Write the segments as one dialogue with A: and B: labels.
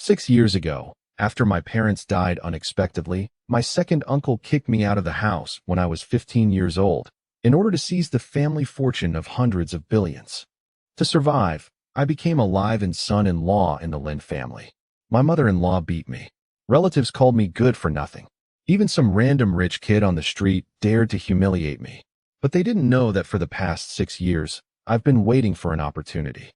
A: 6 years ago, after my parents died unexpectedly, my second uncle kicked me out of the house when I was 15 years old, in order to seize the family fortune of hundreds of billions. To survive, I became a live-in son-in-law in the Lin family. My mother-in-law beat me. Relatives called me good for nothing. Even some random rich kid on the street dared to humiliate me. But they didn't know that for the past 6 years, I've been waiting for an opportunity.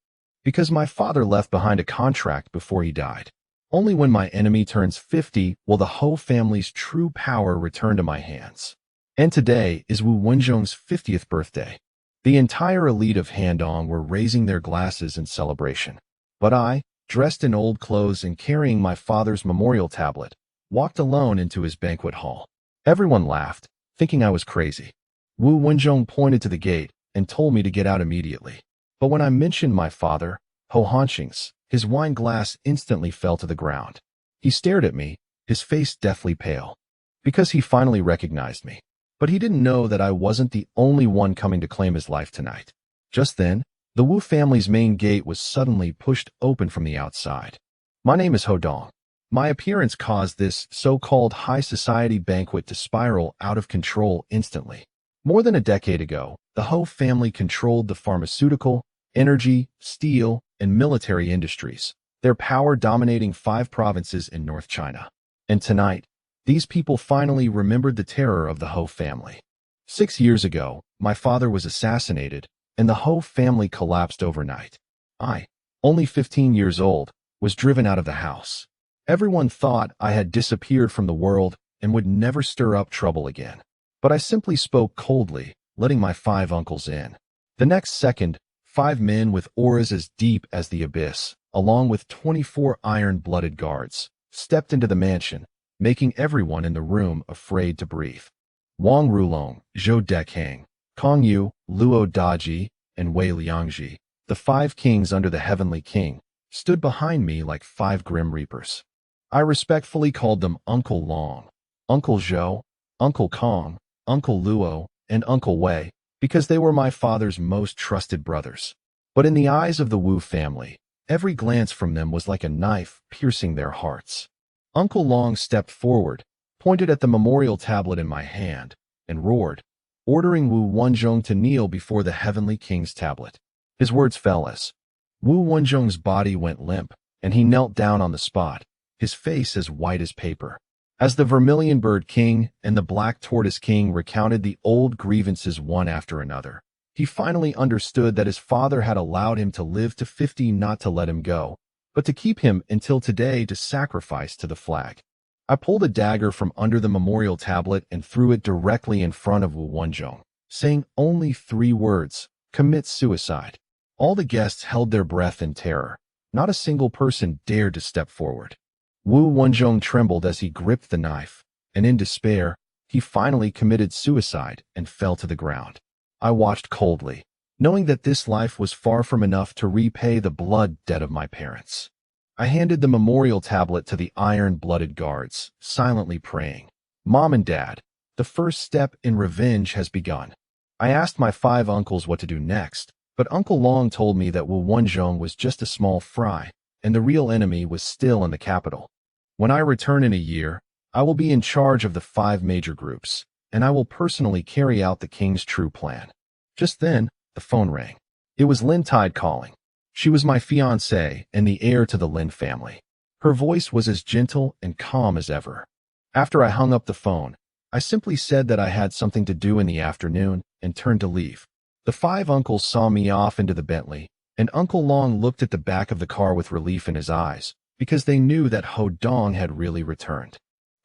A: Because my father left behind a contract before he died. Only when my enemy turns 50 will the whole family's true power return to my hands. And today is Wu Wenzhong's 50th birthday. The entire elite of Handong were raising their glasses in celebration. But I, dressed in old clothes and carrying my father's memorial tablet, walked alone into his banquet hall. Everyone laughed, thinking I was crazy. Wu Wenzhong pointed to the gate and told me to get out immediately. But when I mentioned my father, Ho Hanqing's, his wine glass instantly fell to the ground. He stared at me, his face deathly pale. Because he finally recognized me. But he didn't know that I wasn't the only one coming to claim his life tonight. Just then, the Wu family's main gate was suddenly pushed open from the outside. My name is Ho Dong. My appearance caused this so-called high society banquet to spiral out of control instantly. More than a decade ago, the Ho family controlled the pharmaceutical, energy, steel, and military industries, their power dominating 5 provinces in North China. And tonight, these people finally remembered the terror of the Ho family. 6 years ago, my father was assassinated, and the Ho family collapsed overnight. I, only 15 years old, was driven out of the house. Everyone thought I had disappeared from the world and would never stir up trouble again. But I simply spoke coldly, letting my 5 uncles in. The next second, 5 men with auras as deep as the abyss, along with 24 iron-blooded guards, stepped into the mansion, making everyone in the room afraid to breathe. Wang Rulong, Zhou Dekang, Kong Yu, Luo Daji, and Wei Liangji, the 5 kings under the Heavenly King, stood behind me like 5 grim reapers. I respectfully called them Uncle Long, Uncle Zhou, Uncle Kong, Uncle Luo, and Uncle Wei, because they were my father's most trusted brothers. But in the eyes of the Wu family, every glance from them was like a knife piercing their hearts. Uncle Long stepped forward, pointed at the memorial tablet in my hand, and roared, ordering Wu Wenzhong to kneel before the Heavenly King's tablet. His words fell as Wu Wenzhong's body went limp, and he knelt down on the spot, his face as white as paper. As the Vermilion Bird King and the Black Tortoise King recounted the old grievances one after another, he finally understood that his father had allowed him to live to 50 not to let him go, but to keep him until today to sacrifice to the flag. I pulled a dagger from under the memorial tablet and threw it directly in front of Wu Wenzhong, saying only 3 words, "Commit suicide." All the guests held their breath in terror. Not a single person dared to step forward. Wu Wenzhong trembled as he gripped the knife, and in despair, he finally committed suicide and fell to the ground. I watched coldly, knowing that this life was far from enough to repay the blood debt of my parents. I handed the memorial tablet to the iron-blooded guards, silently praying, "Mom and Dad, the first step in revenge has begun." I asked my 5 uncles what to do next, but Uncle Long told me that Wu Wenzhong was just a small fry, and the real enemy was still in the capital. When I return in a year, I will be in charge of the 5 major groups, and I will personally carry out the king's true plan. Just then, the phone rang. It was Lin Tide calling. She was my fiancée and the heir to the Lin family. Her voice was as gentle and calm as ever. After I hung up the phone, I simply said that I had something to do in the afternoon and turned to leave. The 5 uncles saw me off into the Bentley, and Uncle Long looked at the back of the car with relief in his eyes, because they knew that Ho Dong had really returned.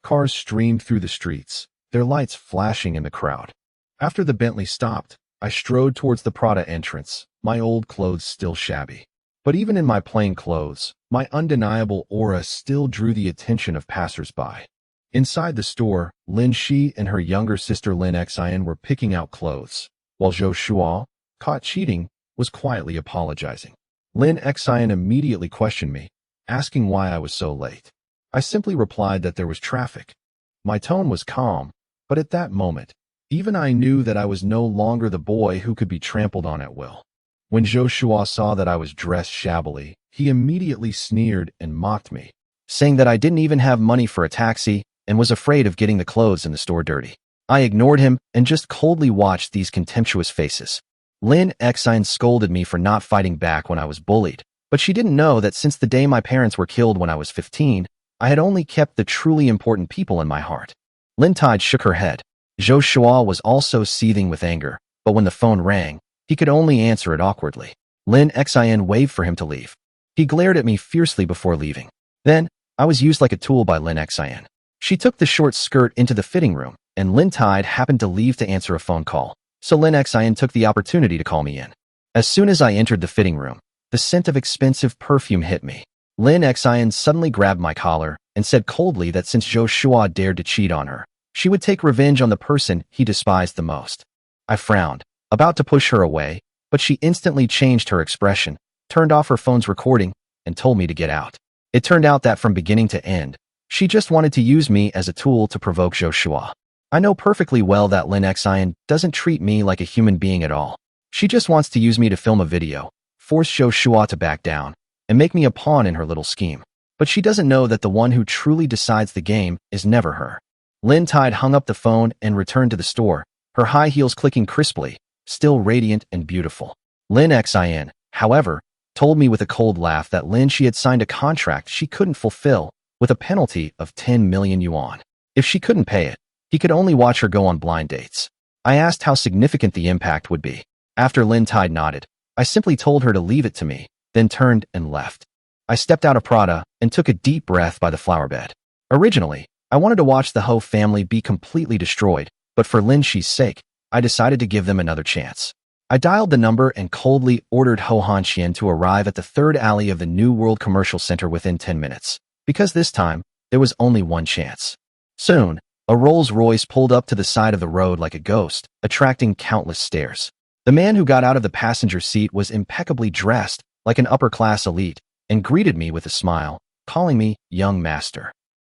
A: Cars streamed through the streets, their lights flashing in the crowd. After the Bentley stopped, I strode towards the Prada entrance, my old clothes still shabby. But even in my plain clothes, my undeniable aura still drew the attention of passers-by. Inside the store, Lin Shi and her younger sister Lin Xian were picking out clothes, while Zhou Shuo, caught cheating, was quietly apologizing. Lin Xian immediately questioned me, asking why I was so late. I simply replied that there was traffic. My tone was calm, but at that moment, even I knew that I was no longer the boy who could be trampled on at will. When Zhou Shuo saw that I was dressed shabbily, he immediately sneered and mocked me. saying that I didn't even have money for a taxi and was afraid of getting the clothes in the store dirty. I ignored him and just coldly watched these contemptuous faces. Lin Xine scolded me for not fighting back when I was bullied, but she didn't know that since the day my parents were killed when I was 15, I had only kept the truly important people in my heart. Lin Tide shook her head. Zhou Shua was also seething with anger, but when the phone rang, he could only answer it awkwardly. Lin Xine waved for him to leave. He glared at me fiercely before leaving. Then, I was used like a tool by Lin Xine. She took the short skirt into the fitting room, and Lin Tide happened to leave to answer a phone call, so Lin Xine took the opportunity to call me in. As soon as I entered the fitting room, the scent of expensive perfume hit me. Lin Xine suddenly grabbed my collar and said coldly that since Zhou Shua dared to cheat on her, she would take revenge on the person he despised the most. I frowned, about to push her away, but she instantly changed her expression, turned off her phone's recording, and told me to get out. It turned out that from beginning to end, she just wanted to use me as a tool to provoke Zhou Shua. I know perfectly well that Lin Xine doesn't treat me like a human being at all. She just wants to use me to film a video, force Zhou Shua to back down, and make me a pawn in her little scheme. But she doesn't know that the one who truly decides the game is never her. Lin Tide hung up the phone and returned to the store, her high heels clicking crisply, still radiant and beautiful. Lin Xine, however, told me with a cold laugh that she had signed a contract she couldn't fulfill, with a penalty of 10 million yuan. If she couldn't pay it, he could only watch her go on blind dates. I asked how significant the impact would be. After Lin Tide nodded, I simply told her to leave it to me, then turned and left. I stepped out of Prada and took a deep breath by the flower bed. Originally, I wanted to watch the Ho family be completely destroyed, but for Lin Shi's sake, I decided to give them another chance. I dialed the number and coldly ordered Ho Hanxian to arrive at the third alley of the New World Commercial Center within 10 minutes, because this time, there was only one chance. Soon, a Rolls-Royce pulled up to the side of the road like a ghost, attracting countless stares. The man who got out of the passenger seat was impeccably dressed, like an upper-class elite, and greeted me with a smile, calling me young master.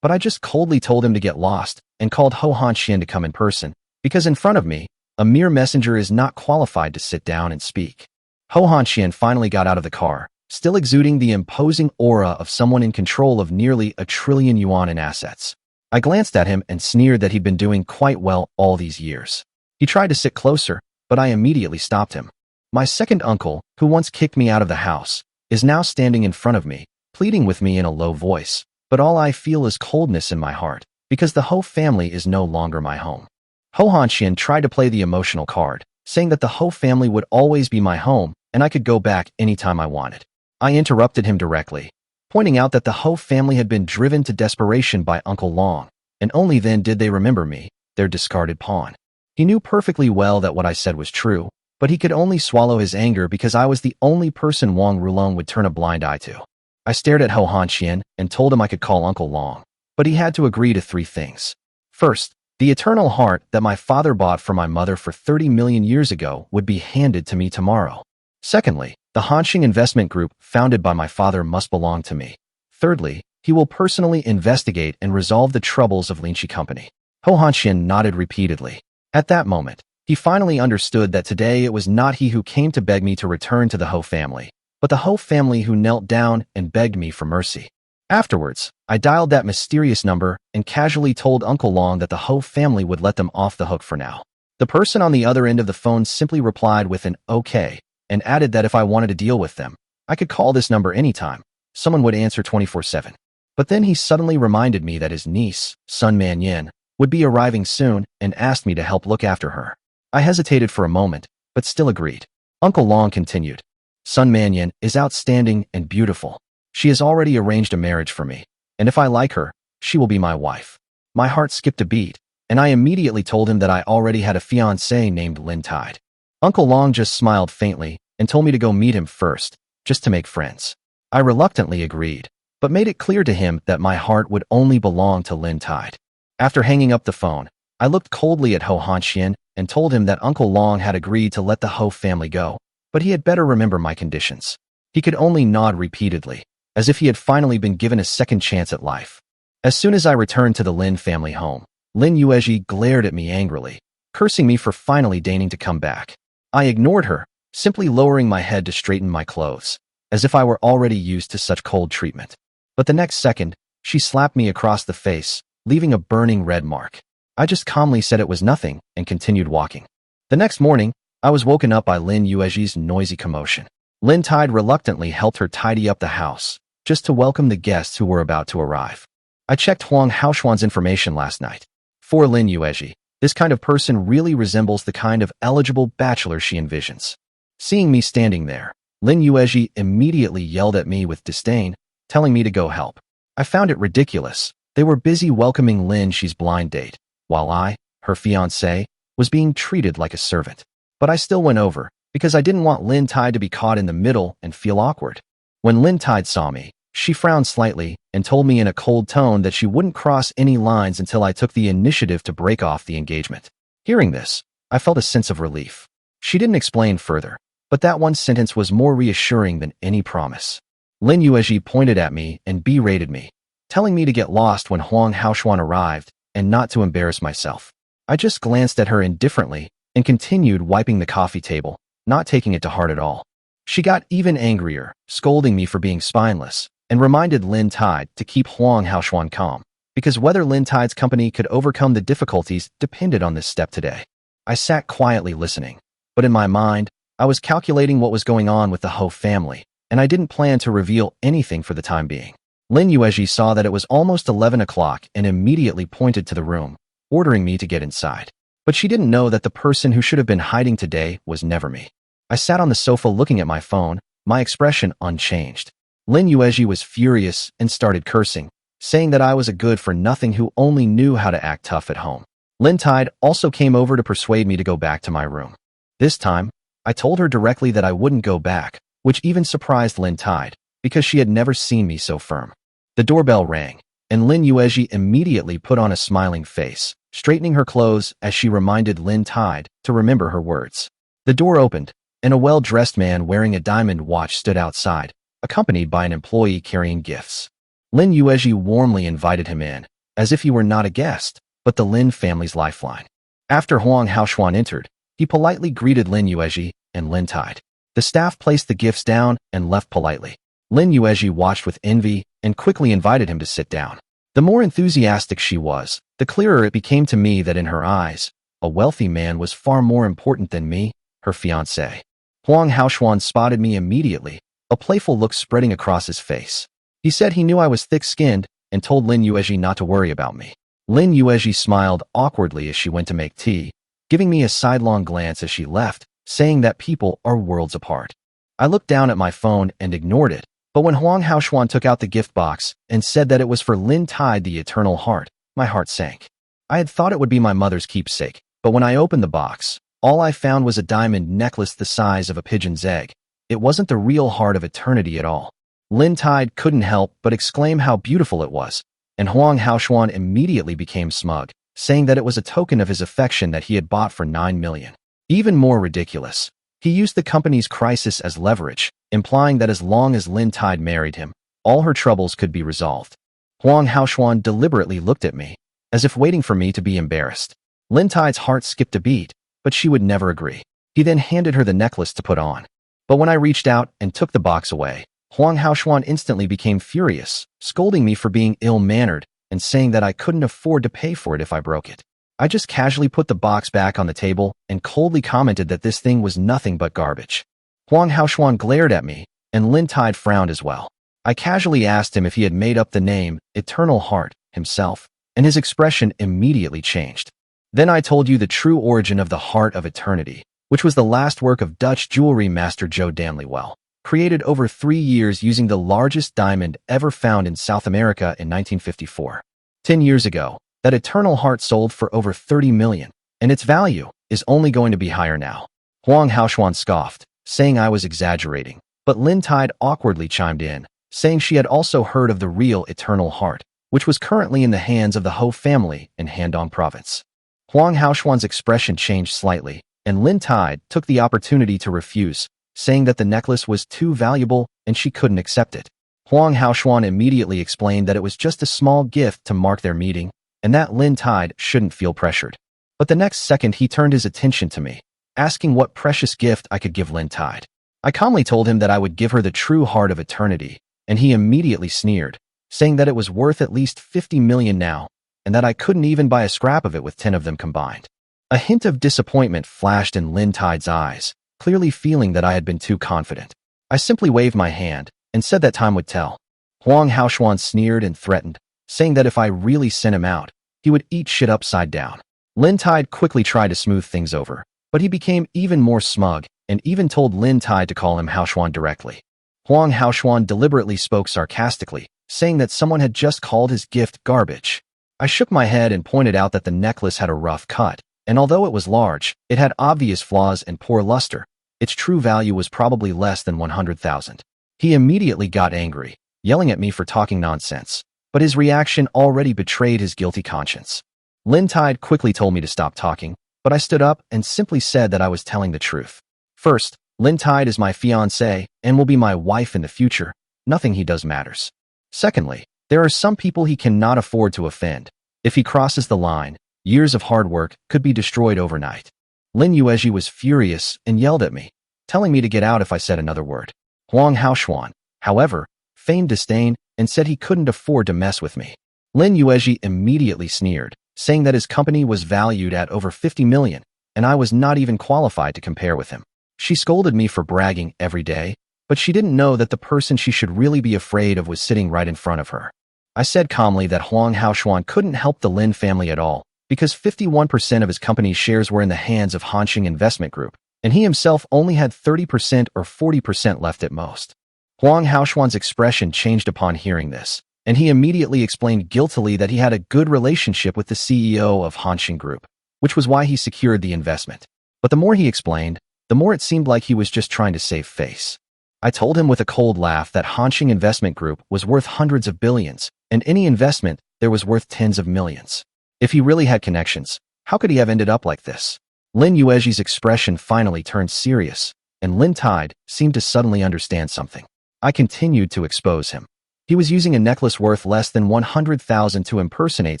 A: But I just coldly told him to get lost and called Ho Hanxian to come in person, because in front of me, a mere messenger is not qualified to sit down and speak. Ho Hanxian finally got out of the car, still exuding the imposing aura of someone in control of nearly 1 trillion yuan in assets. I glanced at him and sneered that he'd been doing quite well all these years. He tried to sit closer, but I immediately stopped him. My second uncle, who once kicked me out of the house, is now standing in front of me, pleading with me in a low voice, but all I feel is coldness in my heart, because the Ho family is no longer my home. Ho Hanxian tried to play the emotional card, saying that the Ho family would always be my home and I could go back anytime I wanted. I interrupted him directly, pointing out that the Ho family had been driven to desperation by Uncle Long, and only then did they remember me, their discarded pawn. He knew perfectly well that what I said was true, but he could only swallow his anger because I was the only person Wang Rulong would turn a blind eye to. I stared at Ho Hanxian and told him I could call Uncle Long, but he had to agree to 3 things. First, the eternal heart that my father bought for my mother for 30 million years ago would be handed to me tomorrow. Secondly, the Hanxing investment group founded by my father must belong to me. Thirdly, he will personally investigate and resolve the troubles of Lin Shi Company. Ho Hanxian nodded repeatedly. At that moment, he finally understood that today it was not he who came to beg me to return to the Ho family, but the Ho family who knelt down and begged me for mercy. Afterwards, I dialed that mysterious number and casually told Uncle Long that the Ho family would let them off the hook for now. The person on the other end of the phone simply replied with an okay and added that if I wanted to deal with them, I could call this number anytime. Someone would answer 24/7. But then he suddenly reminded me that his niece, Sun Manyan, would be arriving soon and asked me to help look after her. I hesitated for a moment, but still agreed. Uncle Long continued. Sun Manyan is outstanding and beautiful. She has already arranged a marriage for me, and if I like her, she will be my wife. My heart skipped a beat, and I immediately told him that I already had a fiancée named Lin Tide. Uncle Long just smiled faintly and told me to go meet him first, just to make friends. I reluctantly agreed, but made it clear to him that my heart would only belong to Lin Tide. After hanging up the phone, I looked coldly at Ho Hanxian and told him that Uncle Long had agreed to let the Ho family go, but he had better remember my conditions. He could only nod repeatedly, as if he had finally been given a second chance at life. As soon as I returned to the Lin family home, Lin Yuezhi glared at me angrily, cursing me for finally deigning to come back. I ignored her, simply lowering my head to straighten my clothes, as if I were already used to such cold treatment. But the next second, She slapped me across the face, leaving a burning red mark. I just calmly said it was nothing and continued walking. The next morning, I was woken up by Lin Yueji's noisy commotion. Lin Tide reluctantly helped her tidy up the house, just to welcome the guests who were about to arrive. I checked Huang Haoshuan's information last night. For Lin Yueji, this kind of person really resembles the kind of eligible bachelor she envisions. Seeing me standing there, Lin Yueji immediately yelled at me with disdain, telling me to go help. I found it ridiculous. They were busy welcoming Lin Xi's blind date, while I, her fiancé, was being treated like a servant. But I still went over, because I didn't want Lin Tide to be caught in the middle and feel awkward. When Lin Tide saw me, she frowned slightly and told me in a cold tone that she wouldn't cross any lines until I took the initiative to break off the engagement. Hearing this, I felt a sense of relief. She didn't explain further, but that one sentence was more reassuring than any promise. Lin Yueji pointed at me and berated me, telling me to get lost when Huang Haoshuan arrived and not to embarrass myself. I just glanced at her indifferently and continued wiping the coffee table, not taking it to heart at all. She got even angrier, scolding me for being spineless, and reminded Lin Tide to keep Huang Haoshuan calm, because whether Lin Tide's company could overcome the difficulties depended on this step today. I sat quietly listening, but in my mind, I was calculating what was going on with the Ho family, and I didn't plan to reveal anything for the time being. Lin Yueji saw that it was almost 11 o'clock and immediately pointed to the room, ordering me to get inside. But she didn't know that the person who should have been hiding today was never me. I sat on the sofa looking at my phone, my expression unchanged. Lin Yueji was furious and started cursing, saying that I was a good-for-nothing who only knew how to act tough at home. Lin Tide also came over to persuade me to go back to my room. This time, I told her directly that I wouldn't go back, which even surprised Lin Tide, because she had never seen me so firm. The doorbell rang, and Lin Yueji immediately put on a smiling face, straightening her clothes as she reminded Lin Tide to remember her words. The door opened, and a well-dressed man wearing a diamond watch stood outside, accompanied by an employee carrying gifts. Lin Yueji warmly invited him in, as if he were not a guest, but the Lin family's lifeline. After Huang Haoshuan entered, he politely greeted Lin Yueji and Lin Tide. The staff placed the gifts down and left politely. Lin Yueji watched with envy and quickly invited him to sit down. The more enthusiastic she was, the clearer it became to me that in her eyes, a wealthy man was far more important than me, her fiancé. Huang Haoshuan spotted me immediately, a playful look spreading across his face. He said he knew I was thick-skinned and told Lin Yueji not to worry about me. Lin Yueji smiled awkwardly as she went to make tea, giving me a sidelong glance as she left, saying that people are worlds apart. I looked down at my phone and ignored it, but when Huang Haoshuan took out the gift box and said that it was for Lin Tide the Eternal Heart, my heart sank. I had thought it would be my mother's keepsake, but when I opened the box, all I found was a diamond necklace the size of a pigeon's egg. It wasn't the real heart of eternity at all. Lin Tide couldn't help but exclaim how beautiful it was, and Huang Haoshuan immediately became smug, saying that it was a token of his affection that he had bought for 9 million. Even more ridiculous, he used the company's crisis as leverage, implying that as long as Lin Tide married him, all her troubles could be resolved. Huang Haoshuan deliberately looked at me, as if waiting for me to be embarrassed. Lin Tide's heart skipped a beat, but she would never agree. He then handed her the necklace to put on. But when I reached out and took the box away, Huang Haoshuan instantly became furious, scolding me for being ill-mannered and saying that I couldn't afford to pay for it if I broke it. I just casually put the box back on the table and coldly commented that this thing was nothing but garbage. Huang Haoshuan glared at me, and Lin Tide frowned as well. I casually asked him if he had made up the name Eternal Heart himself, and his expression immediately changed. Then I told you the true origin of the Heart of Eternity, which was the last work of Dutch jewelry master Joe Danlywell, created over 3 years using the largest diamond ever found in South America in 1954. 10 years ago, that Eternal Heart sold for over 30 million, and its value is only going to be higher now. Huang Haoshuan scoffed, saying I was exaggerating, but Lin Tide awkwardly chimed in, saying she had also heard of the real Eternal Heart, which was currently in the hands of the Ho family in Handong province. Huang Haoshuan's expression changed slightly, and Lin Tide took the opportunity to refuse, saying that the necklace was too valuable and she couldn't accept it. Huang Haoshuan immediately explained that it was just a small gift to mark their meeting, and that Lin Tide shouldn't feel pressured. But the next second he turned his attention to me, asking what precious gift I could give Lin Tide. I calmly told him that I would give her the true Heart of Eternity, and he immediately sneered, saying that it was worth at least 50 million now, and that I couldn't even buy a scrap of it with 10 of them combined. A hint of disappointment flashed in Lin Tide's eyes, clearly feeling that I had been too confident. I simply waved my hand and said that time would tell. Huang Haoshuan sneered and threatened, saying that if I really sent him out, he would eat shit upside down. Lin Tide quickly tried to smooth things over, but he became even more smug and even told Lin Tide to call him Haoshuan directly. Huang Haoshuan deliberately spoke sarcastically, saying that someone had just called his gift garbage. I shook my head and pointed out that the necklace had a rough cut, and although it was large, it had obvious flaws and poor luster. Its true value was probably less than 100,000. He immediately got angry, yelling at me for talking nonsense, but his reaction already betrayed his guilty conscience. Lin Tide quickly told me to stop talking, but I stood up and simply said that I was telling the truth. First, Lin Tide is my fiancé and will be my wife in the future. Nothing he does matters. Secondly, there are some people he cannot afford to offend. If he crosses the line, years of hard work could be destroyed overnight. Lin Yuezhi was furious and yelled at me, telling me to get out if I said another word. Huang Haoshuan, however, feigned disdain and said he couldn't afford to mess with me. Lin Yuezhi immediately sneered, saying that his company was valued at over 50 million, and I was not even qualified to compare with him. She scolded me for bragging every day, but she didn't know that the person she should really be afraid of was sitting right in front of her. I said calmly that Huang Haoshuan couldn't help the Lin family at all, because 51% of his company's shares were in the hands of Hanxing Investment Group, and he himself only had 30% or 40% left at most. Huang Haoshuan's expression changed upon hearing this, and he immediately explained guiltily that he had a good relationship with the CEO of Hanxing Group, which was why he secured the investment. But the more he explained, the more it seemed like he was just trying to save face. I told him with a cold laugh that Hanxing Investment Group was worth hundreds of billions, and any investment there was worth tens of millions. If he really had connections, how could he have ended up like this? Lin Yuezhi's expression finally turned serious, and Lin Tide seemed to suddenly understand something. I continued to expose him. He was using a necklace worth less than 100,000 to impersonate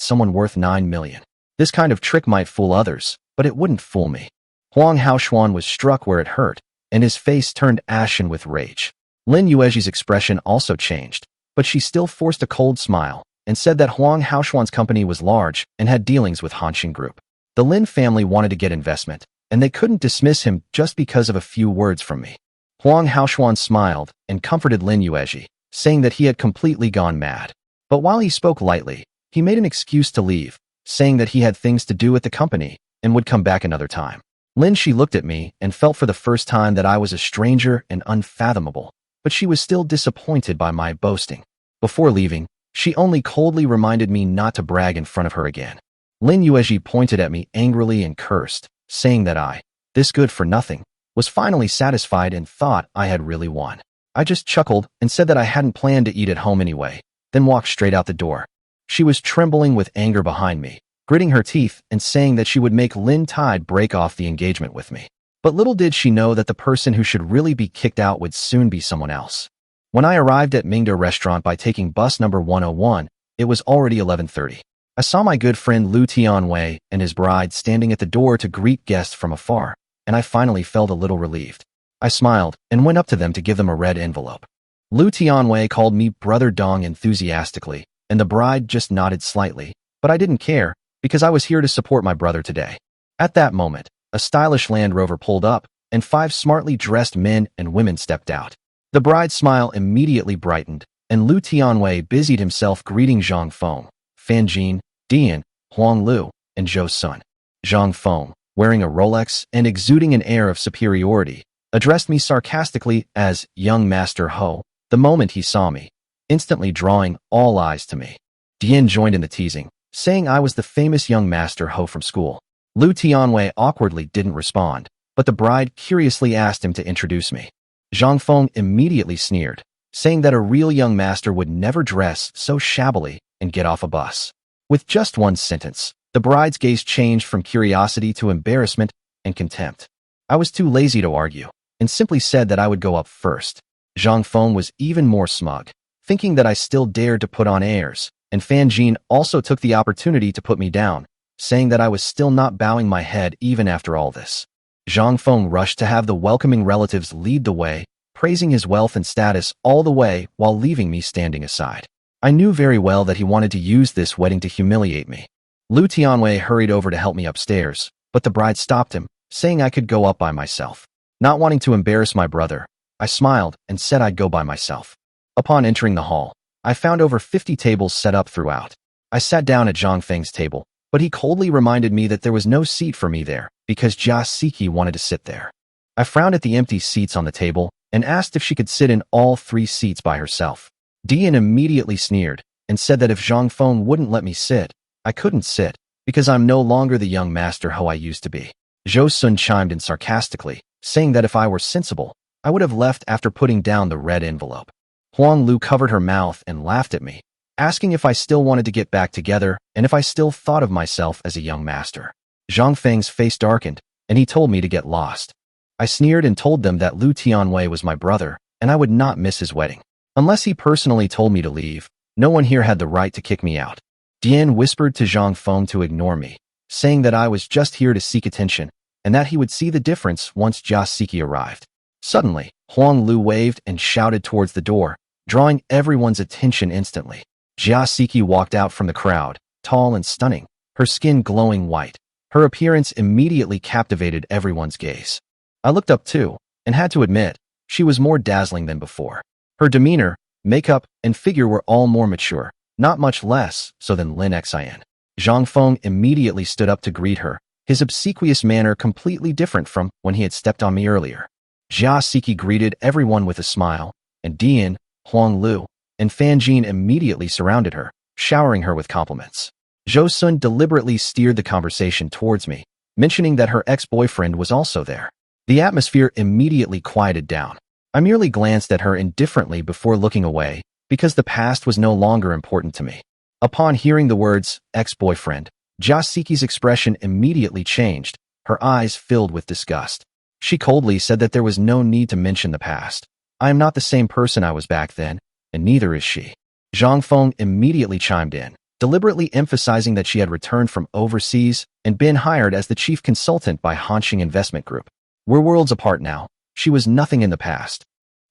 A: someone worth 9 million. This kind of trick might fool others, but it wouldn't fool me. Huang Haoshuan was struck where it hurt, and his face turned ashen with rage. Lin Yuezhi's expression also changed, but she still forced a cold smile and said that Huang Haoshuan's company was large and had dealings with Hanxing Group. The Lin family wanted to get investment, and they couldn't dismiss him just because of a few words from me. Huang Haoshuan smiled and comforted Lin Yuezhi, saying that he had completely gone mad. But while he spoke lightly, he made an excuse to leave, saying that he had things to do at the company and would come back another time. Lin Shi looked at me and felt for the first time that I was a stranger and unfathomable, but she was still disappointed by my boasting. Before leaving, she only coldly reminded me not to brag in front of her again. Lin Yuezhi pointed at me angrily and cursed, saying that I, this good for nothing, was finally satisfied and thought I had really won. I just chuckled and said that I hadn't planned to eat at home anyway, then walked straight out the door. She was trembling with anger behind me, gritting her teeth and saying that she would make Lin Tide break off the engagement with me. But little did she know that the person who should really be kicked out would soon be someone else. When I arrived at Mingda restaurant by taking bus number 101, it was already 11:30. I saw my good friend Lu Tianwei and his bride standing at the door to greet guests from afar, and I finally felt a little relieved. I smiled and went up to them to give them a red envelope. Lu Tianwei called me Brother Dong enthusiastically, and the bride just nodded slightly, but I didn't care, because I was here to support my brother today. At that moment, a stylish Land Rover pulled up, and 5 smartly dressed men and women stepped out. The bride's smile immediately brightened, and Lu Tianwei busied himself greeting Zhang Feng, Fan Jin, Dian, Huang Lu, and Zhou Sun. Zhang Feng, wearing a Rolex and exuding an air of superiority, addressed me sarcastically as Young Master Ho the moment he saw me, instantly drawing all eyes to me. Dian joined in the teasing, saying I was the famous Young Master Ho from school. Lu Tianwei awkwardly didn't respond, but the bride curiously asked him to introduce me. Zhang Feng immediately sneered, saying that a real young master would never dress so shabbily and get off a bus. With just one sentence, the bride's gaze changed from curiosity to embarrassment and contempt. I was too lazy to argue, and simply said that I would go up first. Zhang Feng was even more smug, thinking that I still dared to put on airs, and Fan Jin also took the opportunity to put me down, saying that I was still not bowing my head even after all this. Zhang Feng rushed to have the welcoming relatives lead the way, praising his wealth and status all the way while leaving me standing aside. I knew very well that he wanted to use this wedding to humiliate me. Lu Tianwei hurried over to help me upstairs, but the bride stopped him, saying I could go up by myself. Not wanting to embarrass my brother, I smiled and said I'd go by myself. Upon entering the hall, I found over 50 tables set up throughout. I sat down at Zhang Feng's table, but he coldly reminded me that there was no seat for me there because Jia Siki wanted to sit there. I frowned at the empty seats on the table and asked if she could sit in all 3 seats by herself. Dian immediately sneered and said that if Zhang Feng wouldn't let me sit, I couldn't sit because I'm no longer the young master Ho I used to be. Zhou Sun chimed in sarcastically, saying that if I were sensible, I would have left after putting down the red envelope. Huang Lu covered her mouth and laughed at me, asking if I still wanted to get back together and if I still thought of myself as a young master. Zhang Feng's face darkened, and he told me to get lost. I sneered and told them that Lu Tianwei was my brother, and I would not miss his wedding. Unless he personally told me to leave, no one here had the right to kick me out. Dian whispered to Zhang Feng to ignore me, saying that I was just here to seek attention, and that he would see the difference once Jia Siki arrived. Suddenly, Huang Lu waved and shouted towards the door, drawing everyone's attention instantly. Jia Siki walked out from the crowd, tall and stunning, her skin glowing white. Her appearance immediately captivated everyone's gaze. I looked up too, and had to admit, she was more dazzling than before. Her demeanor, makeup, and figure were all more mature, not much less so than Lin Xin. Zhang Feng immediately stood up to greet her, his obsequious manner completely different from when he had stepped on me earlier. Jia Siki greeted everyone with a smile, and Dian, Huang Lu, and Fan Jin immediately surrounded her, showering her with compliments. Zhou Sun deliberately steered the conversation towards me, mentioning that her ex-boyfriend was also there. The atmosphere immediately quieted down. I merely glanced at her indifferently before looking away, because the past was no longer important to me. Upon hearing the words, ex-boyfriend, Jia Siki's expression immediately changed, her eyes filled with disgust. She coldly said that there was no need to mention the past. I am not the same person I was back then, and neither is she. Zhang Feng immediately chimed in, deliberately emphasizing that she had returned from overseas and been hired as the chief consultant by Hanxing Investment Group. We're worlds apart now. She was nothing in the past.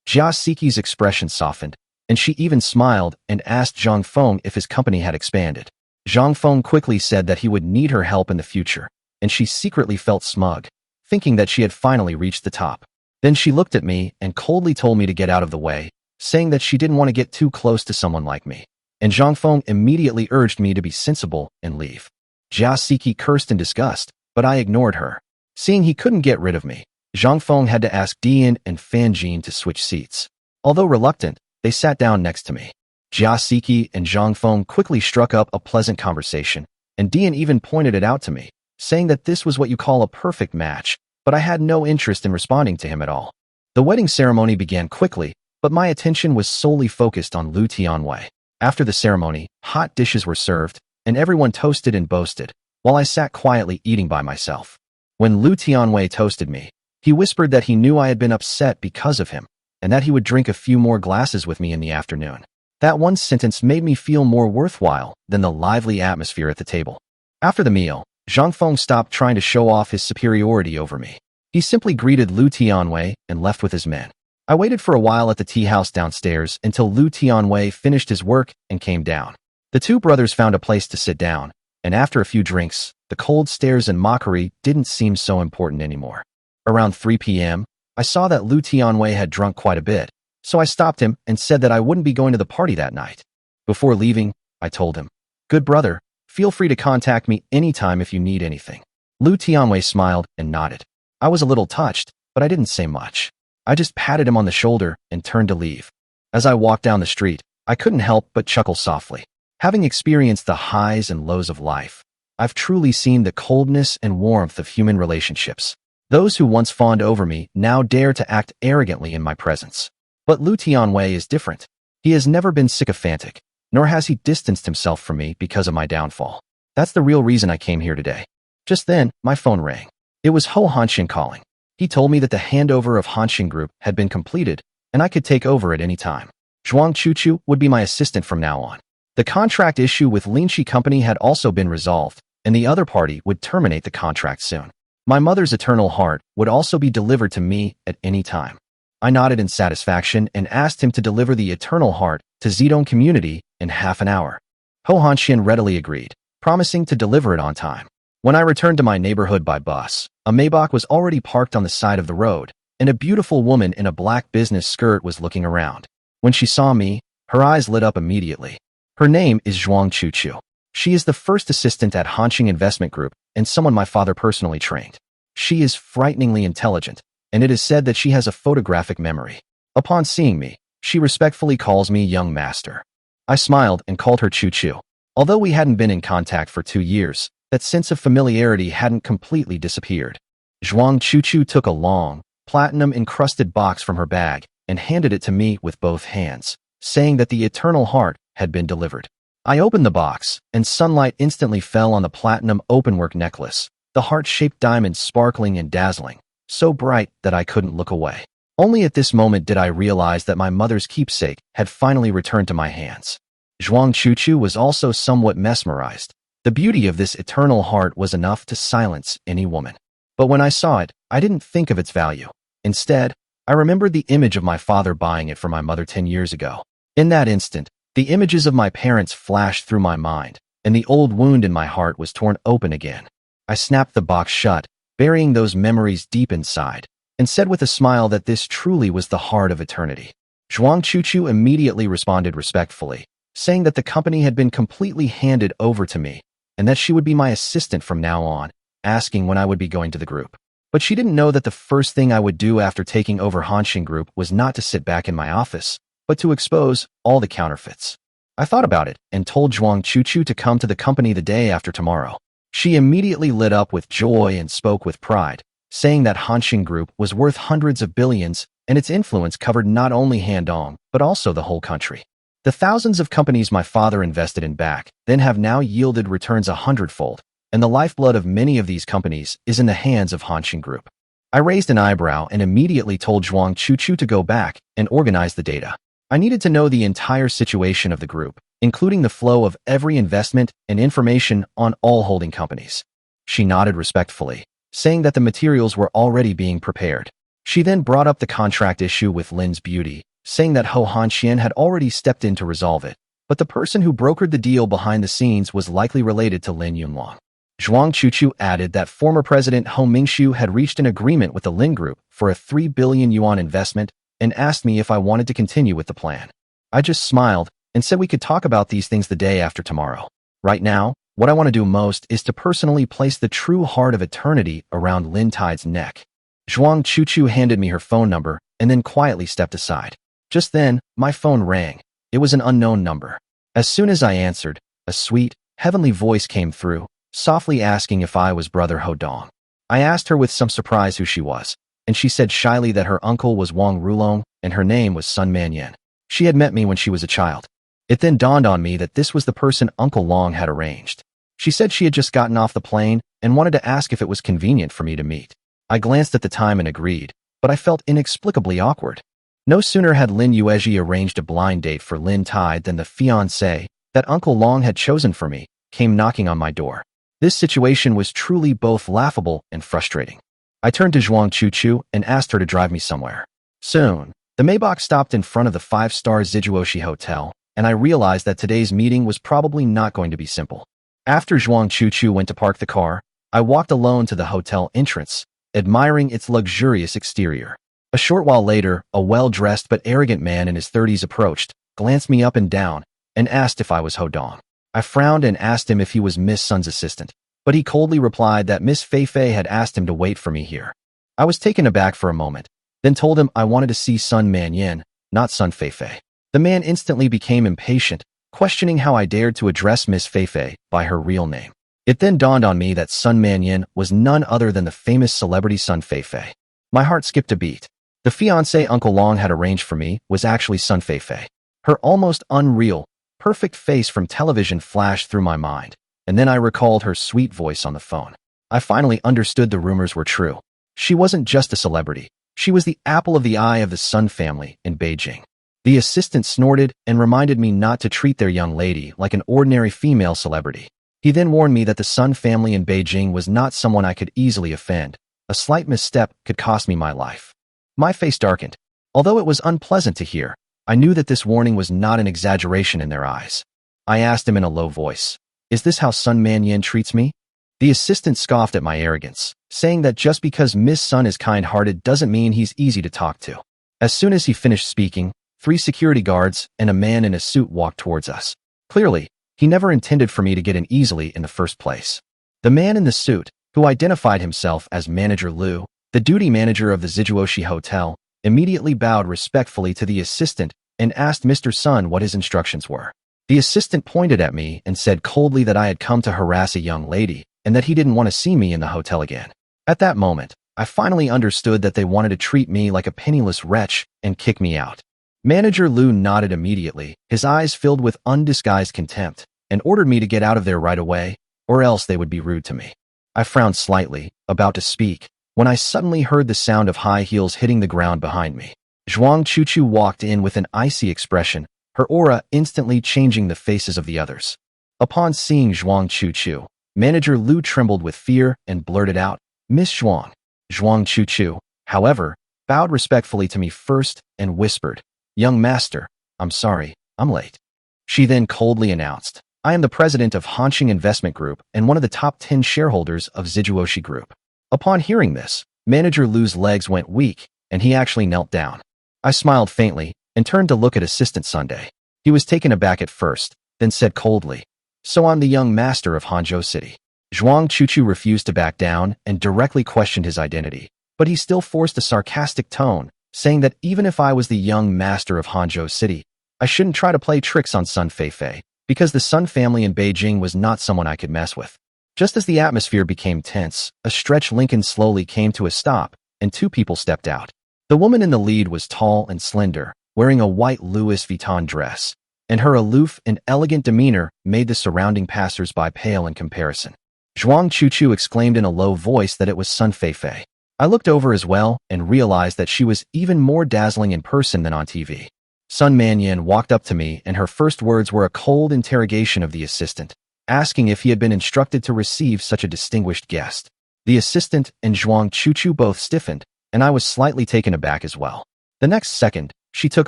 A: Jia Siki's expression softened, and she even smiled and asked Zhang Feng if his company had expanded. Zhang Feng quickly said that he would need her help in the future, and she secretly felt smug, thinking that she had finally reached the top. Then she looked at me and coldly told me to get out of the way, saying that she didn't want to get too close to someone like me. And Zhang Feng immediately urged me to be sensible and leave. Jia Siki cursed in disgust, but I ignored her. Seeing he couldn't get rid of me, Zhang Feng had to ask Dian and Fan Jin to switch seats. Although reluctant, they sat down next to me. Jia Siki and Zhang Feng quickly struck up a pleasant conversation, and Dian even pointed it out to me, saying that this was what you call a perfect match, but I had no interest in responding to him at all. The wedding ceremony began quickly, but my attention was solely focused on Lu Tianwei. After the ceremony, hot dishes were served, and everyone toasted and boasted, while I sat quietly eating by myself. When Lu Tianwei toasted me, he whispered that he knew I had been upset because of him, and that he would drink a few more glasses with me in the afternoon. That one sentence made me feel more worthwhile than the lively atmosphere at the table. After the meal, Zhang Feng stopped trying to show off his superiority over me. He simply greeted Lu Tianwei and left with his men. I waited for a while at the tea house downstairs until Lu Tianwei finished his work and came down. The two brothers found a place to sit down, and after a few drinks, the cold stares and mockery didn't seem so important anymore. Around 3 p.m., I saw that Lu Tianwei had drunk quite a bit, so I stopped him and said that I wouldn't be going to the party that night. Before leaving, I told him, "Good brother, feel free to contact me anytime if you need anything." Lu Tianwei smiled and nodded. I was a little touched, but I didn't say much. I just patted him on the shoulder and turned to leave. As I walked down the street, I couldn't help but chuckle softly. Having experienced the highs and lows of life, I've truly seen the coldness and warmth of human relationships. Those who once fawned over me now dare to act arrogantly in my presence. But Lu Tianwei is different. He has never been sycophantic, nor has he distanced himself from me because of my downfall. That's the real reason I came here today. Just then, my phone rang. It was Ho Hanxing calling. He told me that the handover of Hanxing Group had been completed, and I could take over at any time. Zhuang Chuchu would be my assistant from now on. The contract issue with Linchi Company had also been resolved, and the other party would terminate the contract soon. My mother's eternal heart would also be delivered to me at any time. I nodded in satisfaction and asked him to deliver the eternal heart to Zedong community in half an hour. Ho Hanxian readily agreed, promising to deliver it on time. When I returned to my neighborhood by bus, a Maybach was already parked on the side of the road, and a beautiful woman in a black business skirt was looking around. When she saw me, her eyes lit up immediately. Her name is Zhuang Chuchu. She is the first assistant at Hanxing Investment Group and someone my father personally trained. She is frighteningly intelligent, and it is said that she has a photographic memory. Upon seeing me, she respectfully calls me young master. I smiled and called her Chuchu. Although we hadn't been in contact for 2 years, that sense of familiarity hadn't completely disappeared. Zhuang Chuchu took a long, platinum-encrusted box from her bag and handed it to me with both hands, saying that the eternal heart had been delivered. I opened the box, and sunlight instantly fell on the platinum openwork necklace, the heart-shaped diamond sparkling and dazzling, so bright that I couldn't look away. Only at this moment did I realize that my mother's keepsake had finally returned to my hands. Zhuang Chuchu was also somewhat mesmerized. The beauty of this eternal heart was enough to silence any woman. But when I saw it, I didn't think of its value. Instead, I remembered the image of my father buying it for my mother 10 years ago. In that instant, the images of my parents flashed through my mind, and the old wound in my heart was torn open again. I snapped the box shut, burying those memories deep inside, and said with a smile that this truly was the heart of eternity. Zhuang Chuchu immediately responded respectfully, saying that the company had been completely handed over to me, and that she would be my assistant from now on, asking when I would be going to the group. But she didn't know that the first thing I would do after taking over Hanxing Group was not to sit back in my office, but to expose all the counterfeits. I thought about it and told Zhuang Chuchu to come to the company the day after tomorrow. She immediately lit up with joy and spoke with pride, saying that Hanxing Group was worth hundreds of billions and its influence covered not only Handong, but also the whole country. The thousands of companies my father invested in back then have now yielded returns 100-fold, and the lifeblood of many of these companies is in the hands of Hanxing Group. I raised an eyebrow and immediately told Zhuang Chuchu to go back and organize the data. I needed to know the entire situation of the group, including the flow of every investment and information on all holding companies. She nodded respectfully, saying that the materials were already being prepared. She then brought up the contract issue with Lin's Beauty, saying that Ho Hanxian had already stepped in to resolve it, but the person who brokered the deal behind the scenes was likely related to Lin Yunlong. Zhuang Chuchu added that former President Ho Mingxiu had reached an agreement with the Lin Group for a 3 billion yuan investment and asked me if I wanted to continue with the plan. I just smiled and said we could talk about these things the day after tomorrow. Right now, what I want to do most is to personally place the true heart of eternity around Lin Tide's neck. Zhuang Chuchu handed me her phone number and then quietly stepped aside. Just then, my phone rang. It was an unknown number. As soon as I answered, a sweet, heavenly voice came through, softly asking if I was Brother Ho Dong. I asked her with some surprise who she was, and she said shyly that her uncle was Wang Rulong and her name was Sun Manyan. She had met me when she was a child. It then dawned on me that this was the person Uncle Long had arranged. She said she had just gotten off the plane and wanted to ask if it was convenient for me to meet. I glanced at the time and agreed, but I felt inexplicably awkward. No sooner had Lin Yuezhi arranged a blind date for Lin Tide than the fiancé that Uncle Long had chosen for me came knocking on my door. This situation was truly both laughable and frustrating. I turned to Zhuang Chuchu and asked her to drive me somewhere. Soon, the Maybach stopped in front of the 5-star Zijuoshi Hotel, and I realized that today's meeting was probably not going to be simple. After Zhuang Chuchu went to park the car, I walked alone to the hotel entrance, admiring its luxurious exterior. A short while later, a well-dressed but arrogant man in his 30s approached, glanced me up and down, and asked if I was Ho Dong. I frowned and asked him if he was Miss Sun's assistant, but he coldly replied that Miss Feifei had asked him to wait for me here. I was taken aback for a moment, then told him I wanted to see Sun Manyan, not Sun Feifei. The man instantly became impatient, questioning how I dared to address Miss Feifei by her real name. It then dawned on me that Sun Manyan was none other than the famous celebrity Sun Feifei. My heart skipped a beat. The fiancé Uncle Long had arranged for me was actually Sun Feifei. Her almost unreal, perfect face from television flashed through my mind, and then I recalled her sweet voice on the phone. I finally understood the rumors were true. She wasn't just a celebrity. She was the apple of the eye of the Sun family in Beijing. The assistant snorted and reminded me not to treat their young lady like an ordinary female celebrity. He then warned me that the Sun family in Beijing was not someone I could easily offend. A slight misstep could cost me my life. My face darkened. Although it was unpleasant to hear, I knew that this warning was not an exaggeration in their eyes. I asked him in a low voice, "Is this how Sun Manyan treats me?" The assistant scoffed at my arrogance, saying that just because Miss Sun is kind-hearted doesn't mean he's easy to talk to. As soon as he finished speaking, 3 security guards and a man in a suit walked towards us. Clearly, he never intended for me to get in easily in the first place. The man in the suit, who identified himself as Manager Liu, the duty manager of the Zijuoshi Hotel, immediately bowed respectfully to the assistant and asked Mr. Sun what his instructions were. The assistant pointed at me and said coldly that I had come to harass a young lady and that he didn't want to see me in the hotel again. At that moment, I finally understood that they wanted to treat me like a penniless wretch and kick me out. Manager Liu nodded immediately, his eyes filled with undisguised contempt, and ordered me to get out of there right away, or else they would be rude to me. I frowned slightly, about to speak, when I suddenly heard the sound of high heels hitting the ground behind me. Zhuang Chuchu walked in with an icy expression, her aura instantly changing the faces of the others. Upon seeing Zhuang Chuchu, Manager Liu trembled with fear and blurted out, "Miss Zhuang." Zhuang Chuchu, however, bowed respectfully to me first and whispered, "Young master, I'm sorry, I'm late." She then coldly announced, "I am the president of Hanqing Investment Group and one of the top 10 shareholders of Zijuoshi Group." Upon hearing this, Manager Liu's legs went weak, and he actually knelt down. I smiled faintly and turned to look at Assistant Sunday. He was taken aback at first, then said coldly, "So I'm the young master of Hangzhou City." Zhuang Chuchu refused to back down and directly questioned his identity, but he still forced a sarcastic tone, saying that even if I was the young master of Hangzhou City, I shouldn't try to play tricks on Sun Feifei, because the Sun family in Beijing was not someone I could mess with. Just as the atmosphere became tense, a stretched Lincoln slowly came to a stop, and 2 people stepped out. The woman in the lead was tall and slender, wearing a white Louis Vuitton dress, and her aloof and elegant demeanor made the surrounding passers-by pale in comparison. Zhuang Chuchu exclaimed in a low voice that it was Sun Feifei. I looked over as well and realized that she was even more dazzling in person than on TV. Sun Manyan walked up to me, and her first words were a cold interrogation of the assistant, asking if he had been instructed to receive such a distinguished guest. The assistant and Zhuang Chuchu both stiffened, and I was slightly taken aback as well. The next second, she took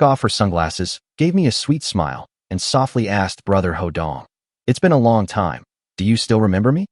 A: off her sunglasses, gave me a sweet smile, and softly asked Brother Hodong, "It's been a long time. Do you still remember me?"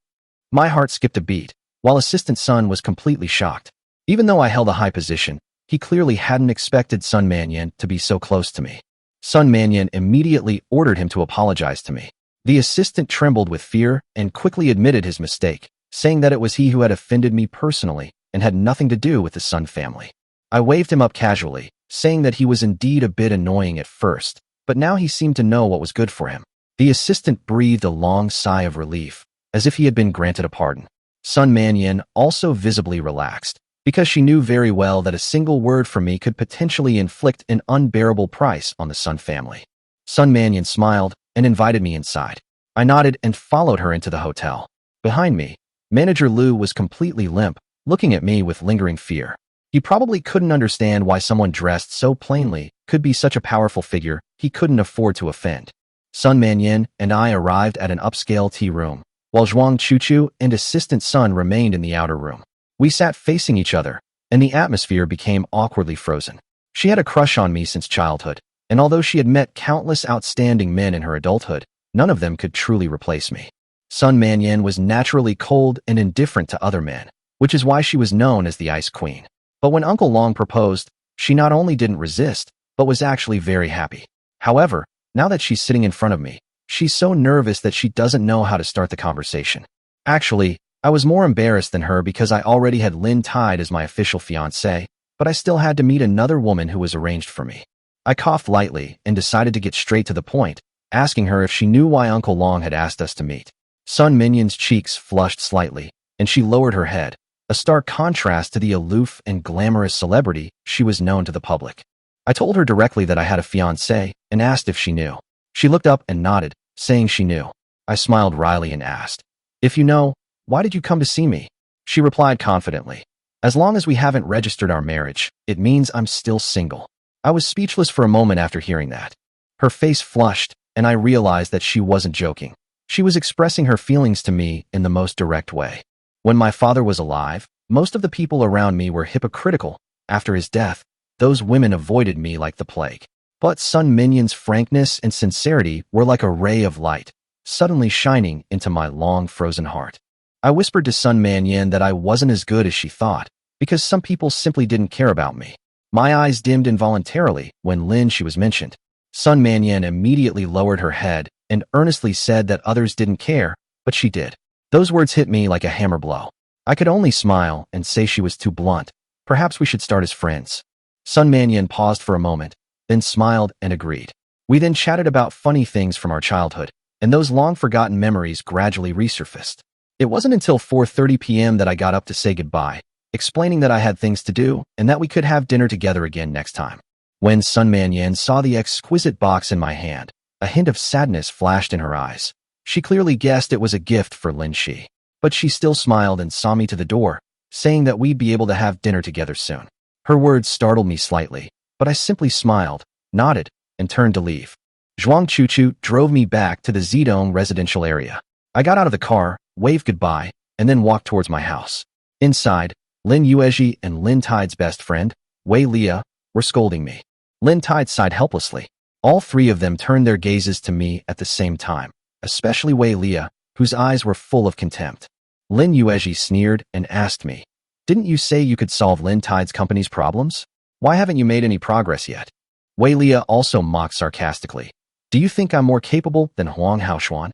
A: My heart skipped a beat, while Assistant Sun was completely shocked. Even though I held a high position, he clearly hadn't expected Sun Manyan to be so close to me. Sun Manyan immediately ordered him to apologize to me. The assistant trembled with fear and quickly admitted his mistake, saying that it was he who had offended me personally and had nothing to do with the Sun family. I waved him up casually, saying that he was indeed a bit annoying at first, but now he seemed to know what was good for him. The assistant breathed a long sigh of relief, as if he had been granted a pardon. Sun Manyan also visibly relaxed, because she knew very well that a single word from me could potentially inflict an unbearable price on the Sun family. Sun Manyan smiled and invited me inside. I nodded and followed her into the hotel. Behind me, Manager Liu was completely limp, looking at me with lingering fear. He probably couldn't understand why someone dressed so plainly could be such a powerful figure he couldn't afford to offend. Sun Manyan and I arrived at an upscale tea room, while Zhuang Chuchu and Assistant Sun remained in the outer room. We sat facing each other, and the atmosphere became awkwardly frozen. She had a crush on me since childhood, and although she had met countless outstanding men in her adulthood, none of them could truly replace me. Sun Manyan was naturally cold and indifferent to other men, which is why she was known as the Ice Queen. But when Uncle Long proposed, she not only didn't resist, but was actually very happy. However, now that she's sitting in front of me, she's so nervous that she doesn't know how to start the conversation. Actually, I was more embarrassed than her because I already had Lin tied as my official fiancée, but I still had to meet another woman who was arranged for me. I coughed lightly and decided to get straight to the point, asking her if she knew why Uncle Long had asked us to meet. Sun Minyan's cheeks flushed slightly, and she lowered her head, a stark contrast to the aloof and glamorous celebrity she was known to the public. I told her directly that I had a fiancé and asked if she knew. She looked up and nodded, saying she knew. I smiled wryly and asked, "If you know, why did you come to see me?" She replied confidently, "As long as we haven't registered our marriage, it means I'm still single." I was speechless for a moment after hearing that. Her face flushed, and I realized that she wasn't joking. She was expressing her feelings to me in the most direct way. When my father was alive, most of the people around me were hypocritical. After his death, those women avoided me like the plague. But Sun Minyan's frankness and sincerity were like a ray of light, suddenly shining into my long frozen heart. I whispered to Sun Manyan that I wasn't as good as she thought, because some people simply didn't care about me. My eyes dimmed involuntarily when Lin she was mentioned. Sun Manyan immediately lowered her head and earnestly said that others didn't care, but she did. Those words hit me like a hammer blow. I could only smile and say she was too blunt. Perhaps we should start as friends. Sun Manyan paused for a moment, then smiled and agreed. We then chatted about funny things from our childhood, and those long-forgotten memories gradually resurfaced. It wasn't until 4:30 p.m. that I got up to say goodbye, explaining that I had things to do and that we could have dinner together again next time. When Sun Manyan saw the exquisite box in my hand, a hint of sadness flashed in her eyes. She clearly guessed it was a gift for Lin Shi. But she still smiled and saw me to the door, saying that we'd be able to have dinner together soon. Her words startled me slightly, but I simply smiled, nodded, and turned to leave. Zhuang Chuchu drove me back to the Zedong residential area. I got out of the car, waved goodbye, and then walked towards my house. Inside, Lin Yuezhi and Lin Tide's best friend, Wei Lia, were scolding me. Lin Tide sighed helplessly. All three of them turned their gazes to me at the same time, especially Wei Lia, whose eyes were full of contempt. Lin Yuezhi sneered and asked me, "Didn't you say you could solve Lin Tide's company's problems? Why haven't you made any progress yet?" Wei Lia also mocked sarcastically. "Do you think I'm more capable than Huang Haoshuan?"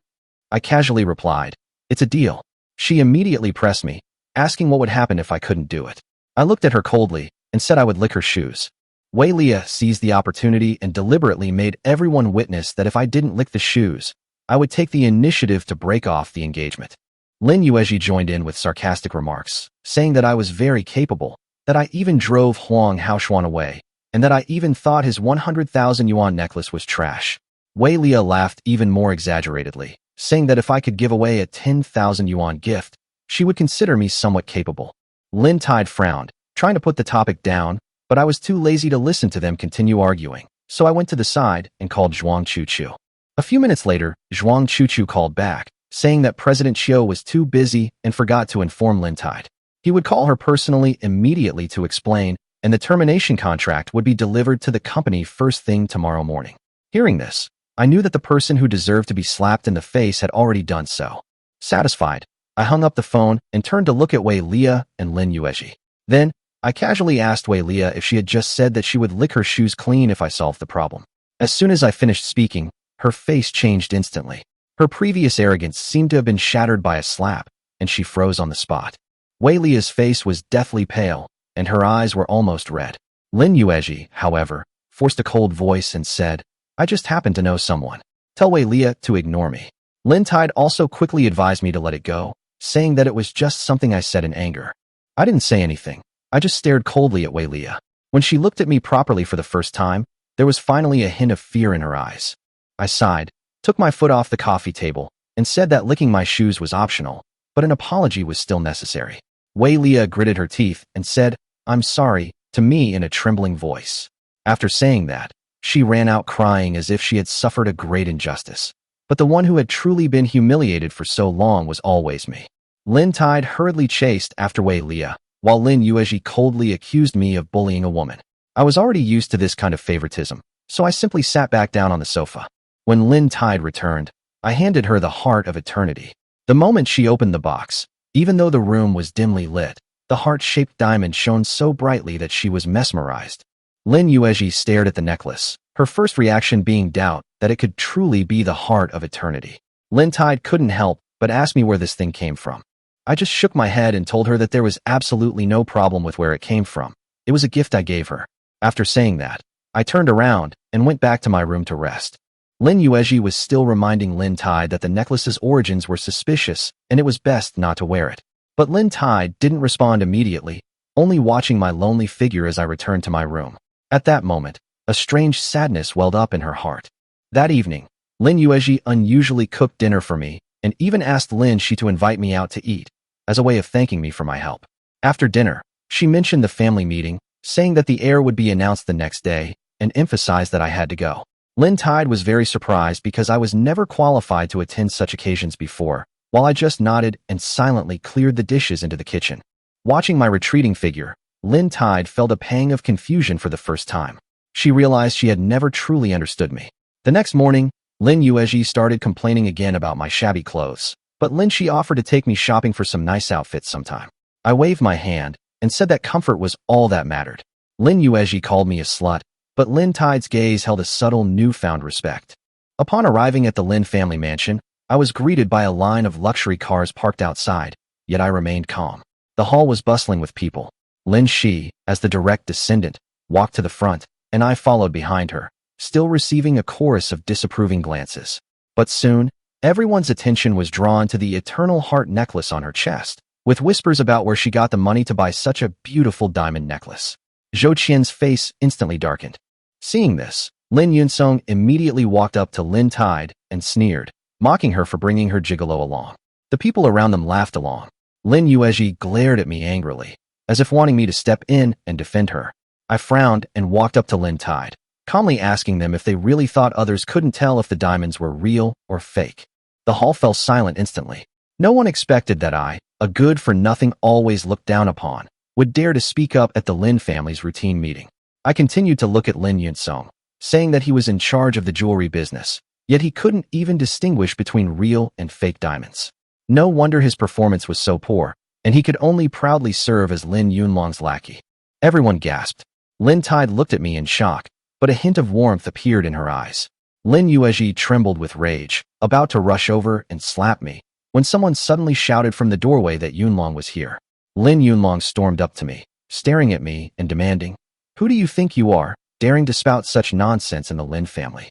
A: I casually replied, "It's a deal." She immediately pressed me, asking what would happen if I couldn't do it. I looked at her coldly and said I would lick her shoes. Wei Lia seized the opportunity and deliberately made everyone witness that if I didn't lick the shoes, I would take the initiative to break off the engagement. Lin Yuezhi joined in with sarcastic remarks, saying that I was very capable, that I even drove Huang Haoshuan away, and that I even thought his 100,000 yuan necklace was trash. Wei Lia laughed even more exaggeratedly, saying that if I could give away a 10,000 yuan gift, she would consider me somewhat capable. Lin Tide frowned, trying to put the topic down, but I was too lazy to listen to them continue arguing, so I went to the side and called Zhuang Chuchu. A few minutes later, Zhuang Chuchu called back, saying that President Qiu was too busy and forgot to inform Lin Tide. He would call her personally immediately to explain, and the termination contract would be delivered to the company first thing tomorrow morning. Hearing this, I knew that the person who deserved to be slapped in the face had already done so. Satisfied, I hung up the phone and turned to look at Wei Lia and Lin Yuezhi. Then, I casually asked Wei Lia if she had just said that she would lick her shoes clean if I solved the problem. As soon as I finished speaking, her face changed instantly. Her previous arrogance seemed to have been shattered by a slap, and she froze on the spot. Wei Lia's face was deathly pale, and her eyes were almost red. Lin Yuezhi, however, forced a cold voice and said, "I just happen to know someone. Tell Wei Lia to ignore me." Lin Tide also quickly advised me to let it go, saying that it was just something I said in anger. I didn't say anything. I just stared coldly at Wei Lia. When she looked at me properly for the first time, there was finally a hint of fear in her eyes. I sighed, took my foot off the coffee table, and said that licking my shoes was optional, but an apology was still necessary. Wei Lia gritted her teeth and said, "I'm sorry," to me in a trembling voice. After saying that, she ran out crying as if she had suffered a great injustice. But the one who had truly been humiliated for so long was always me. Lin Tide hurriedly chased after Wei Lia, while Lin Yuezhi coldly accused me of bullying a woman. I was already used to this kind of favoritism, so I simply sat back down on the sofa. When Lin Tide returned, I handed her the Heart of Eternity. The moment she opened the box, even though the room was dimly lit, the heart-shaped diamond shone so brightly that she was mesmerized. Lin Yuezhi stared at the necklace, her first reaction being doubt that it could truly be the Heart of Eternity. Lin Tide couldn't help but ask me where this thing came from. I just shook my head and told her that there was absolutely no problem with where it came from. It was a gift I gave her. After saying that, I turned around and went back to my room to rest. Lin Yuezhi was still reminding Lin Tide that the necklace's origins were suspicious and it was best not to wear it. But Lin Tide didn't respond immediately, only watching my lonely figure as I returned to my room. At that moment, a strange sadness welled up in her heart. That evening, Lin Yuezhi unusually cooked dinner for me and even asked Lin Shi to invite me out to eat, as a way of thanking me for my help. After dinner, she mentioned the family meeting, saying that the heir would be announced the next day, and emphasized that I had to go. Lin Tide was very surprised because I was never qualified to attend such occasions before, while I just nodded and silently cleared the dishes into the kitchen. Watching my retreating figure, Lin Tide felt a pang of confusion for the first time. She realized she had never truly understood me. The next morning, Lin Yuezhi started complaining again about my shabby clothes, but Lin Shi offered to take me shopping for some nice outfits sometime. I waved my hand and said that comfort was all that mattered. Lin Yuezhi called me a slut, but Lin Tide's gaze held a subtle newfound respect. Upon arriving at the Lin family mansion, I was greeted by a line of luxury cars parked outside, yet I remained calm. The hall was bustling with people. Lin Shi, as the direct descendant, walked to the front, and I followed behind her, still receiving a chorus of disapproving glances. But soon, everyone's attention was drawn to the eternal heart necklace on her chest, with whispers about where she got the money to buy such a beautiful diamond necklace. Zhou Qian's face instantly darkened. Seeing this, Lin Yunsong immediately walked up to Lin Tide and sneered, mocking her for bringing her gigolo along. The people around them laughed along. Lin Yuezhi glared at me angrily, as if wanting me to step in and defend her. I frowned and walked up to Lin Tide, calmly asking them if they really thought others couldn't tell if the diamonds were real or fake. The hall fell silent instantly. No one expected that I, a good-for-nothing always looked down upon, would dare to speak up at the Lin family's routine meeting. I continued to look at Lin Yunsong, saying that he was in charge of the jewelry business, yet he couldn't even distinguish between real and fake diamonds. No wonder his performance was so poor, and he could only proudly serve as Lin Yunlong's lackey. Everyone gasped. Lin Tide looked at me in shock, but a hint of warmth appeared in her eyes. Lin Yuezhi trembled with rage, about to rush over and slap me, when someone suddenly shouted from the doorway that Yunlong was here. Lin Yunlong stormed up to me, staring at me and demanding, "Who do you think you are, daring to spout such nonsense in the Lin family?"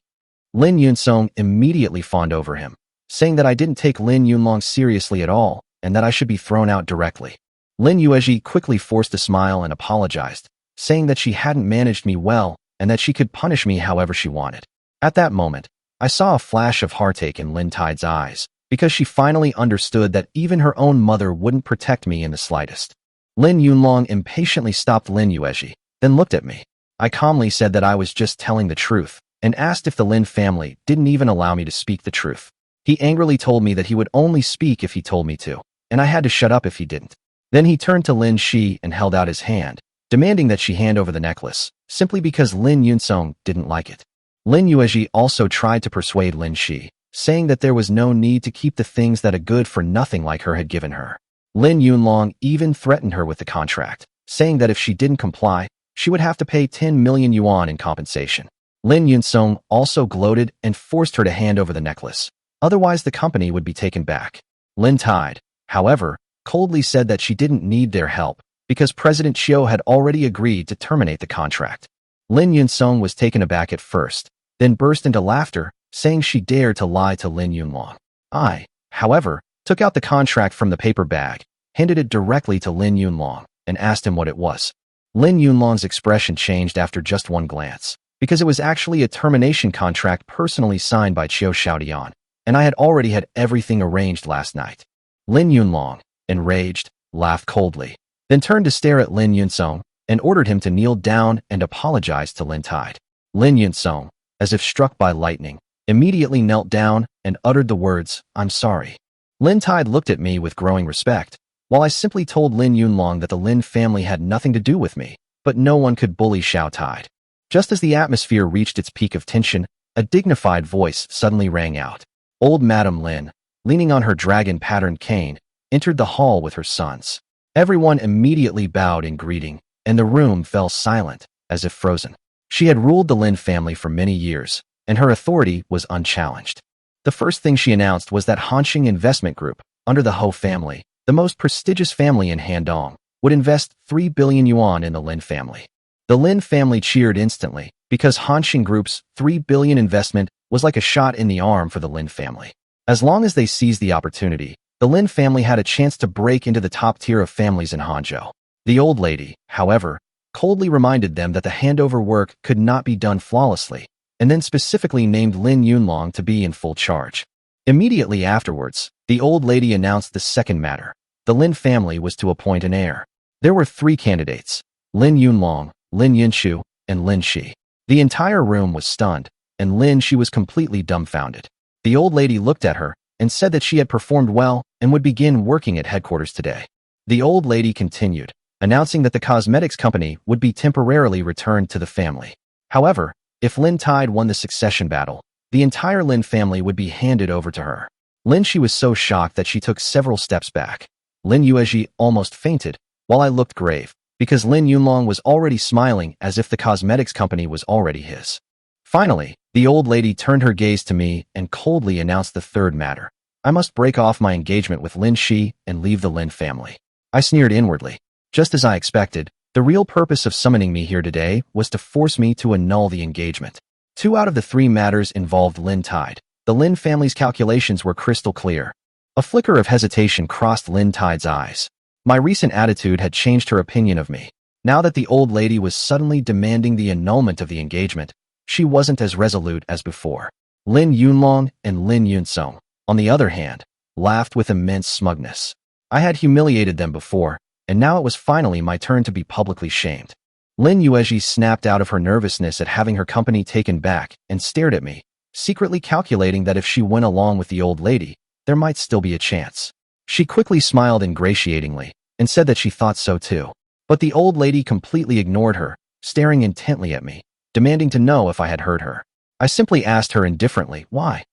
A: Lin Yunsong immediately fawned over him, saying that I didn't take Lin Yunlong seriously at all and that I should be thrown out directly. Lin Yuezhi quickly forced a smile and apologized, saying that she hadn't managed me well and that she could punish me however she wanted. At that moment, I saw a flash of heartache in Lin Tide's eyes, because she finally understood that even her own mother wouldn't protect me in the slightest. Lin Yunlong impatiently stopped Lin Yuezhi, then looked at me. I calmly said that I was just telling the truth, and asked if the Lin family didn't even allow me to speak the truth. He angrily told me that he would only speak if he told me to, and I had to shut up if he didn't. Then he turned to Lin Shi and held out his hand, demanding that she hand over the necklace, simply because Lin Yunsong didn't like it. Lin Yuezhi also tried to persuade Lin Shi, saying that there was no need to keep the things that a good-for-nothing like her had given her. Lin Yunlong even threatened her with the contract, saying that if she didn't comply, she would have to pay 10 million yuan in compensation. Lin Yunsong also gloated and forced her to hand over the necklace, otherwise the company would be taken back. Lin Tide, however, coldly said that she didn't need their help, because President Qiu had already agreed to terminate the contract. Lin Yunsong was taken aback at first, then burst into laughter, saying she dared to lie to Lin Yunlong. I, however, took out the contract from the paper bag, handed it directly to Lin Yunlong, and asked him what it was. Lin Yunlong's expression changed after just one glance, because it was actually a termination contract personally signed by Qiu Xiaodian, and I had already had everything arranged last night. Lin Yunlong, enraged, laughed coldly, then turned to stare at Lin Yunsong, and ordered him to kneel down and apologize to Lin Tide. Lin Yunsong, as if struck by lightning, immediately knelt down and uttered the words, "I'm sorry." Lin Tide looked at me with growing respect, while I simply told Lin Yunlong that the Lin family had nothing to do with me, but no one could bully Xiao Tide. Just as the atmosphere reached its peak of tension, a dignified voice suddenly rang out. Old Madame Lin, leaning on her dragon-patterned cane, entered the hall with her sons. Everyone immediately bowed in greeting, and the room fell silent, as if frozen. She had ruled the Lin family for many years, and her authority was unchallenged. The first thing she announced was that Hanxing Investment Group, under the Ho family, the most prestigious family in Handong, would invest 3 billion yuan in the Lin family. The Lin family cheered instantly, because Hanxing Group's 3 billion investment was like a shot in the arm for the Lin family. As long as they seized the opportunity, the Lin family had a chance to break into the top tier of families in Hangzhou. The old lady, however, coldly reminded them that the handover work could not be done flawlessly, and then specifically named Lin Yunlong to be in full charge. Immediately afterwards, the old lady announced the second matter. The Lin family was to appoint an heir. There were 3 candidates: Lin Yunlong, Lin Yinshu, and Lin Shi. The entire room was stunned, and Lin Shi was completely dumbfounded. The old lady looked at her and said that she had performed well and would begin working at headquarters today. The old lady continued, announcing that the cosmetics company would be temporarily returned to the family. However, if Lin Tide won the succession battle, the entire Lin family would be handed over to her. Lin Shi was so shocked that she took several steps back. Lin Yuezhi almost fainted, while I looked grave, because Lin Yunlong was already smiling as if the cosmetics company was already his. Finally, the old lady turned her gaze to me and coldly announced the third matter. I must break off my engagement with Lin Shi and leave the Lin family. I sneered inwardly. Just as I expected, the real purpose of summoning me here today was to force me to annul the engagement. 2 out of the 3 matters involved Lin Tide. The Lin family's calculations were crystal clear. A flicker of hesitation crossed Lin Tide's eyes. My recent attitude had changed her opinion of me. Now that the old lady was suddenly demanding the annulment of the engagement, she wasn't as resolute as before. Lin Yunlong and Lin Yunsong, on the other hand, laughed with immense smugness. I had humiliated them before, and now it was finally my turn to be publicly shamed. Lin Yuezhi snapped out of her nervousness at having her company taken back and stared at me, secretly calculating that if she went along with the old lady, there might still be a chance. She quickly smiled ingratiatingly and said that she thought so too. But the old lady completely ignored her, staring intently at me, demanding to know if I had heard her. I simply asked her indifferently, why?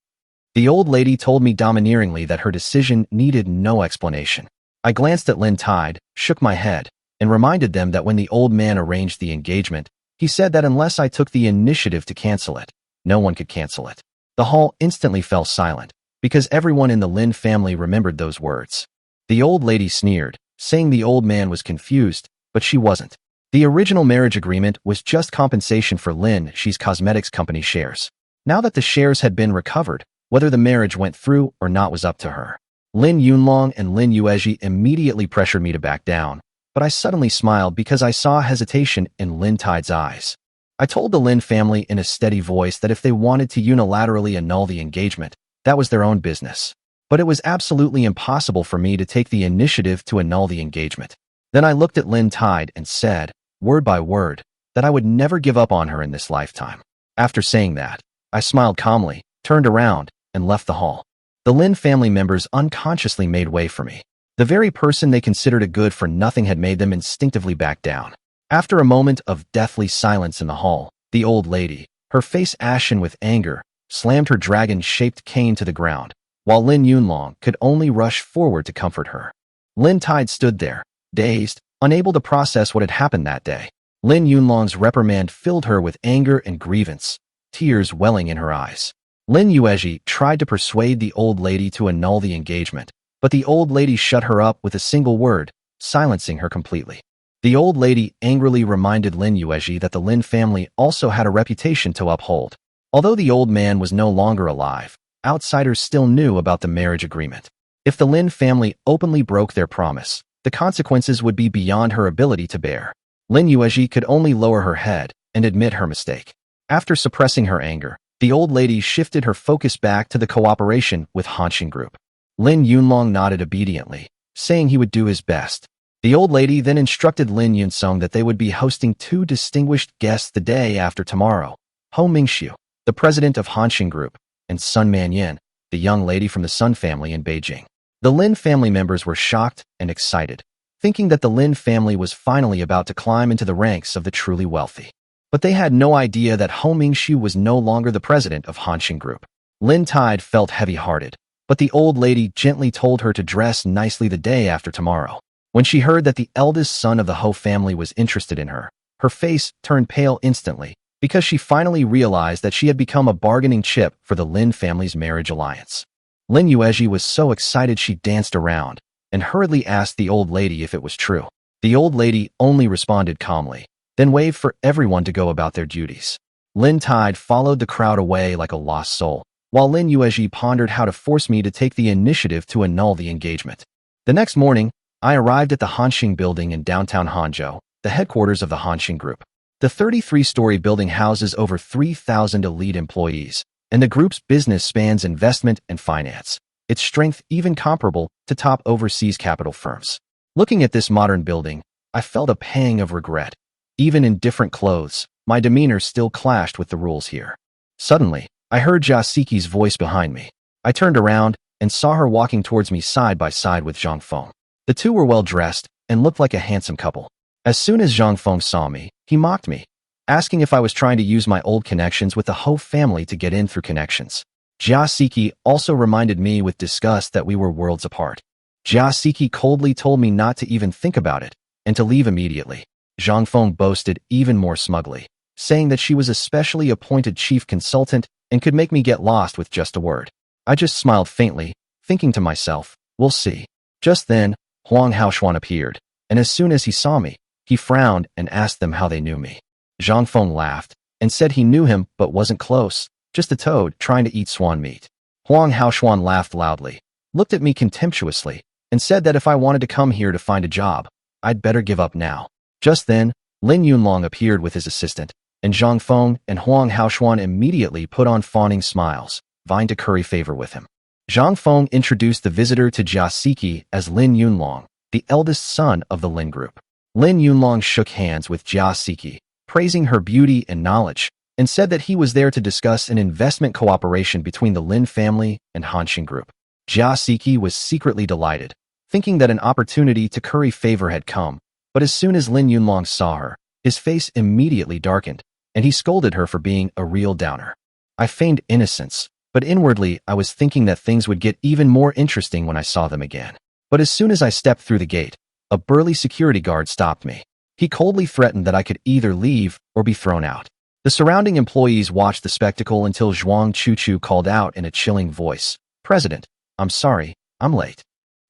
A: The old lady told me domineeringly that her decision needed no explanation. I glanced at Lin Tide, shook my head, and reminded them that when the old man arranged the engagement, he said that unless I took the initiative to cancel it, no one could cancel it. The hall instantly fell silent, because everyone in the Lin family remembered those words. The old lady sneered, saying the old man was confused, but she wasn't. The original marriage agreement was just compensation for Lin Shi's cosmetics company shares. Now that the shares had been recovered, whether the marriage went through or not was up to her. Lin Yunlong and Lin Yuezhi immediately pressured me to back down, but I suddenly smiled because I saw hesitation in Lin Tide's eyes. I told the Lin family in a steady voice that if they wanted to unilaterally annul the engagement, that was their own business. But it was absolutely impossible for me to take the initiative to annul the engagement. Then I looked at Lin Tide and said, word by word, that I would never give up on her in this lifetime. After saying that, I smiled calmly, turned around, and left the hall. The Lin family members unconsciously made way for me. The very person they considered a good-for-nothing had made them instinctively back down. After a moment of deathly silence in the hall, the old lady, her face ashen with anger, slammed her dragon-shaped cane to the ground, while Lin Yunlong could only rush forward to comfort her. Lin Tide stood there, dazed, unable to process what had happened that day. Lin Yunlong's reprimand filled her with anger and grievance, tears welling in her eyes. Lin Yuezhi tried to persuade the old lady to annul the engagement, but the old lady shut her up with a single word, silencing her completely. The old lady angrily reminded Lin Yuezhi that the Lin family also had a reputation to uphold. Although the old man was no longer alive, outsiders still knew about the marriage agreement. If the Lin family openly broke their promise, the consequences would be beyond her ability to bear. Lin Yuezhi could only lower her head and admit her mistake. After suppressing her anger, the old lady shifted her focus back to the cooperation with Hanshin Group. Lin Yunlong nodded obediently, saying he would do his best. The old lady then instructed Lin Yunsong that they would be hosting 2 distinguished guests the day after tomorrow, Ho Mingxiu, the president of Hanshin Group, and Sun Manyan, the young lady from the Sun family in Beijing. The Lin family members were shocked and excited, thinking that the Lin family was finally about to climb into the ranks of the truly wealthy. But they had no idea that Ho Mingxiu was no longer the president of Hanshin Group. Lin Tide felt heavy-hearted, but the old lady gently told her to dress nicely the day after tomorrow. When she heard that the eldest son of the Ho family was interested in her, her face turned pale instantly, because she finally realized that she had become a bargaining chip for the Lin family's marriage alliance. Lin Yuezhi was so excited she danced around and hurriedly asked the old lady if it was true. The old lady only responded calmly, then waved for everyone to go about their duties. Lin Tide followed the crowd away like a lost soul, while Lin Yuezhi pondered how to force me to take the initiative to annul the engagement. The next morning, I arrived at the Hanshin building in downtown Hangzhou, the headquarters of the Hanshin Group. The 33-story building houses over 3,000 elite employees, and the group's business spans investment and finance, its strength even comparable to top overseas capital firms. Looking at this modern building, I felt a pang of regret. Even in different clothes, my demeanor still clashed with the rules here. Suddenly, I heard Jasiki's voice behind me. I turned around and saw her walking towards me side by side with Zhang Feng. The two were well dressed and looked like a handsome couple. As soon as Zhang Feng saw me, he mocked me. asking if I was trying to use my old connections with the Ho family to get in through connections. Jia Siki also reminded me with disgust that we were worlds apart. Jia Siki coldly told me not to even think about it and to leave immediately. Zhang Feng boasted even more smugly, saying that she was a specially appointed chief consultant and could make me get lost with just a word. I just smiled faintly, thinking to myself, we'll see. Just then, Huang Haoshuan appeared, and as soon as he saw me, he frowned and asked them how they knew me. Zhang Feng laughed and said he knew him but wasn't close, just a toad trying to eat swan meat. Huang Haoshuan laughed loudly, looked at me contemptuously, and said that if I wanted to come here to find a job, I'd better give up now. Just then, Lin Yunlong appeared with his assistant, and Zhang Feng and Huang Haoshuan immediately put on fawning smiles, vying to curry favor with him. Zhang Feng introduced the visitor to Jia Siki as Lin Yunlong, the eldest son of the Lin group. Lin Yunlong shook hands with Jia Siki, praising her beauty and knowledge, and said that he was there to discuss an investment cooperation between the Lin family and Hanshin Group. Jia Siki was secretly delighted, thinking that an opportunity to curry favor had come, but as soon as Lin Yunlong saw her, his face immediately darkened, and he scolded her for being a real downer. I feigned innocence, but inwardly I was thinking that things would get even more interesting when I saw them again. But as soon as I stepped through the gate, a burly security guard stopped me. He coldly threatened that I could either leave or be thrown out. The surrounding employees watched the spectacle until Zhuang Chuchu called out in a chilling voice, "President, I'm sorry, I'm late."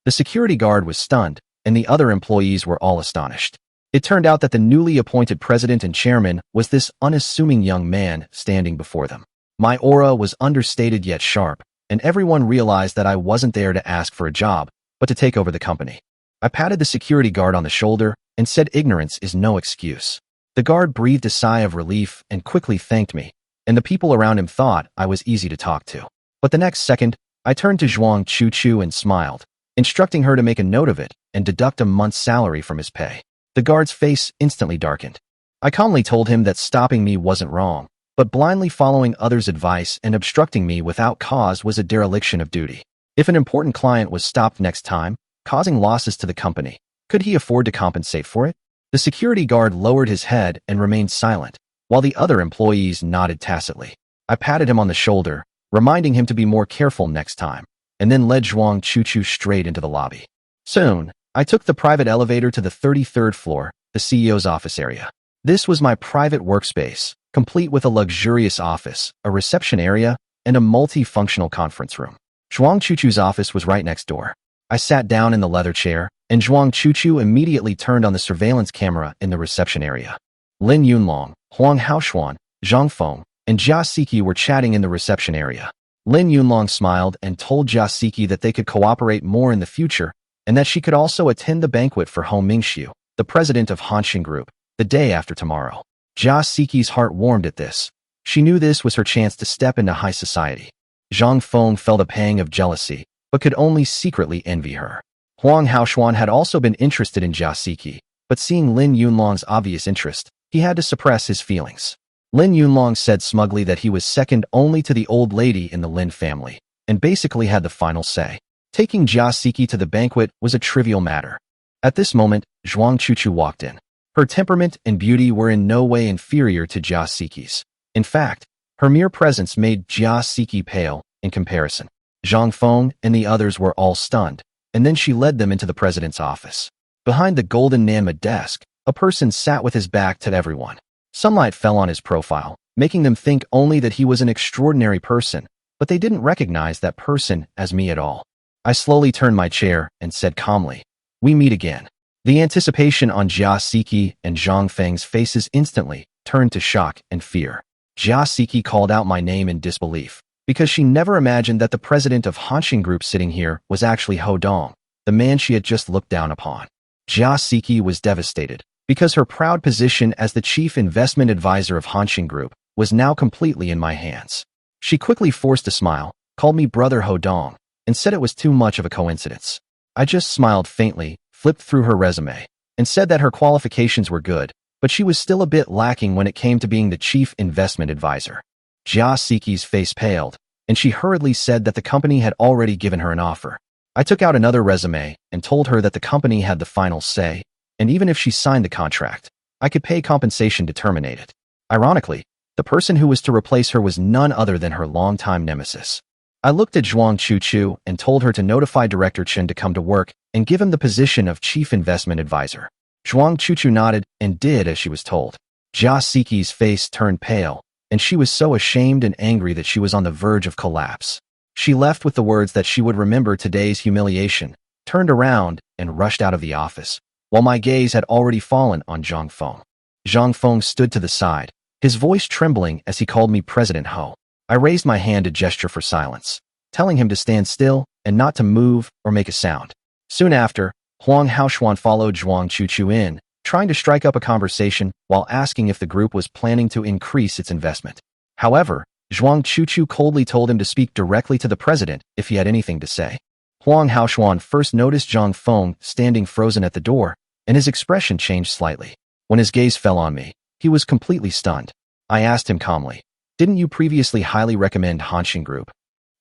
A: The security guard was stunned, and the other employees were all astonished. It turned out that the newly appointed president and chairman was this unassuming young man standing before them. My aura was understated yet sharp, and everyone realized that I wasn't there to ask for a job, but to take over the company. I patted the security guard on the shoulder and said ignorance is no excuse. The guard breathed a sigh of relief and quickly thanked me, and the people around him thought I was easy to talk to. But the next second, I turned to Zhuang Chuchu and smiled, instructing her to make a note of it and deduct a month's salary from his pay. The guard's face instantly darkened. I calmly told him that stopping me wasn't wrong, but blindly following others' advice and obstructing me without cause was a dereliction of duty. If an important client was stopped next time, causing losses to the company, could he afford to compensate for it? The security guard lowered his head and remained silent, while the other employees nodded tacitly. I patted him on the shoulder, reminding him to be more careful next time, and then led Zhuang Chuchu straight into the lobby. Soon, I took the private elevator to the 33rd floor, the CEO's office area. This was my private workspace, complete with a luxurious office, a reception area, and a multi-functional conference room. Zhuang Chuchu's office was right next door. I sat down in the leather chair, and Zhuang Chuchu immediately turned on the surveillance camera in the reception area. Lin Yunlong, Huang Haoshuan, Zhang Feng, and Jia Siki were chatting in the reception area. Lin Yunlong smiled and told Jia Siki that they could cooperate more in the future, and that she could also attend the banquet for Hou Mingxiu, the president of Hanshin Group, the day after tomorrow. Jia Siki's heart warmed at this. She knew this was her chance to step into high society. Zhang Feng felt a pang of jealousy, but could only secretly envy her. Huang Haoshuan had also been interested in Jia Siki, but seeing Lin Yunlong's obvious interest, he had to suppress his feelings. Lin Yunlong said smugly that he was second only to the old lady in the Lin family, and basically had the final say. Taking Jia Siki to the banquet was a trivial matter. At this moment, Zhuang Chuchu walked in. Her temperament and beauty were in no way inferior to Jia Siki's. In fact, her mere presence made Jia Siki pale in comparison. Zhang Feng and the others were all stunned, and then she led them into the president's office. Behind the golden Nanma desk, a person sat with his back to everyone. Sunlight fell on his profile, making them think only that he was an extraordinary person, but they didn't recognize that person as me at all. I slowly turned my chair and said calmly, "We meet again." The anticipation on Jia Siki and Zhang Feng's faces instantly turned to shock and fear. Jia Siki called out my name in disbelief, because she never imagined that the president of Hanshin Group sitting here was actually Ho Dong, the man she had just looked down upon. Jia Siki was devastated, because her proud position as the chief investment advisor of Hanshin Group was now completely in my hands. She quickly forced a smile, called me Brother Ho Dong, and said it was too much of a coincidence. I just smiled faintly, flipped through her resume, and said that her qualifications were good, but she was still a bit lacking when it came to being the chief investment advisor. Jia Siki's face paled, and she hurriedly said that the company had already given her an offer. I took out another resume and told her that the company had the final say, and even if she signed the contract, I could pay compensation to terminate it. Ironically, the person who was to replace her was none other than her longtime nemesis. I looked at Zhuang Chuchu and told her to notify Director Chen to come to work and give him the position of Chief Investment Advisor. Zhuang Chuchu nodded and did as she was told. Jia Siki's face turned pale, and she was so ashamed and angry that she was on the verge of collapse. She left with the words that she would remember today's humiliation, turned around, and rushed out of the office, while my gaze had already fallen on Zhang Feng. Zhang Feng stood to the side, his voice trembling as he called me President Ho. I raised my hand to gesture for silence, telling him to stand still and not to move or make a sound. Soon after, Huang Haoshuan followed Zhuang Chuchu in, trying to strike up a conversation while asking if the group was planning to increase its investment. However, Zhuang Chuchu coldly told him to speak directly to the president if he had anything to say. Huang Haoshuan first noticed Zhang Feng standing frozen at the door, and his expression changed slightly. When his gaze fell on me, he was completely stunned. I asked him calmly, "Didn't you previously highly recommend Hanshin Group?"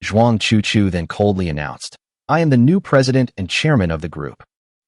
A: Zhuang Chuchu then coldly announced, "I am the new president and chairman of the group."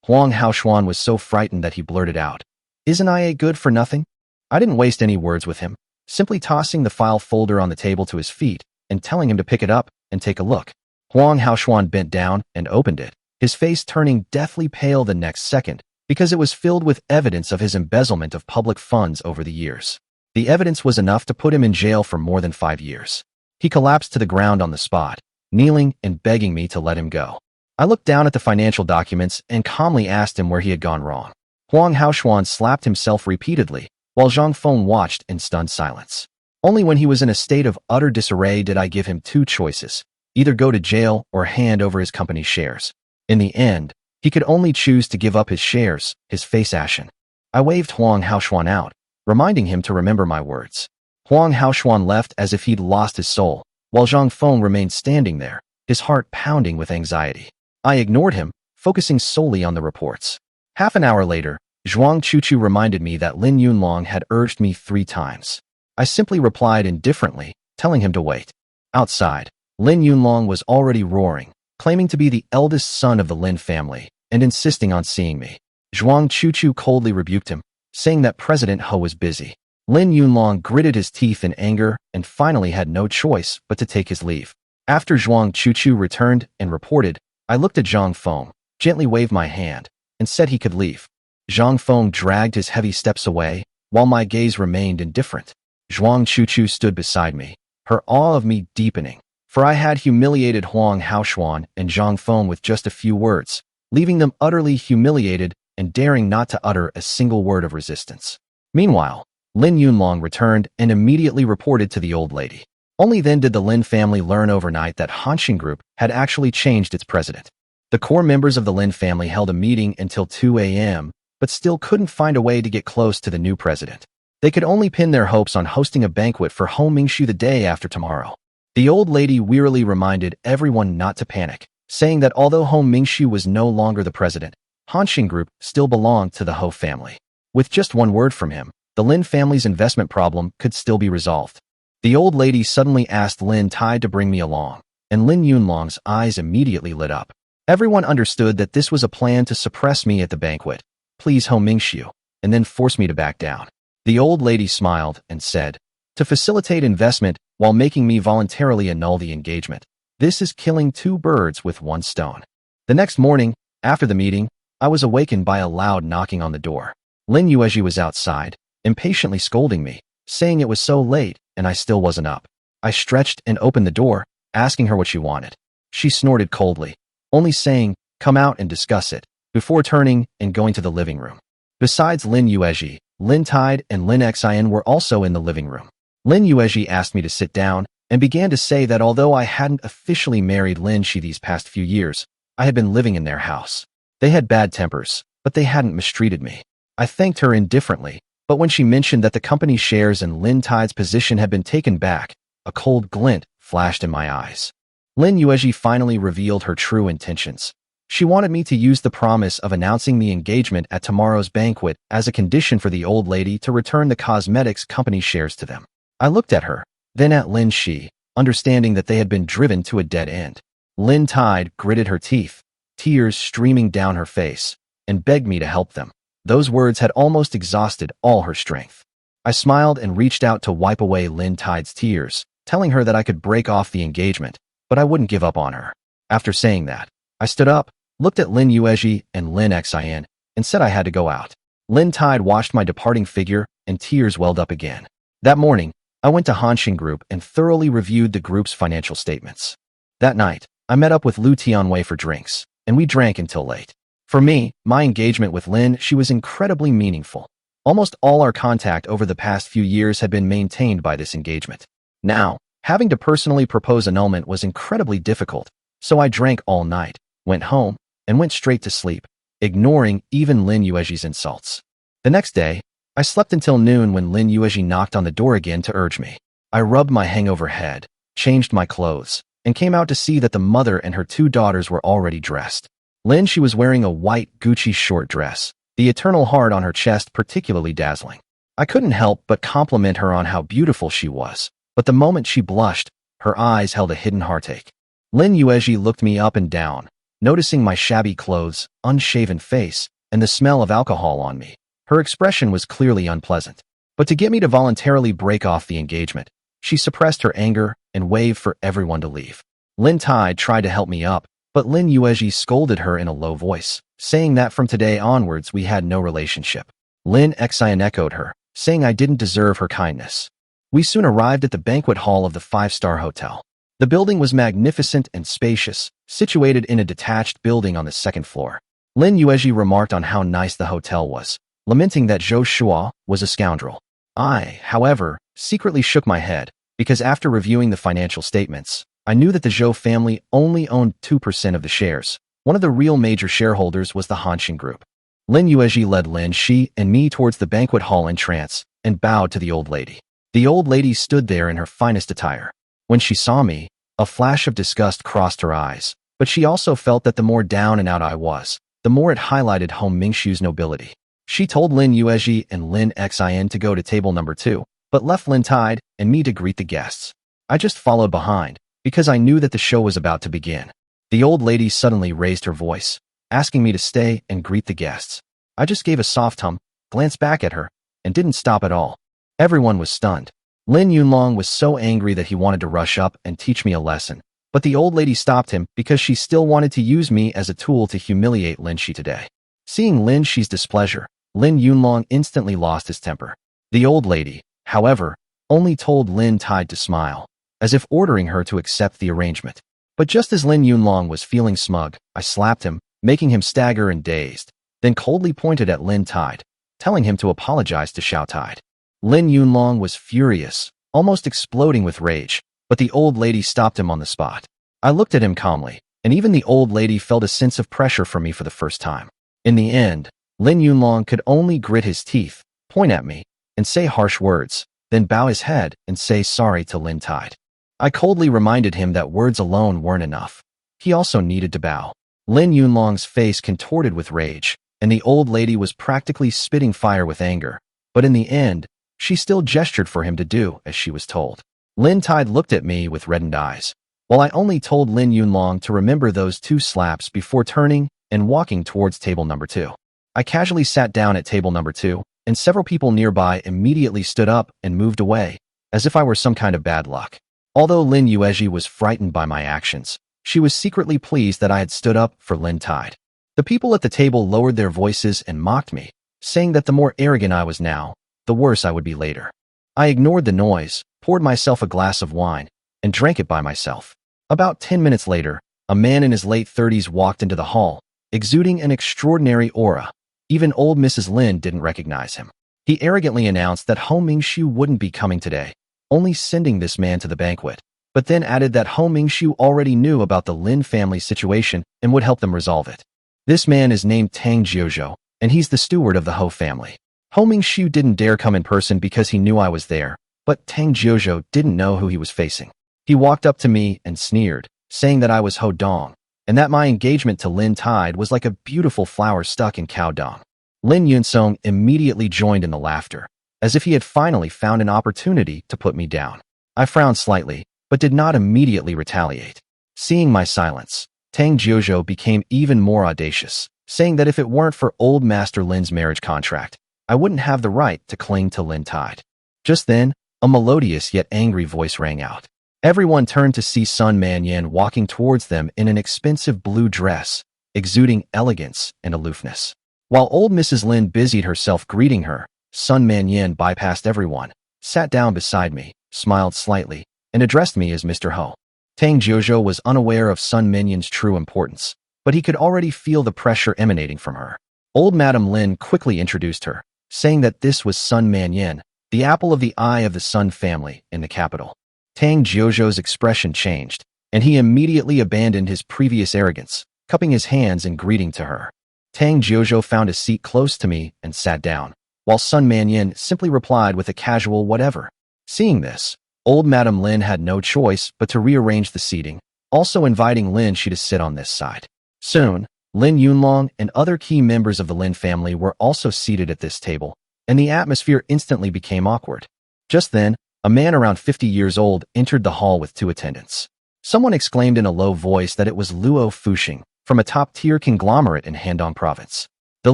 A: Huang Haoshuan was so frightened that he blurted out, "Isn't I a good for nothing?" I didn't waste any words with him, simply tossing the file folder on the table to his feet and telling him to pick it up and take a look. Huang Haoshuan bent down and opened it, his face turning deathly pale the next second because it was filled with evidence of his embezzlement of public funds over the years. The evidence was enough to put him in jail for more than 5 years. He collapsed to the ground on the spot, kneeling and begging me to let him go. I looked down at the financial documents and calmly asked him where he had gone wrong. Huang Haoshuan slapped himself repeatedly, while Zhang Feng watched in stunned silence. Only when he was in a state of utter disarray did I give him 2 choices, either go to jail or hand over his company's shares. In the end, he could only choose to give up his shares, his face ashen. I waved Huang Haoshuan out, reminding him to remember my words. Huang Haoshuan left as if he'd lost his soul, while Zhang Feng remained standing there, his heart pounding with anxiety. I ignored him, focusing solely on the reports. Half an hour later, Zhuang Chuchu reminded me that Lin Yunlong had urged me 3 times. I simply replied indifferently, telling him to wait. Outside, Lin Yunlong was already roaring, claiming to be the eldest son of the Lin family, and insisting on seeing me. Zhuang Chuchu coldly rebuked him, saying that President Ho was busy. Lin Yunlong gritted his teeth in anger and finally had no choice but to take his leave. After Zhuang Chuchu returned and reported, I looked at Zhang Feng, gently waved my hand, and said he could leave. Zhang Feng dragged his heavy steps away, while my gaze remained indifferent. Zhuang Chuchu stood beside me, her awe of me deepening, for I had humiliated Huang Haoshuan and Zhang Feng with just a few words, leaving them utterly humiliated and daring not to utter a single word of resistance. Meanwhile, Lin Yunlong returned and immediately reported to the old lady. Only then did the Lin family learn overnight that Hanshin Group had actually changed its president. The core members of the Lin family held a meeting until 2 a.m., but still couldn't find a way to get close to the new president. They could only pin their hopes on hosting a banquet for Ho Mingxiu the day after tomorrow. The old lady wearily reminded everyone not to panic, saying that although Ho Mingxiu was no longer the president, Hanshin Group still belonged to the Ho family. With just one word from him, the Lin family's investment problem could still be resolved. The old lady suddenly asked Lin Tai to bring me along, and Lin Yunlong's eyes immediately lit up. Everyone understood that this was a plan to suppress me at the banquet, please Ho Mingxiu, and then force me to back down. The old lady smiled and said, "To facilitate investment while making me voluntarily annul the engagement. This is killing 2 birds with 1 stone." The next morning, after the meeting, I was awakened by a loud knocking on the door. Lin Yuezhi was outside, impatiently scolding me, saying it was so late and I still wasn't up. I stretched and opened the door, asking her what she wanted. She snorted coldly, only saying, "Come out and discuss it," before turning and going to the living room. Besides Lin Yuezhi, Lin Tide and Lin Xian were also in the living room. Lin Yuezhi asked me to sit down and began to say that although I hadn't officially married Lin Shi these past few years, I had been living in their house. They had bad tempers, but they hadn't mistreated me. I thanked her indifferently, but when she mentioned that the company's shares and Lin Tide's position had been taken back, a cold glint flashed in my eyes. Lin Yuezhi finally revealed her true intentions. She wanted me to use the promise of announcing the engagement at tomorrow's banquet as a condition for the old lady to return the cosmetics company shares to them. I looked at her, then at Lin Shi, understanding that they had been driven to a dead end. Lin Tide gritted her teeth, tears streaming down her face, and begged me to help them. Those words had almost exhausted all her strength. I smiled and reached out to wipe away Lin Tide's tears, telling her that I could break off the engagement, but I wouldn't give up on her. After saying that, I stood up, looked at Lin Yuezhi and Lin Xian, and said I had to go out. Lin Tide watched my departing figure, and tears welled up again. That morning, I went to Hanshin Group and thoroughly reviewed the group's financial statements. That night, I met up with Lu Tianwei for drinks, and we drank until late. For me, my engagement with Lin, she was incredibly meaningful. Almost all our contact over the past few years had been maintained by this engagement. Now, having to personally propose annulment was incredibly difficult, so I drank all night, went home, and went straight to sleep, ignoring even Lin Yuezhi's insults. The next day, I slept until noon when Lin Yuezhi knocked on the door again to urge me. I rubbed my hangover head, changed my clothes, and came out to see that the mother and her 2 daughters were already dressed. Lin, she was wearing a white Gucci short dress, the eternal heart on her chest particularly dazzling. I couldn't help but compliment her on how beautiful she was, but the moment she blushed, her eyes held a hidden heartache. Lin Yuezhi looked me up and down, noticing my shabby clothes, unshaven face, and the smell of alcohol on me. Her expression was clearly unpleasant. But to get me to voluntarily break off the engagement, she suppressed her anger and waved for everyone to leave. Lin Tide tried to help me up, but Lin Yuezhi scolded her in a low voice, saying that from today onwards we had no relationship. Lin Xian echoed her, saying I didn't deserve her kindness. We soon arrived at the banquet hall of the 5-star hotel. The building was magnificent and spacious, situated in a detached building on the 2nd floor. Lin Yuezhi remarked on how nice the hotel was, lamenting that Zhou Shua was a scoundrel. I, however, secretly shook my head, because after reviewing the financial statements, I knew that the Zhou family only owned 2% of the shares. One of the real major shareholders was the Hanshin Group. Lin Yuezhi led Lin Shi and me towards the banquet hall entrance and bowed to the old lady. The old lady stood there in her finest attire. When she saw me, a flash of disgust crossed her eyes, but she also felt that the more down and out I was, the more it highlighted Home Mingshu's nobility. She told Lin Yuezhi and Lin Xian to go to table number 2, but left Lin Tide and me to greet the guests. I just followed behind, because I knew that the show was about to begin. The old lady suddenly raised her voice, asking me to stay and greet the guests. I just gave a soft hum, glanced back at her, and didn't stop at all. Everyone was stunned. Lin Yunlong was so angry that he wanted to rush up and teach me a lesson, but the old lady stopped him because she still wanted to use me as a tool to humiliate Lin Shi today. Seeing Lin Shi's displeasure, Lin Yunlong instantly lost his temper. The old lady, however, only told Lin Tide to smile, as if ordering her to accept the arrangement. But just as Lin Yunlong was feeling smug, I slapped him, making him stagger and dazed, then coldly pointed at Lin Tide, telling him to apologize to Xiao Tide. Lin Yunlong was furious, almost exploding with rage, but the old lady stopped him on the spot. I looked at him calmly, and even the old lady felt a sense of pressure from me for the first time. In the end, Lin Yunlong could only grit his teeth, point at me, and say harsh words, then bow his head and say sorry to Lin Tide. I coldly reminded him that words alone weren't enough. He also needed to bow. Lin Yunlong's face contorted with rage, and the old lady was practically spitting fire with anger, but in the end, she still gestured for him to do as she was told. Lin Tide looked at me with reddened eyes, while I only told Lin Yunlong to remember those 2 slaps before turning and walking towards table number 2. I casually sat down at table number 2, and several people nearby immediately stood up and moved away, as if I were some kind of bad luck. Although Lin Yuezhi was frightened by my actions, she was secretly pleased that I had stood up for Lin Tide. The people at the table lowered their voices and mocked me, saying that the more arrogant I was now, the worse I would be later. I ignored the noise, poured myself a glass of wine, and drank it by myself. About 10 minutes later, a man in his late 30s walked into the hall, exuding an extraordinary aura. Even old Mrs. Lin didn't recognize him. He arrogantly announced that Hou Mingshu wouldn't be coming today, only sending this man to the banquet, but then added that Hou Mingshu already knew about the Lin family situation and would help them resolve it. This man is named Tang Jiuzhou, and he's the steward of the Hou family. Hou Mingshu didn't dare come in person because he knew I was there, but Tang Jiuzhou didn't know who he was facing. He walked up to me and sneered, saying that I was Hou Dong, and that my engagement to Lin Tide was like a beautiful flower stuck in cow dung. Lin Yunsong immediately joined in the laughter, as if he had finally found an opportunity to put me down. I frowned slightly, but did not immediately retaliate. Seeing my silence, Tang Jiuzhou became even more audacious, saying that if it weren't for old Master Lin's marriage contract, I wouldn't have the right to cling to Lin Tide. Just then, a melodious yet angry voice rang out. Everyone turned to see Sun Manyan walking towards them in an expensive blue dress, exuding elegance and aloofness. While old Mrs. Lin busied herself greeting her, Sun Manyan bypassed everyone, sat down beside me, smiled slightly, and addressed me as Mr. Ho. Tang Jiuzhou was unaware of Sun Manyan's true importance, but he could already feel the pressure emanating from her. Old Madame Lin quickly introduced her, saying that this was Sun Manyan, the apple of the eye of the Sun family in the capital. Tang Jiuzhou's expression changed, and he immediately abandoned his previous arrogance, cupping his hands in greeting to her. Tang Jiuzhou found a seat close to me and sat down, while Sun Manyan simply replied with a casual whatever. Seeing this, old Madame Lin had no choice but to rearrange the seating, also inviting Lin Shi to sit on this side. Soon, Lin Yunlong and other key members of the Lin family were also seated at this table, and the atmosphere instantly became awkward. Just then, a man around 50 years old entered the hall with 2 attendants. Someone exclaimed in a low voice that it was Luo Fuxing, from a top-tier conglomerate in Handong province. The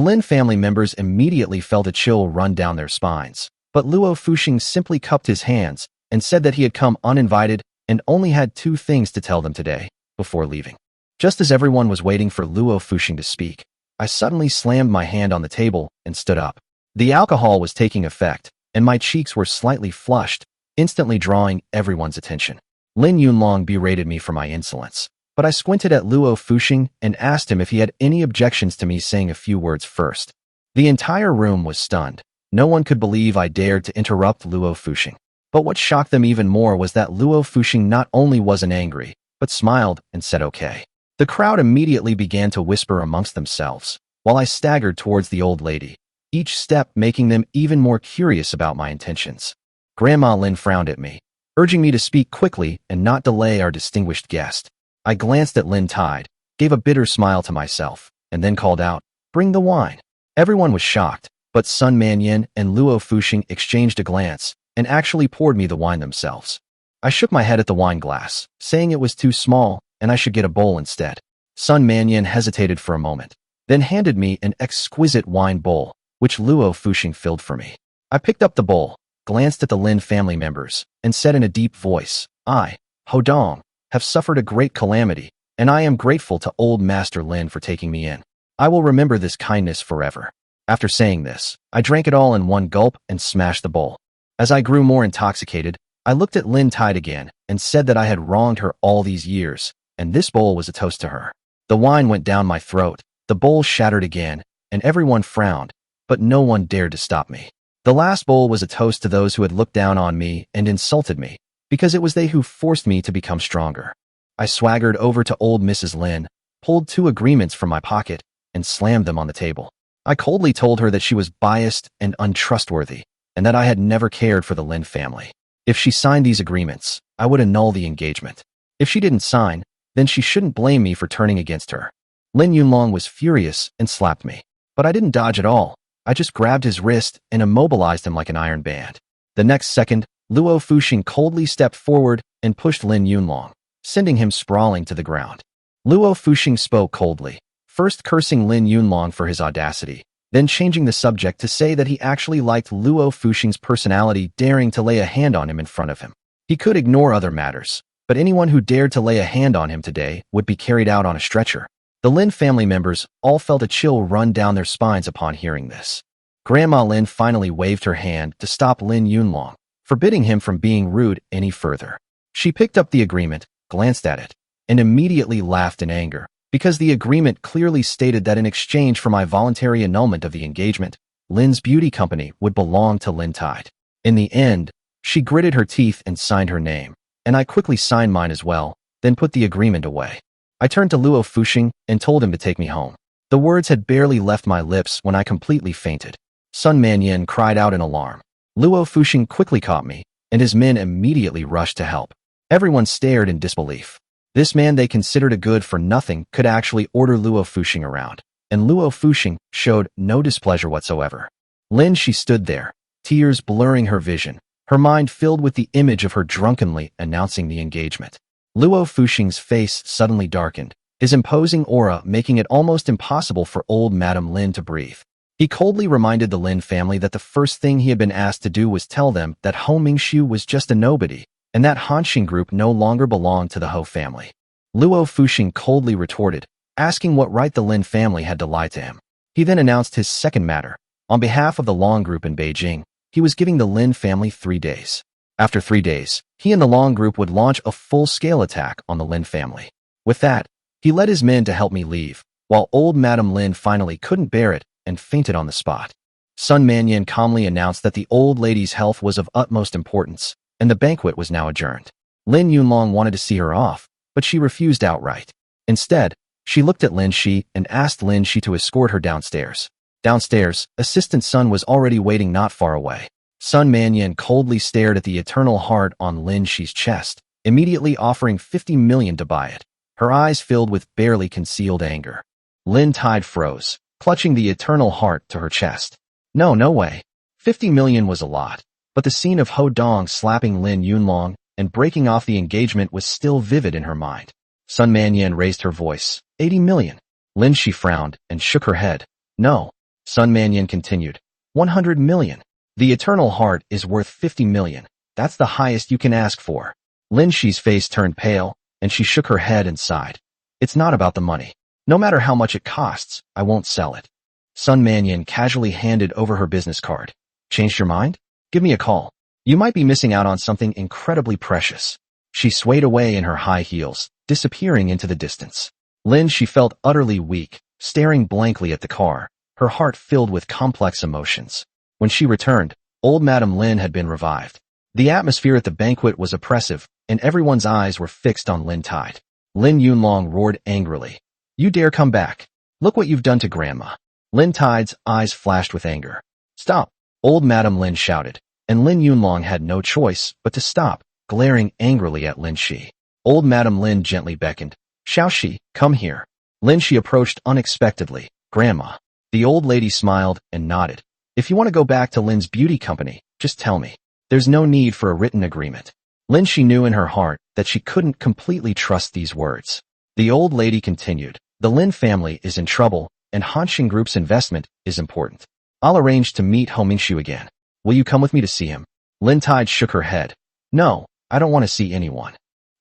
A: Lin family members immediately felt a chill run down their spines, but Luo Fuxing simply cupped his hands and said that he had come uninvited and only had 2 things to tell them today, before leaving. Just as everyone was waiting for Luo Fuxing to speak, I suddenly slammed my hand on the table and stood up. The alcohol was taking effect, and my cheeks were slightly flushed, instantly drawing everyone's attention. Lin Yunlong berated me for my insolence, but I squinted at Luo Fuxing and asked him if he had any objections to me saying a few words first. The entire room was stunned. No one could believe I dared to interrupt Luo Fuxing. But what shocked them even more was that Luo Fuxing not only wasn't angry, but smiled and said okay. The crowd immediately began to whisper amongst themselves, while I staggered towards the old lady, each step making them even more curious about my intentions. Grandma Lin frowned at me, urging me to speak quickly and not delay our distinguished guest. I glanced at Lin Tide, gave a bitter smile to myself, and then called out, "Bring the wine." Everyone was shocked, but Sun Manyan and Luo Fuxing exchanged a glance and actually poured me the wine themselves. I shook my head at the wine glass, saying it was too small and I should get a bowl instead. Sun Manyan hesitated for a moment, then handed me an exquisite wine bowl, which Luo Fuxing filled for me. I picked up the bowl, glanced at the Lin family members, and said in a deep voice, "I, Hodong, have suffered a great calamity, and I am grateful to old Master Lin for taking me in. I will remember this kindness forever." After saying this, I drank it all in one gulp and smashed the bowl. As I grew more intoxicated, I looked at Lin Tide again and said that I had wronged her all these years, and this bowl was a toast to her. The wine went down my throat, the bowl shattered again, and everyone frowned, but no one dared to stop me. The last bowl was a toast to those who had looked down on me and insulted me, because it was they who forced me to become stronger. I swaggered over to old Mrs. Lin, pulled 2 agreements from my pocket, and slammed them on the table. I coldly told her that she was biased and untrustworthy, and that I had never cared for the Lin family. If she signed these agreements, I would annul the engagement. If she didn't sign, then she shouldn't blame me for turning against her. Lin Yunlong was furious and slapped me, but I didn't dodge at all. I just grabbed his wrist and immobilized him like an iron band. The next second, Luo Fuxing coldly stepped forward and pushed Lin Yunlong, sending him sprawling to the ground. Luo Fuxing spoke coldly, first cursing Lin Yunlong for his audacity, then changing the subject to say that he actually liked Luo Fuxing's personality daring to lay a hand on him in front of him. He could ignore other matters, but anyone who dared to lay a hand on him today would be carried out on a stretcher. The Lin family members all felt a chill run down their spines upon hearing this. Grandma Lin finally waved her hand to stop Lin Yunlong, forbidding him from being rude any further. She picked up the agreement, glanced at it, and immediately laughed in anger, because the agreement clearly stated that in exchange for my voluntary annulment of the engagement, Lin's beauty company would belong to Lin Tide. In the end, she gritted her teeth and signed her name, and I quickly signed mine as well, then put the agreement away. I turned to Luo Fuxing and told him to take me home. The words had barely left my lips when I completely fainted. Sun Manyan cried out in alarm. Luo Fuxing quickly caught me, and his men immediately rushed to help. Everyone stared in disbelief. This man they considered a good-for-nothing could actually order Luo Fuxing around, and Luo Fuxing showed no displeasure whatsoever. Lin Shi stood there, tears blurring her vision, her mind filled with the image of her drunkenly announcing the engagement. Luo Fuxing's face suddenly darkened, his imposing aura making it almost impossible for old Madame Lin to breathe. He coldly reminded the Lin family that the first thing he had been asked to do was tell them that Ho Mingxiu was just a nobody, and that Hanxing Group no longer belonged to the Ho family. Luo Fuxing coldly retorted, asking what right the Lin family had to lie to him. He then announced his second matter. On behalf of the Long Group in Beijing, he was giving the Lin family 3 days. After 3 days, he and the Long Group would launch a full-scale attack on the Lin family. With that, he led his men to help me leave, while old Madame Lin finally couldn't bear it and fainted on the spot. Sun Mannion calmly announced that the old lady's health was of utmost importance, and the banquet was now adjourned. Lin Yunlong wanted to see her off, but she refused outright. Instead, she looked at Lin Shi and asked Lin Shi to escort her downstairs. Downstairs, Assistant Sun was already waiting not far away. Sun Mannion coldly stared at the eternal heart on Lin Shi's chest, immediately offering 50 million to buy it. Her eyes filled with barely concealed anger. Lin Tide froze, clutching the eternal heart to her chest. No way. 50 million was a lot, but the scene of Ho Dong slapping Lin Yunlong and breaking off the engagement was still vivid in her mind. Sun Mannion raised her voice. 80 million. Lin Shi frowned and shook her head. No. Sun Mannion continued. 100 million. The eternal heart is worth 50 million. That's the highest you can ask for. Lin Shi's face turned pale, and she shook her head and sighed. It's not about the money. No matter how much it costs, I won't sell it. Sun Mannion casually handed over her business card. Changed your mind? Give me a call. You might be missing out on something incredibly precious. She swayed away in her high heels, disappearing into the distance. Lin Shi felt utterly weak, staring blankly at the car, her heart filled with complex emotions. When she returned, old Madame Lin had been revived. The atmosphere at the banquet was oppressive, and everyone's eyes were fixed on Lin Tide. Lin Yunlong roared angrily. You dare come back? Look what you've done to Grandma. Lin Tide's eyes flashed with anger. Stop! Old Madame Lin shouted, and Lin Yunlong had no choice but to stop, glaring angrily at Lin Shi. Old Madame Lin gently beckoned. Xiaoxi, come here. Lin Shi approached unexpectedly. Grandma. The old lady smiled and nodded. If you want to go back to Lin's beauty company, just tell me. There's no need for a written agreement. Lin Shi knew in her heart that she couldn't completely trust these words. The old lady continued. The Lin family is in trouble, and Hanxing Group's investment is important. I'll arrange to meet Ho Mingxiu again. Will you come with me to see him? Lin Tide shook her head. No, I don't want to see anyone.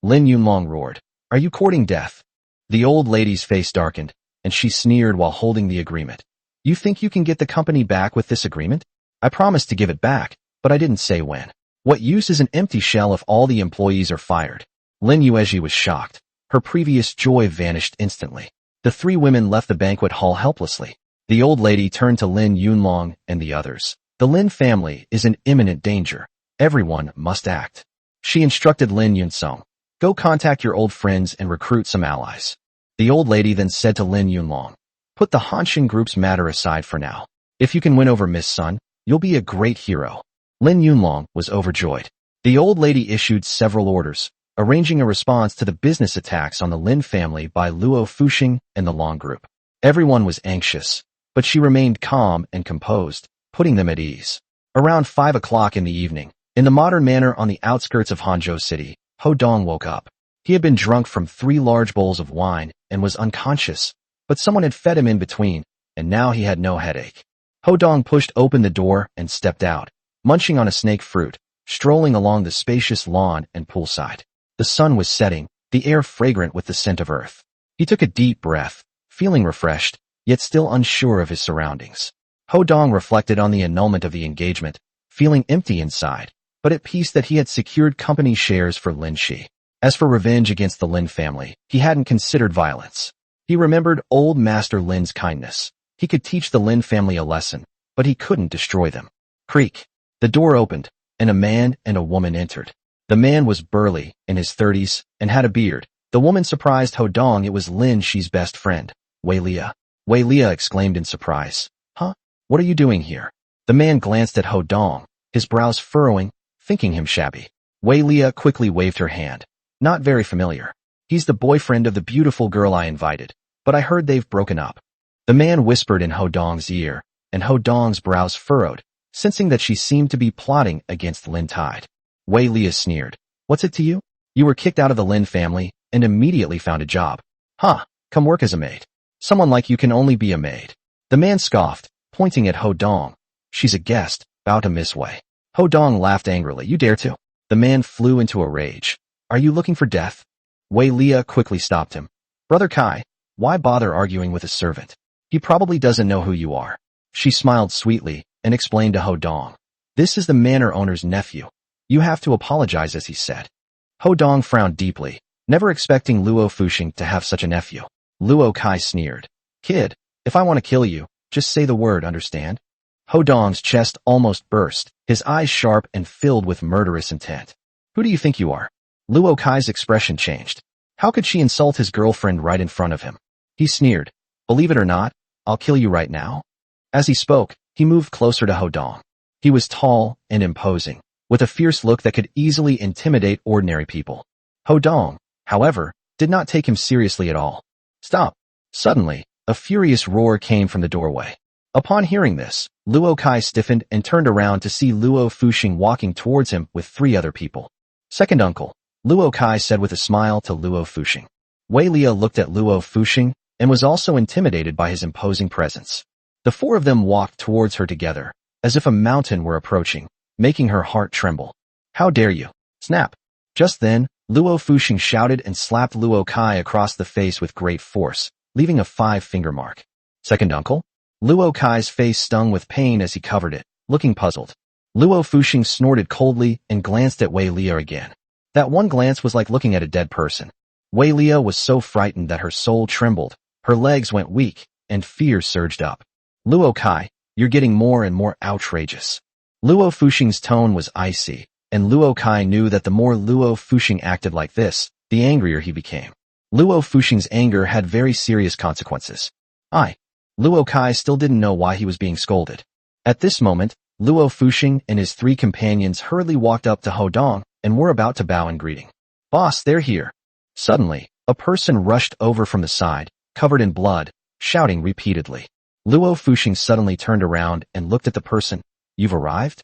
A: Lin Yunlong roared. Are you courting death? The old lady's face darkened, and she sneered while holding the agreement. You think you can get the company back with this agreement? I promised to give it back, but I didn't say when. What use is an empty shell if all the employees are fired? Lin Yuezhi was shocked. Her previous joy vanished instantly. The 3 women left the banquet hall helplessly. The old lady turned to Lin Yunlong and the others. The Lin family is in imminent danger. Everyone must act. She instructed Lin Yunsong. Go contact your old friends and recruit some allies. The old lady then said to Lin Yunlong. Put the Hanxing Group's matter aside for now. If you can win over Miss Sun, you'll be a great hero. Lin Yunlong was overjoyed. The old lady issued several orders, arranging a response to the business attacks on the Lin family by Luo Fuxing and the Long Group. Everyone was anxious, but she remained calm and composed, putting them at ease. Around 5 o'clock in the evening, in the modern manor on the outskirts of Hangzhou City, Ho Dong woke up. He had been drunk from 3 large bowls of wine and was unconscious, but someone had fed him in between, and now he had no headache. Ho Dong pushed open the door and stepped out, munching on a snake fruit, strolling along the spacious lawn and poolside. The sun was setting, the air fragrant with the scent of earth. He took a deep breath, feeling refreshed, yet still unsure of his surroundings. Ho Dong reflected on the annulment of the engagement, feeling empty inside, but at peace that he had secured company shares for Lin Shi. As for revenge against the Lin family, he hadn't considered violence. He remembered old Master Lin's kindness. He could teach the Lin family a lesson, but he couldn't destroy them. Creak. The door opened, and a man and a woman entered. The man was burly, in his 30s, and had a beard. The woman surprised Ho Dong it was Lin Shi's best friend, Wei Lia. Wei Lia exclaimed in surprise. Huh? What are you doing here? The man glanced at Ho Dong, his brows furrowing, thinking him shabby. Wei Lia quickly waved her hand. Not very familiar. He's the boyfriend of the beautiful girl I invited, but I heard they've broken up. The man whispered in Ho Dong's ear, and Ho Dong's brows furrowed, sensing that she seemed to be plotting against Lin Tide. Wei Lia sneered. What's it to you? You were kicked out of the Lin family and immediately found a job. Huh, come work as a maid. Someone like you can only be a maid. The man scoffed, pointing at Ho Dong. She's a guest, bow to Miss Wei. Ho Dong laughed angrily. You dare to? The man flew into a rage. Are you looking for death? Wei Lia quickly stopped him. Brother Kai, why bother arguing with a servant? He probably doesn't know who you are. She smiled sweetly and explained to Ho Dong. This is the manor owner's nephew. You have to apologize, as he said. Ho Dong frowned deeply, never expecting Luo Fuxing to have such a nephew. Luo Kai sneered. Kid, if I want to kill you, just say the word, understand? Ho Dong's chest almost burst, his eyes sharp and filled with murderous intent. Who do you think you are? Luo Kai's expression changed. How could she insult his girlfriend right in front of him? He sneered. Believe it or not, I'll kill you right now. As he spoke, he moved closer to Ho Dong. He was tall and imposing, with a fierce look that could easily intimidate ordinary people. Ho Dong, however, did not take him seriously at all. Stop! Suddenly, a furious roar came from the doorway. Upon hearing this, Luo Kai stiffened and turned around to see Luo Fuxing walking towards him with 3 other people. Second uncle, Luo Kai said with a smile to Luo Fuxing. Wei Lia looked at Luo Fuxing and was also intimidated by his imposing presence. The 4 of them walked towards her together, as if a mountain were approaching, making her heart tremble. How dare you? Snap! Just then, Luo Fuxing shouted and slapped Luo Kai across the face with great force, leaving a 5-finger mark. Second uncle? Luo Kai's face stung with pain as he covered it, looking puzzled. Luo Fuxing snorted coldly and glanced at Wei Lia again. That one glance was like looking at a dead person. Wei Lia was so frightened that her soul trembled, her legs went weak, and fear surged up. Luo Kai, you're getting more and more outrageous. Luo Fuxing's tone was icy, and Luo Kai knew that the more Luo Fuxing acted like this, the angrier he became. Luo Fuxing's anger had very serious consequences. Luo Kai still didn't know why he was being scolded. At this moment, Luo Fuxing and his 3 companions hurriedly walked up to Ho Dong and were about to bow in greeting. Boss, they're here. Suddenly, a person rushed over from the side, covered in blood, shouting repeatedly. Luo Fuxing suddenly turned around and looked at the person. You've arrived?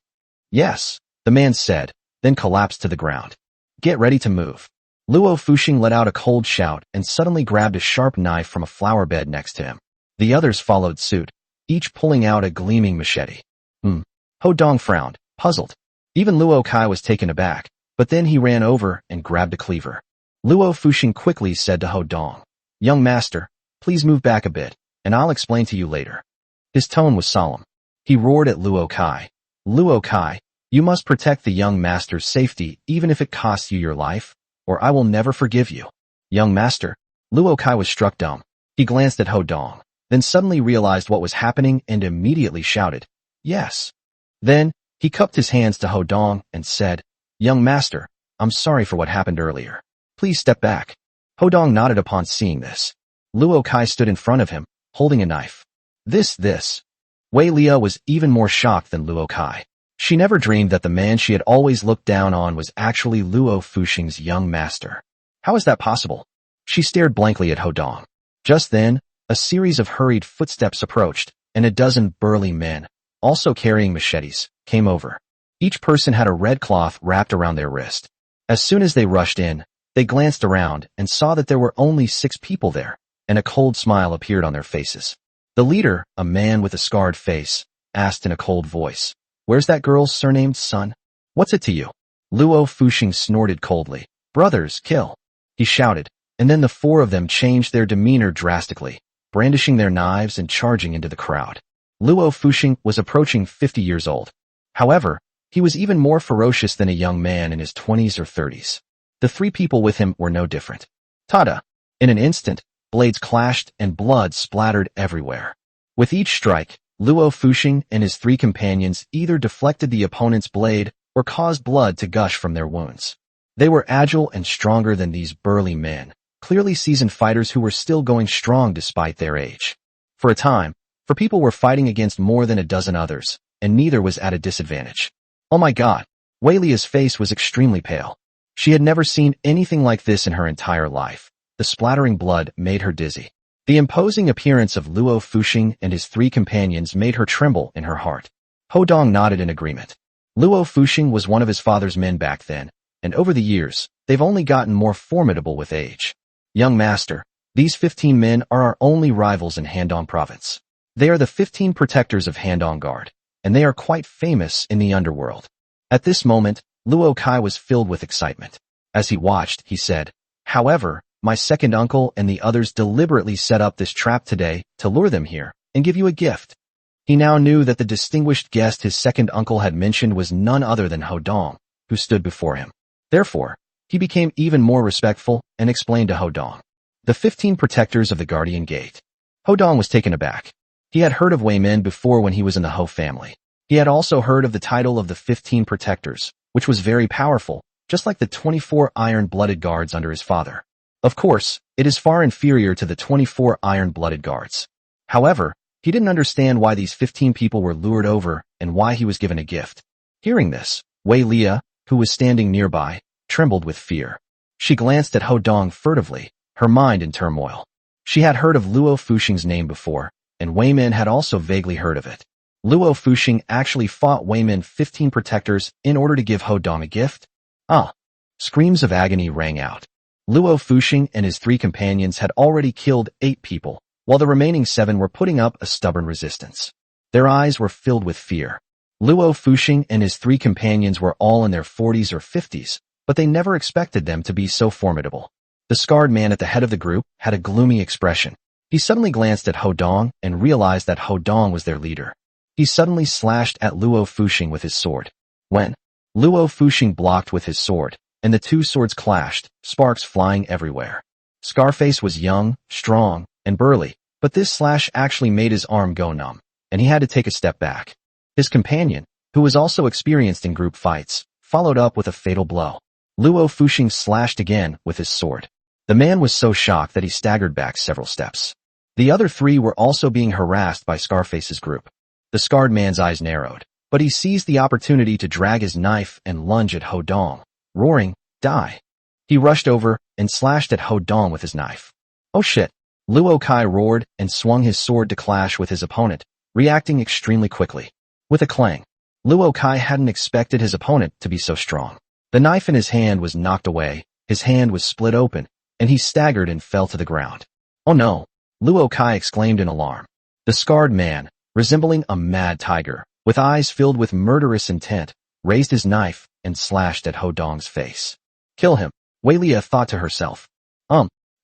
A: Yes, the man said, then collapsed to the ground. Get ready to move. Luo Fuxing let out a cold shout and suddenly grabbed a sharp knife from a flower bed next to him. The others followed suit, each pulling out a gleaming machete. Ho Dong frowned, puzzled. Even Luo Kai was taken aback, but then he ran over and grabbed a cleaver. Luo Fuxing quickly said to Ho Dong, Young master, please move back a bit, and I'll explain to you later. His tone was solemn. He roared at Luo Kai. Luo Kai, you must protect the young master's safety even if it costs you your life, or I will never forgive you. Young master, Luo Kai was struck dumb. He glanced at Ho Dong, then suddenly realized what was happening and immediately shouted, Yes. Then, he cupped his hands to Ho Dong and said, Young master, I'm sorry for what happened earlier. Please step back. Ho Dong nodded upon seeing this. Luo Kai stood in front of him, holding a knife. This. Wei Lia was even more shocked than Luo Kai. She never dreamed that the man she had always looked down on was actually Luo Fuxing's young master. How is that possible? She stared blankly at Ho Dong. Just then, a series of hurried footsteps approached, and a dozen burly men, also carrying machetes, came over. Each person had a red cloth wrapped around their wrist. As soon as they rushed in, they glanced around and saw that there were only 6 people there, and a cold smile appeared on their faces. The leader, a man with a scarred face, asked in a cold voice, Where's that girl's surnamed son? What's it to you? Luo Fuxing snorted coldly. Brothers, kill. He shouted, and then the 4 of them changed their demeanor drastically, brandishing their knives and charging into the crowd. Luo Fuxing was approaching 50 years old. However, he was even more ferocious than a young man in his 20s or 30s. The 3 people with him were no different. Tada! In an instant, blades clashed and blood splattered everywhere. With each strike, Luo Fuxing and his 3 companions either deflected the opponent's blade or caused blood to gush from their wounds. They were agile and stronger than these burly men, clearly seasoned fighters who were still going strong despite their age. For a time, people were fighting against more than a dozen others, and neither was at a disadvantage. Oh my god, Wei Lia's face was extremely pale. She had never seen anything like this in her entire life. The splattering blood made her dizzy. The imposing appearance of Luo Fuxing and his 3 companions made her tremble in her heart. Ho Dong nodded in agreement. Luo Fuxing was one of his father's men back then, and over the years, they've only gotten more formidable with age. Young master, these 15 men are our only rivals in Handong province. They are the 15 protectors of Handong Guard, and they are quite famous in the underworld. At this moment, Luo Kai was filled with excitement. As he watched, he said, "However, my second uncle and the others deliberately set up this trap today to lure them here and give you a gift." He now knew that the distinguished guest his second uncle had mentioned was none other than Hodong, who stood before him. Therefore, he became even more respectful and explained to Hodong the 15 protectors of the Guardian Gate. Hodong was taken aback. He had heard of Wei Men before when he was in the Ho family. He had also heard of the title of the 15 protectors, which was very powerful, just like the 24 iron-blooded guards under his father. Of course, it is far inferior to the 24 iron-blooded guards. However, he didn't understand why these 15 people were lured over and why he was given a gift. Hearing this, Wei Lia, who was standing nearby, trembled with fear. She glanced at Hodong furtively, her mind in turmoil. She had heard of Luo Fuxing's name before, and Wei Men had also vaguely heard of it. Luo Fuxing actually fought Wei Men 15 protectors in order to give Hodong a gift? Ah! Screams of agony rang out. Luo Fuxing and his 3 companions had already killed 8 people, while the remaining 7 were putting up a stubborn resistance. Their eyes were filled with fear. Luo Fuxing and his 3 companions were all in their 40s or 50s, but they never expected them to be so formidable. The scarred man at the head of the group had a gloomy expression. He suddenly glanced at Hodong and realized that Hodong was their leader. He suddenly slashed at Luo Fuxing with his sword. When Luo Fuxing blocked with his sword, and the 2 swords clashed, sparks flying everywhere. Scarface was young, strong, and burly, but this slash actually made his arm go numb, and he had to take a step back. His companion, who was also experienced in group fights, followed up with a fatal blow. Luo Fuxing slashed again with his sword. The man was so shocked that he staggered back several steps. The other 3 were also being harassed by Scarface's group. The scarred man's eyes narrowed, but he seized the opportunity to drag his knife and lunge at Hodong, roaring, "Die!" He rushed over and slashed at Hodong with his knife. "Oh shit!" Luo Kai roared and swung his sword to clash with his opponent, reacting extremely quickly. With a clang, Luo Kai hadn't expected his opponent to be so strong. The knife in his hand was knocked away, his hand was split open, and he staggered and fell to the ground. "Oh no!" Luo Kai exclaimed in alarm. The scarred man, resembling a mad tiger, with eyes filled with murderous intent, raised his knife and slashed at Hodong's face. "Kill him," Wei Lia thought to herself.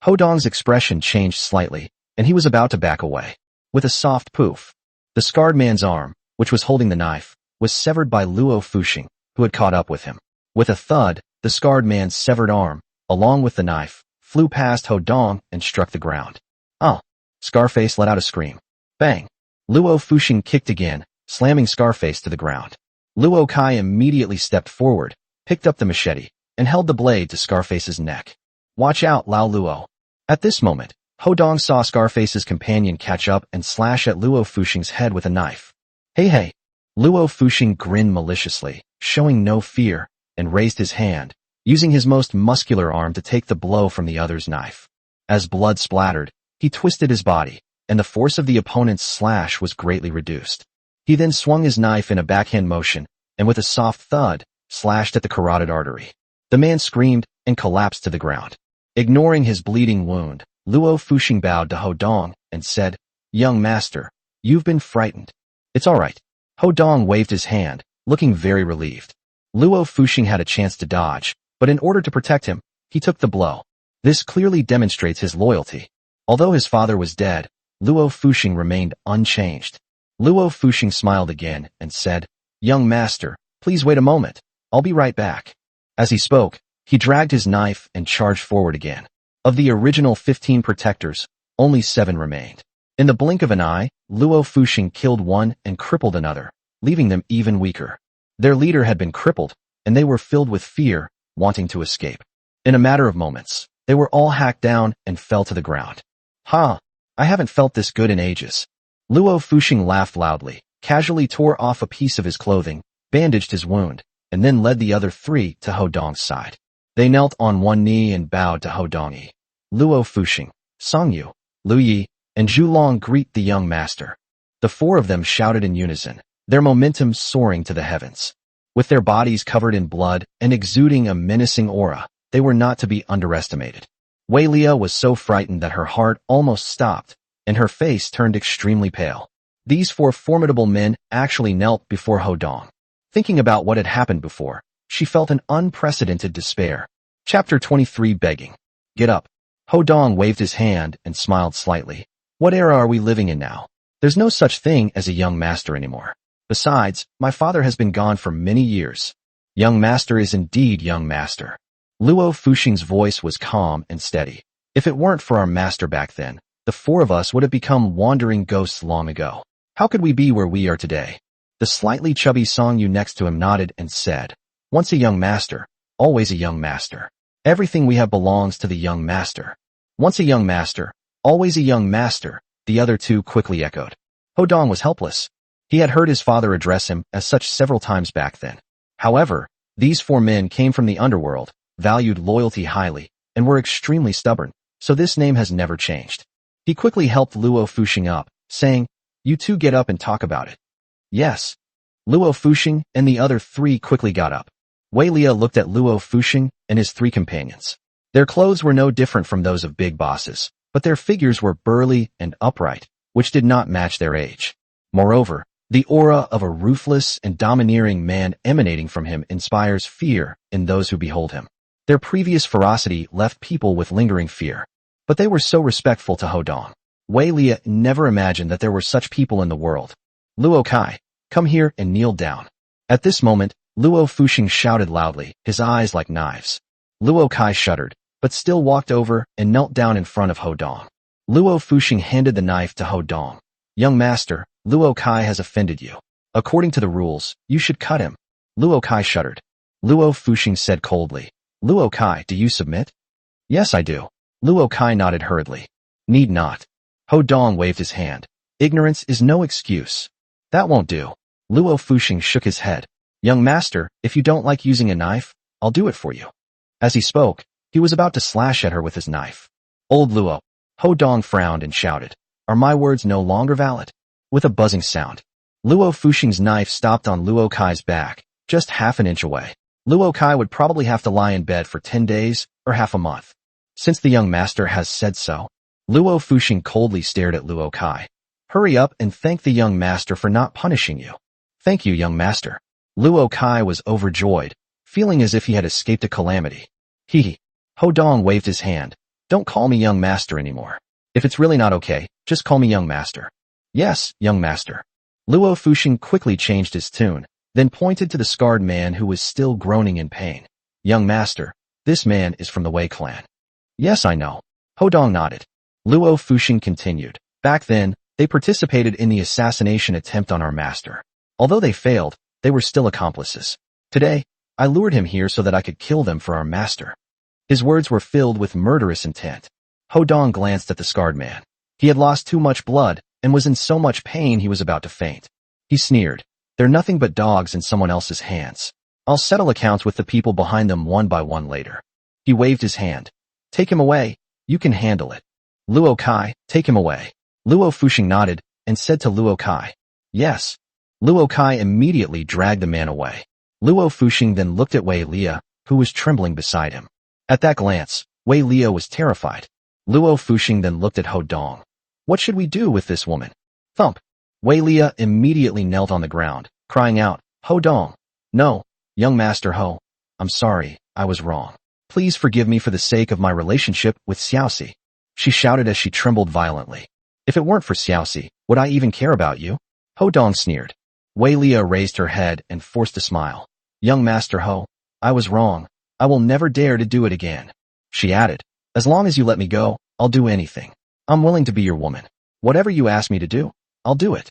A: Hodong's expression changed slightly, and he was about to back away. With a soft poof, the scarred man's arm, which was holding the knife, was severed by Luo Fuxing, who had caught up with him. With a thud, the scarred man's severed arm, along with the knife, flew past Hodong and struck the ground. "Ah!" Scarface let out a scream. Bang! Luo Fuxing kicked again, slamming Scarface to the ground. Luo Kai immediately stepped forward, picked up the machete, and held the blade to Scarface's neck. "Watch out, Lao Luo." At this moment, Hodong saw Scarface's companion catch up and slash at Luo Fuxing's head with a knife. Hey! Luo Fuxing grinned maliciously, showing no fear, and raised his hand, using his most muscular arm to take the blow from the other's knife. As blood splattered, he twisted his body, and the force of the opponent's slash was greatly reduced. He then swung his knife in a backhand motion, and with a soft thud, slashed at the carotid artery. The man screamed and collapsed to the ground. Ignoring his bleeding wound, Luo Fuxing bowed to Hodong and said, "Young master, you've been frightened. It's all right." Hodong waved his hand, looking very relieved. Luo Fuxing had a chance to dodge, but in order to protect him, he took the blow. This clearly demonstrates his loyalty. Although his father was dead, Luo Fuxing remained unchanged. Luo Fuxing smiled again and said, "Young master, please wait a moment. I'll be right back." As he spoke, he dragged his knife and charged forward again. Of the original 15 protectors, only 7 remained. In the blink of an eye, Luo Fuxing killed one and crippled another, leaving them even weaker. Their leader had been crippled, and they were filled with fear, wanting to escape. In a matter of moments, they were all hacked down and fell to the ground. "Ha! I haven't felt this good in ages." Luo Fuxing laughed loudly, casually tore off a piece of his clothing, bandaged his wound, and then led the other 3 to Hodong's side. They knelt on one knee and bowed to Hodong. Luo Fuxing, Songyu, Lu Yi, and Zhulong greet the young master. The 4 of them shouted in unison, their momentum soaring to the heavens. With their bodies covered in blood and exuding a menacing aura, they were not to be underestimated. Wei Lia was so frightened that her heart almost stopped, and her face turned extremely pale. These four formidable men actually knelt before Ho Dong. Thinking about what had happened before, she felt an unprecedented despair. Chapter 23 Begging. Get up. Ho Dong waved his hand and smiled slightly. What era are we living in now? There's no such thing as a young master anymore. Besides, my father has been gone for many years. Young master is indeed young master. Luo Fuxing's voice was calm and steady. If it weren't for our master back then, the four of us would have become wandering ghosts long ago. How could we be where we are today? The slightly chubby Songyu next to him nodded and said, once a young master, always a young master. Everything we have belongs to the young master. Once a young master, always a young master, the other two quickly echoed. Ho Dong was helpless. He had heard his father address him as such several times back then. However, these four men came from the underworld, valued loyalty highly, and were extremely stubborn, so this name has never changed. He quickly helped Luo Fuxing up, saying, you two get up and talk about it. Yes. Luo Fuxing and the other three quickly got up. Wei Lia looked at Luo Fuxing and his three companions. Their clothes were no different from those of big bosses, but their figures were burly and upright, which did not match their age. Moreover, the aura of a ruthless and domineering man emanating from him inspires fear in those who behold him. Their previous ferocity left people with lingering fear, but they were so respectful to Ho Dong. Wei Lia never imagined that there were such people in the world. Luo Kai, come here and kneel down. At this moment, Luo Fuxing shouted loudly, his eyes like knives. Luo Kai shuddered, but still walked over and knelt down in front of Ho Dong. Luo Fuxing handed the knife to Ho Dong. Young master, Luo Kai has offended you. According to the rules, you should cut him. Luo Kai shuddered. Luo Fuxing said coldly, Luo Kai, do you submit? Yes, I do. Luo Kai nodded hurriedly. Need not. Ho Dong waved his hand. Ignorance is no excuse. That won't do. Luo Fuxing shook his head. Young master, if you don't like using a knife, I'll do it for you. As he spoke, he was about to slash at her with his knife. Old Luo. Ho Dong frowned and shouted. Are my words no longer valid? With a buzzing sound, Luo Fuxing's knife stopped on Luo Kai's back, just half an inch away. Luo Kai would probably have to lie in bed for 10 days or half a month. Since the young master has said so, Luo Fuxing coldly stared at Luo Kai. Hurry up and thank the young master for not punishing you. Thank you, young master. Luo Kai was overjoyed, feeling as if he had escaped a calamity. Hee. Ho Dong waved his hand. Don't call me young master anymore. If it's really not okay, just call me young master. Yes, young master. Luo Fuxing quickly changed his tune, then pointed to the scarred man who was still groaning in pain. Young master, this man is from the Wei clan. Yes, I know. Ho Dong nodded. Luo Fuxing continued. Back then, they participated in the assassination attempt on our master. Although they failed, they were still accomplices. Today, I lured him here so that I could kill them for our master. His words were filled with murderous intent. Ho Dong glanced at the scarred man. He had lost too much blood and was in so much pain he was about to faint. He sneered. They're nothing but dogs in someone else's hands. I'll settle accounts with the people behind them one by one later. He waved his hand. Take him away. You can handle it. Luo Kai, take him away. Luo Fuxing nodded and said to Luo Kai. Yes. Luo Kai immediately dragged the man away. Luo Fuxing then looked at Wei Lia, who was trembling beside him. At that glance, Wei Lia was terrified. Luo Fuxing then looked at Ho Dong. What should we do with this woman? Thump. Wei Lia immediately knelt on the ground, crying out, Ho Dong. No, young master Ho. I'm sorry, I was wrong. Please forgive me for the sake of my relationship with Xiaoxi. She shouted as she trembled violently. If it weren't for Xiaoxi, would I even care about you? Ho Dong sneered. Wei Lia raised her head and forced a smile. Young master Ho, I was wrong. I will never dare to do it again. She added, as long as you let me go, I'll do anything. I'm willing to be your woman. Whatever you ask me to do, I'll do it.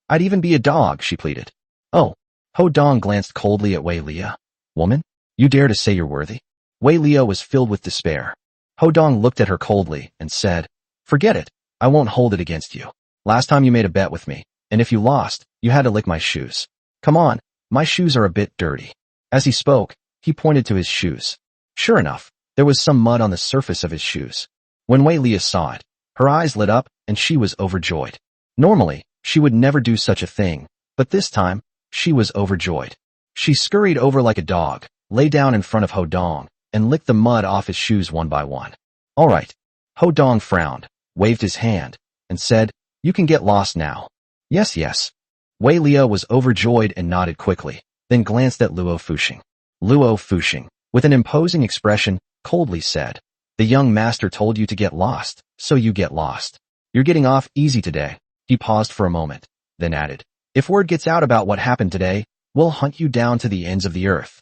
A: I'd even be a dog, she pleaded. Oh. Ho Dong glanced coldly at Wei Lia. Woman? You dare to say you're worthy? Wei Lia was filled with despair. Ho Dong looked at her coldly and said, forget it. I won't hold it against you. Last time you made a bet with me, and if you lost, you had to lick my shoes. Come on, my shoes are a bit dirty. As he spoke, he pointed to his shoes. Sure enough, there was some mud on the surface of his shoes. When Wei Lia saw it, her eyes lit up and she was overjoyed. Normally, she would never do such a thing, but this time, she was overjoyed. She scurried over like a dog, lay down in front of Ho Dong, and licked the mud off his shoes one by one. All right. Ho Dong frowned, waved his hand, and said, you can get lost now. Yes, yes. Wei Liao was overjoyed and nodded quickly, then glanced at Luo Fuxing. Luo Fuxing, with an imposing expression, coldly said, "The young master told you to get lost, so you get lost. You're getting off easy today." He paused for a moment, then added, "If word gets out about what happened today, we'll hunt you down to the ends of the earth."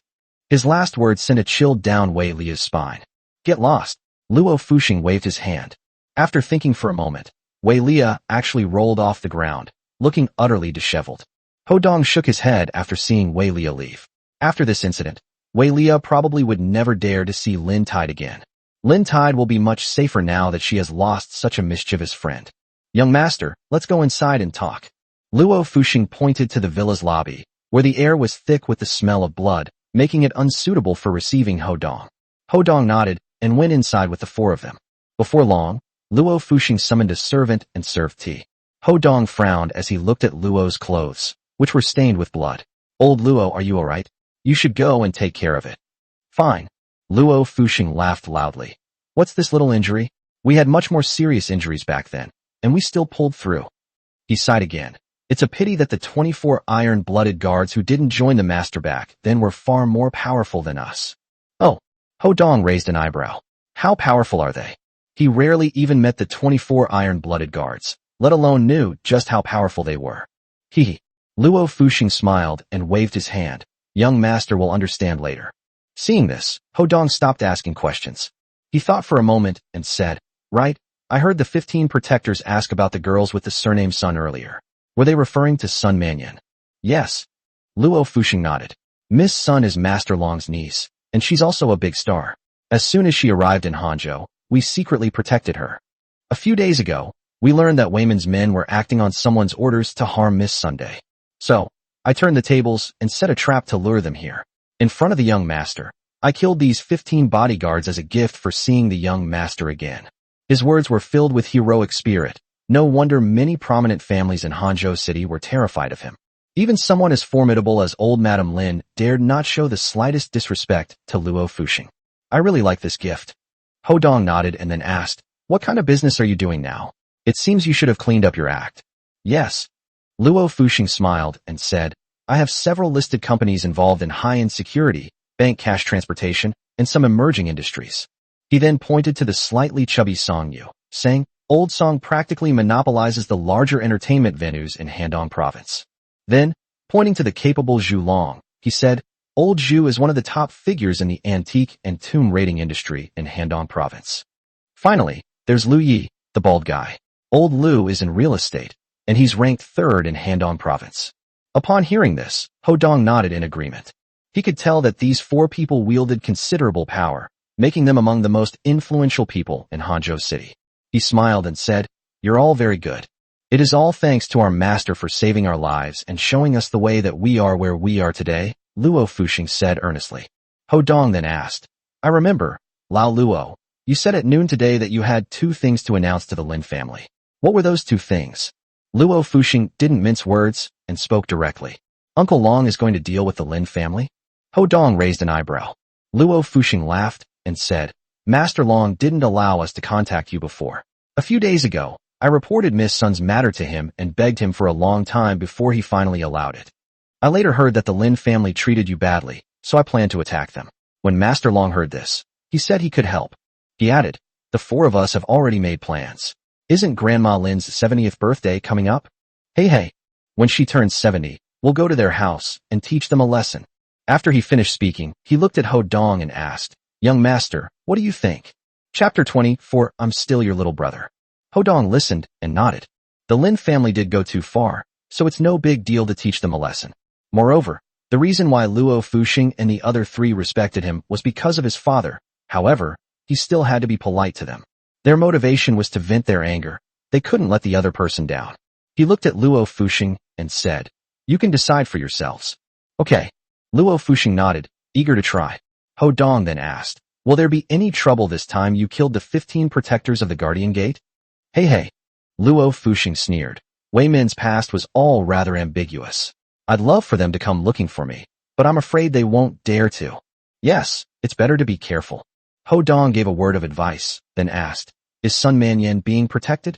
A: His last words sent a chill down Wei Liao's spine. "Get lost." Luo Fuxing waved his hand. After thinking for a moment, Wei Liao actually rolled off the ground, looking utterly disheveled. Ho Dong shook his head after seeing Wei Liao leave. After this incident, Wei Liao probably would never dare to see Lin Tide again. Lin Tide will be much safer now that she has lost such a mischievous friend. "Young master, let's go inside and talk." Luo Fuxing pointed to the villa's lobby, where the air was thick with the smell of blood, making it unsuitable for receiving Ho Dong. Ho Dong nodded and went inside with the four of them. Before long, Luo Fuxing summoned a servant and served tea. Ho Dong frowned as he looked at Luo's clothes, which were stained with blood. "Old Luo, are you alright? You should go and take care of it." "Fine." Luo Fuxing laughed loudly. "What's this little injury? We had much more serious injuries back then, and we still pulled through." He sighed again. "It's a pity that the 24 iron-blooded guards who didn't join the master back then were far more powerful than us." "Oh." Ho Dong raised an eyebrow. "How powerful are they?" He rarely even met the 24 iron-blooded guards, let alone knew just how powerful they were. He. Luo Fuxing smiled and waved his hand. "Young master will understand later." Seeing this, Ho Dong stopped asking questions. He thought for a moment and said, "Right, I heard the 15 protectors ask about the girls with the surname Sun earlier. Were they referring to Sun Manyan?" "Yes." Luo Fuxing nodded. "Miss Sun is Master Long's niece, and she's also a big star. As soon as she arrived in Hangzhou, we secretly protected her. A few days ago, we learned that Weiman's men were acting on someone's orders to harm Miss Sunday. So, I turned the tables and set a trap to lure them here. In front of the young master, I killed these 15 bodyguards as a gift for seeing the young master again." His words were filled with heroic spirit. No wonder many prominent families in Hangzhou City were terrified of him. Even someone as formidable as old Madame Lin dared not show the slightest disrespect to Luo Fuxing. "I really like this gift." Ho Dong nodded and then asked, "What kind of business are you doing now? It seems you should have cleaned up your act." "Yes." Luo Fuxing smiled and said, "I have several listed companies involved in high-end security, bank cash transportation, and some emerging industries." He then pointed to the slightly chubby Song Yu, saying, "Old Song practically monopolizes the larger entertainment venues in Handong province." Then, pointing to the capable Zhu Long, he said, "Old Zhu is one of the top figures in the antique and tomb raiding industry in Handong province." Finally, there's Lu Yi, the bald guy. Old Lu is in real estate, and he's ranked 3rd in Handong province. Upon hearing this, Ho Dong nodded in agreement. He could tell that these 4 people wielded considerable power, making them among the most influential people in Hangzhou City. He smiled and said, "You're all very good. It is all thanks to our master for saving our lives and showing us the way that we are where we are today," Luo Fuxing said earnestly. Ho Dong then asked, "I remember, Lao Luo, you said at noon today that you had 2 things to announce to the Lin family. What were those 2 things?" Luo Fuxing didn't mince words and spoke directly. "Uncle Long is going to deal with the Lin family?" Ho Dong raised an eyebrow. Luo Fuxing laughed and said, "Master Long didn't allow us to contact you before. A few days ago, I reported Miss Sun's matter to him and begged him for a long time before he finally allowed it. I later heard that the Lin family treated you badly, so I planned to attack them. When Master Long heard this, he said he could help." He added, "The 4 of us have already made plans. Isn't Grandma Lin's 70th birthday coming up? Hey, when she turns 70, we'll go to their house and teach them a lesson." After he finished speaking, he looked at Ho Dong and asked, "Young master, what do you think?" Chapter 24, I'm Still Your Little Brother. Ho Dong listened and nodded. The Lin family did go too far, so it's no big deal to teach them a lesson. Moreover, the reason why Luo Fuxing and the other 3 respected him was because of his father. However, he still had to be polite to them. Their motivation was to vent their anger. They couldn't let the other person down. He looked at Luo Fuxing and said, "You can decide for yourselves." "Okay." Luo Fuxing nodded, eager to try. Ho Dong then asked, "Will there be any trouble this time you killed the 15 protectors of the Guardian Gate?" Hey. Luo Fuxing sneered. Wei Min's past was all rather ambiguous. "I'd love for them to come looking for me, but I'm afraid they won't dare to." "Yes, it's better to be careful." Ho Dong gave a word of advice, then asked, "Is Sun Manyan being protected?"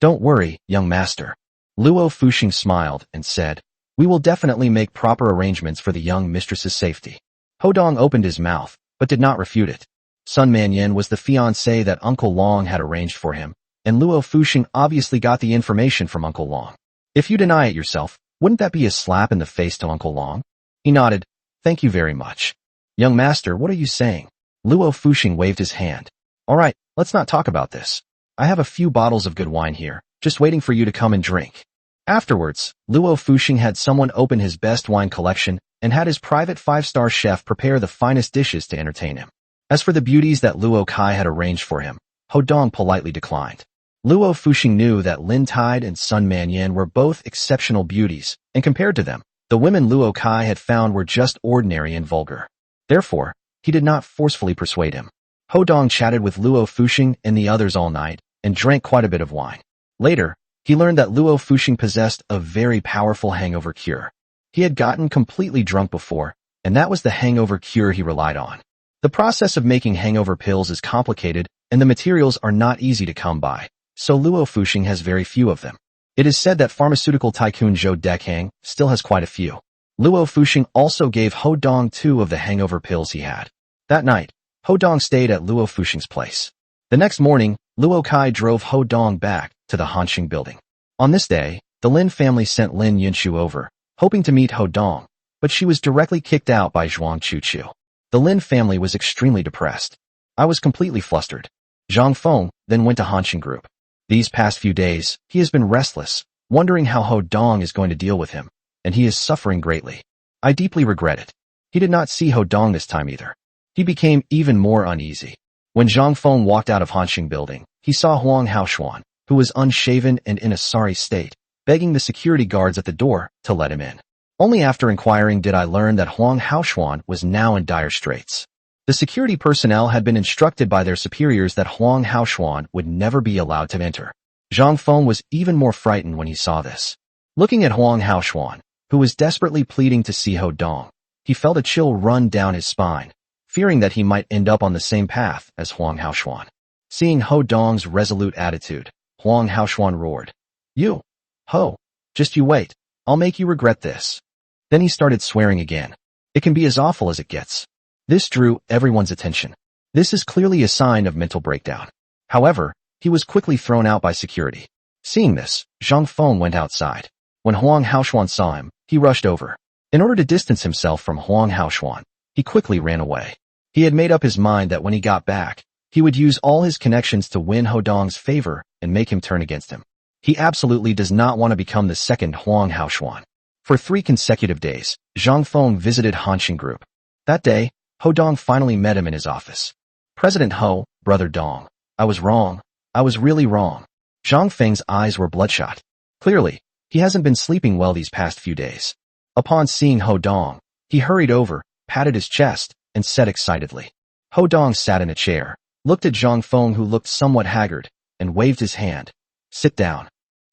A: "Don't worry, young master." Luo Fuxing smiled and said, "We will definitely make proper arrangements for the young mistress's safety." Ho Dong opened his mouth, but did not refute it. Sun Manyan was the fiancé that Uncle Long had arranged for him, and Luo Fuxing obviously got the information from Uncle Long. "If you deny it yourself, wouldn't that be a slap in the face to Uncle Long?" He nodded. "Thank you very much." "Young master, what are you saying?" Luo Fuxing waved his hand. "All right, let's not talk about this. I have a few bottles of good wine here, just waiting for you to come and drink." Afterwards, Luo Fuxing had someone open his best wine collection and had his private 5-star chef prepare the finest dishes to entertain him. As for the beauties that Luo Kai had arranged for him, Ho Dong politely declined. Luo Fuxing knew that Lin Tide and Sun Manyan were both exceptional beauties, and compared to them, the women Luo Kai had found were just ordinary and vulgar. Therefore, he did not forcefully persuade him. Ho Dong chatted with Luo Fuxing and the others all night, and drank quite a bit of wine. Later, he learned that Luo Fuxing possessed a very powerful hangover cure. He had gotten completely drunk before, and that was the hangover cure he relied on. The process of making hangover pills is complicated, and the materials are not easy to come by, so Luo Fuxing has very few of them. It is said that pharmaceutical tycoon Zhou Dekhang still has quite a few. Luo Fuxing also gave Ho Dong 2 of the hangover pills he had. That night, Ho Dong stayed at Luo Fuxing's place. The next morning, Luo Kai drove Ho Dong back to the Hanxing building. On this day, the Lin family sent Lin Yunshu over, hoping to meet Ho Dong, but she was directly kicked out by Zhuang Chuchu. The Lin family was extremely depressed. I was completely flustered. Zhang Feng then went to Hanxing Group. These past few days, he has been restless, wondering how Ho Dong is going to deal with him, and he is suffering greatly. I deeply regret it. He did not see Ho Dong this time either. He became even more uneasy. When Zhang Feng walked out of Hanxing building, he saw Huang Haoshuan, who was unshaven and in a sorry state, begging the security guards at the door to let him in. Only after inquiring did I learn that Huang Haoshuan was now in dire straits. The security personnel had been instructed by their superiors that Huang Haoshuan would never be allowed to enter. Zhang Feng was even more frightened when he saw this. Looking at Huang Haoshuan, who was desperately pleading to see Ho Dong, he felt a chill run down his spine, fearing that he might end up on the same path as Huang Haoshuan. Seeing Ho Dong's resolute attitude, Huang Haoshuan roared, "You, Ho, just you wait, I'll make you regret this." Then he started swearing again. It can be as awful as it gets. This drew everyone's attention. This is clearly a sign of mental breakdown. However, he was quickly thrown out by security. Seeing this, Zhang Feng went outside. When Huang Haoshuan saw him, he rushed over. In order to distance himself from Huang Haoshuan, he quickly ran away. He had made up his mind that when he got back, he would use all his connections to win Ho Dong's favor and make him turn against him. He absolutely does not want to become the second Huang Haoshuan. For 3 consecutive days, Zhang Feng visited Hanxing Group. That day, Ho Dong finally met him in his office. "President Ho, Brother Dong, I was wrong. I was really wrong." Zhang Feng's eyes were bloodshot. Clearly, he hasn't been sleeping well these past few days. Upon seeing Ho Dong, he hurried over, patted his chest, and said excitedly. Ho Dong sat in a chair, looked at Zhang Feng who looked somewhat haggard, and waved his hand. "Sit down."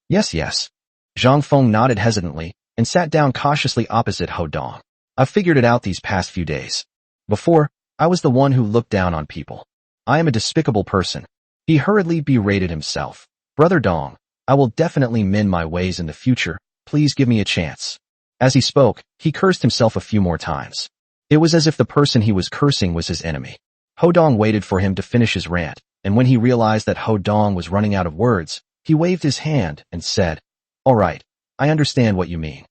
A: "Yes, yes." Zhang Feng nodded hesitantly, and sat down cautiously opposite Ho Dong. "I've figured it out these past few days. Before, I was the one who looked down on people. I am a despicable person." He hurriedly berated himself. "Brother Dong, I will definitely mend my ways in the future. Please give me a chance." As he spoke, he cursed himself a few more times. It was as if the person he was cursing was his enemy. Ho Dong waited for him to finish his rant, and when he realized that Ho Dong was running out of words, he waved his hand and said, "All right, I understand what you mean."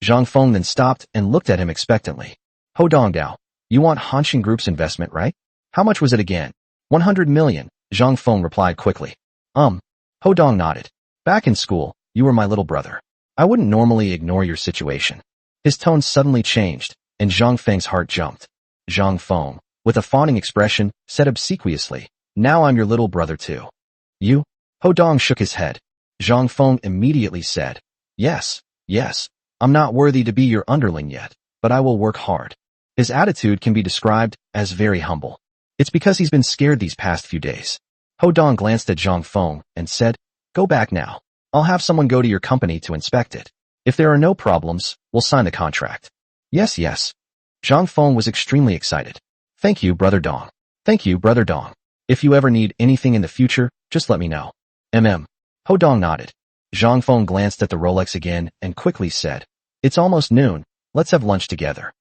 A: Zhang Feng then stopped and looked at him expectantly. "Ho Dong Dao, you want Hanxing Group's investment, right? How much was it again?" 100 million, Zhang Feng replied quickly. Ho Dong nodded. "Back in school, you were my little brother. I wouldn't normally ignore your situation." His tone suddenly changed, and Zhang Feng's heart jumped. Zhang Feng, with a fawning expression, said obsequiously, "Now I'm your little brother too." "You?" Ho Dong shook his head. Zhang Feng immediately said, Yes, I'm not worthy to be your underling yet, but I will work hard." His attitude can be described as very humble. It's because he's been scared these past few days. Ho Dong glanced at Zhang Feng and said, "Go back now. I'll have someone go to your company to inspect it. If there are no problems, we'll sign the contract." Yes. Zhang Feng was extremely excited. "Thank you, Brother Dong. Thank you, Brother Dong. If you ever need anything in the future, just let me know." Ho Dong nodded. Zhang Feng glanced at the Rolex again and quickly said, "It's almost noon, let's have lunch together."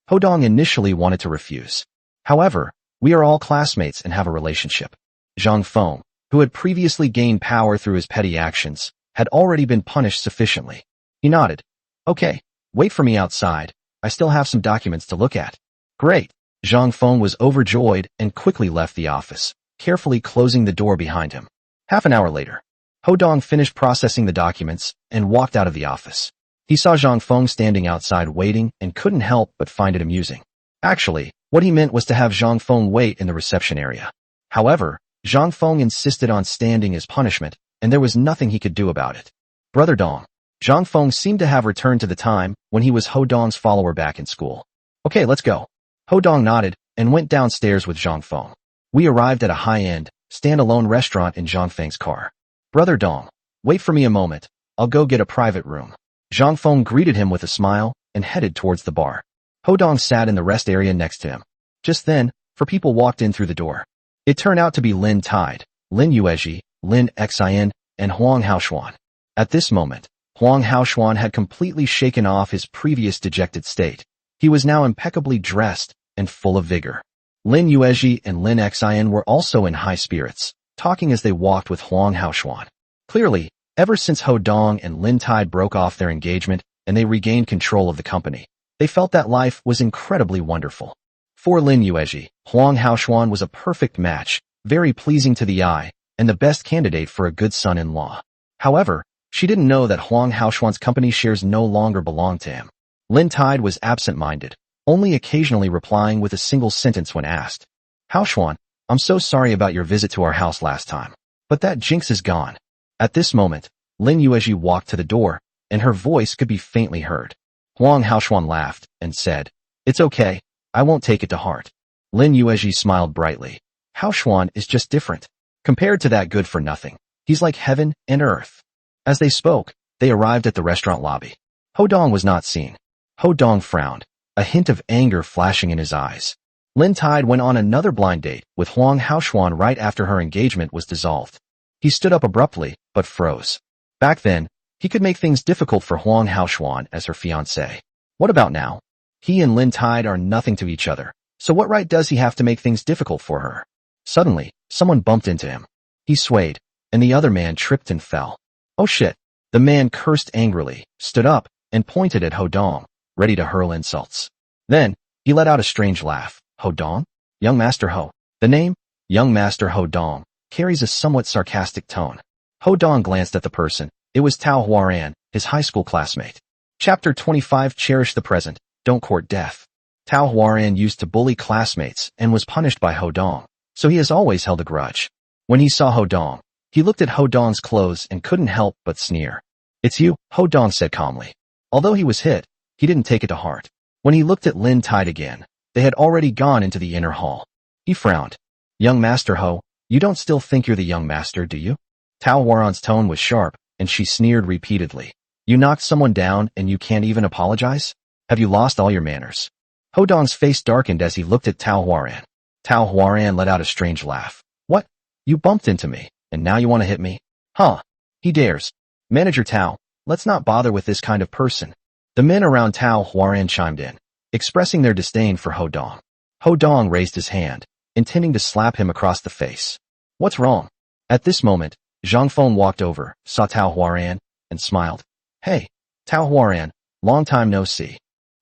A: Ho Dong initially wanted to refuse. However, "We are all classmates and have a relationship." Zhang Feng, who had previously gained power through his petty actions, had already been punished sufficiently. He nodded. "Okay, wait for me outside. I still have some documents to look at." "Great." Zhang Feng was overjoyed and quickly left the office, carefully closing the door behind him. Half an hour later, Ho Dong finished processing the documents and walked out of the office. He saw Zhang Feng standing outside waiting and couldn't help but find it amusing. Actually, what he meant was to have Zhang Feng wait in the reception area. However, Zhang Feng insisted on standing as punishment, and there was nothing he could do about it. "Brother Dong." Zhang Feng seemed to have returned to the time when he was Ho Dong's follower back in school. "Okay, let's go." Ho Dong nodded and went downstairs with Zhang Feng. We arrived at a high-end, standalone restaurant in Zhang Feng's car. "Brother Dong, wait for me a moment. I'll go get a private room." Zhang Feng greeted him with a smile and headed towards the bar. Ho Dong sat in the rest area next to him. Just then, 4 people walked in through the door. It turned out to be Lin Tide, Lin Yuezhi, Lin Xin, and Huang Haoshuan. At this moment, Huang Haoshuan had completely shaken off his previous dejected state. He was now impeccably dressed and full of vigor. Lin Yuezhi and Lin Xin were also in high spirits, talking as they walked with Huang Haoshuan. Clearly, ever since Ho Dong and Lin Tide broke off their engagement and they regained control of the company, they felt that life was incredibly wonderful. For Lin Yuezhi, Huang Haoshuan was a perfect match, very pleasing to the eye, and the best candidate for a good son-in-law. However, she didn't know that Huang Haoshuan's company shares no longer belonged to him. Lin Tide was absent-minded, only occasionally replying with a single sentence when asked. "Haoshuan, I'm so sorry about your visit to our house last time, but that jinx is gone." At this moment, Lin Yuezhi walked to the door, and her voice could be faintly heard. Huang Haoshuan laughed and said, "It's okay, I won't take it to heart." Lin Yuezhi smiled brightly. "Haoshuan is just different. Compared to that good-for-nothing, he's like heaven and earth." As they spoke, they arrived at the restaurant lobby. Ho Dong was not seen. Ho Dong frowned, a hint of anger flashing in his eyes. Lin Tide went on another blind date with Huang Haoshuan right after her engagement was dissolved. He stood up abruptly, but froze. Back then, he could make things difficult for Huang Haoshuan as her fiancée. What about now? He and Lin Tide are nothing to each other, so what right does he have to make things difficult for her? Suddenly, someone bumped into him. He swayed, and the other man tripped and fell. "Oh shit." The man cursed angrily, stood up, and pointed at Ho Dong, ready to hurl insults. Then, he let out a strange laugh. "Ho Dong? Young Master Ho." The name, Young Master Ho Dong, carries a somewhat sarcastic tone. Ho Dong glanced at the person. It was Tao Huaran, his high school classmate. Chapter 25. Cherish the present, don't court death. Tao Huaran used to bully classmates and was punished by Ho Dong, so he has always held a grudge. When he saw Ho Dong, he looked at Ho Dong's clothes and couldn't help but sneer. "It's you," Ho Dong said calmly. Although he was hit, he didn't take it to heart. When he looked at Lin Tide again, they had already gone into the inner hall. He frowned. "Young Master Ho, you don't still think you're the young master, do you?" Tao Huaran's tone was sharp, and she sneered repeatedly. "You knocked someone down and you can't even apologize? Have you lost all your manners?" Ho Dong's face darkened as he looked at Tao Huaran. Tao Huaran let out a strange laugh. "What? You bumped into me, and now you want to hit me? Huh? He dares. Manager Tao, let's not bother with this kind of person." The men around Tao Huaran chimed in, expressing their disdain for Ho Dong. Ho Dong raised his hand, intending to slap him across the face. "What's wrong?" At this moment, Zhang Feng walked over, saw Tao Huaran, and smiled. "Hey, Tao Huaran, long time no see."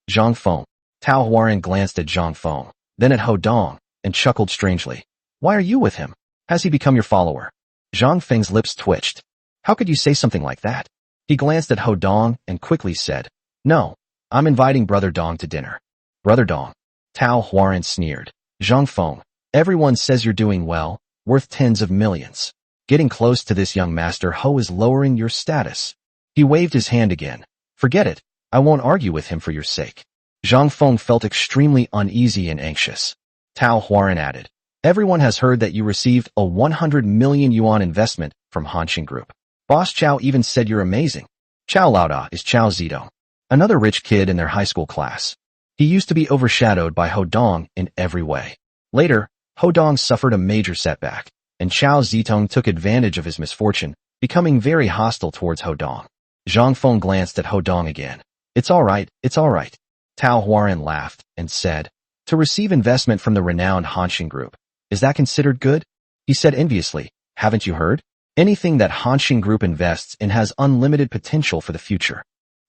A: Zhang Feng. Tao Huaran glanced at Zhang Feng, then at Ho Dong, and chuckled strangely. "Why are you with him? Has he become your follower?" Zhang Feng's lips twitched. "How could you say something like that?" He glanced at Ho Dong and quickly said, "No, I'm inviting Brother Dong to dinner." "Brother Dong?" Tao Huaran sneered. "Zhang Feng, everyone says you're doing well, worth tens of millions. Getting close to this young Master Ho is lowering your status." He waved his hand again. "Forget it, I won't argue with him for your sake." Zhang Feng felt extremely uneasy and anxious. Tao Huaran added, "Everyone has heard that you received a 100 million yuan investment from Hanxing Group. Boss Chow even said you're amazing." Chow Laoda is Chow Zito, another rich kid in their high school class. He used to be overshadowed by Ho Dong in every way. Later, Ho Dong suffered a major setback, and Chow Zitong took advantage of his misfortune, becoming very hostile towards Ho Dong. Zhang Feng glanced at Ho Dong again. It's all right, it's all right. Tao Huaran laughed and said, to receive investment from the renowned Hanshin Group. Is that considered good? He said enviously, haven't you heard? Anything that Hanshin Group invests in has unlimited potential for the future.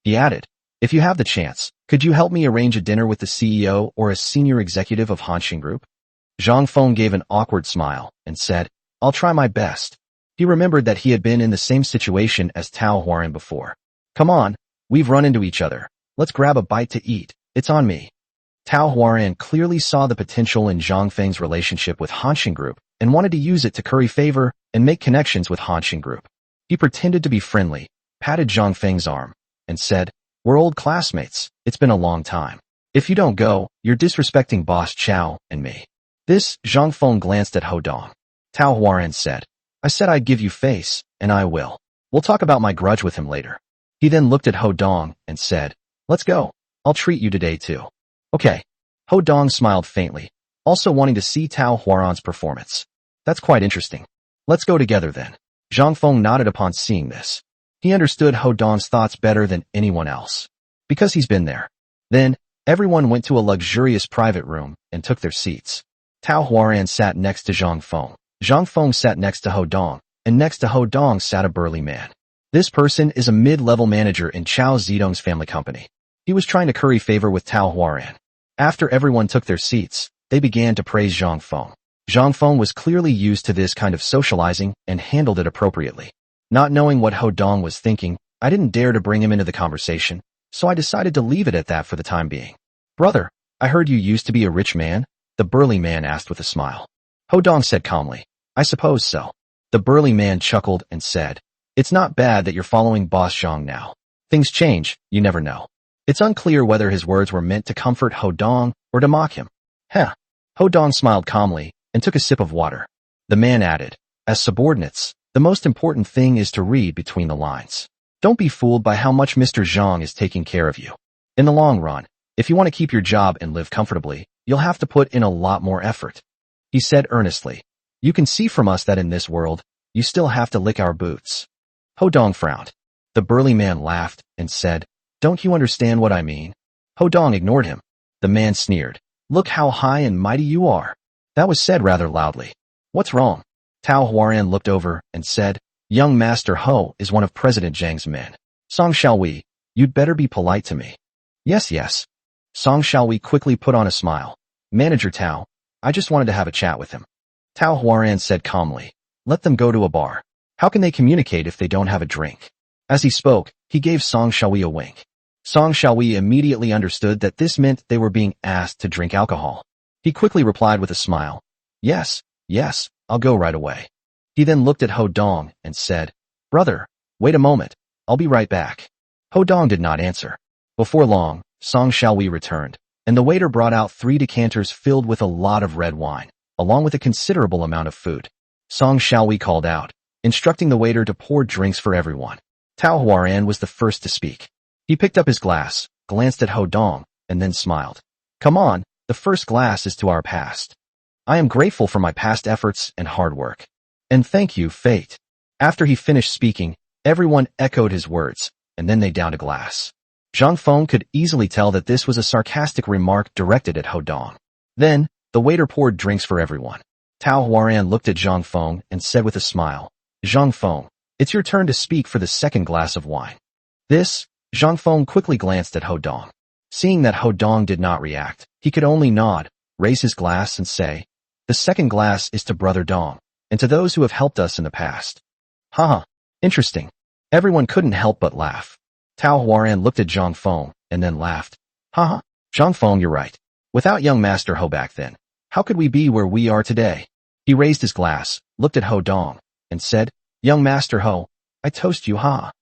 A: He added, if you have the chance, could you help me arrange a dinner with the CEO or a senior executive of Hanshin Group? Zhang Feng gave an awkward smile and said, I'll try my best. He remembered that he had been in the same situation as Tao Huaran before. Come on, we've run into each other. Let's grab a bite to eat. It's on me. Tao Huaran clearly saw the potential in Zhang Feng's relationship with Hanshin Group and wanted to use it to curry favor and make connections with Hanshin Group. He pretended to be friendly, patted Zhang Feng's arm, and said, we're old classmates. It's been a long time. If you don't go, you're disrespecting Boss Chow and me. This, Zhang Feng glanced at Ho Dong. Tao Huaran said, I said I'd give you face, and I will. We'll talk about my grudge with him later. He then looked at Ho Dong and said, let's go. I'll treat you today too. Okay. Ho Dong smiled faintly, also wanting to see Tao Huaran's performance. That's quite interesting. Let's go together then. Zhang Feng nodded upon seeing this. He understood Ho Dong's thoughts better than anyone else, because he's been there. Then, everyone went to a luxurious private room and took their seats. Tao Huaran sat next to Zhang Feng. Zhang Feng sat next to Ho Dong, and next to Ho Dong sat a burly man. This person is a mid-level manager in Chao Zedong's family company. He was trying to curry favor with Tao Huaran. After everyone took their seats, they began to praise Zhang Feng. Zhang Feng was clearly used to this kind of socializing and handled it appropriately. Not knowing what Ho Dong was thinking, I didn't dare to bring him into the conversation, so I decided to leave it at that for the time being. Brother, I heard you used to be a rich man? The burly man asked with a smile. Ho Dong said calmly, I suppose so. The burly man chuckled and said, it's not bad that you're following Boss Zhang now. Things change, you never know. It's unclear whether his words were meant to comfort Ho Dong or to mock him. Heh. Ho Dong smiled calmly and took a sip of water. The man added, as subordinates, the most important thing is to read between the lines. Don't be fooled by how much Mr. Zhang is taking care of you. In the long run, if you want to keep your job and live comfortably, you'll have to put in a lot more effort. He said earnestly, you can see from us that in this world, you still have to lick our boots. Ho Dong frowned. The burly man laughed and said, don't you understand what I mean? Ho Dong ignored him. The man sneered, look how high and mighty you are. That was said rather loudly. What's wrong? Tao Huaran looked over and said, young Master Ho is one of President Zhang's men. Song Xiaowei, you'd better be polite to me. Yes, yes. Song Xiaowei quickly put on a smile. Manager Tao, I just wanted to have a chat with him. Tao Huaran said calmly, let them go to a bar. How can they communicate if they don't have a drink? As he spoke, he gave Song Xiaowei a wink. Song Xiaowei immediately understood that this meant they were being asked to drink alcohol. He quickly replied with a smile, yes, yes, I'll go right away. He then looked at Ho Dong and said, brother, wait a moment, I'll be right back. Ho Dong did not answer. Before long, Song Xiaowei returned, and the waiter brought out 3 decanters filled with a lot of red wine, along with a considerable amount of food. Song Xiaowei called out, instructing the waiter to pour drinks for everyone. Tao Huaran was the first to speak. He picked up his glass, glanced at Ho Dong, and then smiled. Come on, the first glass is to our past. I am grateful for my past efforts and hard work. And thank you, fate. After he finished speaking, everyone echoed his words, and then they downed a glass. Zhang Feng could easily tell that this was a sarcastic remark directed at Ho Dong. Then, the waiter poured drinks for everyone. Tao Huaran looked at Zhang Feng and said with a smile, Zhang Feng, it's your turn to speak for the second glass of wine. This, Zhang Feng quickly glanced at Ho Dong. Seeing that Ho Dong did not react, he could only nod, raise his glass and say, the second glass is to Brother Dong, and to those who have helped us in the past. Haha, interesting. Everyone couldn't help but laugh. Tao Huaran looked at Zhang Feng and then laughed. Haha, Zhang Feng, you're right. Without young Master Ho back then, how could we be where we are today? He raised his glass, looked at Ho Dong, and said, young Master Ho, I toast you, ha.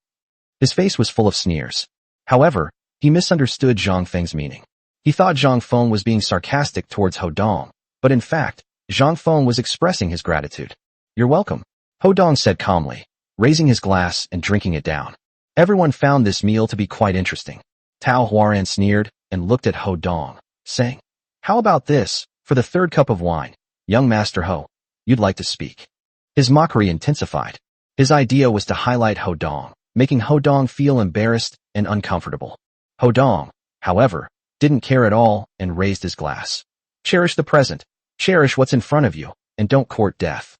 A: His face was full of sneers. However, he misunderstood Zhang Feng's meaning. He thought Zhang Feng was being sarcastic towards Ho Dong, but in fact, Zhang Feng was expressing his gratitude. You're welcome, Ho Dong said calmly, raising his glass and drinking it down. Everyone found this meal to be quite interesting. Tao Huaran sneered and looked at Ho Dong, saying, how about this, for the third cup of wine, young Master Ho, you'd like to speak. His mockery intensified. His idea was to highlight Ho Dong, making Ho Dong feel embarrassed and uncomfortable. Ho Dong, however, didn't care at all and raised his glass. Cherish the present, cherish what's in front of you, and don't court death.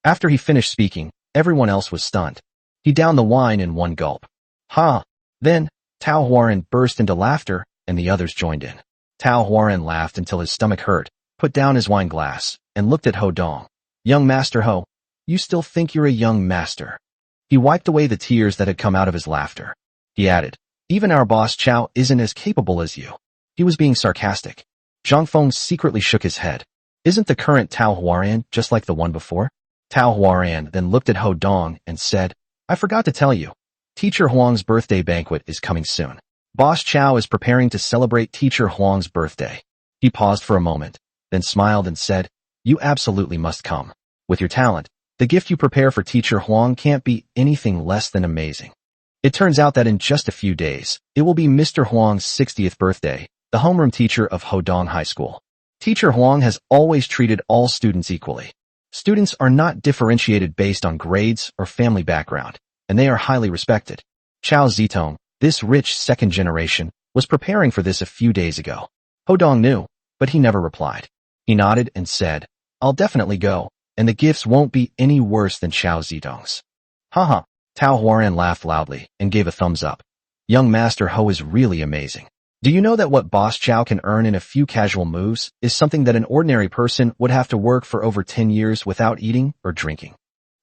A: After he finished speaking, everyone else was stunned. He downed the wine in one gulp. Ha! Then, Tao Huaren burst into laughter, and the others joined in. Tao Huaren laughed until his stomach hurt, put down his wine glass, and looked at Ho Dong. Young Master Ho, you still think you're a young master. He wiped away the tears that had come out of his laughter. He added, even our boss Chow isn't as capable as you. He was being sarcastic. Zhang Feng secretly shook his head. Isn't the current Tao Huaren just like the one before? Tao Huaren then looked at Ho Dong and said, I forgot to tell you. Teacher Huang's birthday banquet is coming soon. Boss Chow is preparing to celebrate Teacher Huang's birthday. He paused for a moment, then smiled and said, you absolutely must come. With your talent, the gift you prepare for Teacher Huang can't be anything less than amazing. It turns out that in just a few days, it will be Mr. Huang's 60th birthday, the homeroom teacher of Hodong High School. Teacher Huang has always treated all students equally. Students are not differentiated based on grades or family background, and they are highly respected. Chao Zitong, this rich second generation, was preparing for this a few days ago. Hodong knew, but he never replied. He nodded and said, I'll definitely go, and the gifts won't be any worse than Chao Zitong's. Haha, Tao Huaren laughed loudly and gave a thumbs up. Young Master Ho is really amazing. Do you know that what Boss Chow can earn in a few casual moves is something that an ordinary person would have to work for over 10 years without eating or drinking?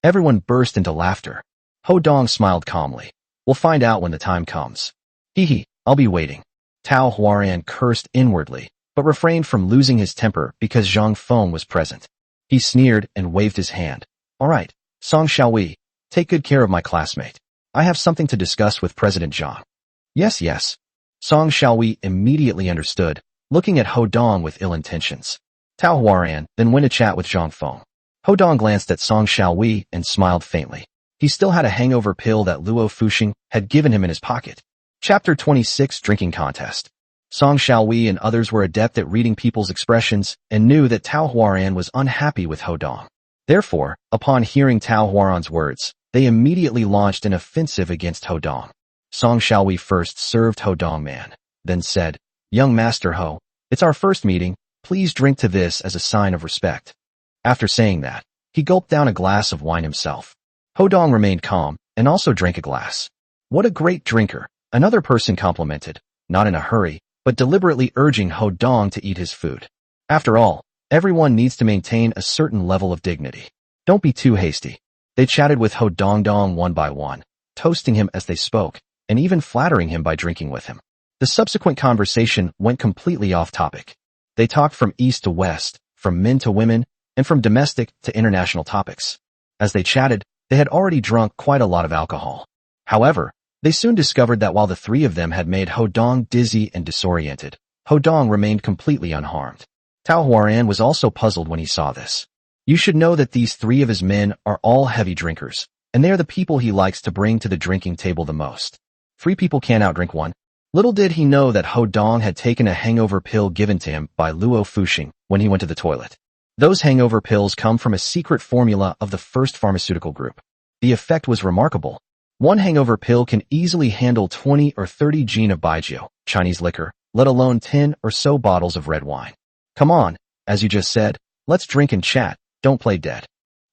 A: Everyone burst into laughter. Ho Dong smiled calmly. We'll find out when the time comes. Hee, I'll be waiting. Tao Huaren cursed inwardly, but refrained from losing his temper because Zhang Feng was present. He sneered and waved his hand. All right, Song Xiaowei, take good care of my classmate. I have something to discuss with President Zhang. Yes. Song Xiaowei immediately understood, looking at Ho Dong with ill intentions. Tao Huaren then went to chat with Zhang Feng. Ho Dong glanced at Song Xiaowei and smiled faintly. He still had a hangover pill that Luo Fuxing had given him in his pocket. Chapter 26 Drinking Contest. Song Xiaowei and others were adept at reading people's expressions and knew that Tao Huaren was unhappy with Ho Dong. Therefore, upon hearing Tao Huaran's words, they immediately launched an offensive against Ho Dong. Song Xiaowei first served Ho Dong man, then said, Young Master Ho, it's our first meeting, please drink to this as a sign of respect. After saying that, he gulped down a glass of wine himself. Ho Dong remained calm and also drank a glass. What a great drinker, another person complimented, not in a hurry, but deliberately urging Ho Dong to eat his food. After all, everyone needs to maintain a certain level of dignity. Don't be too hasty. They chatted with Ho Dong one by one, toasting him as they spoke, and even flattering him by drinking with him. The subsequent conversation went completely off topic. They talked from east to west, from men to women, and from domestic to international topics. As they chatted, they had already drunk quite a lot of alcohol. However, they soon discovered that while the three of them had made Ho Dong dizzy and disoriented, Ho Dong remained completely unharmed. Tao Huaren was also puzzled when he saw this. You should know that these three of his men are all heavy drinkers, and they are the people he likes to bring to the drinking table the most. 3 people can't outdrink one. Little did he know that Ho Dong had taken a hangover pill given to him by Luo Fuxing when he went to the toilet. Those hangover pills come from a secret formula of the first pharmaceutical group. The effect was remarkable. One hangover pill can easily handle 20 or 30 jin of baijiu, Chinese liquor, let alone 10 or so bottles of red wine. Come on, as you just said, let's drink and chat, don't play dead.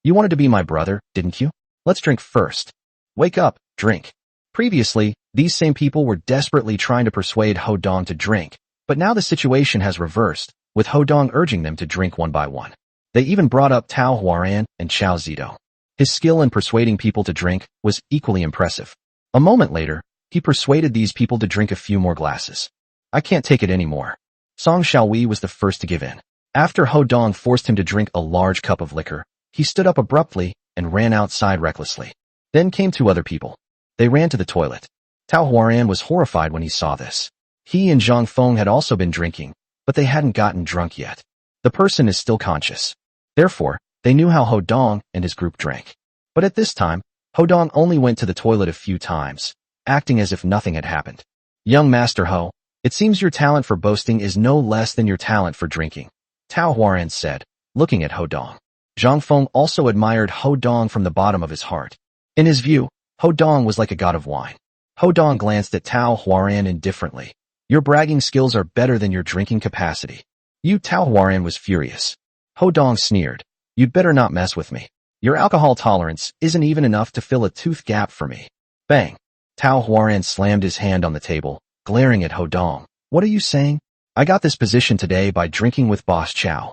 A: You wanted to be my brother, didn't you? Let's drink first. Wake up, drink. Previously, these same people were desperately trying to persuade Ho Dong to drink, but now the situation has reversed, with Ho Dong urging them to drink one by one. They even brought up Tao Huaren and Chao Zitong. His skill in persuading people to drink was equally impressive. A moment later, he persuaded these people to drink a few more glasses. I can't take it anymore. Song Xiaowei was the first to give in. After Ho Dong forced him to drink a large cup of liquor, he stood up abruptly and ran outside recklessly. Then came 2 other people. They ran to the toilet. Tao Huaren was horrified when he saw this. He and Zhang Feng had also been drinking, but they hadn't gotten drunk yet. The person is still conscious. Therefore, they knew how Ho Dong and his group drank. But at this time, Ho Dong only went to the toilet a few times, acting as if nothing had happened. Young Master Ho, it seems your talent for boasting is no less than your talent for drinking, Tao Huaren said, looking at Ho Dong. Zhang Feng also admired Ho Dong from the bottom of his heart. In his view, Ho Dong was like a god of wine. Ho Dong glanced at Tao Huaran indifferently. Your bragging skills are better than your drinking capacity. Tao Huaran was furious. Ho Dong sneered. You'd better not mess with me. Your alcohol tolerance isn't even enough to fill a tooth gap for me. Bang! Tao Huaran slammed his hand on the table, glaring at Ho Dong. What are you saying? I got this position today by drinking with Boss Chow.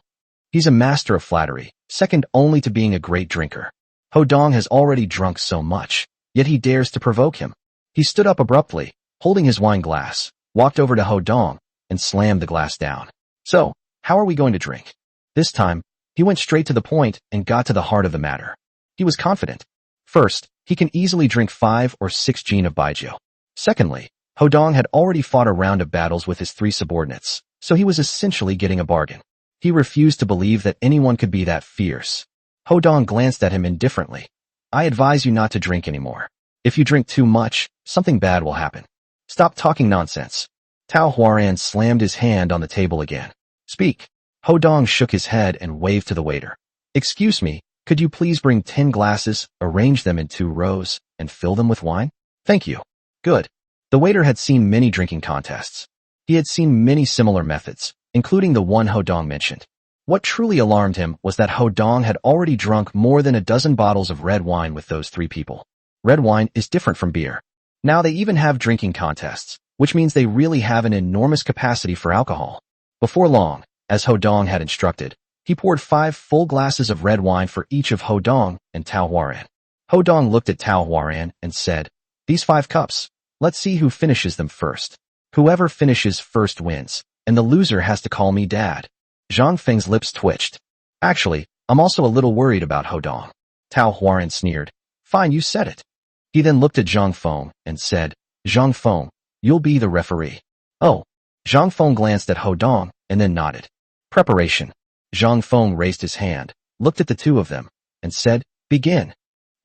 A: He's a master of flattery, second only to being a great drinker. Ho Dong has already drunk so much, yet he dares to provoke him. He stood up abruptly, holding his wine glass, walked over to Ho Dong, and slammed the glass down. So, how are we going to drink? This time, he went straight to the point and got to the heart of the matter. He was confident. First, he can easily drink 5 or 6 gin of baijiu. Secondly, Ho Dong had already fought a round of battles with his 3 subordinates, so he was essentially getting a bargain. He refused to believe that anyone could be that fierce. Ho Dong glanced at him indifferently. I advise you not to drink anymore. If you drink too much, something bad will happen. Stop talking nonsense. Tao Huaran slammed his hand on the table again. Speak. Ho Dong shook his head and waved to the waiter. Excuse me, could you please bring 10 glasses, arrange them in 2 rows, and fill them with wine? Thank you. Good. The waiter had seen many drinking contests. He had seen many similar methods, including the one Ho Dong mentioned. What truly alarmed him was that Ho Dong had already drunk more than a dozen bottles of red wine with those 3 people. Red wine is different from beer. Now they even have drinking contests, which means they really have an enormous capacity for alcohol. Before long, as Ho Dong had instructed, he poured 5 full glasses of red wine for each of Ho Dong and Tao Huaran. Ho Dong looked at Tao Huaran and said, These 5 cups, let's see who finishes them first. Whoever finishes first wins, and the loser has to call me dad. Zhang Feng's lips twitched. Actually, I'm also a little worried about Ho Dong. Tao Huaran sneered. Fine, you said it. He then looked at Zhang Feng and said, Zhang Feng, you'll be the referee. Oh. Zhang Feng glanced at Ho Dong and then nodded. Preparation. Zhang Feng raised his hand, looked at the 2 of them, and said, Begin.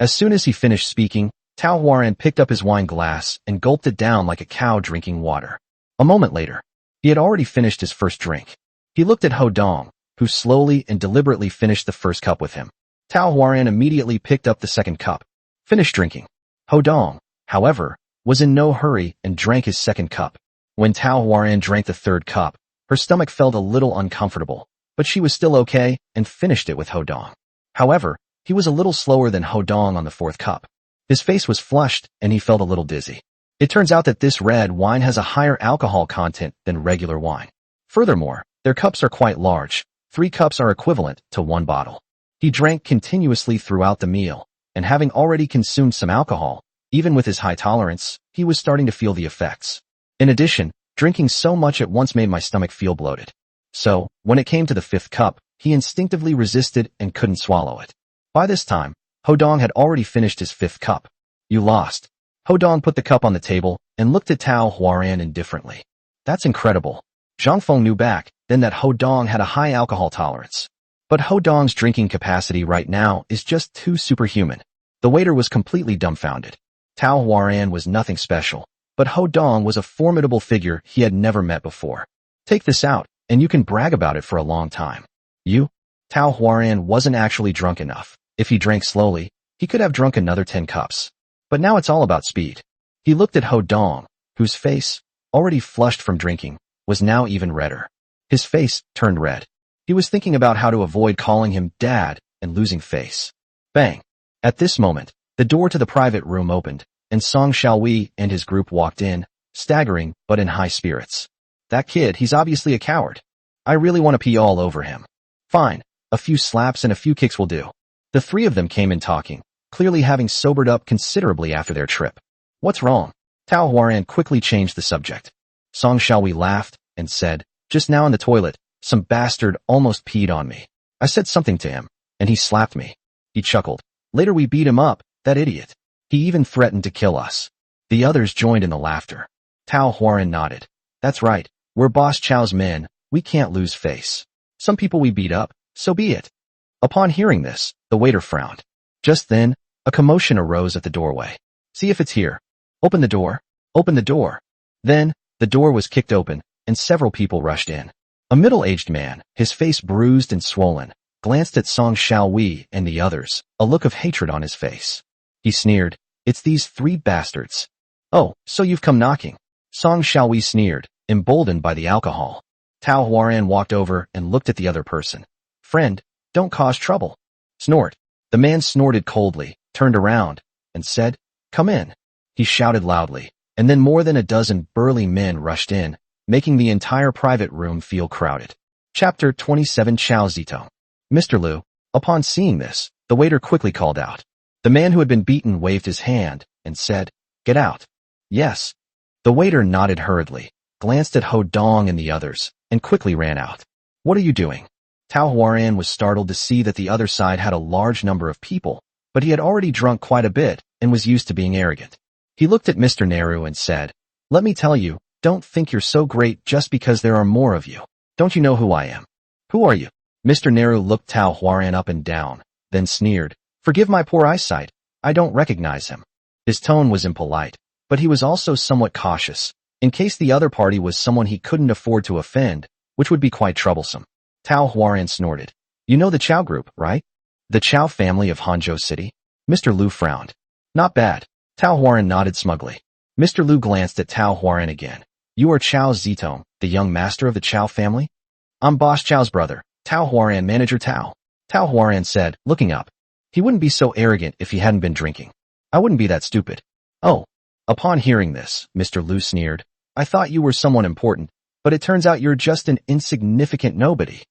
A: As soon as he finished speaking, Tao Huaran picked up his wine glass and gulped it down like a cow drinking water. A moment later, he had already finished his first drink. He looked at Ho Dong, who slowly and deliberately finished the first cup with him. Tao Huaran immediately picked up the second cup. Finished drinking. Ho Dong, however, was in no hurry and drank his second cup. When Tao Huaran drank the third cup, her stomach felt a little uncomfortable, but she was still okay and finished it with Ho Dong. However, he was a little slower than Ho Dong on the 4th cup. His face was flushed and he felt a little dizzy. It turns out that this red wine has a higher alcohol content than regular wine. Furthermore, their cups are quite large. 3 cups are equivalent to 1 bottle. He drank continuously throughout the meal, and having already consumed some alcohol, even with his high tolerance, he was starting to feel the effects. In addition, drinking so much at once made my stomach feel bloated. So, when it came to the 5th cup, he instinctively resisted and couldn't swallow it. By this time, Ho Dong had already finished his 5th cup. You lost. Ho Dong put the cup on the table and looked at Tao Huaran indifferently. That's incredible. Zhang Feng knew back then that Ho Dong had a high alcohol tolerance. But Ho Dong's drinking capacity right now is just too superhuman. The waiter was completely dumbfounded. Tao Huaran was nothing special, but Ho Dong was a formidable figure he had never met before. Take this out, and you can brag about it for a long time. Tao Huaran wasn't actually drunk enough. If he drank slowly, he could have drunk another 10 cups. But now it's all about speed. He looked at Ho Dong, whose face, already flushed from drinking, was now even redder. His face turned red. He was thinking about how to avoid calling him dad and losing face. Bang! At this moment, the door to the private room opened, and Song Xiaowei and his group walked in, staggering but in high spirits. That kid, he's obviously a coward. I really want to pee all over him. Fine, a few slaps and a few kicks will do. The 3 of them came in talking, clearly having sobered up considerably after their trip. What's wrong? Tao Huaran quickly changed the subject. Song Xiaowei laughed and said, Just now in the toilet, some bastard almost peed on me. I said something to him, and he slapped me. He chuckled. Later we beat him up, that idiot. He even threatened to kill us. The others joined in the laughter. Tao Huaran nodded. That's right, we're Boss Chow's men, we can't lose face. Some people we beat up, so be it. Upon hearing this, the waiter frowned. Just then, a commotion arose at the doorway. See if it's here. Open the door. Open the door. Then, the door was kicked open, and several people rushed in. A middle-aged man, his face bruised and swollen, glanced at Song Xiaowei and the others, a look of hatred on his face. He sneered. It's these three bastards. Oh, so you've come knocking. Song Xiaowei sneered, emboldened by the alcohol. Tao Huaran walked over and looked at the other person. Friend, don't cause trouble. Snort. The man snorted coldly, turned around, and said, Come in. He shouted loudly, and then more than a dozen burly men rushed in, making the entire private room feel crowded. Chapter 27 Chao Zitong. Mr. Liu. Upon seeing this, the waiter quickly called out. The man who had been beaten waved his hand and said, Get out. Yes. The waiter nodded hurriedly, glanced at Ho Dong and the others, and quickly ran out. What are you doing? Tao Huaran was startled to see that the other side had a large number of people, but he had already drunk quite a bit and was used to being arrogant. He looked at Mr. Nehru and said, Let me tell you, don't think you're so great just because there are more of you. Don't you know who I am? Who are you? Mr. Nehru looked Tao Huaran up and down, then sneered, Forgive my poor eyesight, I don't recognize him. His tone was impolite, but he was also somewhat cautious, in case the other party was someone he couldn't afford to offend, which would be quite troublesome. Tao Huaran snorted. You know the Chao group, right? The Chao family of Hangzhou City? Mr. Liu frowned. Not bad. Tao Huaran nodded smugly. Mr. Liu glanced at Tao Huaran again. You are Chao Zitong, the young master of the Chao family? I'm Boss Chao's brother, Tao Huaran, manager Tao. Tao Huaran said, looking up. He wouldn't be so arrogant if he hadn't been drinking. I wouldn't be that stupid. Oh. Upon hearing this, Mr. Liu sneered. I thought you were someone important, but it turns out you're just an insignificant nobody.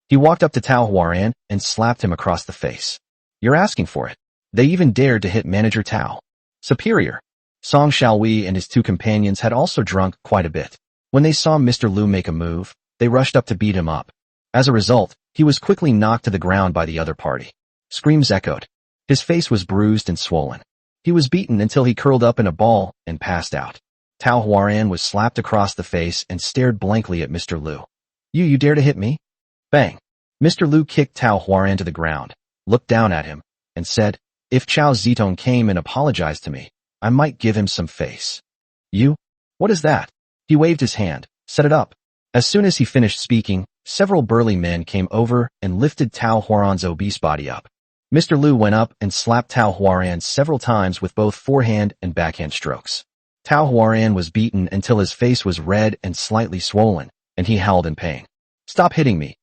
A: He walked up to Tao Huaran and slapped him across the face. You're asking for it. They even dared to hit manager Tao. Superior. Song Xiaowei and his two companions had also drunk quite a bit. When they saw Mr. Liu make a move, they rushed up to beat him up. As a result, he was quickly knocked to the ground by the other party. Screams echoed. His face was bruised and swollen. He was beaten until he curled up in a ball and passed out. Tao Huaran was slapped across the face and stared blankly at Mr. Liu. You dare to hit me? Bang. Mr. Liu kicked Tao Huaran to the ground, looked down at him, and said, If Chao Zitong came and apologized to me, I might give him some face. You? What is that? He waved his hand. Set it up. As soon as he finished speaking, several burly men came over and lifted Tao Huaran's obese body up. Mr. Liu went up and slapped Tao Huaran several times with both forehand and backhand strokes. Tao Huaran was beaten until his face was red and slightly swollen, and he howled in pain. Stop hitting me,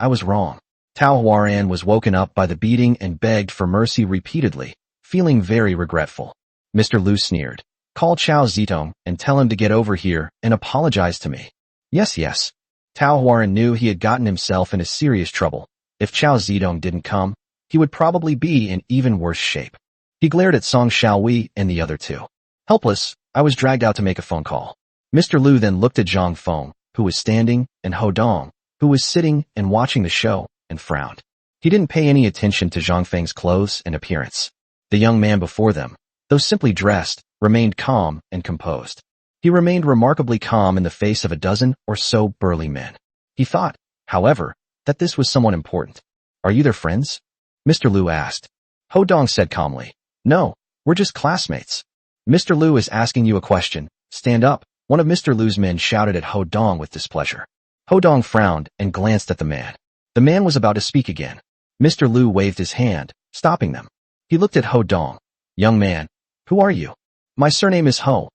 A: I was wrong. Tao Huaran was woken up by the beating and begged for mercy repeatedly, feeling very regretful. Mr. Liu sneered. Call Chao Zitong and tell him to get over here and apologize to me. Yes. Tao Huaran knew he had gotten himself into serious trouble. If Chao Zitong didn't come, he would probably be in even worse shape. He glared at Song Xiaowei and the other two. Helpless, I was dragged out to make a phone call. Mr. Liu then looked at Zhang Feng, who was standing, and Ho Dong, who was sitting and watching the show, and frowned. He didn't pay any attention to Zhang Feng's clothes and appearance. The young man before them, though simply dressed, remained calm and composed. He remained remarkably calm in the face of a dozen or so burly men. He thought, however, that this was someone important. Are you their friends? Mr. Liu asked. Ho Dong said calmly. No, we're just classmates. Mr. Liu is asking you a question. Stand up. One of Mr. Liu's men shouted at Ho Dong with displeasure. Ho Dong frowned and glanced at the man. The man was about to speak again. Mr. Liu waved his hand, stopping them. He looked at Ho Dong. Young man, who are you? My surname is Ho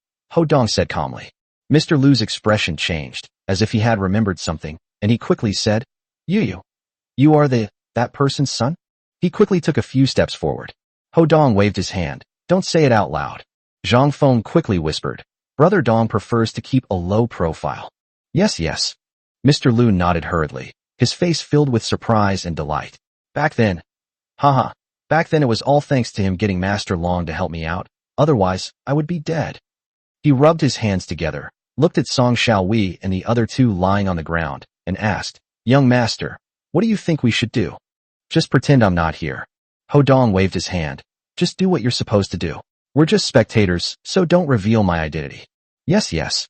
A: Dong said calmly. Mr. Liu's expression changed, as if he had remembered something, and he quickly said, You are that person's son? He quickly took a few steps forward. Ho Dong waved his hand. Don't say it out loud. Zhang Feng quickly whispered. Brother Dong prefers to keep a low profile. Yes. Mr. Liu nodded hurriedly, his face filled with surprise and delight. Back then it was all thanks to him getting Master Long to help me out, otherwise I would be dead. He rubbed his hands together, looked at Song Xiaowei and the other two lying on the ground, and asked, Young master, what do you think we should do? Just pretend I'm not here. Ho Dong waved his hand. Just do what you're supposed to do. We're just spectators, so don't reveal my identity. Yes.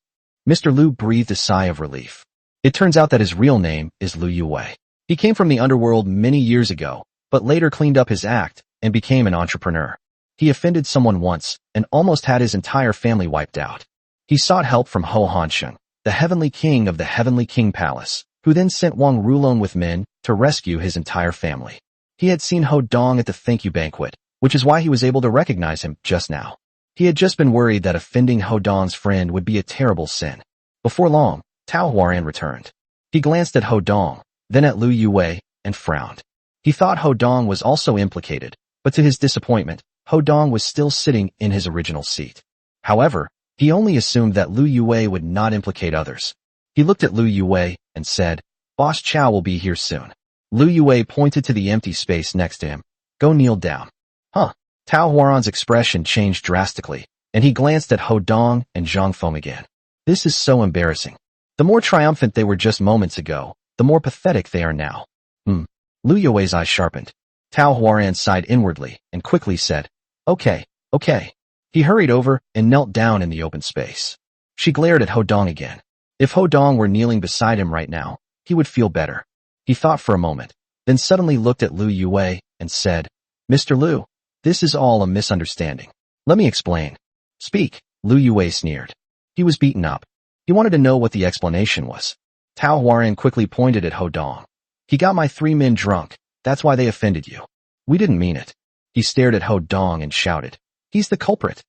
A: Mr. Liu breathed a sigh of relief. It turns out that his real name is Liu Yuwei. He came from the underworld many years ago, but later cleaned up his act and became an entrepreneur. He offended someone once and almost had his entire family wiped out. He sought help from Ho Hansheng, the heavenly king of the Heavenly King Palace, who then sent Wang Rulong with men to rescue his entire family. He had seen Ho Dong at the thank you banquet, which is why he was able to recognize him just now. He had just been worried that offending Ho Dong's friend would be a terrible sin. Before long, Tao Huaran returned. He glanced at Ho Dong, then at Lu Yue, and frowned. He thought Ho Dong was also implicated, but to his disappointment, Ho Dong was still sitting in his original seat. However, he only assumed that Lu Yue would not implicate others. He looked at Lu Yue and said, "Boss Chow will be here soon." Lu Yue pointed to the empty space next to him. "Go kneel down." Huh. Tao Huaran's expression changed drastically, and he glanced at Ho Dong and Zhang Feng again. This is so embarrassing. The more triumphant they were just moments ago, the more pathetic they are now. Lu Yue's eyes sharpened. Tao Huaran sighed inwardly and quickly said, Okay. He hurried over and knelt down in the open space. She glared at Ho Dong again. If Ho Dong were kneeling beside him right now, he would feel better. He thought for a moment, then suddenly looked at Lu Yue and said, "Mr. Lu, this is all a misunderstanding. Let me explain." "Speak," Lu Yue sneered. He was beaten up. He wanted to know what the explanation was. Tao Huaran quickly pointed at Ho Dong. "He got my 3 men drunk. That's why they offended you." "We didn't mean it." He stared at Ho Dong and shouted, "He's the culprit."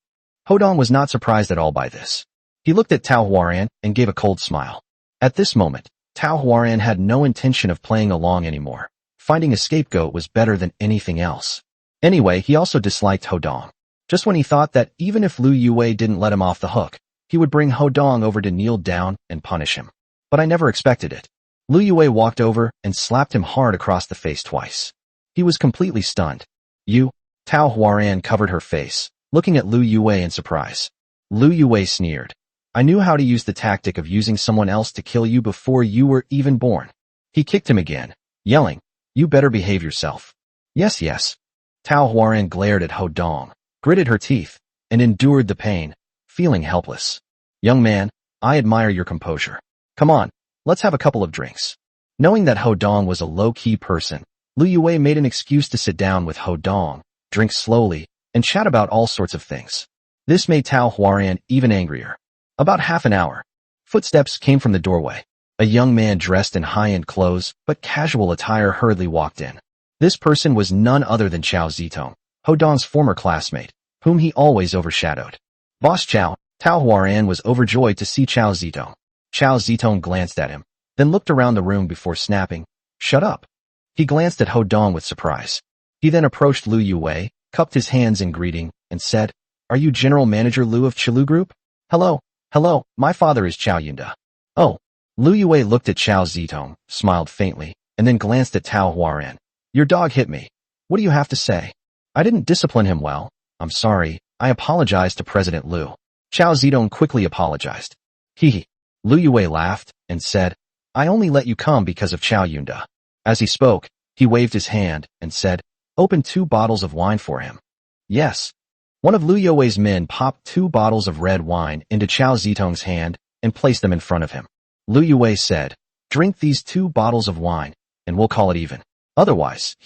A: Ho Dong was not surprised at all by this. He looked at Tao Huaran and gave a cold smile. At this moment, Tao Huaran had no intention of playing along anymore. Finding a scapegoat was better than anything else. Anyway, he also disliked Ho Dong. Just when he thought that even if Lu Yue didn't let him off the hook, he would bring Ho Dong over to kneel down and punish him. But I never expected it. Lu Yue walked over and slapped him hard across the face twice. He was completely stunned. "You?" Tao Huaran covered her face, looking at Lu Yue in surprise. Lu Yue sneered. "I knew how to use the tactic of using someone else to kill you before you were even born." He kicked him again, yelling, "You better behave yourself." Yes. Tao Huaran glared at Ho Dong, gritted her teeth, and endured the pain, feeling helpless. "Young man, I admire your composure. Come on, let's have a couple of drinks." Knowing that Ho Dong was a low-key person, Lu Yue made an excuse to sit down with Ho Dong, drink slowly, and chat about all sorts of things. This made Tao Huaran even angrier. About half an hour. Footsteps came from the doorway. A young man dressed in high-end clothes, but casual attire hurriedly walked in. This person was none other than Chao Zitong, Ho Dong's former classmate, whom he always overshadowed. "Boss Chao." Tao Huaran was overjoyed to see Chao Zitong. Chao Zitong glanced at him, then looked around the room before snapping, "Shut up." He glanced at Ho Dong with surprise. He then approached Lu Yue, cupped his hands in greeting, and said, "Are you General Manager Lu of Chilu Group?" Hello, my father is Chao Yunda." "Oh." Lu Yue looked at Chao Zitong, smiled faintly, and then glanced at Tao Huaran. "Your dog hit me. What do you have to say?" "I didn't discipline him well. I'm sorry. I apologize to President Lu." Chao Zitong quickly apologized. He. Lu Yue laughed and said, "I only let you come because of Chao Yunda." As he spoke, he waved his hand and said, "Open 2 bottles of wine for him." Yes. One of Lu Yue's men popped 2 bottles of red wine into Chao Zitong's hand and placed them in front of him. Lu Yue said, "Drink these 2 bottles of wine, and we'll call it even. Otherwise,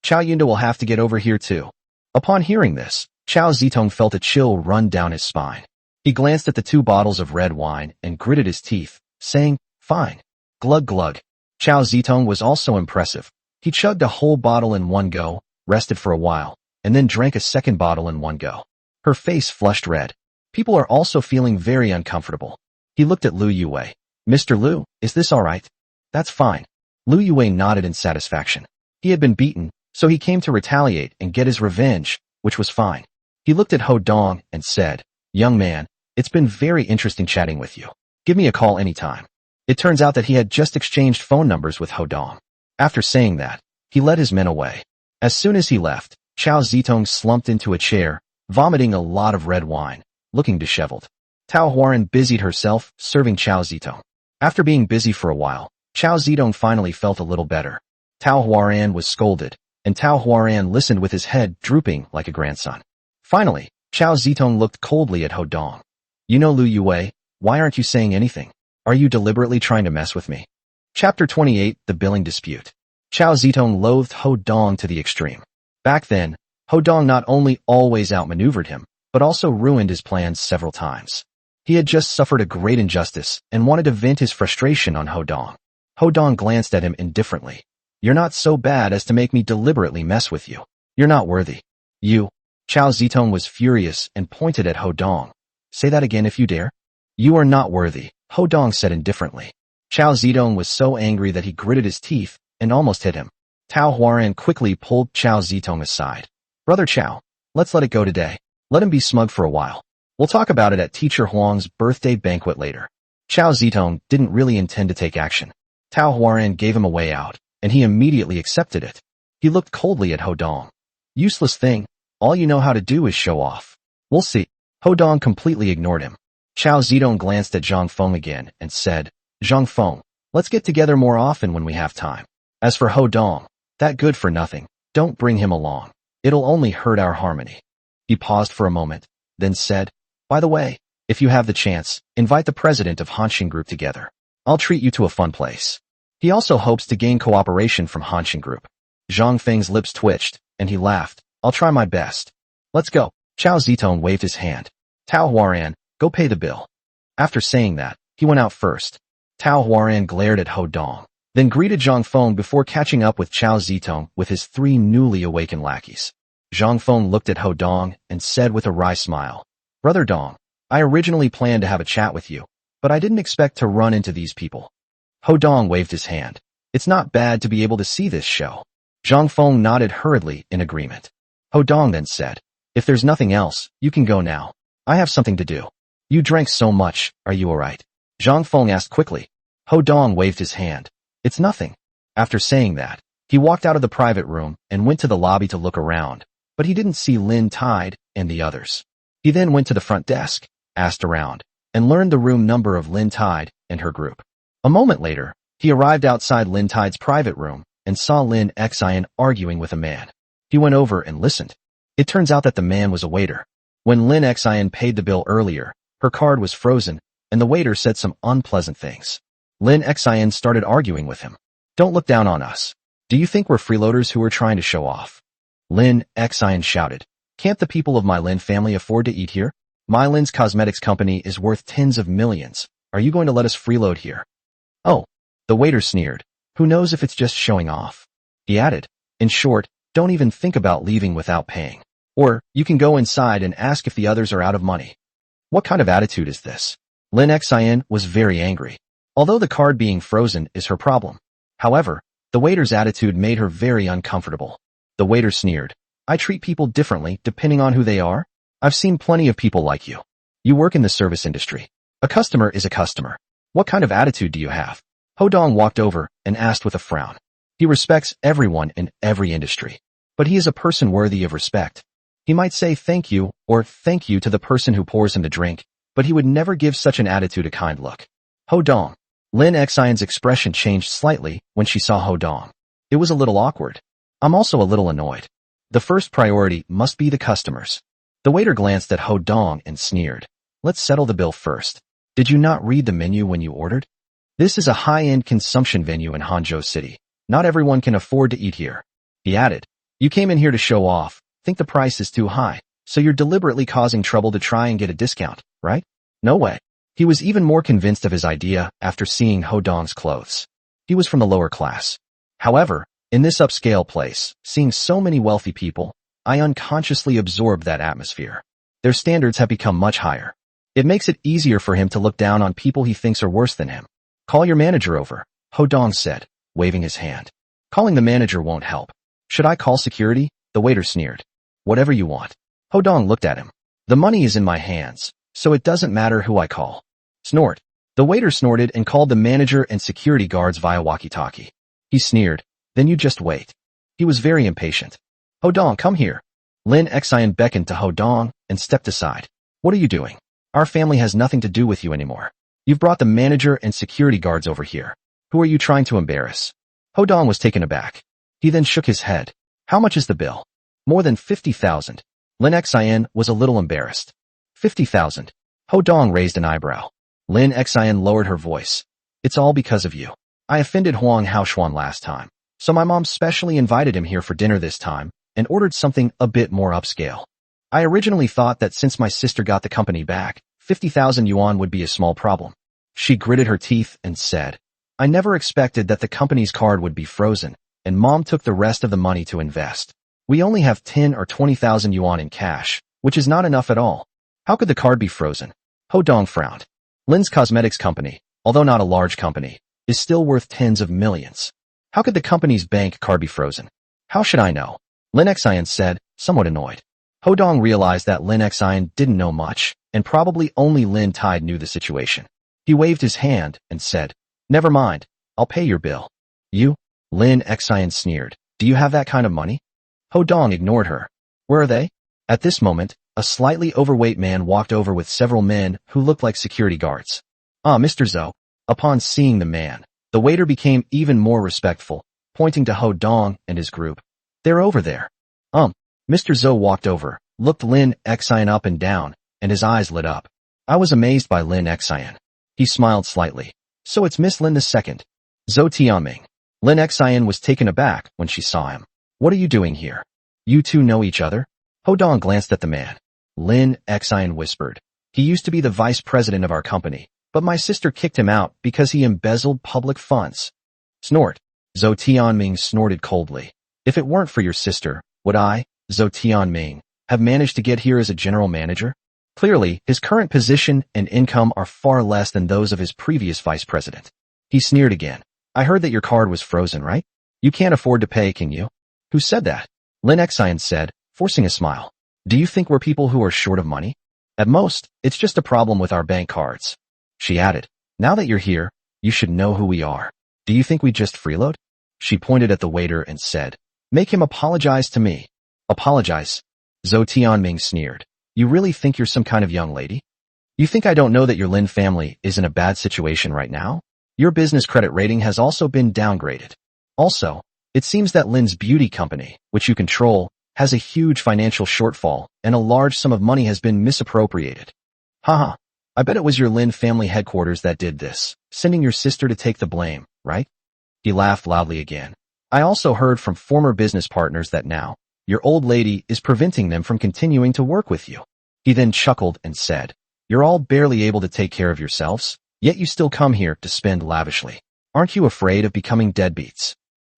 A: Chao Yunda will have to get over here too." Upon hearing this, Chao Zitong felt a chill run down his spine. He glanced at the 2 bottles of red wine and gritted his teeth, saying, "Fine." Glug glug. Chao Zitong was also impressive. He chugged a whole bottle in one go, rested for a while, and then drank a second bottle in one go. Her face flushed red. People are also feeling very uncomfortable. He looked at Lu Yue. "Mr. Lu, is this all right?" "That's fine." Lu Yue nodded in satisfaction. He had been beaten, so he came to retaliate and get his revenge, which was fine. He looked at Ho Dong and said, "Young man, it's been very interesting chatting with you. Give me a call anytime." It turns out that he had just exchanged phone numbers with Ho Dong. After saying that, he led his men away. As soon as he left, Chao Zitong slumped into a chair, vomiting a lot of red wine, looking disheveled. Tao Huaran busied herself serving Chao Zitong. After being busy for a while, Chao Zitong finally felt a little better. Tao Huaran was scolded, and Tao Huaran listened with his head drooping like a grandson. Finally, Chao Zitong looked coldly at Ho Dong. "You know Lu Yue, why aren't you saying anything? Are you deliberately trying to mess with me?" Chapter 28, The Billing Dispute. Chao Zitong loathed Ho Dong to the extreme. Back then, Ho Dong not only always outmaneuvered him, but also ruined his plans several times. He had just suffered a great injustice and wanted to vent his frustration on Ho Dong. Ho Dong glanced at him indifferently. "You're not so bad as to make me deliberately mess with you. You're not worthy." You. Chao Zitong was furious and pointed at Ho Dong. Say that again if you dare. You are not worthy, Ho Dong said indifferently. Chao Zitong was so angry that he gritted his teeth and almost hit him. Tao Huaran quickly pulled Chao Zitong aside. Brother Chao, let's let it go today. Let him be smug for a while. We'll talk about it at Teacher Huang's birthday banquet later. Chao Zitong didn't really intend to take action. Tao Huaran gave him a way out, and he immediately accepted it. He looked coldly at Ho Dong. Useless thing, all you know how to do is show off. We'll see. Ho Dong completely ignored him. Chao Zitong glanced at Zhang Feng again and said, Zhang Feng, let's get together more often when we have time. As for Ho Dong, that good for nothing, don't bring him along. It'll only hurt our harmony. He paused for a moment, then said, by the way, if you have the chance, invite the president of Hanshin Group together. I'll treat you to a fun place. He also hopes to gain cooperation from Hanshin Group. Zhang Feng's lips twitched, and he laughed. I'll try my best. Let's go. Chao Zitong waved his hand. Tao Huaran, go pay the bill. After saying that, he went out first. Tao Huaran glared at Ho Dong, then greeted Zhang Feng before catching up with Chao Zitong with his 3 newly awakened lackeys. Zhang Feng looked at Ho Dong and said with a wry smile, Brother Dong, I originally planned to have a chat with you, but I didn't expect to run into these people. Ho Dong waved his hand. It's not bad to be able to see this show. Zhang Feng nodded hurriedly in agreement. Ho Dong then said, if there's nothing else, you can go now. I have something to do. You drank so much, are you alright? Zhang Feng asked quickly. Ho Dong waved his hand. It's nothing. After saying that, he walked out of the private room and went to the lobby to look around, but he didn't see Lin Tide and the others. He then went to the front desk, asked around, and learned the room number of Lin Tide and her group. A moment later, he arrived outside Lin Tide's private room and saw Lin Xian arguing with a man. He went over and listened. It turns out that the man was a waiter. When Lin Xian paid the bill earlier, her card was frozen, and the waiter said some unpleasant things. Lin Xian started arguing with him. Don't look down on us. Do you think we're freeloaders who are trying to show off? Lin Xian shouted. Can't the people of my Lin family afford to eat here? My Lin's cosmetics company is worth tens of millions. Are you going to let us freeload here? Oh, the waiter sneered. Who knows if it's just showing off? He added, in short, don't even think about leaving without paying. Or, you can go inside and ask if the others are out of money. What kind of attitude is this? Lin Xian was very angry. Although the card being frozen is her problem. However, the waiter's attitude made her very uncomfortable. The waiter sneered. I treat people differently depending on who they are. I've seen plenty of people like you. You work in the service industry. A customer is a customer. What kind of attitude do you have? Ho Dong walked over and asked with a frown. He respects everyone in every industry. But he is a person worthy of respect. He might say thank you or thank you to the person who pours him the drink, but he would never give such an attitude a kind look. Ho Dong. Lin Xian's expression changed slightly when she saw Ho Dong. It was a little awkward. I'm also a little annoyed. The first priority must be the customers. The waiter glanced at Ho Dong and sneered. Let's settle the bill first. Did you not read the menu when you ordered? This is a high-end consumption venue in Hangzhou City. Not everyone can afford to eat here. He added, you came in here to show off, think the price is too high, so you're deliberately causing trouble to try and get a discount, right? No way. He was even more convinced of his idea after seeing Ho Dong's clothes. He was from the lower class. However, in this upscale place, seeing so many wealthy people, I unconsciously absorbed that atmosphere. Their standards have become much higher. It makes it easier for him to look down on people he thinks are worse than him. Call your manager over, Ho Dong said, waving his hand. Calling the manager won't help. Should I call security? The waiter sneered. Whatever you want. Ho Dong looked at him. The money is in my hands, so it doesn't matter who I call. Snort. The waiter snorted and called the manager and security guards via walkie-talkie. He sneered. Then you just wait. He was very impatient. Ho Dong, come here. Lin Xian beckoned to Ho Dong and stepped aside. What are you doing? Our family has nothing to do with you anymore. You've brought the manager and security guards over here. Who are you trying to embarrass? Ho Dong was taken aback. He then shook his head. How much is the bill? More than 50,000. Lin Xian was a little embarrassed. 50,000. Ho Dong raised an eyebrow. Lin Xian lowered her voice. It's all because of you. I offended Huang Haoshuan last time, so my mom specially invited him here for dinner this time and ordered something a bit more upscale. I originally thought that since my sister got the company back, 50,000 yuan would be a small problem. She gritted her teeth and said, I never expected that the company's card would be frozen, and mom took the rest of the money to invest. We only have 10 or 20,000 yuan in cash, which is not enough at all. How could the card be frozen? Ho Dong frowned. Lin's cosmetics company, although not a large company, is still worth tens of millions. How could the company's bank card be frozen? How should I know? Lin Xian said, somewhat annoyed. Ho Dong realized that Lin Xian didn't know much, and probably only Lin Tide knew the situation. He waved his hand and said, never mind, I'll pay your bill. You? Lin Xian sneered. Do you have that kind of money? Ho Dong ignored her. Where are they? At this moment, a slightly overweight man walked over with several men who looked like security guards. Ah, Mr. Zhou. Upon seeing the man, the waiter became even more respectful, pointing to Ho Dong and his group. They're over there. Mr. Zhou walked over, looked Lin Xian up and down, and his eyes lit up. I was amazed by Lin Xian. He smiled slightly. So it's Miss Lin the second. Zhou Tianming. Lin Xian was taken aback when she saw him. What are you doing here? You two know each other? Ho Dong glanced at the man. Lin Xian whispered. He used to be the vice president of our company, but my sister kicked him out because he embezzled public funds. Snort. Zhou Tianming snorted coldly. If it weren't for your sister, would I, Zhou Tianming, have managed to get here as a general manager? Clearly, his current position and income are far less than those of his previous vice president. He sneered again. I heard that your card was frozen, right? You can't afford to pay, can you? Who said that? Lin Xian said, forcing a smile. Do you think we're people who are short of money? At most, it's just a problem with our bank cards. She added, now that you're here, you should know who we are. Do you think we just freeload? She pointed at the waiter and said, make him apologize to me. Apologize? Zhou Tianming sneered. You really think you're some kind of young lady? You think I don't know that your Lin family is in a bad situation right now? Your business credit rating has also been downgraded. Also, it seems that Lin's beauty company, which you control, has a huge financial shortfall and a large sum of money has been misappropriated. Haha, I bet it was your Lin family headquarters that did this, sending your sister to take the blame, right? He laughed loudly again. I also heard from former business partners that now, your old lady is preventing them from continuing to work with you. He then chuckled and said, you're all barely able to take care of yourselves, yet you still come here to spend lavishly. Aren't you afraid of becoming deadbeats?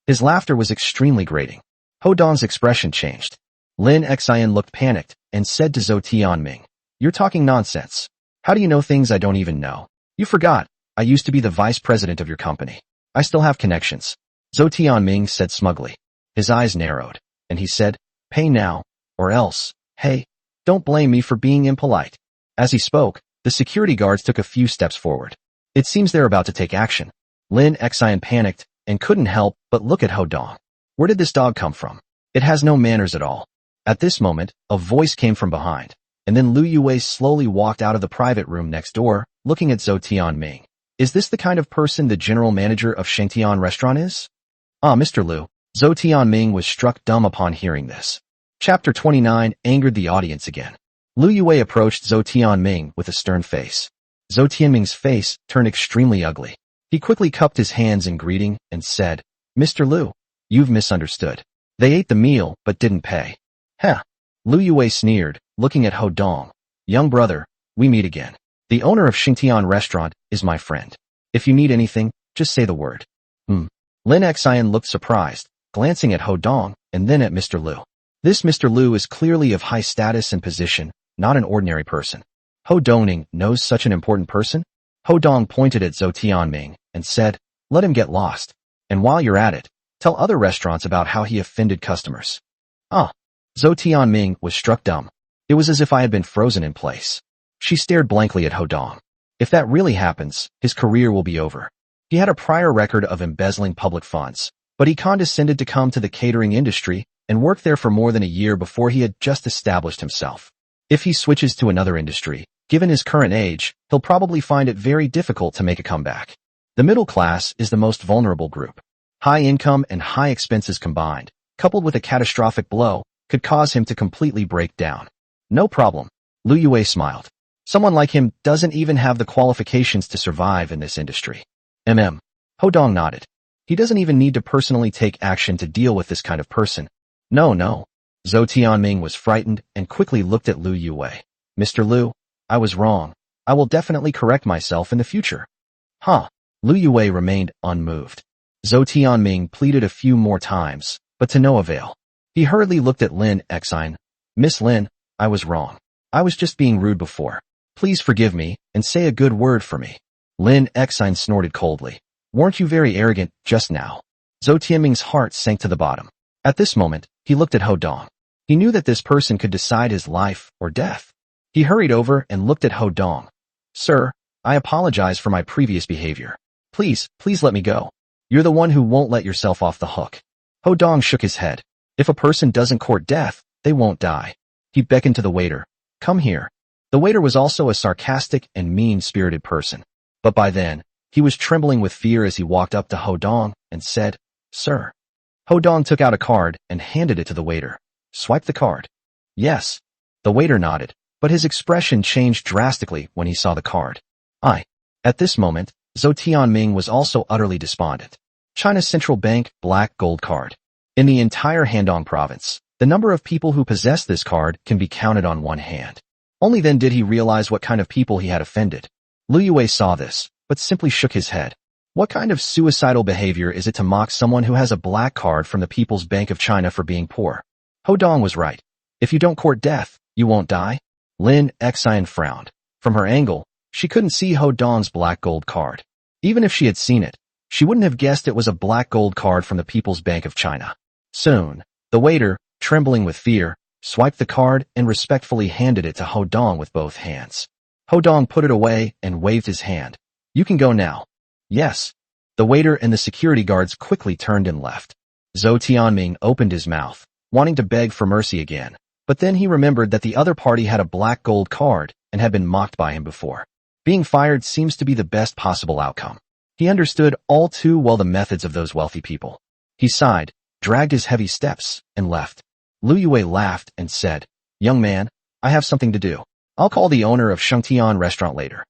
A: His laughter was extremely grating. Ho Dong's expression changed. Lin Xian looked panicked and said to Zhou Tianming, you're talking nonsense. How do you know things I don't even know? You forgot, I used to be the vice president of your company. I still have connections. Zhou Tianming said smugly. His eyes narrowed, and he said, pay now, or else, hey, don't blame me for being impolite. As he spoke, the security guards took a few steps forward. It seems they're about to take action. Lin Xian panicked and couldn't help but look at Ho Dong. Where did this dog come from? It has no manners at all. At this moment, a voice came from behind, and then Lu Yue slowly walked out of the private room next door, looking at Zhou Tianming. Is this the kind of person the general manager of Shengtian restaurant is? Ah, Mr. Lu. Zhou Tianming was struck dumb upon hearing this. Chapter 29 angered the audience again. Lu Yue approached Zhou Tianming with a stern face. Zhou Tianming's face turned extremely ugly. He quickly cupped his hands in greeting and said, Mr. Lu, you've misunderstood. They ate the meal but didn't pay. Heh. Lu Yue sneered, looking at Ho Dong. Young brother, we meet again. The owner of Shengtian restaurant is my friend. If you need anything, just say the word. Lin Xian looked surprised, glancing at Ho Dong and then at Mr. Lu. This Mr. Lu is clearly of high status and position, not an ordinary person. Ho Dongning knows such an important person? Ho Dong pointed at Zhou Tianming and said, let him get lost. And while you're at it, tell other restaurants about how he offended customers. Ah. Zhou Tianming was struck dumb. It was as if I had been frozen in place. She stared blankly at Ho Dong. If that really happens, his career will be over. He had a prior record of embezzling public funds, but he condescended to come to the catering industry and work there for more than a year before he had just established himself. If he switches to another industry, given his current age, he'll probably find it very difficult to make a comeback. The middle class is the most vulnerable group. High income and high expenses combined, coupled with a catastrophic blow, could cause him to completely break down. No problem. Lu Yue smiled. Someone like him doesn't even have the qualifications to survive in this industry. Ho Dong nodded. He doesn't even need to personally take action to deal with this kind of person. No. Zhou Tianming was frightened and quickly looked at Lu Yue. Mr. Lu, I was wrong. I will definitely correct myself in the future. Huh. Lu Yue remained unmoved. Zhou Tianming pleaded a few more times, but to no avail. He hurriedly looked at Lin Xine. Miss Lin, I was wrong. I was just being rude before. Please forgive me and say a good word for me. Lin Xine snorted coldly. Weren't you very arrogant just now? Zhou Tianming's heart sank to the bottom. At this moment, he looked at Ho Dong. He knew that this person could decide his life or death. He hurried over and looked at Ho Dong. Sir, I apologize for my previous behavior. Please let me go. You're the one who won't let yourself off the hook. Ho Dong shook his head. If a person doesn't court death, they won't die. He beckoned to the waiter. Come here. The waiter was also a sarcastic and mean-spirited person. But by then, he was trembling with fear as he walked up to Ho Dong and said, Sir. Ho Dong took out a card and handed it to the waiter. Swipe the card. Yes. The waiter nodded, but his expression changed drastically when he saw the card. At this moment, Zhou Tianming was also utterly despondent. China's central bank black gold card. In the entire Handong province, the number of people who possess this card can be counted on one hand. Only then did he realize what kind of people he had offended. Lu Yue saw this, but simply shook his head. What kind of suicidal behavior is it to mock someone who has a black card from the People's Bank of China for being poor? Ho Dong was right. If you don't court death, you won't die. Lin Xine frowned. From her angle, she couldn't see Ho Dong's black gold card. Even if she had seen it, she wouldn't have guessed it was a black gold card from the People's Bank of China. Soon, the waiter, trembling with fear, swiped the card and respectfully handed it to Ho Dong with both hands. Ho Dong put it away and waved his hand. You can go now. Yes. The waiter and the security guards quickly turned and left. Zhou Tianming opened his mouth, wanting to beg for mercy again, but then he remembered that the other party had a black gold card and had been mocked by him before. Being fired seems to be the best possible outcome. He understood all too well the methods of those wealthy people. He sighed, dragged his heavy steps, and left. Lu Yue laughed and said, Young man, I have something to do. I'll call the owner of Shengtian restaurant later.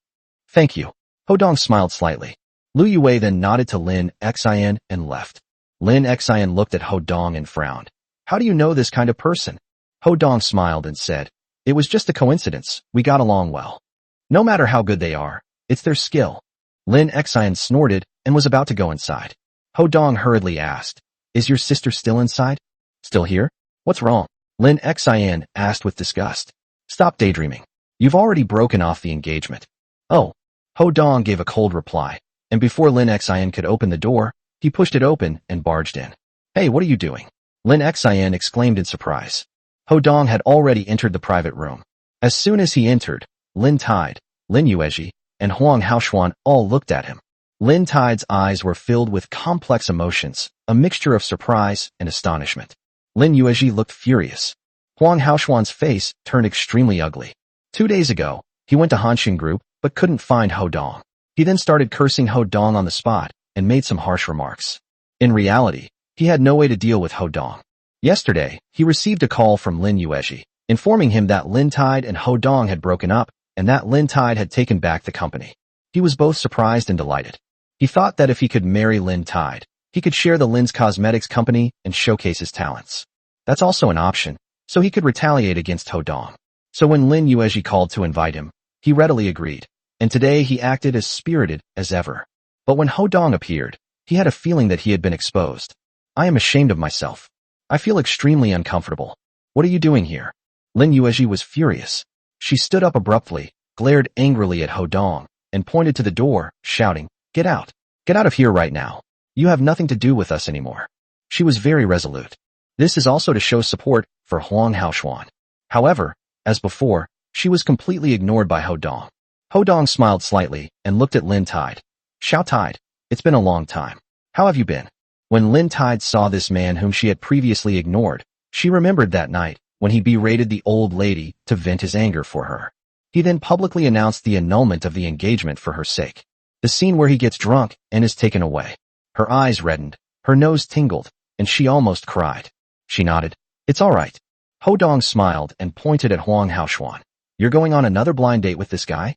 A: Thank you. Ho Dong smiled slightly. Lu Yue then nodded to Lin Xine and left. Lin Xine looked at Ho Dong and frowned. How do you know this kind of person? Ho Dong smiled and said, It was just a coincidence. We got along well. No matter how good they are, it's their skill. Lin Xine snorted and was about to go inside. Ho Dong hurriedly asked, Is your sister still inside? Still here? What's wrong? Lin Xine asked with disgust. Stop daydreaming. You've already broken off the engagement. Oh. Ho Dong gave a cold reply, and before Lin Xine could open the door, he pushed it open and barged in. Hey, what are you doing? Lin Xine exclaimed in surprise. Ho Dong had already entered the private room. As soon as he entered, Lin Tide, Lin Yuezhi, and Huang Haoshuan all looked at him. Lin Tide's eyes were filled with complex emotions, a mixture of surprise and astonishment. Lin Yuezhi looked furious. Huang Haoshuan's face turned extremely ugly. 2 days ago, he went to Hanshin Group, but couldn't find Ho Dong. He then started cursing Ho Dong on the spot and made some harsh remarks. In reality, he had no way to deal with Ho Dong. Yesterday, he received a call from Lin Yuezhi, informing him that Lin Tide and Ho Dong had broken up and that Lin Tide had taken back the company. He was both surprised and delighted. He thought that if he could marry Lin Tide, he could share the Lin's Cosmetics company and showcase his talents. That's also an option, so he could retaliate against Ho Dong. So when Lin Yuezhi called to invite him, he readily agreed, and today he acted as spirited as ever. But when Ho Dong appeared, he had a feeling that he had been exposed. I am ashamed of myself. I feel extremely uncomfortable. What are you doing here? Lin Yuezhi was furious. She stood up abruptly, glared angrily at Ho Dong, and pointed to the door, shouting, Get out. Get out of here right now. You have nothing to do with us anymore. She was very resolute. This is also to show support for Huang Haoshuan. However, as before, she was completely ignored by Ho Dong. Ho Dong smiled slightly and looked at Lin Tide. Xiao Tide, it's been a long time. How have you been? When Lin Tide saw this man whom she had previously ignored, she remembered that night when he berated the old lady to vent his anger for her. He then publicly announced the annulment of the engagement for her sake. The scene where he gets drunk and is taken away. Her eyes reddened, her nose tingled, and she almost cried. She nodded. It's all right. Ho Dong smiled and pointed at Huang Haoshuan. You're going on another blind date with this guy?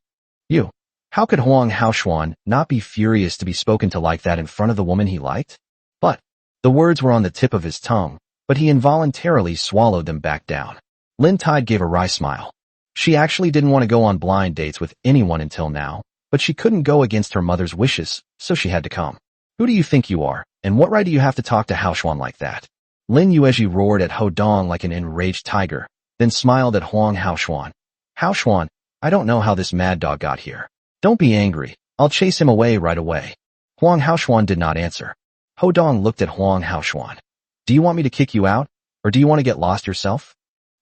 A: You. How could Huang Haoshuan not be furious to be spoken to like that in front of the woman he liked? But the words were on the tip of his tongue, but he involuntarily swallowed them back down. Lin Tide gave a wry smile. She actually didn't want to go on blind dates with anyone until now, but she couldn't go against her mother's wishes, so she had to come. Who do you think you are, and what right do you have to talk to Haoshuan like that? Lin Yuezhi roared at Ho Dong like an enraged tiger, then smiled at Huang Haoshuan. Haoshuan, I don't know how this mad dog got here. Don't be angry. I'll chase him away right away. Huang Haoshuan did not answer. Ho Dong looked at Huang Haoshuan. Do you want me to kick you out, or do you want to get lost yourself?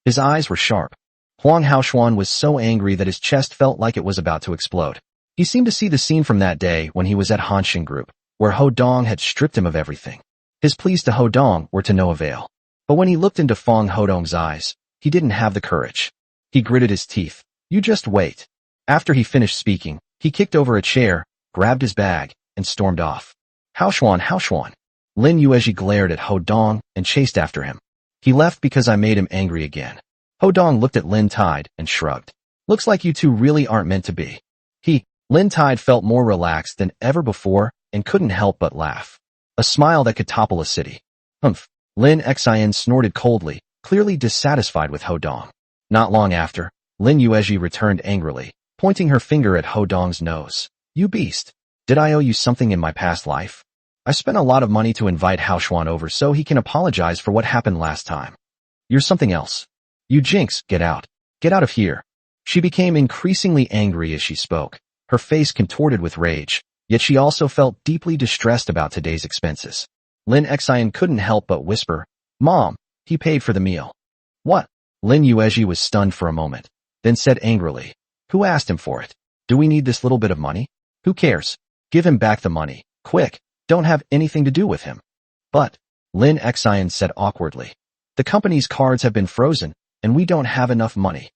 A: His eyes were sharp. Huang Haoshuan was so angry that his chest felt like it was about to explode. He seemed to see the scene from that day when he was at Hanshin Group, where Ho Dong had stripped him of everything. His pleas to Ho Dong were to no avail. But when he looked into Fong Hodong's eyes, he didn't have the courage. He gritted his teeth. You just wait. After he finished speaking, he kicked over a chair, grabbed his bag, and stormed off. Haoshuan. Lin Yuezhi glared at Ho Dong and chased after him. He left because I made him angry again. Ho Dong looked at Lin Tide and shrugged. Looks like you two really aren't meant to be. Lin Tide felt more relaxed than ever before and couldn't help but laugh. A smile that could topple a city. Humph. Lin Xian snorted coldly, clearly dissatisfied with Ho Dong. Not long after, Lin Yuezhi returned angrily, pointing her finger at Ho Dong's nose. You beast. Did I owe you something in my past life? I spent a lot of money to invite Haoshuan over so he can apologize for what happened last time. You're something else. You jinx, get out. Get out of here. She became increasingly angry as she spoke, her face contorted with rage, yet she also felt deeply distressed about today's expenses. Lin Xian couldn't help but whisper, Mom, he paid for the meal. What? Lin Yuezhi was stunned for a moment, then said angrily, Who asked him for it? Do we need this little bit of money? Who cares? Give him back the money, quick, don't have anything to do with him. But, Lin Xian said awkwardly, the company's cards have been frozen, and we don't have enough money.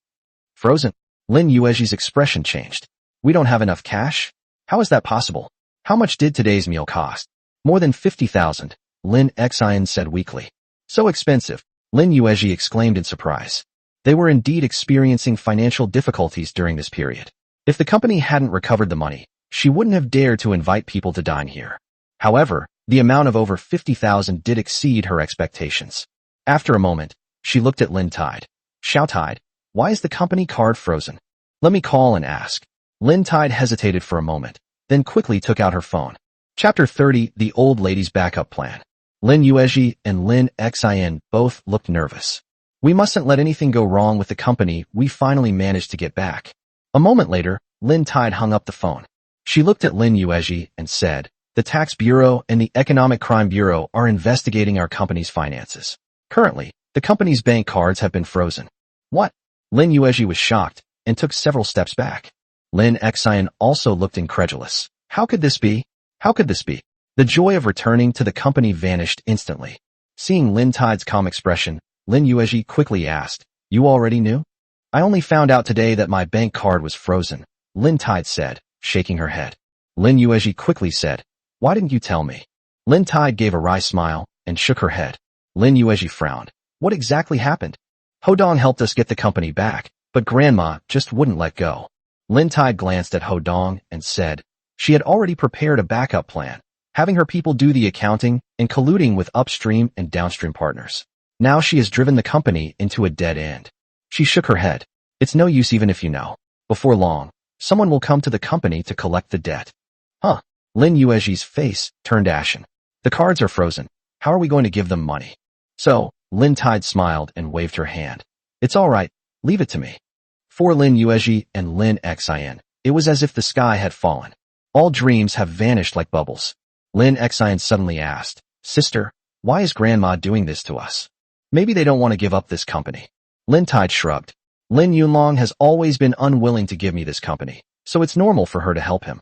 A: Frozen? Lin Yuezhi's expression changed. We don't have enough cash? How is that possible? How much did today's meal cost? More than 50,000, Lin Xian said weakly. So expensive, Lin Yuezhi exclaimed in surprise. They were indeed experiencing financial difficulties during this period. If the company hadn't recovered the money, she wouldn't have dared to invite people to dine here. However, the amount of over 50,000 did exceed her expectations. After a moment, she looked at Lin Tide. Xiao Tide, why is the company card frozen? Let me call and ask. Lin Tide hesitated for a moment, then quickly took out her phone. Chapter 30, The Old Lady's Backup Plan. Lin Yuezhi and Lin Xian both looked nervous. We mustn't let anything go wrong with the company we finally managed to get back. A moment later, Lin Tide hung up the phone. She looked at Lin Yuezhi and said, The Tax Bureau and the Economic Crime Bureau are investigating our company's finances. Currently, the company's bank cards have been frozen. What? Lin Yuezhi was shocked and took several steps back. Lin Xian also looked incredulous. How could this be? How could this be? The joy of returning to the company vanished instantly. Seeing Lin Tide's calm expression, Lin Yuezhi quickly asked, You already knew? I only found out today that my bank card was frozen, Lin Tide said, shaking her head. Lin Yuezhi quickly said, Why didn't you tell me? Lin Tide gave a wry smile and shook her head. Lin Yuezhi frowned. What exactly happened? Ho Dong helped us get the company back, but Grandma just wouldn't let go. Lin Tide glanced at Ho Dong and said, She had already prepared a backup plan, having her people do the accounting and colluding with upstream and downstream partners. Now she has driven the company into a dead end. She shook her head. It's no use even if you know. Before long, someone will come to the company to collect the debt. Huh? Lin Yuezhi's face turned ashen. The cards are frozen. How are we going to give them money? So, Lin Tide smiled and waved her hand. It's all right. Leave it to me. For Lin Yuezhi and Lin Xian, it was as if the sky had fallen. All dreams have vanished like bubbles. Lin Xian suddenly asked, Sister, why is Grandma doing this to us? Maybe they don't want to give up this company. Lin Tide shrugged. Lin Yunlong has always been unwilling to give me this company, so it's normal for her to help him.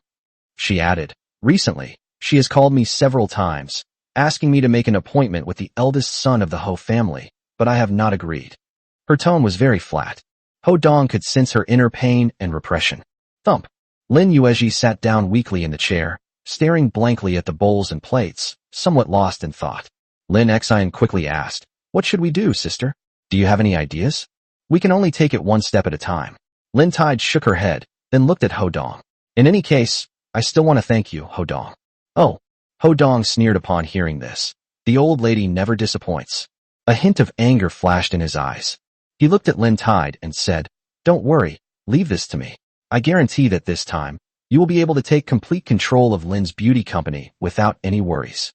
A: She added, Recently, she has called me several times, asking me to make an appointment with the eldest son of the Ho family, but I have not agreed. Her tone was very flat. Ho Dong could sense her inner pain and repression. Thump. Lin Yuezhi sat down weakly in the chair, staring blankly at the bowls and plates, somewhat lost in thought. Lin Xian quickly asked, What should we do, sister? Do you have any ideas? We can only take it one step at a time. Lin Tide shook her head, then looked at Ho Dong. In any case, I still want to thank you, Ho Dong. Oh. Ho Dong sneered upon hearing this. The old lady never disappoints. A hint of anger flashed in his eyes. He looked at Lin Tide and said, Don't worry, leave this to me. I guarantee that this time, you will be able to take complete control of Lin's beauty company without any worries.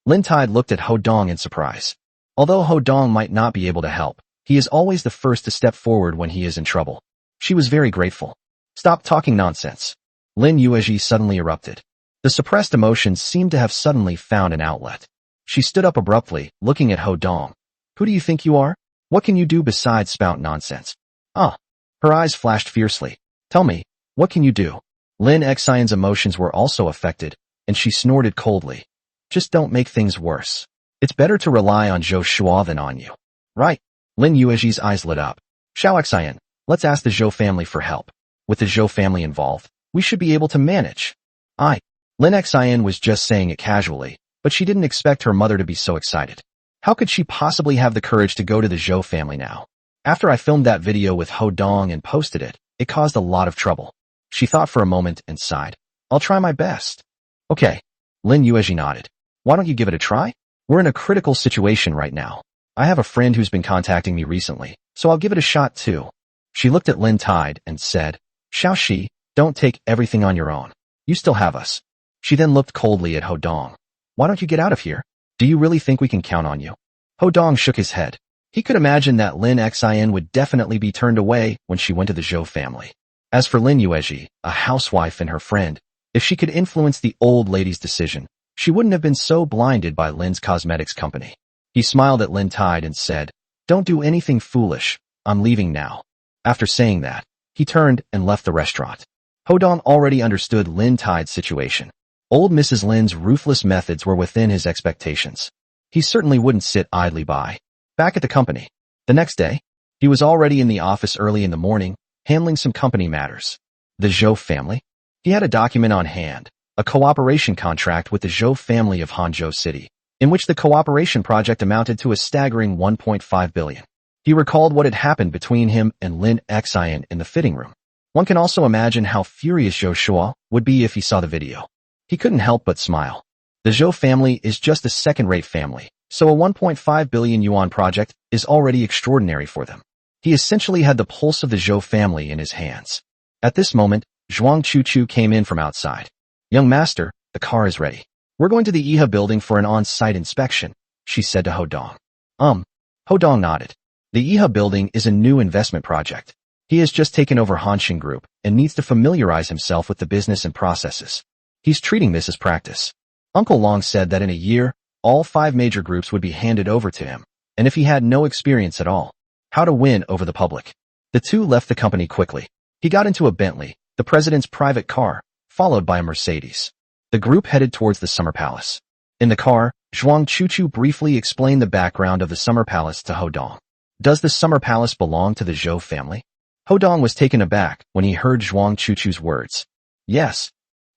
A: Lin Tide looked at Ho Dong in surprise. Although Ho Dong might not be able to help, he is always the first to step forward when he is in trouble. She was very grateful. Stop talking nonsense. Lin Yuezhi suddenly erupted. The suppressed emotions seemed to have suddenly found an outlet. She stood up abruptly, looking at Ho Dong. Who do you think you are? What can you do besides spout nonsense? Ah. Her eyes flashed fiercely. Tell me, what can you do? Lin Xian's emotions were also affected, and she snorted coldly. Just don't make things worse. It's better to rely on Zhou Shuo than on you. Right. Lin Yuezhi's eyes lit up. Xiao Xian, let's ask the Zhou family for help. With the Zhou family involved, we should be able to manage. Lin Xian was just saying it casually, but she didn't expect her mother to be so excited. How could she possibly have the courage to go to the Zhou family now? After I filmed that video with Ho Dong and posted it, it caused a lot of trouble. She thought for a moment and sighed. I'll try my best. Okay. Lin Yuezhi nodded. Why don't you give it a try? We're in a critical situation right now. I have a friend who's been contacting me recently, so I'll give it a shot too. She looked at Lin Tide and said, Xiaoxi, don't take everything on your own. You still have us. She then looked coldly at Ho Dong. Why don't you get out of here? Do you really think we can count on you? Ho Dong shook his head. He could imagine that Lin Xian would definitely be turned away when she went to the Zhou family. As for Lin Yuezhi, a housewife and her friend, if she could influence the old lady's decision, she wouldn't have been so blinded by Lin's cosmetics company. He smiled at Lin Tide and said, Don't do anything foolish. I'm leaving now. After saying that, he turned and left the restaurant. Ho Dong already understood Lin Tide's situation. Old Mrs. Lin's ruthless methods were within his expectations. He certainly wouldn't sit idly by. Back at the company. The next day, he was already in the office early in the morning, handling some company matters. The Zhou family? He had a document on hand, a cooperation contract with the Zhou family of Hangzhou City, in which the cooperation project amounted to a staggering 1.5 billion. He recalled what had happened between him and Lin Xian in the fitting room. One can also imagine how furious Zhou Shuo would be if he saw the video. He couldn't help but smile. The Zhou family is just a second-rate family, so a 1.5 billion yuan project is already extraordinary for them. He essentially had the pulse of the Zhou family in his hands. At this moment, Zhuang Chuchu came in from outside. Young master, the car is ready. We're going to the IHA building for an on-site inspection, she said to Ho Dong. Ho Dong nodded. The IHA building is a new investment project. He has just taken over Hanshin Group and needs to familiarize himself with the business and processes. He's treating this as practice. Uncle Long said that in a year, all 5 major groups would be handed over to him, and if he had no experience at all, how to win over the public. The two left the company quickly. He got into a Bentley, the president's private car, followed by a Mercedes. The group headed towards the Summer Palace. In the car, Zhuang Chuchu briefly explained the background of the Summer Palace to Ho Dong. Does the Summer Palace belong to the Zhou family? Ho Dong was taken aback when he heard Zhuang Chuchu's words. Yes.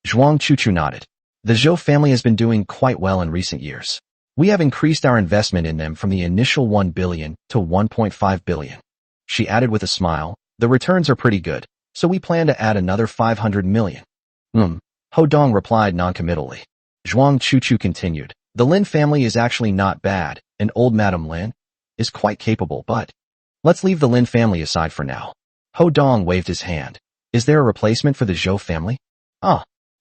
A: Zhuang Chuchu nodded. The Zhou family has been doing quite well in recent years. We have increased our investment in them from the initial 1 billion to 1.5 billion. She added with a smile, the returns are pretty good, so we plan to add another 500 million. Ho Dong replied noncommittally. Zhuang Chuchu continued. The Lin family is actually not bad, and old Madame Lin is quite capable, but let's leave the Lin family aside for now. Ho Dong waved his hand. Is there a replacement for the Zhou family?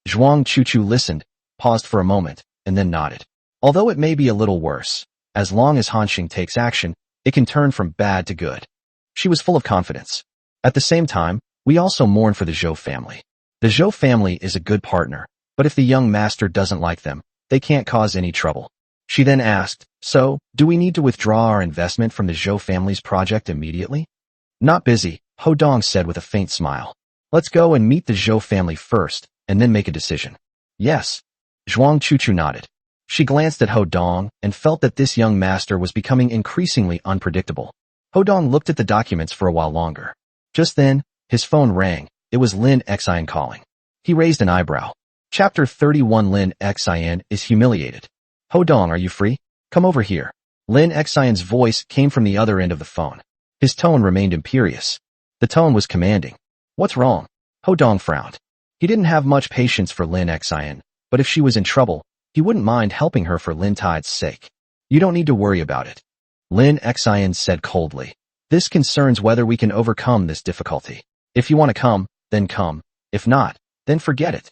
A: Zhuang Chuchu listened, paused for a moment, and then nodded. Although it may be a little worse, as long as Hanshin takes action, it can turn from bad to good. She was full of confidence. At the same time, we also mourn for the Zhou family. The Zhou family is a good partner, but if the young master doesn't like them, they can't cause any trouble. She then asked, so, do we need to withdraw our investment from the Zhou family's project immediately? Not busy, Ho Dong said with a faint smile. Let's go and meet the Zhou family first, and then make a decision. Yes. Zhuang Chuchu nodded. She glanced at Ho Dong and felt that this young master was becoming increasingly unpredictable. Ho Dong looked at the documents for a while longer. Just then, his phone rang. It was Lin Xian calling. He raised an eyebrow. Chapter 31 Lin Xian is humiliated. Ho Dong, are you free? Come over here. Lin Xian's voice came from the other end of the phone. His tone remained imperious. The tone was commanding. What's wrong? Ho Dong frowned. He didn't have much patience for Lin Xian, but if she was in trouble, he wouldn't mind helping her for Lin Tide's sake. You don't need to worry about it. Lin Xian said coldly. This concerns whether we can overcome this difficulty. If you want to come, then come. If not, then forget it.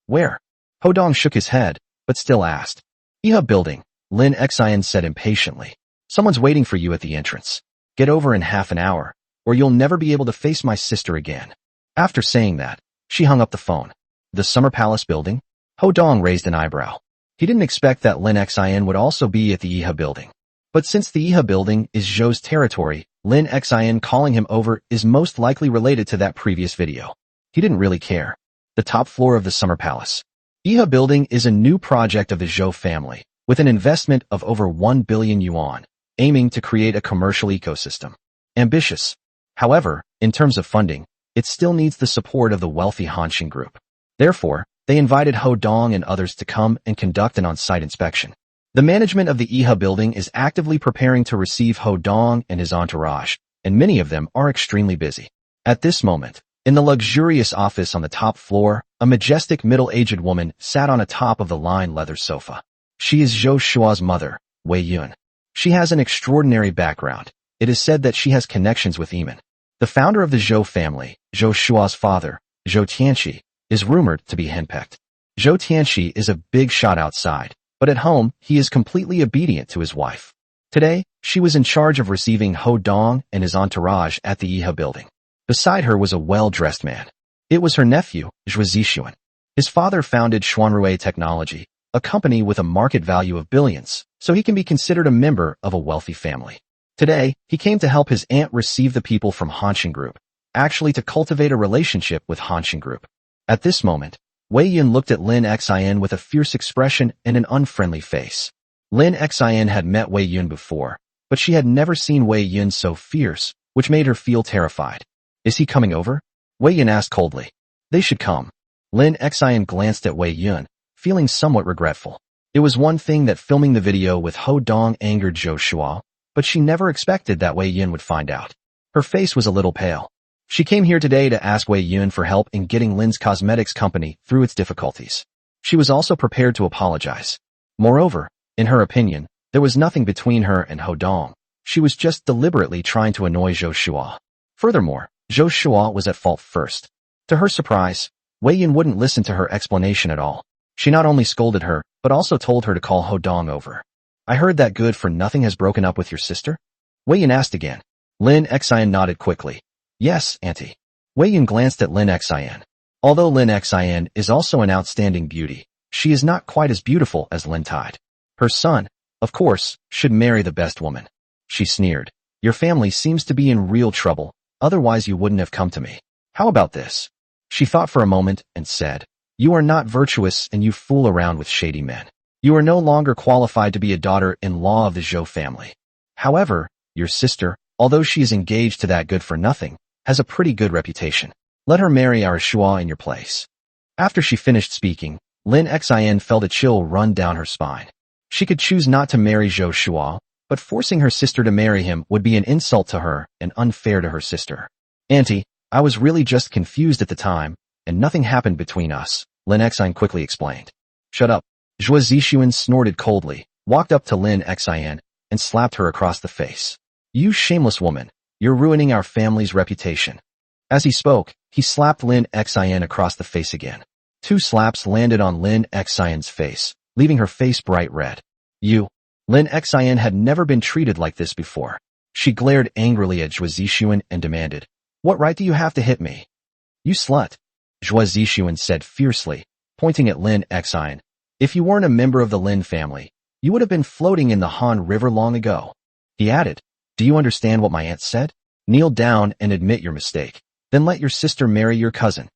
A: Where? Ho Dong shook his head, but still asked. IHA building, Lin Xian said impatiently. Someone's waiting for you at the entrance. Get over in half an hour, or you'll never be able to face my sister again. After saying that, she hung up the phone. The Summer Palace building? Ho Dong raised an eyebrow. He didn't expect that Lin Xin would also be at the Iha building. But since the Iha building is Zhou's territory, Lin Xin calling him over is most likely related to that previous video. He didn't really care. The top floor of the Summer Palace. Iha building is a new project of the Zhou family, with an investment of over 1 billion yuan, aiming to create a commercial ecosystem. Ambitious. However, in terms of funding, it still needs the support of the wealthy Hanshin group. Therefore, they invited Ho Dong and others to come and conduct an on-site inspection. The management of the Iha building is actively preparing to receive Ho Dong and his entourage, and many of them are extremely busy. At this moment, in the luxurious office on the top floor, a majestic middle-aged woman sat on a top of the lined leather sofa. She is Zhou Shua's mother, Wei Yun. She has an extraordinary background. It is said that she has connections with Eamon. The founder of the Zhou family, Zhou Shua's father, Zhou Tianxi, is rumored to be henpecked. Zhou Tianxi is a big shot outside, but at home, he is completely obedient to his wife. Today, she was in charge of receiving Ho Dong and his entourage at the Iha building. Beside her was a well-dressed man. It was her nephew, Zhou Zixuan. His father founded Xuanrui Technology, a company with a market value of billions, so he can be considered a member of a wealthy family. Today, he came to help his aunt receive the people from Hanshin Group, actually to cultivate a relationship with Hanshin Group. At this moment, Wei Yun looked at Lin Xin with a fierce expression and an unfriendly face. Lin Xin had met Wei Yun before, but she had never seen Wei Yun so fierce, which made her feel terrified. Is he coming over? Wei Yun asked coldly. They should come. Lin Xin glanced at Wei Yun, feeling somewhat regretful. It was one thing that filming the video with Ho Dong angered Zhou Shua, but she never expected that Wei Yun would find out. Her face was a little pale. She came here today to ask Wei Yun for help in getting Lin's cosmetics company through its difficulties. She was also prepared to apologize. Moreover, in her opinion, there was nothing between her and Ho Dong. She was just deliberately trying to annoy Zhou Shua. Furthermore, Zhou Shua was at fault first. To her surprise, Wei Yun wouldn't listen to her explanation at all. She not only scolded her, but also told her to call Ho Dong over. I heard that good-for-nothing has broken up with your sister? Wei Yun asked again. Lin Xin nodded quickly. Yes, auntie. Wei Yun glanced at Lin Xin. Although Lin Xin is also an outstanding beauty, she is not quite as beautiful as Lin Tide. Her son, of course, should marry the best woman. She sneered. Your family seems to be in real trouble, otherwise you wouldn't have come to me. How about this? She thought for a moment and said, You are not virtuous and you fool around with shady men. You are no longer qualified to be a daughter-in-law of the Zhou family. However, your sister, although she is engaged to that good-for-nothing, has a pretty good reputation. Let her marry our Shua in your place. After she finished speaking, Lin Xin felt a chill run down her spine. She could choose not to marry Zhou Shua, but forcing her sister to marry him would be an insult to her and unfair to her sister. Auntie, I was really just confused at the time, and nothing happened between us, Lin Xin quickly explained. Shut up. Zhou Zixuan snorted coldly, walked up to Lin Xin, and slapped her across the face. You shameless woman, you're ruining our family's reputation. As he spoke, he slapped Lin Xin across the face again. 2 slaps landed on Lin Xin's face, leaving her face bright red. You. Lin Xin had never been treated like this before. She glared angrily at Zhou Zixuan and demanded, What right do you have to hit me? You slut. Zhou Zixuan said fiercely, pointing at Lin Xin. If you weren't a member of the Lin family, you would have been floating in the Han River long ago. He added, Do you understand what my aunt said? Kneel down and admit your mistake. Then let your sister marry your cousin.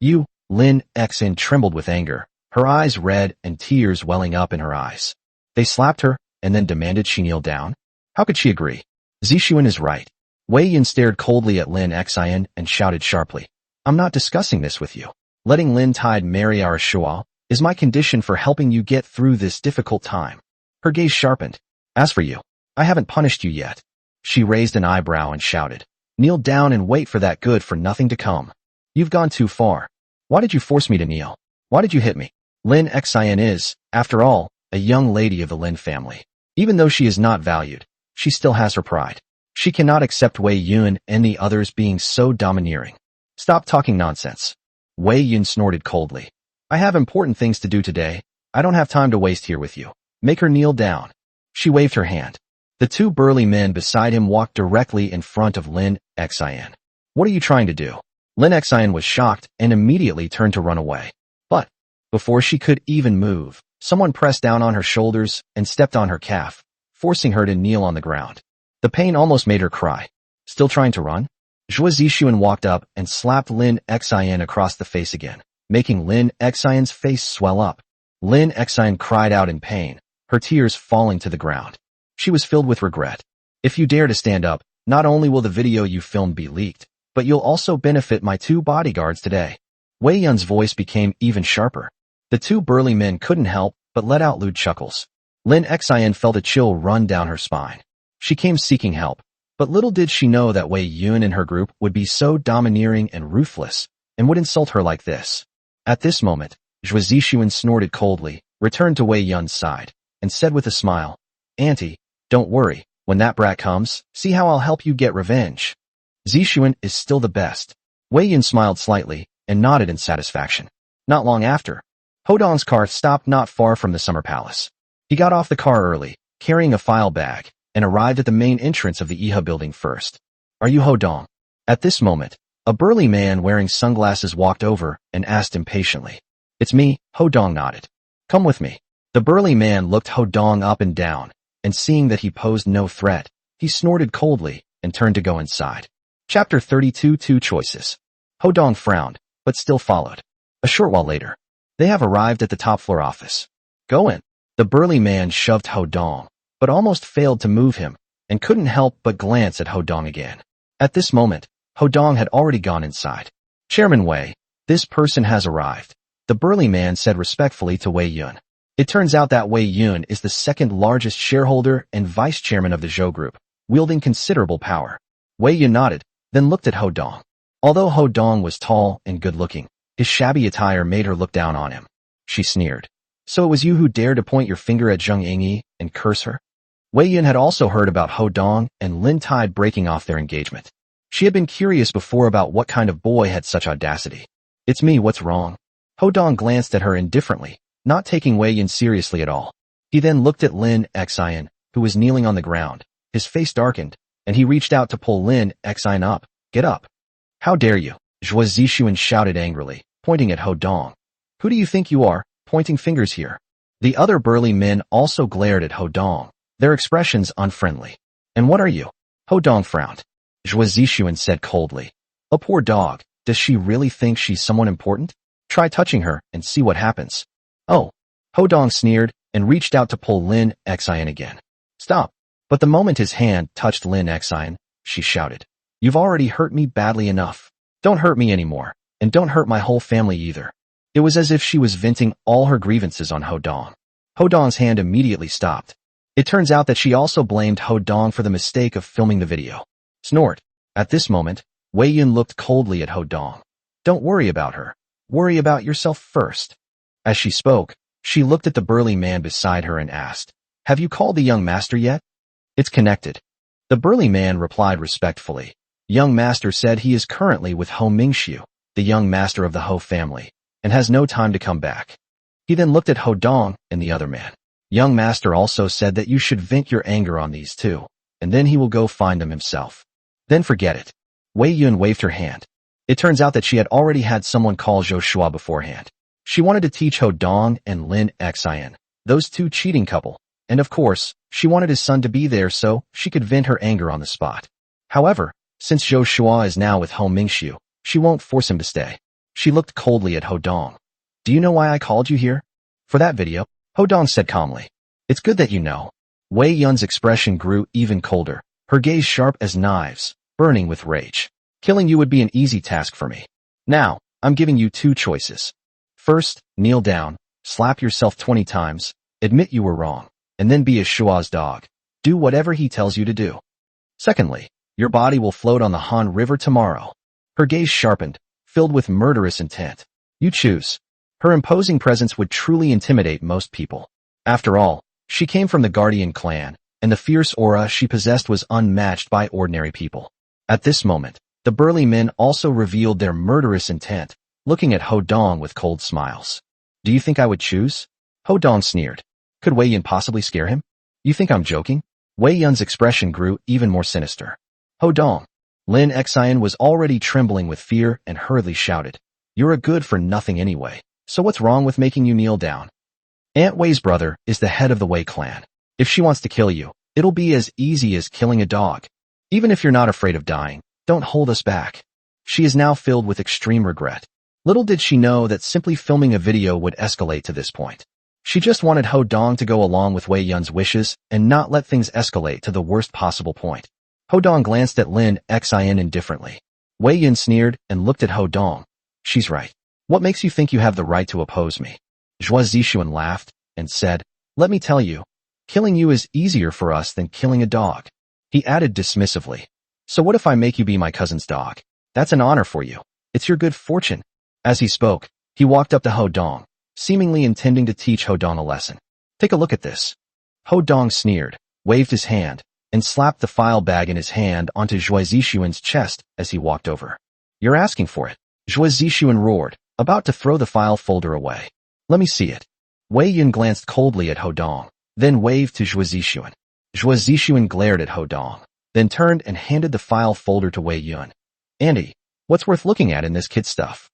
A: You, Lin Xin trembled with anger, her eyes red and tears welling up in her eyes. They slapped her and then demanded she kneel down? How could she agree? Zixuan is right. Wei Yun stared coldly at Lin Xin and shouted sharply, I'm not discussing this with you. Letting Lin Tide marry our Shua is my condition for helping you get through this difficult time. Her gaze sharpened. As for you, I haven't punished you yet. She raised an eyebrow and shouted, Kneel down and wait for that good-for-nothing to come. You've gone too far. Why did you force me to kneel? Why did you hit me? Lin Xin is, after all, a young lady of the Lin family. Even though she is not valued, she still has her pride. She cannot accept Wei Yun and the others being so domineering. Stop talking nonsense. Wei Yun snorted coldly. I have important things to do today. I don't have time to waste here with you. Make her kneel down. She waved her hand. The two burly men beside him walked directly in front of Lin Xian. What are you trying to do? Lin Xian was shocked and immediately turned to run away. But before she could even move, someone pressed down on her shoulders and stepped on her calf, forcing her to kneel on the ground. The pain almost made her cry. Still trying to run? Zhuo Zixuan walked up and slapped Lin Xian across the face again, making Lin Xian's face swell up. Lin Xian cried out in pain, her tears falling to the ground. She was filled with regret. If you dare to stand up, not only will the video you filmed be leaked, but you'll also benefit my two bodyguards today. Wei Yun's voice became even sharper. The two burly men couldn't help but let out lewd chuckles. Lin Xian felt a chill run down her spine. She came seeking help, but little did she know that Wei Yun and her group would be so domineering and ruthless, and would insult her like this. At this moment, Zhuo Zixuan snorted coldly, returned to Wei Yun's side, and said with a smile, "Auntie, don't worry, when that brat comes, see how I'll help you get revenge." Zixuan is still the best. Wei Yun smiled slightly and nodded in satisfaction. Not long after, Hodong's car stopped not far from the summer palace. He got off the car early, carrying a file bag, and arrived at the main entrance of the Iha building first. "Are you Hodong?" At this moment, a burly man wearing sunglasses walked over and asked impatiently. "It's me," Hodong nodded. "Come with me." The burly man looked Hodong up and down, and seeing that he posed no threat, he snorted coldly and turned to go inside. Chapter 32 Two Choices. Hodong frowned, but still followed. A short while later, they have arrived at the top floor office. "Go in." The burly man shoved Hodong, but almost failed to move him, and couldn't help but glance at Hodong again. At this moment, Hodong had already gone inside. "Chairman Wei, this person has arrived," the burly man said respectfully to Wei Yun. It turns out that Wei Yun is the second largest shareholder and vice chairman of the Zhou Group, wielding considerable power. Wei Yun nodded, then looked at Hodong. Although Hodong was tall and good-looking, his shabby attire made her look down on him. She sneered. "So it was you who dared to point your finger at Zheng Yingyi and curse her?" Wei Yun had also heard about Hodong and Lin Tide breaking off their engagement. She had been curious before about what kind of boy had such audacity. "It's me, what's wrong?" Hodong glanced at her indifferently, not taking Wei Yun seriously at all. He then looked at Lin Xian, who was kneeling on the ground. His face darkened, and he reached out to pull Lin Xian up. "Get up." "How dare you?" Zhuo Zixuan shouted angrily, pointing at Hodong. "Who do you think you are, pointing fingers here?" The other burly men also glared at Hodong, their expressions unfriendly. "And what are you?" Hodong frowned. Zhuo Zixuan said coldly, "A poor dog. Does she really think she's someone important? Try touching her and see what happens." "Oh." Hodong sneered and reached out to pull Lin Xian again. "Stop." But the moment his hand touched Lin Xian, she shouted, "You've already hurt me badly enough. Don't hurt me anymore, and don't hurt my whole family either." It was as if she was venting all her grievances on Hodong. Hodong's hand immediately stopped. It turns out that she also blamed Hodong for the mistake of filming the video. Snort. At this moment, Wei Yun looked coldly at Hodong. "Don't worry about her. Worry about yourself first." As she spoke, she looked at the burly man beside her and asked, "Have you called the young master yet?" "It's connected." The burly man replied respectfully. "Young master said he is currently with Ho Mingxiu, the young master of the Ho family, and has no time to come back." He then looked at Hodong and the other man. "Young master also said that you should vent your anger on these two, and then he will go find them himself. Then forget it." Wei Yun waved her hand. It turns out that she had already had someone call Zhou Shua beforehand. She wanted to teach Hodong and Lin Xian, those two cheating couple, and of course, she wanted his son to be there so she could vent her anger on the spot. However, since Zhou Shua is now with Ho Mingxiu, she won't force him to stay. She looked coldly at Hodong. "Do you know why I called you here?" "For that video," Hodong said calmly. "It's good that you know." Wei Yun's expression grew even colder, her gaze sharp as knives, burning with rage. "Killing you would be an easy task for me. Now, I'm giving you two choices. First, kneel down, slap yourself 20 times, admit you were wrong, and then be a Shua's dog. Do whatever he tells you to do. Secondly, your body will float on the Han River tomorrow." Her gaze sharpened, filled with murderous intent. "You choose." Her imposing presence would truly intimidate most people. After all, she came from the Guardian clan, and the fierce aura she possessed was unmatched by ordinary people. At this moment, the burly men also revealed their murderous intent, looking at Hodong with cold smiles. "Do you think I would choose?" Hodong sneered. "Could Wei Yin possibly scare him? You think I'm joking?" Wei Yun's expression grew even more sinister. Ho Dong. Lin Xian was already trembling with fear and hurriedly shouted, "You're a good-for-nothing anyway, so what's wrong with making you kneel down? Aunt Wei's brother is the head of the Wei clan. If she wants to kill you, it'll be as easy as killing a dog. Even if you're not afraid of dying, don't hold us back." She is now filled with extreme regret. Little did she know that simply filming a video would escalate to this point. She just wanted Ho Dong to go along with Wei Yun's wishes and not let things escalate to the worst possible point. Ho Dong glanced at Lin Xian indifferently. Wei Yun sneered and looked at Ho Dong. "She's right. What makes you think you have the right to oppose me?" Zhuo Zixuan laughed and said, "Let me tell you, killing you is easier for us than killing a dog." He added dismissively, "So what if I make you be my cousin's dog? That's an honor for you. It's your good fortune." As he spoke, he walked up to Ho Dong, seemingly intending to teach Ho Dong a lesson. "Take a look at this." Ho Dong sneered, waved his hand, and slapped the file bag in his hand onto Zhuo Zixuan's chest as he walked over. "You're asking for it." Zhuo Zixuan roared, about to throw the file folder away. "Let me see it." Wei Yun glanced coldly at Ho Dong, then waved to Zhuo Zixuan. Zhuo Zixuan glared at Ho Dong, then turned and handed the file folder to Wei Yun. "Andy, what's worth looking at in this kid stuff?"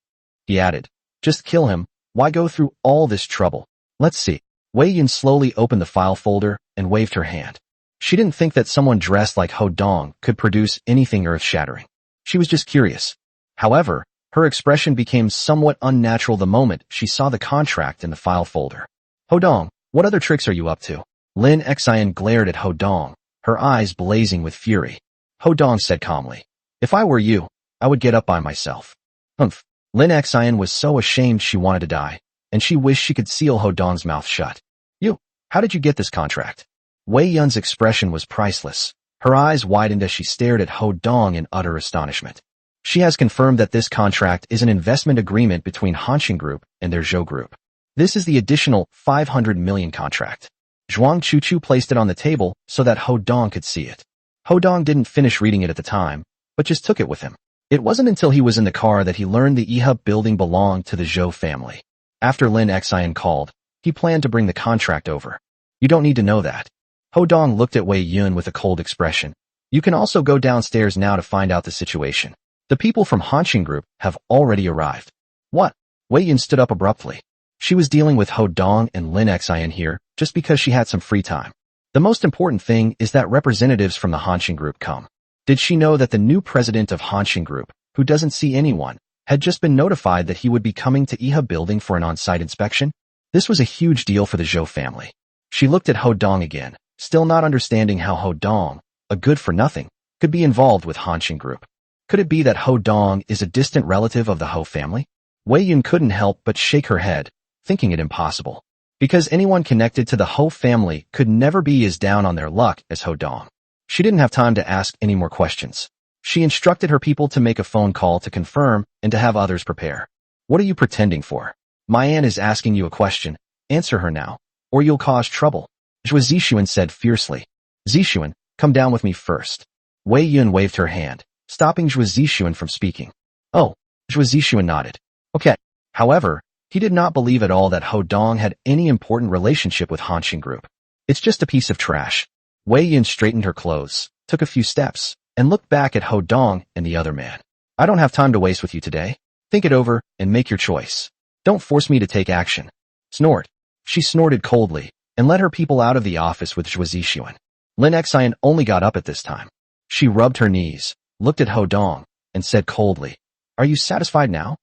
A: He added, "Just kill him. Why go through all this trouble? Let's see." Wei Yun slowly opened the file folder and waved her hand. She didn't think that someone dressed like Ho Dong could produce anything earth-shattering. She was just curious. However, her expression became somewhat unnatural the moment she saw the contract in the file folder. "Ho Dong, what other tricks are you up to?" Lin Xian glared at Ho Dong, her eyes blazing with fury. Ho Dong said calmly, "If I were you, I would get up by myself." Humph. Lin Xian was so ashamed she wanted to die, and she wished she could seal Ho Dong's mouth shut. "You, how did you get this contract?" Wei Yun's expression was priceless. Her eyes widened as she stared at Ho Dong in utter astonishment. "She has confirmed that this contract is an investment agreement between Hanshin Group and their Zhou Group. This is the additional 500 million contract." Zhuang Chuchu placed it on the table so that Ho Dong could see it. Ho Dong didn't finish reading it at the time, but just took it with him. It wasn't until he was in the car that he learned the EHUB building belonged to the Zhou family. After Lin Xian called, he planned to bring the contract over. "You don't need to know that." Ho Dong looked at Wei Yun with a cold expression. "You can also go downstairs now to find out the situation. The people from Hanshin Group have already arrived." "What?" Wei Yun stood up abruptly. She was dealing with Ho Dong and Lin Xian here just because she had some free time. The most important thing is that representatives from the Hanshin Group come. Did she know that the new president of Hanshin Group, who doesn't see anyone, had just been notified that he would be coming to EHUB building for an on-site inspection? This was a huge deal for the Zhou family. She looked at Ho Dong again, still not understanding how Ho Dong, a good-for-nothing, could be involved with Hanshin Group. Could it be that Ho Dong is a distant relative of the Ho family? Wei Yun couldn't help but shake her head, thinking it impossible. Because anyone connected to the Ho family could never be as down on their luck as Ho Dong. She didn't have time to ask any more questions. She instructed her people to make a phone call to confirm and to have others prepare. "What are you pretending for? My aunt is asking you a question. Answer her now, or you'll cause trouble." Zhuo Zixuan said fiercely. "Zixuan, come down with me first." Wei Yun waved her hand, stopping Zhuo Zixuan from speaking. "Oh." Zhuo Zixuan nodded. "Okay." However, he did not believe at all that Ho Dong had any important relationship with Hanshin Group. "It's just a piece of trash." Wei Yun straightened her clothes, took a few steps, and looked back at Ho Dong and the other man. "I don't have time to waste with you today. Think it over and make your choice. Don't force me to take action." Snort. She snorted coldly and led her people out of the office with Zhuo Zixuan. Lin Xian only got up at this time. She rubbed her knees, looked at Ho Dong, and said coldly, "Are you satisfied now?"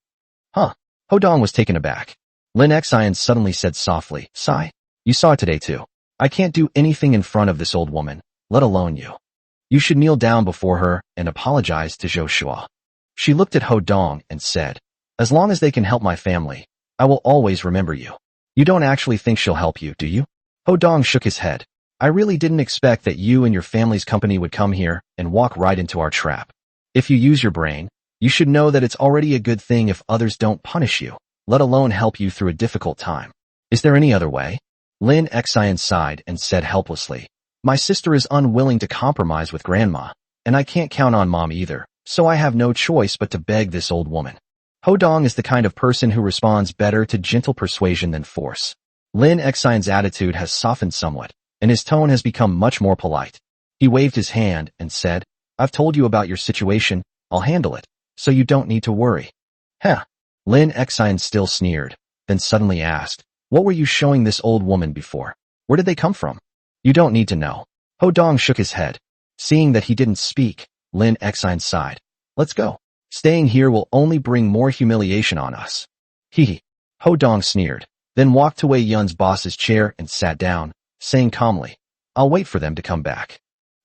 A: "Huh." Ho Dong was taken aback. Lin Xian suddenly said softly, "Sigh. You saw it today too. I can't do anything in front of this old woman, let alone you. You should kneel down before her and apologize to Zhou Shua." She looked at Ho Dong and said, "As long as they can help my family, I will always remember you." "You don't actually think she'll help you, do you?" Ho Dong shook his head. "I really didn't expect that you and your family's company would come here and walk right into our trap. If you use your brain, you should know that it's already a good thing if others don't punish you, let alone help you through a difficult time. Is there any other way?" Lin Xian sighed and said helplessly, "My sister is unwilling to compromise with Grandma, and I can't count on Mom either, so I have no choice but to beg this old woman." Ho Dong is the kind of person who responds better to gentle persuasion than force. Lin Xian's attitude has softened somewhat, and his tone has become much more polite. He waved his hand and said, I've told you about your situation, I'll handle it, so you don't need to worry. Heh. Lin Xian still sneered, then suddenly asked, what were you showing this old woman before? Where did they come from? You don't need to know. Ho Dong shook his head. Seeing that he didn't speak, Lin Xian sighed. Let's go. Staying here will only bring more humiliation on us. Hee. Ho Dong sneered, then walked to Wei Yun's boss's chair and sat down, saying calmly, I'll wait for them to come back.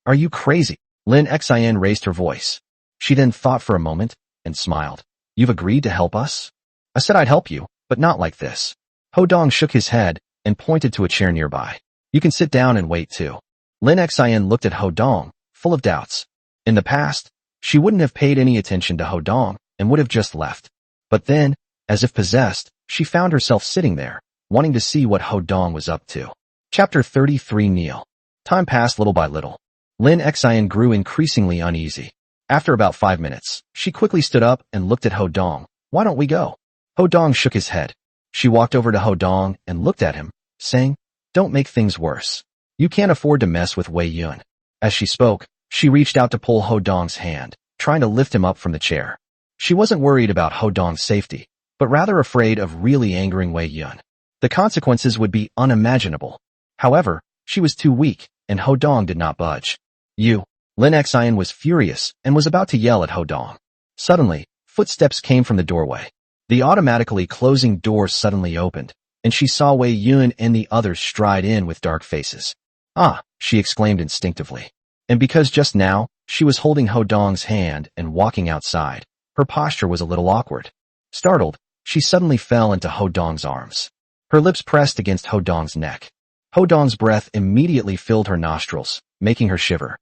A: Are you crazy? Lin Xian raised her voice. She then thought for a moment and smiled. You've agreed to help us? I said I'd help you, but not like this. Ho Dong shook his head and pointed to a chair nearby. You can sit down and wait too. Lin Xian looked at Ho Dong, full of doubts. In the past, she wouldn't have paid any attention to Ho Dong and would have just left. But then, as if possessed, she found herself sitting there, wanting to see what Ho Dong was up to. Chapter 33 Kneel. Time passed little by little. Lin Xian grew increasingly uneasy. After about 5 minutes, she quickly stood up and looked at Ho Dong. Why don't we go? Ho Dong shook his head. She walked over to Ho Dong and looked at him, saying, Don't make things worse. You can't afford to mess with Wei Yun. As she spoke, she reached out to pull Ho Dong's hand, trying to lift him up from the chair. She wasn't worried about Ho Dong's safety, but rather afraid of really angering Wei Yun. The consequences would be unimaginable. However, she was too weak, and Ho Dong did not budge. Lin Xian was furious and was about to yell at Ho Dong. Suddenly, footsteps came from the doorway. The automatically closing door suddenly opened, and she saw Wei Yun and the others stride in with dark faces. Ah, she exclaimed instinctively. And because just now, she was holding Ho Dong's hand and walking outside, her posture was a little awkward. Startled, she suddenly fell into Ho Dong's arms. Her lips pressed against Ho Dong's neck. Ho Dong's breath immediately filled her nostrils, making her shiver.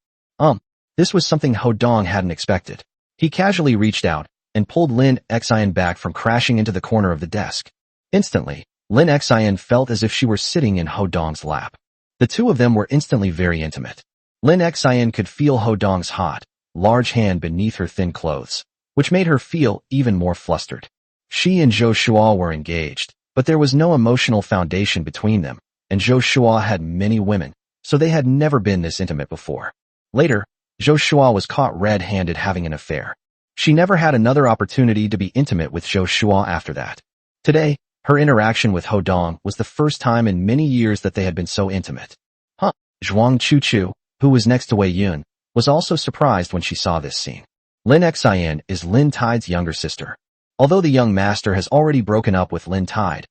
A: This was something Ho Dong hadn't expected. He casually reached out and pulled Lin Xian back from crashing into the corner of the desk. Instantly, Lin Xian felt as if she were sitting in Ho Dong's lap. The two of them were instantly very intimate. Lin Xian could feel Ho Dong's hot, large hand beneath her thin clothes, which made her feel even more flustered. She and Zhou Shuo were engaged, but there was no emotional foundation between them, and Zhou Shuo had many women, so they had never been this intimate before. Later, Zhou Shuo was caught red-handed having an affair. She never had another opportunity to be intimate with Zhou Shuo after that. Today, her interaction with Ho Dong was the first time in many years that they had been so intimate. Zhuang Chuchu, who was next to Wei Yun, was also surprised when she saw this scene. Lin Xian is Lin Tide's younger sister. Although the young master has already broken up with Lin Tide,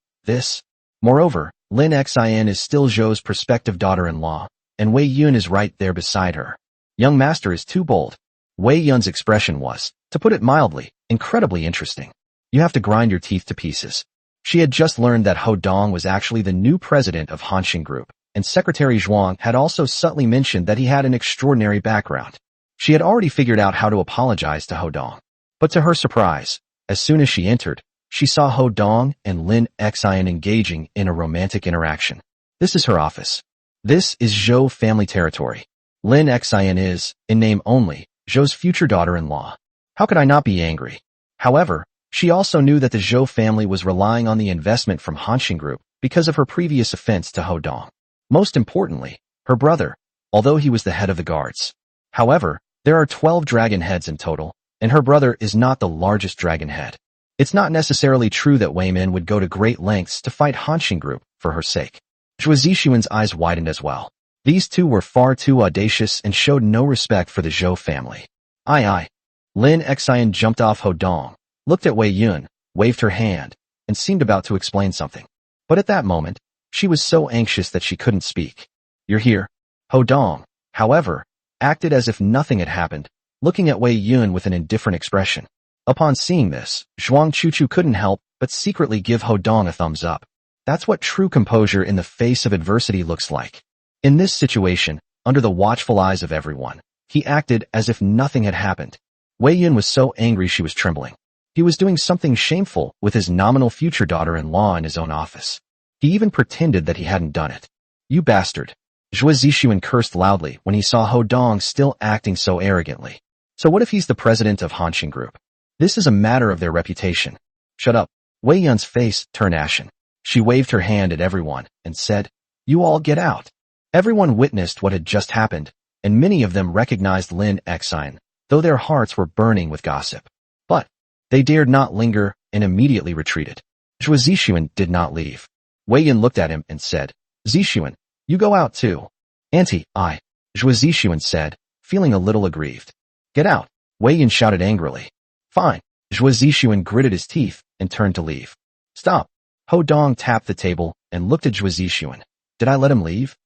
A: moreover, Lin Xian is still Zhou's prospective daughter-in-law, and Wei Yun is right there beside her. Young master is too bold. Wei Yun's expression was, to put it mildly, incredibly interesting. You have to grind your teeth to pieces. She had just learned that Ho Dong was actually the new president of Hanshin Group, and Secretary Zhuang had also subtly mentioned that he had an extraordinary background. She had already figured out how to apologize to Ho Dong. But to her surprise, as soon as she entered, she saw Ho Dong and Lin Xian engaging in a romantic interaction. This is her office. This is Zhou family territory. Lin Xian is, in name only, Zhou's future daughter-in-law. How could I not be angry? However, she also knew that the Zhou family was relying on the investment from Hanshin Group because of her previous offense to Ho Dong. Most importantly, her brother, although he was the head of the guards. However, there are 12 dragon heads in total, and her brother is not the largest dragon head. It's not necessarily true that Wei Min would go to great lengths to fight Hanshin Group for her sake. Zhuo Zixuan's eyes widened as well. These two were far too audacious and showed no respect for the Zhou family. Aye. Lin Xian jumped off Ho Dong, looked at Wei Yun, waved her hand, and seemed about to explain something. But at that moment, she was so anxious that she couldn't speak. You're here. Ho Dong, however, acted as if nothing had happened, looking at Wei Yun with an indifferent expression. Upon seeing this, Zhuang Chuchu couldn't help but secretly give Ho Dong a thumbs up. That's what true composure in the face of adversity looks like. In this situation, under the watchful eyes of everyone, he acted as if nothing had happened. Wei Yun was so angry she was trembling. He was doing something shameful with his nominal future daughter-in-law in his own office. He even pretended that he hadn't done it. You bastard. Zhuo Zixuan cursed loudly when he saw Ho Dong still acting so arrogantly. So what if he's the president of Hanshin Group? This is a matter of their reputation. Shut up. Wei Yun's face turned ashen. She waved her hand at everyone and said, You all get out. Everyone witnessed what had just happened, and many of them recognized Lin Xian, though their hearts were burning with gossip. But they dared not linger and immediately retreated. Zhuo Zixuan did not leave. Wei Yin looked at him and said, "Zixuan, you go out too." "Auntie, Zhuo Zixuan said, feeling a little aggrieved. "Get out," Wei Yin shouted angrily. "Fine." Zhuo Zixuan gritted his teeth and turned to leave. "Stop." Ho Dong tapped the table and looked at Zhuo Zixuan. "Did I let him leave?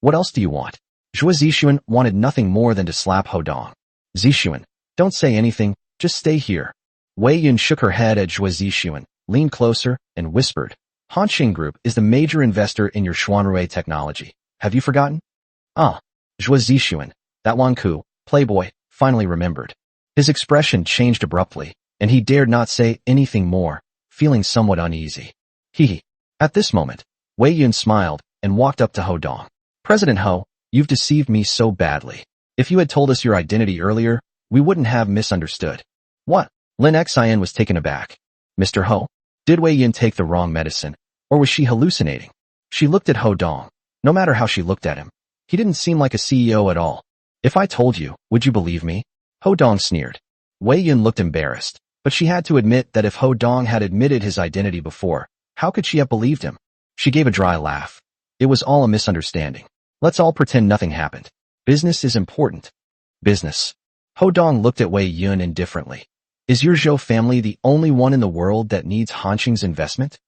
A: What else do you want?" Zhuo Zixuan wanted nothing more than to slap Ho Dong. "Zixuan, don't say anything, just stay here." Wei Yin shook her head at Zhuo Zixuan, leaned closer, and whispered, "Hanxing Group is the major investor in your Xuanrui technology. Have you forgotten?" "Ah." Zhuo Zixuan, that Wanku, playboy, finally remembered. His expression changed abruptly, and he dared not say anything more, feeling somewhat uneasy. He. At this moment, Wei Yin smiled and walked up to Ho Dong. "President Ho, you've deceived me so badly. If you had told us your identity earlier, we wouldn't have misunderstood." "What?" Lin Xian was taken aback. "Mr. Ho, did Wei Yin take the wrong medicine, or was she hallucinating?" She looked at Ho Dong. No matter how she looked at him, he didn't seem like a CEO at all. "If I told you, would you believe me?" Ho Dong sneered. Wei Yin looked embarrassed, but she had to admit that if Ho Dong had admitted his identity before, how could she have believed him? She gave a dry laugh. "It was all a misunderstanding. Let's all pretend nothing happened. Business is important." "Business." Ho Dong looked at Wei Yin indifferently. "Is your Zhou family the only one in the world that needs Hanxing's investment?"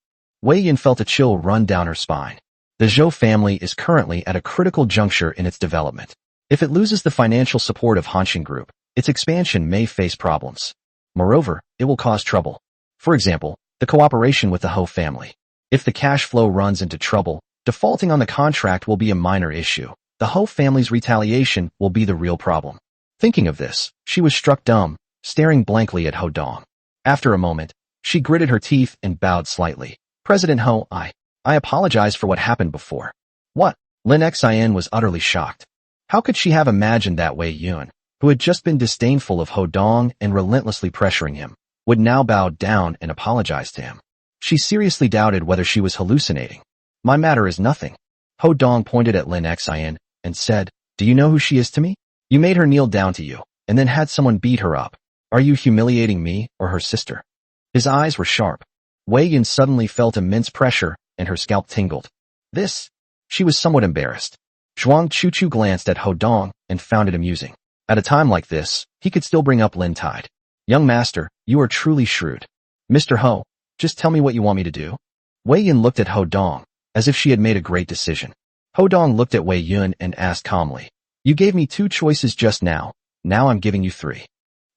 A: Wei Yin felt a chill run down her spine. The Zhou family is currently at a critical juncture in its development. If it loses the financial support of Hanxing Group, its expansion may face problems. Moreover, it will cause trouble. For example, the cooperation with the Ho family. If the cash flow runs into trouble, defaulting on the contract will be a minor issue. The Ho family's retaliation will be the real problem. Thinking of this, she was struck dumb, staring blankly at Ho Dong. After a moment, she gritted her teeth and bowed slightly. "President Ho, I apologize for what happened before." "What?" Lin Xian was utterly shocked. How could she have imagined that Wei Yun, who had just been disdainful of Ho Dong and relentlessly pressuring him, would now bow down and apologize to him? She seriously doubted whether she was hallucinating. "My matter is nothing." Ho Dong pointed at Lin Xian and said, "Do you know who she is to me? You made her kneel down to you, and then had someone beat her up. Are you humiliating me or her sister?" His eyes were sharp. Wei Yin suddenly felt immense pressure, and her scalp tingled. This? She was somewhat embarrassed. Zhuang Chuchu glanced at Ho Dong and found it amusing. At a time like this, he could still bring up Lin Tide. "Young master, you are truly shrewd. Mr. Ho, just tell me what you want me to do." Wei Yin looked at Ho Dong, as if she had made a great decision. Ho Dong looked at Wei Yun and asked calmly, "You gave me 2 choices just now I'm giving you 3.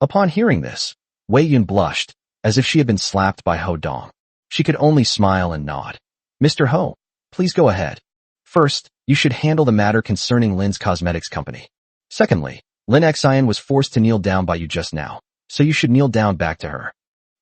A: Upon hearing this, Wei Yun blushed, as if she had been slapped by Ho Dong. She could only smile and nod. "Mr. Ho, please go ahead. First, you should handle the matter concerning Lin's cosmetics company. Secondly, Lin Xian was forced to kneel down by you just now, so you should kneel down back to her.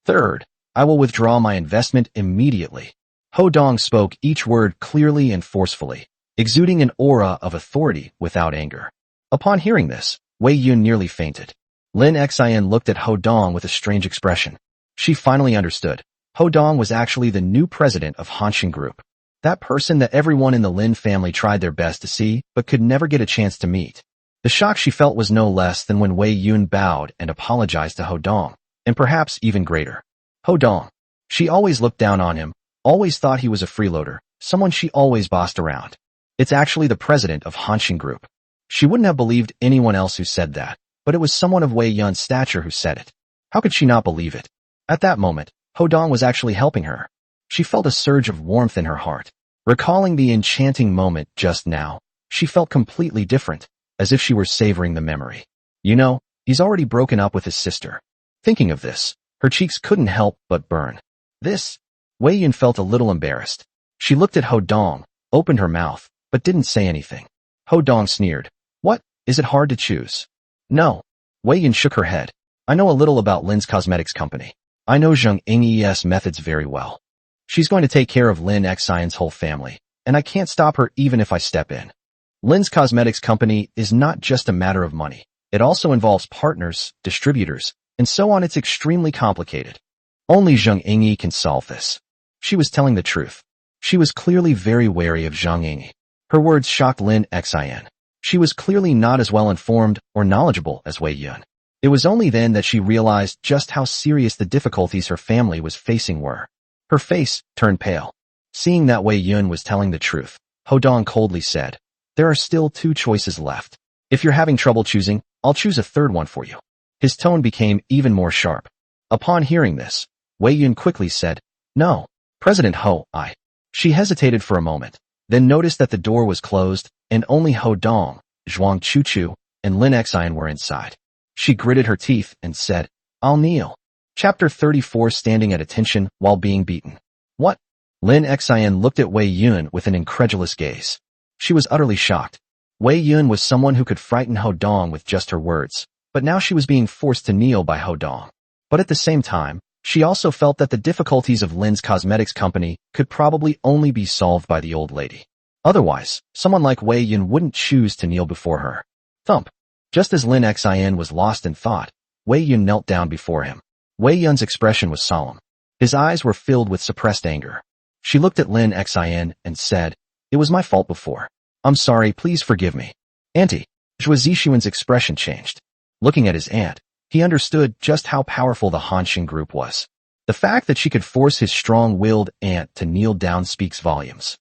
A: Third, I will withdraw my investment immediately." Ho Dong spoke each word clearly and forcefully, exuding an aura of authority without anger. Upon hearing this, Wei Yun nearly fainted. Lin Xian looked at Ho Dong with a strange expression. She finally understood. Ho Dong was actually the new president of Hanxing Group. That person that everyone in the Lin family tried their best to see, but could never get a chance to meet. The shock she felt was no less than when Wei Yun bowed and apologized to Ho Dong, and perhaps even greater. Ho Dong. She always looked down on him, always thought he was a freeloader, someone she always bossed around. It's actually the president of Hanxing Group. She wouldn't have believed anyone else who said that, but it was someone of Wei Yun's stature who said it. How could she not believe it? At that moment, Ho Dong was actually helping her. She felt a surge of warmth in her heart. Recalling the enchanting moment just now, she felt completely different, as if she were savoring the memory. You know, he's already broken up with his sister. Thinking of this, her cheeks couldn't help but burn. This? Wei Yun felt a little embarrassed. She looked at Ho Dong, opened her mouth, but didn't say anything. Ho Dong sneered. "What? Is it hard to choose?" "No." Wei Yun shook her head. "I know a little about Lin's cosmetics company. I know Zheng Ying's methods very well. She's going to take care of Lin Xian's whole family, and I can't stop her even if I step in. Lin's cosmetics company is not just a matter of money. It also involves partners, distributors, and so on. It's extremely complicated. Only Zheng Yingyi can solve this." She was telling the truth. She was clearly very wary of Zheng Yingyi. Her words shocked Lin Xian. She was clearly not as well informed or knowledgeable as Wei Yun. It was only then that she realized just how serious the difficulties her family was facing were. Her face turned pale. Seeing that Wei Yun was telling the truth, Ho Dong coldly said, "There are still 2 choices left. If you're having trouble choosing, I'll choose a third one for you." His tone became even more sharp. Upon hearing this, Wei Yun quickly said, "No, President Ho, I." She hesitated for a moment, then noticed that the door was closed and only Ho Dong, Zhuang Chuchu, and Lin Xian were inside. She gritted her teeth and said, "I'll kneel." Chapter 34 Standing at attention while being beaten. What? Lin Xian looked at Wei Yun with an incredulous gaze. She was utterly shocked. Wei Yun was someone who could frighten Ho Dong with just her words, but now she was being forced to kneel by Ho Dong. But at the same time, she also felt that the difficulties of Lin's cosmetics company could probably only be solved by the old lady. Otherwise, someone like Wei Yun wouldn't choose to kneel before her. Thump. Just as Lin Xian was lost in thought, Wei Yun knelt down before him. Wei Yun's expression was solemn. His eyes were filled with suppressed anger. She looked at Lin Xian and said, "It was my fault before. I'm sorry, please forgive me." Auntie. Zhuo Zixuan's expression changed. Looking at his aunt, he understood just how powerful the Hanshin group was. The fact that she could force his strong-willed aunt to kneel down speaks volumes.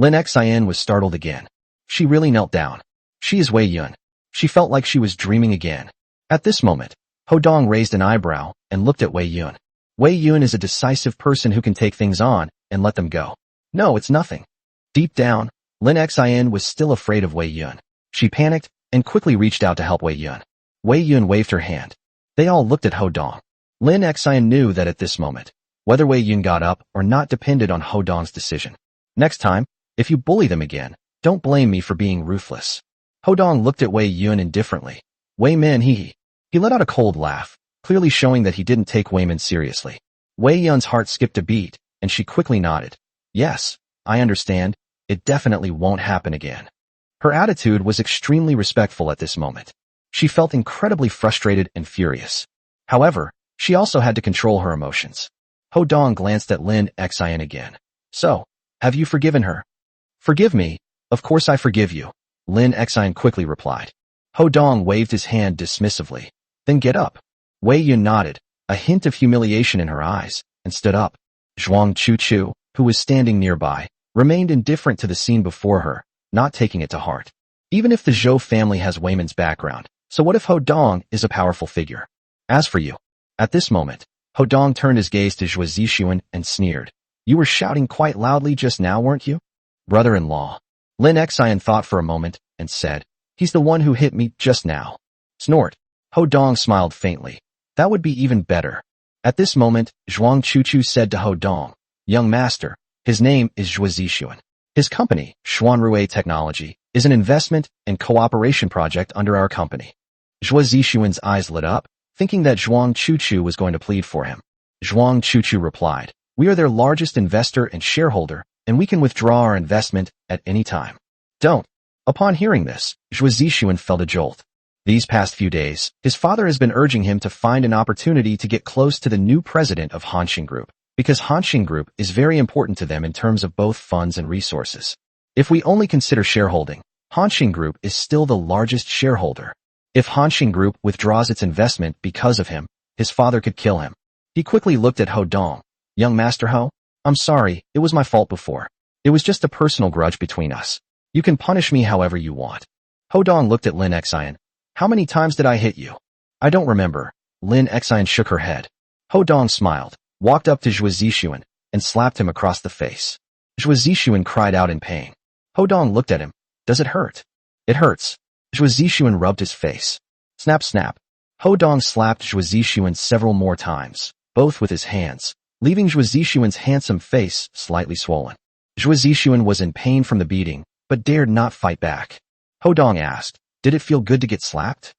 A: Lin Xian was startled again. She really knelt down. She is Wei Yun. She felt like she was dreaming again. At this moment, Ho Dong raised an eyebrow and looked at Wei Yun. Wei Yun is a decisive person who can take things on and let them go. No, it's nothing. Deep down, Lin Xian was still afraid of Wei Yun. She panicked and quickly reached out to help Wei Yun. Wei Yun waved her hand. They all looked at Ho Dong. Lin Xian knew that at this moment, whether Wei Yun got up or not depended on Ho Dong's decision. Next time, if you bully them again, don't blame me for being ruthless. Ho Dong looked at Wei Yun indifferently. Wei Min he let out a cold laugh, clearly showing that he didn't take Wei Min seriously. Wei Yun's heart skipped a beat, and she quickly nodded. Yes, I understand. It definitely won't happen again. Her attitude was extremely respectful at this moment. She felt incredibly frustrated and furious. However, she also had to control her emotions. Ho Dong glanced at Lin Xian again. So, have you forgiven her? Forgive me? Of course I forgive you, Lin Xian quickly replied. Ho Dong waved his hand dismissively. Then get up. Wei Yun nodded, a hint of humiliation in her eyes, and stood up. Zhuang Chuchu, who was standing nearby, remained indifferent to the scene before her, not taking it to heart. Even if the Zhou family has Wei Min's background, so what if Ho Dong is a powerful figure? As for you. At this moment, Ho Dong turned his gaze to Zhuo Zixuan and sneered. You were shouting quite loudly just now, weren't you? Brother-in-law. Lin Xian thought for a moment and said, He's the one who hit me just now. Snort. Ho Dong smiled faintly. That would be even better. At this moment, Zhuang Chuchu said to Ho Dong, Young master, his name is Zhuo Zixuan. His company, Xuanrui Technology, is an investment and cooperation project under our company. Zhuo Zixuan's eyes lit up, thinking that Zhuang Chuchu was going to plead for him. Zhuang Chuchu replied, We are their largest investor and shareholder, and we can withdraw our investment at any time. Don't. Upon hearing this, Zhuo Zixuan felt a jolt. These past few days, his father has been urging him to find an opportunity to get close to the new president of Hanshin Group, because Hanshin Group is very important to them in terms of both funds and resources. If we only consider shareholding, Hanshin Group is still the largest shareholder. If Hanshin Group withdraws its investment because of him, his father could kill him. He quickly looked at Ho Dong. Young Master Ho, I'm sorry, it was my fault before. It was just a personal grudge between us. You can punish me however you want. Ho Dong looked at Lin Xian. How many times did I hit you? I don't remember. Lin Xian shook her head. Ho Dong smiled, walked up to Zhuo Zixuan, and slapped him across the face. Zhuo Zixuan cried out in pain. Ho Dong looked at him. Does it hurt? It hurts. Zhuo Zixuan rubbed his face. Snap snap. Ho Dong slapped Zhuo Zixuan several more times, both with his hands, leaving Zhuo Zixuan's handsome face slightly swollen. Zhuo Zixuan was in pain from the beating, but dared not fight back. Ho Dong asked, Did it feel good to get slapped?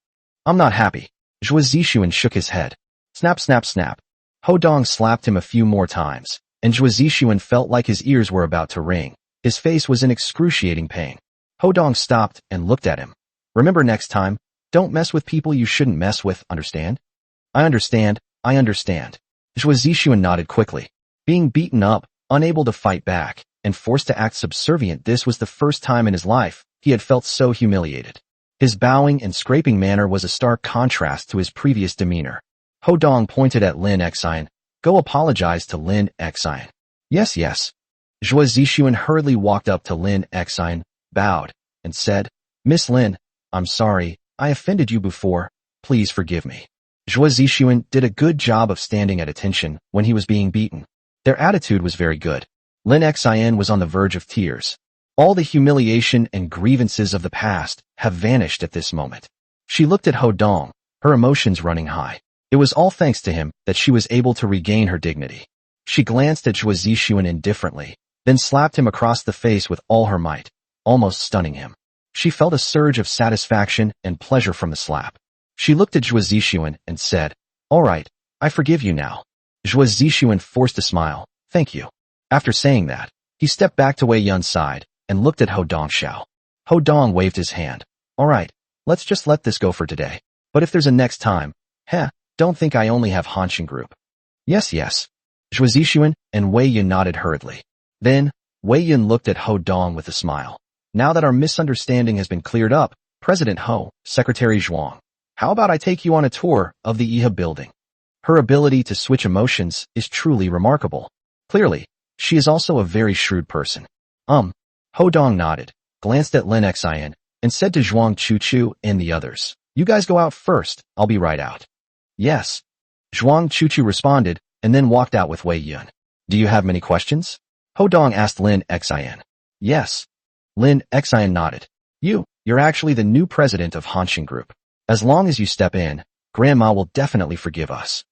A: I'm not happy. Zhuo Zixuan shook his head. Snap snap snap. Ho Dong slapped him a few more times, and Zhuo Zixuan felt like his ears were about to ring. His face was in excruciating pain. Ho Dong stopped and looked at him. Remember next time, don't mess with people you shouldn't mess with, understand? I understand. Zhuo Zixuan nodded quickly. Being beaten up, unable to fight back, and forced to act subservient, this was the first time in his life he had felt so humiliated. His bowing and scraping manner was a stark contrast to his previous demeanor. Ho Dong pointed at Lin Xian. Go apologize to Lin Xian. Yes, yes. Zhuo Zixuan hurriedly walked up to Lin Xian, bowed, and said, Miss Lin, I'm sorry, I offended you before, please forgive me. Zhuo Zixuan did a good job of standing at attention when he was being beaten. Their attitude was very good. Lin Xian was on the verge of tears. All the humiliation and grievances of the past have vanished at this moment. She looked at Ho Dong, her emotions running high. It was all thanks to him that she was able to regain her dignity. She glanced at Zhuo Zixuan indifferently, then slapped him across the face with all her might, almost stunning him. She felt a surge of satisfaction and pleasure from the slap. She looked at Zhuo Zixuan and said, All right, I forgive you now. Zhuo Zixuan forced a smile, Thank you. After saying that, he stepped back to Wei Yun's side and looked at Ho Dongxiao. Ho Dong waved his hand. All right, let's just let this go for today. But if there's a next time, don't think I only have Hanshin Group. Yes, yes. Zhuo Zixuan and Wei Yun nodded hurriedly. Then, Wei Yun looked at Ho Dong with a smile. Now that our misunderstanding has been cleared up, President Ho, Secretary Zhuang, how about I take you on a tour of the Yihe building? Her ability to switch emotions is truly remarkable. Clearly, she is also a very shrewd person. Ho Dong nodded, glanced at Lin Xian, and said to Zhuang Chuchu and the others, You guys go out first, I'll be right out. Yes. Zhuang Chuchu responded, and then walked out with Wei Yun. Do you have many questions? Ho Dong asked Lin Xian. Yes. Lin Xian nodded. You're actually the new president of Hanshin Group. As long as you step in, Grandma will definitely forgive us.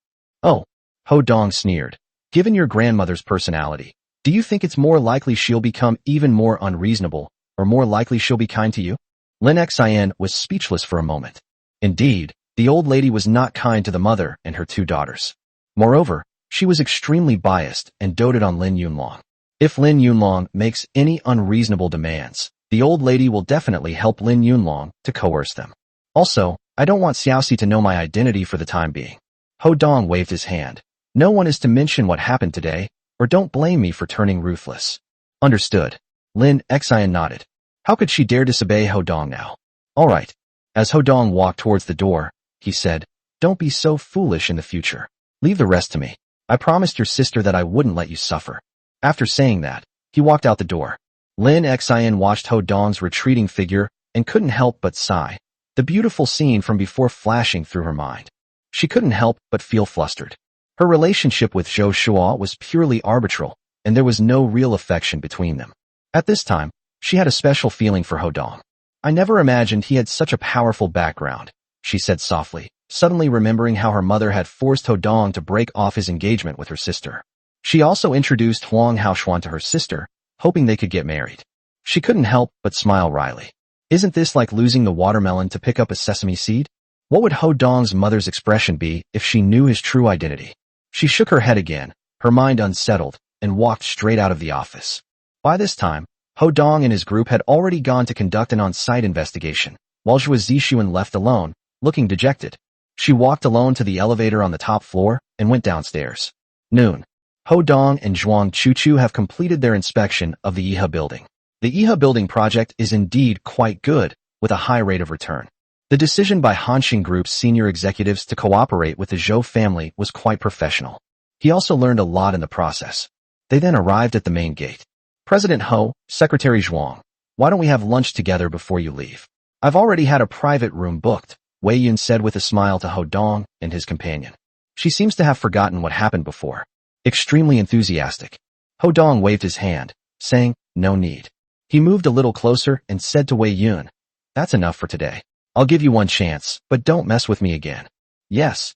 A: Oh, Ho Dong sneered. Given your grandmother's personality, do you think it's more likely she'll become even more unreasonable, or more likely she'll be kind to you? Lin Xian was speechless for a moment. Indeed, the old lady was not kind to the mother and her two daughters. Moreover, she was extremely biased and doted on Lin Yunlong. If Lin Yunlong makes any unreasonable demands, the old lady will definitely help Lin Yunlong to coerce them. Also, I don't want Xiaoxi to know my identity for the time being. Ho Dong waved his hand. No one is to mention what happened today, or don't blame me for turning ruthless. Understood. Lin Xian nodded. How could she dare disobey Ho Dong now? All right. As Ho Dong walked towards the door, he said, Don't be so foolish in the future. Leave the rest to me. I promised your sister that I wouldn't let you suffer. After saying that, he walked out the door. Lin Xian watched Ho Dong's retreating figure and couldn't help but sigh, the beautiful scene from before flashing through her mind. She couldn't help but feel flustered. Her relationship with Zhou Shuo was purely arbitral, and there was no real affection between them. At this time, she had a special feeling for Ho Dong. I never imagined he had such a powerful background, she said softly, suddenly remembering how her mother had forced Ho Dong to break off his engagement with her sister. She also introduced Huang Haoshuan to her sister, hoping they could get married. She couldn't help but smile wryly. Isn't this like losing the watermelon to pick up a sesame seed? What would Ho Dong's mother's expression be if she knew his true identity? She shook her head again, her mind unsettled, and walked straight out of the office. By this time, Ho Dong and his group had already gone to conduct an on-site investigation, while Zhuo Zixuan left alone, looking dejected. She walked alone to the elevator on the top floor and went downstairs. Noon. Ho Dong and Zhuang Chuchu have completed their inspection of the Yihe building. The Yihe building project is indeed quite good, with a high rate of return. The decision by Hanshin Group's senior executives to cooperate with the Zhou family was quite professional. He also learned a lot in the process. They then arrived at the main gate. President Ho, Secretary Zhuang, why don't we have lunch together before you leave? I've already had a private room booked, Wei Yun said with a smile to Ho Dong and his companion. She seems to have forgotten what happened before. Extremely enthusiastic. Ho Dong waved his hand, saying, No need. He moved a little closer and said to Wei Yun, That's enough for today. I'll give you one chance, but don't mess with me again. Yes.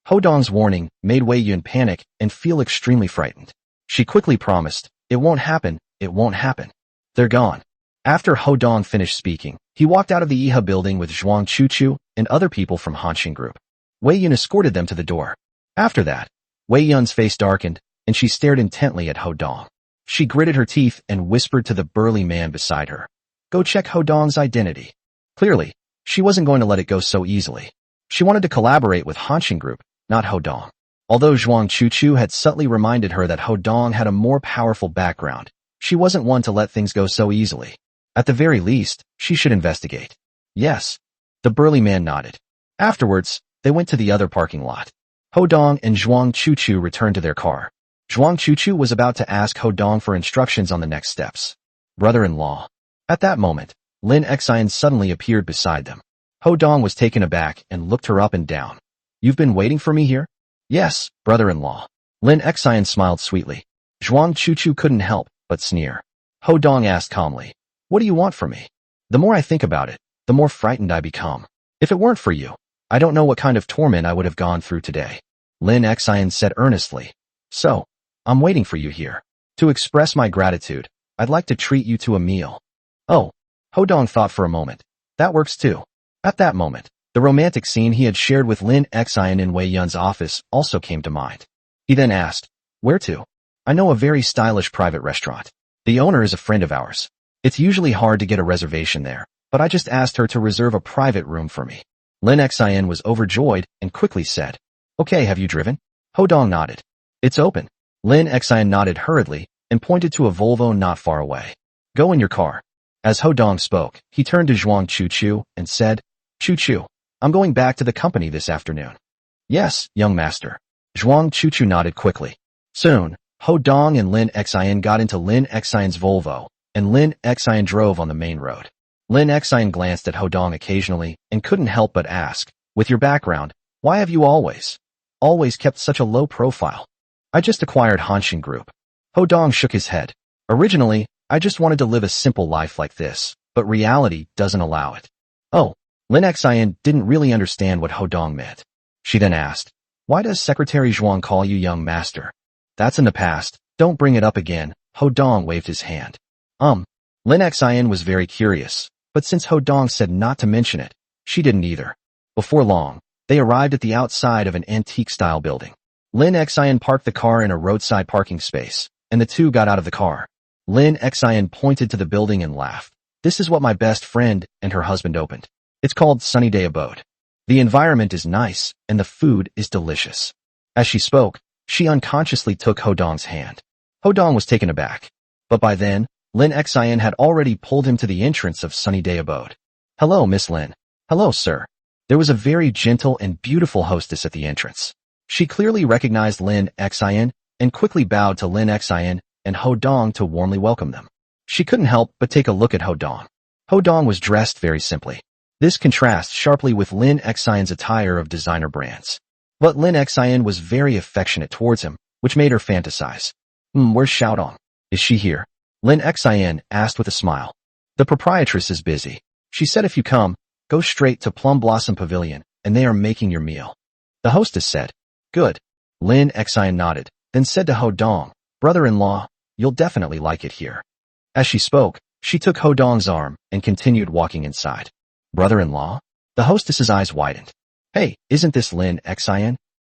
A: Ho Dong's warning made Wei Yun panic and feel extremely frightened. She quickly promised, It won't happen, it won't happen. They're gone. After Ho Dong finished speaking, he walked out of the Yihe building with Zhuang Chuchu and other people from Hanshin Group. Wei Yun escorted them to the door. After that, Wei Yun's face darkened, and she stared intently at Ho Dong. She gritted her teeth and whispered to the burly man beside her, Go check Ho Dong's identity. Clearly, she wasn't going to let it go so easily. She wanted to collaborate with Hanshin Group, not Ho Dong. Although Zhuang Chuchu had subtly reminded her that Ho Dong had a more powerful background, she wasn't one to let things go so easily. At the very least, she should investigate. Yes. The burly man nodded. Afterwards, they went to the other parking lot. Hodong and Zhuang Chuchu returned to their car. Zhuang Chuchu was about to ask Hodong for instructions on the next steps. Brother-in-law. At that moment, Lin Xian suddenly appeared beside them. Hodong was taken aback and looked her up and down. You've been waiting for me here? Yes, brother-in-law. Lin Xian smiled sweetly. Zhuang Chuchu couldn't help but sneer. Hodong asked calmly, what do you want from me? The more I think about it, the more frightened I become. If it weren't for you, I don't know what kind of torment I would have gone through today. Lin Xian said earnestly. So, I'm waiting for you here. To express my gratitude, I'd like to treat you to a meal. Oh, Hodong thought for a moment. That works too. At that moment, the romantic scene he had shared with Lin Xian in Wei Yun's office also came to mind. He then asked, where to? I know a very stylish private restaurant. The owner is a friend of ours. It's usually hard to get a reservation there, but I just asked her to reserve a private room for me. Lin Xian was overjoyed and quickly said, okay, have you driven? Hodong nodded. It's open. Lin Xian nodded hurriedly and pointed to a Volvo not far away. Go in your car. As Hodong spoke, he turned to Zhuang Chuchu and said, Chuchu, I'm going back to the company this afternoon. Yes, young master. Zhuang Chuchu nodded quickly. Soon, Hodong and Lin Xian got into Lin Xian's Volvo, and Lin Xian drove on the main road. Lin Xian glanced at Hodong occasionally and couldn't help but ask, with your background, why have you always kept such a low profile? I just acquired Hanshin Group. Hodong shook his head. Originally, I just wanted to live a simple life like this, but reality doesn't allow it. Oh, Lin Xian didn't really understand what Hodong meant. She then asked, why does Secretary Zhuang call you young master? That's in the past, don't bring it up again. Hodong waved his hand. Lin Xian was very curious, but since Hodong said not to mention it, she didn't either. Before long, they arrived at the outside of an antique-style building. Lin Xian parked the car in a roadside parking space, and the two got out of the car. Lin Xian pointed to the building and laughed. This is what my best friend and her husband opened. It's called Sunny Day Abode. The environment is nice, and the food is delicious. As she spoke, she unconsciously took Hodong's hand. Hodong was taken aback. But by then, Lin Xian had already pulled him to the entrance of Sunny Day Abode. Hello, Miss Lin. Hello, sir. There was a very gentle and beautiful hostess at the entrance. She clearly recognized Lin Xian and quickly bowed to Lin Xian and Hodong to warmly welcome them. She couldn't help but take a look at Hodong. Hodong was dressed very simply. This contrasts sharply with Lin Xian's attire of designer brands. But Lin Xian was very affectionate towards him, which made her fantasize. Where's Xiaodong? Is she here? Lin Xian asked with a smile. The proprietress is busy. She said if you come, go straight to Plum Blossom Pavilion, and they are making your meal. The hostess said. Good. Lin Xian nodded, then said to Hodong, brother-in-law, you'll definitely like it here. As she spoke, she took Hodong's arm and continued walking inside. Brother-in-law? The hostess's eyes widened. Hey, isn't this Lin Xian?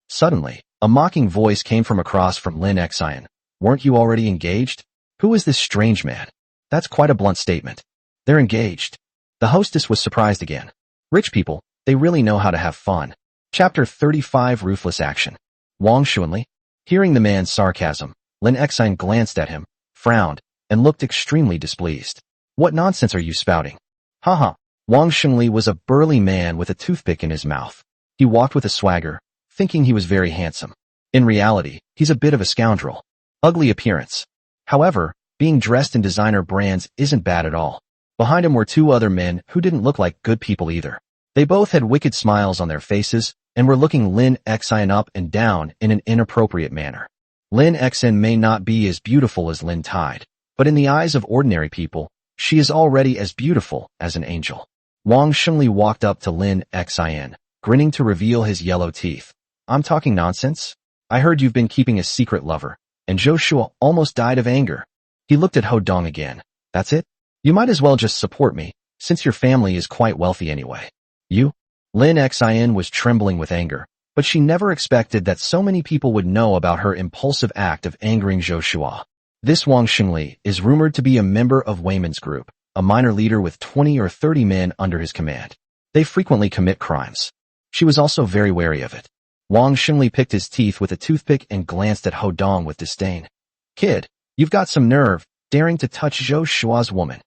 A: Suddenly, a mocking voice came from across from Lin Xian. Weren't you already engaged? Who is this strange man? That's quite a blunt statement. They're engaged. The hostess was surprised again. Rich people, they really know how to have fun. Chapter 35 Ruthless Action. Wang Xuanli. Hearing the man's sarcasm, Lin Xian glanced at him, frowned, and looked extremely displeased. What nonsense are you spouting? Haha. Wang Xuanli was a burly man with a toothpick in his mouth. He walked with a swagger, thinking he was very handsome. In reality, he's a bit of a scoundrel. Ugly appearance. However, being dressed in designer brands isn't bad at all. Behind him were two other men who didn't look like good people either. They both had wicked smiles on their faces and were looking Lin Xian up and down in an inappropriate manner. Lin Xian may not be as beautiful as Lin Tide, but in the eyes of ordinary people, she is already as beautiful as an angel. Wang Xuanli walked up to Lin Xian, grinning to reveal his yellow teeth. I'm talking nonsense? I heard you've been keeping a secret lover, and Joshua almost died of anger. He looked at Hodong again. That's it? You might as well just support me, since your family is quite wealthy anyway. You? Lin Xian was trembling with anger, but she never expected that so many people would know about her impulsive act of angering Joshua. This Wang Xuanli is rumored to be a member of Weiman's group, a minor leader with 20 or 30 men under his command. They frequently commit crimes. She was also very wary of it. Wang Xuanli picked his teeth with a toothpick and glanced at Hodong with disdain. Kid, you've got some nerve, daring to touch Zhou Shua's woman.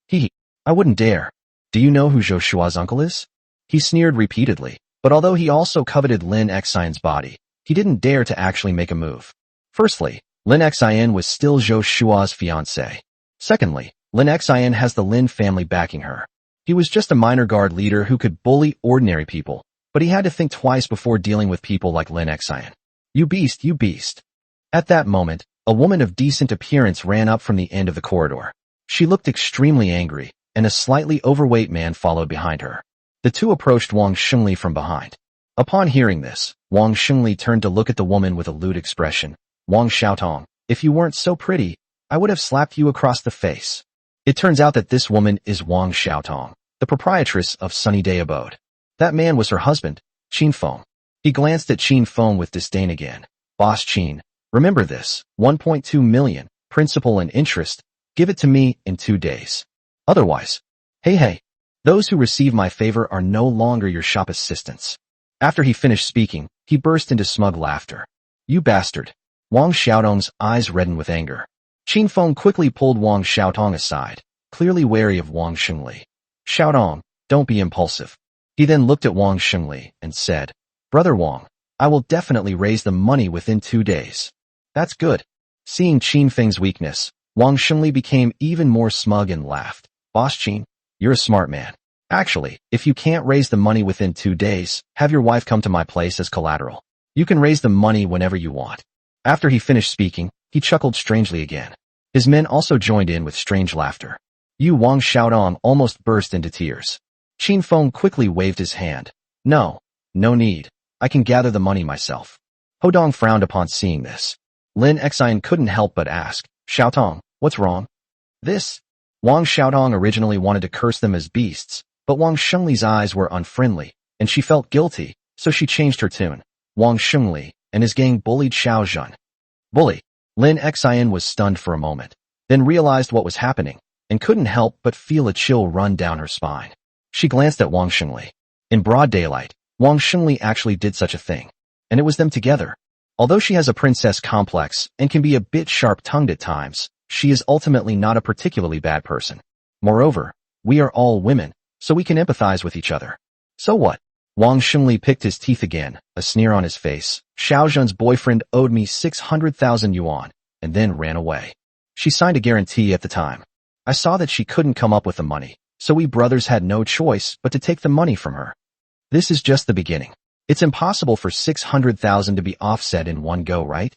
A: He I wouldn't dare. Do you know who Joshua's uncle is? He sneered repeatedly, but although he also coveted Lin Xian's body, he didn't dare to actually make a move. Firstly, Lin Xian was still Joshua's fiancé. Secondly, Lin Xian has the Lin family backing her. He was just a minor guard leader who could bully ordinary people, but he had to think twice before dealing with people like Lin Xian. You beast, you beast. At that moment, a woman of decent appearance ran up from the end of the corridor. She looked extremely angry, and a slightly overweight man followed behind her. The two approached Wang Shengli from behind. Upon hearing this, Wang Shengli turned to look at the woman with a lewd expression. Wang Xiaotong, if you weren't so pretty, I would have slapped you across the face. It turns out that this woman is Wang Xiaotong, the proprietress of Sunny Day Abode. That man was her husband, Qin Feng. He glanced at Qin Feng with disdain again. Boss Qin, remember this, 1.2 million, principal and interest, give it to me in 2 days. Otherwise, hey, those who receive my favor are no longer your shop assistants. After he finished speaking, he burst into smug laughter. You bastard. Wang Xiaotong's eyes reddened with anger. Qin Feng quickly pulled Wang Xiaotong aside, clearly wary of Wang Shengli. Xiaotong, don't be impulsive. He then looked at Wang Shengli and said, Brother Wang, I will definitely raise the money within 2 days. That's good. Seeing Qin Feng's weakness, Wang Shengli became even more smug and laughed. Boss Qin, you're a smart man. Actually, if you can't raise the money within 2 days, have your wife come to my place as collateral. You can raise the money whenever you want. After he finished speaking, he chuckled strangely again. His men also joined in with strange laughter. Wang Xiaotong almost burst into tears. Qin Feng quickly waved his hand. No need. I can gather the money myself. Hodong frowned upon seeing this. Lin Xian couldn't help but ask, Xiaotong, what's wrong? This? Wang Xiaotong originally wanted to curse them as beasts, but Wang Shengli's eyes were unfriendly, and she felt guilty, so she changed her tune. Wang Shengli and his gang bullied Xiao Zhan. Bully. Lin Xian was stunned for a moment, then realized what was happening, and couldn't help but feel a chill run down her spine. She glanced at Wang Shengli. In broad daylight, Wang Shengli actually did such a thing, and it was them together. Although she has a princess complex and can be a bit sharp-tongued at times, she is ultimately not a particularly bad person. Moreover, we are all women, so we can empathize with each other. So what? Wang Shengli picked his teeth again, a sneer on his face. Xiao Zhan's boyfriend owed me 600,000 yuan, and then ran away. She signed a guarantee at the time. I saw that she couldn't come up with the money, so we brothers had no choice but to take the money from her. This is just the beginning. It's impossible for 600,000 to be offset in one go, right?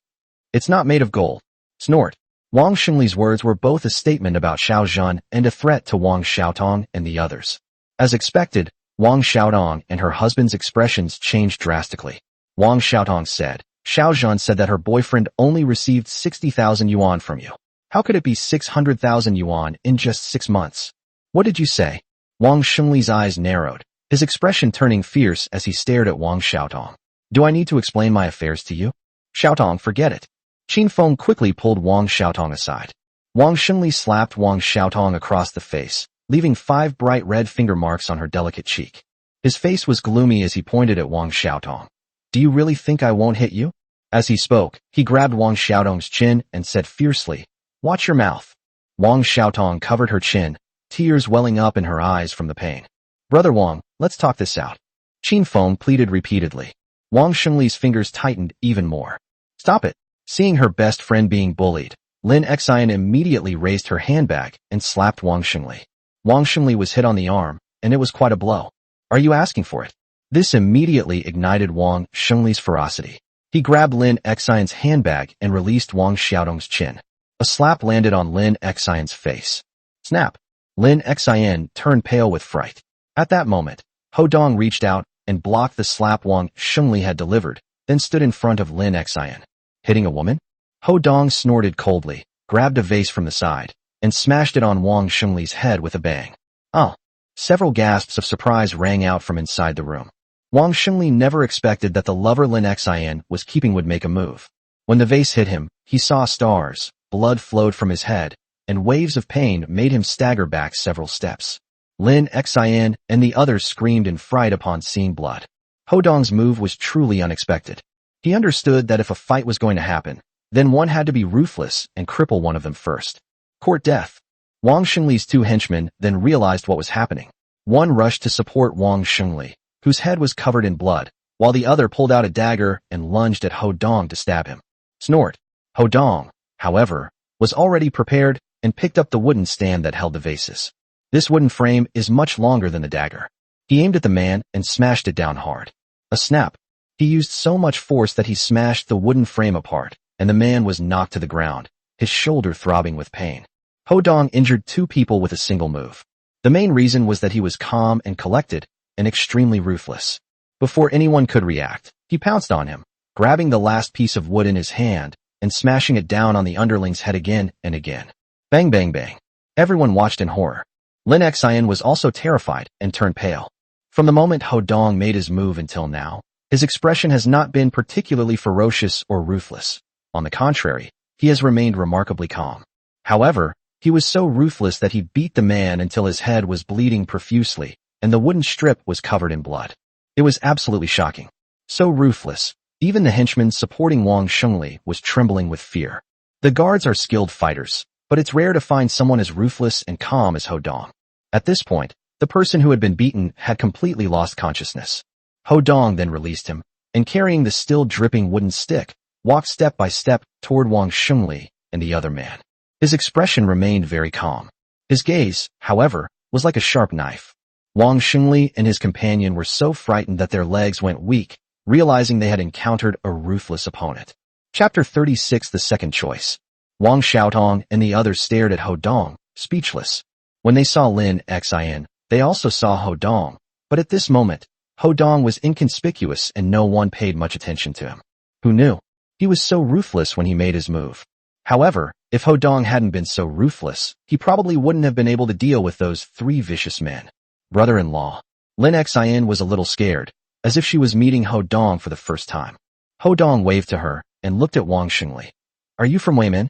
A: It's not made of gold. Snort. Wang Shengli's words were both a statement about Xiao Zhan and a threat to Wang Xiaotong and the others. As expected, Wang Xiaotong and her husband's expressions changed drastically. Wang Xiaotong said, Xiao Zhan said that her boyfriend only received 60,000 yuan from you. How could it be 600,000 yuan in just 6 months? What did you say? Wang Shengli's eyes narrowed, his expression turning fierce as he stared at Wang Xiaotong. Do I need to explain my affairs to you? Xiaotong, forget it. Qin Feng quickly pulled Wang Xiaotong aside. Wang Shengli slapped Wang Xiaotong across the face, leaving 5 bright red finger marks on her delicate cheek. His face was gloomy as he pointed at Wang Xiaotong. Do you really think I won't hit you? As he spoke, he grabbed Wang Xiaotong's chin and said fiercely, Watch your mouth. Wang Xiaotong covered her chin, tears welling up in her eyes from the pain. Brother Wang, let's talk this out. Qin Feng pleaded repeatedly. Wang Shengli's fingers tightened even more. Stop it. Seeing her best friend being bullied, Lin Xian immediately raised her handbag and slapped Wang Shengli. Wang Shengli was hit on the arm, and it was quite a blow. Are you asking for it? This immediately ignited Wang Shengli's ferocity. He grabbed Lin Xian's handbag and released Wang Xiaotong's chin. A slap landed on Lin Xian's face. Snap! Lin Xian turned pale with fright. At that moment, Ho Dong reached out and blocked the slap Wang Shengli had delivered, then stood in front of Lin Xian. Hitting a woman? Ho Dong snorted coldly, grabbed a vase from the side, and smashed it on Wang Shengli's head with a bang. Oh! Several gasps of surprise rang out from inside the room. Wang Shengli never expected that the lover Lin Xian was keeping would make a move. When the vase hit him, he saw stars, blood flowed from his head, and waves of pain made him stagger back several steps. Lin Xian and the others screamed in fright upon seeing blood. Ho Dong's move was truly unexpected. He understood that if a fight was going to happen, then one had to be ruthless and cripple one of them first. Court death. Wang Xingli's two henchmen then realized what was happening. One rushed to support Wang Xingli, whose head was covered in blood, while the other pulled out a dagger and lunged at Ho Dong to stab him. Snort. Ho Dong, however, was already prepared and picked up the wooden stand that held the vases. This wooden frame is much longer than the dagger. He aimed at the man and smashed it down hard. A snap. He used so much force that he smashed the wooden frame apart, and the man was knocked to the ground, his shoulder throbbing with pain. Ho Dong injured two people with a single move. The main reason was that he was calm and collected and extremely ruthless. Before anyone could react, he pounced on him, grabbing the last piece of wood in his hand and smashing it down on the underling's head again and again. Bang bang bang. Everyone watched in horror. Lin Xian was also terrified and turned pale. From the moment Ho Dong made his move until now, his expression has not been particularly ferocious or ruthless. On the contrary, he has remained remarkably calm. However, he was so ruthless that he beat the man until his head was bleeding profusely, and the wooden strip was covered in blood. It was absolutely shocking. So ruthless, even the henchman supporting Wang Xingli was trembling with fear. The guards are skilled fighters, but it's rare to find someone as ruthless and calm as Ho Dong. At this point, the person who had been beaten had completely lost consciousness. Ho Dong then released him, and carrying the still dripping wooden stick, walked step by step toward Wang Xingli and the other man. His expression remained very calm. His gaze, however, was like a sharp knife. Wang Xingli and his companion were so frightened that their legs went weak, realizing they had encountered a ruthless opponent. Chapter 36. The Second Choice. Wang Xiaotong and the others stared at Ho Dong, speechless. When they saw Lin Xian, they also saw Ho Dong, but at this moment, Ho Dong was inconspicuous and no one paid much attention to him. Who knew? He was so ruthless when he made his move. However, if Ho Dong hadn't been so ruthless, he probably wouldn't have been able to deal with those three vicious men. Brother-in-law. Lin Xian was a little scared, as if she was meeting Ho Dong for the first time. Ho Dong waved to her and looked at Wang Xingli. Are you from Weimin?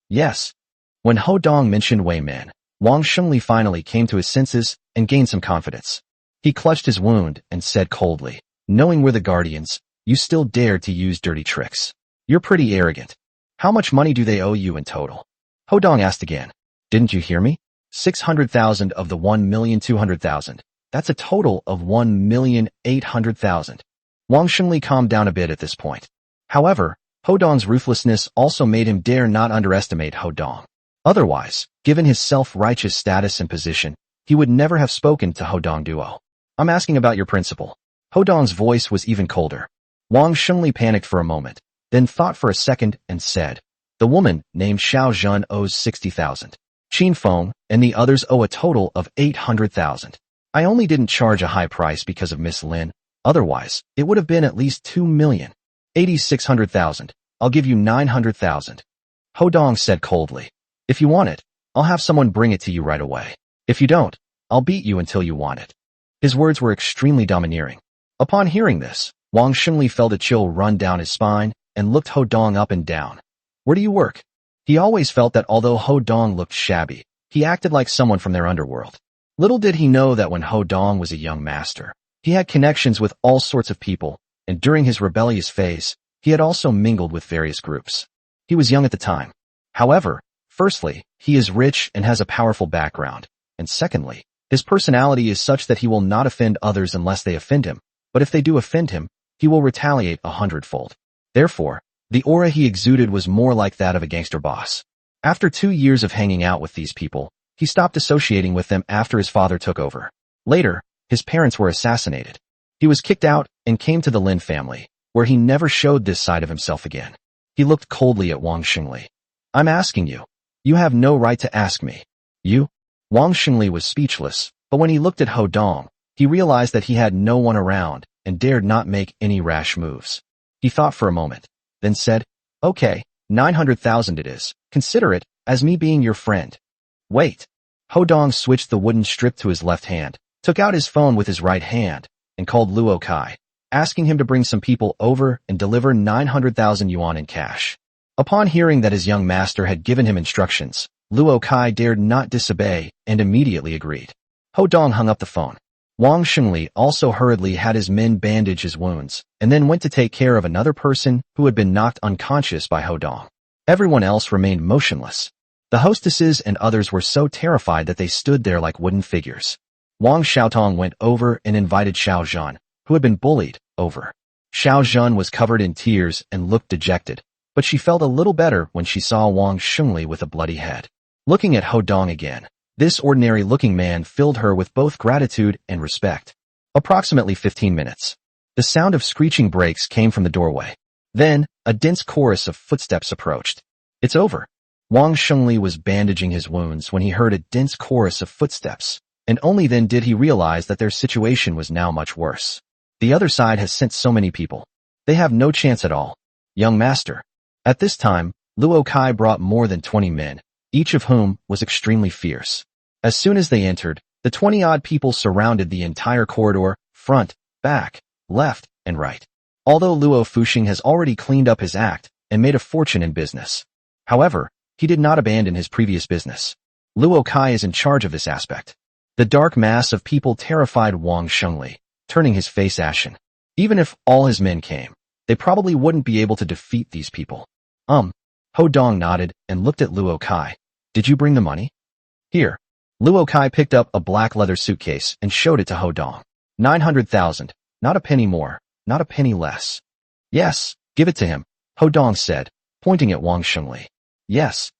A: Yes. When Ho Dong mentioned Weimin, Wang Xingli finally came to his senses and gained some confidence. He clutched his wound and said coldly, knowing we're the guardians, you still dare to use dirty tricks. You're pretty arrogant. How much money do they owe you in total? Ho Dong asked again. Didn't you hear me? 600,000 of the 1,200,000. That's a total of 1,800,000. Wang Xingli calmed down a bit at this point. However, Ho Dong's ruthlessness also made him dare not underestimate Ho Dong. Otherwise, given his self-righteous status and position, he would never have spoken to Ho Dong Duo. I'm asking about your principal. Ho Dong's voice was even colder. Wang Xingli panicked for a moment, then thought for a second and said, the woman named Xiao Zhen owes 60,000. Qin Feng and the others owe a total of 800,000. I only didn't charge a high price because of Miss Lin, otherwise, it would have been at least 2 million. 600,000. I'll give you 900,000. Ho Dong said coldly. If you want it, I'll have someone bring it to you right away. If you don't, I'll beat you until you want it. His words were extremely domineering. Upon hearing this, Wang Xingli felt a chill run down his spine and looked Ho Dong up and down. Where do you work? He always felt that although Ho Dong looked shabby, he acted like someone from their underworld. Little did he know that when Ho Dong was a young master, he had connections with all sorts of people, and during his rebellious phase, he had also mingled with various groups. He was young at the time. However, firstly, he is rich and has a powerful background, and secondly, his personality is such that he will not offend others unless they offend him, but if they do offend him, he will retaliate 100-fold. Therefore, the aura he exuded was more like that of a gangster boss. After 2 years of hanging out with these people, he stopped associating with them after his father took over. Later, his parents were assassinated. He was kicked out and came to the Lin family, where he never showed this side of himself again. He looked coldly at Wang Xingli. I'm asking you. You have no right to ask me. You? Wang Xingli was speechless, but when he looked at Ho Dong, he realized that he had no one around and dared not make any rash moves. He thought for a moment, then said, okay, 900,000 it is. Consider it as me being your friend. Wait. Ho Dong switched the wooden strip to his left hand, took out his phone with his right hand, and called Luo Kai, asking him to bring some people over and deliver 900,000 yuan in cash. Upon hearing that his young master had given him instructions, Luo Kai dared not disobey and immediately agreed. Ho Dong hung up the phone. Wang Xingli also hurriedly had his men bandage his wounds, and then went to take care of another person who had been knocked unconscious by Ho Dong. Everyone else remained motionless. The hostesses and others were so terrified that they stood there like wooden figures. Wang Xiaotong went over and invited Xiao Zhan, who had been bullied, over. Xiao Zhan was covered in tears and looked dejected, but she felt a little better when she saw Wang Shengli with a bloody head. Looking at Ho Dong again, this ordinary-looking man filled her with both gratitude and respect. Approximately 15 minutes. The sound of screeching brakes came from the doorway. Then, a dense chorus of footsteps approached. It's over. Wang Shengli was bandaging his wounds when he heard a dense chorus of footsteps, and only then did he realize that their situation was now much worse. The other side has sent so many people. They have no chance at all. Young master. At this time, Luo Kai brought more than 20 men, each of whom was extremely fierce. As soon as they entered, the 20-odd people surrounded the entire corridor, front, back, left, and right. Although Luo Fuxing has already cleaned up his act and made a fortune in business. However, he did not abandon his previous business. Luo Kai is in charge of this aspect. The dark mass of people terrified Wang Shengli, turning his face ashen. Even if all his men came, they probably wouldn't be able to defeat these people. Ho Dong nodded and looked at Luo Kai. Did you bring the money? Here. Luo Kai picked up a black leather suitcase and showed it to Ho Dong. 900,000, not a penny more, not a penny less. Yes, give it to him, Ho Dong said, pointing at Wang Shengli. Yes.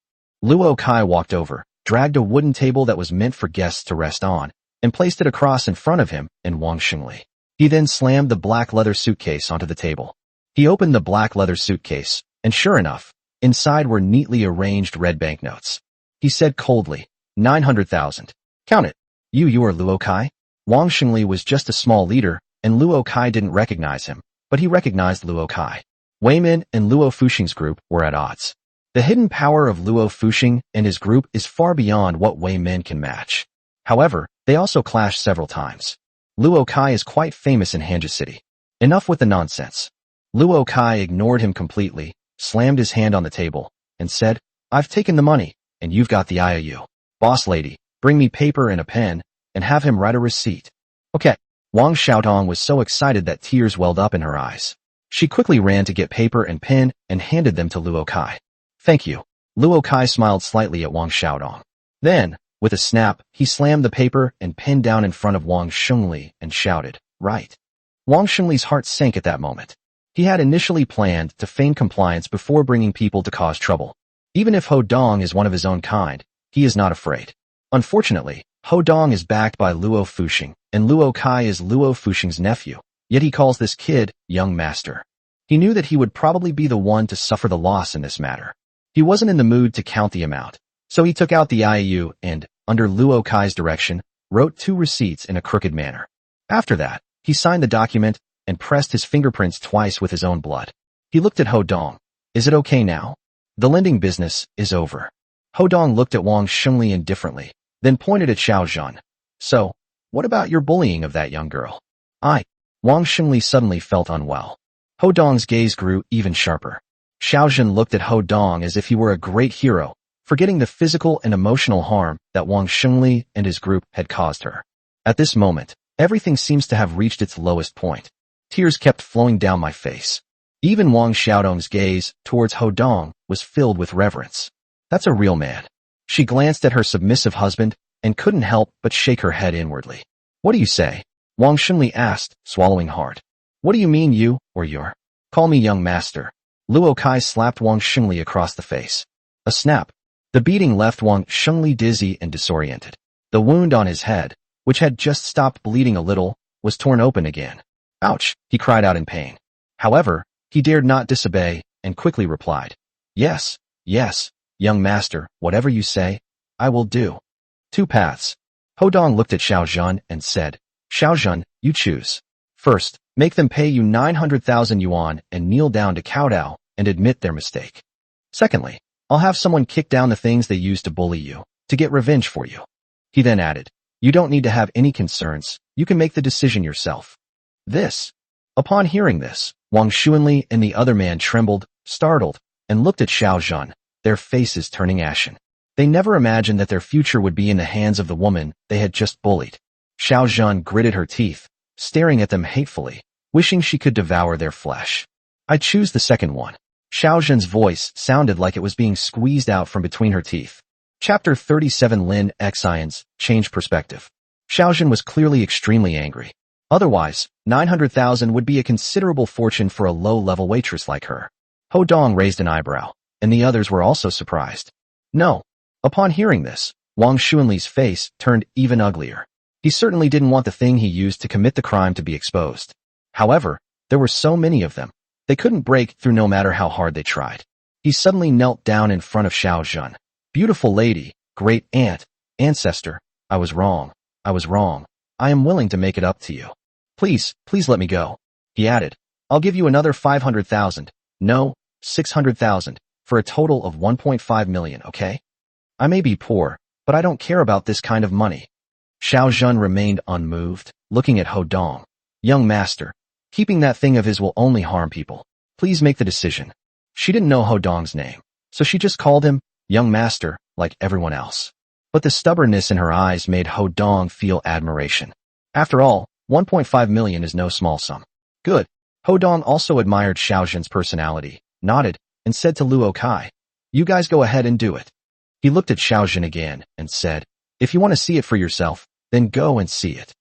A: Luo Kai walked over, dragged a wooden table that was meant for guests to rest on, and placed it across in front of him and Wang Shengli. He then slammed the black leather suitcase onto the table. He opened the black leather suitcase, and sure enough, inside were neatly arranged red banknotes. He said coldly, 900,000. Count it. You are Luo Kai? Wang Shengli was just a small leader, and Luo Kai didn't recognize him, but he recognized Luo Kai. Wei Min and Luo Fuxing's group were at odds. The hidden power of Luo Fuxing and his group is far beyond what Wei Min can match. However, they also clashed several times. Luo Kai is quite famous in Hanja City. Enough with the nonsense. Luo Kai ignored him completely, slammed his hand on the table, and said, I've taken the money, and you've got the IOU. Boss lady, bring me paper and a pen, and have him write a receipt. Okay. Wang Xiaotong was so excited that tears welled up in her eyes. She quickly ran to get paper and pen and handed them to Luo Kai. Thank you. Luo Kai smiled slightly at Wang Xiaotong. Then, with a snap, he slammed the paper and pen down in front of Wang Shengli and shouted, Right. Wang Shengli's heart sank at that moment. He had initially planned to feign compliance before bringing people to cause trouble. Even if Ho Dong is one of his own kind, he is not afraid. Unfortunately, Ho Dong is backed by Luo Fuxing, and Luo Kai is Luo Fuxing's nephew, yet he calls this kid, young master. He knew that he would probably be the one to suffer the loss in this matter. He wasn't in the mood to count the amount, so he took out the IOU and, under Luo Kai's direction, wrote 2 receipts in a crooked manner. After that, he signed the document and pressed his fingerprints twice with his own blood. He looked at Ho Dong. Is it okay now? The lending business is over. Ho Dong looked at Wang Shengli indifferently, then pointed at Xiao Zhan. So, what about your bullying of that young girl? Wang Shengli suddenly felt unwell. Ho Dong's gaze grew even sharper. Xiao Zhan looked at Ho Dong as if he were a great hero, forgetting the physical and emotional harm that Wang Shengli and his group had caused her. At this moment, everything seems to have reached its lowest point. Tears kept flowing down my face. Even Wang Xiaodong's gaze towards Ho Dong was filled with reverence. That's a real man. She glanced at her submissive husband and couldn't help but shake her head inwardly. What do you say? Wang Shengli asked, swallowing hard. What do you mean you, or your? Call me young master. Luo Kai slapped Wang Shengli across the face. A snap. The beating left Wang Shengli dizzy and disoriented. The wound on his head, which had just stopped bleeding a little, was torn open again. Ouch, he cried out in pain. However, he dared not disobey and quickly replied. Yes, young master, whatever you say, I will do. 2 paths. Ho Dong looked at Xiao Zhan and said, Xiao Zhan, you choose. First, make them pay you 900,000 yuan and kneel down to kowtow and admit their mistake. Secondly, I'll have someone kick down the things they used to bully you, to get revenge for you. He then added, you don't need to have any concerns, you can make the decision yourself. Upon hearing this, Wang Xuanli and the other man trembled, startled, and looked at Xiao Zhan, their faces turning ashen. They never imagined that their future would be in the hands of the woman they had just bullied. Xiao Zhan gritted her teeth, staring at them hatefully, wishing she could devour their flesh. I choose the second one. Xiao Zhan's voice sounded like it was being squeezed out from between her teeth. Chapter 37 Lin Xian's Change Perspective. Xiaozhen was clearly extremely angry. Otherwise, 900,000 would be a considerable fortune for a low-level waitress like her. Ho Dong raised an eyebrow, and the others were also surprised. No. Upon hearing this, Wang Xuanli's face turned even uglier. He certainly didn't want the thing he used to commit the crime to be exposed. However, there were so many of them. They couldn't break through no matter how hard they tried. He suddenly knelt down in front of Xiaozhen. Beautiful lady, great aunt, ancestor, I was wrong. I was wrong. I am willing to make it up to you. Please let me go. He added, I'll give you another 500,000, no, 600,000, for a total of 1.5 million, okay? I may be poor, but I don't care about this kind of money. Xiaozhen remained unmoved, looking at Ho Dong. Young master, keeping that thing of his will only harm people. Please make the decision. She didn't know Ho Dong's name, so she just called him young master, like everyone else. But the stubbornness in her eyes made Ho Dong feel admiration. After all, 1.5 million is no small sum. Good. Ho Dong also admired Xiaozhen's personality, nodded, and said to Luo Kai, you guys go ahead and do it. He looked at Xiaozhen again and said, if you want to see it for yourself, then go and see it.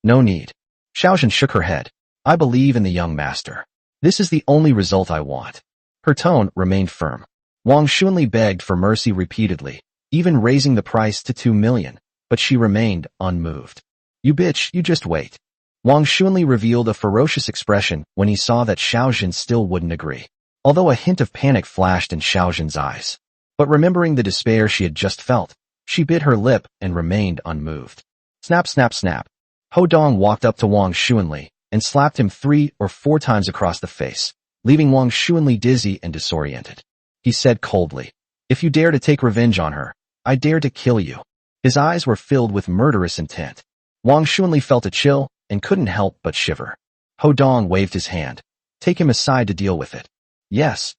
A: No need. Xiaozhen shook her head. I believe in the young master. This is the only result I want. Her tone remained firm. Wang Xuanli begged for mercy repeatedly, even raising the price to 2 million, but she remained unmoved. You bitch, you just wait. Wang Xuanli revealed a ferocious expression when he saw that Xiaozhen still wouldn't agree, although a hint of panic flashed in Xiaozhen's eyes. But remembering the despair she had just felt, she bit her lip and remained unmoved. Snap, snap, snap. Ho Dong walked up to Wang Xuanli and slapped him 3 or 4 times across the face, leaving Wang Xuanli dizzy and disoriented. He said coldly, if you dare to take revenge on her, I dare to kill you. His eyes were filled with murderous intent. Wang Xuanli felt a chill and couldn't help but shiver. Ho Dong waved his hand. Take him aside to deal with it. Yes.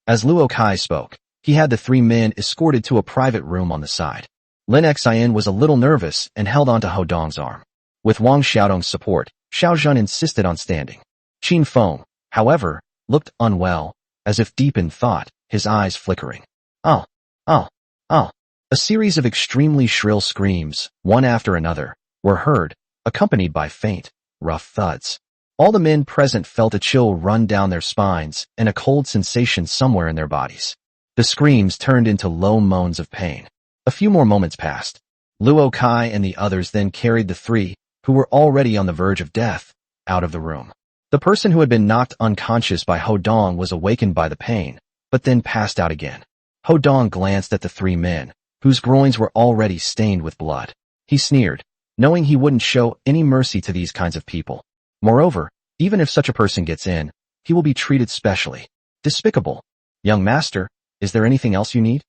A: As Luo Kai spoke, he had the 3 men escorted to a private room on the side. Lin Xian was a little nervous and held onto Ho Dong's arm. With Wang Xiaodong's support, Xiaozhen insisted on standing. Qin Feng, however, looked unwell, as if deep in thought, his eyes flickering. Oh. A series of extremely shrill screams, one after another, were heard, accompanied by faint, rough thuds. All the men present felt a chill run down their spines and a cold sensation somewhere in their bodies. The screams turned into low moans of pain. A few more moments passed. Luo Kai and the others then carried the 3, who were already on the verge of death, out of the room. The person who had been knocked unconscious by Ho Dong was awakened by the pain, but then passed out again. Ho Dong glanced at the 3 men, whose groins were already stained with blood. He sneered, knowing he wouldn't show any mercy to these kinds of people. Moreover, even if such a person gets in, he will be treated specially. Despicable. Young master, is there anything else you need?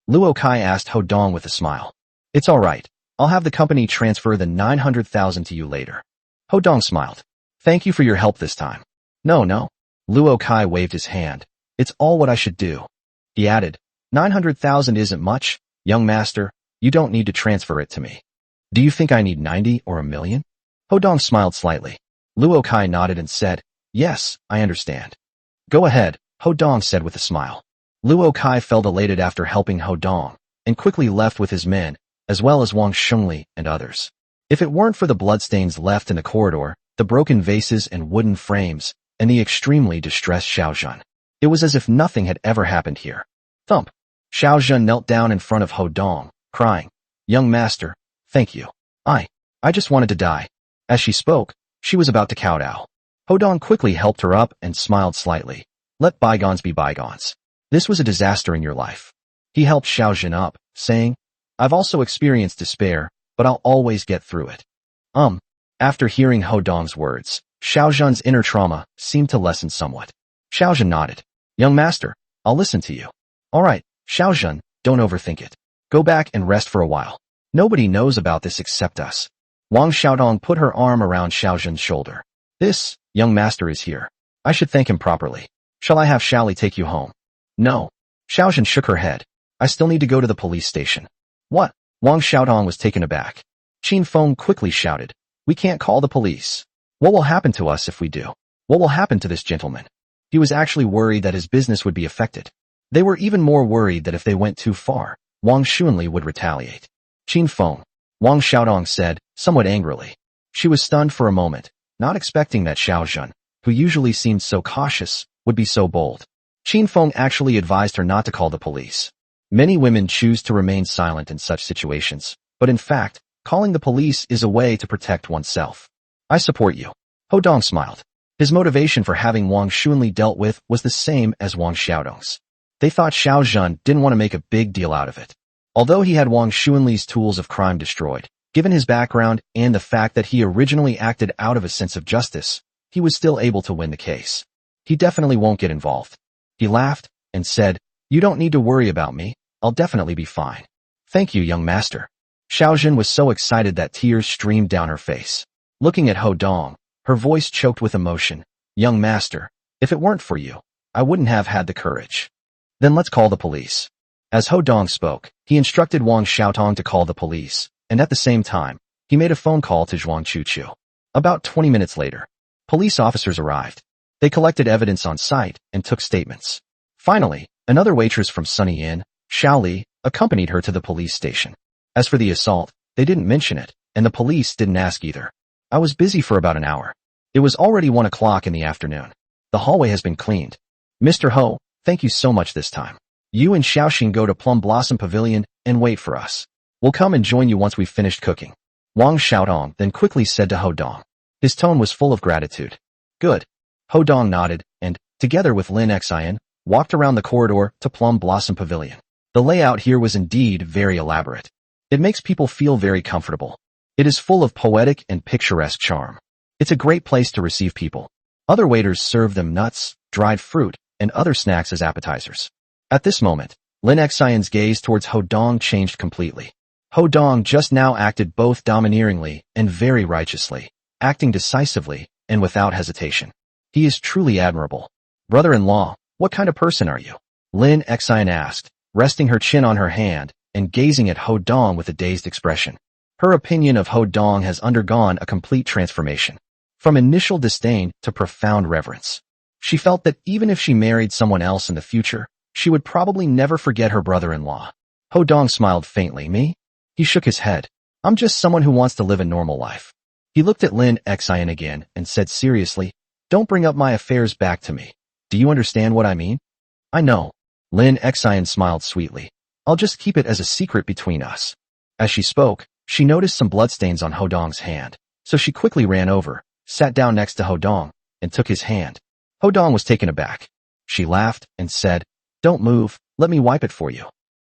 A: Luo Kai asked Ho Dong with a smile. It's all right. I'll have the company transfer the 900,000 to you later. Ho Dong smiled. Thank you for your help this time. No. Luo Kai waved his hand. It's all what I should do. He added, 900,000 isn't much, young master, you don't need to transfer it to me. Do you think I need 90 or a million? Ho Dong smiled slightly. Luo Kai nodded and said, yes, I understand. Go ahead, Ho Dong said with a smile. Luo Kai felt elated after helping Ho Dong, and quickly left with his men, as well as Wang Xuanli and others. If it weren't for the bloodstains left in the corridor, the broken vases and wooden frames, and the extremely distressed Xiaozhen, it was as if nothing had ever happened here. Thump. Xiaozhen knelt down in front of Ho Dong, crying, young master, thank you. I just wanted to die. As she spoke, she was about to kowtow. Ho Dong quickly helped her up and smiled slightly. Let bygones be bygones. This was a disaster in your life. He helped Xiaozhen up, saying, I've also experienced despair, but I'll always get through it. After hearing Ho Dong's words, Xiaozhen's inner trauma seemed to lessen somewhat. Xiaozhen nodded. Young master, I'll listen to you. All right, Xiaozhen, don't overthink it. Go back and rest for a while. Nobody knows about this except us. Wang Xiaodong put her arm around Xiaozhen's shoulder. This, young master is here. I should thank him properly. Shall I have Shally take you home? No. Xiaozhen shook her head. I still need to go to the police station. What? Wang Xiaodong was taken aback. Qin Feng quickly shouted. We can't call the police. What will happen to us if we do? What will happen to this gentleman? He was actually worried that his business would be affected. They were even more worried that if they went too far, Wang Xunli would retaliate. Qin Feng, Wang Xiaodong said, somewhat angrily. She was stunned for a moment, not expecting that Xiao Zhen, who usually seemed so cautious, would be so bold. Qin Feng actually advised her not to call the police. Many women choose to remain silent in such situations, but in fact, calling the police is a way to protect oneself. I support you. Ho Dong smiled. His motivation for having Wang Xunli dealt with was the same as Wang Xiaodong's. They thought Xiao Zhen didn't want to make a big deal out of it. Although he had Wang Xunli's tools of crime destroyed, given his background and the fact that he originally acted out of a sense of justice, he was still able to win the case. He definitely won't get involved. He laughed and said, "You don't need to worry about me. I'll definitely be fine." "Thank you, young master." Xiao Zhen was so excited that tears streamed down her face. Looking at Ho Dong, her voice choked with emotion. "Young master, if it weren't for you, I wouldn't have had the courage." "Then let's call the police." As Ho Dong spoke, he instructed Wang Xiaotong to call the police, and at the same time, he made a phone call to Zhuang Chuchu. About 20 minutes later, police officers arrived. They collected evidence on site and took statements. Finally, another waitress from Sunny Inn, Xiao Li, accompanied her to the police station. As for the assault, they didn't mention it, and the police didn't ask either. "I was busy for about an hour. It was already 1 o'clock in the afternoon. The hallway has been cleaned. Mr. Ho, thank you so much this time. You and Xiaoxing go to Plum Blossom Pavilion and wait for us. We'll come and join you once we've finished cooking." Wang Xiaodong then quickly said to Ho Dong. His tone was full of gratitude. "Good." Ho Dong nodded and, together with Lin Xian, walked around the corridor to Plum Blossom Pavilion. The layout here was indeed very elaborate. It makes people feel very comfortable. It is full of poetic and picturesque charm. It's a great place to receive people. Other waiters serve them nuts, dried fruit, and other snacks as appetizers. At this moment, Lin Xian's gaze towards Ho Dong changed completely. Ho Dong just now acted both domineeringly and very righteously, acting decisively and without hesitation. He is truly admirable. "Brother-in-law, what kind of person are you?" Lin Xian asked, resting her chin on her hand and gazing at Ho Dong with a dazed expression. Her opinion of Ho Dong has undergone a complete transformation. From initial disdain to profound reverence. She felt that even if she married someone else in the future, she would probably never forget her brother-in-law. Ho Dong smiled faintly. "Me?" He shook his head. "I'm just someone who wants to live a normal life." He looked at Lin Xian again and said seriously, "Don't bring up my affairs back to me. Do you understand what I mean?" "I know." Lin Xian smiled sweetly. "I'll just keep it as a secret between us." As she spoke, she noticed some bloodstains on Ho Dong's hand, so she quickly ran over, sat down next to Ho Dong, and took his hand. Ho Dong was taken aback. She laughed and said, "Don't move, let me wipe it for you."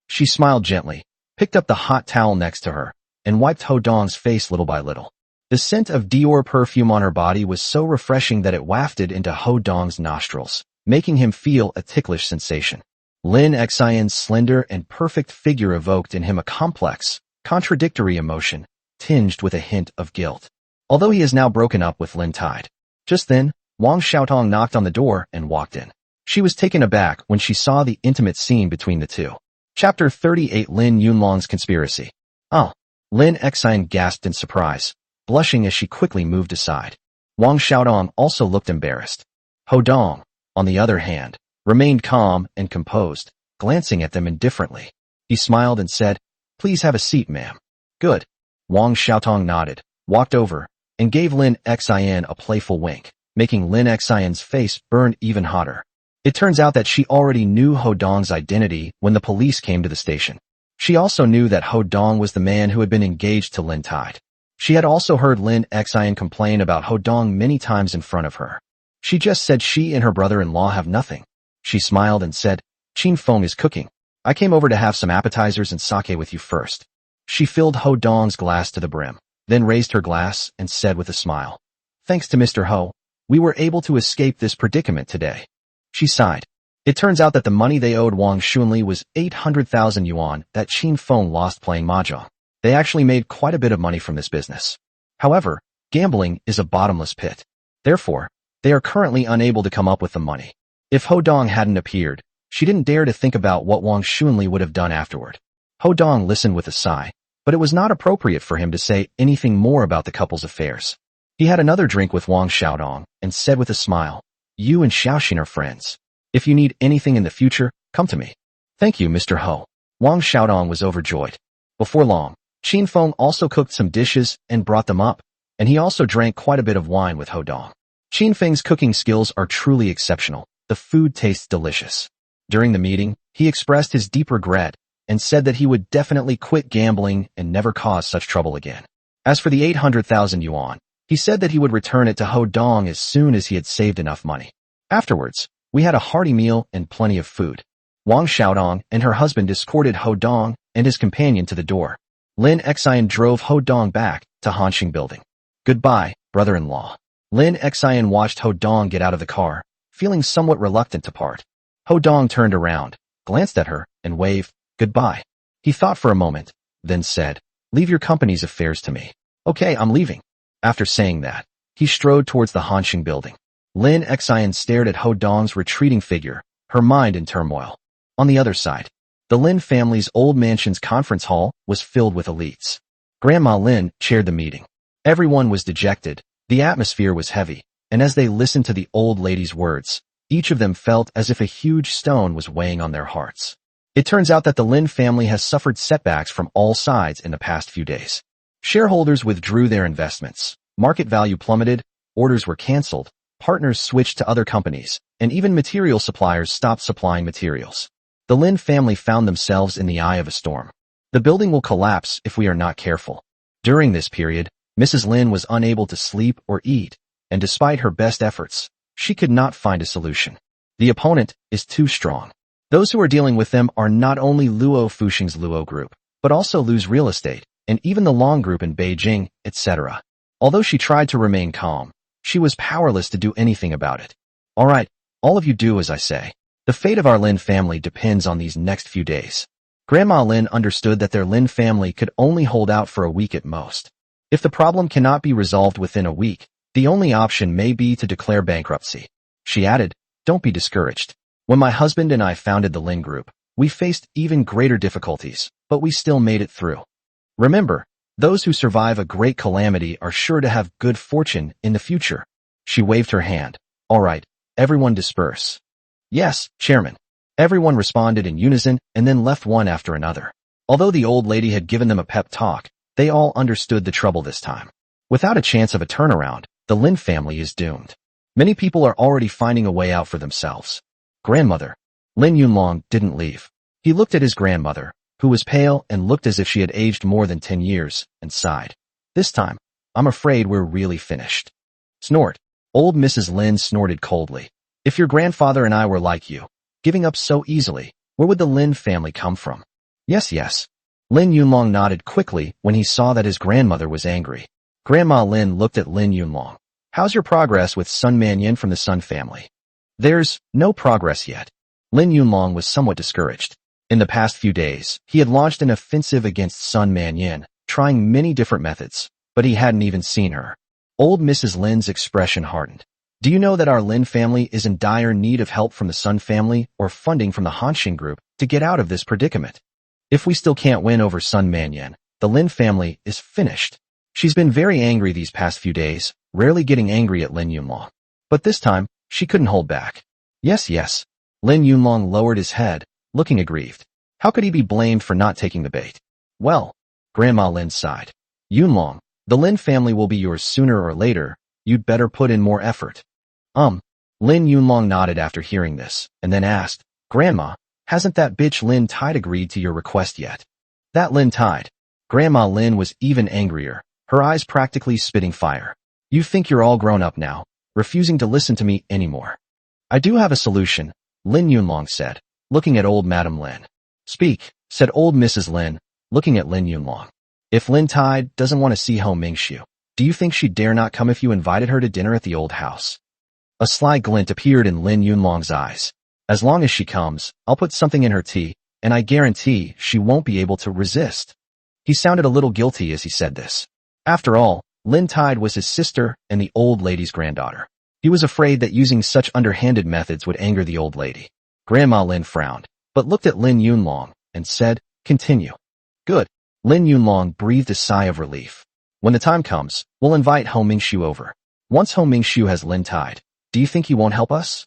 A: She smiled gently, picked up the hot towel next to her, and wiped Ho Dong's face little by little. The scent of Dior perfume on her body was so refreshing that it wafted into Ho Dong's nostrils, making him feel a ticklish sensation. Lin Xian's slender and perfect figure evoked in him a complex, contradictory emotion, tinged with a hint of guilt. Although he is now broken up with Lin Tide. Just then, Wang Xiaotong knocked on the door and walked in. She was taken aback when she saw the intimate scene between the two. Chapter 38 Lin Yunlong's Conspiracy. "Oh." Lin Xian gasped in surprise, blushing as she quickly moved aside. Wang Xiaodong also looked embarrassed. Ho Dong, on the other hand, remained calm and composed, glancing at them indifferently. He smiled and said, "Please have a seat, ma'am." "Good." Wang Xiaotong nodded, walked over, and gave Lin Xian a playful wink, making Lin Xian's face burn even hotter. It turns out that she already knew Ho Dong's identity when the police came to the station. She also knew that Ho Dong was the man who had been engaged to Lin Tide. She had also heard Lin Xian complain about Ho Dong many times in front of her. She just said she and her brother-in-law have nothing. She smiled and said, "Qin Feng is cooking. I came over to have some appetizers and sake with you first." She filled Ho Dong's glass to the brim, then raised her glass and said with a smile, "Thanks to Mr. Ho, we were able to escape this predicament today." She sighed. It turns out that the money they owed Wang Xunli was 800,000 yuan that Qin Feng lost playing mahjong. They actually made quite a bit of money from this business. However, gambling is a bottomless pit. Therefore, they are currently unable to come up with the money. If Ho Dong hadn't appeared, she didn't dare to think about what Wang Xunli would have done afterward. Ho Dong listened with a sigh, but it was not appropriate for him to say anything more about the couple's affairs. He had another drink with Wang Xiaodong and said with a smile, "You and Xiaoxin are friends. If you need anything in the future, come to me." "Thank you, Mr. Ho." Wang Xiaodong was overjoyed. Before long, Qin Feng also cooked some dishes and brought them up, and he also drank quite a bit of wine with Ho Dong. Qin Feng's cooking skills are truly exceptional. The food tastes delicious. During the meeting, he expressed his deep regret and said that he would definitely quit gambling and never cause such trouble again. As for the 800,000 yuan, he said that he would return it to Ho Dong as soon as he had saved enough money. Afterwards, we had a hearty meal and plenty of food. Wang Xiaodong and her husband escorted Ho Dong and his companion to the door. Lin Xian drove Ho Dong back to Hanxing Building. Goodbye, brother-in-law. Lin Xian watched Ho Dong get out of the car, feeling somewhat reluctant to part. Ho Dong turned around, glanced at her, and waved, goodbye. He thought for a moment, then said, leave your company's affairs to me. Okay, I'm leaving. After saying that, he strode towards the Hanxing Building. Lin Xian stared at Ho Dong's retreating figure, her mind in turmoil. On the other side, the Lin family's old mansion's conference hall was filled with elites. Grandma Lin chaired the meeting. Everyone was dejected, the atmosphere was heavy, and as they listened to the old lady's words, each of them felt as if a huge stone was weighing on their hearts. It turns out that the Lin family has suffered setbacks from all sides in the past few days. Shareholders withdrew their investments, market value plummeted, orders were cancelled, partners switched to other companies, and even material suppliers stopped supplying materials. The Lin family found themselves in the eye of a storm. The building will collapse if we are not careful. During this period, Mrs. Lin was unable to sleep or eat, and despite her best efforts, she could not find a solution. The opponent is too strong. Those who are dealing with them are not only Luo Fuxing's Luo Group, but also Lu's Real Estate, and even the Long Group in Beijing, etc. Although she tried to remain calm, she was powerless to do anything about it. All right, all of you do as I say. The fate of our Lin family depends on these next few days. Grandma Lin understood that their Lin family could only hold out for a week at most. If the problem cannot be resolved within a week, the only option may be to declare bankruptcy. She added, don't be discouraged. When my husband and I founded the Lin Group, we faced even greater difficulties, but we still made it through. Remember, those who survive a great calamity are sure to have good fortune in the future. She waved her hand. All right, everyone disperse. Yes, Chairman. Everyone responded in unison and then left one after another. Although the old lady had given them a pep talk, they all understood the trouble this time. Without a chance of a turnaround, the Lin family is doomed. Many people are already finding a way out for themselves. Grandmother. Lin Yunlong didn't leave. He looked at his grandmother, who was pale and looked as if she had aged more than 10 years, and sighed. This time, I'm afraid we're really finished. Snort. Old Mrs. Lin snorted coldly. If your grandfather and I were like you, giving up so easily, where would the Lin family come from? Yes. Lin Yunlong nodded quickly when he saw that his grandmother was angry. Grandma Lin looked at Lin Yunlong. How's your progress with Sun Manyan from the Sun family? There's no progress yet. Lin Yunlong was somewhat discouraged. In the past few days, he had launched an offensive against Sun Manyan, trying many different methods, but he hadn't even seen her. Old Mrs. Lin's expression hardened. Do you know that our Lin family is in dire need of help from the Sun family or funding from the Hanxing Group to get out of this predicament? If we still can't win over Sun Manyan, the Lin family is finished. She's been very angry these past few days, rarely getting angry at Lin Yunlong. But this time, she couldn't hold back. Yes. Lin Yunlong lowered his head, looking aggrieved. How could he be blamed for not taking the bait? Well, Grandma Lin sighed. Yunlong, the Lin family will be yours sooner or later. You'd better put in more effort. Lin Yunlong nodded after hearing this, and then asked, Grandma, hasn't that bitch Lin Tide agreed to your request yet? That Lin Tide. Grandma Lin was even angrier, her eyes practically spitting fire. You think you're all grown up now, refusing to listen to me anymore. I do have a solution, Lin Yunlong said, looking at old Madam Lin. Speak, said old Mrs. Lin, looking at Lin Yunlong. If Lin Tide doesn't want to see Ho Mingxiu, do you think she'd dare not come if you invited her to dinner at the old house? A sly glint appeared in Lin Yunlong's eyes. As long as she comes, I'll put something in her tea, and I guarantee she won't be able to resist. He sounded a little guilty as he said this. After all, Lin Tide was his sister and the old lady's granddaughter. He was afraid that using such underhanded methods would anger the old lady. Grandma Lin frowned, but looked at Lin Yunlong and said, Continue. Good. Lin Yunlong breathed a sigh of relief. When the time comes, we'll invite Ho Mingxiu over. Once Ho Mingxiu has Lin Tide, do you think he won't help us?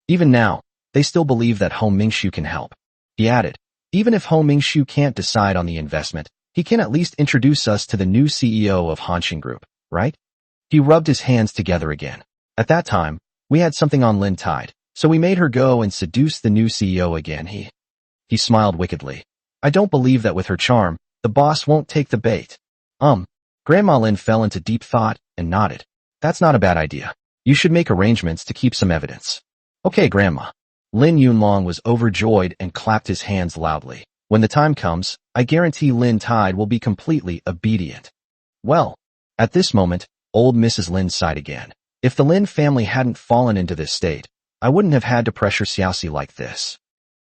A: Even now, they still believe that Ho Mingxiu can help. He added, Even if Ho Mingshu can't decide on the investment, he can at least introduce us to the new CEO of Hanshin Group, right? He rubbed his hands together again. At that time, we had something on Lin Tide, so we made her go and seduce the new CEO again. He smiled wickedly. I don't believe that with her charm, the boss won't take the bait. Grandma Lin fell into deep thought and nodded. That's not a bad idea. You should make arrangements to keep some evidence. Okay, Grandma. Lin Yunlong was overjoyed and clapped his hands loudly. When the time comes, I guarantee Lin Tide will be completely obedient. Well, at this moment, old Mrs. Lin sighed again. If the Lin family hadn't fallen into this state, I wouldn't have had to pressure Xiaoxi like this.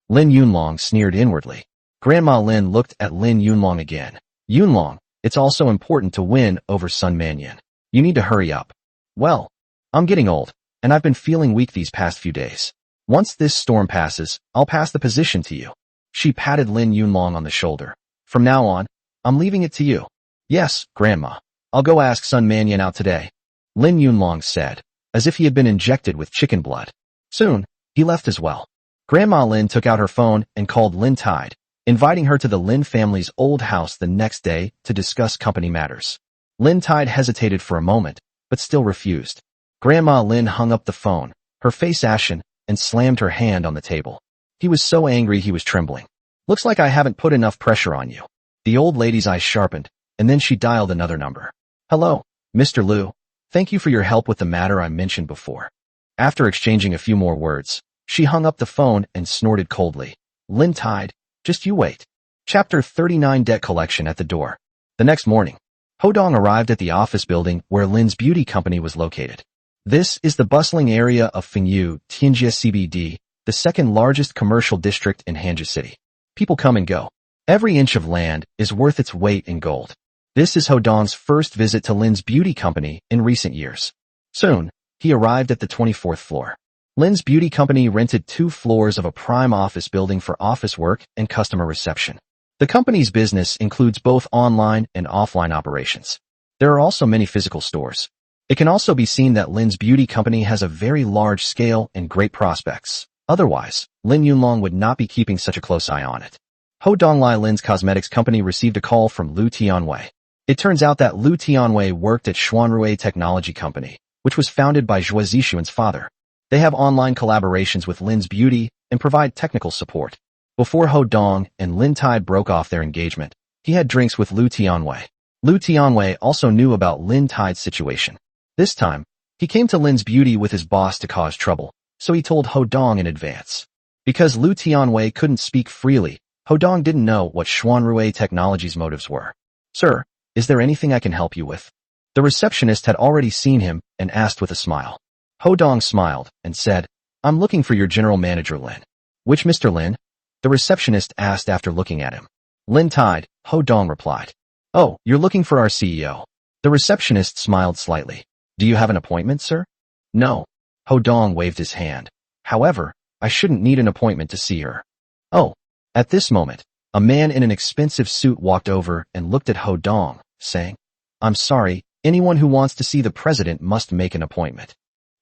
A: Lin Yunlong sneered inwardly. Grandma Lin looked at Lin Yunlong again. Yunlong, it's also important to win over Sun Mannion. You need to hurry up. Well, I'm getting old, and I've been feeling weak these past few days. Once this storm passes, I'll pass the position to you. She patted Lin Yunlong on the shoulder. From now on, I'm leaving it to you. Yes, Grandma. I'll go ask Sun Mannion out today. Lin Yunlong said, as if he had been injected with chicken blood. Soon, he left as well. Grandma Lin took out her phone and called Lin Tide, inviting her to the Lin family's old house the next day to discuss company matters. Lin Tide hesitated for a moment, but still refused. Grandma Lin hung up the phone, her face ashen, and slammed her hand on the table. He was so angry he was trembling. Looks like I haven't put enough pressure on you. The old lady's eyes sharpened, and then she dialed another number. Hello, Mr. Liu. Thank you for your help with the matter I mentioned before. After exchanging a few more words, she hung up the phone and snorted coldly. Lin Tide, just you wait. Chapter 39 Debt Collection at the door. The next morning, Ho Dong arrived at the office building where Lin's beauty company was located. This is the bustling area of Fengyu, Tianjia CBD, the second largest commercial district in Hanja City. People come and go. Every inch of land is worth its weight in gold. This is Ho Dong's first visit to Lin's beauty company in recent years. Soon, he arrived at the 24th floor. Lin's beauty company rented 2 floors of a prime office building for office work and customer reception. The company's business includes both online and offline operations. There are also many physical stores. It can also be seen that Lin's beauty company has a very large scale and great prospects. Otherwise, Lin Yunlong would not be keeping such a close eye on it. Ho Donglai Lin's cosmetics company received a call from Liu Tianwei. It turns out that Liu Tianwei worked at Xuanrui Technology Company, which was founded by Zhuo Zixuan's father. They have online collaborations with Lin's beauty and provide technical support. Before Ho Dong and Lin Tide broke off their engagement, he had drinks with Liu Tianwei. Liu Tianwei also knew about Lin Tide's situation. This time, he came to Lin's beauty with his boss to cause trouble, so he told Ho Dong in advance. Because Liu Tianwei couldn't speak freely, Ho Dong didn't know what Xuanrui Technology's motives were. Sir, is there anything I can help you with? The receptionist had already seen him and asked with a smile. Ho Dong smiled and said, I'm looking for your general manager Lin. Which Mr. Lin? The receptionist asked after looking at him. Lin Tide, Ho Dong replied. Oh, you're looking for our CEO. The receptionist smiled slightly. Do you have an appointment, sir? No. Ho Dong waved his hand. However, I shouldn't need an appointment to see her. Oh. At this moment, a man in an expensive suit walked over and looked at Ho Dong, saying, I'm sorry, anyone who wants to see the president must make an appointment.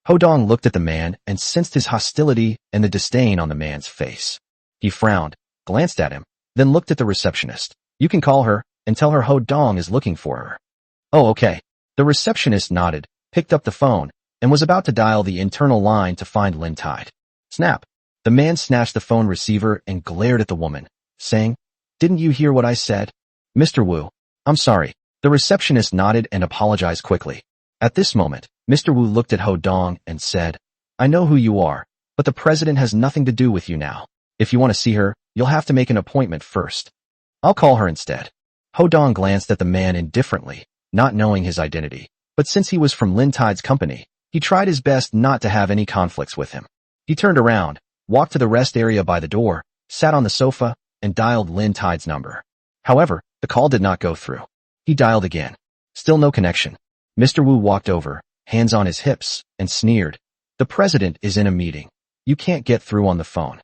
A: Ho Dong looked at the man and sensed his hostility and the disdain on the man's face. He frowned, glanced at him, then looked at the receptionist. You can call her and tell her Ho Dong is looking for her. Oh, okay. The receptionist nodded, picked up the phone, and was about to dial the internal line to find Lin Tide. Snap. The man snatched the phone receiver and glared at the woman, saying, Didn't you hear what I said? Mr. Wu, I'm sorry. The receptionist nodded and apologized quickly. At this moment, Mr. Wu looked at Ho Dong and said, I know who you are, but the president has nothing to do with you now. If you want to see her, you'll have to make an appointment first. I'll call her instead. Ho Dong glanced at the man indifferently, not knowing his identity. But since he was from Lin Tide's company, he tried his best not to have any conflicts with him. He turned around, walked to the rest area by the door, sat on the sofa, and dialed Lin Tide's number. However, the call did not go through. He dialed again. Still no connection. Mr. Wu walked over, hands on his hips, and sneered. The president is in a meeting. You can't get through on the phone.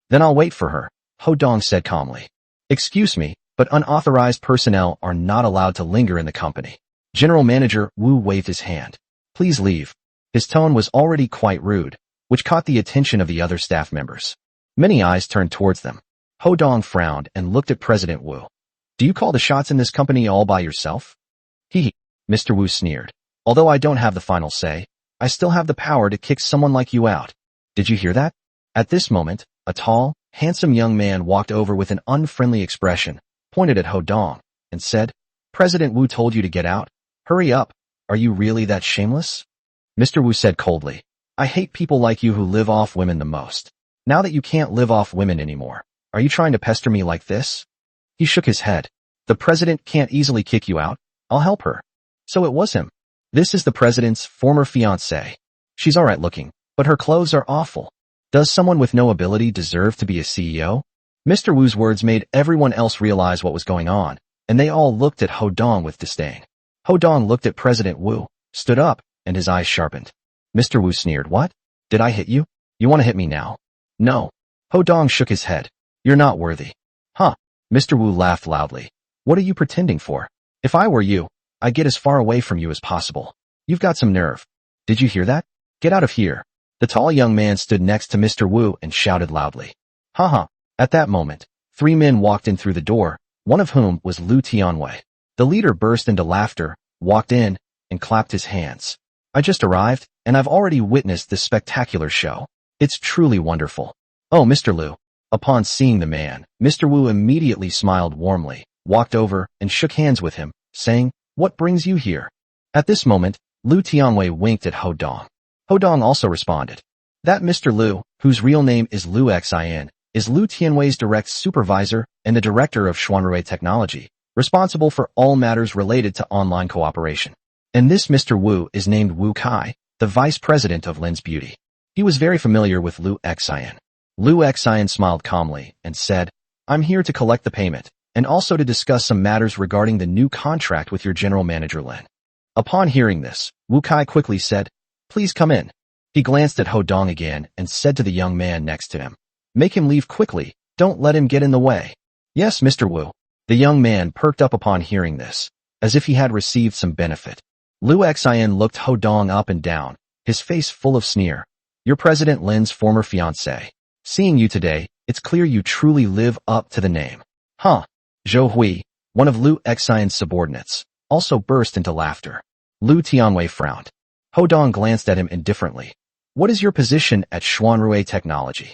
A: Then I'll wait for her, Ho Dong said calmly. Excuse me, but unauthorized personnel are not allowed to linger in the company. General Manager Wu waved his hand. Please leave. His tone was already quite rude, which caught the attention of the other staff members. Many eyes turned towards them. Ho Dong frowned and looked at President Wu. Do you call the shots in this company all by yourself? Hee. Mr. Wu sneered. Although I don't have the final say, I still have the power to kick someone like you out. Did you hear that? At this moment, a tall, handsome young man walked over with an unfriendly expression, pointed at Ho Dong, and said, President Wu told you to get out. Hurry up. Are you really that shameless? Mr. Wu said coldly, I hate people like you who live off women the most. Now that you can't live off women anymore, are you trying to pester me like this? He shook his head. The president can't easily kick you out. I'll help her. So it was him. This is the president's former fiancée. She's alright looking, but her clothes are awful. Does someone with no ability deserve to be a CEO? Mr. Wu's words made everyone else realize what was going on, and they all looked at Ho Dong with disdain. Ho Dong looked at President Wu, stood up, and his eyes sharpened. Mr. Wu sneered, What? Did I hit you? You want to hit me now? No. Ho Dong shook his head. You're not worthy. Huh. Mr. Wu laughed loudly. What are you pretending for? If I were you, I'd get as far away from you as possible. You've got some nerve. Did you hear that? Get out of here. The tall young man stood next to Mr. Wu and shouted loudly. Haha. At that moment, 3 men walked in through the door, one of whom was Lu Tianwei. The leader burst into laughter, walked in, and clapped his hands. I just arrived, and I've already witnessed this spectacular show. It's truly wonderful. Oh, Mr. Lu. Upon seeing the man, Mr. Wu immediately smiled warmly, walked over, and shook hands with him, saying, What brings you here? At this moment, Lu Tianwei winked at Ho Dong. Ho Dong also responded. That Mr. Lu, whose real name is Lu Xin, is Lu Tianwei's direct supervisor and the director of Xuanrui Technology, responsible for all matters related to online cooperation. And this Mr. Wu is named Wu Kai, the vice president of Lin's Beauty. He was very familiar with Lu Xin. Lu Xin smiled calmly and said, I'm here to collect the payment, and also to discuss some matters regarding the new contract with your general manager Lin. Upon hearing this, Wu Kai quickly said, Please come in. He glanced at Ho Dong again and said to the young man next to him, Make him leave quickly, don't let him get in the way. Yes, Mr. Wu. The young man perked up upon hearing this, as if he had received some benefit. Lu Xin looked Ho Dong up and down, his face full of sneer. You're President Lin's former fiancé. Seeing you today, it's clear you truly live up to the name. Huh. Zhou Hui, one of Lu Xion's subordinates, also burst into laughter. Lu Tianwei frowned. Ho Dong glanced at him indifferently. What is your position at Xuanrui Technology?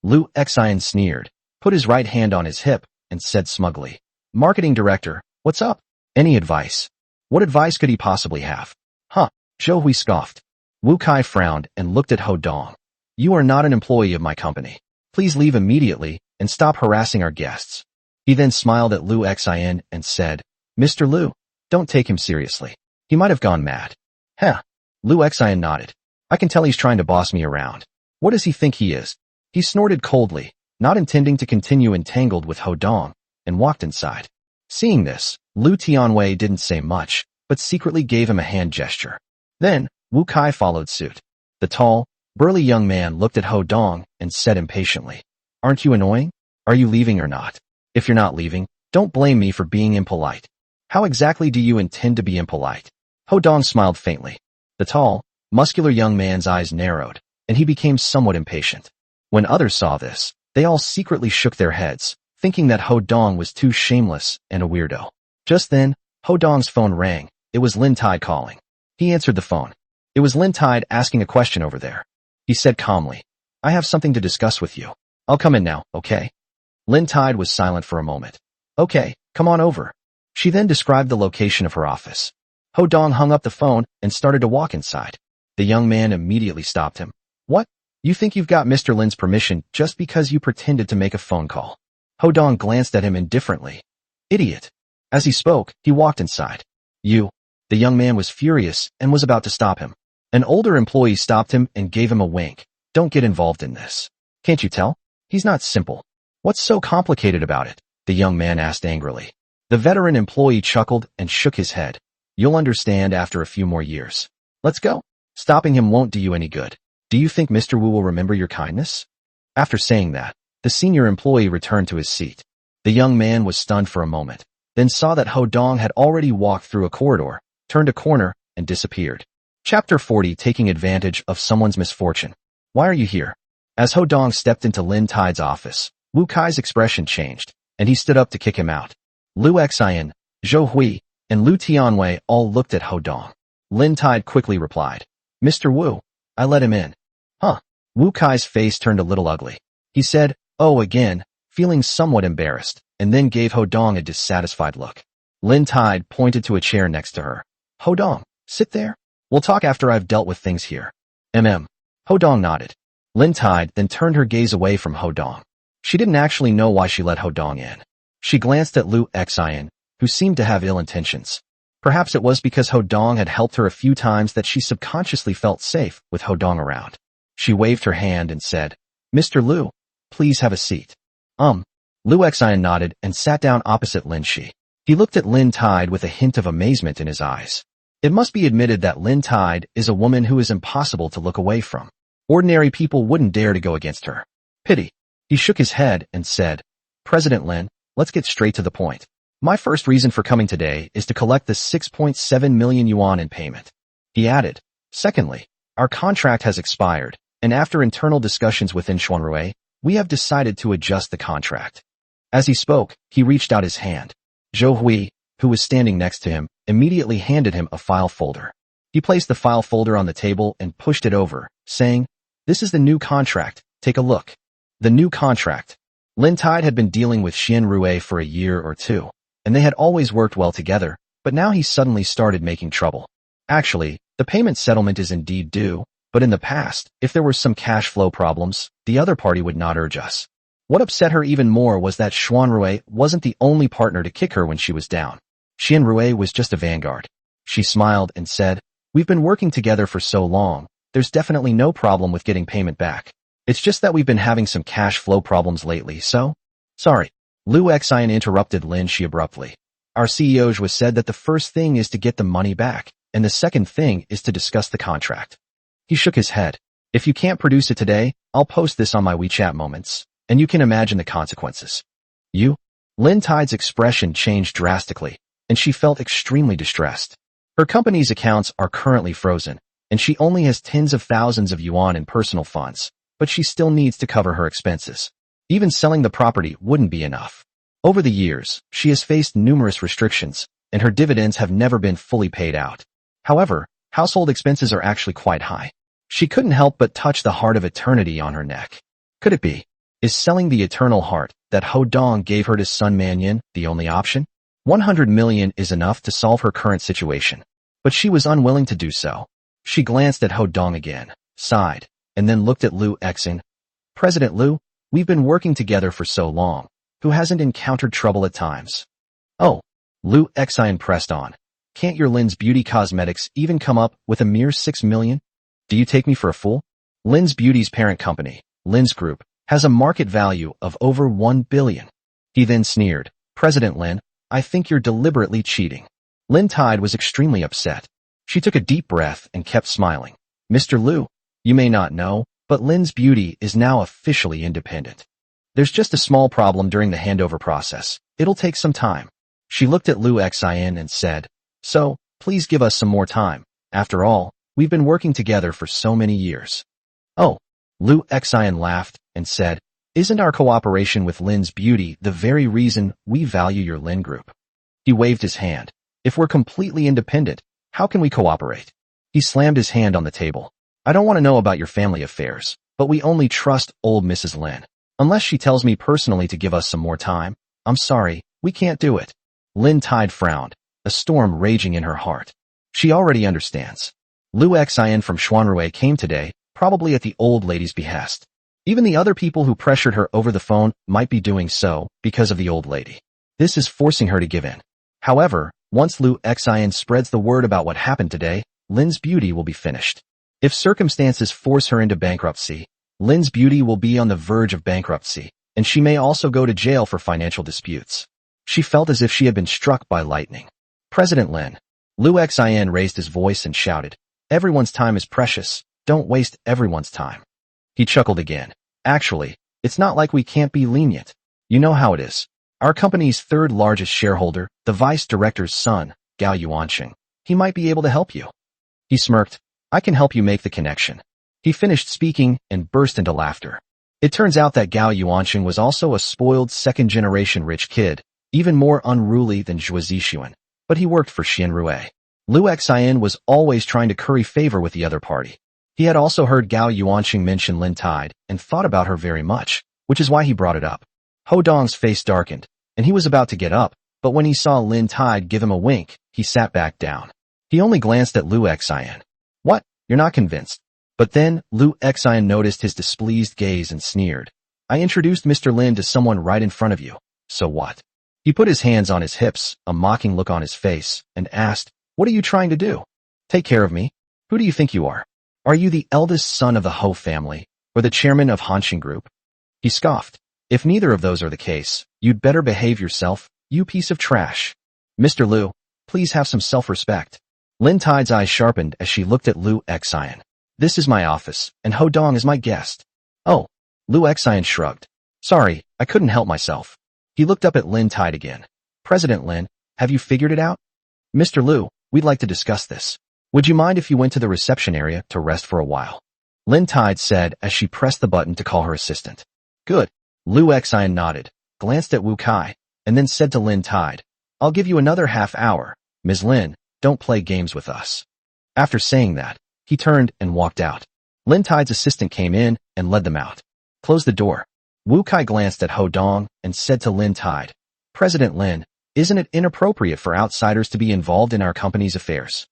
A: Lu Xion sneered, put his right hand on his hip, and said smugly, Marketing Director, what's up? Any advice? What advice could he possibly have? Huh. Zhou Hui scoffed. Wu Kai frowned and looked at Ho Dong. You are not an employee of my company. Please leave immediately and stop harassing our guests. He then smiled at Lu Xion and said, Mr. Lu, don't take him seriously. He might have gone mad. Heh. Lu Xion nodded. I can tell he's trying to boss me around. What does he think he is? He snorted coldly, not intending to continue entangled with Ho Dong, and walked inside. Seeing this, Lu Tianwei didn't say much, but secretly gave him a hand gesture. Then, Wu Kai followed suit. The tall, burly young man looked at Ho Dong and said impatiently, Aren't you annoying? Are you leaving or not? If you're not leaving, don't blame me for being impolite. How exactly do you intend to be impolite? Ho Dong smiled faintly. The tall, muscular young man's eyes narrowed, and he became somewhat impatient. When others saw this, they all secretly shook their heads, thinking that Ho Dong was too shameless and a weirdo. Just then, Ho Dong's phone rang. It was Lin Tide calling. He answered the phone. It was Lin Tide asking a question over there. He said calmly, I have something to discuss with you. I'll come in now, okay? Lin Tide was silent for a moment. Okay, come on over. She then described the location of her office. Ho Dong hung up the phone and started to walk inside. The young man immediately stopped him. What? You think you've got Mr. Lin's permission just because you pretended to make a phone call? Ho Dong glanced at him indifferently. Idiot. As he spoke, he walked inside. You. The young man was furious and was about to stop him. An older employee stopped him and gave him a wink. Don't get involved in this. Can't you tell? He's not simple. What's so complicated about it? The young man asked angrily. The veteran employee chuckled and shook his head. You'll understand after a few more years. Let's go. Stopping him won't do you any good. Do you think Mr. Wu will remember your kindness? After saying that, the senior employee returned to his seat. The young man was stunned for a moment, then saw that Ho Dong had already walked through a corridor, turned a corner, and disappeared. Chapter 40, Taking Advantage of Someone's Misfortune. Why are you here? As Ho Dong stepped into Lin Tide's office, Wu Kai's expression changed, and he stood up to kick him out. Lu Xian, Zhou Hui, and Lu Tianwei all looked at Ho Dong. Lin Tide quickly replied, "Mr. Wu, I let him in." Huh? Wu Kai's face turned a little ugly. He said, "Oh, again," feeling somewhat embarrassed, and then gave Ho Dong a dissatisfied look. Lin Tide pointed to a chair next to her. "Ho Dong, sit there. We'll talk after I've dealt with things here." Ho Dong nodded. Lin Tide then turned her gaze away from Ho Dong. She didn't actually know why she let Ho Dong in. She glanced at Lu Xian, who seemed to have ill intentions. Perhaps it was because Ho Dong had helped her a few times that she subconsciously felt safe with Ho Dong around. She waved her hand and said, "Mr. Lu, please have a seat." Lu Xian nodded and sat down opposite Lin Shi. He looked at Lin Tide with a hint of amazement in his eyes. It must be admitted that Lin Tide is a woman who is impossible to look away from. Ordinary people wouldn't dare to go against her. Pity. He shook his head and said, "President Lin, let's get straight to the point. My first reason for coming today is to collect the 6.7 million yuan in payment." He added, "Secondly, our contract has expired, and after internal discussions within Xuanrui, we have decided to adjust the contract." As he spoke, he reached out his hand. Zhou Hui, who was standing next to him, immediately handed him a file folder. He placed the file folder on the table and pushed it over, saying, "This is the new contract. Take a look." The new contract. Lin Tide had been dealing with Xuanrui for a year or two, and they had always worked well together, but now he suddenly started making trouble. Actually, the payment settlement is indeed due, but in the past, if there were some cash flow problems, the other party would not urge us. What upset her even more was that Xuanrui wasn't the only partner to kick her when she was down. Xuanrui was just a vanguard. She smiled and said, "We've been working together for so long, there's definitely no problem with getting payment back. It's just that we've been having some cash flow problems lately, so..." "Sorry." Lu Xian interrupted Lin Shi abruptly. "Our CEO was said that the first thing is to get the money back, and the second thing is to discuss the contract." He shook his head. "If you can't produce it today, I'll post this on my WeChat moments, and you can imagine the consequences." "You?" Lin Tide's expression changed drastically, and she felt extremely distressed. Her company's accounts are currently frozen, and she only has tens of thousands of yuan in personal funds, but she still needs to cover her expenses. Even selling the property wouldn't be enough. Over the years, she has faced numerous restrictions, and her dividends have never been fully paid out. However, household expenses are actually quite high. She couldn't help but touch the heart of eternity on her neck. Could it be? Is selling the eternal heart that Ho Dong gave her to Sun Mannion the only option? 100 million is enough to solve her current situation. But she was unwilling to do so. She glanced at Ho Dong again, sighed, and then looked at Lu Xian. "President Lu, we've been working together for so long. Who hasn't encountered trouble at times?" "Oh," Lu Xian pressed on. "Can't your Lin's Beauty Cosmetics even come up with a mere 6 million? Do you take me for a fool? Lin's Beauty's parent company, Lin's Group, has a market value of over 1 billion. He then sneered, "President Lin, I think you're deliberately cheating." Lin Tide was extremely upset. She took a deep breath and kept smiling. "Mr. Lu, you may not know, but Lin's Beauty is now officially independent. There's just a small problem during the handover process. It'll take some time." She looked at Lu Xian and said, "So, please give us some more time. After all, we've been working together for so many years." "Oh." Lu Xian laughed and said, "Isn't our cooperation with Lin's Beauty the very reason we value your Lin Group?" He waved his hand. "If we're completely independent, how can we cooperate?" He slammed his hand on the table. "I don't want to know about your family affairs, but we only trust old Mrs. Lin. Unless she tells me personally to give us some more time, I'm sorry, we can't do it." Lin Tide frowned, a storm raging in her heart. She already understands. Lu Xian from Xuanrui came today, probably at the old lady's behest. Even the other people who pressured her over the phone might be doing so because of the old lady. This is forcing her to give in. However, once Lu Xian spreads the word about what happened today, Lin's Beauty will be finished. If circumstances force her into bankruptcy, Lin's Beauty will be on the verge of bankruptcy, and she may also go to jail for financial disputes. She felt as if she had been struck by lightning. "President Lin." Lu Xian raised his voice and shouted, "Everyone's time is precious. Don't waste everyone's time." He chuckled again. "Actually, it's not like we can't be lenient. You know how it is. Our company's third largest shareholder, the vice director's son, Gao Yuanqing, he might be able to help you." He smirked. "I can help you make the connection." He finished speaking and burst into laughter. It turns out that Gao Yuanqing was also a spoiled second-generation rich kid, even more unruly than Zhuo Zixuan, but he worked for Xianrui. Lu Xian was always trying to curry favor with the other party. He had also heard Gao Yuanqing mention Lin Tide and thought about her very much, which is why he brought it up. Ho Dong's face darkened, and he was about to get up, but when he saw Lin Tide give him a wink, he sat back down. He only glanced at Lu Xian. What? You're not convinced? But then, Lu Xian noticed his displeased gaze and sneered. I introduced Mr. Lin to someone right in front of you. So what? He put his hands on his hips, a mocking look on his face, and asked, What are you trying to do? Take care of me? Who do you think you are? Are you the eldest son of the Ho family, or the chairman of Hanxing Group? He scoffed. If neither of those are the case, you'd better behave yourself, you piece of trash. Mr. Lu, please have some self-respect. Lin Tide's eyes sharpened as she looked at Lu Xian. This is my office, and Ho Dong is my guest. Oh. Lu Xian shrugged. Sorry, I couldn't help myself. He looked up at Lin Tide again. President Lin, have you figured it out? Mr. Lu, we'd like to discuss this. Would you mind if you went to the reception area to rest for a while? Lin Tide said as she pressed the button to call her assistant. Good. Lu Xian nodded, glanced at Wu Kai, and then said to Lin Tide, I'll give you another half hour. Ms. Lin, don't play games with us. After saying that, he turned and walked out. Lin Tide's assistant came in and led them out. Close the door. Wu Kai glanced at Ho Dong and said to Lin Tide, President Lin, isn't it inappropriate for outsiders to be involved in our company's affairs?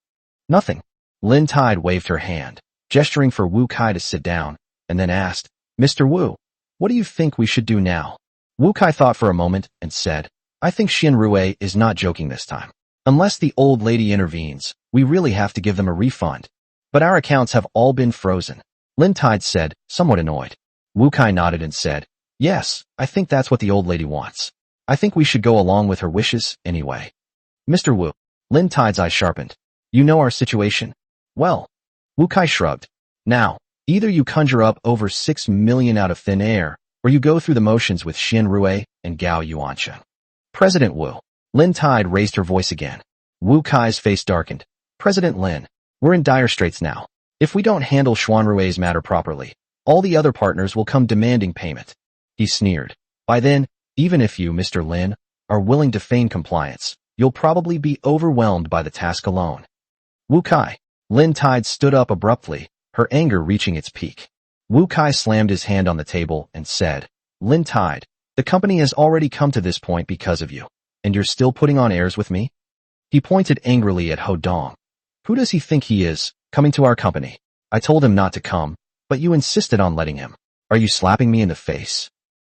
A: Nothing. Lin Tide waved her hand, gesturing for Wu Kai to sit down, and then asked, Mr. Wu, what do you think we should do now? Wu Kai thought for a moment and said, I think Xianrui is not joking this time. Unless the old lady intervenes, we really have to give them a refund. But our accounts have all been frozen. Lin Tide said, somewhat annoyed. Wu Kai nodded and said, Yes, I think that's what the old lady wants. I think we should go along with her wishes, anyway. Mr. Wu. Lin Tide's eyes sharpened. You know our situation? Well. Wu Kai shrugged. Now, either you conjure up over 6 million out of thin air, or you go through the motions with Xianrui and Gao Yuanqing. President Wu. Lin Tide raised her voice again. Wu Kai's face darkened. President Lin, we're in dire straits now. If we don't handle Xuanrui's matter properly, all the other partners will come demanding payment. He sneered. By then, even if you, Mr. Lin, are willing to feign compliance, you'll probably be overwhelmed by the task alone. Wu Kai. Lin Tide stood up abruptly, her anger reaching its peak. Wu Kai slammed his hand on the table and said, Lin Tide, the company has already come to this point because of you, and you're still putting on airs with me? He pointed angrily at Ho Dong. Who does he think he is, coming to our company? I told him not to come, but you insisted on letting him. Are you slapping me in the face?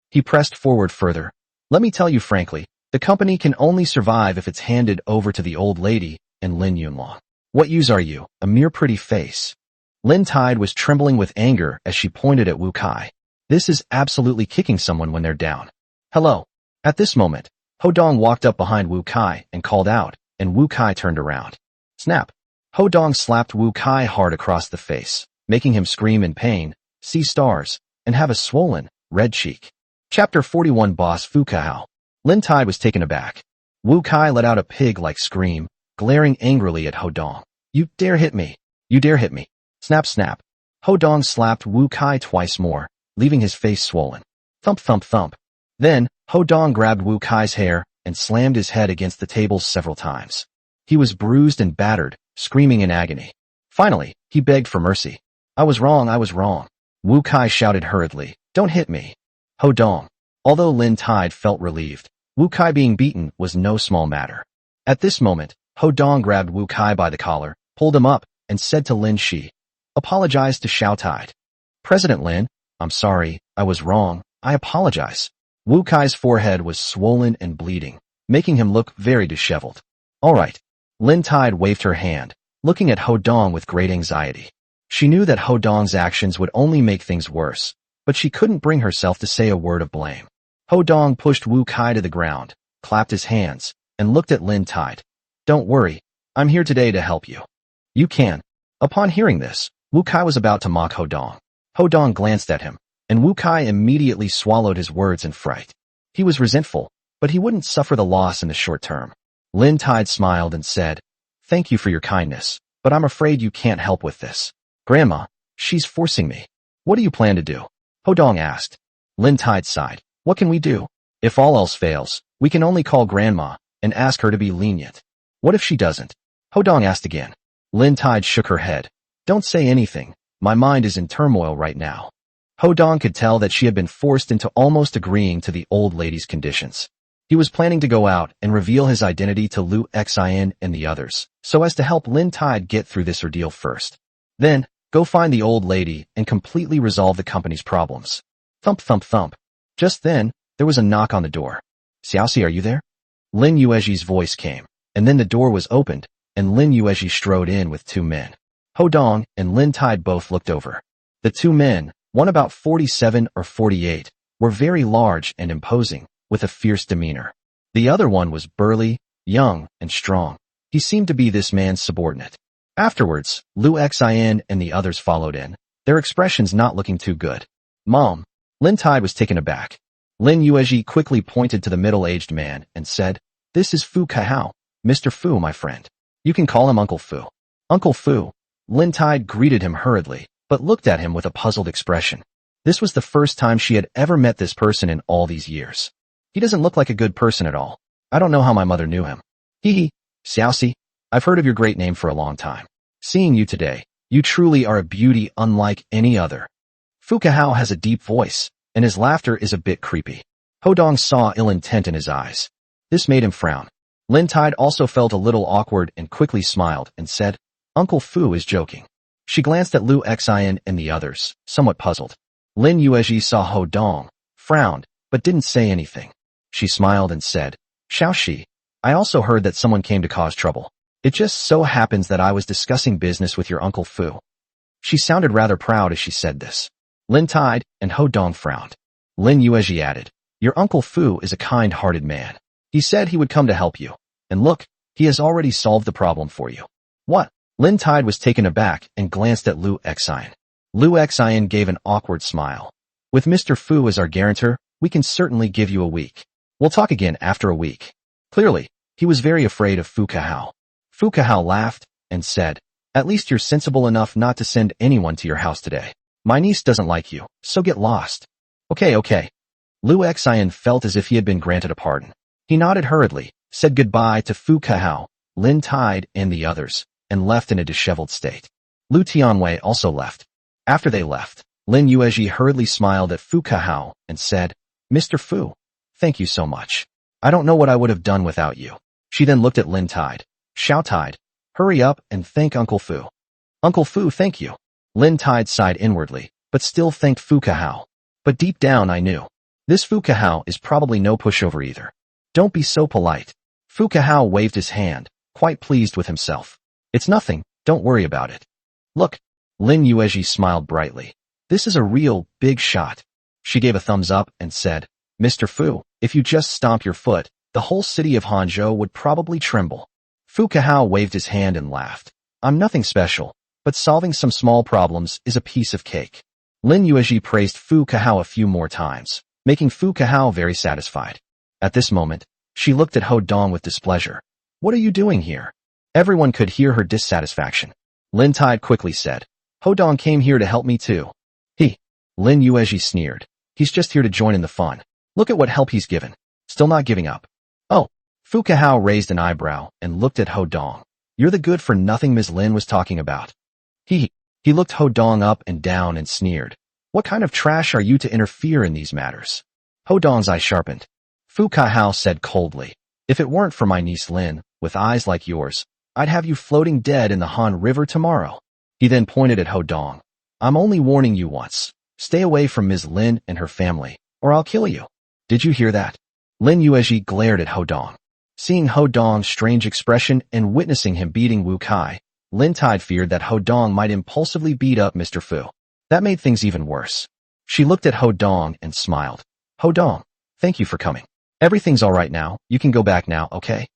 A: He pressed forward further. Let me tell you frankly, the company can only survive if it's handed over to the old lady and Lin Yunlong. What use are you, a mere pretty face? Lin Tide was trembling with anger as she pointed at Wu Kai. This is absolutely kicking someone when they're down. Hello. At this moment, Ho Dong walked up behind Wu Kai and called out, and Wu Kai turned around. Snap. Ho Dong slapped Wu Kai hard across the face, making him scream in pain, see stars, and have a swollen, red cheek. Chapter 41 Boss Fukahao. Lin Tide was taken aback. Wu Kai let out a pig-like scream, glaring angrily at Ho Dong. You dare hit me. You dare hit me. Snap snap. Ho Dong slapped Wu Kai twice more, leaving his face swollen. Thump thump thump. Then, Ho Dong grabbed Wu Kai's hair and slammed his head against the table several times. He was bruised and battered, screaming in agony. Finally, he begged for mercy. I was wrong, I was wrong. Wu Kai shouted hurriedly, Don't hit me. Ho Dong. Although Lin Tide felt relieved, Wu Kai being beaten was no small matter. At this moment, Ho Dong grabbed Wu Kai by the collar, pulled him up, and said to Lin Shi, Apologize to Xiao Tide. President Lin, I'm sorry, I was wrong, I apologize. Wu Kai's forehead was swollen and bleeding, making him look very disheveled. All right. Lin Tide waved her hand, looking at Ho Dong with great anxiety. She knew that Ho Dong's actions would only make things worse, but she couldn't bring herself to say a word of blame. Ho Dong pushed Wu Kai to the ground, clapped his hands, and looked at Lin Tide. Don't worry, I'm here today to help you. You can. Upon hearing this, Wu Kai was about to mock Ho Dong. Ho Dong glanced at him, and Wu Kai immediately swallowed his words in fright. He was resentful, but he wouldn't suffer the loss in the short term. Lin Tide smiled and said, Thank you for your kindness, but I'm afraid you can't help with this. Grandma, she's forcing me. What do you plan to do? Ho Dong asked. Lin Tide sighed. What can we do? If all else fails, we can only call Grandma and ask her to be lenient. What if she doesn't? Ho Dong asked again. Lin Tide shook her head. Don't say anything. My mind is in turmoil right now. Ho Dong could tell that she had been forced into almost agreeing to the old lady's conditions. He was planning to go out and reveal his identity to Lu Xin and the others, so as to help Lin Tide get through this ordeal first. Then, go find the old lady and completely resolve the company's problems. Thump thump thump. Just then, there was a knock on the door. Xiaoxi, are you there? Lin Yuezhi's voice came, and then the door was opened, and Lin Yuezhi strode in with two men. Ho Dong and Lin Tide both looked over. The two men, one about 47 or 48, were very large and imposing, with a fierce demeanor. The other one was burly, young, and strong. He seemed to be this man's subordinate. Afterwards, Lu Xin and the others followed in, their expressions not looking too good. Mom. Lin Tide was taken aback. Lin Yuezhi quickly pointed to the middle-aged man and said, This is Fu Kahao, Mr. Fu, my friend. You can call him Uncle Fu. Uncle Fu. Lin Tide greeted him hurriedly, but looked at him with a puzzled expression. This was the first time she had ever met this person in all these years. He doesn't look like a good person at all. I don't know how my mother knew him. Hee hee, Xiaoxi, I've heard of your great name for a long time. Seeing you today, you truly are a beauty unlike any other. Fu Kahao has a deep voice, and his laughter is a bit creepy. Ho Dong saw ill intent in his eyes. This made him frown. Lin Tide also felt a little awkward and quickly smiled and said, Uncle Fu is joking. She glanced at Lu Xin and the others, somewhat puzzled. Lin Yuezhi saw Ho Dong, frowned, but didn't say anything. She smiled and said, Xiaoxi, I also heard that someone came to cause trouble. It just so happens that I was discussing business with your Uncle Fu. She sounded rather proud as she said this. Lin Tide and Ho Dong frowned. Lin Yuezhi added, Your Uncle Fu is a kind-hearted man. He said he would come to help you. And look, he has already solved the problem for you. What? Lin Tide was taken aback and glanced at Lu Xin. Lu Xin gave an awkward smile. With Mr. Fu as our guarantor, we can certainly give you a week. We'll talk again after a week. Clearly, he was very afraid of Fu Kahao. Fu Kahao laughed and said, At least you're sensible enough not to send anyone to your house today. My niece doesn't like you, so get lost. Okay. Lu Xin felt as if he had been granted a pardon. He nodded hurriedly, said goodbye to Fu Kahao, Lin Tide, and the others, and left in a disheveled state. Lu Tianwei also left. After they left, Lin Yuezhi hurriedly smiled at Fu Kahao and said, Mr. Fu, thank you so much. I don't know what I would have done without you. She then looked at Lin Tide. Xiao Tide, hurry up and thank Uncle Fu. Uncle Fu, thank you. Lin Tide sighed inwardly, but still thanked Fu Kahao. But deep down I knew. This Fu Kahao is probably no pushover either. Don't be so polite. Fu Kahao waved his hand, quite pleased with himself. It's nothing, don't worry about it. Look. Lin Yuezhi smiled brightly. This is a real, big shot. She gave a thumbs up and said, Mr. Fu, if you just stomp your foot, the whole city of Hangzhou would probably tremble. Fu Kahao waved his hand and laughed. I'm nothing special, but solving some small problems is a piece of cake. Lin Yuezhi praised Fu Kahao a few more times, making Fu Kahao very satisfied. At this moment, she looked at Ho Dong with displeasure. What are you doing here? Everyone could hear her dissatisfaction. Lin Tide quickly said, Ho Dong came here to help me too. Lin Yuezhi sneered. He's just here to join in the fun. Look at what help he's given. Still not giving up. Oh. Fu Kahao raised an eyebrow and looked at Ho Dong. You're the good-for-nothing Ms. Lin was talking about. He looked Ho Dong up and down and sneered. What kind of trash are you to interfere in these matters? Ho Dong's eye sharpened. Fu Kahao said coldly, If it weren't for my niece Lin, with eyes like yours, I'd have you floating dead in the Han River tomorrow. He then pointed at Ho Dong. I'm only warning you once. Stay away from Ms. Lin and her family, or I'll kill you. Did you hear that? Lin Yuezhi glared at Ho Dong. Seeing Ho Dong's strange expression and witnessing him beating Wu Kai, Lin Tide feared that Ho Dong might impulsively beat up Mr. Fu. That made things even worse. She looked at Ho Dong and smiled. Ho Dong, thank you for coming. Everything's all right now, you can go back now, okay?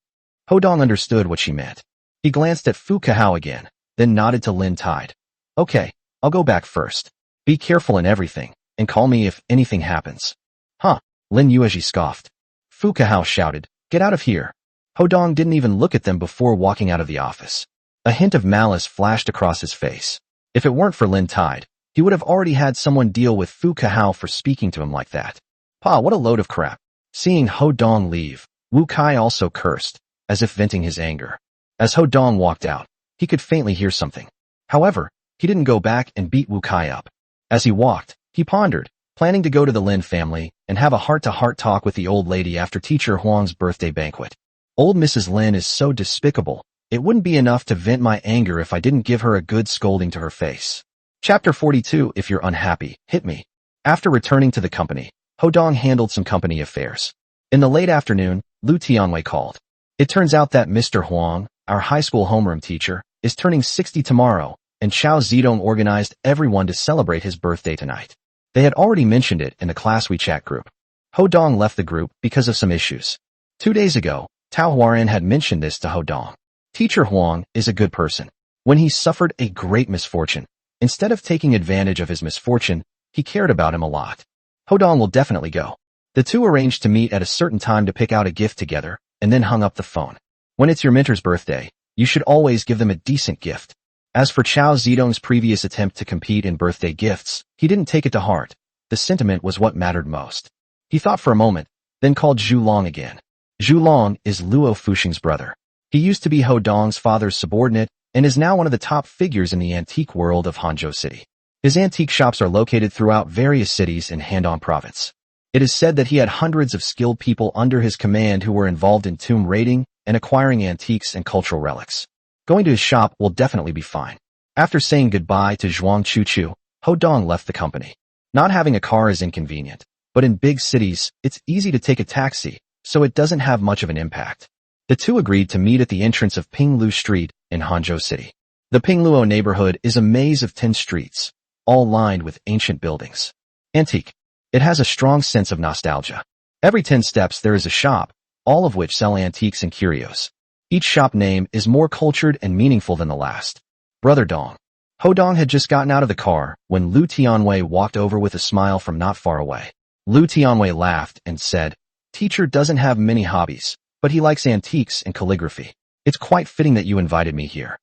A: Ho Dong understood what she meant. He glanced at Fu Kahao again, then nodded to Lin Tide. Okay, I'll go back first. Be careful in everything, and call me if anything happens. Huh, Lin Yuezhi scoffed. Fu Kahao shouted, Get out of here. Ho Dong didn't even look at them before walking out of the office. A hint of malice flashed across his face. If it weren't for Lin Tide, He would have already had someone deal with Fu Kahao for speaking to him like that. Pa, what a load of crap. Seeing Ho Dong leave, Wu Kai also cursed, as if venting his anger. As Ho Dong walked out, he could faintly hear something. However, he didn't go back and beat Wu Kai up. As he walked, he pondered, planning to go to the Lin family and have a heart-to-heart talk with the old lady after Teacher Huang's birthday banquet. Old Mrs. Lin is so despicable, it wouldn't be enough to vent my anger if I didn't give her a good scolding to her face. Chapter 42. If you're unhappy, hit me. After returning to the company, Ho Dong handled some company affairs. In the late afternoon, Lu Tianwei called. It turns out that Mr. Huang, our high school homeroom teacher, is turning 60 tomorrow, and Xiao Zidong organized everyone to celebrate his birthday tonight. They had already mentioned it in the class WeChat group. Ho Dong left the group because of some issues. 2 days ago, Tao Huaran had mentioned this to Ho Dong. Teacher Huang is a good person. When he suffered a great misfortune, instead of taking advantage of his misfortune, he cared about him a lot. Ho Dong will definitely go. The two arranged to meet at a certain time to pick out a gift together, and then hung up the phone. When it's your mentor's birthday, you should always give them a decent gift. As for Xiao Zidong's previous attempt to compete in birthday gifts, he didn't take it to heart. The sentiment was what mattered most. He thought for a moment, then called Zhu Long again. Zhu Long is Luo Fuxing's brother. He used to be Ho Dong's father's subordinate and is now one of the top figures in the antique world of Hangzhou City. His antique shops are located throughout various cities in Handong Province. It is said that he had hundreds of skilled people under his command who were involved in tomb raiding and acquiring antiques and cultural relics. Going to his shop will definitely be fine. After saying goodbye to Zhuang Chuchu, Ho Dong left the company. Not having a car is inconvenient, but in big cities, it's easy to take a taxi, so it doesn't have much of an impact. The two agreed to meet at the entrance of Pinglu Street in Hangzhou City. The Pingluo neighborhood is a maze of 10 streets, all lined with ancient buildings. Antique. It has a strong sense of nostalgia. Every 10 steps there is a shop, all of which sell antiques and curios. Each shop name is more cultured and meaningful than the last. Brother Dong. Ho Dong had just gotten out of the car when Lu Tianwei walked over with a smile from not far away. Lu Tianwei laughed and said, "Teacher doesn't have many hobbies, but he likes antiques and calligraphy. It's quite fitting that you invited me here."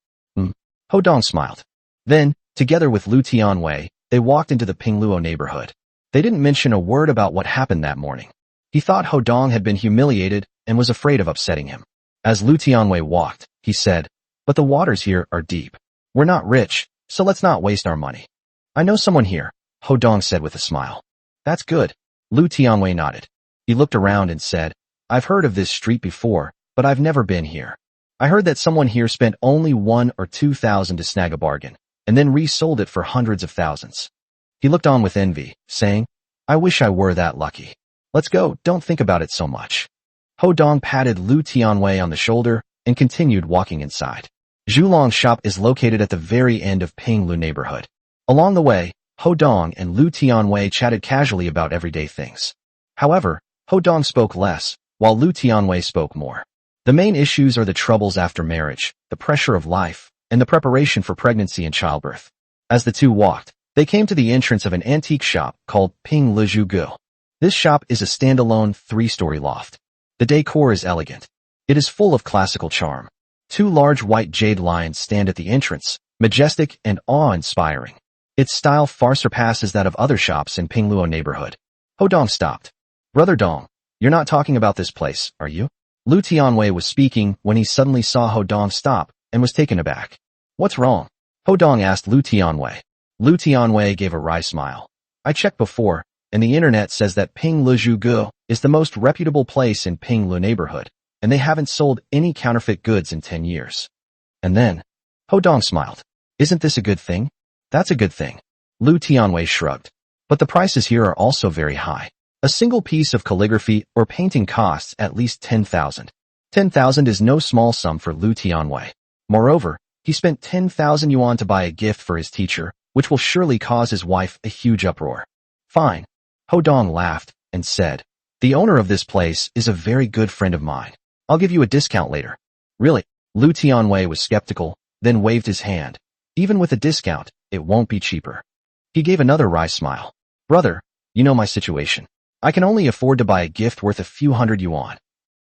A: Ho Dong smiled. Then, together with Lu Tianwei, they walked into the Pingluo neighborhood. They didn't mention a word about what happened that morning. He thought Ho Dong had been humiliated and was afraid of upsetting him. As Lu Tianwei walked, he said, "But the waters here are deep. We're not rich, so let's not waste our money." "I know someone here," Ho Dong said with a smile. "That's good." Lu Tianwei nodded. He looked around and said, "I've heard of this street before, but I've never been here. I heard that someone here spent only 1 or 2 thousand to snag a bargain, and then resold it for hundreds of thousands." He looked on with envy, saying, "I wish I were that lucky. Let's go, don't think about it so much." Ho Dong patted Lu Tianwei on the shoulder and continued walking inside. Zhu Long's shop is located at the very end of Pinglu neighborhood. Along the way, Ho Dong and Lu Tianwei chatted casually about everyday things. However, Ho Dong spoke less, while Lu Tianwei spoke more. The main issues are the troubles after marriage, the pressure of life, and the preparation for pregnancy and childbirth. As the two walked, they came to the entrance of an antique shop called Ping Le Zhugu. This shop is a standalone 3-story loft. The decor is elegant. It is full of classical charm. 2 large white jade lions stand at the entrance, majestic and awe-inspiring. Its style far surpasses that of other shops in Pingluo neighborhood. Ho Dong stopped. "Brother Dong, you're not talking about this place, are you?" Lu Tianwei was speaking when he suddenly saw Ho Dong stop and was taken aback. "What's wrong?" Ho Dong asked Lu Tianwei. Lu Tianwei gave a wry smile. "I checked before, and the internet says that Ping Le Zhugu is the most reputable place in Pinglu neighborhood, and they haven't sold any counterfeit goods in 10 years. And then, Ho Dong smiled. "Isn't this a good thing?" "That's a good thing." Lu Tianwei shrugged. "But the prices here are also very high. A single piece of calligraphy or painting costs at least 10,000. 10,000 is no small sum for Lu Tianwei. Moreover, he spent 10,000 yuan to buy a gift for his teacher, which will surely cause his wife a huge uproar. "Fine." Ho Dong laughed and said, "The owner of this place is a very good friend of mine. I'll give you a discount later." "Really?" Lu Tianwei was skeptical, then waved his hand. "Even with a discount, it won't be cheaper." He gave another wry smile. "Brother, you know my situation. I can only afford to buy a gift worth a few hundred yuan."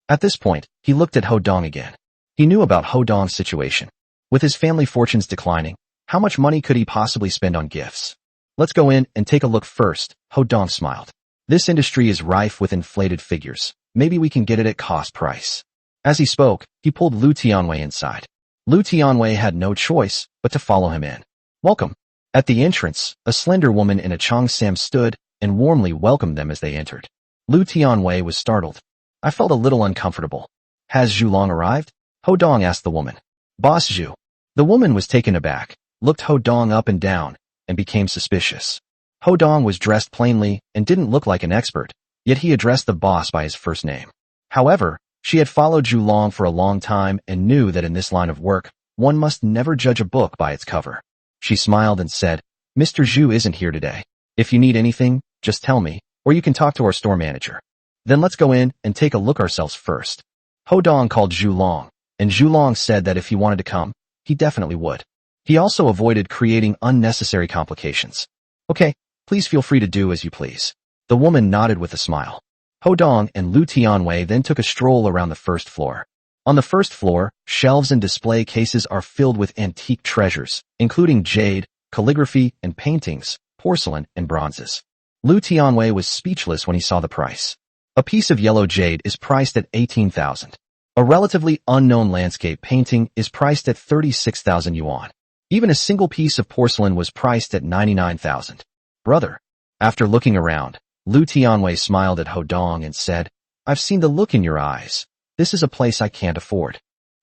A: At this point, he looked at Ho Dong again. He knew about Ho Dong's situation. With his family fortunes declining, how much money could he possibly spend on gifts? Let's go in and take a look first, Ho Dong smiled. This industry is rife with inflated figures. Maybe we can get it at cost price. As he spoke, he pulled Lu Tianwei inside. Lu Tianwei had no choice but to follow him in. Welcome. At the entrance, a slender woman in a cheongsam stood and warmly welcomed them as they entered. Lu Tianwei was startled. I felt a little uncomfortable. Has Zhu Long arrived? Ho Dong asked the woman. Boss Zhu. The woman was taken aback, looked Ho Dong up and down, and became suspicious. Ho Dong was dressed plainly and didn't look like an expert, yet he addressed the boss by his first name. However, she had followed Zhu Long for a long time and knew that in this line of work, one must never judge a book by its cover. She smiled and said, Mr. Zhu isn't here today. If you need anything, just tell me, or you can talk to our store manager. Then let's go in and take a look ourselves first. Ho Dong called Zhu Long, and Zhu Long said that if he wanted to come, he definitely would. He also avoided creating unnecessary complications. Okay, please feel free to do as you please. The woman nodded with a smile. Ho Dong and Lu Tianwei then took a stroll around the first floor. On the first floor, shelves and display cases are filled with antique treasures, including jade, calligraphy and paintings, porcelain and bronzes. Lu Tianwei was speechless when he saw the price. A piece of yellow jade is priced at 18,000. A relatively unknown landscape painting is priced at 36,000 yuan. Even a single piece of porcelain was priced at 99,000. Brother. After looking around, Lu Tianwei smiled at Ho Dong and said, I've seen the look in your eyes. This is a place I can't afford.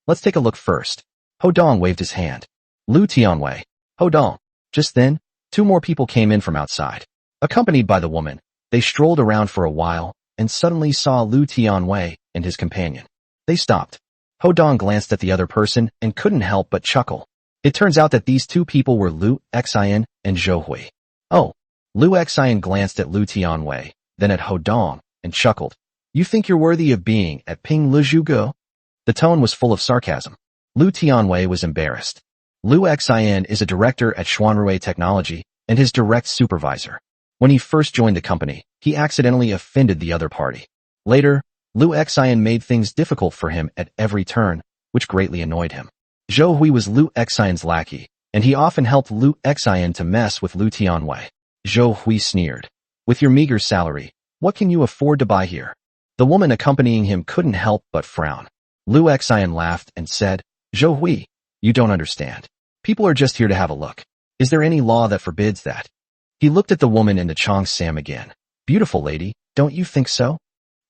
A: Let's take a look first. Ho Dong waved his hand. Lu Tianwei. Ho Dong. Just then, two more people came in from outside. Accompanied by the woman, they strolled around for a while and suddenly saw Lu Tianwei and his companion. They stopped. Ho Dong glanced at the other person and couldn't help but chuckle. It turns out that these two people were Lu Xian and Zhou Hui. Oh. Lu Xian glanced at Lu Tianwei, then at Ho Dong, and chuckled. You think you're worthy of being at Ping Le Zhugo? The tone was full of sarcasm. Lu Tianwei was embarrassed. Lu Xian is a director at Xuanrui Technology and his direct supervisor. When he first joined the company, he accidentally offended the other party. Later, Lu Xian made things difficult for him at every turn, which greatly annoyed him. Zhou Hui was Lu Xian's lackey, and he often helped Lu Xian to mess with Lu Tianwei. Zhou Hui sneered. With your meager salary, what can you afford to buy here? The woman accompanying him couldn't help but frown. Lu Xian laughed and said, Zhou Hui, you don't understand. People are just here to have a look. Is there any law that forbids that? He looked at the woman in the cheongsam again. Beautiful lady, don't you think so?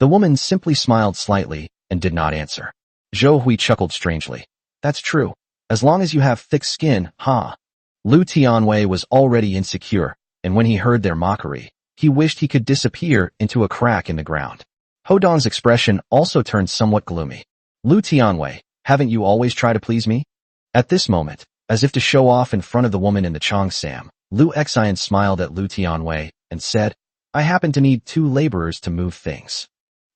A: The woman simply smiled slightly and did not answer. Zhou Hui chuckled strangely. That's true. As long as you have thick skin, huh? Lu Tianwei was already insecure, and when he heard their mockery, he wished he could disappear into a crack in the ground. Ho Dong's expression also turned somewhat gloomy. Lu Tianwei, haven't you always tried to please me? At this moment, as if to show off in front of the woman in the cheongsam, Lu Xian smiled at Lu Tianwei and said, I happen to need 2 laborers to move things.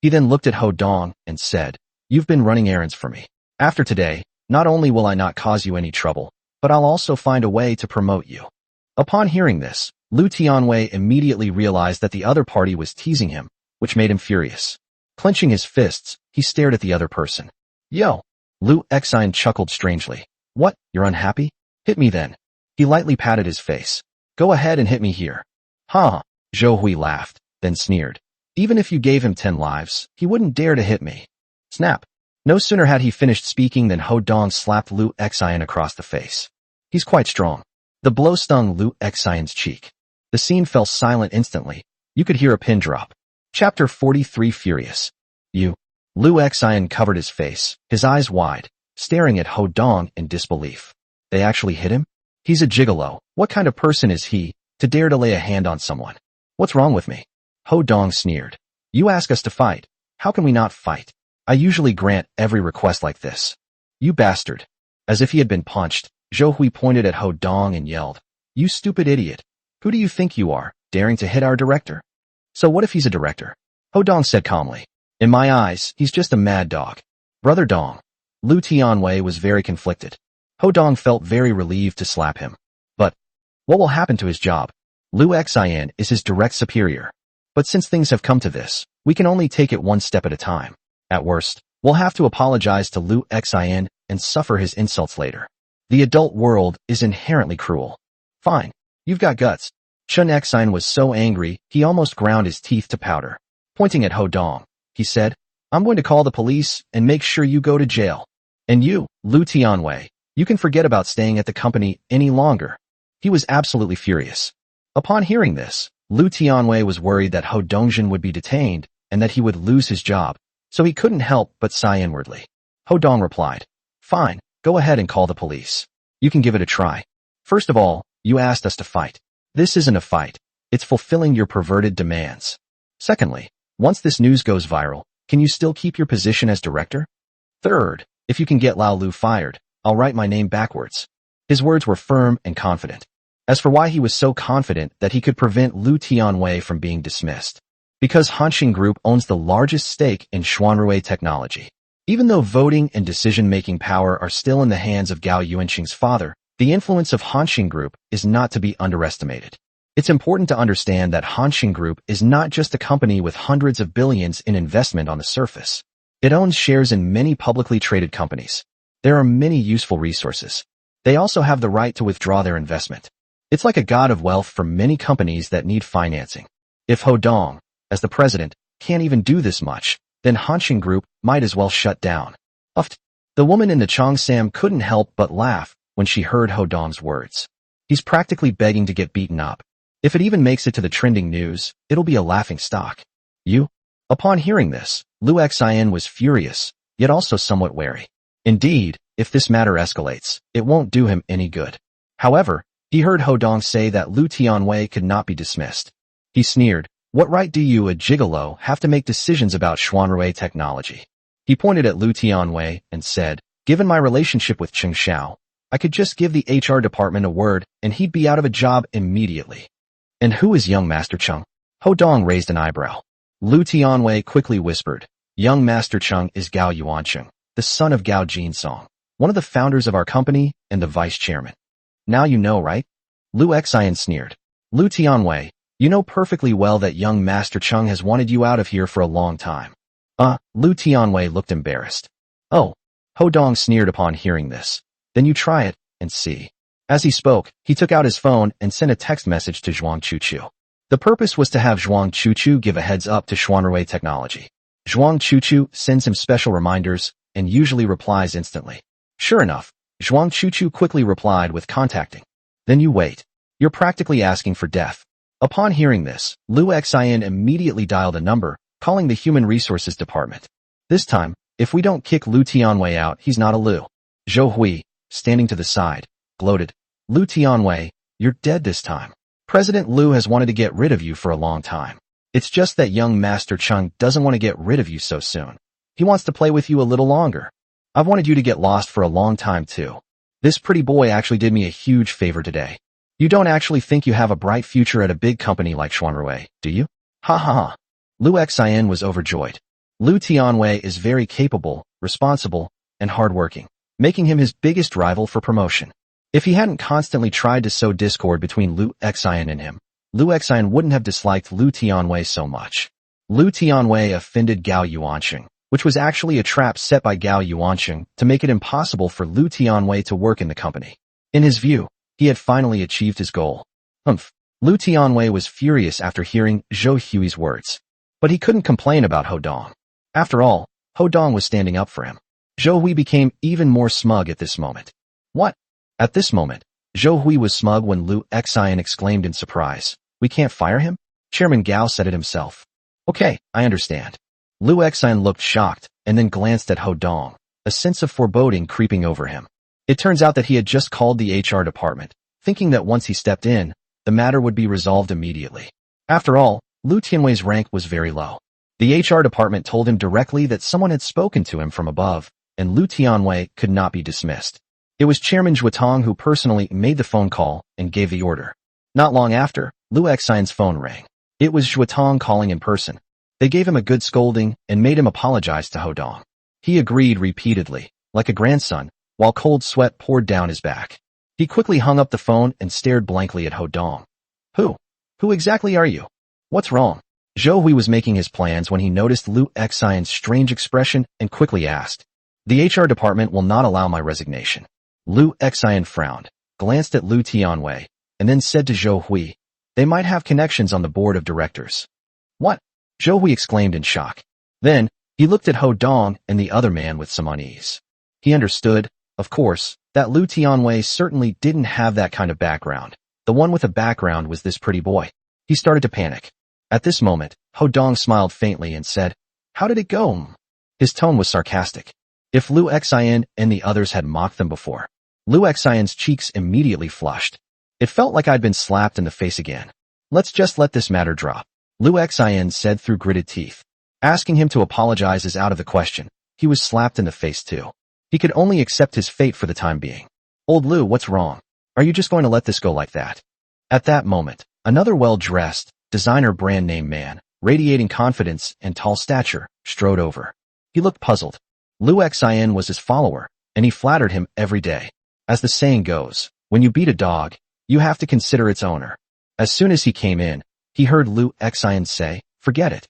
A: He then looked at Ho Dong and said, You've been running errands for me. After today, not only will I not cause you any trouble, but I'll also find a way to promote you. Upon hearing this, Lu Tianwei immediately realized that the other party was teasing him, which made him furious. Clenching his fists, he stared at the other person. Yo! Lu Xian chuckled strangely. What, you're unhappy? Hit me then. He lightly patted his face. Go ahead and hit me here. Huh? Zhou Hui laughed, then sneered. Even if you gave him 10 lives, he wouldn't dare to hit me. Snap. No sooner had he finished speaking than Ho Dong slapped Lu Xian across the face. He's quite strong. The blow stung Lu Xian's cheek. The scene fell silent instantly. You could hear a pin drop. Chapter 43 Furious. You. Lu Xian covered his face, his eyes wide, staring at Ho Dong in disbelief. They actually hit him? He's a gigolo. What kind of person is he, to dare to lay a hand on someone? What's wrong with me? Ho Dong sneered. You ask us to fight. How can we not fight? I usually grant every request like this. You bastard. As if he had been punched, Zhou Hui pointed at Ho Dong and yelled. You stupid idiot. Who do you think you are, daring to hit our director? So what if he's a director? Ho Dong said calmly. In my eyes, he's just a mad dog. Brother Dong. Lu Tianwei was very conflicted. Ho Dong felt very relieved to slap him. But what will happen to his job? Lu Xian is his direct superior. But since things have come to this, we can only take it one step at a time. At worst, we'll have to apologize to Lu Xian and suffer his insults later. The adult world is inherently cruel. Fine. You've got guts. Chun Xine was so angry, he almost ground his teeth to powder. Pointing at Ho Dong, he said, I'm going to call the police and make sure you go to jail. And you, Lu Tianwei, you can forget about staying at the company any longer. He was absolutely furious. Upon hearing this, Lu Tianwei was worried that Ho Dongjin would be detained and that he would lose his job, so he couldn't help but sigh inwardly. Ho Dong replied, Fine, go ahead and call the police. You can give it a try. First of all, you asked us to fight. This isn't a fight. It's fulfilling your perverted demands. Secondly, once this news goes viral, can you still keep your position as director? Third, if you can get Lao Lu fired, I'll write my name backwards. His words were firm and confident. As for why he was so confident that he could prevent Lu Tianwei from being dismissed. Because Hanshin Group owns the largest stake in Xuanrui Technology. Even though voting and decision-making power are still in the hands of Gao Yuanqing's father, the influence of Hanshin Group is not to be underestimated. It's important to understand that Hanshin Group is not just a company with hundreds of billions in investment on the surface. It owns shares in many publicly traded companies. There are many useful resources. They also have the right to withdraw their investment. It's like a god of wealth for many companies that need financing. If Ho Dong, as the president, can't even do this much, then Hanshin Group might as well shut down. Uft. The woman in the Cheongsam couldn't help but laugh when she heard Ho Dong's words. He's practically begging to get beaten up. If it even makes it to the trending news, it'll be a laughing stock. You? Upon hearing this, Lu Xian was furious, yet also somewhat wary. Indeed, if this matter escalates, it won't do him any good. However, he heard Ho Dong say that Lu Tianwei could not be dismissed. He sneered, What right do you, a gigolo, have to make decisions about Xuanrui Technology? He pointed at Lu Tianwei and said, Given my relationship with Cheng Xiao, I could just give the HR department a word and he'd be out of a job immediately. And who is young Master Cheng? Ho Dong raised an eyebrow. Lu Tianwei quickly whispered, Young Master Cheng is Gao Yuanqing, the son of Gao Jinsong, one of the founders of our company and the vice chairman. Now you know, right? Lu Xian sneered. Lu Tianwei, you know perfectly well that young Master Cheng has wanted you out of here for a long time. Lu Tianwei looked embarrassed. Oh. Ho Dong sneered upon hearing this. Then you try it, and see. As he spoke, he took out his phone and sent a text message to Zhuang Chuchu. The purpose was to have Zhuang Chuchu give a heads up to Xuanrui Technology. Zhuang Chuchu sends him special reminders and usually replies instantly. Sure enough, Zhuang Chuchu quickly replied with contacting. Then you wait. You're practically asking for death. Upon hearing this, Lu Xian immediately dialed a number, calling the Human Resources Department. This time, if we don't kick Lu Tianwei out, he's not a Lu. Zhou Hui, standing to the side, gloated. Lu Tianwei, you're dead this time. President Lu has wanted to get rid of you for a long time. It's just that young Master Cheng doesn't want to get rid of you so soon. He wants to play with you a little longer. I've wanted you to get lost for a long time too. This pretty boy actually did me a huge favor today. You don't actually think you have a bright future at a big company like Xuanrui, do you? Ha ha ha. Lu Xian was overjoyed. Lu Tianwei is very capable, responsible, and hardworking, making him his biggest rival for promotion. If he hadn't constantly tried to sow discord between Lu Xian and him, Lu Xian wouldn't have disliked Lu Tianwei so much. Lu Tianwei offended Gao Yuanqing, which was actually a trap set by Gao Yuanqing to make it impossible for Lu Tianwei to work in the company. In his view, he had finally achieved his goal. Lu Tianwei was furious after hearing Zhou Hui's words. But he couldn't complain about Ho Dong. After all, Ho Dong was standing up for him. Zhou Hui became even more smug at this moment. What? At this moment, Zhou Hui was smug when Lu Xian exclaimed in surprise, We can't fire him? Chairman Gao said it himself. Okay, I understand. Lu Xian looked shocked and then glanced at Ho Dong, a sense of foreboding creeping over him. It turns out that he had just called the HR department, thinking that once he stepped in, the matter would be resolved immediately. After all, Lu Tianwei's rank was very low. The HR department told him directly that someone had spoken to him from above, and Lu Tianwei could not be dismissed. It was Chairman Zhuotong who personally made the phone call and gave the order. Not long after, Lu Xian's phone rang. It was Zhuotong calling in person. They gave him a good scolding and made him apologize to Ho Dong. He agreed repeatedly, like a grandson, while cold sweat poured down his back. He quickly hung up the phone and stared blankly at Ho Dong. Who exactly are you? What's wrong? Zhou Hui was making his plans when he noticed Lu Xian's strange expression and quickly asked. The HR department will not allow my resignation. Lu Xian frowned, glanced at Lu Tianwei, and then said to Zhou Hui, They might have connections on the board of directors. What? Zhou Hui exclaimed in shock. Then, he looked at Ho Dong and the other man with some unease. He understood, of course, that Lu Tianwei certainly didn't have that kind of background. The one with a background was this pretty boy. He started to panic. At this moment, Ho Dong smiled faintly and said, "How did it go?" His tone was sarcastic. If Lu Xian and the others had mocked them before, Lu Xian's cheeks immediately flushed. It felt like I'd been slapped in the face again. Let's just let this matter drop, Lu Xian said through gritted teeth. Asking him to apologize is out of the question. He was slapped in the face too. He could only accept his fate for the time being. Old Lu, what's wrong? Are you just going to let this go like that? At that moment, another well-dressed, designer brand name man, radiating confidence and tall stature, strode over. He looked puzzled. Lu Xian was his follower, and he flattered him every day. As the saying goes, when you beat a dog, you have to consider its owner. As soon as he came in, he heard Lu Xian say, "Forget it."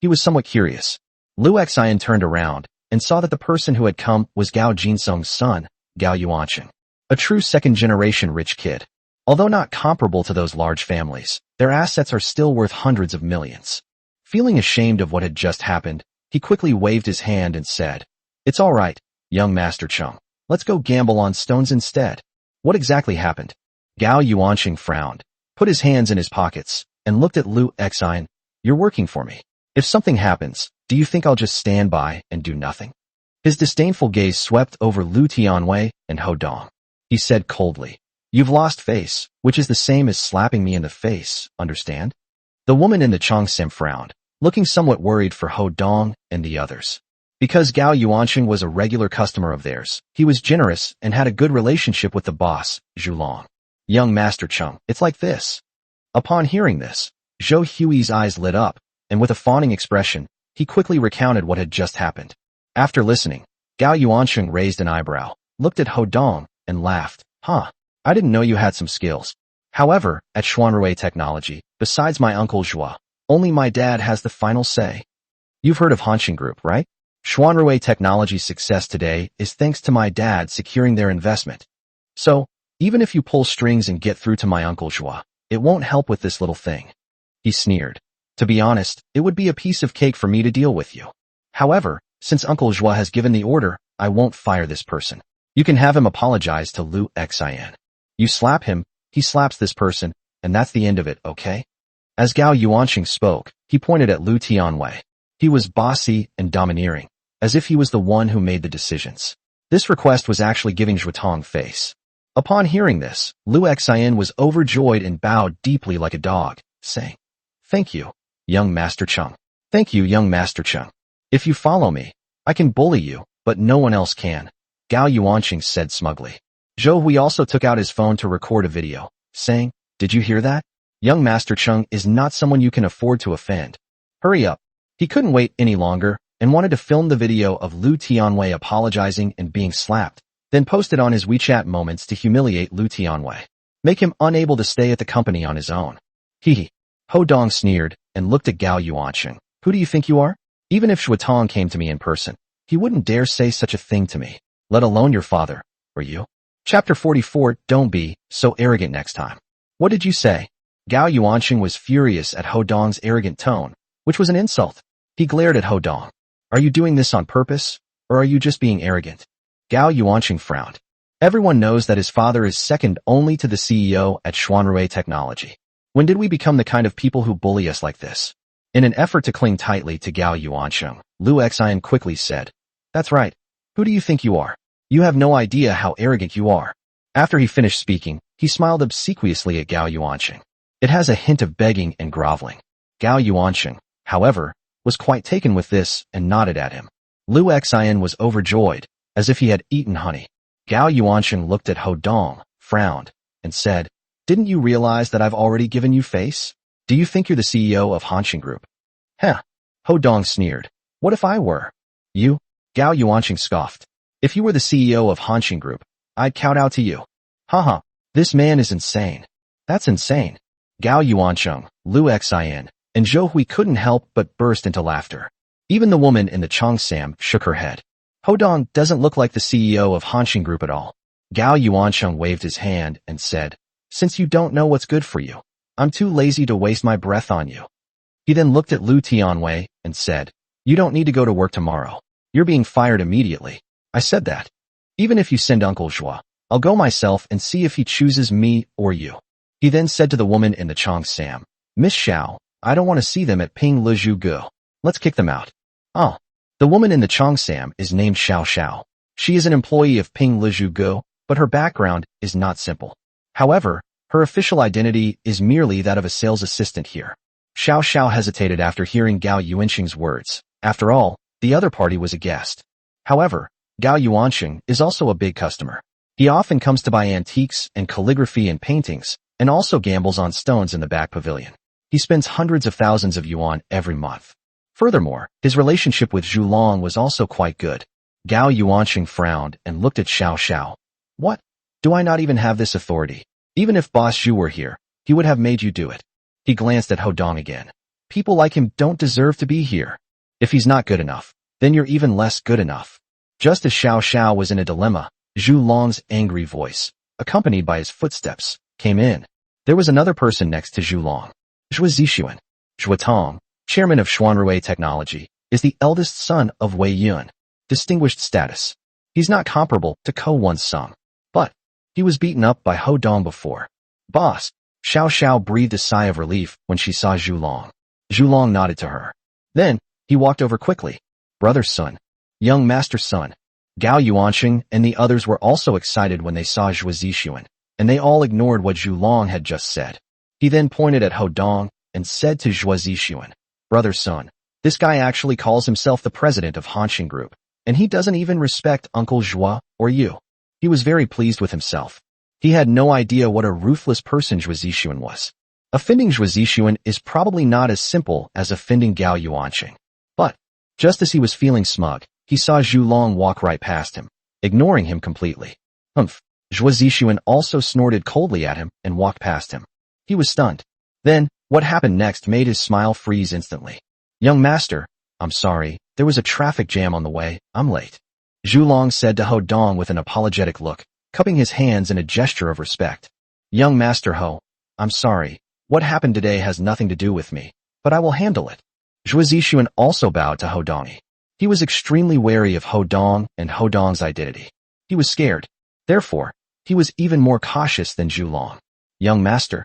A: He was somewhat curious. Lu Xian turned around and saw that the person who had come was Gao Jinsung's son, Gao Yuanqing, a true second-generation rich kid. Although not comparable to those large families, their assets are still worth hundreds of millions. Feeling ashamed of what had just happened, he quickly waved his hand and said, "It's all right, young Master Chung. Let's go gamble on stones instead." What exactly happened? Gao Yuanqing frowned, put his hands in his pockets, and looked at Lu Xian. "You're working for me. If something happens, do you think I'll just stand by and do nothing?" His disdainful gaze swept over Lu Tianwei and Ho Dong. He said coldly, "You've lost face, which is the same as slapping me in the face, understand?" The woman in the Cheongsam frowned, looking somewhat worried for Ho Dong and the others. Because Gao Yuanqing was a regular customer of theirs, he was generous and had a good relationship with the boss, Zhu Long. "Young Master Chung, it's like this." Upon hearing this, Zhou Hui's eyes lit up, and with a fawning expression, he quickly recounted what had just happened. After listening, Gao Yuanqing raised an eyebrow, looked at Ho Dong, and laughed. "Huh, I didn't know you had some skills. However, at Xuanrui Technology, besides my uncle Zhua, only my dad has the final say. You've heard of Hanshin Group, right? Xuanrui Technology's success today is thanks to my dad securing their investment. So, even if you pull strings and get through to my uncle Zhua, it won't help with this little thing." He sneered. "To be honest, it would be a piece of cake for me to deal with you. However, since Uncle Zhua has given the order, I won't fire this person. You can have him apologize to Lu Xian. You slap him, he slaps this person, and that's the end of it, okay?" As Gao Yuanqing spoke, he pointed at Lu Tianwei. He was bossy and domineering, as if he was the one who made the decisions. This request was actually giving Zhuotong face. Upon hearing this, Lu Xian was overjoyed and bowed deeply like a dog, saying, "Thank you, young Master Chung. Thank you, young Master Chung. If you follow me, I can bully you, but no one else can," Gao Yuanqing said smugly. Zhou Hui also took out his phone to record a video, saying, "Did you hear that? Young Master Chung is not someone you can afford to offend. Hurry up." He couldn't wait any longer and wanted to film the video of Lu Tianwei apologizing and being slapped, then post it on his WeChat moments to humiliate Lu Tianwei, make him unable to stay at the company on his own. Hee. Ho Dong sneered and looked at Gao Yuanqing. "Who do you think you are? Even if Zhuotong came to me in person, he wouldn't dare say such a thing to me, let alone your father, or you." Chapter 44, Don't be so arrogant next time. What did you say? Gao Yuanqing was furious at Ho Dong's arrogant tone, which was an insult. He glared at Ho Dong. "Are you doing this on purpose, or are you just being arrogant?" Gao Yuanqing frowned. Everyone knows that his father is second only to the CEO at Xuanrui Technology. When did we become the kind of people who bully us like this? In an effort to cling tightly to Gao Yuanqing, Lu Xian quickly said, "That's right. Who do you think you are? You have no idea how arrogant you are." After he finished speaking, he smiled obsequiously at Gao Yuanqing. It has a hint of begging and groveling. Gao Yuanqing, however, was quite taken with this and nodded at him. Lu Xian was overjoyed, as if he had eaten honey. Gao Yuanqing looked at Ho Dong, frowned, and said, "Didn't you realize that I've already given you face? Do you think you're the CEO of Hanshin Group?" "Heh." Ho Dong sneered. "What if I were?" "You?" Gao Yuanqing scoffed. "If you were the CEO of Hanshin Group, I'd kowtow to you." Haha, this man is insane. That's insane. Gao Yuanqing, Lu Xian, and Zhou Hui couldn't help but burst into laughter. Even the woman in the Cheongsam shook her head. Ho Dong doesn't look like the CEO of Hanshin Group at all. Gao Yuanqing waved his hand and said, "Since you don't know what's good for you, I'm too lazy to waste my breath on you. He then looked at Lu Tianwei and said, you don't need to go to work tomorrow. You're being fired immediately. I said that. Even if you send Uncle Zhua, I'll go myself and see if he chooses me or you. He then said to the woman in the Cheongsam, Miss Xiao, I don't want to see them at Ping Lizhu Gu. Let's kick them out. Oh. The woman in the Cheongsam is named Xiao Xiao. She is an employee of Ping Lizhu Gu, but her background is not simple. However, her official identity is merely that of a sales assistant here. Xiao Xiao hesitated after hearing Gao Yuanqing's words. After all, the other party was a guest. However, Gao Yuanqing is also a big customer. He often comes to buy antiques and calligraphy and paintings, and also gambles on stones in the back pavilion. He spends hundreds of thousands of yuan every month. Furthermore, his relationship with Zhu Long was also quite good. Gao Yuanqing frowned and looked at Xiao Xiao. What? Do I not even have this authority? Even if Boss Zhu were here, he would have made you do it. He glanced at Ho Dong again. People like him don't deserve to be here. If he's not good enough, then you're even less good enough. Just as Xiao Xiao was in a dilemma, Zhu Long's angry voice, accompanied by his footsteps, came in. There was another person next to Zhu Long. Zhua Zixuan. Zhua Tong, chairman of Xuanrui Technology, is the eldest son of Wei Yun. Distinguished status. He's not comparable to Ko Wan-sung, but he was beaten up by Ho Dong before. Boss, Xiao Xiao breathed a sigh of relief when she saw Zhu Long. Zhu Long nodded to her. Then, he walked over quickly. Brother's son. Young master's son. Gao Yuanqing and the others were also excited when they saw Zhua Zixuan, and they all ignored what Zhu Long had just said. He then pointed at Ho Dong and said to Zhua Zixuan, Brother's son, this guy actually calls himself the president of Hanxing Group, and he doesn't even respect Uncle Zhua or you. He was very pleased with himself. He had no idea what a ruthless person Zhua Zixuan was. Offending Zhua Zixuan is probably not as simple as offending Gao Yuanqing. But, just as he was feeling smug, he saw Zhu Long walk right past him, ignoring him completely. Humph. Zhua Zixuan also snorted coldly at him and walked past him. He was stunned. Then, what happened next made his smile freeze instantly. Young master, I'm sorry, there was a traffic jam on the way, I'm late. Zhu Long said to Ho Dong with an apologetic look, cupping his hands in a gesture of respect. Young master Ho, I'm sorry, what happened today has nothing to do with me, but I will handle it. Zhua Zixuan also bowed to Ho Dong. He was extremely wary of Ho Dong and Ho Dong's identity. He was scared. Therefore, he was even more cautious than Zhu Long. Young master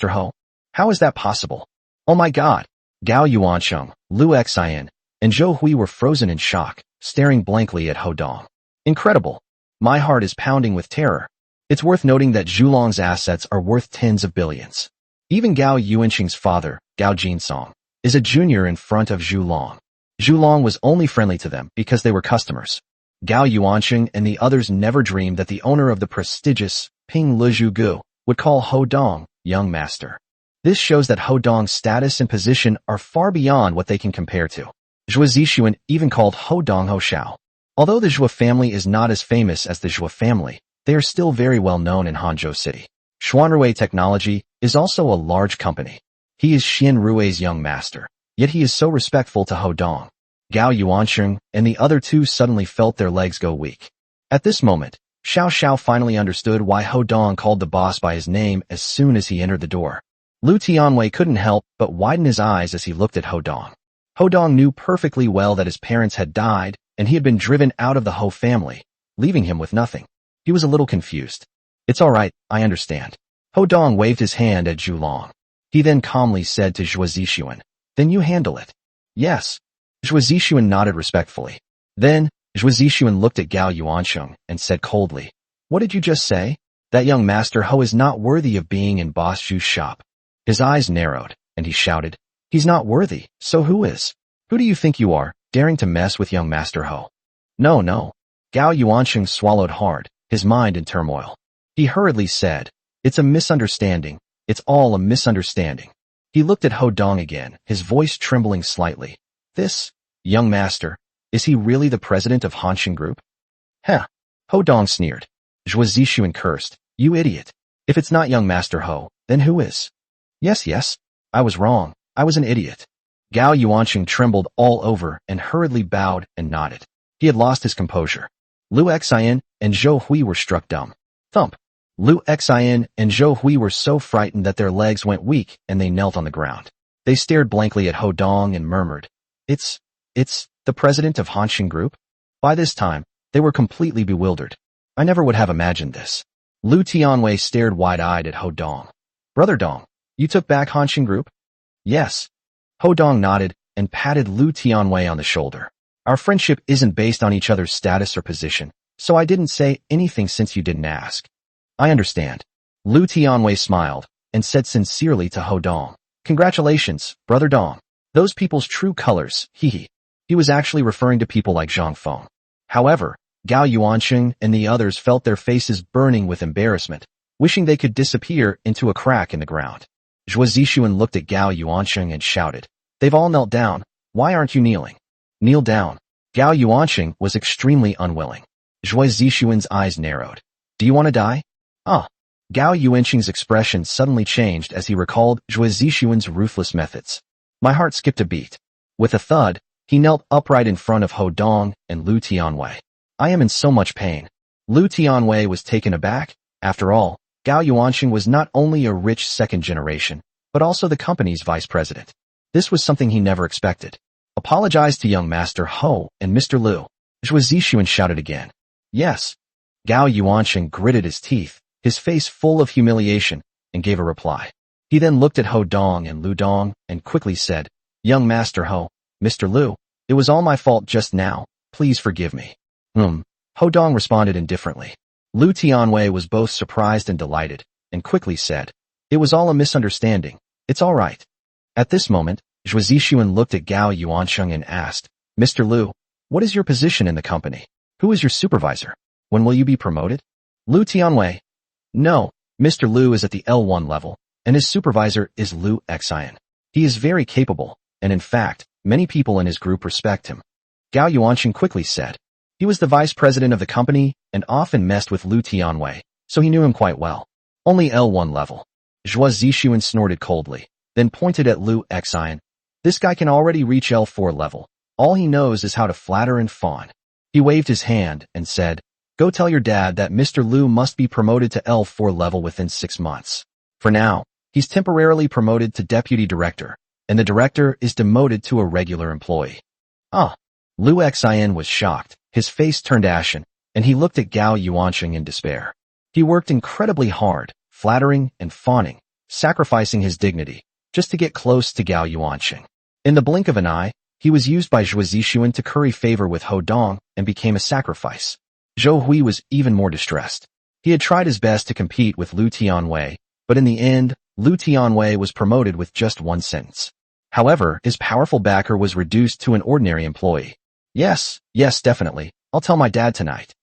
A: Ho, how is that possible? Oh my god! Gao Yuanqing, Lu Xian, and Zhou Hui were frozen in shock, staring blankly at Ho Dong. Incredible. My heart is pounding with terror. It's worth noting that Zhu Long's assets are worth tens of billions. Even Gao Yuanqing's father, Gao Jinsong, is a junior in front of Zhu Long. Zhu Long was only friendly to them because they were customers. Gao Yuanqing and the others never dreamed that the owner of the prestigious Ping Lizhu Gu would call Ho Dong young master. This shows that Ho Dong's status and position are far beyond what they can compare to. Zhua Zixuan even called Ho Dong Ho Xiao. Although the Zhua family is not as famous as the Zhua family, they are still very well known in Hangzhou City. Xuanrui Technology is also a large company. He is Xian Rui's young master, yet he is so respectful to Ho Dong. Gao Yuanqing and the other two suddenly felt their legs go weak. At this moment, Xiao Xiao finally understood why Ho Dong called the boss by his name as soon as he entered the door. Lu Tianwei couldn't help but widen his eyes as he looked at Ho Dong. Ho Dong knew perfectly well that his parents had died, and he had been driven out of the Ho family, leaving him with nothing. He was a little confused. It's all right, I understand. Ho Dong waved his hand at Zhu Long. He then calmly said to Zhua Zixuan, then you handle it. Yes. Zhua Zixuan nodded respectfully. Then, Zhua Zixuan looked at Gao Yuanqing and said coldly, what did you just say? That young master Ho is not worthy of being in Boss Zhu's shop. His eyes narrowed, and he shouted, he's not worthy, so who is? Who do you think you are, daring to mess with young master Ho? No. Gao Yuanqing swallowed hard, his mind in turmoil. He hurriedly said, it's a misunderstanding, it's all a misunderstanding. He looked at Ho Dong again, his voice trembling slightly. This, young master, is he really the president of Hanxing Group? Heh. Ho Dong sneered. Zhua Zixuan cursed, you idiot. If it's not young master Ho, then who is? Yes, I was wrong, I was an idiot. Gao Yuanqing trembled all over and hurriedly bowed and nodded. He had lost his composure. Lu Xian and Zhou Hui were struck dumb. Thump. Lu Xian and Zhou Hui were so frightened that their legs went weak and they knelt on the ground. They stared blankly at Ho Dong and murmured, It's the president of Hanshin Group? By this time, they were completely bewildered. I never would have imagined this. Lu Tianwei stared wide-eyed at Ho Dong. Brother Dong, you took back Hanshin Group? Yes. Ho Dong nodded and patted Lu Tianwei on the shoulder. Our friendship isn't based on each other's status or position, so I didn't say anything since you didn't ask. I understand. Lu Tianwei smiled and said sincerely to Ho Dong, Congratulations, Brother Dong. Those people's true colors, hee. He was actually referring to people like Zhang Feng. However, Gao Yuansheng and the others felt their faces burning with embarrassment, wishing they could disappear into a crack in the ground. Zhuo Zixuan looked at Gao Yuansheng and shouted, They've all knelt down. Why aren't you kneeling? Kneel down. Gao Yuansheng was extremely unwilling. Zhuo Zixuan's eyes narrowed. Do you want to die? Gao Yuansheng's expression suddenly changed as he recalled Zhuo Zixuan's ruthless methods. My heart skipped a beat. With a thud, he knelt upright in front of Ho Dong and Lu Tianwei. I am in so much pain. Lu Tianwei was taken aback. After all, Gao Yuansheng was not only a rich second generation, but also the company's vice president. This was something he never expected. Apologize to young Master Ho and Mr. Lu. Zhuo Zixuan shouted again. Yes. Gao Yuansheng gritted his teeth, his face full of humiliation, and gave a reply. He then looked at Ho Dong and Lu Dong and quickly said, Young Master Ho, Mr. Lu, it was all my fault just now, please forgive me. Ho Dong responded indifferently. Lu Tianwei was both surprised and delighted, and quickly said, It was all a misunderstanding, it's all right. At this moment, Zhuo Zixuan looked at Gao Yuansheng and asked, Mr. Lu, what is your position in the company? Who is your supervisor? When will you be promoted? Lu Tianwei. No, Mr. Lu is at the L1 level, and his supervisor is Lu Xian. He is very capable, and in fact, many people in his group respect him. Gao Yuansheng quickly said. He was the vice president of the company and often messed with Lu Tianwei, so he knew him quite well. Only L1 level. Zhuo Zixuan snorted coldly, then pointed at Lu Xian. This guy can already reach L4 level. All he knows is how to flatter and fawn. He waved his hand and said, Go tell your dad that Mr. Lu must be promoted to L4 level within 6 months. For now, he's temporarily promoted to deputy director, and the director is demoted to a regular employee. Lu Xian was shocked, his face turned ashen, and he looked at Gao Yuansheng in despair. He worked incredibly hard, flattering and fawning, sacrificing his dignity, just to get close to Gao Yuansheng. In the blink of an eye, he was used by Zhuo Zixuan to curry favor with Ho Dong and became a sacrifice. Zhou Hui was even more distressed. He had tried his best to compete with Lu Tianwei, but in the end, Lu Tianwei was promoted with just 1 sentence. However, his powerful backer was reduced to an ordinary employee. Yes, definitely. I'll tell my dad tonight.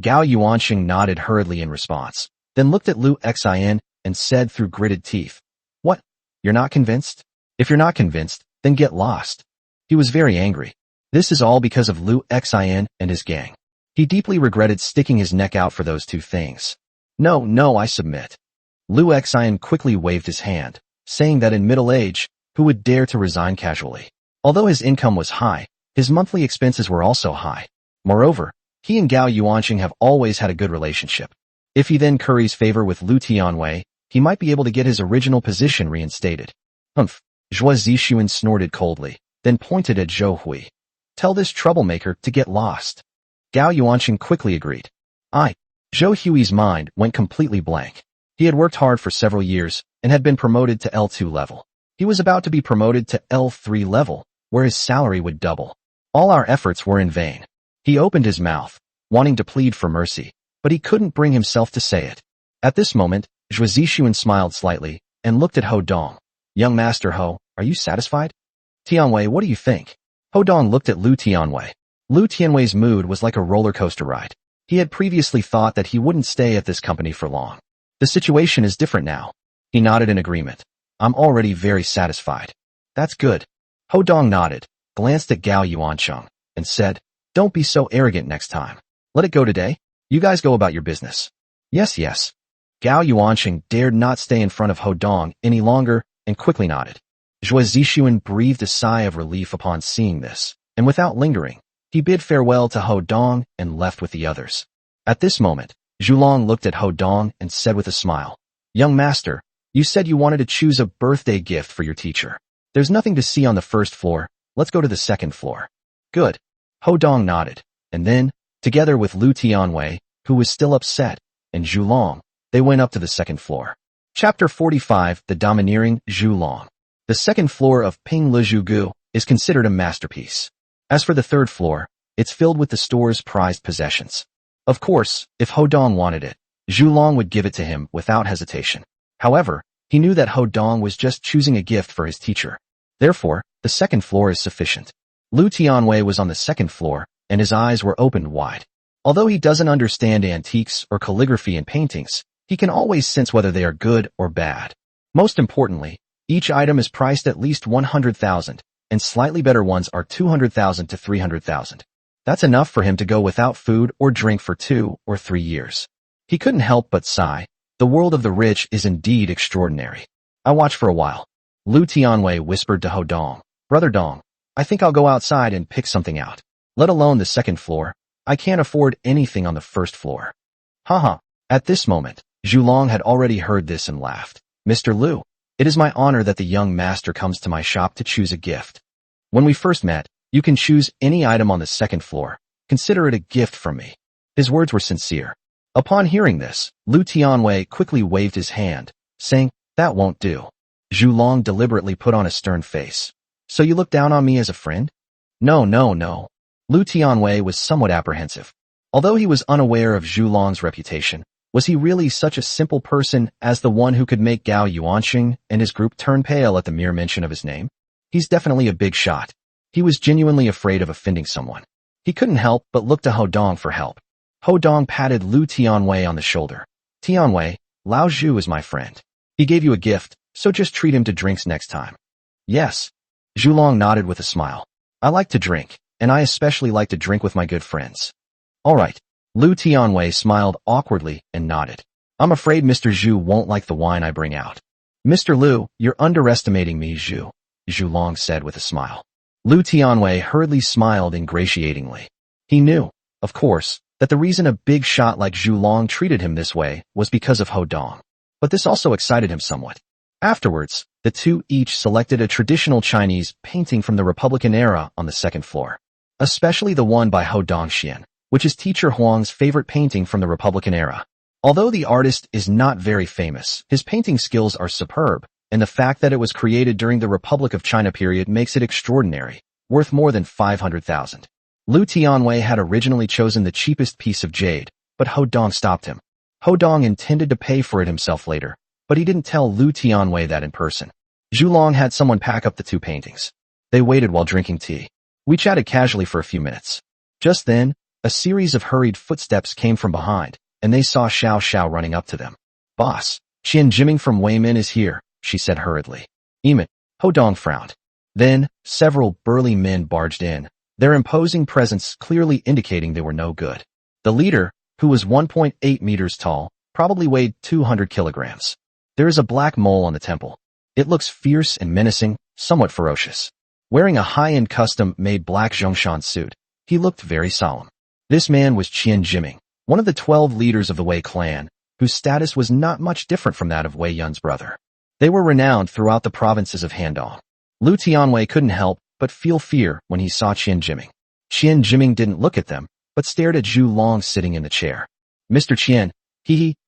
A: Gao Yuansheng nodded hurriedly in response, then looked at Lu Xian and said through gritted teeth, What? You're not convinced? If you're not convinced, then get lost. He was very angry. This is all because of Lu Xian and his gang. He deeply regretted sticking his neck out for those 2 things. No, I submit. Lu Xian quickly waved his hand, saying that in middle age, who would dare to resign casually? Although his income was high, his monthly expenses were also high. Moreover, he and Gao Yuansheng have always had a good relationship. If he then curries favor with Lu Tianwei, he might be able to get his original position reinstated. Zhuo Zixuan snorted coldly, then pointed at Zhou Hui. Tell this troublemaker to get lost. Gao Yuansheng quickly agreed. Zhou Hui's mind went completely blank. He had worked hard for several years and had been promoted to L2 level. He was about to be promoted to L3 level, where his salary would double. All our efforts were in vain. He opened his mouth, wanting to plead for mercy, but he couldn't bring himself to say it. At this moment, Zhuo Zixuan smiled slightly and looked at Ho Dong. Young Master Ho, are you satisfied? Tianwei, what do you think? Ho Dong looked at Lu Tianwei. Lu Tianwei's mood was like a roller coaster ride. He had previously thought that he wouldn't stay at this company for long. The situation is different now. He nodded in agreement. I'm already very satisfied. That's good. Ho Dong nodded, glanced at Gao Yuansheng, and said, Don't be so arrogant next time. Let it go today. You guys go about your business. Yes. Gao Yuansheng dared not stay in front of Ho Dong any longer and quickly nodded. Zhuo Zixuan breathed a sigh of relief upon seeing this, and without lingering, he bid farewell to Ho Dong and left with the others. At this moment, Zhulong looked at Ho Dong and said with a smile, "Young master, you said you wanted to choose a birthday gift for your teacher. There's nothing to see on the first floor. Let's go to the second floor." "Good." Ho Dong nodded, and then, together with Lu Tianwei, who was still upset, and Zhulong, they went up to the second floor. Chapter 45: The Domineering Zhulong. The second floor of Ping Lezhugu is considered a masterpiece. As for the third floor, it's filled with the store's prized possessions. Of course, if Ho Dong wanted it, Zhulong would give it to him without hesitation. However, he knew that Ho Dong was just choosing a gift for his teacher. Therefore, the second floor is sufficient. Lu Tianwei was on the second floor, and his eyes were opened wide. Although he doesn't understand antiques or calligraphy and paintings, he can always sense whether they are good or bad. Most importantly, each item is priced at least 100,000, and slightly better ones are 200,000 to 300,000. That's enough for him to go without food or drink for 2 or 3 years. He couldn't help but sigh. The world of the rich is indeed extraordinary. "I watch for a while." Lu Tianwei whispered to Ho Dong, "Brother Dong, I think I'll go outside and pick something out. Let alone the second floor. I can't afford anything on the first floor." Haha. At this moment, Zhulong had already heard this and laughed. "Mr. Lu, it is my honor that the young master comes to my shop to choose a gift. When we first met, you can choose any item on the second floor. Consider it a gift from me." His words were sincere. Upon hearing this, Lu Tianwei quickly waved his hand, saying, "That won't do." Zhulong deliberately put on a stern face. "So you look down on me as a friend?" No. Lu Tianwei was somewhat apprehensive. Although he was unaware of Zhulong's reputation, was he really such a simple person as the one who could make Gao Yuanxing and his group turn pale at the mere mention of his name? He's definitely a big shot. He was genuinely afraid of offending someone. He couldn't help but look to Ho Dong for help. Ho Dong patted Lu Tianwei on the shoulder. "Tianwei, Lao Zhu is my friend. He gave you a gift, so just treat him to drinks next time." "Yes." Zhulong nodded with a smile. "I like to drink, and I especially like to drink with my good friends." "All right." Lu Tianwei smiled awkwardly and nodded. "I'm afraid Mr. Zhu won't like the wine I bring out." "Mr. Lu, you're underestimating me, Zhu," Zhulong said with a smile. Lu Tianwei hurriedly smiled ingratiatingly. He knew, of course, that the reason a big shot like Zhulong treated him this way was because of Ho Dong. But this also excited him somewhat. Afterwards, the two each selected a traditional Chinese painting from the Republican era on the second floor, especially the one by Ho Dongxian, which is teacher Huang's favorite painting from the Republican era. Although the artist is not very famous, his painting skills are superb, and the fact that it was created during the Republic of China period makes it extraordinary, worth more than 500,000. Lu Tianwei had originally chosen the cheapest piece of jade, but Ho Dong stopped him. Ho Dong intended to pay for it himself later, but he didn't tell Lu Tianwei that in person. Zhulong had someone pack up the two paintings. They waited while drinking tea. We chatted casually for a few minutes. Just then, a series of hurried footsteps came from behind, and they saw Xiao Xiao running up to them. "Boss, Qian Jiming from Weimin is here," she said hurriedly. "Emet." Ho Dong frowned. Then, several burly men barged in, their imposing presence clearly indicating they were no good. The leader, who was 1.8 meters tall, probably weighed 200 kilograms. There is a black mole on the temple. It looks fierce and menacing, somewhat ferocious. Wearing a high-end custom-made black Zhongshan suit, he looked very solemn. This man was Qian Jiming, one of the 12 leaders of the Wei clan, whose status was not much different from that of Wei Yun's brother. They were renowned throughout the provinces of Handong. Lu Tianwei couldn't help but feel fear when he saw Qian Jiming. Qian Jiming didn't look at them, but stared at Zhulong sitting in the chair. "Mr. Qian,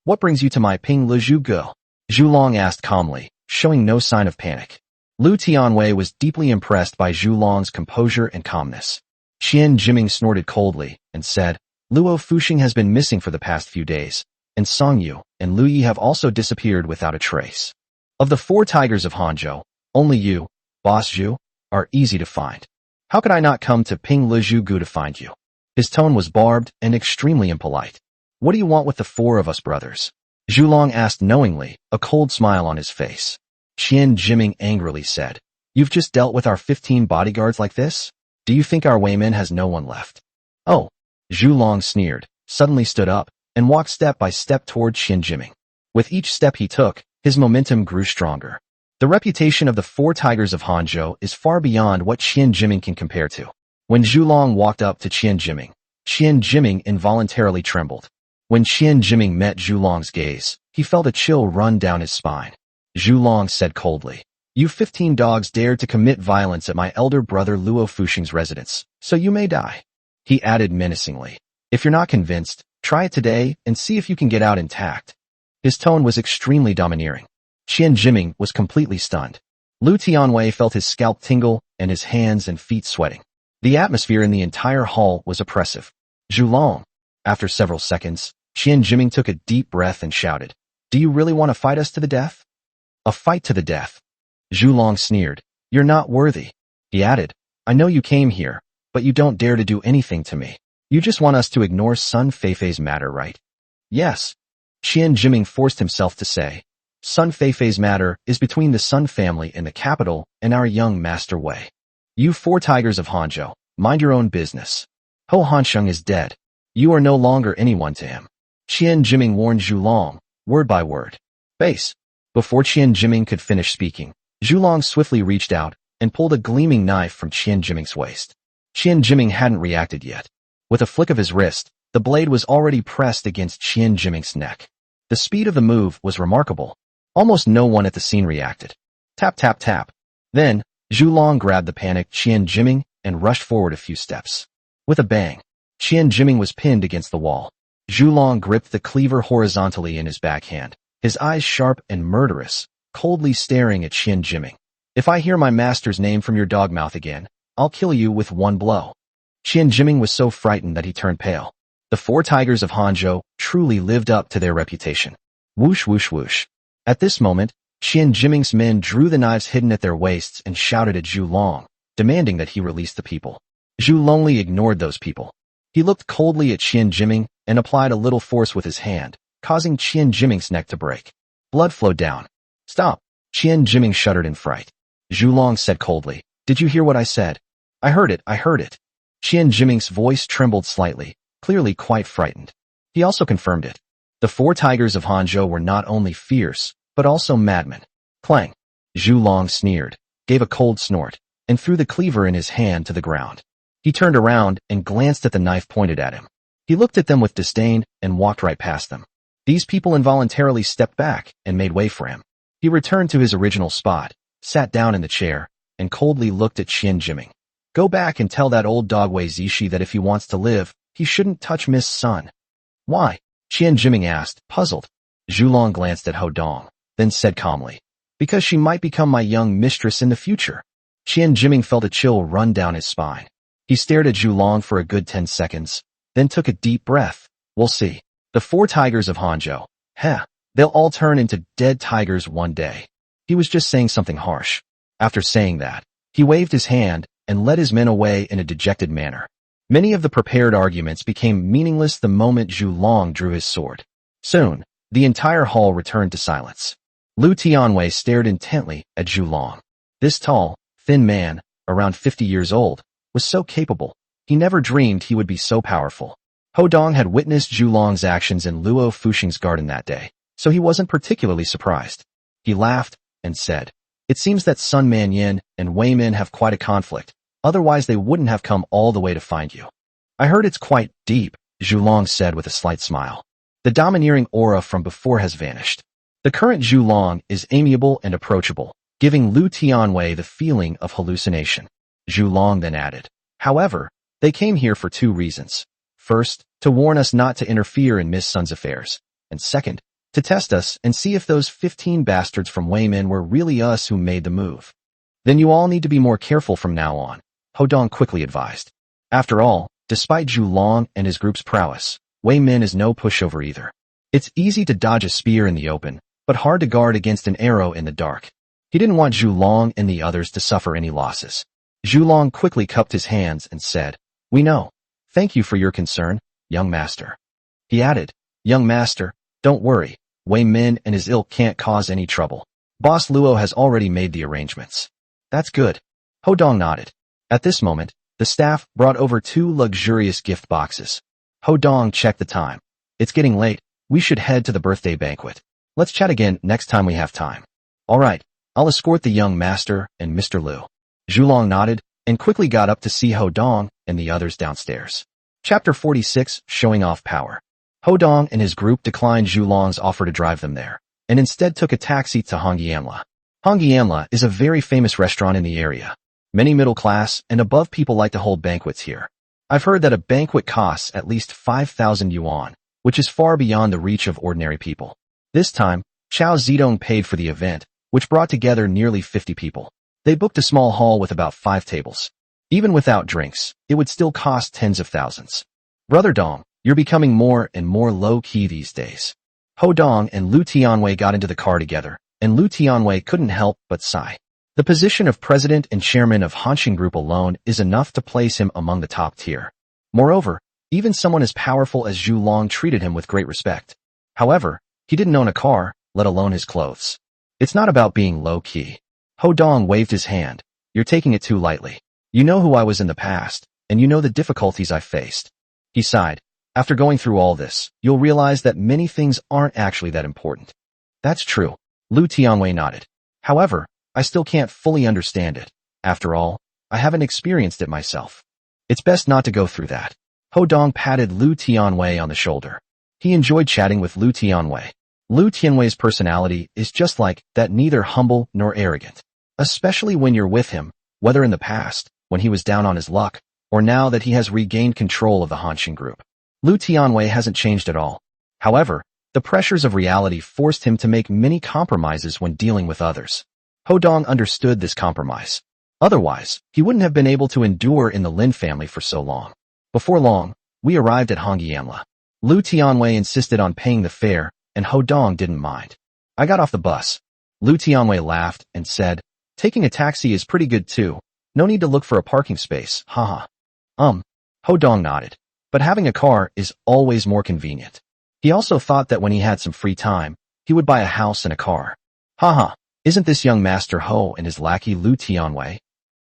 A: what brings you to my Ping Lezhugu?" Zhulong asked calmly, showing no sign of panic. Lu Tianwei was deeply impressed by Zhulong's composure and calmness. Qian Jiming snorted coldly and said, "Luo Fuxing has been missing for the past few days, and Song Yu and Lu Yi have also disappeared without a trace. Of the 4 tigers of Hanzhou, only you, Boss Zhu, are easy to find. How could I not come to Ping Lezhugu to find you?" His tone was barbed and extremely impolite. "What do you want with the 4 of us brothers?" Zhulong asked knowingly, a cold smile on his face. Qian Jiming angrily said, "You've just dealt with our 15 bodyguards like this? Do you think our Weimin has no one left?" "Oh." Zhulong sneered, suddenly stood up, and walked step by step toward Qian Jiming. With each step he took, his momentum grew stronger. The reputation of the 4 tigers of Hanzhou is far beyond what Qian Jiming can compare to. When Zhulong walked up to Qian Jiming involuntarily trembled. When Qian Jiming met Zhu Long's gaze, he felt a chill run down his spine. Zhu Long said coldly, "You 15 dogs dared to commit violence at my elder brother Luo Fuxing's residence, so you may die." He added menacingly, "If you're not convinced, try it today and see if you can get out intact." His tone was extremely domineering. Qian Jiming was completely stunned. Lu Tianwei felt his scalp tingle and his hands and feet sweating. The atmosphere in the entire hall was oppressive. "Zhu Long." After several seconds, Qian Jiming took a deep breath and shouted, "Do you really want to fight us to the death?" "A fight to the death." Zhu Long sneered, "You're not worthy." He added, "I know you came here, but you don't dare to do anything to me. You just want us to ignore Sun Feifei's matter, right?" "Yes." Qian Jiming forced himself to say, "Sun Feifei's matter is between the Sun family in the capital and our young master Wei. You 4 tigers of Hanzhou, mind your own business. Ho Hansheng is dead. You are no longer anyone to him." Qian Jiming warned Zhu Long, word by word. Base. Before Qian Jiming could finish speaking, Zhu Long swiftly reached out and pulled a gleaming knife from Qian Jiming's waist. Qian Jiming hadn't reacted yet. With a flick of his wrist, the blade was already pressed against Qian Jiming's neck. The speed of the move was remarkable. Almost no one at the scene reacted. Tap tap tap. Then, Zhu Long grabbed the panicked Qian Jiming and rushed forward a few steps. With a bang, Qian Jiming was pinned against the wall. Zhu Long gripped the cleaver horizontally in his backhand, his eyes sharp and murderous, coldly staring at Qian Jiming. "If I hear my master's name from your dog mouth again, I'll kill you with one blow." Qian Jiming was so frightened that he turned pale. The 4 tigers of Hanzhou truly lived up to their reputation. Whoosh whoosh whoosh. At this moment, Qian Jiming's men drew the knives hidden at their waists and shouted at Zhu Long, demanding that he release the people. Zhu Longli ignored those people. He looked coldly at Qian Jiming and applied a little force with his hand, causing Qian Jiming's neck to break. Blood flowed down. "Stop." Qian Jiming shuddered in fright. Zhu Long said coldly, "Did you hear what I said?" I heard it. Qian Jiming's voice trembled slightly, clearly quite frightened. He also confirmed it. The 4 tigers of Hanzhou were not only fierce, but also madmen. Clang. Zhu Long sneered, gave a cold snort, and threw the cleaver in his hand to the ground. He turned around and glanced at the knife pointed at him. He looked at them with disdain and walked right past them. These people involuntarily stepped back and made way for him. He returned to his original spot, sat down in the chair, and coldly looked at Qian Jiming. "Go back and tell that old dog Wei Zishi that if he wants to live, he shouldn't touch Miss Sun." "Why?" Qian Jiming asked, puzzled. Zhu Long glanced at Ho Dong, then said calmly, "Because she might become my young mistress in the future." Qian Jiming felt a chill run down his spine. He stared at Zhu Long for a good 10 seconds, then took a deep breath. "We'll see. The 4 tigers of Hanzhou. They'll all turn into dead tigers one day." He was just saying something harsh. After saying that, he waved his hand and led his men away in a dejected manner. Many of the prepared arguments became meaningless the moment Zhu Long drew his sword. Soon, the entire hall returned to silence. Lu Tianwei stared intently at Zhu Long. This tall, thin man, around 50 years old, was so capable. He never dreamed he would be so powerful. Ho Dong had witnessed Zhu Long's actions in Luo Fuxing's garden that day, so he wasn't particularly surprised. He laughed and said, "It seems that Sun Manyin and Wei Min have quite a conflict, otherwise they wouldn't have come all the way to find you." "I heard it's quite deep," Zhu Long said with a slight smile. The domineering aura from before has vanished. The current Zhu Long is amiable and approachable, giving Lu Tianwei the feeling of hallucination. Zhu Long then added, "However, they came here for 2 reasons. First, to warn us not to interfere in Miss Sun's affairs, and second, to test us and see if those 15 bastards from Wei Min were really us who made the move. Then you all need to be more careful from now on," Ho Dong quickly advised. After all, despite Zhu Long and his group's prowess, Wei Min is no pushover either. It's easy to dodge a spear in the open, but hard to guard against an arrow in the dark. He didn't want Zhu Long and the others to suffer any losses. Zhu Long quickly cupped his hands and said, "We know. Thank you for your concern, young master." He added, "Young master, don't worry. Wei Min and his ilk can't cause any trouble. Boss Luo has already made the arrangements." "That's good." Ho Dong nodded. At this moment, the staff brought over 2 luxurious gift boxes. Ho Dong checked the time. "It's getting late. We should head to the birthday banquet. Let's chat again next time we have time." "All right. I'll escort the young master and Mr. Lu." Zhu Long nodded and quickly got up to see Ho Dong and the others downstairs. Chapter 46, Showing Off Power. Ho Dong and his group declined Zhu Long's offer to drive them there, and instead took a taxi to Hongyiamla. Hongyiamla is a very famous restaurant in the area. Many middle-class and above people like to hold banquets here. I've heard that a banquet costs at least 5,000 yuan, which is far beyond the reach of ordinary people. This time, Chao Zedong paid for the event, which brought together nearly 50 people. They booked a small hall with about 5 tables. Even without drinks, it would still cost tens of thousands. Brother Dong, you're becoming more and more low-key these days. Ho Dong and Lu Tianwei got into the car together, and Lu Tianwei couldn't help but sigh. The position of president and chairman of Hanshin Group alone is enough to place him among the top tier. Moreover, even someone as powerful as Zhu Long treated him with great respect. However, he didn't own a car, let alone his clothes. It's not about being low-key. Ho Dong waved his hand. You're taking it too lightly. You know who I was in the past, and you know the difficulties I faced. He sighed. After going through all this, you'll realize that many things aren't actually that important. That's true. Lu Tianwei nodded. However, I still can't fully understand it. After all, I haven't experienced it myself. It's best not to go through that. Ho Dong patted Lu Tianwei on the shoulder. He enjoyed chatting with Lu Tianwei. Lu Tianwei's personality is just like that, neither humble nor arrogant. Especially when you're with him, whether in the past, when he was down on his luck, or now that he has regained control of the Hanshin Group. Lu Tianwei hasn't changed at all. However, the pressures of reality forced him to make many compromises when dealing with others. Ho Dong understood this compromise. Otherwise, he wouldn't have been able to endure in the Lin family for so long. Before long, we arrived at Hongyiamla. Lu Tianwei insisted on paying the fare, and Ho Dong didn't mind. I got off the bus. Lu Tianwei laughed and said, taking a taxi is pretty good too. No need to look for a parking space, haha. Ho Dong nodded. But having a car is always more convenient. He also thought that when he had some free time, he would buy a house and a car. Haha, isn't this young Master Ho and his lackey Lu Tianwei?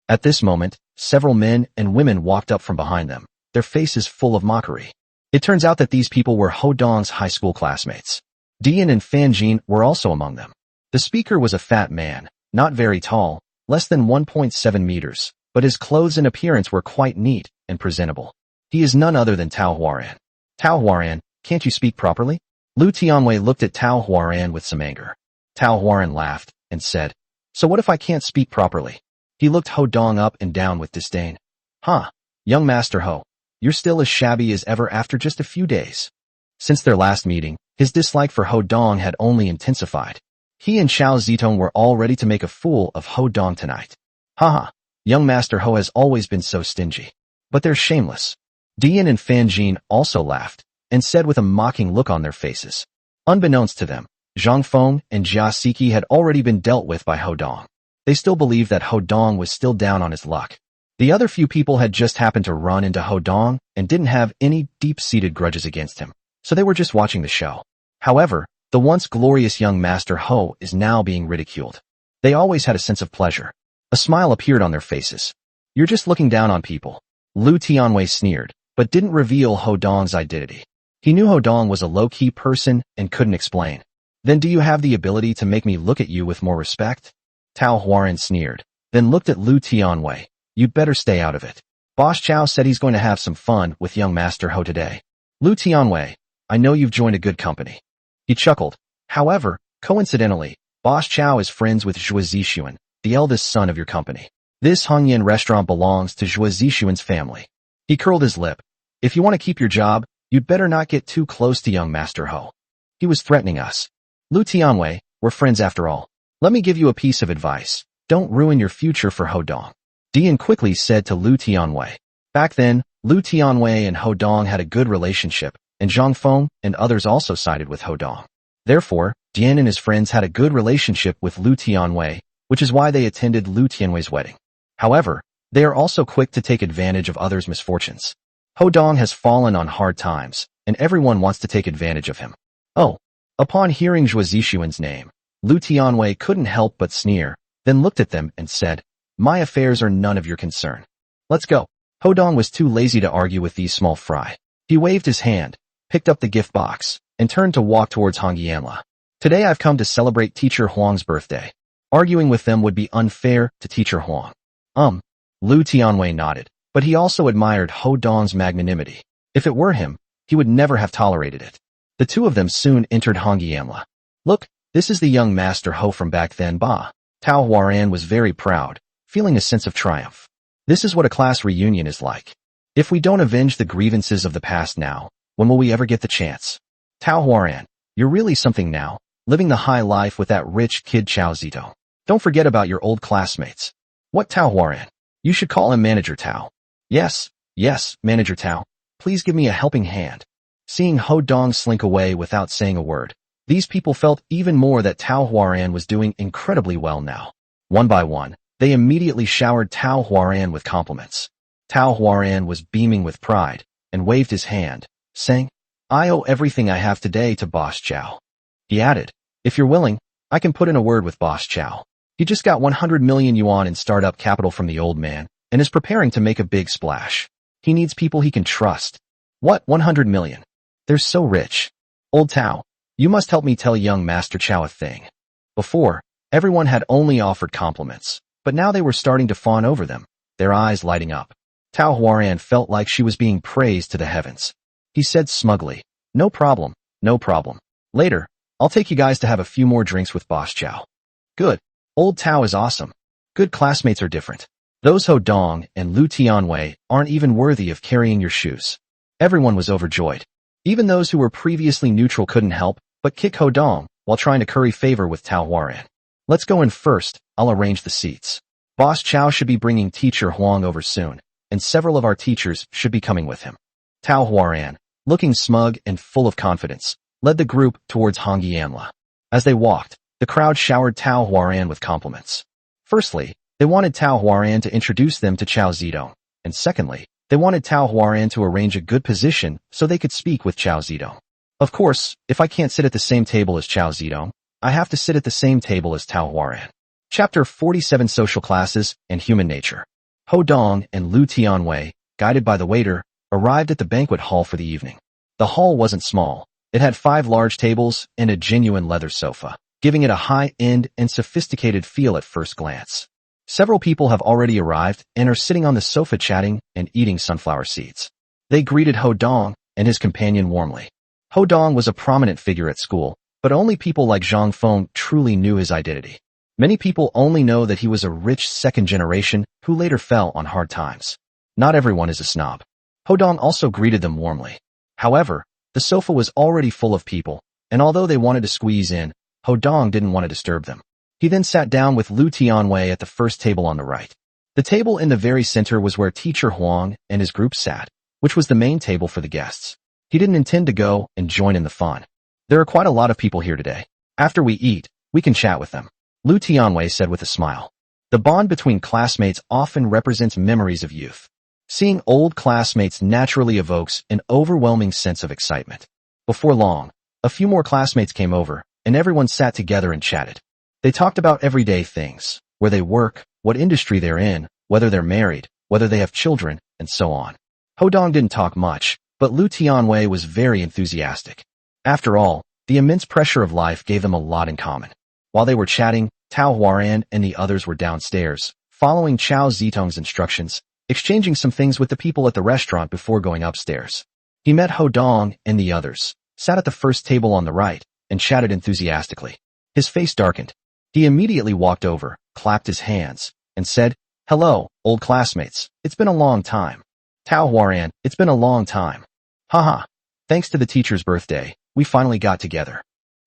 A: At this moment, several men and women walked up from behind them, their faces full of mockery. It turns out that these people were Ho Dong's high school classmates. Dian and Fan Jin were also among them. The speaker was a fat man, not very tall, less than 1.7 meters, but his clothes and appearance were quite neat and presentable. He is none other than Tao Huaran. Tao Huaran, can't you speak properly? Lu Tianwei looked at Tao Huaran with some anger. Tao Huaran laughed and said, so what if I can't speak properly? He looked Ho Dong up and down with disdain. Huh, young Master Ho, you're still as shabby as ever after just a few days. Since their last meeting, his dislike for Ho Dong had only intensified. He and Chao Zedong were all ready to make a fool of Ho Dong tonight. Haha, young Master Ho has always been so stingy. But they're shameless. Dian and Fan Jin also laughed, and said with a mocking look on their faces. Unbeknownst to them, Zhang Feng and Jia Siki had already been dealt with by Ho Dong. They still believed that Ho Dong was still down on his luck. The other few people had just happened to run into Ho Dong and didn't have any deep-seated grudges against him, so they were just watching the show. However, the once glorious young Master Ho is now being ridiculed. They always had a sense of pleasure. A smile appeared on their faces. You're just looking down on people. Lu Tianwei sneered, but didn't reveal Ho Dong's identity. He knew Ho Dong was a low-key person and couldn't explain. Then do you have the ability to make me look at you with more respect? Tao Huaran sneered, then looked at Lu Tianwei. You'd better stay out of it. Boss Chow said he's going to have some fun with young Master Ho today. Lu Tianwei, I know you've joined a good company. He chuckled. However, coincidentally, Boss Chow is friends with Zhuo Zixuan, the eldest son of your company. This Hongyan restaurant belongs to Zhuo Zixuan's family. He curled his lip. If you want to keep your job, you'd better not get too close to young Master Ho. He was threatening us. Lu Tianwei, we're friends after all. Let me give you a piece of advice. Don't ruin your future for Ho Dong. Dian quickly said to Lu Tianwei. Back then, Lu Tianwei and Ho Dong had a good relationship, and Zhang Feng and others also sided with Ho Dong. Therefore, Dian and his friends had a good relationship with Lu Tianwei, which is why they attended Lu Tianwei's wedding. However, they are also quick to take advantage of others' misfortunes. Ho Dong has fallen on hard times, and everyone wants to take advantage of him. Oh. Upon hearing Zhuo Zixuan's name, Lu Tianwei couldn't help but sneer, then looked at them and said, my affairs are none of your concern. Let's go. Ho Dong was too lazy to argue with these small fry. He waved his hand, picked up the gift box, and turned to walk towards Hongyiamla. Today I've come to celebrate Teacher Huang's birthday. Arguing with them would be unfair to Teacher Huang. Lu Tianwei nodded, but he also admired Ho Dong's magnanimity. If it were him, he would never have tolerated it. The two of them soon entered Hongyamla. Look, this is the young Master Ho from back then, Ba. Tao Huaran was very proud, feeling a sense of triumph. This is what a class reunion is like. If we don't avenge the grievances of the past now, when will we ever get the chance? Tao Huaran, you're really something now, living the high life with that rich kid Chao Zito. Don't forget about your old classmates. What Tao Huaran? You should call him Manager Tao. Yes, Manager Tao. Please give me a helping hand. Seeing Ho Dong slink away without saying a word, these people felt even more that Tao Huaran was doing incredibly well now. One by one, they immediately showered Tao Huaran with compliments. Tao Huaran was beaming with pride and waved his hand, saying, I owe everything I have today to Boss Chow. He added, if you're willing, I can put in a word with Boss Chow. He just got 100 million yuan in startup capital from the old man and is preparing to make a big splash. He needs people he can trust. What, 100 million? They're so rich. Old Tao, you must help me tell young Master Chow a thing. Before, everyone had only offered compliments, but now they were starting to fawn over them, their eyes lighting up. Tao Huaran felt like she was being praised to the heavens. He said smugly, no problem. Later, I'll take you guys to have a few more drinks with Boss Chow. Good. Old Tao is awesome. Good classmates are different. Those Ho Dong and Lu Tianwei aren't even worthy of carrying your shoes. Everyone was overjoyed. Even those who were previously neutral couldn't help but kick Ho Dong while trying to curry favor with Tao Huaran. Let's go in first, I'll arrange the seats. Boss Chow should be bringing teacher Huang over soon, and several of our teachers should be coming with him. Tao Huaran, looking smug and full of confidence, led the group towards Hongyamla. As they walked, the crowd showered Tao Huaran with compliments. Firstly, they wanted Tao Huaran to introduce them to Chao Zidong, and secondly, they wanted Tao Huaran to arrange a good position so they could speak with Chao Zidong. Of course, if I can't sit at the same table as Chao Zidong, I have to sit at the same table as Tao Huaran. Chapter 47 Social Classes and Human Nature. Ho Dong and Lu Tianwei, guided by the waiter, arrived at the banquet hall for the evening. The hall wasn't small. It had 5 large tables and a genuine leather sofa, giving it a high-end and sophisticated feel at first glance. Several people have already arrived and are sitting on the sofa chatting and eating sunflower seeds. They greeted Ho Dong and his companion warmly. Ho Dong was a prominent figure at school, but only people like Zhang Feng truly knew his identity. Many people only know that he was a rich second generation who later fell on hard times. Not everyone is a snob. Ho Dong also greeted them warmly. However, the sofa was already full of people, and although they wanted to squeeze in, Ho Dong didn't want to disturb them. He then sat down with Lu Tianwei at the first table on the right. The table in the very center was where teacher Huang and his group sat, which was the main table for the guests. He didn't intend to go and join in the fun. There are quite a lot of people here today. After we eat, we can chat with them, Lu Tianwei said with a smile. The bond between classmates often represents memories of youth. Seeing old classmates naturally evokes an overwhelming sense of excitement. Before long, a few more classmates came over, and everyone sat together and chatted. They talked about everyday things, where they work, what industry they're in, whether they're married, whether they have children, and so on. Ho Dong didn't talk much, but Lu Tianwei was very enthusiastic. After all, the immense pressure of life gave them a lot in common. While they were chatting, Tao Huaran and the others were downstairs, following Chao Zitong's instructions, exchanging some things with the people at the restaurant before going upstairs. He met Ho Dong and the others, sat at the first table on the right, and chatted enthusiastically. His face darkened. He immediately walked over, clapped his hands, and said, "Hello, old classmates. It's been a long time. Tao Huaran, it's been a long time. Haha. Thanks to the teacher's birthday, we finally got together.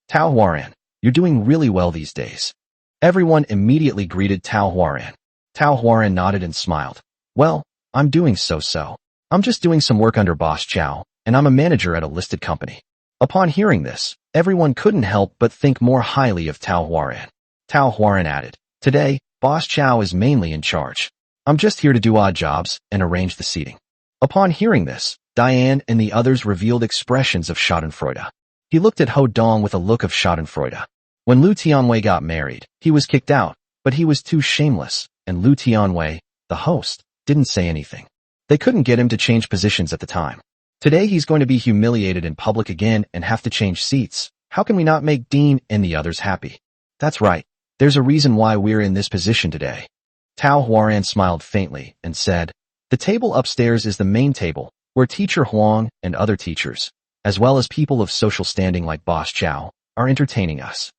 A: Tao Huaran, you're doing really well these days." Everyone immediately greeted Tao Huaran. Tao Huaran nodded and smiled. "Well, I'm doing so-so. I'm just doing some work under Boss Chow, and I'm a manager at a listed company." Upon hearing this, everyone couldn't help but think more highly of Tao Huaran. Tao Huaran added, "Today, Boss Chow is mainly in charge. I'm just here to do odd jobs and arrange the seating." Upon hearing this, Diane and the others revealed expressions of schadenfreude. He looked at Ho Dong with a look of schadenfreude. When Lu Tianwei got married, he was kicked out, but he was too shameless, and Lu Tianwei, the host, didn't say anything. They couldn't get him to change positions at the time. Today he's going to be humiliated in public again and have to change seats. How can we not make Dean and the others happy? That's right. There's a reason why we're in this position today. Tao Huaran smiled faintly and said, "The table upstairs is the main table, where teacher Huang and other teachers, as well as people of social standing like Boss Chow, are entertaining us.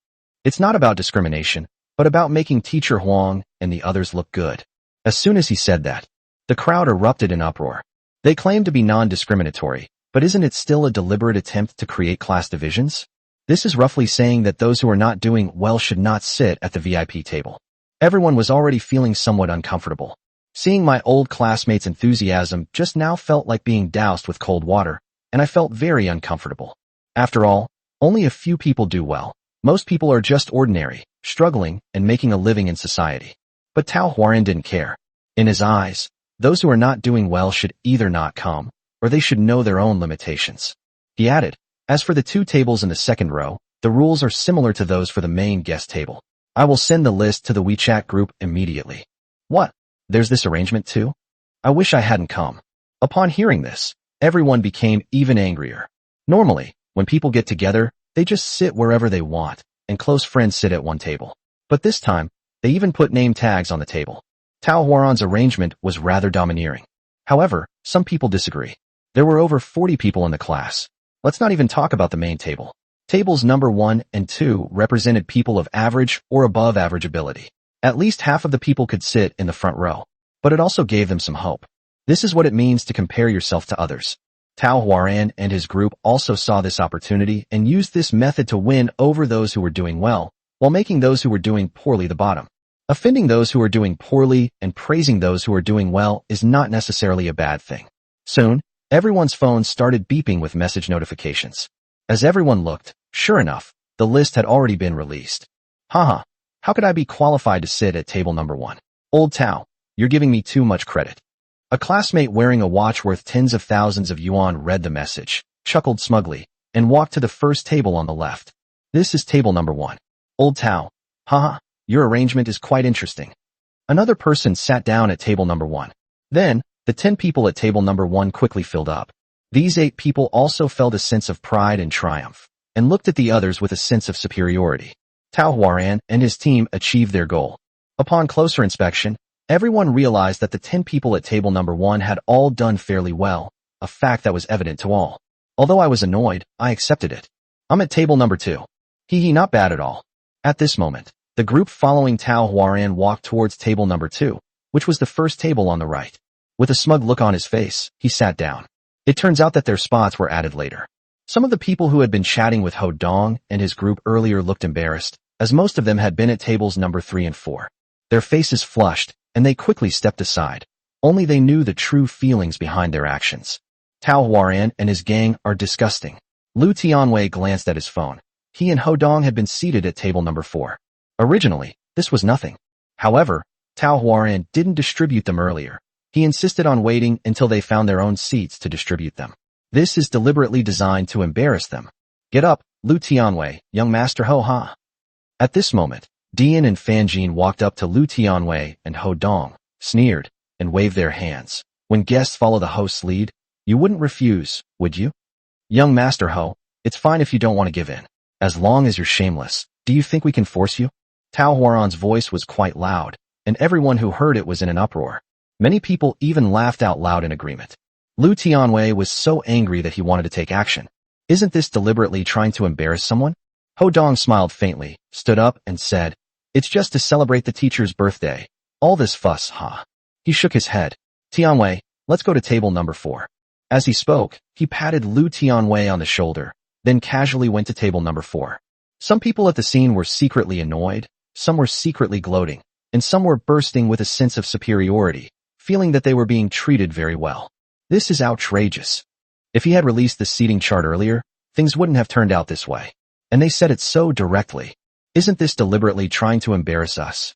A: It's not about discrimination, but about making Teacher Huang and the others look good. As soon as he said that, the crowd erupted in uproar. They claim to be non-discriminatory, but isn't it still a deliberate attempt to create class divisions? This is roughly saying that those who are not doing well should not sit at the VIP table. Everyone was already feeling somewhat uncomfortable. Seeing my old classmates' enthusiasm just now felt like being doused with cold water, and I felt very uncomfortable. After all, only a few people do well. Most people are just ordinary, struggling, and making a living in society. But Tao Huaran didn't care. In his eyes, those who are not doing well should either not come, or they should know their own limitations. He added, as for the 2 tables in the second row, the rules are similar to those for the main guest table. I will send the list to the WeChat group immediately. What? There's this arrangement too? I wish I hadn't come. Upon hearing this, everyone became even angrier. Normally, when people get together, they just sit wherever they want, and close friends sit at one table. But this time, they even put name tags on the table. Tao Huaran's arrangement was rather domineering. However, some people disagree. There were over 40 people in the class. Let's not even talk about the main table. Tables number 1 and 2 represented people of average or above average ability. At least half of the people could sit in the front row. But it also gave them some hope. This is what it means to compare yourself to others. Tao Huaran and his group also saw this opportunity and used this method to win over those who were doing well, while making those who were doing poorly the bottom. Offending those who are doing poorly and praising those who are doing well is not necessarily a bad thing. Soon, everyone's phones started beeping with message notifications. As everyone looked, sure enough, the list had already been released. Haha, how could I be qualified to sit at table number 1? Old Tao, you're giving me too much credit. A classmate wearing a watch worth tens of thousands of yuan read the message, chuckled smugly, and walked to the first table on the left. This is table number 1. Old Tao, haha, your arrangement is quite interesting. Another person sat down at table number 1. Then, the 10 people at table number 1 quickly filled up. These 8 people also felt a sense of pride and triumph, and looked at the others with a sense of superiority. Tao Huaran and his team achieved their goal. Upon closer inspection, everyone realized that the 10 people at table number 1 had all done fairly well, a fact that was evident to all. Although I was annoyed, I accepted it. I'm at table number 2. Hee, not bad at all. At this moment, the group following Tao Huaran walked towards table number 2, which was the first table on the right. With a smug look on his face, he sat down. It turns out that their spots were added later. Some of the people who had been chatting with Ho Dong and his group earlier looked embarrassed, as most of them had been at tables number 3 and 4. Their faces flushed, and they quickly stepped aside. Only they knew the true feelings behind their actions. Tao Huaran and his gang are disgusting. Lu Tianwei glanced at his phone. He and Ho Dong had been seated at table number 4. Originally, this was nothing. However, Tao Huaran didn't distribute them earlier. He insisted on waiting until they found their own seats to distribute them. This is deliberately designed to embarrass them. Get up, Lu Tianwei, young master Ho Ha. At this moment, Dian and Fan Jin walked up to Lu Tianwei and Ho Dong, sneered, and waved their hands. When guests follow the host's lead, you wouldn't refuse, would you? Young master Ho, it's fine if you don't want to give in. As long as you're shameless, do you think we can force you? Tao Huaran's voice was quite loud, and everyone who heard it was in an uproar. Many people even laughed out loud in agreement. Lu Tianwei was so angry that he wanted to take action. Isn't this deliberately trying to embarrass someone? Ho Dong smiled faintly, stood up, and said, it's just to celebrate the teacher's birthday. All this fuss, huh? He shook his head. Tianwei, let's go to table number 4. As he spoke, he patted Lu Tianwei on the shoulder, then casually went to table number 4. Some people at the scene were secretly annoyed, some were secretly gloating, and some were bursting with a sense of superiority, feeling that they were being treated very well. This is outrageous. If he had released the seating chart earlier, things wouldn't have turned out this way. And they said it so directly. Isn't this deliberately trying to embarrass us?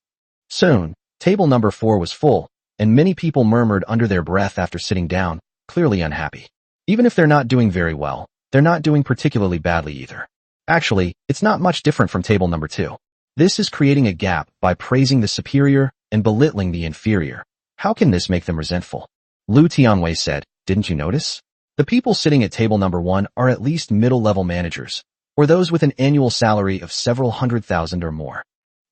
A: Soon, table number 4 was full, and many people murmured under their breath after sitting down, clearly unhappy. Even if they're not doing very well, they're not doing particularly badly either. Actually, it's not much different from table number 2. This is creating a gap by praising the superior and belittling the inferior. How can this make them resentful? Lu Tianwei said, didn't you notice? The people sitting at table number 1 are at least middle-level managers, or those with an annual salary of several 100,000 or more.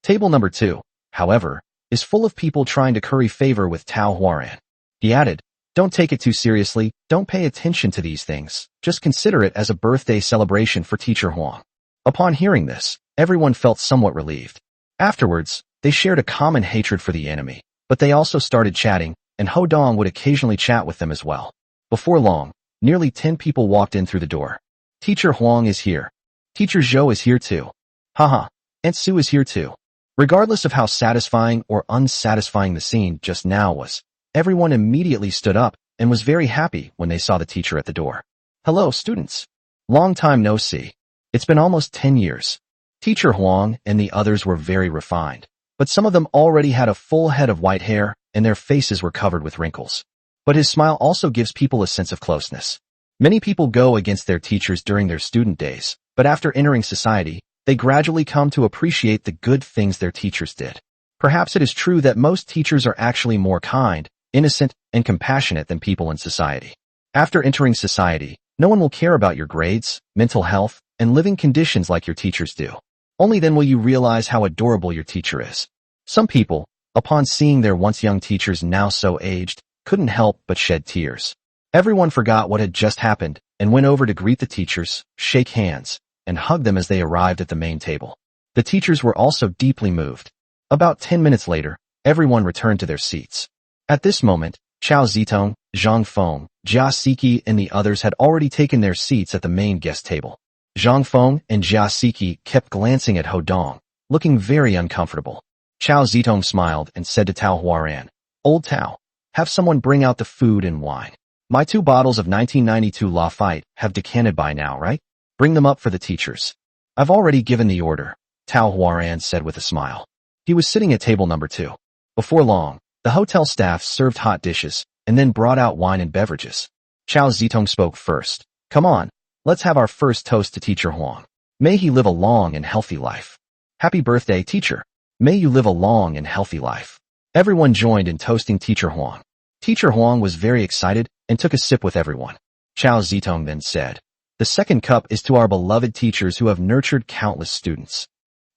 A: Table number 2, however, is full of people trying to curry favor with Tao Huaran. He added, Don't take it too seriously, don't pay attention to these things, just consider it as a birthday celebration for Teacher Huang. Upon hearing this, everyone felt somewhat relieved. Afterwards, they shared a common hatred for the enemy, but they also started chatting, and Ho Dong would occasionally chat with them as well. Before long, nearly 10 people walked in through the door. Teacher Huang is here. Teacher Zhou is here too. Haha, Aunt Sue is here too. Regardless of how satisfying or unsatisfying the scene just now was, everyone immediately stood up and was very happy when they saw the teacher at the door. Hello, students. Long time no see. It's been almost 10 years. Teacher Huang and the others were very refined, but some of them already had a full head of white hair and their faces were covered with wrinkles. But his smile also gives people a sense of closeness. Many people go against their teachers during their student days, but after entering society, they gradually come to appreciate the good things their teachers did. Perhaps it is true that most teachers are actually more kind, innocent, and compassionate than people in society. After entering society, no one will care about your grades, mental health, and living conditions like your teachers do. Only then will you realize how adorable your teacher is. Some people, upon seeing their once young teachers now so aged, couldn't help but shed tears. Everyone forgot what had just happened and went over to greet the teachers, shake hands, and hug them as they arrived at the main table. The teachers were also deeply moved. About 10 minutes later, everyone returned to their seats. At this moment, Chao Zitong, Zhang Feng, Jia Siki, and the others had already taken their seats at the main guest table. Zhang Feng and Jia Siki kept glancing at Ho Dong, looking very uncomfortable. Chao Zitong smiled and said to Tao Huaran, Old Tao, have someone bring out the food and wine. My 2 bottles of 1992 Lafite have decanted by now, right? Bring them up for the teachers. I've already given the order, Tao Huaran said with a smile. He was sitting at table number 2. Before long, the hotel staff served hot dishes and then brought out wine and beverages. Chao Zitong spoke first. Come on, let's have our first toast to Teacher Huang. May he live a long and healthy life. Happy birthday, teacher. May you live a long and healthy life. Everyone joined in toasting Teacher Huang. Teacher Huang was very excited and took a sip with everyone. Chao Zitong then said, The second cup is to our beloved teachers who have nurtured countless students.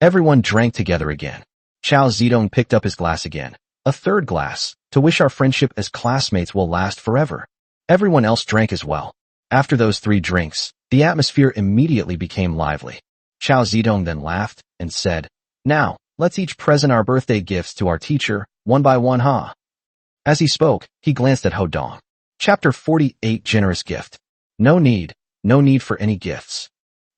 A: Everyone drank together again. Chao Zitong picked up his glass again. A third glass, to wish our friendship as classmates will last forever. Everyone else drank as well. After those 3 drinks, the atmosphere immediately became lively. Chao Zitong then laughed and said, Now, let's each present our birthday gifts to our teacher, one by one, huh? As he spoke, he glanced at Ho Dong. Chapter 48 Generous Gift. No need for any gifts.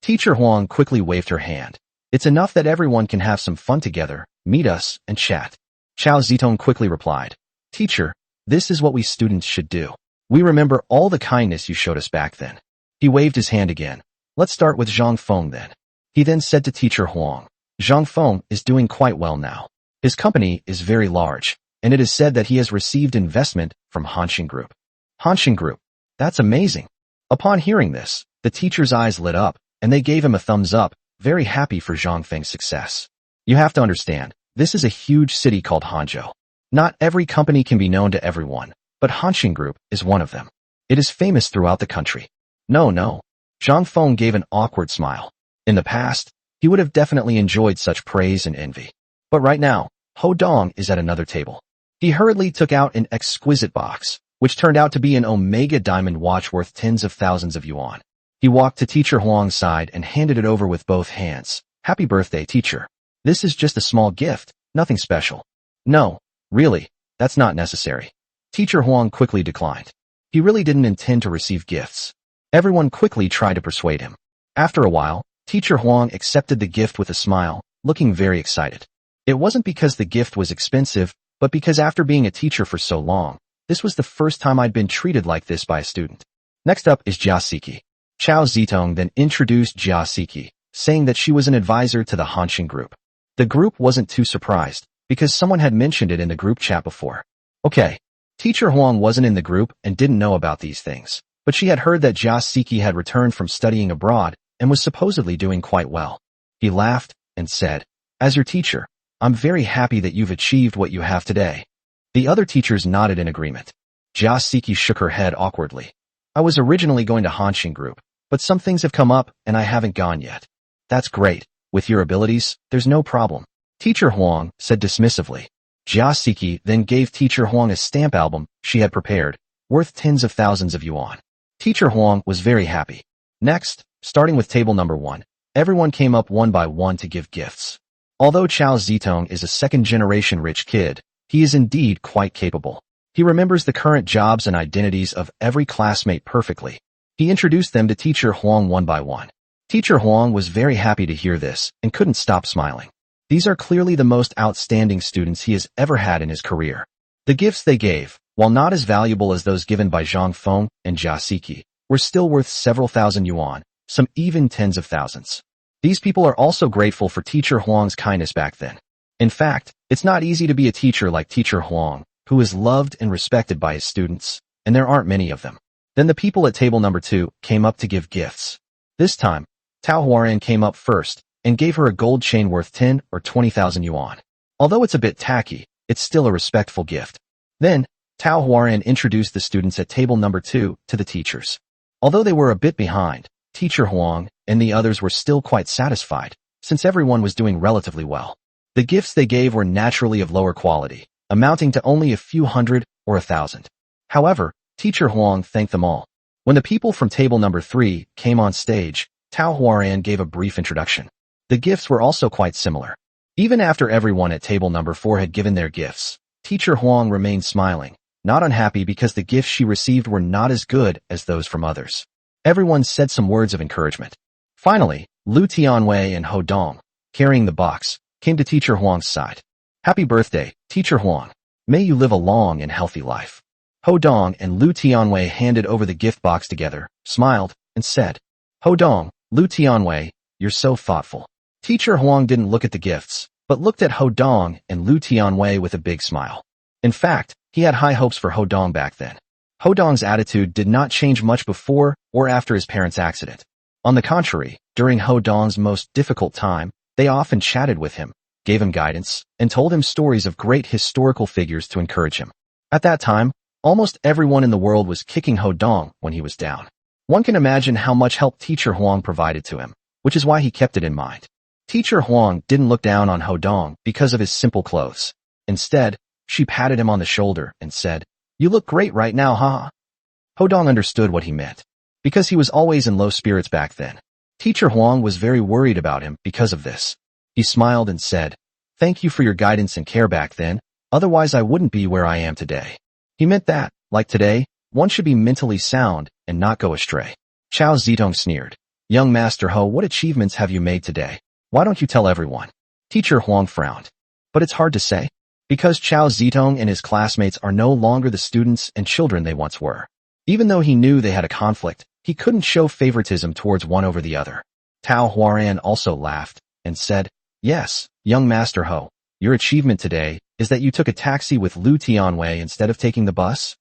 A: Teacher Huang quickly waved her hand. It's enough that everyone can have some fun together, meet us, and chat. Chao Zitong quickly replied, Teacher, this is what we students should do. We remember all the kindness you showed us back then. He waved his hand again. Let's start with Zhang Feng then. He then said to Teacher Huang, Zhang Feng is doing quite well now. His company is very large, and it is said that he has received investment from Hanshin Group. Hanshin Group. That's amazing. Upon hearing this, the teacher's eyes lit up, and they gave him a thumbs up, very happy for Zhang Feng's success. You have to understand, this is a huge city called Hangzhou. Not every company can be known to everyone, but Hanshin Group is one of them. It is famous throughout the country. No. Zhang Feng gave an awkward smile. In the past, he would have definitely enjoyed such praise and envy. But right now, Ho Dong is at another table. He hurriedly took out an exquisite box, which turned out to be an Omega diamond watch worth tens of thousands of yuan. He walked to Teacher Huang's side and handed it over with both hands. Happy birthday, teacher. This is just a small gift, nothing special. No, really, that's not necessary. Teacher Huang quickly declined. He really didn't intend to receive gifts. Everyone quickly tried to persuade him. After a while, Teacher Huang accepted the gift with a smile, looking very excited. It wasn't because the gift was expensive, but because after being a teacher for so long, this was the first time I'd been treated like this by a student. Next up is Jia Siki. Chao Zitong then introduced Jia Siki, saying that she was an advisor to the Hanshin Group. The group wasn't too surprised, because someone had mentioned it in the group chat before. Okay, Teacher Huang wasn't in the group and didn't know about these things, but she had heard that Jia Siki had returned from studying abroad and was supposedly doing quite well. He laughed and said, As your teacher, I'm very happy that you've achieved what you have today. The other teachers nodded in agreement. Jia Siki shook her head awkwardly. I was originally going to Hanshin Group, but some things have come up and I haven't gone yet. That's great. With your abilities, there's no problem. Teacher Huang said dismissively. Jia Siki then gave Teacher Huang a stamp album she had prepared, worth tens of thousands of yuan. Teacher Huang was very happy. Next, starting with table number 1, everyone came up one by one to give gifts. Although Chao Zitong is a second-generation rich kid, he is indeed quite capable. He remembers the current jobs and identities of every classmate perfectly. He introduced them to Teacher Huang one by one. Teacher Huang was very happy to hear this and couldn't stop smiling. These are clearly the most outstanding students he has ever had in his career. The gifts they gave, while not as valuable as those given by Zhang Feng and Jia Siki, were still worth several thousand yuan, some even tens of thousands. These people are also grateful for Teacher Huang's kindness back then. In fact, it's not easy to be a teacher like Teacher Huang, who is loved and respected by his students, and there aren't many of them. Then the people at table number 2 came up to give gifts. This time, Tao Huaran came up first and gave her a gold chain worth 10 or 20,000 yuan. Although it's a bit tacky, it's still a respectful gift. Then, Tao Huaran introduced the students at table number 2 to the teachers. Although they were a bit behind, Teacher Huang and the others were still quite satisfied, since everyone was doing relatively well. The gifts they gave were naturally of lower quality, amounting to only a few hundred or 1,000. However, Teacher Huang thanked them all. When the people from table number 3 came on stage, Tao Huaran gave a brief introduction. The gifts were also quite similar. Even after everyone at table number 4 had given their gifts, Teacher Huang remained smiling, not unhappy because the gifts she received were not as good as those from others. Everyone said some words of encouragement. Finally, Lu Tianwei and Ho Dong, carrying the box, came to Teacher Huang's side. "Happy birthday, Teacher Huang. May you live a long and healthy life." Ho Dong and Lu Tianwei handed over the gift box together, smiled, and said, "Ho Dong, Lu Tianwei, you're so thoughtful." Teacher Huang didn't look at the gifts, but looked at Ho Dong and Lu Tianwei with a big smile. In fact, he had high hopes for Ho Dong back then. Ho Dong's attitude did not change much before or after his parents' accident. On the contrary, during Ho Dong's most difficult time, they often chatted with him, gave him guidance, and told him stories of great historical figures to encourage him. At that time, almost everyone in the world was kicking Ho Dong when he was down. One can imagine how much help Teacher Huang provided to him, which is why he kept it in mind. Teacher Huang didn't look down on Ho Dong because of his simple clothes. Instead, she patted him on the shoulder and said, "You look great right now, huh?" Ho Dong understood what he meant, because he was always in low spirits back then. Teacher Huang was very worried about him because of this. He smiled and said, "Thank you for your guidance and care back then, otherwise I wouldn't be where I am today." He meant that, like today, one should be mentally sound and not go astray. Chao Zitong sneered. "Young Master Ho, what achievements have you made today? Why don't you tell everyone?" Teacher Huang frowned. But it's hard to say. Because Chao Zitong and his classmates are no longer the students and children they once were. Even though he knew they had a conflict, he couldn't show favoritism towards one over the other. Tao Huaran also laughed and said, "Yes, young Master Ho, your achievement today is that you took a taxi with Lu Tianwei instead of taking the bus?"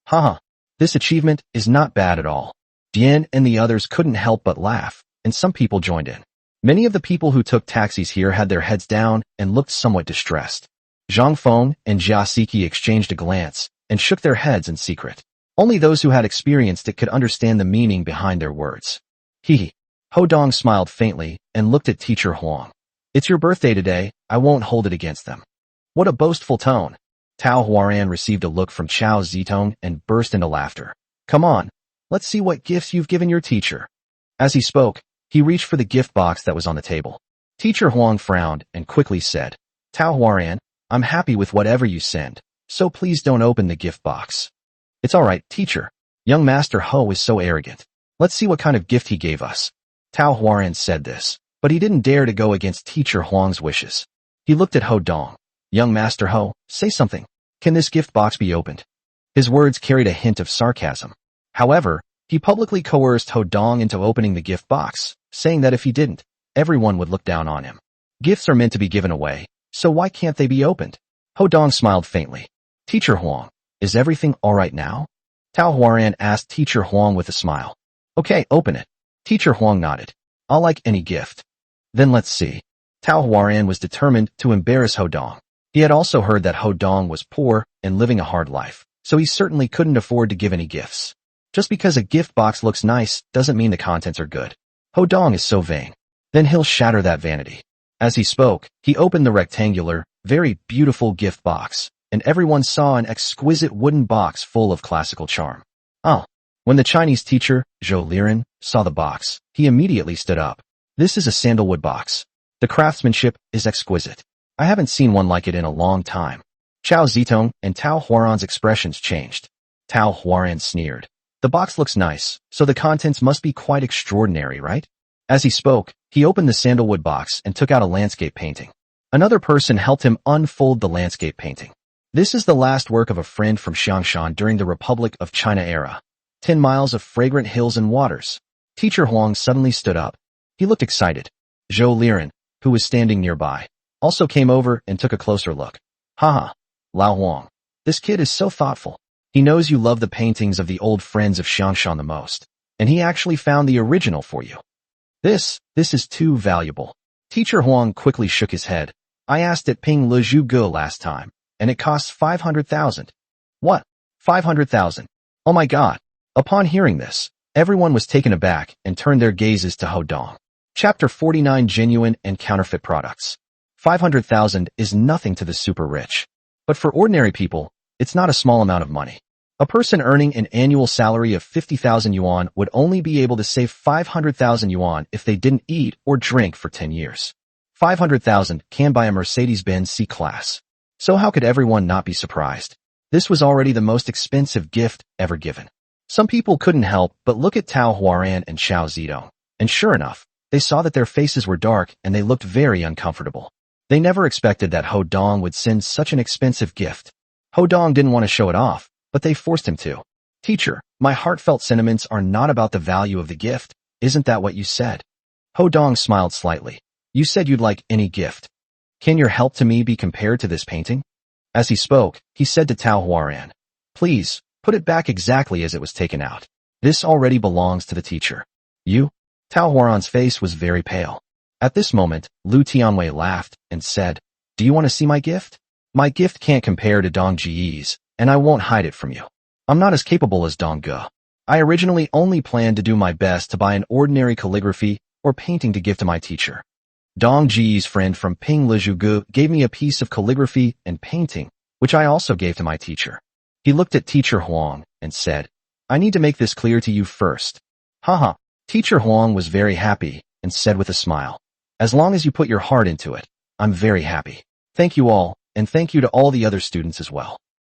A: Haha, this achievement is not bad at all. Dian and the others couldn't help but laugh, and some people joined in. Many of the people who took taxis here had their heads down and looked somewhat distressed. Zhang Feng and Jia Siki exchanged a glance and shook their heads in secret. Only those who had experienced it could understand the meaning behind their words. Hee. Ho Dong smiled faintly and looked at Teacher Huang. "It's your birthday today, I won't hold it against them." What a boastful tone. Tao Huaran received a look from Chao Zitong and burst into laughter. "Come on, let's see what gifts you've given your teacher." As he spoke, he reached for the gift box that was on the table. Teacher Huang frowned and quickly said, "Tao Huaran, I'm happy with whatever you send, so please don't open the gift box." "It's all right, teacher. Young Master Ho is so arrogant. Let's see what kind of gift he gave us." Tao Huaran said this, but he didn't dare to go against Teacher Huang's wishes. He looked at Ho Dong. "Young Master Ho, say something. Can this gift box be opened?" His words carried a hint of sarcasm. However, he publicly coerced Ho Dong into opening the gift box, saying that if he didn't, everyone would look down on him. Gifts are meant to be given away, so why can't they be opened? Ho Dong smiled faintly. "Teacher Huang, is everything all right now?" Tao Huaran asked Teacher Huang with a smile. "Okay, open it." Teacher Huang nodded. "I'll like any gift." "Then let's see." Tao Huaran was determined to embarrass Ho Dong. He had also heard that Ho Dong was poor and living a hard life, so he certainly couldn't afford to give any gifts. Just because a gift box looks nice doesn't mean the contents are good. Ho Dong is so vain. Then he'll shatter that vanity. As he spoke, he opened the rectangular, very beautiful gift box, and everyone saw an exquisite wooden box full of classical charm. Oh. When the Chinese teacher, Zhou Liren, saw the box, he immediately stood up. This is a sandalwood box. The craftsmanship is exquisite. I haven't seen one like it in a long time. Chao Zitong and Tao Huaran's expressions changed. Tao Huaran sneered. The box looks nice, so the contents must be quite extraordinary, right? As he spoke, he opened the sandalwood box and took out a landscape painting. Another person helped him unfold the landscape painting. This is the last work of a friend from Xiangshan during the Republic of China era. 10 miles of fragrant hills and waters. Teacher Huang suddenly stood up. He looked excited. Zhou Liren, who was standing nearby, also came over and took a closer look. Haha, Lao Huang. This kid is so thoughtful. He knows you love the paintings of the old friends of Xiangshan the most, and he actually found the original for you. This is too valuable. Teacher Huang quickly shook his head. I asked at Ping Le Zhu Ge last time, and it costs 500,000. What? 500,000? Oh my god. Upon hearing this, everyone was taken aback and turned their gazes to Ho Dong. Chapter 49 Genuine and Counterfeit Products. 500,000 is nothing to the super rich. But for ordinary people, it's not a small amount of money. A person earning an annual salary of 50,000 yuan would only be able to save 500,000 yuan if they didn't eat or drink for 10 years. 500,000 can buy a Mercedes-Benz C-Class. So how could everyone not be surprised? This was already the most expensive gift ever given. Some people couldn't help but look at Tao Huaran and Chao Zitong, and sure enough, they saw that their faces were dark and they looked very uncomfortable. They never expected that Ho Dong would send such an expensive gift. Ho Dong didn't want to show it off, but they forced him to. Teacher, my heartfelt sentiments are not about the value of the gift. Isn't that what you said? Ho Dong smiled slightly. You said you'd like any gift. Can your help to me be compared to this painting? As he spoke, he said to Tao Huaran, please, put it back exactly as it was taken out. This already belongs to the teacher. You? Tao Huaran's face was very pale. At this moment, Lu Tianwei laughed and said, do you want to see my gift? My gift can't compare to Dong Ji's, and I won't hide it from you. I'm not as capable as Dong Ge. I originally only planned to do my best to buy an ordinary calligraphy or painting to give to my teacher. Dong Ji's friend from Ping Le Zhu Ge gave me a piece of calligraphy and painting, which I also gave to my teacher. He looked at Teacher Huang and said, I need to make this clear to you first. Haha. Teacher Huang was very happy and said with a smile, as long as you put your heart into it, I'm very happy. Thank you all, and thank you to all the other students as well.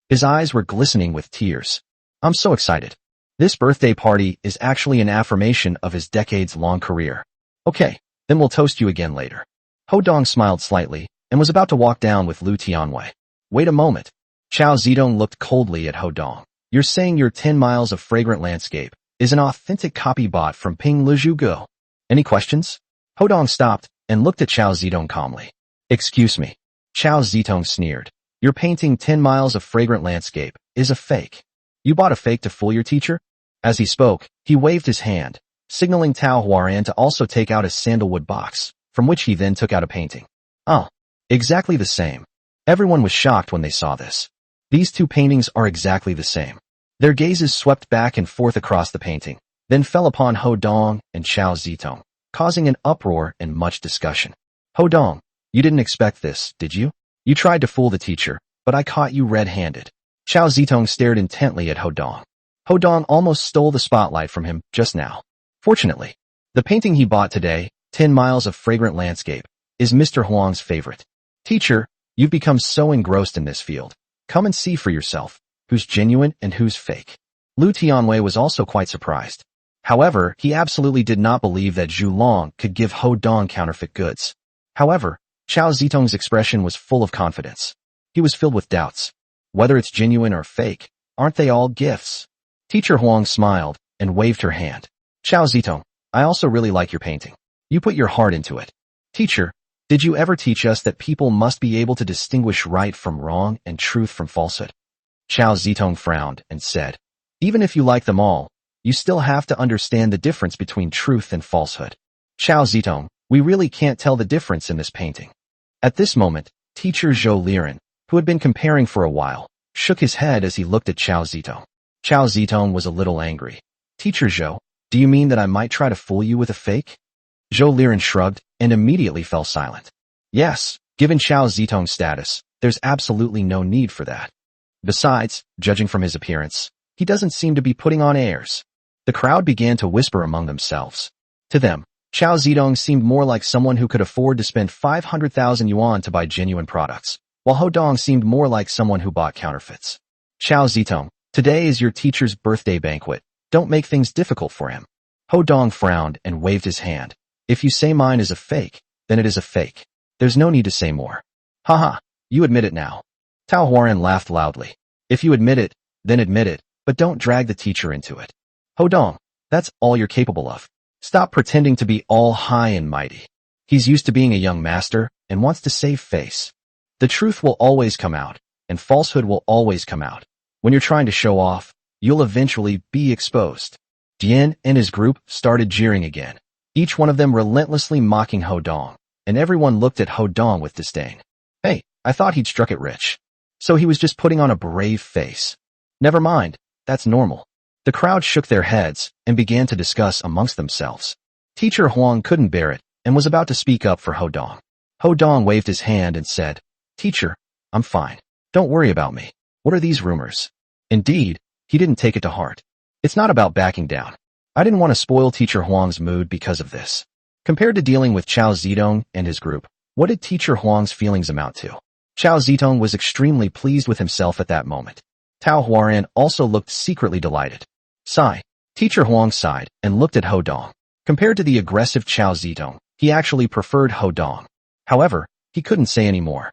A: His eyes were glistening with tears. I'm so excited. This birthday party is actually an affirmation of his decades-long career. Okay, then we'll toast you again later. Ho Dong smiled slightly and was about to walk down with Lu Tianwei. Wait a moment. Chao Zitong looked coldly at Ho Dong. You're saying your 10 miles of fragrant landscape is an authentic copy bought from Ping Le Zhu Ge. Any questions? Ho Dong stopped and looked at Chao Zitong calmly. Excuse me. Chao Zitong sneered. Your painting 10 miles of fragrant landscape is a fake. You bought a fake to fool your teacher? As he spoke, he waved his hand, signaling Tao Huaran to also take out a sandalwood box, from which he then took out a painting. Oh, exactly the same. Everyone was shocked when they saw this. These two paintings are exactly the same. Their gazes swept back and forth across the painting, then fell upon Ho Dong and Chao Zitong, causing an uproar and much discussion. Ho Dong, you didn't expect this, did you? You tried to fool the teacher, but I caught you red-handed. Chao Zitong stared intently at Ho Dong. Ho Dong almost stole the spotlight from him just now. Fortunately, the painting he bought today, 10 miles of fragrant landscape, is Mr. Huang's favorite. Teacher, you've become so engrossed in this field. Come and see for yourself who's genuine and who's fake. Lu Tianwei was also quite surprised. However, he absolutely did not believe that Zhu Long could give Ho Dong counterfeit goods. However, Chao Zitong's expression was full of confidence. He was filled with doubts. Whether it's genuine or fake, aren't they all gifts? Teacher Huang smiled and waved her hand. Chao Zitong, I also really like your painting. You put your heart into it. Teacher, did you ever teach us that people must be able to distinguish right from wrong and truth from falsehood? Chao Zitong frowned and said, even if you like them all, you still have to understand the difference between truth and falsehood. Chao Zitong, we really can't tell the difference in this painting. At this moment, Teacher Zhou Liren, who had been comparing for a while, shook his head as he looked at Chao Zitong. Chao Zitong was a little angry. Teacher Zhou, do you mean that I might try to fool you with a fake? Zhou Liren shrugged and immediately fell silent. Yes, given Chao Zitong's status, There's absolutely no need for that. Besides, judging from his appearance, he doesn't seem to be putting on airs. The crowd began to whisper among themselves. To them, Chao Zedong seemed more like someone who could afford to spend 500,000 yuan to buy genuine products, while Ho Dong seemed more like someone who bought counterfeits. Chao Zedong, today is your teacher's birthday banquet. Don't make things difficult for him. Ho Dong frowned and waved his hand. If you say mine is a fake, then it is a fake. There's no need to say more. Haha, you admit it now. Tao Huaran laughed loudly. If you admit it, then admit it, but don't drag the teacher into it. Ho Dong, that's all you're capable of. Stop pretending to be all high and mighty. He's used to being a young master and wants to save face. The truth will always come out, and falsehood will always come out. When you're trying to show off, you'll eventually be exposed. Dian and his group started jeering again, each one of them relentlessly mocking Ho Dong, and everyone looked at Ho Dong with disdain. Hey, I thought he'd struck it rich. So he was just putting on a brave face. Never mind, that's normal. The crowd shook their heads and began to discuss amongst themselves. Teacher Huang couldn't bear it and was about to speak up for Ho Dong. Ho Dong waved his hand and said, Teacher, I'm fine. Don't worry about me. What are these rumors? Indeed, he didn't take it to heart. It's not about backing down. I didn't want to spoil Teacher Huang's mood because of this. Compared to dealing with Chao Zedong and his group, what did Teacher Huang's feelings amount to? Chao Zedong was extremely pleased with himself at that moment. Tao Huaran also looked secretly delighted. Sigh. Teacher Huang sighed and looked at Ho Dong. Compared to the aggressive Chao Zedong, he actually preferred Ho Dong. However, he couldn't say any more.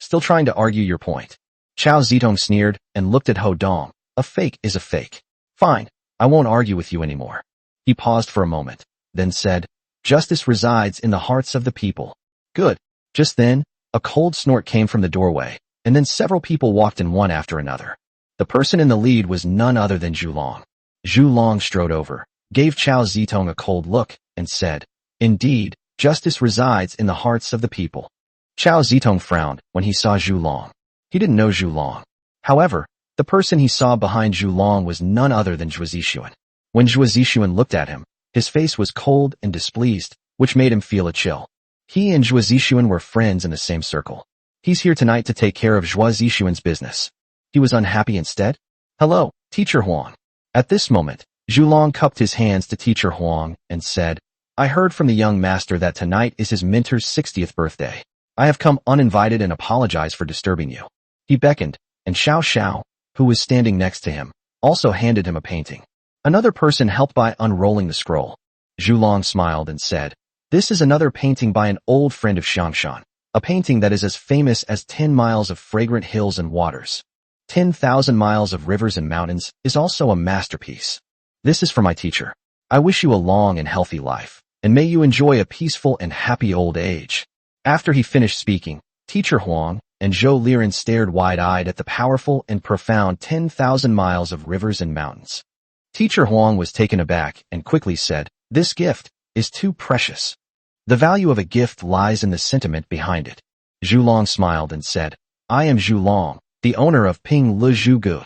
A: Still trying to argue your point. Chao Zedong sneered and looked at Ho Dong. A fake is a fake. Fine, I won't argue with you anymore. He paused for a moment, then said, Justice resides in the hearts of the people. Good. Just then, a cold snort came from the doorway, and then several people walked in one after another. The person in the lead was none other than Zhu Long. Zhu Long strode over, gave Chao Zedong a cold look, and said, Indeed, justice resides in the hearts of the people. Chao Zedong frowned when he saw Zhu Long. He didn't know Zhu Long. However, the person he saw behind Zhu Long was none other than Zhuo Zixuan. When Zhuo Zixuan looked at him, his face was cold and displeased, which made him feel a chill. He and Zhuo Zixuan were friends in the same circle. He's here tonight to take care of Zhuo Zixuan's business. He was unhappy instead? Hello, Teacher Huang. At this moment, Zhu Long cupped his hands to Teacher Huang and said, I heard from the young master that tonight is his mentor's 60th birthday. I have come uninvited and apologize for disturbing you. He beckoned, and Xiao Xiao, who was standing next to him, also handed him a painting. Another person helped by unrolling the scroll. Zhu Long smiled and said, This is another painting by an old friend of Xiangshan, a painting that is as famous as 10 miles of fragrant hills and waters. 10,000 miles of rivers and mountains is also a masterpiece. This is for my teacher. I wish you a long and healthy life, and may you enjoy a peaceful and happy old age. After he finished speaking, Teacher Huang and Zhou Liren stared wide-eyed at the powerful and profound 10,000 miles of rivers and mountains. Teacher Huang was taken aback and quickly said, This gift is too precious. The value of a gift lies in the sentiment behind it. Zhu Long smiled and said, I am Zhu Long, the owner of Ping Le Zhu Gu.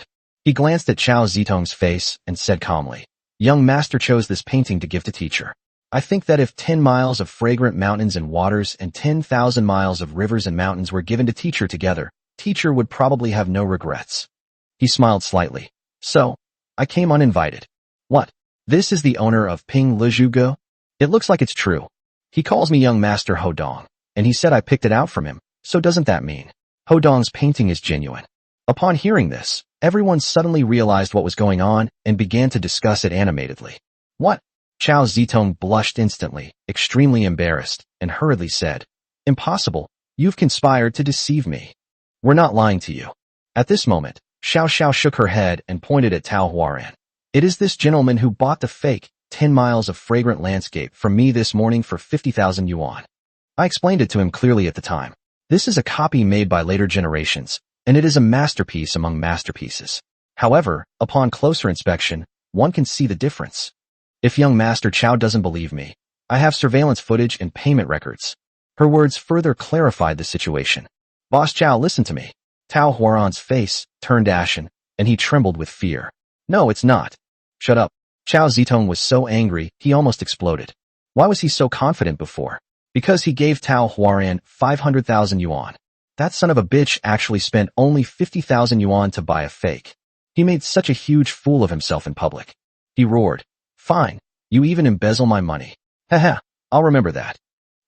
A: He glanced at Chao Zedong's face and said calmly, Young master chose this painting to give to teacher. I think that if 10 miles of fragrant mountains and waters and 10,000 miles of rivers and mountains were given to teacher together, teacher would probably have no regrets. He smiled slightly. So, I came uninvited. What? This is the owner of Ping Le Zhu Gu? It looks like it's true. He calls me young master Ho Dong, and he said I picked it out from him, so doesn't that mean Ho Dong's painting is genuine? Upon hearing this, everyone suddenly realized what was going on and began to discuss it animatedly. What? Chao Zedong blushed instantly, extremely embarrassed, and hurriedly said, Impossible, you've conspired to deceive me. We're not lying to you. At this moment, Xiao Xiao shook her head and pointed at Tao Huaran. It is this gentleman who bought the fake 10 miles of fragrant landscape from me this morning for 50,000 yuan. I explained it to him clearly at the time. This is a copy made by later generations, and it is a masterpiece among masterpieces. However, upon closer inspection, one can see the difference. If young Master Chao doesn't believe me, I have surveillance footage and payment records. Her words further clarified the situation. Boss Chao, listen to me. Tao Huaran's face turned ashen, and he trembled with fear. No, it's not. Shut up. Chao Zedong was so angry, he almost exploded. Why was he so confident before? Because he gave Tao Huaran 500,000 yuan. That son of a bitch actually spent only 50,000 yuan to buy a fake. He made such a huge fool of himself in public. He roared, "Fine, you even embezzle my money. Haha, I'll remember that."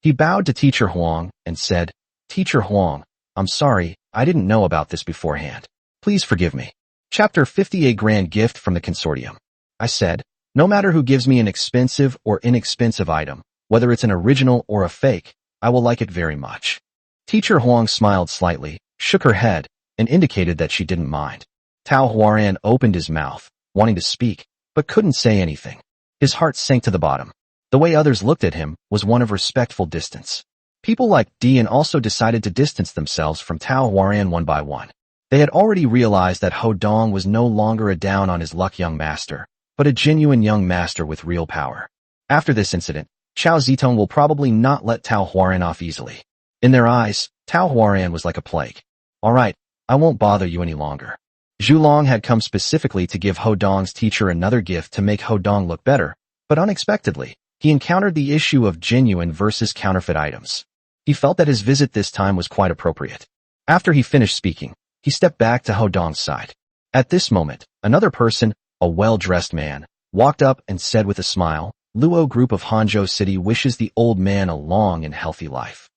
A: He bowed to Teacher Huang and said, "Teacher Huang, I'm sorry, I didn't know about this beforehand. Please forgive me." Chapter 50. A grand gift from the consortium. I said, "No matter who gives me an expensive or inexpensive item, whether it's an original or a fake, I will like it very much." Teacher Huang smiled slightly, shook her head, and indicated that she didn't mind. Tao Huaran opened his mouth, wanting to speak, but couldn't say anything. His heart sank to the bottom. The way others looked at him was one of respectful distance. People like Dian also decided to distance themselves from Tao Huaran one by one. They had already realized that Ho Dong was no longer a down-on-his-luck young master, but a genuine young master with real power. After this incident, Chao Zitong will probably not let Tao Huaran off easily. In their eyes, Tao Huaran was like a plague. "All right, I won't bother you any longer." Zhu Long had come specifically to give Ho Dong's teacher another gift to make Ho Dong look better, but unexpectedly, he encountered the issue of genuine versus counterfeit items. He felt that his visit this time was quite appropriate. After he finished speaking, he stepped back to Ho Dong's side. At this moment, another person, a well-dressed man, walked up and said with a smile, "Luo Group of Hangzhou City wishes the old man a long and healthy life."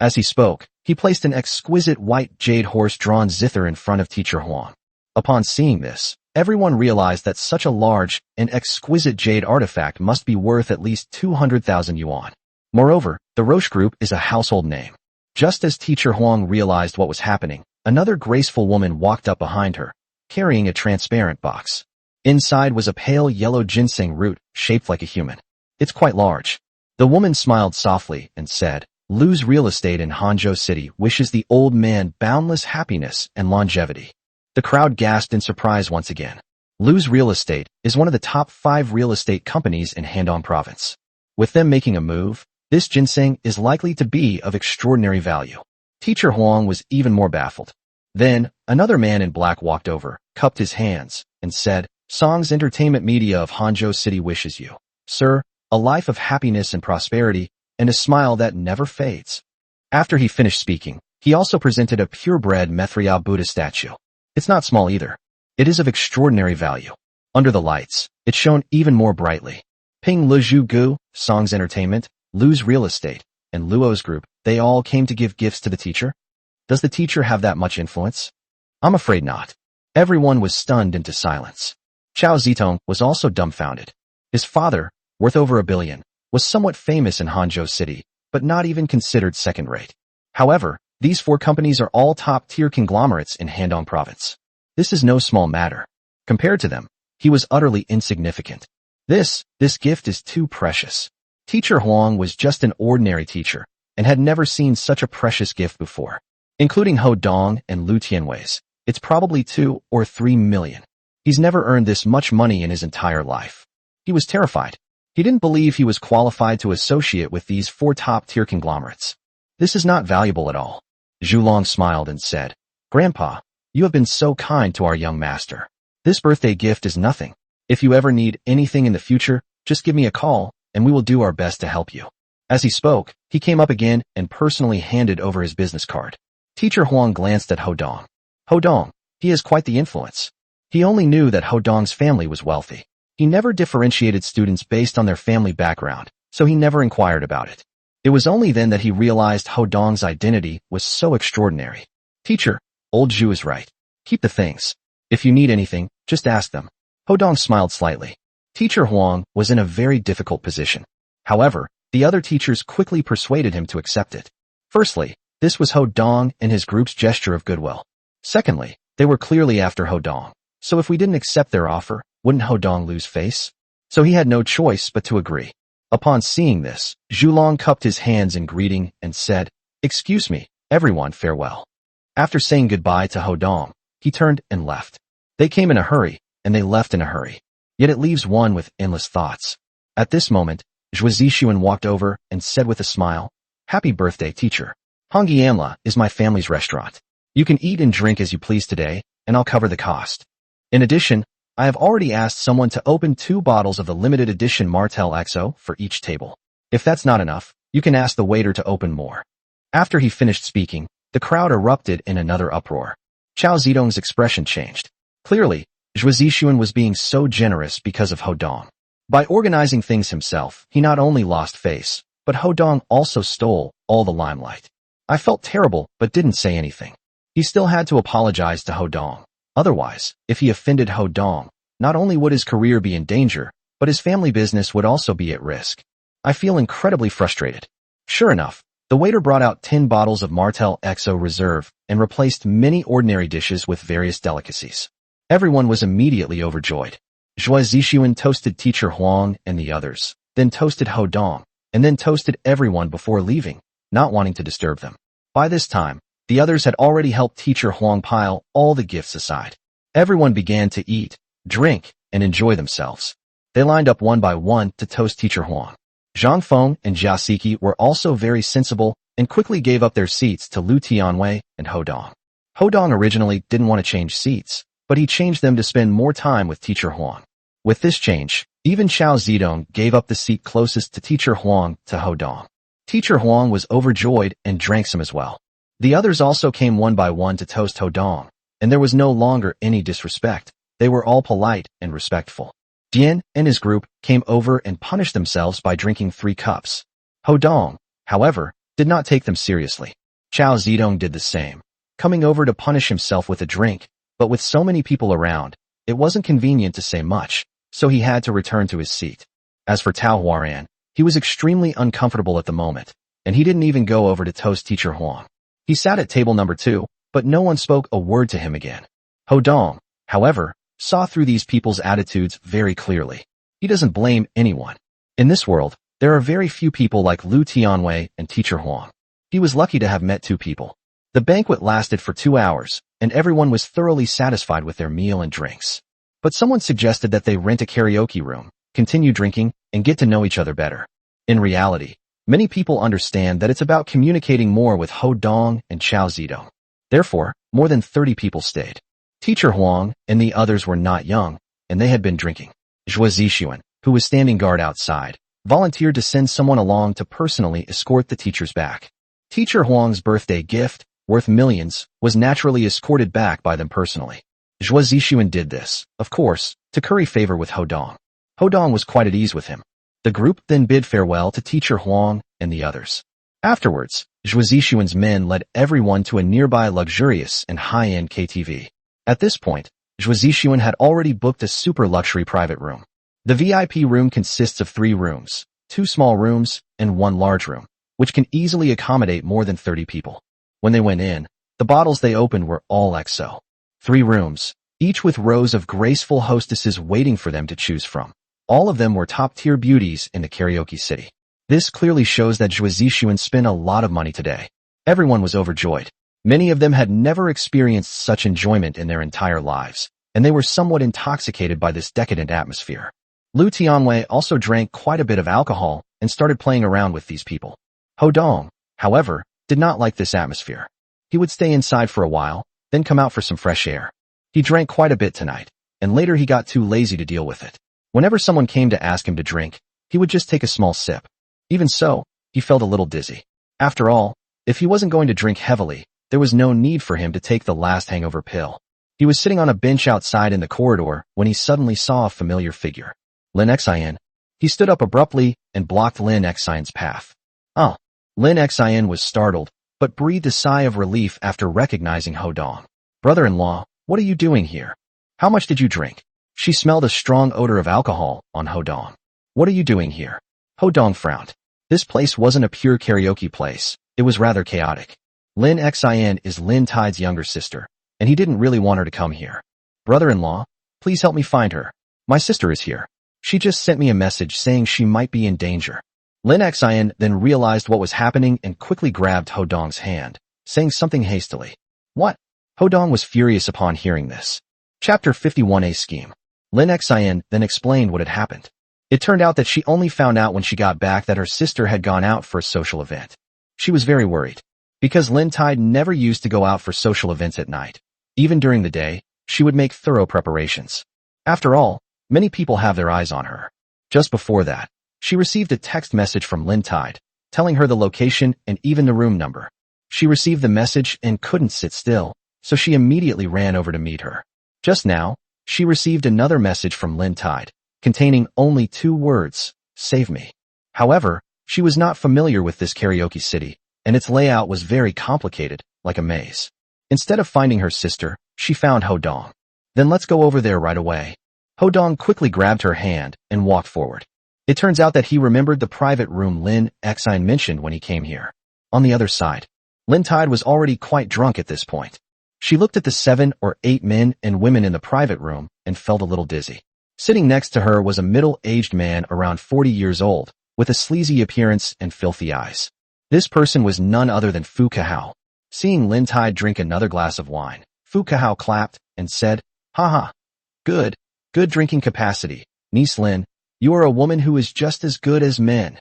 A: As he spoke, he placed an exquisite white jade horse-drawn zither in front of Teacher Huang. Upon seeing this, everyone realized that such a large and exquisite jade artifact must be worth at least 200,000 yuan. Moreover, the Roche Group is a household name. Just as Teacher Huang realized what was happening, another graceful woman walked up behind her, carrying a transparent box. Inside was a pale yellow ginseng root, shaped like a human. "It's quite large." The woman smiled softly and said, "Lu's Real Estate in Hangzhou City wishes the old man boundless happiness and longevity." The crowd gasped in surprise once again. Lu's Real Estate is one of the top 5 real estate companies in Handong Province. With them making a move, this ginseng is likely to be of extraordinary value. Teacher Huang was even more baffled. Then, another man in black walked over, cupped his hands, and said, "Song's Entertainment Media of Hangzhou City wishes you, sir, a life of happiness and prosperity, and a smile that never fades." After he finished speaking, he also presented a purebred Methriya Buddha statue. It's not small either. It is of extraordinary value. Under the lights, it shone even more brightly. Ping Le Zhu Gu, Song's Entertainment, Lu's Real Estate, and Luo's Group, they all came to give gifts to the teacher? Does the teacher have that much influence? I'm afraid not. Everyone was stunned into silence. Chao Zitong was also dumbfounded. His father, worth over 1 billion, was somewhat famous in Hangzhou City, but not even considered second-rate. However, these 4 companies are all top-tier conglomerates in Handong Province. This is no small matter. Compared to them, he was utterly insignificant. This gift is too precious. Teacher Huang was just an ordinary teacher, and had never seen such a precious gift before. Including Ho Dong and Lu Tianwei's, it's probably 2 or 3 million. He's never earned this much money in his entire life. He was terrified. He didn't believe he was qualified to associate with these 4 top-tier conglomerates. This is not valuable at all. Zhu Long smiled and said, "Grandpa, you have been so kind to our young master. This birthday gift is nothing. If you ever need anything in the future, just give me a call, and we will do our best to help you." As he spoke, he came up again and personally handed over his business card. Teacher Huang glanced at Ho Dong. Ho Dong, he has quite the influence. He only knew that Ho Dong's family was wealthy. He never differentiated students based on their family background, so he never inquired about it. It was only then that he realized Ho Dong's identity was so extraordinary. "Teacher, old Zhu is right. Keep the things. If you need anything, just ask them." Ho Dong smiled slightly. Teacher Huang was in a very difficult position. However, the other teachers quickly persuaded him to accept it. Firstly, this was Ho Dong and his group's gesture of goodwill. Secondly, they were clearly after Ho Dong, so if we didn't accept their offer, wouldn't Ho Dong lose face? So he had no choice but to agree. Upon seeing this, Zhu Long cupped his hands in greeting and said, "Excuse me, everyone, farewell." After saying goodbye to Ho Dong, he turned and left. They came in a hurry, and they left in a hurry. Yet it leaves one with endless thoughts. At this moment, Zhuo Zixuan walked over and said with a smile, "Happy birthday, teacher. Hongyi Amla is my family's restaurant. You can eat and drink as you please today, and I'll cover the cost. In addition, I have already asked someone to open 2 bottles of the limited edition Martel XO for each table. If that's not enough, you can ask the waiter to open more." After he finished speaking, The crowd erupted in another uproar. Chao Zedong's expression changed. Clearly, Zhuo Zixuan was being so generous because of Ho Dong. By organizing things himself, he not only lost face, but Ho Dong also stole all the limelight. I felt terrible but didn't say anything. He still had to apologize to Ho Dong. Otherwise, if he offended Ho Dong, not only would his career be in danger, but his family business would also be at risk. I feel incredibly frustrated. Sure enough, the waiter brought out 10 bottles of Martell XO Reserve and replaced many ordinary dishes with various delicacies. Everyone was immediately overjoyed. Zhuo Zixuan toasted Teacher Huang and the others, then toasted Ho Dong, and then toasted everyone before leaving, not wanting to disturb them. By this time, the others had already helped Teacher Huang pile all the gifts aside. Everyone began to eat, drink, and enjoy themselves. They lined up one by one to toast Teacher Huang. Zhang Feng and Jia Siki were also very sensible and quickly gave up their seats to Lu Tianwei and Ho Dong. Ho Dong originally didn't want to change seats, but he changed them to spend more time with Teacher Huang. With this change, even Chao Zedong gave up the seat closest to Teacher Huang to Ho Dong. Teacher Huang was overjoyed and drank some as well. The others also came one by one to toast Ho Dong, and there was no longer any disrespect. They were all polite and respectful. Dian and his group came over and punished themselves by drinking 3 cups. Ho Dong, however, did not take them seriously. Chao Zedong did the same, coming over to punish himself with a drink, but with so many people around, it wasn't convenient to say much, so he had to return to his seat. As for Tao Huaran, he was extremely uncomfortable at the moment, and he didn't even go over to toast Teacher Huang. He sat at table number 2, but no one spoke a word to him again. Ho Dong, however, saw through these people's attitudes very clearly. He doesn't blame anyone. In this world, there are very few people like Lu Tianwei and Teacher Huang. He was lucky to have met 2 people. The banquet lasted for 2 hours, and everyone was thoroughly satisfied with their meal and drinks. But someone suggested that they rent a karaoke room, continue drinking, and get to know each other better. In reality, many people understand that it's about communicating more with Ho Dong and Chao Zedong. Therefore, more than 30 people stayed. Teacher Huang and the others were not young, and they had been drinking. Zhuo Zixuan, who was standing guard outside, volunteered to send someone along to personally escort the teachers back. Teacher Huang's birthday gift, worth millions, was naturally escorted back by them personally. Zhuo Zixuan did this, of course, to curry favor with Ho Dong. Ho Dong was quite at ease with him. The group then bid farewell to Teacher Huang and the others. Afterwards, Zhuo Zixuan's men led everyone to a nearby luxurious and high-end KTV. At this point, Zhuo Zixuan had already booked a super luxury private room. The VIP room consists of 3 rooms, 2 small rooms, and 1 large room, which can easily accommodate more than 30 people. When they went in, the bottles they opened were all XO. 3 rooms, each with rows of graceful hostesses waiting for them to choose from. All of them were top-tier beauties in the karaoke city. This clearly shows that Zhuo Zixuan spent a lot of money today. Everyone was overjoyed. Many of them had never experienced such enjoyment in their entire lives, and they were somewhat intoxicated by this decadent atmosphere. Lu Tianwei also drank quite a bit of alcohol and started playing around with these people. Ho Dong, however, did not like this atmosphere. He would stay inside for a while, then come out for some fresh air. He drank quite a bit tonight, and later he got too lazy to deal with it. Whenever someone came to ask him to drink, he would just take a small sip. Even so, he felt a little dizzy. After all, if he wasn't going to drink heavily, there was no need for him to take the last hangover pill. He was sitting on a bench outside in the corridor when he suddenly saw a familiar figure. Lin Xian. He stood up abruptly and blocked Lin Xian's path. Oh. Lin Xian was startled, but breathed a sigh of relief after recognizing Ho Dong. Brother-in-law, what are you doing here? How much did you drink? She smelled a strong odor of alcohol on Ho Dong. What are you doing here? Ho Dong frowned. This place wasn't a pure karaoke place. It was rather chaotic. Lin Xian is Lin Tide's younger sister, and he didn't really want her to come here. Brother-in-law, please help me find her. My sister is here. She just sent me a message saying she might be in danger. Lin Xian then realized what was happening and quickly grabbed Ho Dong's hand, saying something hastily. What? Ho Dong was furious upon hearing this. Chapter 51A Scheme. Lin Xian then explained what had happened. It turned out that she only found out when she got back that her sister had gone out for a social event. She was very worried. Because Lin Tide never used to go out for social events at night. Even during the day, she would make thorough preparations. After all, many people have their eyes on her. Just before that, she received a text message from Lin Tide, telling her the location and even the room number. She received the message and couldn't sit still, so she immediately ran over to meet her. Just now, she received another message from Lin Tide, containing only 2 words, "Save me." However, she was not familiar with this karaoke city, and its layout was very complicated, like a maze. Instead of finding her sister, she found Ho Dong. Then let's go over there right away. Ho Dong quickly grabbed her hand and walked forward. It turns out that he remembered the private room Lin Xine mentioned when he came here. On the other side, Lin Tide was already quite drunk at this point. She looked at the 7 or 8 men and women in the private room and felt a little dizzy. Sitting next to her was a middle-aged man around 40 years old, with a sleazy appearance and filthy eyes. This person was none other than Fu Kahao. Seeing Lin Tide drink another glass of wine, Fu Kahao clapped and said, "Haha. Good drinking capacity. Niece Lin, you are a woman who is just as good as men."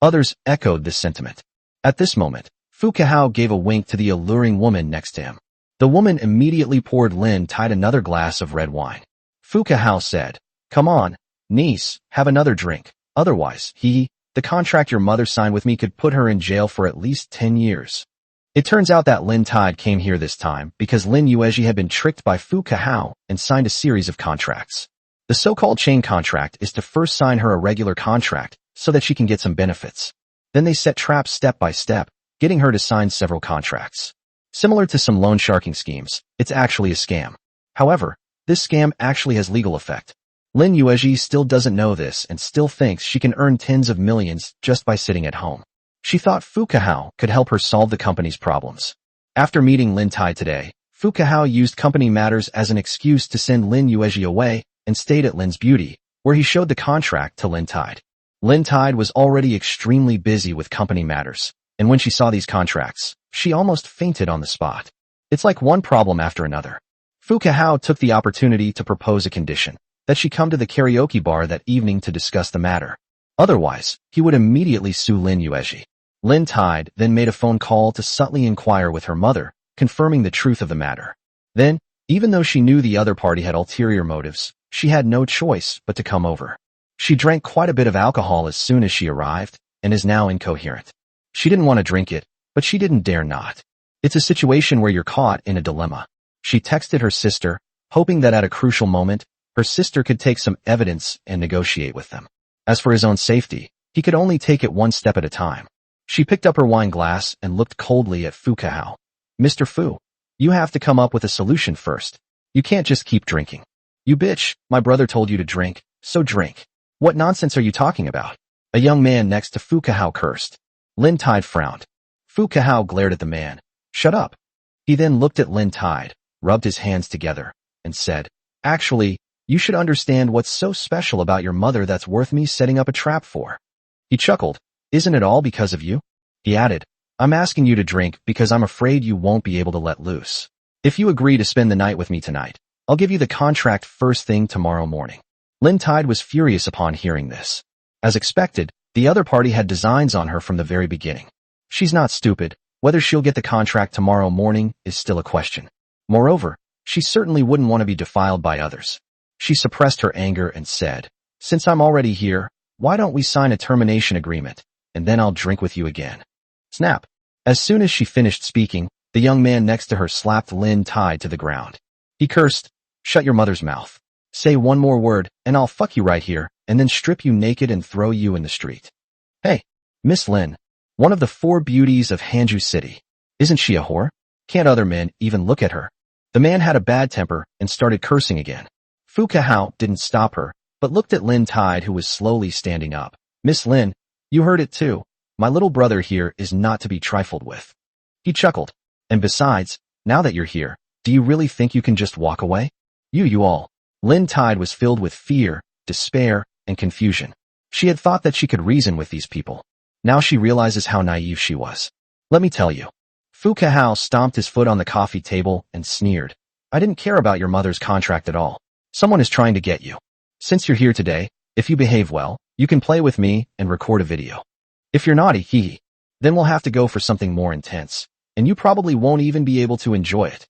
A: Others echoed this sentiment. At this moment, Fu Kahao gave a wink to the alluring woman next to him. The woman immediately poured Lin Tide another glass of red wine. Fu Kahao said, "Come on, niece, have another drink. Otherwise, the contract your mother signed with me could put her in jail for at least 10 years. It turns out that Lin Tide came here this time because Lin Yuezhi had been tricked by Fu Kahao and signed a series of contracts. The so-called chain contract is to first sign her a regular contract so that she can get some benefits. Then they set traps step by step, getting her to sign several contracts. Similar to some loan sharking schemes, it's actually a scam. However, this scam actually has legal effect. Lin Yuezhi still doesn't know this and still thinks she can earn tens of millions just by sitting at home. She thought Fu Kahao could help her solve the company's problems. After meeting Lin Tide today, Fu Kahao used company matters as an excuse to send Lin Yuezhi away and stayed at Lin's Beauty, where he showed the contract to Lin Tide. Lin Tide was already extremely busy with company matters, and when she saw these contracts, she almost fainted on the spot. It's like one problem after another. Fu Kahao took the opportunity to propose a condition, that she come to the karaoke bar that evening to discuss the matter. Otherwise, he would immediately sue Lin Yuezhi. Lin Tide then made a phone call to subtly inquire with her mother, confirming the truth of the matter. Then, even though she knew the other party had ulterior motives, she had no choice but to come over. She drank quite a bit of alcohol as soon as she arrived, and is now incoherent. She didn't want to drink it, but she didn't dare not. It's a situation where you're caught in a dilemma. She texted her sister, hoping that at a crucial moment, her sister could take some evidence and negotiate with them. As for his own safety, he could only take it one step at a time. She picked up her wine glass and looked coldly at Fu Kahao. "Mr. Fu, you have to come up with a solution first. You can't just keep drinking." "You bitch, my brother told you to drink, so drink." "What nonsense are you talking about?" A young man next to Fu Kahao cursed. Lin Tide frowned. Fu Kahao glared at the man. "Shut up." He then looked at Lin Tide, rubbed his hands together, and said, "Actually, you should understand what's so special about your mother that's worth me setting up a trap for." He chuckled. "Isn't it all because of you?" He added, "I'm asking you to drink because I'm afraid you won't be able to let loose. If you agree to spend the night with me tonight, I'll give you the contract first thing tomorrow morning." Lin Tide was furious upon hearing this. As expected, the other party had designs on her from the very beginning. She's not stupid. Whether she'll get the contract tomorrow morning is still a question. Moreover, she certainly wouldn't want to be defiled by others. She suppressed her anger and said, "Since I'm already here, why don't we sign a termination agreement, and then I'll drink with you again." Snap. As soon as she finished speaking, the young man next to her slapped Lin Tide to the ground. He cursed, "Shut your mother's mouth. Say one more word, and I'll fuck you right here, and then strip you naked and throw you in the street." "Hey, Miss Lin, one of the 4 beauties of Hanju City. Isn't she a whore? Can't other men even look at her?" The man had a bad temper and started cursing again. Fu Kahao didn't stop her, but looked at Lin Tide, who was slowly standing up. "Miss Lin, you heard it too. My little brother here is not to be trifled with." He chuckled. "And besides, now that you're here, do you really think you can just walk away? You all." Lin Tide was filled with fear, despair, and confusion. She had thought that she could reason with these people. Now she realizes how naive she was. "Let me tell you." Fu Kahao stomped his foot on the coffee table and sneered. "I didn't care about your mother's contract at all. Someone is trying to get you. Since you're here today, if you behave well, you can play with me and record a video. If you're naughty, then we'll have to go for something more intense, and you probably won't even be able to enjoy it."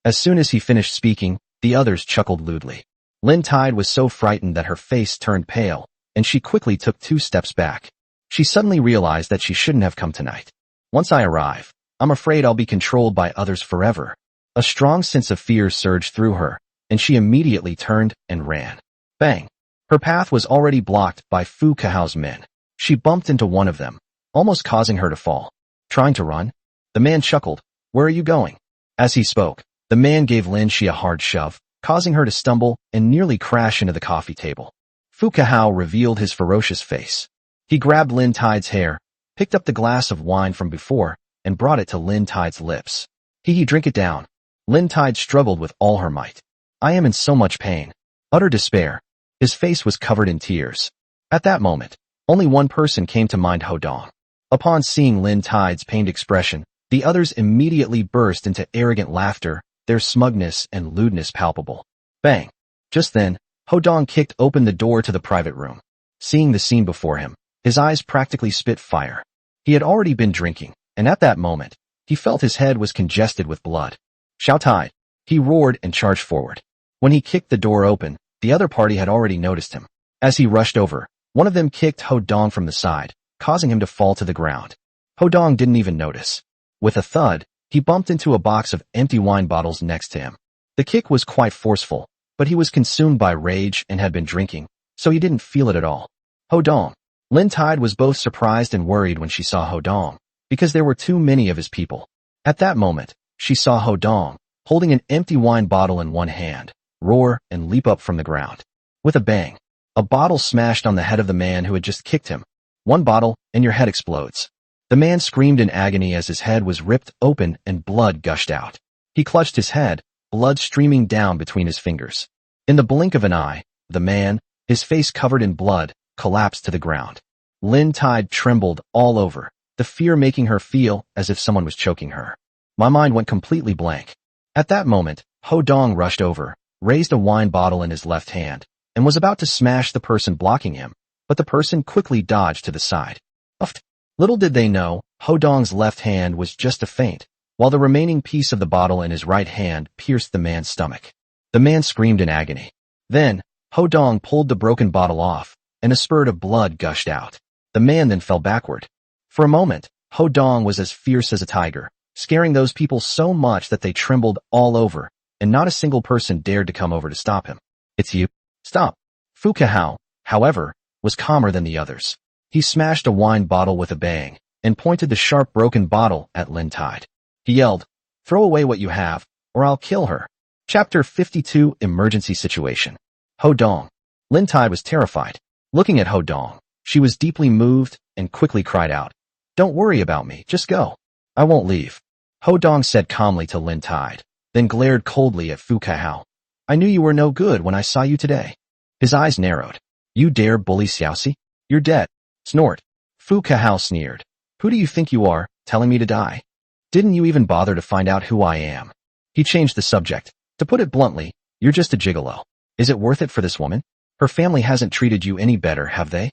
A: As soon as he finished speaking, the others chuckled lewdly. Lin Tide was so frightened that her face turned pale, and she quickly took 2 steps back. She suddenly realized that she shouldn't have come tonight. "Once I arrive, I'm afraid I'll be controlled by others forever. A strong sense of fear surged through her, and she immediately turned and ran. Bang! Her path was already blocked by Fu Kahao's men. She bumped into one of them, almost causing her to fall. Trying to run? The man chuckled. Where are you going? As he spoke, the man gave Lin Shi a hard shove, causing her to stumble and nearly crash into the coffee table. Fu Kahao revealed his ferocious face. He grabbed Lin Tide's hair, picked up the glass of wine from before, and brought it to Lin Tide's lips. Drink it down. Lin Tide struggled with all her might. I am in so much pain. Utter despair. His face was covered in tears. At that moment, only one person came to mind, Ho Dong. Upon seeing Lin Tide's pained expression, the others immediately burst into arrogant laughter, their smugness and lewdness palpable. Bang! Just then, Ho Dong kicked open the door to the private room. Seeing the scene before him, his eyes practically spit fire. He had already been drinking, and at that moment, he felt his head was congested with blood. Xiao Tide! He roared and charged forward. When he kicked the door open, the other party had already noticed him. As he rushed over, one of them kicked Ho Dong from the side, causing him to fall to the ground. Ho Dong didn't even notice. With a thud, he bumped into a box of empty wine bottles next to him. The kick was quite forceful, but he was consumed by rage and had been drinking, so he didn't feel it at all. Ho Dong. Lin Tide was both surprised and worried when she saw Ho Dong, because there were too many of his people. At that moment, she saw Ho Dong, holding an empty wine bottle in one hand, roar and leap up from the ground. With a bang, a bottle smashed on the head of the man who had just kicked him. One bottle, and your head explodes. The man screamed in agony as his head was ripped open and blood gushed out. He clutched his head, blood streaming down between his fingers. In the blink of an eye, the man, his face covered in blood, collapsed to the ground. Lin Tide trembled all over, the fear making her feel as if someone was choking her. My mind went completely blank. At that moment, Ho Dong rushed over, raised a wine bottle in his left hand, and was about to smash the person blocking him, but the person quickly dodged to the side. Uft. Little did they know, Ho Dong's left hand was just a feint, while the remaining piece of the bottle in his right hand pierced the man's stomach. The man screamed in agony. Then, Ho Dong pulled the broken bottle off, and a spurt of blood gushed out. The man then fell backward. For a moment, Ho Dong was as fierce as a tiger, scaring those people so much that they trembled all over, and not a single person dared to come over to stop him. It's you. Stop. Fu Kahao, however, was calmer than the others. He smashed a wine bottle with a bang, and pointed the sharp broken bottle at Lin Tide. He yelled, "Throw away what you have, or I'll kill her." Chapter 52 Emergency Situation. Ho Dong. Lin Tide was terrified. Looking at Ho Dong, she was deeply moved and quickly cried out, "Don't worry about me, just go. I won't leave." Ho Dong said calmly to Lin Tide, then glared coldly at Fu Kahao. "I knew you were no good when I saw you today." His eyes narrowed. "You dare bully Xiaoxi? You're dead." Snort. Fu Kahao sneered. "Who do you think you are, telling me to die? Didn't you even bother to find out who I am?" He changed the subject. "To put it bluntly, you're just a gigolo. Is it worth it for this woman? Her family hasn't treated you any better, have they?"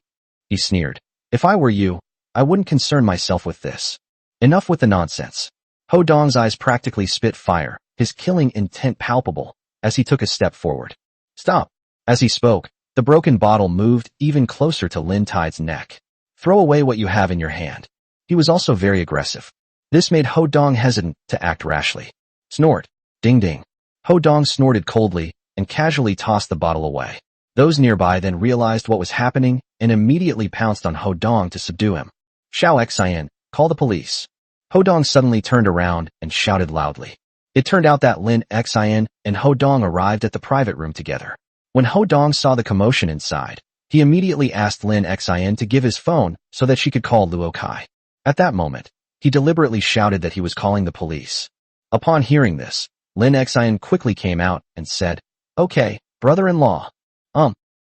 A: He sneered. "If I were you, I wouldn't concern myself with this. Enough with the nonsense." Ho Dong's eyes practically spit fire, his killing intent palpable, as he took a step forward. "Stop." As he spoke, the broken bottle moved even closer to Lin Tide's neck. "Throw away what you have in your hand." He was also very aggressive. This made Ho Dong hesitant to act rashly. Snort. Ding ding. Ho Dong snorted coldly and casually tossed the bottle away. Those nearby then realized what was happening and immediately pounced on Ho Dong to subdue him. "Xiao Xian, call the police." Ho Dong suddenly turned around and shouted loudly. It turned out that Lin Xian and Ho Dong arrived at the private room together. When Ho Dong saw the commotion inside, he immediately asked Lin Xian to give his phone so that she could call Luo Kai. At that moment, he deliberately shouted that he was calling the police. Upon hearing this, Lin Xian quickly came out and said, "Okay, brother-in-law."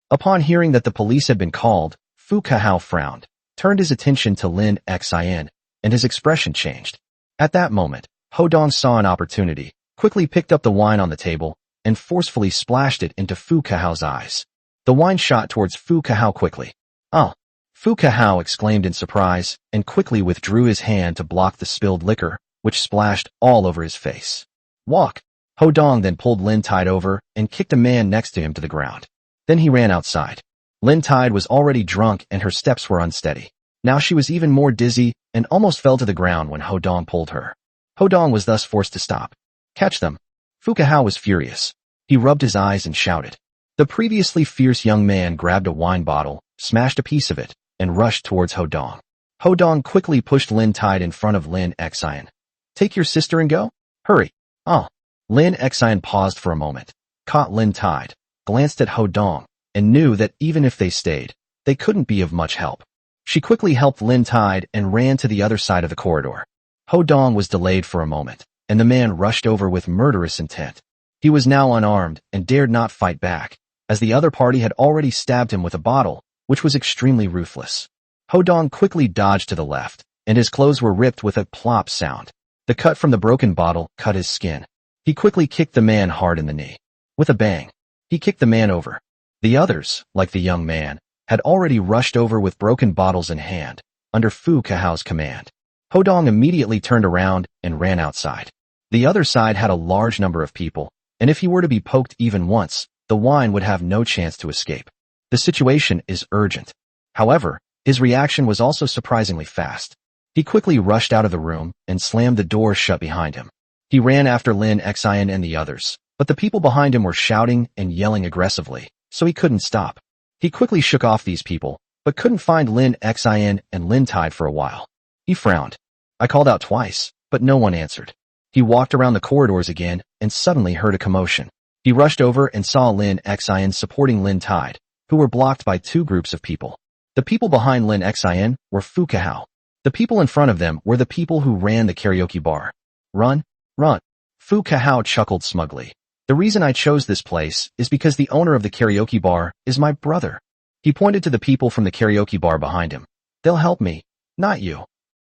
A: Upon hearing that the police had been called, Fu Kahao frowned, turned his attention to Lin Xian, and his expression changed. At that moment, Ho Dong saw an opportunity, quickly picked up the wine on the table, and forcefully splashed it into Fu Kahao's eyes. The wine shot towards Fu Kahao quickly. "Ah!" Fu Kahao exclaimed in surprise, and quickly withdrew his hand to block the spilled liquor, which splashed all over his face. "Walk!" Ho Dong then pulled Lin Tide over and kicked a man next to him to the ground. Then he ran outside. Lin Tide was already drunk and her steps were unsteady. Now she was even more dizzy and almost fell to the ground when Ho Dong pulled her. Hodong was thus forced to stop. Catch them. Fu Kahao was furious. He rubbed his eyes and shouted. The previously fierce young man grabbed a wine bottle, smashed a piece of it, and rushed towards Hodong. Hodong quickly pushed Lin Tide in front of Lin Xian. Take your sister and go? Hurry. Oh. Lin Xian paused for a moment, caught Lin Tide, glanced at Hodong, and knew that even if they stayed, they couldn't be of much help. She quickly helped Lin Tide and ran to the other side of the corridor. Hodong was delayed for a moment, and the man rushed over with murderous intent. He was now unarmed and dared not fight back, as the other party had already stabbed him with a bottle, which was extremely ruthless. Hodong quickly dodged to the left, and his clothes were ripped with a plop sound. The cut from the broken bottle cut his skin. He quickly kicked the man hard in the knee. With a bang, he kicked the man over. The others, like the young man, had already rushed over with broken bottles in hand, under Fu Kahao's command. Hodong immediately turned around and ran outside. The other side had a large number of people, and if he were to be poked even once, the wine would have no chance to escape. The situation is urgent. However, his reaction was also surprisingly fast. He quickly rushed out of the room and slammed the door shut behind him. He ran after Lin Xian and the others, but the people behind him were shouting and yelling aggressively, so he couldn't stop. He quickly shook off these people, but couldn't find Lin Xian and Lin Tide for a while. He frowned. I called out twice, but no one answered. He walked around the corridors again and suddenly heard a commotion. He rushed over and saw Lin Xian supporting Lin Tide, who were blocked by two groups of people. The people behind Lin Xian were Fu Kahao. The people in front of them were the people who ran the karaoke bar. Run, run. Fu Kahao chuckled smugly. The reason I chose this place is because the owner of the karaoke bar is my brother. He pointed to the people from the karaoke bar behind him. They'll help me, not you.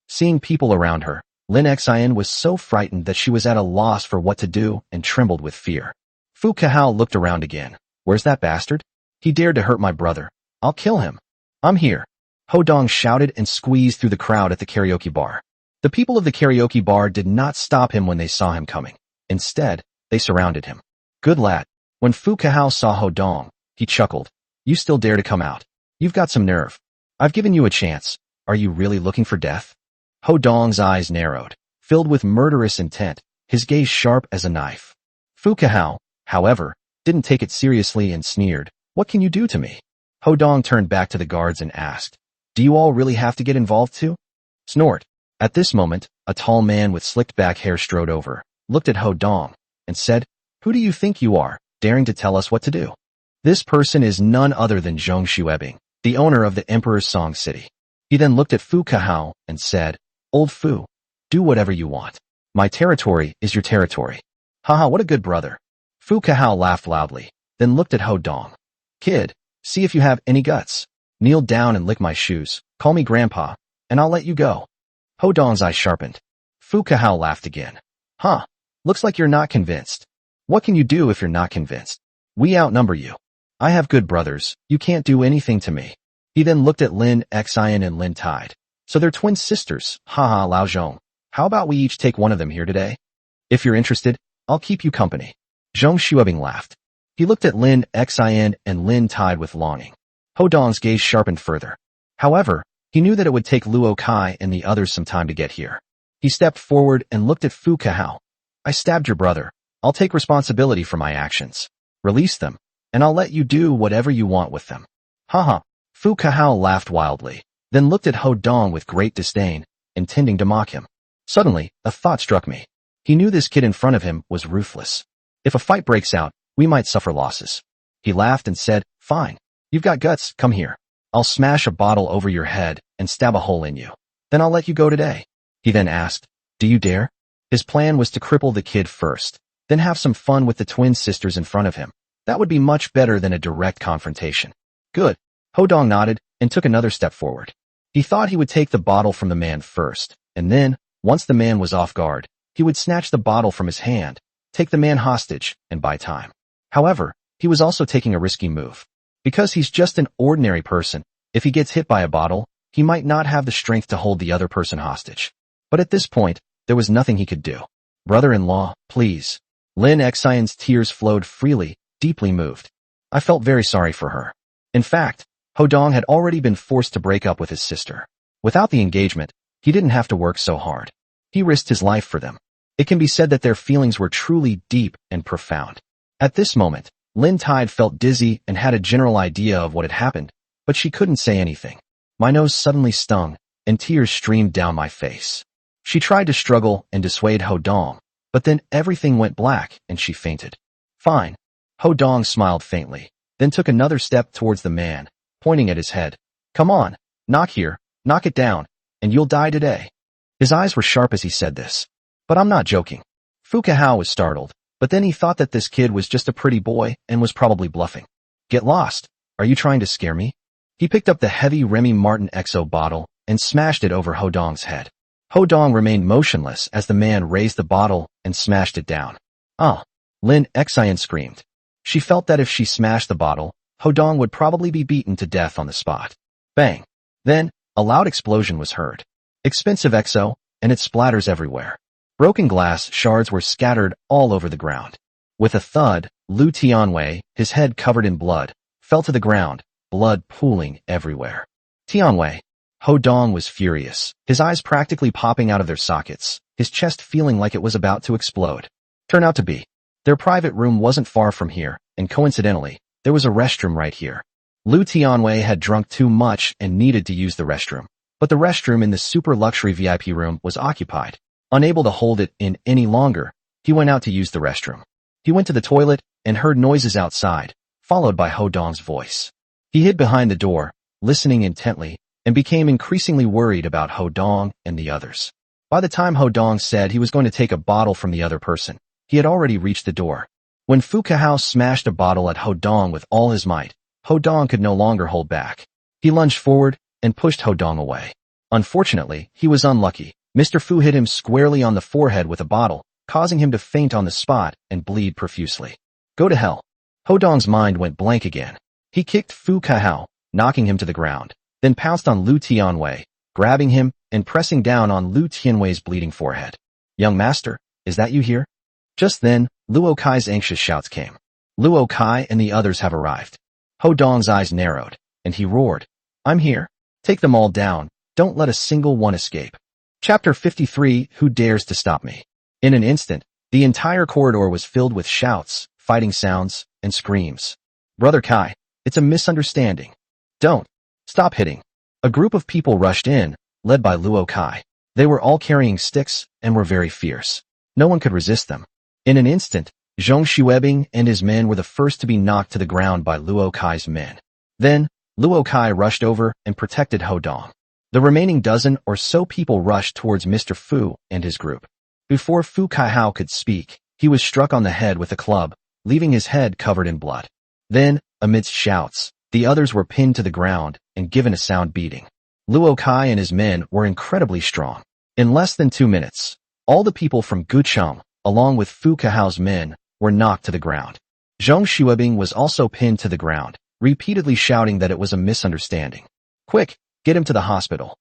A: Seeing people around her, Lin Xian was so frightened that she was at a loss for what to do and trembled with fear. Fu Kahao looked around again. Where's that bastard? He dared to hurt my brother. I'll kill him. I'm here. Hodong shouted and squeezed through the crowd at the karaoke bar. The people of the karaoke bar did not stop him when they saw him coming. Instead, they surrounded him. Good lad. When Fu Kahao saw Hodong, he chuckled. You still dare to come out? You've got some nerve. I've given you a chance. Are you really looking for death? Hodong's eyes narrowed, filled with murderous intent, his gaze sharp as a knife. Fu Kahao, however, didn't take it seriously and sneered. What can you do to me? Hodong turned back to the guards and asked, do you all really have to get involved too? Snort. At this moment, a tall man with slicked back hair strode over, looked at Hodong, and said, who do you think you are, daring to tell us what to do? This person is none other than Zhong Xuebing, the owner of the Emperor's Song City. He then looked at Fu Kahao and said, Old Fu, do whatever you want. My territory is your territory. Haha, what a good brother. Fu Kahao laughed loudly, then looked at Hodong. Kid, see if you have any guts. Kneel down and lick my shoes, call me grandpa, and I'll let you go. Hodong's eyes sharpened. Fu Kahao laughed again. Huh, looks like you're not convinced. What can you do if you're not convinced? We outnumber you. I have good brothers, you can't do anything to me. He then looked at Lin Xian and Lin Tide. So they're twin sisters, haha Lao Zhong. How about we each take one of them here today? If you're interested, I'll keep you company. Zhong Xuebing laughed. He looked at Lin Xian and Lin Tide with longing. Hodong's gaze sharpened further. However, he knew that it would take Luo Kai and the others some time to get here. He stepped forward and looked at Fu Kahao. I stabbed your brother. I'll take responsibility for my actions. Release them, and I'll let you do whatever you want with them. Haha. Fu Kahao laughed wildly, then looked at Hodong with great disdain, intending to mock him. Suddenly, a thought struck me. He knew this kid in front of him was ruthless. If a fight breaks out, we might suffer losses. He laughed and said, fine. You've got guts, come here. I'll smash a bottle over your head and stab a hole in you. Then I'll let you go today. He then asked, do you dare? His plan was to cripple the kid first, then have some fun with the twin sisters in front of him. That would be much better than a direct confrontation. Good. Hodong nodded and took another step forward. He thought he would take the bottle from the man first, and then, once the man was off guard, he would snatch the bottle from his hand, take the man hostage, and buy time. However, he was also taking a risky move. Because he's just an ordinary person, if he gets hit by a bottle, he might not have the strength to hold the other person hostage. But at this point, there was nothing he could do. Brother-in-law, please. Lin Xian's tears flowed freely, deeply moved. I felt very sorry for her. In fact, Hodong had already been forced to break up with his sister. Without the engagement, he didn't have to work so hard. He risked his life for them. It can be said that their feelings were truly deep and profound. At this moment, Lin Tide felt dizzy and had a general idea of what had happened, but she couldn't say anything. My nose suddenly stung, and tears streamed down my face. She tried to struggle and dissuade Ho Dong, but then everything went black and she fainted. Fine. Ho Dong smiled faintly, then took another step towards the man, pointing at his head. Come on, knock it down, and you'll die today. His eyes were sharp as he said this. But I'm not joking. Fu Kahao was startled, but then he thought that this kid was just a pretty boy and was probably bluffing. Get lost. Are you trying to scare me? He picked up the heavy Remy Martin XO bottle and smashed it over Ho Dong's head. Ho Dong remained motionless as the man raised the bottle and smashed it down. Ah! Lin Xian screamed. She felt that if she smashed the bottle, Ho Dong would probably be beaten to death on the spot. Bang! Then, a loud explosion was heard. Expensive XO, and it splatters everywhere. Broken glass shards were scattered all over the ground. With a thud, Lu Tianwei, his head covered in blood, fell to the ground, blood pooling everywhere. Tianwei. Ho Dong was furious, his eyes practically popping out of their sockets, his chest feeling like it was about to explode. Turned out to be. Their private room wasn't far from here, and coincidentally, there was a restroom right here. Lu Tianwei had drunk too much and needed to use the restroom, but the restroom in the super luxury VIP room was occupied. Unable to hold it in any longer, he went out to use the restroom. He went to the toilet and heard noises outside, followed by Ho Dong's voice. He hid behind the door, listening intently, and became increasingly worried about Ho Dong and the others. By the time Ho Dong said he was going to take a bottle from the other person, he had already reached the door. When Fu Kahao smashed a bottle at Ho Dong with all his might, Ho Dong could no longer hold back. He lunged forward and pushed Ho Dong away. Unfortunately, he was unlucky. Mr. Fu hit him squarely on the forehead with a bottle, causing him to faint on the spot and bleed profusely. Go to hell. Ho Dong's mind went blank again. He kicked Fu Kahao, knocking him to the ground, then pounced on Lu Tianwei, grabbing him and pressing down on Lu Tianwei's bleeding forehead. Young master, is that you here? Just then, Luo Kai's anxious shouts came. Luo Kai and the others have arrived. Ho Dong's eyes narrowed, and he roared. I'm here. Take them all down. Don't let a single one escape. Chapter 53, Who Dares to Stop Me? In an instant, the entire corridor was filled with shouts, fighting sounds, and screams. Brother Kai, it's a misunderstanding. Don't. Stop hitting. A group of people rushed in, led by Luo Kai. They were all carrying sticks and were very fierce. No one could resist them. In an instant, Zhong Xuebing and his men were the first to be knocked to the ground by Luo Kai's men. Then, Luo Kai rushed over and protected Ho Dong. The remaining dozen or so people rushed towards Mr. Fu and his group. Before Fu Kahao could speak, he was struck on the head with a club, leaving his head covered in blood. Then, amidst shouts, the others were pinned to the ground and given a sound beating. Luo Kai and his men were incredibly strong. In less than 2 minutes, all the people from Gucheng, along with Fu Kahao's men, were knocked to the ground. Zhong Xuebing was also pinned to the ground, repeatedly shouting that it was a misunderstanding. Quick, get him to the hospital.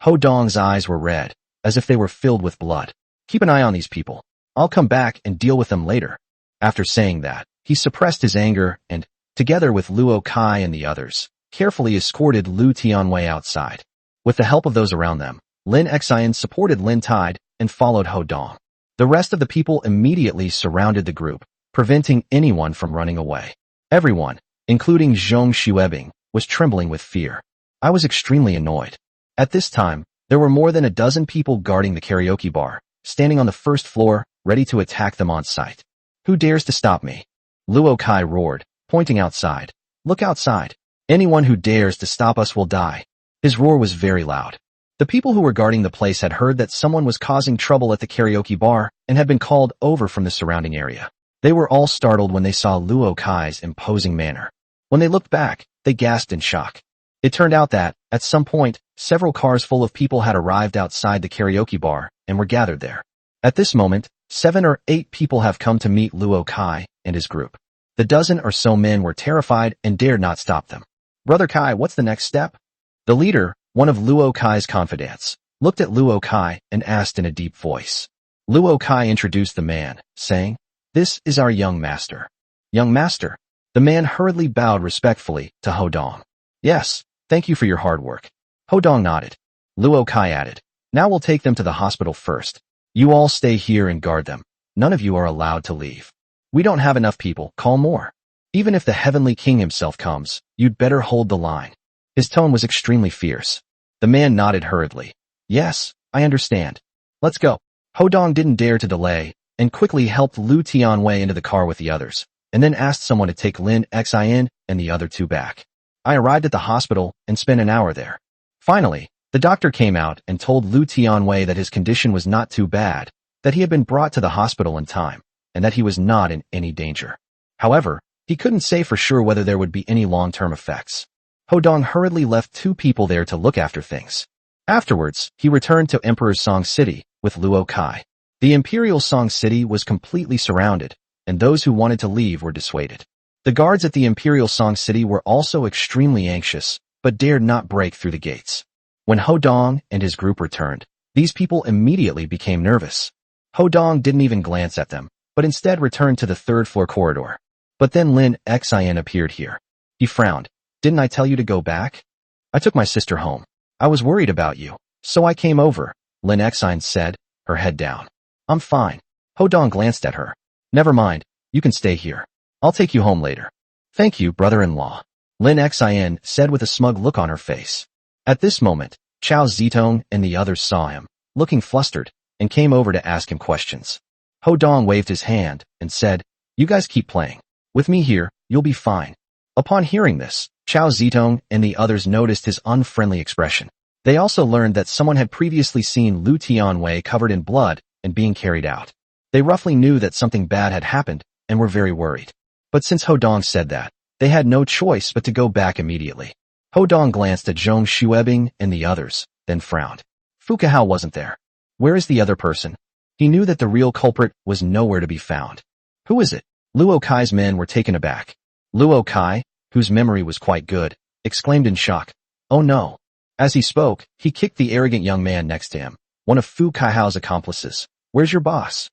A: Ho Dong's eyes were red, as if they were filled with blood. Keep an eye on these people. I'll come back and deal with them later. After saying that, he suppressed his anger and, together with Luo Kai and the others, carefully escorted Lu Tianwei outside. With the help of those around them, Lin Xian supported Lin Tide and followed Ho Dong. The rest of the people immediately surrounded the group, preventing anyone from running away. Everyone, including Zhong Xuebing, was trembling with fear. I was extremely annoyed. At this time, there were more than a dozen people guarding the karaoke bar, standing on the first floor, ready to attack them on sight. Who dares to stop me? Luo Kai roared, pointing outside. Look outside. Anyone who dares to stop us will die. His roar was very loud. The people who were guarding the place had heard that someone was causing trouble at the karaoke bar and had been called over from the surrounding area. They were all startled when they saw Luo Kai's imposing manner. When they looked back, they gasped in shock. It turned out that, at some point, several cars full of people had arrived outside the karaoke bar and were gathered there. At this moment, 7 or 8 people have come to meet Luo Kai and his group. The dozen or so men were terrified and dared not stop them. Brother Kai, what's the next step? The leader, one of Luo Kai's confidants, looked at Luo Kai and asked in a deep voice. Luo Kai introduced the man, saying, This is our young master. Young master. The man hurriedly bowed respectfully to Ho Dong. Yes, thank you for your hard work. Ho Dong nodded. Luo Kai added, Now we'll take them to the hospital first. You all stay here and guard them. None of you are allowed to leave. We don't have enough people, call more. Even if the heavenly king himself comes, you'd better hold the line. His tone was extremely fierce. The man nodded hurriedly. Yes, I understand. Let's go. Hodong didn't dare to delay, and quickly helped Lu Tianwei into the car with the others, and then asked someone to take Lin Xin and the other two back. I arrived at the hospital and spent an hour there. Finally, the doctor came out and told Lu Tianwei that his condition was not too bad, that he had been brought to the hospital in time, and that he was not in any danger. However, he couldn't say for sure whether there would be any long-term effects. Hodong hurriedly left two people there to look after things. Afterwards, he returned to Emperor Song City with Luo Kai. The Imperial Song City was completely surrounded, and those who wanted to leave were dissuaded. The guards at the Imperial Song City were also extremely anxious, but dared not break through the gates. When Hodong and his group returned, these people immediately became nervous. Hodong didn't even glance at them, but instead returned to the third-floor corridor. But then Lin Xin appeared here. He frowned. Didn't I tell you to go back? I took my sister home. I was worried about you, so I came over, Lin Xin said, her head down. I'm fine. Hodong glanced at her. Never mind, you can stay here. I'll take you home later. Thank you, brother-in-law, Lin Xin said with a smug look on her face. At this moment, Chao Zitong and the others saw him, looking flustered, and came over to ask him questions. Hodong waved his hand and said, You guys keep playing. With me here, you'll be fine. Upon hearing this, Chao Zitong and the others noticed his unfriendly expression. They also learned that someone had previously seen Lu Tianwei covered in blood and being carried out. They roughly knew that something bad had happened and were very worried. But since Hodong said that, they had no choice but to go back immediately. Hodong glanced at Zhong Xuebing and the others, then frowned. Fu Kahao wasn't there. Where is the other person? He knew that the real culprit was nowhere to be found. Who is it? Luo Kai's men were taken aback. Luo Kai, whose memory was quite good, exclaimed in shock, Oh no. As he spoke, he kicked the arrogant young man next to him, one of Fu Kahao's accomplices. Where's your boss?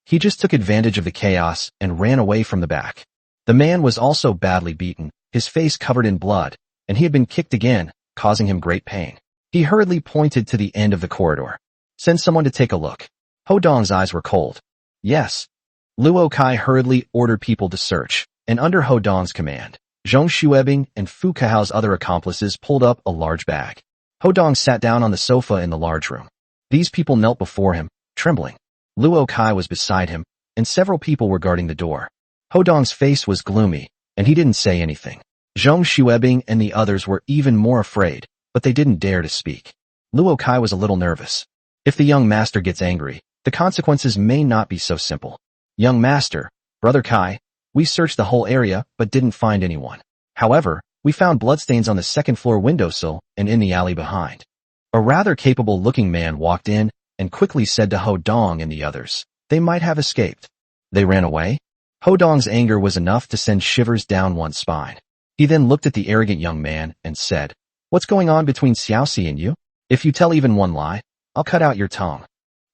A: He just took advantage of the chaos and ran away from the back. The man was also badly beaten, his face covered in blood, and he had been kicked again, causing him great pain. He hurriedly pointed to the end of the corridor. Send someone to take a look. Hodong's eyes were cold. Yes. Luo Kai hurriedly ordered people to search, and under Hodong's command, Zhong Xuebing and Fu Kahao's other accomplices pulled up a large bag. Hodong sat down on the sofa in the large room. These people knelt before him, trembling. Luo Kai was beside him, and several people were guarding the door. Hodong's face was gloomy, and he didn't say anything. Zhong Xuebing and the others were even more afraid, but they didn't dare to speak. Luo Kai was a little nervous. If the young master gets angry, the consequences may not be so simple. Young master, Brother Kai, we searched the whole area but didn't find anyone. However, we found bloodstains on the second-floor windowsill and in the alley behind. A rather capable-looking man walked in and quickly said to Hodong and the others, They might have escaped. They ran away? Hodong's anger was enough to send shivers down one's spine. He then looked at the arrogant young man and said, What's going on between Xiaoxi and you? If you tell even one lie, I'll cut out your tongue.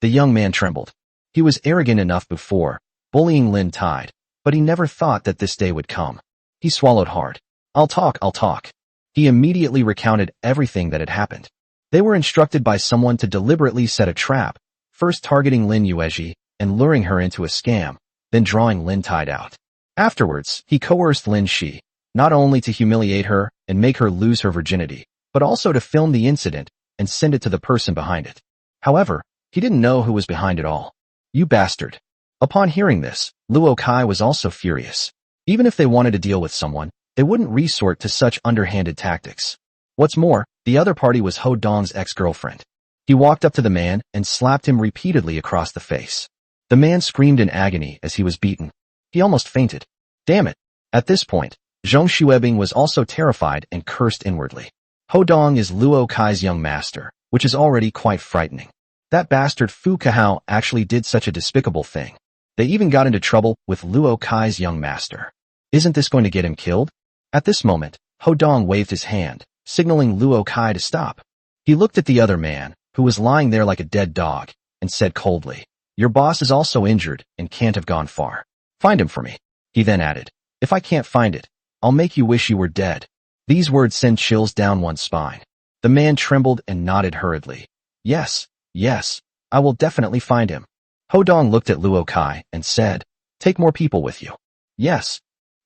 A: The young man trembled. He was arrogant enough before, bullying Lin Tide, but he never thought that this day would come. He swallowed hard. I'll talk. He immediately recounted everything that had happened. They were instructed by someone to deliberately set a trap, first targeting Lin Yuezhi and luring her into a scam, then drawing Lin Tide out. Afterwards, he coerced Lin Shi, not only to humiliate her and make her lose her virginity, but also to film the incident and send it to the person behind it. However, he didn't know who was behind it all. You bastard. Upon hearing this, Luo Kai was also furious. Even if they wanted to deal with someone, they wouldn't resort to such underhanded tactics. What's more, the other party was Hodong's ex-girlfriend. He walked up to the man and slapped him repeatedly across the face. The man screamed in agony as he was beaten. He almost fainted. Damn it. At this point, Zhong Xuebing was also terrified and cursed inwardly. Hodong is Luo Kai's young master, which is already quite frightening. That bastard Fu Kahao actually did such a despicable thing. They even got into trouble with Luo Kai's young master. Isn't this going to get him killed? At this moment, Hodong waved his hand, signaling Luo Kai to stop. He looked at the other man, who was lying there like a dead dog, and said coldly, Your boss is also injured and can't have gone far. Find him for me. He then added, If I can't find it, I'll make you wish you were dead. These words sent chills down one's spine. The man trembled and nodded hurriedly. Yes, I will definitely find him. Ho Dong looked at Luo Kai and said, "Take more people with you." "Yes."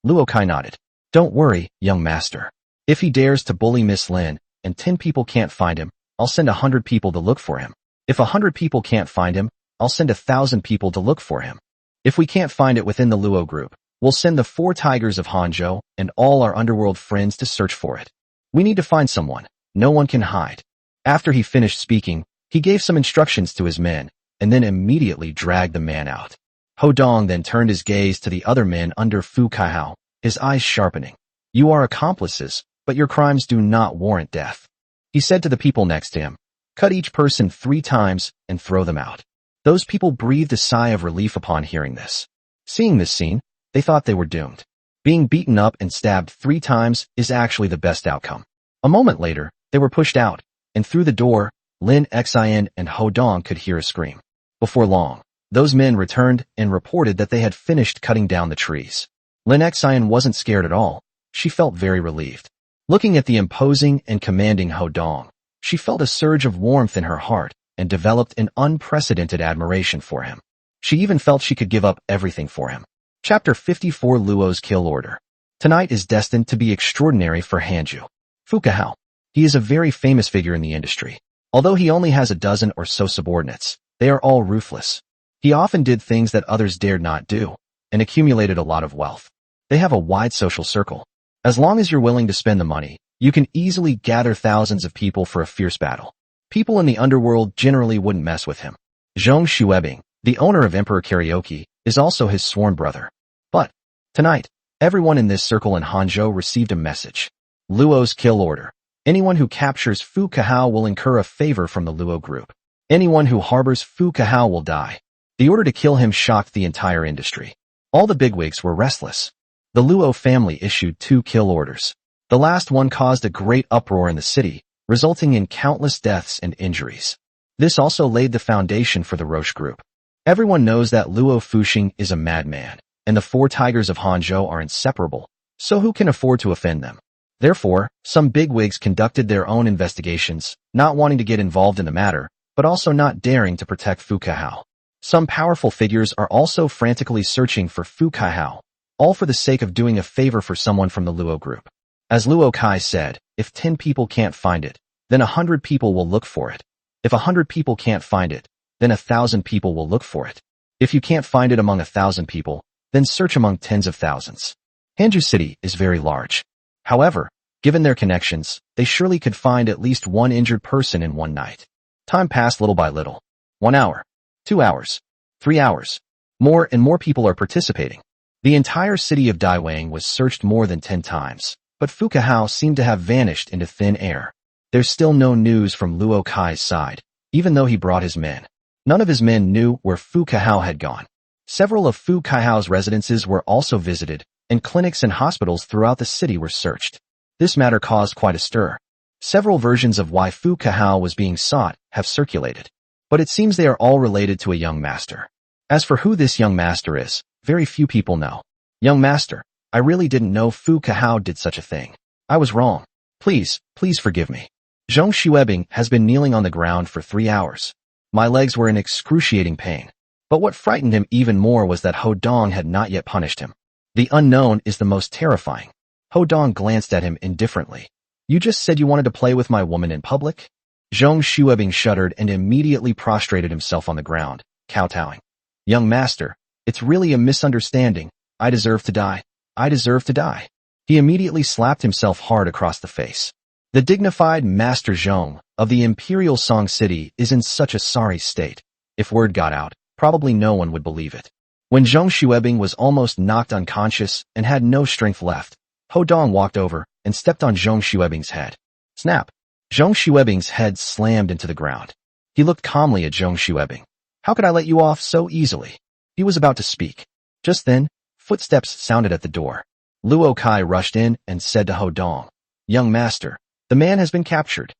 A: Luo Kai nodded. "Don't worry, young master. If he dares to bully Miss Lin and 10 people can't find him, I'll send 100 people to look for him. If 100 people can't find him, I'll send 1,000 people to look for him. If we can't find it within the Luo group, we'll send the 4 tigers of Hanzhou and all our underworld friends to search for it. We need to find someone. No one can hide." After he finished speaking, he gave some instructions to his men, and then immediately dragged the man out. Ho Dong then turned his gaze to the other men under Fu Kaihao, his eyes sharpening. "You are accomplices, but your crimes do not warrant death." He said to the people next to him, "Cut each person 3 times and throw them out." Those people breathed a sigh of relief upon hearing this. Seeing this scene, they thought they were doomed. Being beaten up and stabbed 3 times is actually the best outcome. A moment later, they were pushed out, and through the door, Lin Xian and Ho Dong could hear a scream. Before long, those men returned and reported that they had finished cutting down the trees. Lin Xian wasn't scared at all. She felt very relieved. Looking at the imposing and commanding Ho Dong, she felt a surge of warmth in her heart and developed an unprecedented admiration for him. She even felt she could give up everything for him. Chapter 54 Luo's Kill Order. Tonight is destined to be extraordinary for Hanzhou. Fu Kaihao. He is a very famous figure in the industry. Although he only has a dozen or so subordinates, they are all ruthless. He often did things that others dared not do, and accumulated a lot of wealth. They have a wide social circle. As long as you're willing to spend the money, you can easily gather thousands of people for a fierce battle. People in the underworld generally wouldn't mess with him. Zhong Xuebing, the owner of Emperor Karaoke, is also his sworn brother. But tonight, everyone in this circle in Hanzhou received a message. Luo's Kill Order. Anyone who captures Fu Kaihao will incur a favor from the Luo group. Anyone who harbors Fu Kaihao will die. The order to kill him shocked the entire industry. All the bigwigs were restless. The Luo family issued 2 kill orders. The last one caused a great uproar in the city, resulting in countless deaths and injuries. This also laid the foundation for the Roche group. Everyone knows that Luo Fuxing is a madman, and the 4 tigers of Hanzhou are inseparable, so who can afford to offend them? Therefore, some bigwigs conducted their own investigations, not wanting to get involved in the matter, but also not daring to protect Fu Kaihao. Some powerful figures are also frantically searching for Fu Kaihao, all for the sake of doing a favor for someone from the Luo group. As Luo Kai said, if 10 people can't find it, then 100 people will look for it. If 100 people can't find it, then 1,000 people will look for it. If you can't find it among 1,000 people, then search among tens of thousands. Hanzhou City is very large. However, given their connections, they surely could find at least 1 injured person in one night. Time passed little by little. 1 hour, 2 hours, 3 hours. More and more people are participating. The entire city of Daiwang was searched more than 10 times, but Fu Kaihao seemed to have vanished into thin air. There's still no news from Luo Kai's side, even though he brought his men. None of his men knew where Fu Kaihao had gone. Several of Fu Kaihao's residences were also visited, and clinics and hospitals throughout the city were searched. This matter caused quite a stir. Several versions of why Fu Kaihao was being sought have circulated, but it seems they are all related to a young master. As for who this young master is, very few people know. Young master, I really didn't know Fu Kaihao did such a thing. I was wrong. Please forgive me. Zhong Xuebing has been kneeling on the ground for 3 hours. My legs were in excruciating pain. But what frightened him even more was that Ho Dong had not yet punished him. The unknown is the most terrifying. Ho Dong glanced at him indifferently. You just said you wanted to play with my woman in public? Zhong Xuebing shuddered and immediately prostrated himself on the ground, kowtowing. Young master, it's really a misunderstanding. I deserve to die. I deserve to die. He immediately slapped himself hard across the face. The dignified Master Zhong of the Imperial Song City is in such a sorry state. If word got out, probably no one would believe it. When Zhong Xuebing was almost knocked unconscious and had no strength left, Ho Dong walked over and stepped on Zhong Xuebing's head. Snap! Zhong Xuebing's head slammed into the ground. He looked calmly at Zhong Xuebing. How could I let you off so easily? He was about to speak. Just then, footsteps sounded at the door. Luo Kai rushed in and said to Ho Dong, Young master, the man has been captured.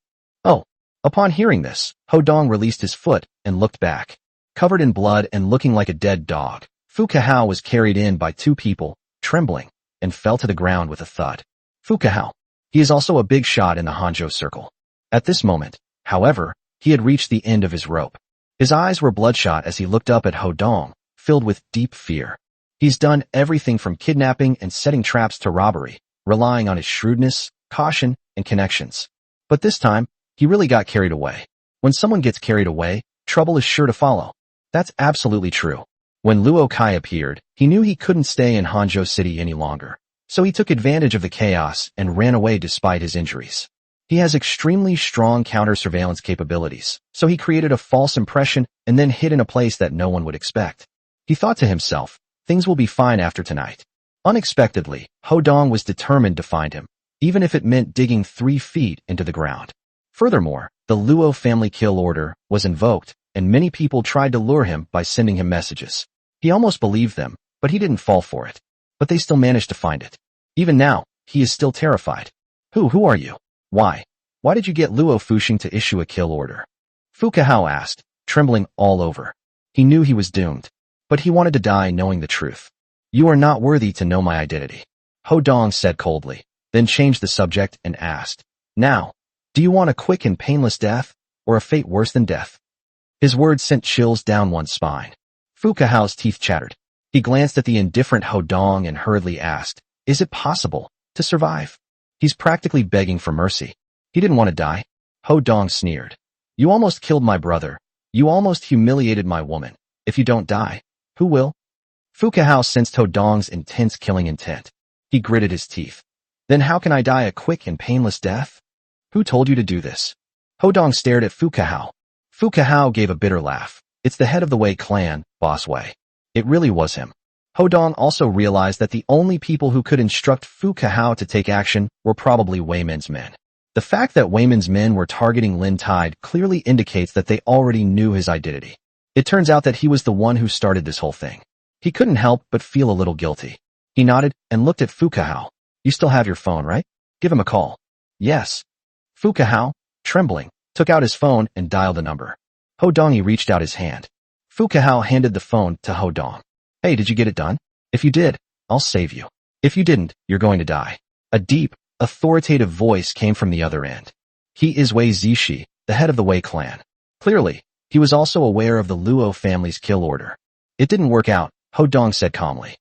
A: Oh. Upon hearing this, Ho Dong released his foot and looked back. Covered in blood and looking like a dead dog, Fu Kaihao was carried in by 2 people, trembling, and fell to the ground with a thud. Fu Kaihao. He is also a big shot in the Hanzhou circle. At this moment, however, he had reached the end of his rope. His eyes were bloodshot as he looked up at Ho Dong, filled with deep fear. He's done everything from kidnapping and setting traps to robbery, relying on his shrewdness, caution, and connections. But this time, he really got carried away. When someone gets carried away, trouble is sure to follow. That's absolutely true. When Luo Kai appeared, he knew he couldn't stay in Hangzhou City any longer. So he took advantage of the chaos and ran away despite his injuries. He has extremely strong counter-surveillance capabilities, so he created a false impression and then hid in a place that no one would expect. He thought to himself, things will be fine after tonight. Unexpectedly, Ho Dong was determined to find him, even if it meant digging 3 feet into the ground. Furthermore, the Luo family kill order was invoked, and many people tried to lure him by sending him messages. He almost believed them, but he didn't fall for it. But they still managed to find it. Even now, he is still terrified. Who are you? Why? Why did you get Luo Fuxing to issue a kill order? Fu Kahao asked, trembling all over. He knew he was doomed, but he wanted to die knowing the truth. You are not worthy to know my identity, Ho Dong said coldly, then changed the subject and asked, now, do you want a quick and painless death, or a fate worse than death? His words sent chills down one's spine. Fu Kahao's teeth chattered. He glanced at the indifferent Ho Dong and hurriedly asked, is it possible to survive? He's practically begging for mercy. He didn't want to die. Ho Dong sneered. You almost killed my brother. You almost humiliated my woman. If you don't die, who will? Fu Kahao sensed Ho Dong's intense killing intent. He gritted his teeth. Then how can I die a quick and painless death? Who told you to do this? Ho Dong stared at Fu Kahao. Fu Kahao gave a bitter laugh. It's the head of the Wei clan, Boss Wei. It really was him. Ho Dong also realized that the only people who could instruct Fu Kahao to take action were probably Wei Min's men. The fact that Wei Min's men were targeting Lin Tide clearly indicates that they already knew his identity. It turns out that he was the one who started this whole thing. He couldn't help but feel a little guilty. He nodded and looked at Fu Kahao. You still have your phone, right? Give him a call. Yes. Fu Kahao, trembling, took out his phone and dialed a number. Ho Dong reached out his hand. Fu Kahao handed the phone to Ho Dong. Hey, did you get it done? If you did, I'll save you. If you didn't, you're going to die. A deep, authoritative voice came from the other end. He is Wei Zishi, the head of the Wei clan. Clearly, he was also aware of the Luo family's kill order. It didn't work out, Ho Dong said calmly.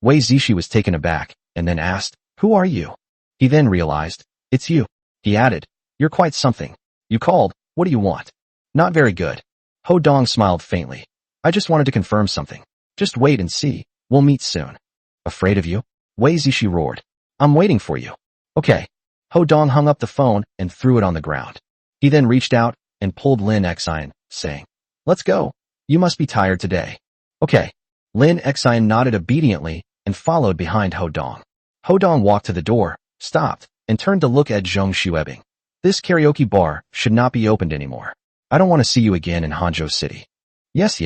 A: Wei Zishi was taken aback, and then asked, who are you? He then realized, it's you. He added, you're quite something. You called, what do you want? Not very good. Ho Dong smiled faintly. I just wanted to confirm something. Just wait and see. We'll meet soon. Afraid of you? Wei Zishi roared. I'm waiting for you. Okay. Ho Dong hung up the phone and threw it on the ground. He then reached out and pulled Lin Xian, saying, let's go. You must be tired today. Okay. Lin Xian nodded obediently and followed behind Ho Dong. Ho Dong walked to the door, stopped, and turned to look at Zhong Xuebing. This karaoke bar should not be opened anymore. I don't want to see you again in Hangzhou City. Yes.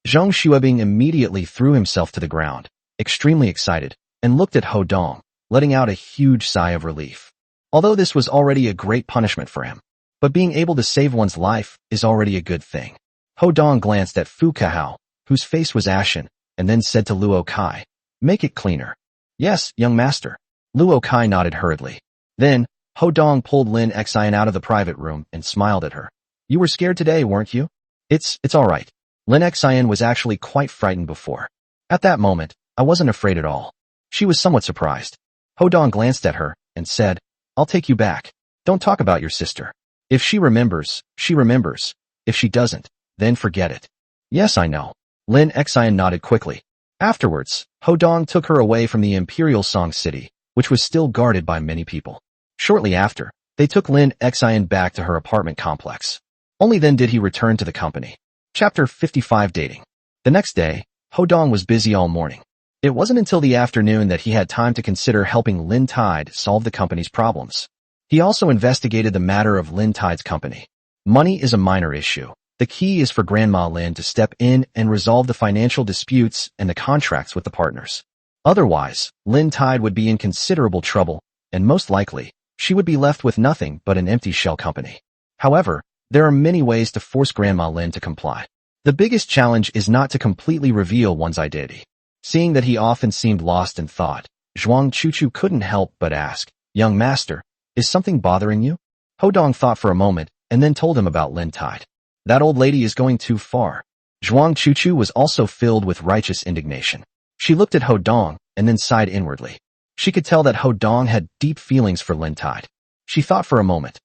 A: Zhong Xuebing immediately threw himself to the ground, extremely excited, and looked at Ho Dong, letting out a huge sigh of relief. Although this was already a great punishment for him, but being able to save one's life is already a good thing. Ho Dong glanced at Fu Kahao, whose face was ashen, and then said to Luo Kai, make it cleaner. Yes, young master. Luo Kai nodded hurriedly. Then, Ho Dong pulled Lin Xian out of the private room and smiled at her. You were scared today, weren't you? It's all right. Lin Xian was actually quite frightened before. At that moment, I wasn't afraid at all. She was somewhat surprised. Ho Dong glanced at her and said, I'll take you back. Don't talk about your sister. If she remembers, she remembers. If she doesn't, then forget it. Yes, I know. Lin Xian nodded quickly. Afterwards, Ho Dong took her away from the Imperial Song City, which was still guarded by many people. Shortly after, they took Lin Xian back to her apartment complex. Only then did he return to the company. Chapter 55 Dating. The next day, Ho Dong was busy all morning. It wasn't until the afternoon that he had time to consider helping Lin Tide solve the company's problems. He also investigated the matter of Lin Tide's company. Money is a minor issue. The key is for Grandma Lin to step in and resolve the financial disputes and the contracts with the partners. Otherwise, Lin Tide would be in considerable trouble, and most likely, she would be left with nothing but an empty shell company. However, there are many ways to force Grandma Lin to comply. The biggest challenge is not to completely reveal one's identity. Seeing that he often seemed lost in thought, Zhuang Chuchu couldn't help but ask, young master, is something bothering you? Ho Dong thought for a moment and then told him about Lin Tide. That old lady is going too far. Zhuang Chuchu was also filled with righteous indignation. She looked at Ho Dong and then sighed inwardly. She could tell that Ho Dong had deep feelings for Lin Tide. She thought for a moment.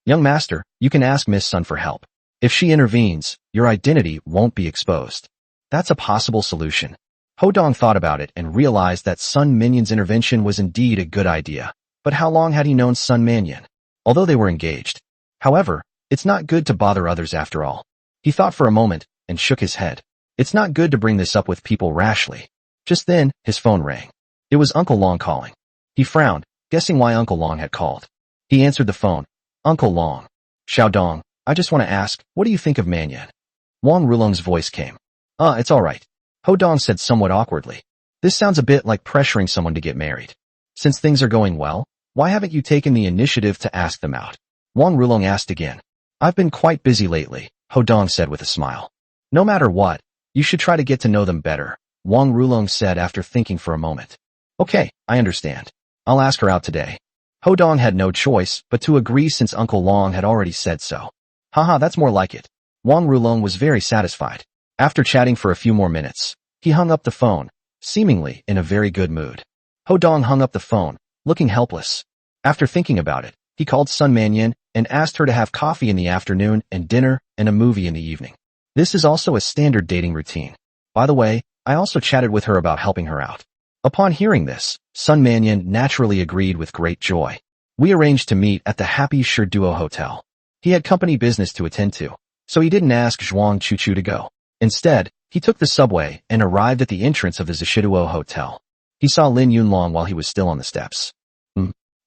A: Young master, you can ask Miss Sun for help. If she intervenes, your identity won't be exposed. That's a possible solution. Ho Dong thought about it and realized that Sun Minyan's intervention was indeed a good idea. But how long had he known Sun Minyan? Although they were engaged. However, it's not good to bother others after all. He thought for a moment and shook his head. It's not good to bring this up with people rashly. Just then, his phone rang. It was Uncle Long calling. He frowned, guessing why Uncle Long had called. He answered the phone. Uncle Long. Xiaodong, I just want to ask, what do you think of Manyan? Wang Rulong's voice came. It's all right. Ho Dong said somewhat awkwardly. This sounds a bit like pressuring someone to get married. Since things are going well, why haven't you taken the initiative to ask them out? Wang Rulong asked again. I've been quite busy lately, Ho Dong said with a smile. No matter what, you should try to get to know them better, Wang Rulong said after thinking for a moment. Okay, I understand. I'll ask her out today. Ho Dong had no choice but to agree since Uncle Long had already said so. Haha, that's more like it. Wang Rulong was very satisfied. After chatting for a few more minutes, he hung up the phone, seemingly in a very good mood. Ho Dong hung up the phone, looking helpless. After thinking about it, he called Sun Manyan and asked her to have coffee in the afternoon and dinner and a movie in the evening. This is also a standard dating routine. By the way, I also chatted with her about helping her out. Upon hearing this, Sun Manyan naturally agreed with great joy. We arranged to meet at the Happy Duo Hotel. He had company business to attend to, so he didn't ask Zhuang Chuchu to go. Instead, he took the subway and arrived at the entrance of the Zhishiduo Hotel. He saw Lin Yunlong while he was still on the steps.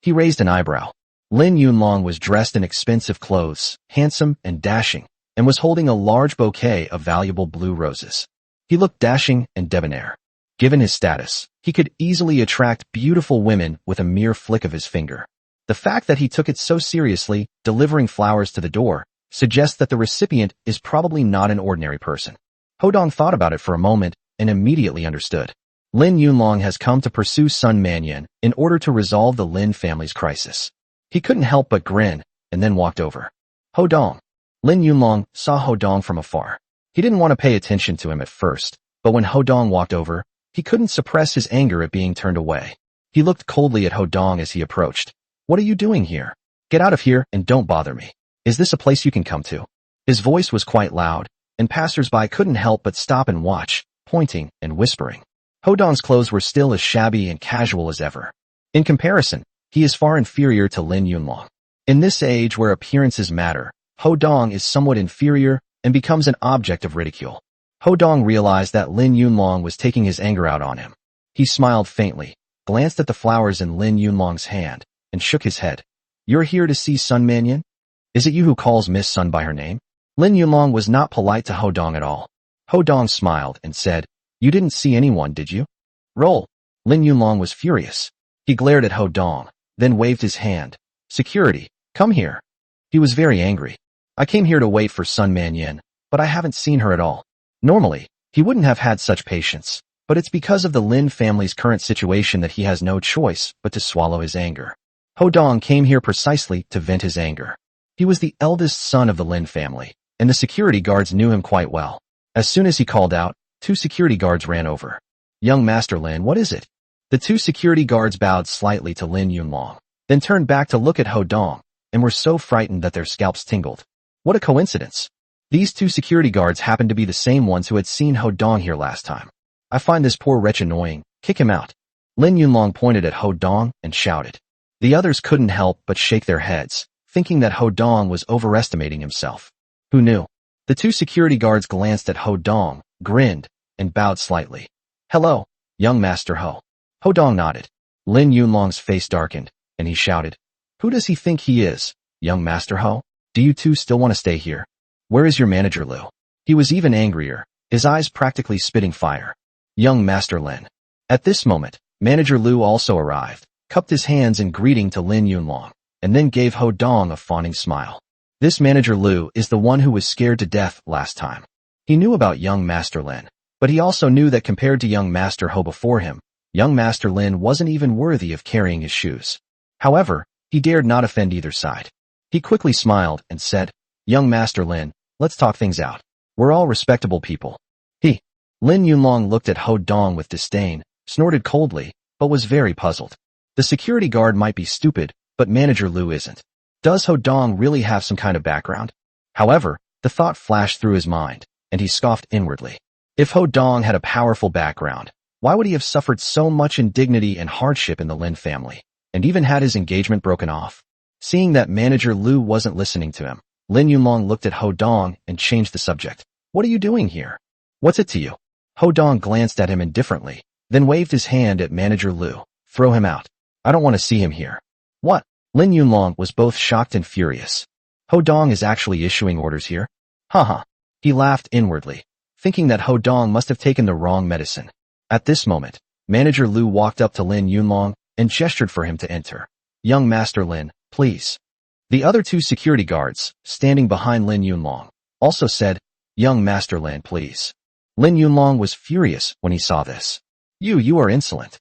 A: He raised an eyebrow. Lin Yunlong was dressed in expensive clothes, handsome and dashing, and was holding a large bouquet of valuable blue roses. He looked dashing and debonair. Given his status, he could easily attract beautiful women with a mere flick of his finger. The fact that he took it so seriously, delivering flowers to the door, suggests that the recipient is probably not an ordinary person. Ho Dong thought about it for a moment and immediately understood. Lin Yunlong has come to pursue Sun Manyan in order to resolve the Lin family's crisis. He couldn't help but grin and then walked over. Ho Dong. Lin Yunlong saw Ho Dong from afar. He didn't want to pay attention to him at first, but when Ho Dong walked over, he couldn't suppress his anger at being turned away. He looked coldly at Ho Dong as he approached. What are you doing here? Get out of here and don't bother me. Is this a place you can come to? His voice was quite loud, and passers-by couldn't help but stop and watch, pointing and whispering. Ho Dong's clothes were still as shabby and casual as ever. In comparison, he is far inferior to Lin Yunlong. In this age where appearances matter, Ho Dong is somewhat inferior and becomes an object of ridicule. Ho Dong realized that Lin Yunlong was taking his anger out on him. He smiled faintly, glanced at the flowers in Lin Yunlong's hand, and shook his head. You're here to see Sun Manyan? Is it you who calls Miss Sun by her name? Lin Yunlong was not polite to Ho Dong at all. Ho Dong smiled and said, You didn't see anyone, did you? Roll. Lin Yunlong was furious. He glared at Ho Dong, then waved his hand. Security, come here. He was very angry. I came here to wait for Sun Manyan, but I haven't seen her at all. Normally, he wouldn't have had such patience, but it's because of the Lin family's current situation that he has no choice but to swallow his anger. Ho Dong came here precisely to vent his anger. He was the eldest son of the Lin family, and the security guards knew him quite well. As soon as he called out, 2 security guards ran over. Young Master Lin, what is it? The 2 security guards bowed slightly to Lin Yunlong, then turned back to look at Ho Dong, and were so frightened that their scalps tingled. What a coincidence. These 2 security guards happened to be the same ones who had seen Ho Dong here last time. I find this poor wretch annoying. Kick him out. Lin Yunlong pointed at Ho Dong and shouted. The others couldn't help but shake their heads, thinking that Ho Dong was overestimating himself. Who knew? The 2 security guards glanced at Ho Dong, grinned, and bowed slightly. Hello, young Master Ho. Ho Dong nodded. Lin Yunlong's face darkened, and he shouted. Who does he think he is, young Master Ho? Do you 2 still want to stay here? Where is your manager Lu? He was even angrier, his eyes practically spitting fire. Young Master Lin. At this moment, Manager Lu also arrived, cupped his hands in greeting to Lin Yunlong, and then gave Ho Dong a fawning smile. This Manager Lu is the one who was scared to death last time. He knew about young Master Lin, but he also knew that compared to young Master Ho before him, young Master Lin wasn't even worthy of carrying his shoes. However, he dared not offend either side. He quickly smiled and said, Young Master Lin, Let's talk things out. We're all respectable people. He. Lin Yunlong looked at Ho Dong with disdain, snorted coldly, but was very puzzled. The security guard might be stupid, but Manager Lu isn't. Does Ho Dong really have some kind of background? However, the thought flashed through his mind, and he scoffed inwardly. If Ho Dong had a powerful background, why would he have suffered so much indignity and hardship in the Lin family, and even had his engagement broken off? Seeing that Manager Lu wasn't listening to him, Lin Yunlong looked at Ho Dong and changed the subject. What are you doing here? What's it to you? Ho Dong glanced at him indifferently, then waved his hand at Manager Lu. Throw him out. I don't want to see him here. What? Lin Yunlong was both shocked and furious. Ho Dong is actually issuing orders here? Haha. He laughed inwardly, thinking that Ho Dong must have taken the wrong medicine. At this moment, Manager Lu walked up to Lin Yunlong and gestured for him to enter. Young Master Lin, please. The other two security guards, standing behind Lin Yunlong, also said, Young Master Lin, please. Lin Yunlong was furious when he saw this. You are insolent.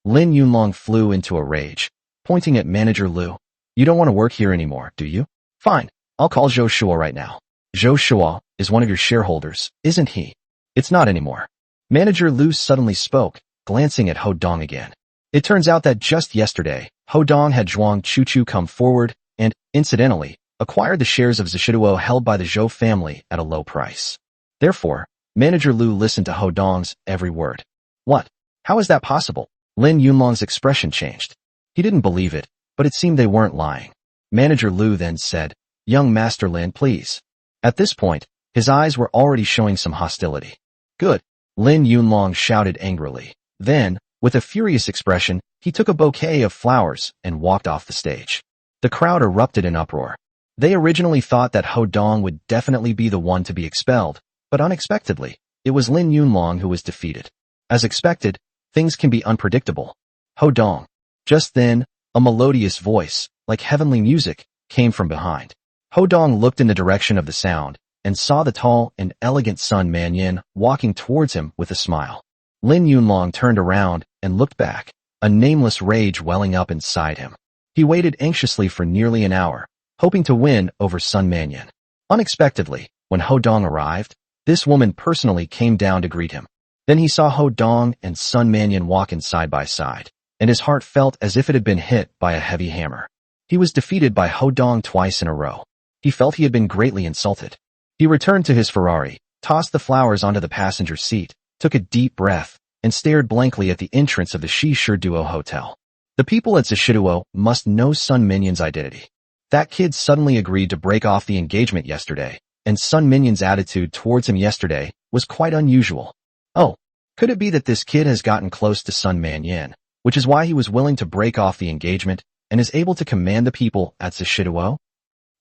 A: Lin Yunlong flew into a rage, pointing at Manager Lu. You don't want to work here anymore, do you? Fine, I'll call Zhou Shuo right now. Zhou Shuo is one of your shareholders, isn't he? It's not anymore. Manager Lu suddenly spoke, glancing at Ho Dong again. It turns out that just yesterday, Ho Dong had Zhuang Chuchu come forward and, incidentally, acquired the shares of Zhishiduo held by the Zhou family at a low price. Therefore, Manager Lu listened to Ho Dong's every word. What? How is that possible? Lin Yunlong's expression changed. He didn't believe it, but it seemed they weren't lying. Manager Lu then said, Young Master Lin, please. At this point, his eyes were already showing some hostility. Good. Lin Yunlong shouted angrily. Then, with a furious expression, he took a bouquet of flowers and walked off the stage. The crowd erupted in uproar. They originally thought that Ho Dong would definitely be the one to be expelled, but unexpectedly, it was Lin Yunlong who was defeated. As expected, things can be unpredictable. Ho Dong. Just then, a melodious voice, like heavenly music, came from behind. Ho Dong looked in the direction of the sound, and saw the tall and elegant Sun Manyin walking towards him with a smile. Lin Yunlong turned around and looked back, a nameless rage welling up inside him. He waited anxiously for nearly an hour, hoping to win over Sun Manyin. Unexpectedly, when Ho Dong arrived, this woman personally came down to greet him. Then he saw Ho Dong and Sun Manyin walking side by side, and his heart felt as if it had been hit by a heavy hammer. He was defeated by Ho Dong twice in a row. He felt he had been greatly insulted. He returned to his Ferrari, tossed the flowers onto the passenger seat, took a deep breath, and stared blankly at the entrance of the Shishiduo Hotel. The people at Zhishiduo must know Sun Minyin's identity. That kid suddenly agreed to break off the engagement yesterday, and Sun Minyin's attitude towards him yesterday was quite unusual. Oh, could it be that this kid has gotten close to Sun Manyin, which is why he was willing to break off the engagement and is able to command the people at Zhishiduo?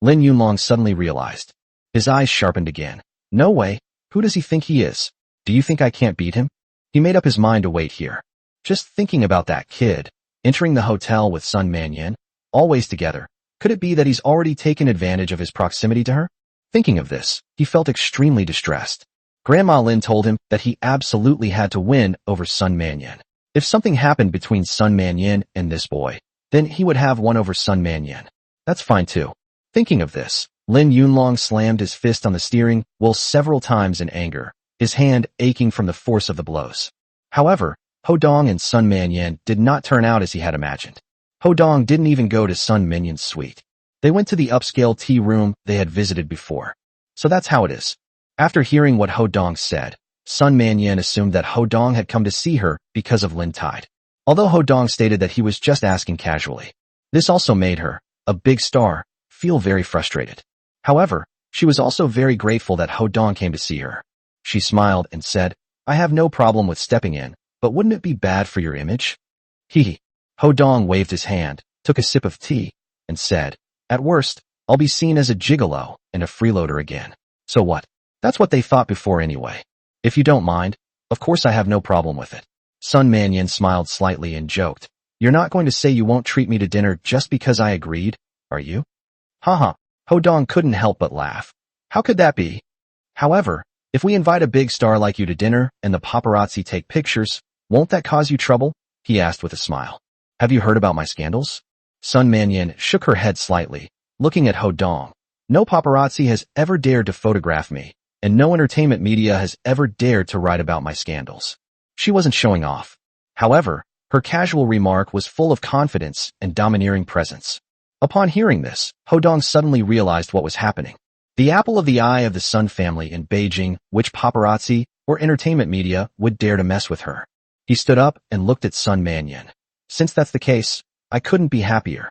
A: Lin Yunlong suddenly realized. His eyes sharpened again. No way. Who does he think he is? Do you think I can't beat him? He made up his mind to wait here. Just thinking about that kid, entering the hotel with Sun Manyin, always together, could it be that he's already taken advantage of his proximity to her? Thinking of this, he felt extremely distressed. Grandma Lin told him that he absolutely had to win over Sun Manyin. If something happened between Sun Manyin and this boy, then he would have won over Sun Manyin. That's fine too. Thinking of this, Lin Yunlong slammed his fist on the steering wheel several times in anger, his hand aching from the force of the blows. However, Ho Dong and Sun Manyin did not turn out as he had imagined. Ho Dong didn't even go to Sun Minyin's suite. They went to the upscale tea room they had visited before. So that's how it is. After hearing what Ho Dong said, Sun Manyin assumed that Ho Dong had come to see her because of Lin Tide. Although Ho Dong stated that he was just asking casually. This also made her, a big star, feel very frustrated. However, she was also very grateful that Ho Dong came to see her. She smiled and said, I have no problem with stepping in, but wouldn't it be bad for your image? Hee. Ho Dong waved his hand, took a sip of tea, and said, At worst, I'll be seen as a gigolo and a freeloader again. So what? That's what they thought before anyway. If you don't mind, of course I have no problem with it. Sun Manyin smiled slightly and joked, You're not going to say you won't treat me to dinner just because I agreed, are you? Haha. Ho Dong couldn't help but laugh. How could that be? However, if we invite a big star like you to dinner and the paparazzi take pictures, won't that cause you trouble? He asked with a smile. Have you heard about my scandals? Sun Manyin shook her head slightly, looking at Ho Dong. No paparazzi has ever dared to photograph me, and no entertainment media has ever dared to write about my scandals. She wasn't showing off. However, her casual remark was full of confidence and domineering presence. Upon hearing this, Hodong suddenly realized what was happening. The apple of the eye of the Sun family in Beijing, which paparazzi or entertainment media would dare to mess with her. He stood up and looked at Sun Manyin. Since that's the case, I couldn't be happier.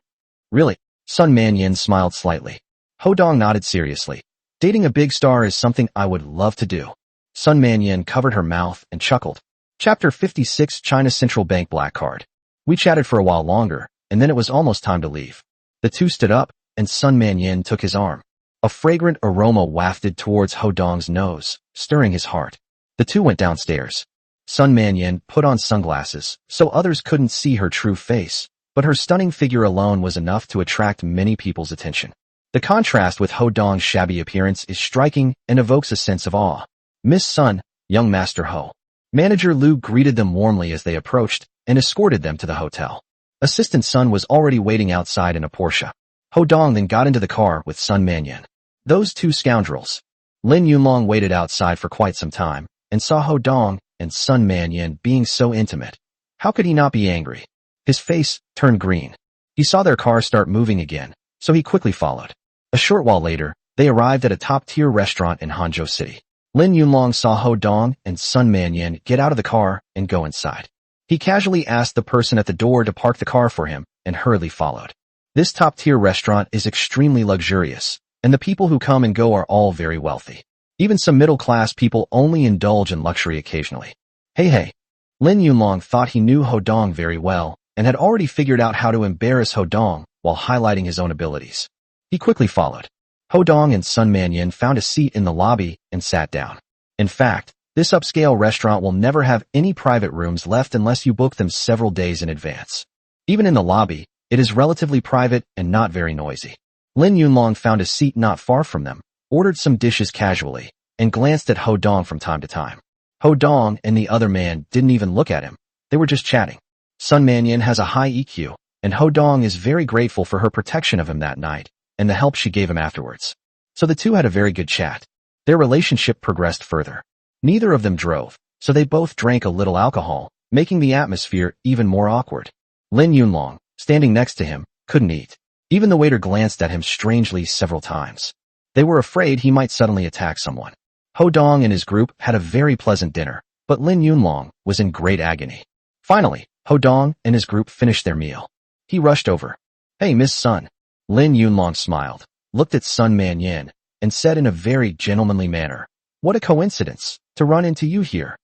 A: Really? Sun Manyin smiled slightly. Hodong nodded seriously. Dating a big star is something I would love to do. Sun Manyin covered her mouth and chuckled. Chapter 56 China Central Bank Black Card. We chatted for a while longer, and then it was almost time to leave. The two stood up, and Sun Manyin took his arm. A fragrant aroma wafted towards Hodong's nose, stirring his heart. The two went downstairs. Sun Manyin put on sunglasses, so others couldn't see her true face, but her stunning figure alone was enough to attract many people's attention. The contrast with Hodong's shabby appearance is striking and evokes a sense of awe. Miss Sun, young Master Ho. Manager Lu greeted them warmly as they approached and escorted them to the hotel. Assistant Sun was already waiting outside in a Porsche. Hodong then got into the car with Sun Manyin. Those two scoundrels. Lin Yunlong waited outside for quite some time and saw Hodong and Sun Manyin being so intimate. How could he not be angry? His face turned green. He saw their car start moving again, so he quickly followed. A short while later, they arrived at a top-tier restaurant in Hangzhou City. Lin Yunlong saw Hodong and Sun Manyin get out of the car and go inside. He casually asked the person at the door to park the car for him and hurriedly followed. This top-tier restaurant is extremely luxurious, and the people who come and go are all very wealthy. Even some middle-class people only indulge in luxury occasionally. Hey. Lin Yunlong thought he knew Hodong very well and had already figured out how to embarrass Hodong while highlighting his own abilities. He quickly followed. Hodong and Sun Manyin found a seat in the lobby and sat down. In fact, this upscale restaurant will never have any private rooms left unless you book them several days in advance. Even in the lobby, it is relatively private and not very noisy. Lin Yunlong found a seat not far from them, ordered some dishes casually, and glanced at Hodong from time to time. Hodong and the other man didn't even look at him. They were just chatting. Sun Manyin has a high EQ, and Hodong is very grateful for her protection of him that night and the help she gave him afterwards. So the two had a very good chat. Their relationship progressed further. Neither of them drove, so they both drank a little alcohol, making the atmosphere even more awkward. Lin Yunlong, standing next to him, couldn't eat. Even the waiter glanced at him strangely several times. They were afraid he might suddenly attack someone. Hodong and his group had a very pleasant dinner, but Lin Yunlong was in great agony. Finally, Hodong and his group finished their meal. He rushed over. Hey, Miss Sun. Lin Yunlong smiled, looked at Sun Manyin, and said in a very gentlemanly manner, What a coincidence, to run into you here.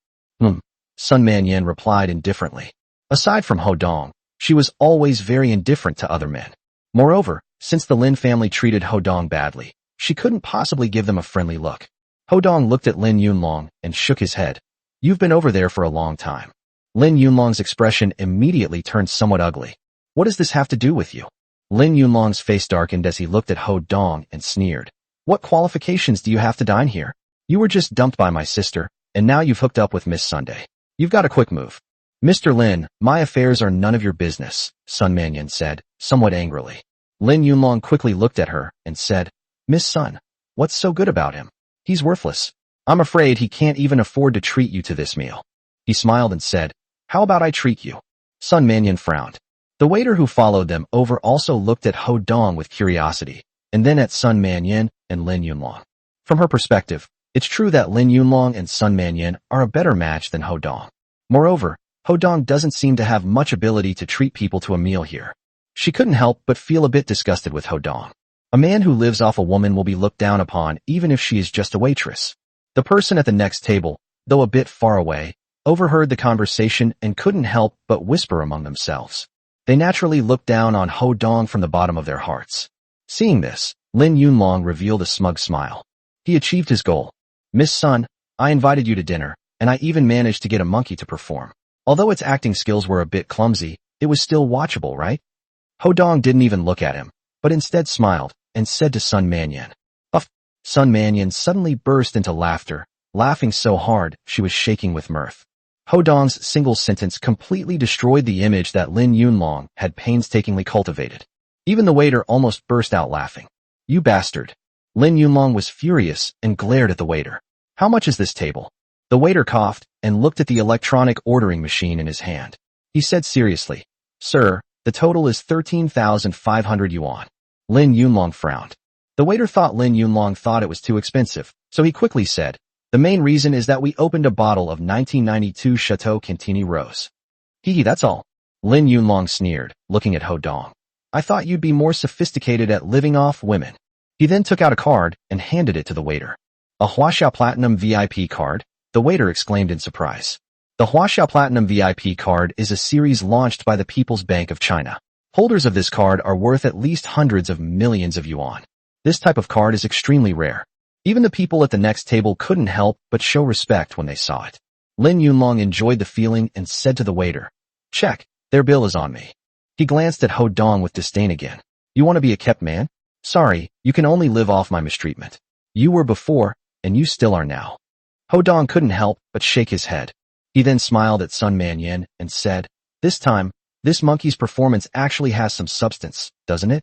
A: Sun Manyin replied indifferently. Aside from Hodong, she was always very indifferent to other men. Moreover, since the Lin family treated Hodong badly, she couldn't possibly give them a friendly look. Hodong looked at Lin Yunlong and shook his head. You've been over there for a long time. Lin Yunlong's expression immediately turned somewhat ugly. What does this have to do with you? Lin Yunlong's face darkened as he looked at Hodong and sneered. What qualifications do you have to dine here? You were just dumped by my sister, and now you've hooked up with Miss Sunday. You've got a quick move. Mr. Lin, my affairs are none of your business, Sun Manyin said, somewhat angrily. Lin Yunlong quickly looked at her and said, Miss Sun, what's so good about him? He's worthless. I'm afraid he can't even afford to treat you to this meal. He smiled and said, How about I treat you? Sun Manyin frowned. The waiter who followed them over also looked at Hodong with curiosity, and then at Sun Manyin and Lin Yunlong. From her perspective, it's true that Lin Yunlong and Sun Manyin are a better match than Hodong. Moreover, Hodong doesn't seem to have much ability to treat people to a meal here. She couldn't help but feel a bit disgusted with Hodong. A man who lives off a woman will be looked down upon even if she is just a waitress. The person at the next table, though a bit far away, overheard the conversation and couldn't help but whisper among themselves. They naturally looked down on Hodong from the bottom of their hearts. Seeing this, Lin Yunlong revealed a smug smile. He achieved his goal. Miss Sun, I invited you to dinner, and I even managed to get a monkey to perform. Although its acting skills were a bit clumsy, it was still watchable, right? Hodong didn't even look at him, but instead smiled and said to Sun Manyin. Sun Manyin suddenly burst into laughter, laughing so hard she was shaking with mirth. Hodong's single sentence completely destroyed the image that Lin Yunlong had painstakingly cultivated. Even the waiter almost burst out laughing. You bastard. Lin Yunlong was furious and glared at the waiter. How much is this table? The waiter coughed and looked at the electronic ordering machine in his hand. He said seriously, Sir, the total is 13,500 yuan. Lin Yunlong frowned. The waiter thought Lin Yunlong thought it was too expensive, so he quickly said, The main reason is that we opened a bottle of 1992 Chateau Cantini Rose. Hee, that's all. Lin Yunlong sneered, looking at Ho Dong. I thought you'd be more sophisticated at living off women. He then took out a card and handed it to the waiter. A Huaxia Platinum VIP card? The waiter exclaimed in surprise. The Huaxia Platinum VIP card is a series launched by the People's Bank of China. Holders of this card are worth at least hundreds of millions of yuan. This type of card is extremely rare. Even the people at the next table couldn't help but show respect when they saw it. Lin Yunlong enjoyed the feeling and said to the waiter, Check, their bill is on me. He glanced at Ho Dong with disdain again. You want to be a kept man? Sorry, you can only live off my mistreatment. You were before, and you still are now. Ho Dong couldn't help but shake his head. He then smiled at Sun Manyan and said, This time, this monkey's performance actually has some substance, doesn't it?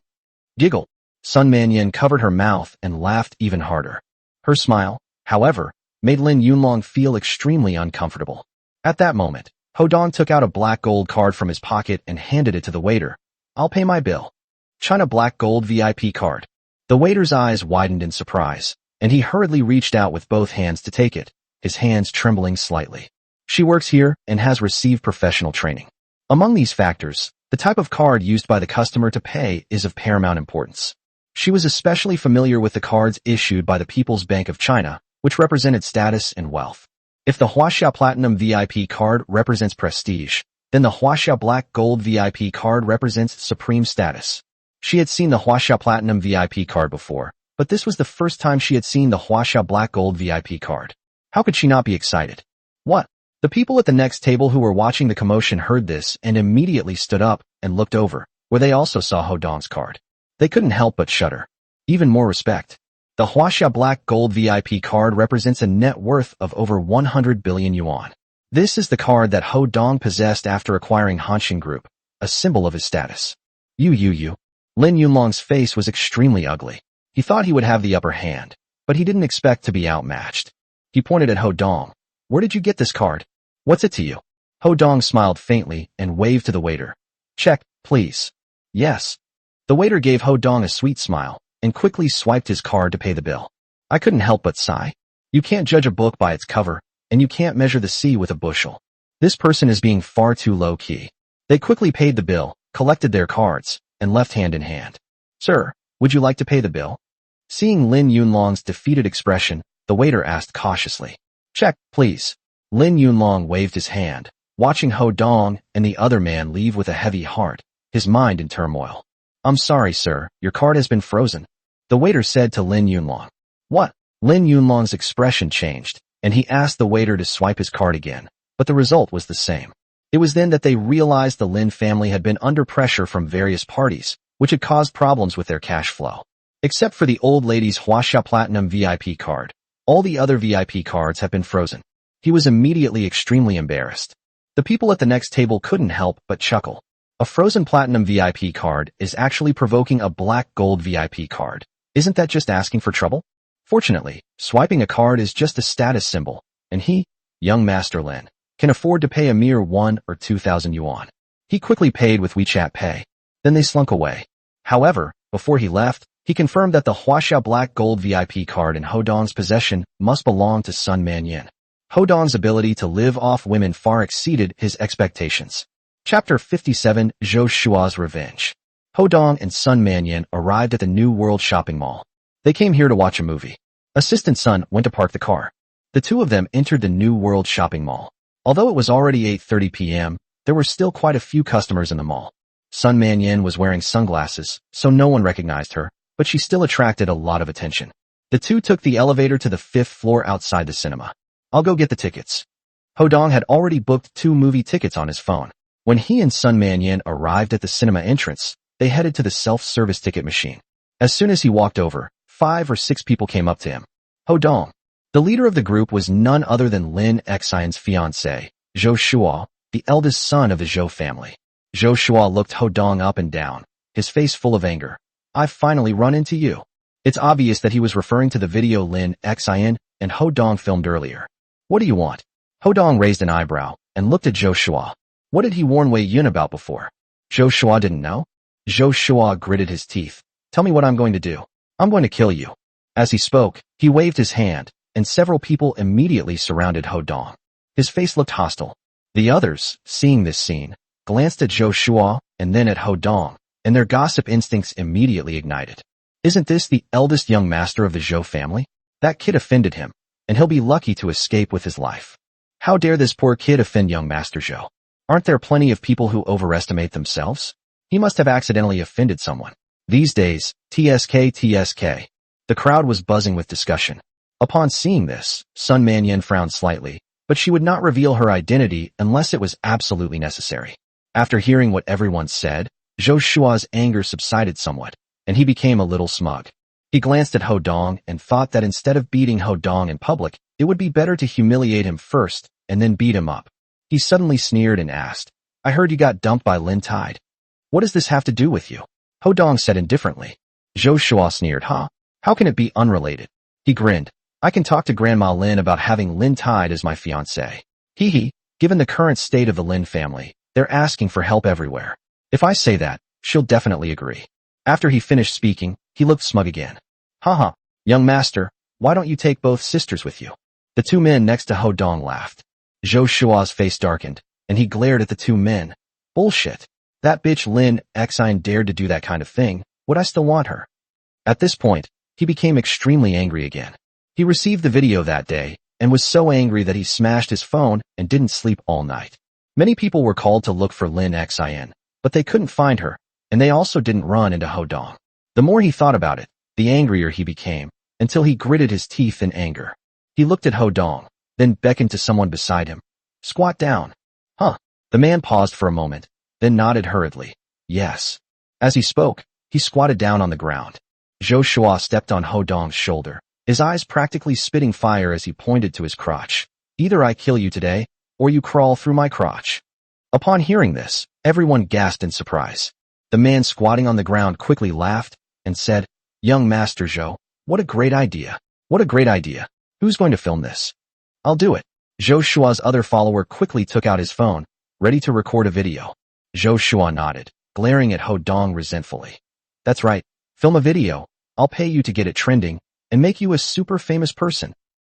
A: Giggle. Sun Manyan covered her mouth and laughed even harder. Her smile, however, made Lin Yunlong feel extremely uncomfortable. At that moment, Ho Dong took out a black gold card from his pocket and handed it to the waiter. I'll pay my bill. China Black Gold VIP card. The waiter's eyes widened in surprise, and he hurriedly reached out with both hands to take it, his hands trembling slightly. She works here and has received professional training. Among these factors, the type of card used by the customer to pay is of paramount importance. She was especially familiar with the cards issued by the People's Bank of China, which represented status and wealth. If the Huaxia Platinum VIP card represents prestige, then the Huaxia Black Gold VIP card represents supreme status. She had seen the Huaxia Platinum VIP card before, but this was the first time she had seen the Huaxia Black Gold VIP card. How could she not be excited? What? The people at the next table who were watching the commotion heard this and immediately stood up and looked over, where they also saw Ho Dong's card. They couldn't help but shudder. Even more respect. The Huaxia Black Gold VIP card represents a net worth of over 100 billion yuan. This is the card that Ho Dong possessed after acquiring Hanshin Group, a symbol of his status. You. Lin Yunlong's face was extremely ugly. He thought he would have the upper hand, but he didn't expect to be outmatched. He pointed at Ho Dong. Where did you get this card? What's it to you? Ho Dong smiled faintly and waved to the waiter. Check, please. Yes. The waiter gave Ho Dong a sweet smile and quickly swiped his card to pay the bill. I couldn't help but sigh. You can't judge a book by its cover, and you can't measure the sea with a bushel. This person is being far too low-key. They quickly paid the bill, collected their cards, and left hand in hand. Sir, would you like to pay the bill? Seeing Lin Yunlong's defeated expression, the waiter asked cautiously. Check, please. Lin Yunlong waved his hand, watching Ho Dong and the other man leave with a heavy heart, his mind in turmoil. I'm sorry, sir, your card has been frozen. The waiter said to Lin Yunlong. What? Lin Yunlong's expression changed, and he asked the waiter to swipe his card again, but the result was the same. It was then that they realized the Lin family had been under pressure from various parties, which had caused problems with their cash flow. Except for the old lady's Huaxia Platinum VIP card, all the other VIP cards have been frozen. He was immediately extremely embarrassed. The people at the next table couldn't help but chuckle. A frozen Platinum VIP card is actually provoking a Black Gold VIP card. Isn't that just asking for trouble? Fortunately, swiping a card is just a status symbol, and he, young Master Lin, can afford to pay a mere 1 or 2,000 yuan. He quickly paid with WeChat Pay. Then they slunk away. However, before he left, he confirmed that the Huaxia Black Gold VIP card in Ho Dong's possession must belong to Sun Manyan. Ho Dong's ability to live off women far exceeded his expectations. Chapter 57, Zhou Shua's Revenge. Ho Dong and Sun Manyan arrived at the New World Shopping Mall. They came here to watch a movie. Assistant Sun went to park the car. The two of them entered the New World Shopping Mall. Although it was already 8:30 p.m., there were still quite a few customers in the mall. Sun Manyan was wearing sunglasses, so no one recognized her, but she still attracted a lot of attention. The two took the elevator to the 5th floor outside the cinema. I'll go get the tickets. Ho Dong had already booked 2 movie tickets on his phone. When he and Sun Manyan arrived at the cinema entrance, they headed to the self-service ticket machine. As soon as he walked over, 5 or 6 people came up to him. Ho Dong. The leader of the group was none other than Lin Xian's fiancé, Zhou Shua, the eldest son of the Zhou family. Zhou Shua looked Ho Dong up and down, his face full of anger. I've finally run into you. It's obvious that he was referring to the video Lin Xin and Ho Dong filmed earlier. What do you want? Ho Dong raised an eyebrow and looked at Zhou Shua. What did he warn Wei Yun about before? Zhou Shua didn't know? Zhou Shua gritted his teeth. Tell me what I'm going to do. I'm going to kill you. As he spoke, he waved his hand, and several people immediately surrounded Ho Dong. His face looked hostile. The others, seeing this scene, glanced at Zhou Shua and then at Ho Dong, and their gossip instincts immediately ignited. Isn't this the eldest young master of the Zhou family? That kid offended him, and he'll be lucky to escape with his life. How dare this poor kid offend young Master Zhou? Aren't there plenty of people who overestimate themselves? He must have accidentally offended someone. These days, TSK. The crowd was buzzing with discussion. Upon seeing this, Sun Mannion frowned slightly, but she would not reveal her identity unless it was absolutely necessary. After hearing what everyone said, Zhou Shua's anger subsided somewhat, and he became a little smug. He glanced at Ho Dong and thought that instead of beating Ho Dong in public, it would be better to humiliate him first and then beat him up. He suddenly sneered and asked, I heard you got dumped by Lin Tide. What does this have to do with you? Ho Dong said indifferently. Zhou Shua sneered, huh? How can it be unrelated? He grinned. I can talk to Grandma Lin about having Lin Tide as my fiancé. Hee. Given the current state of the Lin family, they're asking for help everywhere. If I say that, she'll definitely agree. After he finished speaking, he looked smug again. Haha, young master, why don't you take both sisters with you? The two men next to Ho Dong laughed. Zhou Shua's face darkened, and he glared at the two men. Bullshit. That bitch Lin Xin dared to do that kind of thing. Would I still want her? At this point, he became extremely angry again. He received the video that day, and was so angry that he smashed his phone and didn't sleep all night. Many people were called to look for Lin Xin, but they couldn't find her, and they also didn't run into Ho Dong. The more he thought about it, the angrier he became, until he gritted his teeth in anger. He looked at Ho Dong, then beckoned to someone beside him. Squat down. Huh. The man paused for a moment, then nodded hurriedly. Yes. As he spoke, he squatted down on the ground. Zhou Shua stepped on Ho Dong's shoulder, his eyes practically spitting fire as he pointed to his crotch. Either I kill you today, or you crawl through my crotch. Upon hearing this, everyone gasped in surprise. The man squatting on the ground quickly laughed and said, Young Master Zhou, what a great idea. What a great idea. Who's going to film this? I'll do it. Zhou Shua's other follower quickly took out his phone, ready to record a video. Zhou Shua nodded, glaring at Ho Dong resentfully. That's right. Film a video. I'll pay you to get it trending and make you a super famous person.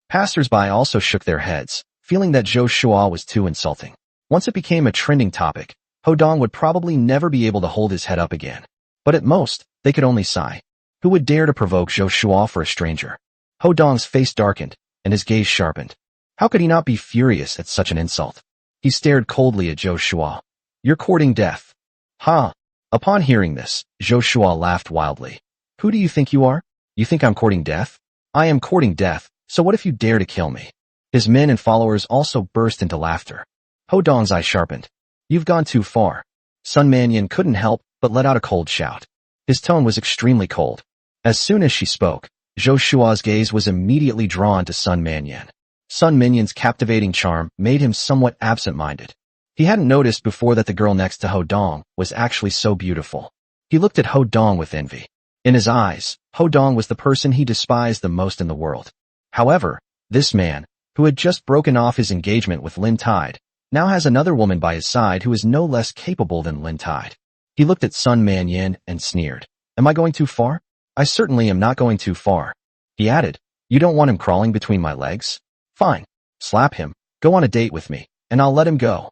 A: Passers-by also shook their heads, feeling that Zhou Shua was too insulting. Once it became a trending topic, Ho Dong would probably never be able to hold his head up again. But at most, they could only sigh. Who would dare to provoke Zhou Shua for a stranger? Ho Dong's face darkened, and his gaze sharpened. How could he not be furious at such an insult? He stared coldly at Zhou Shua. You're courting death. Ha! Upon hearing this, Zhou Shua laughed wildly. Who do you think you are? You think I'm courting death? I am courting death, so what if you dare to kill me? His men and followers also burst into laughter. Ho Dong's eye sharpened. You've gone too far. Sun Mannion couldn't help but let out a cold shout. His tone was extremely cold. As soon as she spoke, Zhou Shua's gaze was immediately drawn to Sun Mannion. Sun Mannion's captivating charm made him somewhat absent-minded. He hadn't noticed before that the girl next to Ho Dong was actually so beautiful. He looked at Ho Dong with envy. In his eyes, Ho Dong was the person he despised the most in the world. However, this man, who had just broken off his engagement with Lin Tide, now has another woman by his side who is no less capable than Lin Tide. He looked at Sun Mannion and sneered. Am I going too far? I certainly am not going too far. He added, you don't want him crawling between my legs? Fine. Slap him, go on a date with me, and I'll let him go.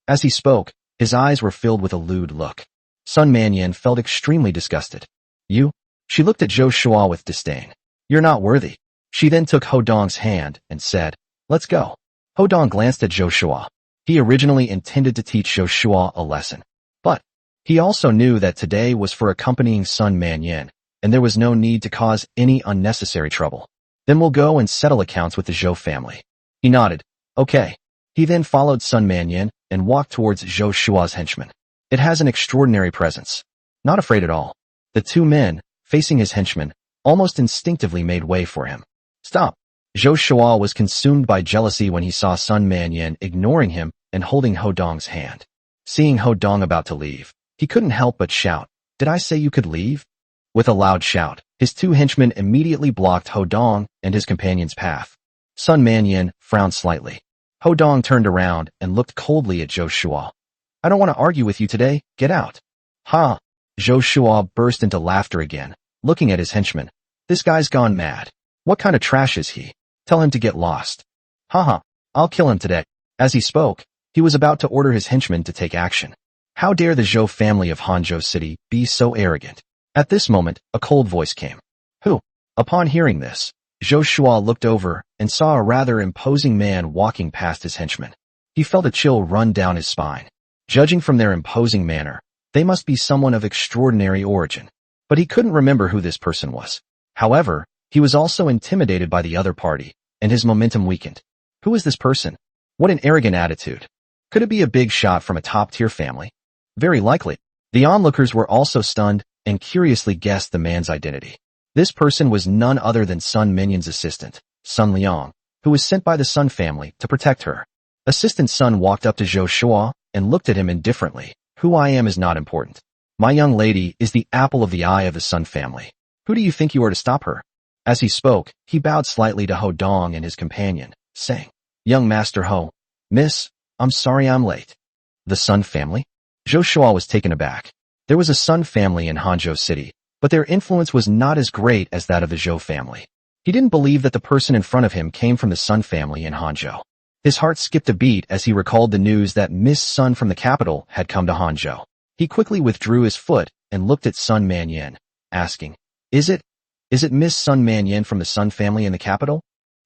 A: As he spoke, his eyes were filled with a lewd look. Sun Mannion felt extremely disgusted. You? She looked at Zhou Shua with disdain. You're not worthy. She then took Ho Dong's hand and said, let's go. Ho Dong glanced at Zhou Shua. He originally intended to teach Zhou Shua a lesson. But he also knew that today was for accompanying Sun Mannion, and there was no need to cause any unnecessary trouble. Then we'll go and settle accounts with the Zhou family. He nodded. Okay. He then followed Sun Mannion and walked towards Zhou Shua's henchman. It has an extraordinary presence. Not afraid at all. The two men, facing his henchman, almost instinctively made way for him. Stop. Zhou Shua was consumed by jealousy when he saw Sun Mannion ignoring him and holding Ho Dong's hand. Seeing Ho Dong about to leave, he couldn't help but shout, Did I say you could leave? With a loud shout, His two henchmen immediately blocked Ho Dong and his companion's path. Sun Manyin frowned slightly. Ho Dong turned around and looked coldly at Zhou Shuo. I don't want to argue with you today, get out. Ha! Zhou Shuo burst into laughter again, looking at his henchman. This guy's gone mad. What kind of trash is he? Tell him to get lost. Haha, I'll kill him today. As he spoke, he was about to order his henchmen to take action. How dare the Zhou family of Hanzhou City be so arrogant? At this moment, a cold voice came. Who? Upon hearing this, Zhou Shuo looked over and saw a rather imposing man walking past his henchmen. He felt a chill run down his spine. Judging from their imposing manner, they must be someone of extraordinary origin. But he couldn't remember who this person was. However, he was also intimidated by the other party, and his momentum weakened. Who is this person? What an arrogant attitude. Could it be a big shot from a top-tier family? Very likely. The onlookers were also stunned and curiously guessed the man's identity. This person was none other than Sun Minyin's assistant, Sun Liang, who was sent by the Sun family to protect her. Assistant Sun walked up to Zhou Shuo and looked at him indifferently. Who I am is not important. My young lady is the apple of the eye of the Sun family. Who do you think you are to stop her? As he spoke, he bowed slightly to Ho Dong and his companion, saying, Young Master Ho, Miss, I'm sorry I'm late. The Sun family? Zhou Shuo was taken aback. There was a Sun family in Hanzhou City, but their influence was not as great as that of the Zhou family. He didn't believe that the person in front of him came from the Sun family in Hanzhou. His heart skipped a beat as he recalled the news that Miss Sun from the capital had come to Hanzhou. He quickly withdrew his foot and looked at Sun Manyin, asking, Is it Miss Sun Manyin from the Sun family in the capital?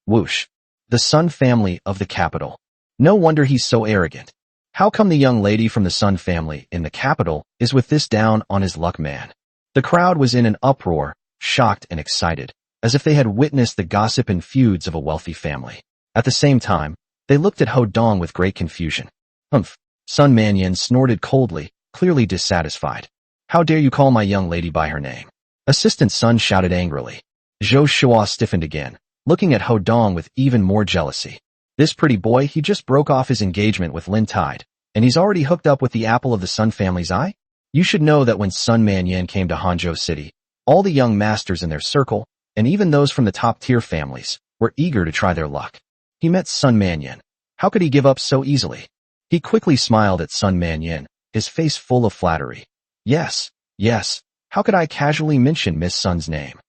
A: Whoosh. The Sun family of the capital. No wonder he's so arrogant. How come the young lady from the Sun family in the capital is with this down on his luck man? The crowd was in an uproar, shocked and excited, as if they had witnessed the gossip and feuds of a wealthy family. At the same time, they looked at Ho Dong with great confusion. Humph. Sun Manyin snorted coldly, clearly dissatisfied. How dare you call my young lady by her name? Assistant Sun shouted angrily. Zhou Shuo stiffened again, looking at Ho Dong with even more jealousy. This pretty boy, he just broke off his engagement with Lin Tide, and he's already hooked up with the apple of the Sun family's eye? You should know that when Sun Manyin came to Hanzhou City, all the young masters in their circle, and even those from the top-tier families, were eager to try their luck. He met Sun Manyin. How could he give up so easily? He quickly smiled at Sun Manyin, his face full of flattery. Yes, how could I casually mention Miss Sun's name?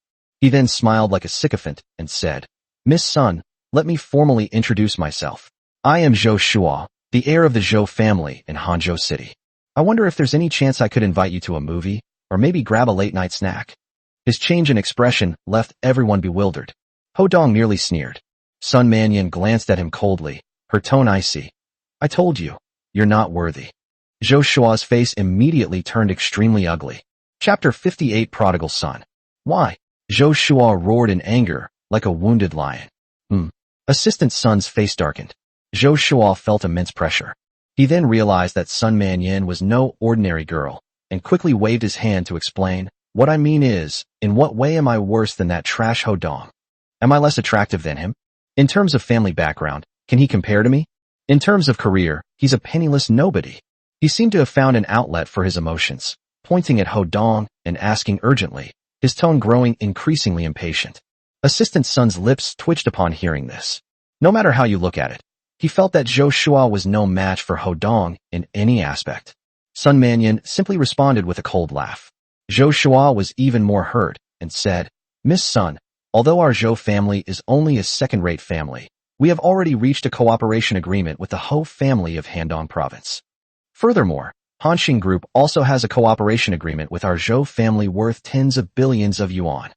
A: He then smiled like a sycophant and said, Miss Sun, let me formally introduce myself. I am Zhou Shuo, the heir of the Zhou family in Hanzhou City. I wonder if there's any chance I could invite you to a movie, or maybe grab a late-night snack. His change in expression left everyone bewildered. Ho Dong merely sneered. Sun Manyin glanced at him coldly, her tone icy. I told you, you're not worthy. Zhou Shuo's face immediately turned extremely ugly. Chapter 58 Prodigal Son. Why? Zhou Shuo roared in anger, like a wounded lion. Assistant Sun's face darkened. Zhou Shuo felt immense pressure. He then realized that Sun Manyin was no ordinary girl, and quickly waved his hand to explain, What I mean is, in what way am I worse than that trash Ho Dong? Am I less attractive than him? In terms of family background, can he compare to me? In terms of career, he's a penniless nobody. He seemed to have found an outlet for his emotions, pointing at Ho Dong and asking urgently, his tone growing increasingly impatient. Assistant Sun's lips twitched upon hearing this. No matter how you look at it, he felt that Zhou Shuo was no match for Ho Dong in any aspect. Sun Manyin simply responded with a cold laugh. Zhou Shuo was even more hurt and said, Miss Sun, although our Zhou family is only a second-rate family, we have already reached a cooperation agreement with the Ho family of Handong Province. Furthermore, Hanxing Group also has a cooperation agreement with our Zhou family worth tens of billions of yuan.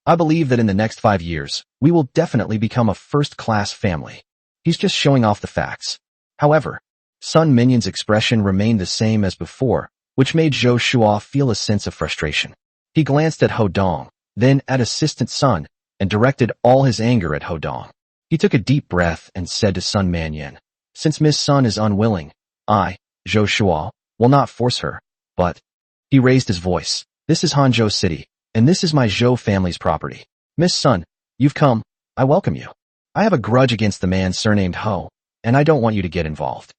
A: I believe that in the next 5 years, we will definitely become a first-class family. He's just showing off the facts. However, Sun Minyin's expression remained the same as before, which made Zhou Shuo feel a sense of frustration. He glanced at Ho Dong, then at Assistant Sun, and directed all his anger at Ho Dong. He took a deep breath and said to Sun Manyin, Since Miss Sun is unwilling, I, Zhou Shuo, will not force her, but... He raised his voice. This is Hanzhou City, and this is my Zhou family's property. Miss Sun, you've come. I welcome you. I have a grudge against the man surnamed Ho, and I don't want you to get involved.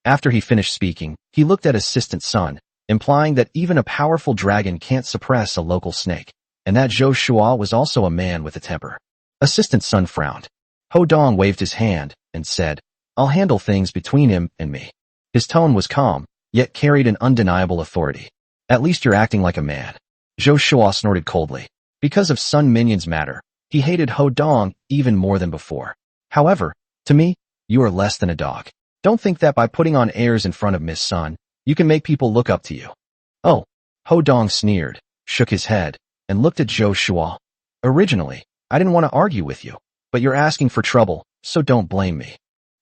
A: After he finished speaking, he looked at Assistant Sun, implying that even a powerful dragon can't suppress a local snake. and that Zhou Shua was also a man with a temper. Assistant Sun frowned. Ho Dong waved his hand and said, "I'll handle things between him and me." His tone was calm, yet carried an undeniable authority. "At least you're acting like a man." Zhou Shua snorted coldly. Because of Sun Minyan's matter, he hated Ho Dong even more than before. "However, to me, you are less than a dog. Don't think that by putting on airs in front of Miss Sun, you can make people look up to you." "Oh," Ho Dong sneered, shook his head, and looked at Zhou Shua. "Originally, I didn't want to argue with you, but you're asking for trouble, so don't blame me."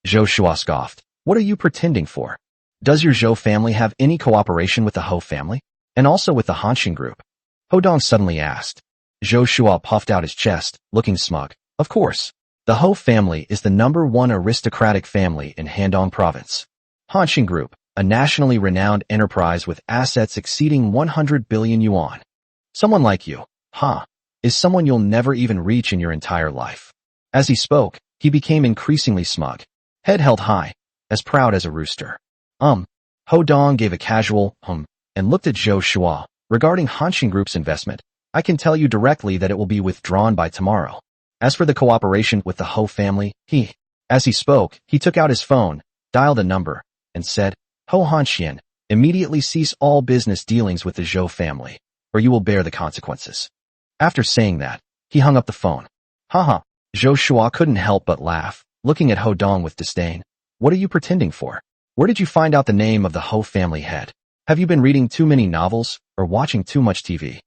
A: Zhou Shua scoffed. "What are you pretending for? Does your Zhou family have any cooperation with the Ho family? And also with the Hanshin group?" Ho Dong suddenly asked. Zhou Shua puffed out his chest, looking smug. "Of course. The Ho family is the #1 aristocratic family in Handong province. Hanshin Group, a nationally renowned enterprise with assets exceeding 100 billion yuan. Someone like you, is someone you'll never even reach in your entire life." As he spoke, he became increasingly smug. Head held high, as proud as a rooster. Ho Dong gave a casual and looked at Zhou Shua. "Regarding Hanshin Group's investment, I can tell you directly that it will be withdrawn by tomorrow. As for the cooperation with the Ho family, As he spoke, he took out his phone, dialed a number, and said, "Ho Hanshin, immediately cease all business dealings with the Zhou family, or you will bear the consequences." After saying that, he hung up the phone. Zhou Shua couldn't help but laugh, looking at Ho Dong with disdain. "What are you pretending for? Where did you find out the name of the Ho family head? Have you been reading too many novels, or watching too much TV?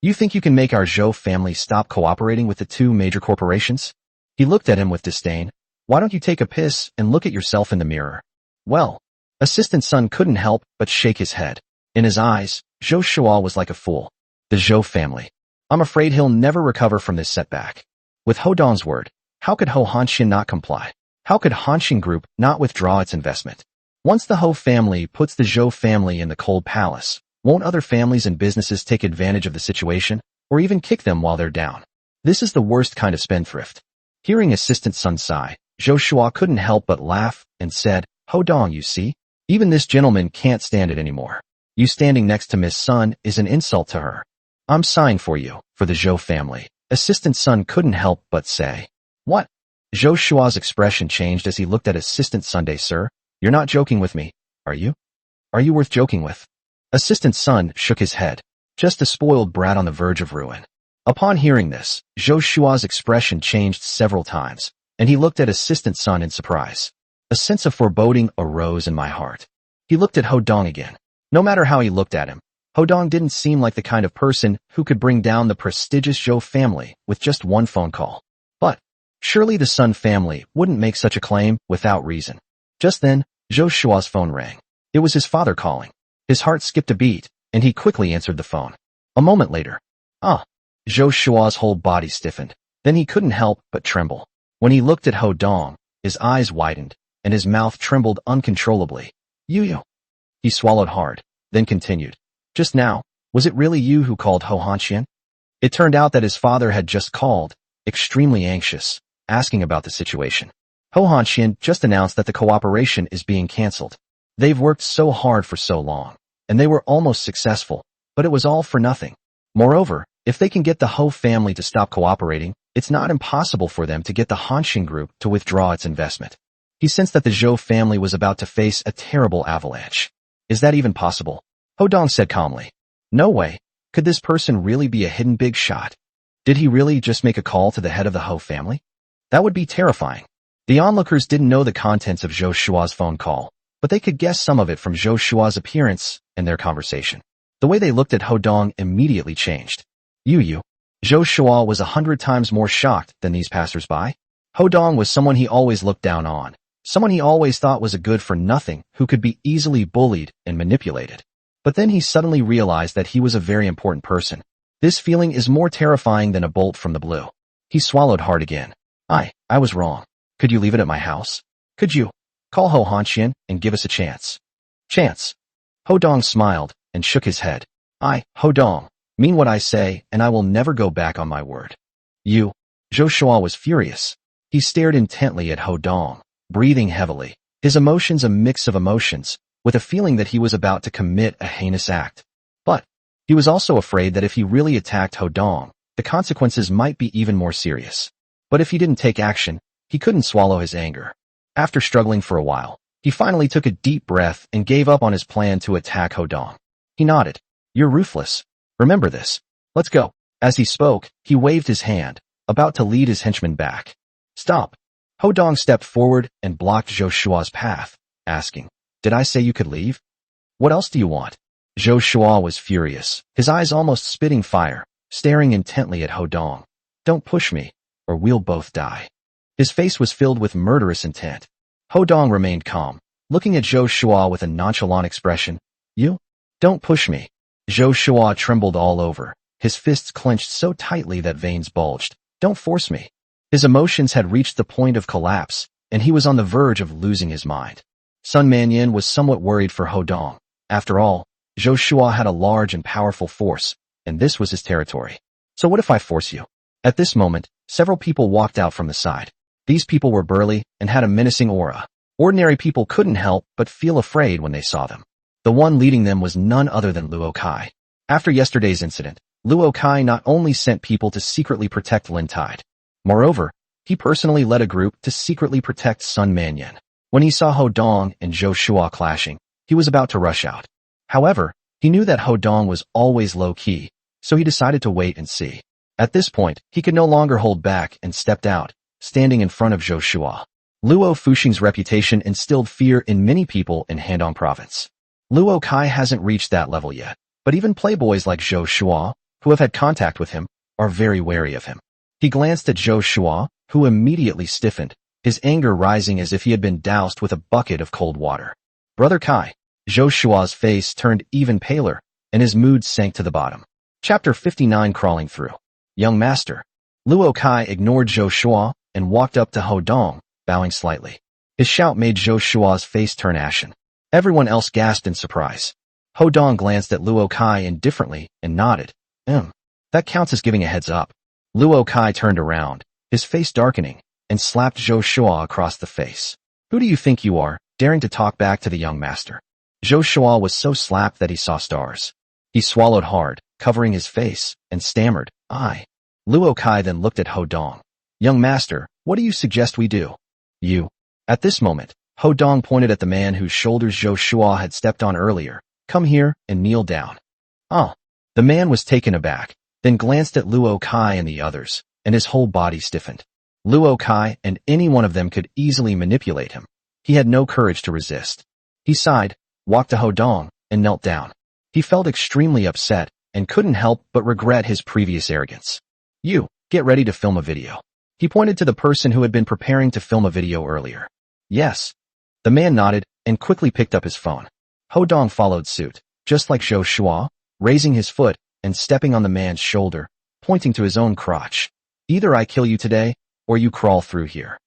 A: You think you can make our Zhou family stop cooperating with the two major corporations?" He looked at him with disdain. "Why don't you take a piss and look at yourself in the mirror?" Well, Assistant Sun couldn't help but shake his head. In his eyes, Zhou Shua was like a fool. The Zhou family. I'm afraid he'll never recover from this setback. With Ho Dong's word, how could Ho Hanshin not comply? How could Hanshin Group not withdraw its investment? Once the Ho family puts the Zhou family in the cold palace, won't other families and businesses take advantage of the situation, or even kick them while they're down? This is the worst kind of spendthrift. Hearing Assistant Sun sigh, Zhou Shua couldn't help but laugh, and said, "Ho Dong, you see? Even this gentleman can't stand it anymore. You standing next to Miss Sun is an insult to her. I'm sighing for you, for the Zhou family." Assistant Sun couldn't help but say. "What?" Zhou Shua's expression changed as he looked at Assistant Sunday. "Sir, you're not joking with me, are you? Are you worth joking with?" Assistant Sun shook his head. "Just a spoiled brat on the verge of ruin." Upon hearing this, Zhou Shua's expression changed several times, and he looked at Assistant Sun in surprise. A sense of foreboding arose in my heart. He looked at Ho Dong again. No matter how he looked at him, Ho Dong didn't seem like the kind of person who could bring down the prestigious Zhou family with just one phone call. But surely the Sun family wouldn't make such a claim without reason. Just then, Zhou Shua's phone rang. It was his father calling. His heart skipped a beat, and he quickly answered the phone. A moment later, Zhou Shua's whole body stiffened. Then he couldn't help but tremble. When he looked at Ho Dong, his eyes widened, and his mouth trembled uncontrollably. "You." He swallowed hard, then continued. "Just now, was it really you who called Ho Hanshin?" It turned out that his father had just called, extremely anxious, asking about the situation. Ho Hanshin just announced that the cooperation is being cancelled. They've worked so hard for so long, and they were almost successful, but it was all for nothing. Moreover, if they can get the Ho family to stop cooperating, it's not impossible for them to get the Hanshin Group to withdraw its investment. He sensed that the Zhou family was about to face a terrible avalanche. "Is that even possible?" Ho Dong said calmly. "No way. Could this person really be a hidden big shot? Did he really just make a call to the head of the Ho family? That would be terrifying." The onlookers didn't know the contents of Zhou Shua's phone call, but they could guess some of it from Zhou Shua's appearance and their conversation. The way they looked at Ho Dong immediately changed. You. Zhou Shua was 100 times more shocked than these passers-by. Ho Dong was someone he always looked down on, someone he always thought was a good-for-nothing who could be easily bullied and manipulated. But then he suddenly realized that he was a very important person. This feeling is more terrifying than a bolt from the blue. He swallowed hard again. I was wrong. Could you leave it at my house? Could you call Ho Hanshin and give us a chance?" "Chance?" Ho Dong smiled and shook his head. Ho Dong, mean what I say, and I will never go back on my word." "You?" Zhou Shua was furious. He stared intently at Ho Dong, breathing heavily, his emotions a mix of emotions, with a feeling that he was about to commit a heinous act. But he was also afraid that if he really attacked Ho Dong, the consequences might be even more serious. But if he didn't take action, he couldn't swallow his anger. After struggling for a while, he finally took a deep breath and gave up on his plan to attack Hodong. He nodded. You're ruthless. Remember this. Let's go. As he spoke, he waved his hand, about to lead his henchmen back. Stop. Hodong stepped forward and blocked Zhou Shua's path, asking, Did I say you could leave? What else do you want? Zhou Shua was furious, his eyes almost spitting fire, staring intently at Hodong. Don't push me, or we'll both die. His face was filled with murderous intent. Hodong remained calm, looking at Zhou Shua with a nonchalant expression. You? Don't push me. Zhou Shua trembled all over, his fists clenched so tightly that veins bulged. Don't force me. His emotions had reached the point of collapse, and he was on the verge of losing his mind. Sun Manyin was somewhat worried for Hodong. After all, Zhou Shua had a large and powerful force, and this was his territory. So what if I force you? At this moment, several people walked out from the side. These people were burly and had a menacing aura. Ordinary people couldn't help but feel afraid when they saw them. The one leading them was none other than Luo Kai. After yesterday's incident, Luo Kai not only sent people to secretly protect Lin Tide. Moreover, he personally led a group to secretly protect Sun Manyin. When he saw Hodong and Zhou Shua clashing, he was about to rush out. However, he knew that Hodong was always low-key, so he decided to wait and see. At this point, he could no longer hold back and stepped out, standing in front of Zhou Shua. Luo Fuxing's reputation instilled fear in many people in Handong province. Luo Kai hasn't reached that level yet, but even playboys like Zhou Shua, who have had contact with him, are very wary of him. He glanced at Zhou Shua, who immediately stiffened, his anger rising as if he had been doused with a bucket of cold water. Brother Kai. Zhou Shua's face turned even paler, and his mood sank to the bottom. Chapter 59 Crawling Through. Young Master. Luo Kai ignored Zhou Shua and walked up to Hodong, bowing slightly. His shout made Zhou Shua's face turn ashen. Everyone else gasped in surprise. Hodong glanced at Luo Kai indifferently and nodded. That counts as giving a heads up. Luo Kai turned around, his face darkening, and slapped Zhou Shua across the face. Who do you think you are, daring to talk back to the young master? Zhou Shua was so slapped that he saw stars. He swallowed hard, covering his face, and stammered, I. Luo Kai then looked at Hodong. Young master, what do you suggest we do? You. At this moment, Hodong pointed at the man whose shoulders Zhou Shua had stepped on earlier. Come here and kneel down. The man was taken aback, then glanced at Luo Kai and the others, and his whole body stiffened. Luo Kai and any one of them could easily manipulate him. He had no courage to resist. He sighed, walked to Hodong, and knelt down. He felt extremely upset and couldn't help but regret his previous arrogance. You, get ready to film a video. He pointed to the person who had been preparing to film a video earlier. Yes. The man nodded and quickly picked up his phone. Hodong followed suit, just like Zhou Shua, raising his foot and stepping on the man's shoulder, pointing to his own crotch. Either I kill you today, or you crawl through here.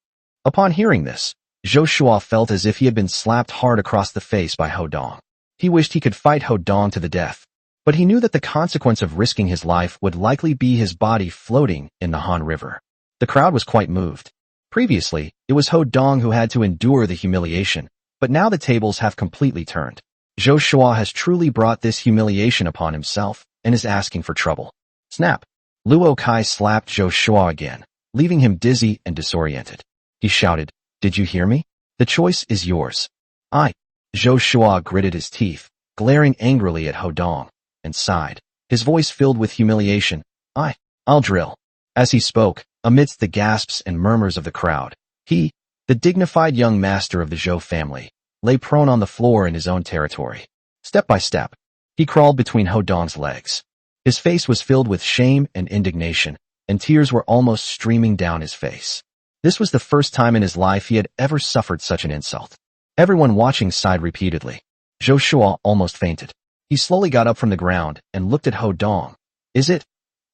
A: Upon hearing this, Zhou Shua felt as if he had been slapped hard across the face by Hodong. He wished he could fight Hodong to the death, but he knew that the consequence of risking his life would likely be his body floating in the Han River. The crowd was quite moved. Previously, it was Hodong who had to endure the humiliation, but now the tables have completely turned. Zhou Shua has truly brought this humiliation upon himself and is asking for trouble. Snap! Luo Kai slapped Zhou Shua again, leaving him dizzy and disoriented. He shouted, Did you hear me? The choice is yours. Zhou Shua gritted his teeth, glaring angrily at Hodong, and sighed, his voice filled with humiliation. I'll drill. As he spoke, amidst the gasps and murmurs of the crowd, he, the dignified young master of the Zhou family, lay prone on the floor in his own territory. Step by step, he crawled between Hodong's legs. His face was filled with shame and indignation, and tears were almost streaming down his face. This was the first time in his life he had ever suffered such an insult. Everyone watching sighed repeatedly. Zhou Shua almost fainted. He slowly got up from the ground and looked at Hodong. Is it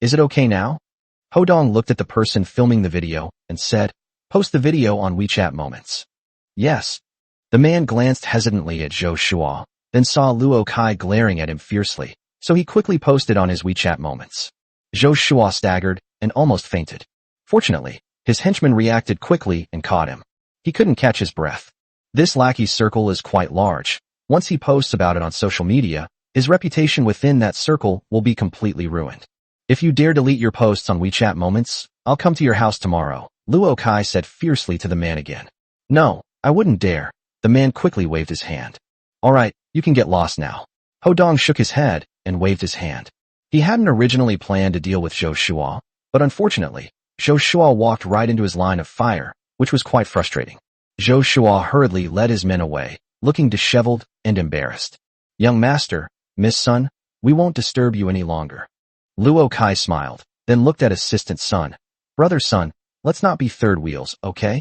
A: okay now? Hodong looked at the person filming the video and said, Post the video on WeChat Moments. Yes. The man glanced hesitantly at Zhou Shua, then saw Luo Kai glaring at him fiercely, so he quickly posted on his WeChat Moments. Zhou Shua staggered and almost fainted. Fortunately, his henchman reacted quickly and caught him. He couldn't catch his breath. This lackey's circle is quite large. Once he posts about it on social media, his reputation within that circle will be completely ruined. If you dare delete your posts on WeChat Moments, I'll come to your house tomorrow, Luo Kai said fiercely to the man again. No, I wouldn't dare. The man quickly waved his hand. All right, you can get lost now. Hodong shook his head and waved his hand. He hadn't originally planned to deal with Zhou Shua, but unfortunately, Zhou Shua walked right into his line of fire, which was quite frustrating. Zhou Shua hurriedly led his men away, looking disheveled and embarrassed. Young master, Miss Sun, we won't disturb you any longer. Luo Kai smiled, then looked at Assistant Sun. Brother Sun, let's not be third wheels, okay?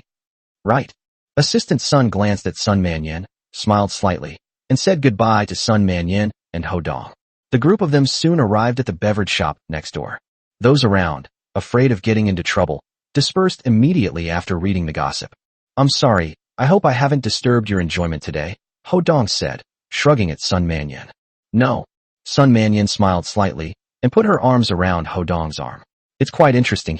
A: Right. Assistant Sun glanced at Sun Manyan, smiled slightly, and said goodbye to Sun Manyan and Hodong. The group of them soon arrived at the beverage shop next door. Those around, afraid of getting into trouble, dispersed immediately after reading the gossip. I'm sorry, I hope I haven't disturbed your enjoyment today, Hodong said, shrugging at Sun Manyan. No. Sun Manyan smiled slightly and put her arms around Hodong's arm. It's quite interesting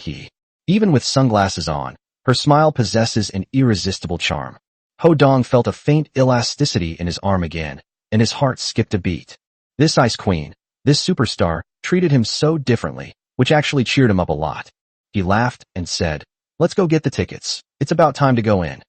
A: even with sunglasses on, her smile possesses an irresistible charm. Hodong felt a faint elasticity in his arm again, and his heart skipped a beat. This ice queen, this superstar, treated him so differently, which actually cheered him up a lot. He laughed and said, let's go get the tickets. It's about time to go in.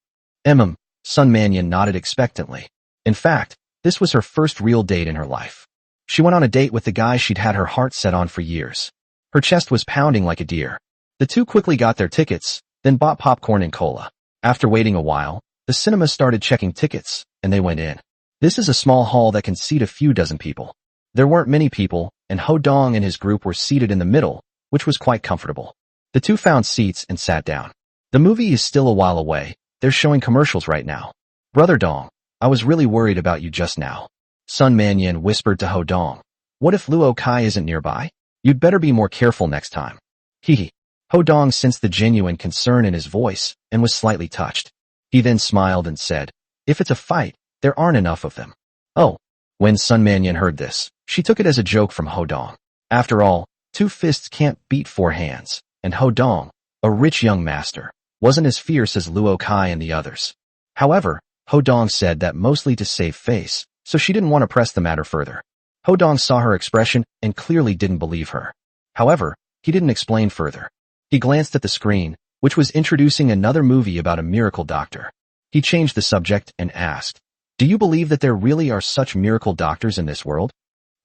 A: Sun Manyan nodded expectantly. In fact, this was her first real date in her life. She went on a date with the guy she'd had her heart set on for years. Her chest was pounding like a deer. The two quickly got their tickets, then bought popcorn and cola. After waiting a while, the cinema started checking tickets, and they went in. This is a small hall that can seat a few dozen people. There weren't many people, and Hodong and his group were seated in the middle, which was quite comfortable. The two found seats and sat down. The movie is still a while away. They're showing commercials right now. Brother Dong, I was really worried about you just now. Sun Manyan whispered to Hodong. What if Luo Kai isn't nearby? You'd better be more careful next time. Hee. Hodong sensed the genuine concern in his voice and was slightly touched. He then smiled and said, if it's a fight, there aren't enough of them. Oh. When Sun Manyan heard this, she took it as a joke from Hodong. After all, 2 fists can't beat 4 hands, and Hodong, a rich young master, wasn't as fierce as Luo Kai and the others. However, Hodong said that mostly to save face, so she didn't want to press the matter further. Hodong saw her expression and clearly didn't believe her. However, he didn't explain further. He glanced at the screen, which was introducing another movie about a miracle doctor. He changed the subject and asked, do you believe that there really are such miracle doctors in this world?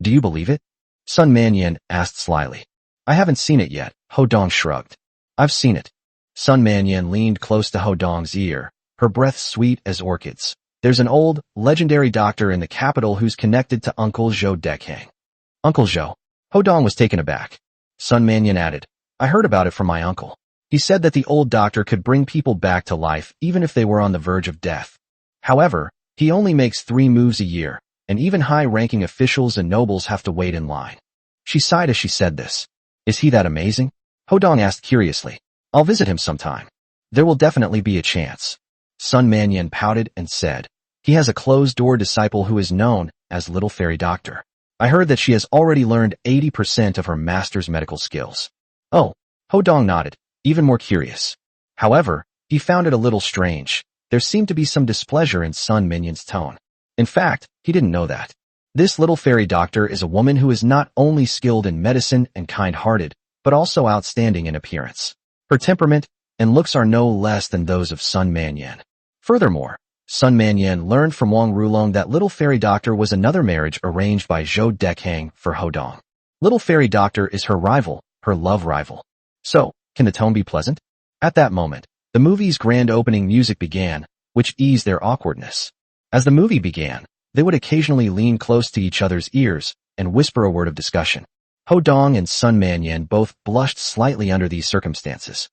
A: Do you believe it? Sun Manyan asked slyly. I haven't seen it yet, Hodong shrugged. I've seen it. Sun Manyan leaned close to Hodong's ear, her breath sweet as orchids. There's an old, legendary doctor in the capital who's connected to Uncle Zhou Dekhang. Uncle Zhou? Hodong was taken aback. Sun Manyan added, I heard about it from my uncle. He said that the old doctor could bring people back to life even if they were on the verge of death. However, he only makes 3 moves a year, and even high-ranking officials and nobles have to wait in line. She sighed as she said this. Is he that amazing? Hodong asked curiously. I'll visit him sometime. There will definitely be a chance. Sun Manyan pouted and said, he has a closed-door disciple who is known as Little Fairy Doctor. I heard that she has already learned 80% of her master's medical skills. Oh, Hodong nodded, even more curious. However, he found it a little strange. There seemed to be some displeasure in Sun Manyan's tone. In fact, he didn't know that. This Little Fairy Doctor is a woman who is not only skilled in medicine and kind-hearted, but also outstanding in appearance. Her temperament and looks are no less than those of Sun Manyan. Furthermore, Sun Manyan learned from Wang Rulong that Little Fairy Doctor was another marriage arranged by Zhou Dekhang for Hodong. Little Fairy Doctor is her rival, her love rival. So, can the tone be pleasant? At that moment, the movie's grand opening music began, which eased their awkwardness. As the movie began, they would occasionally lean close to each other's ears and whisper a word of discussion. Hodong and Sun Manyan both blushed slightly under these circumstances.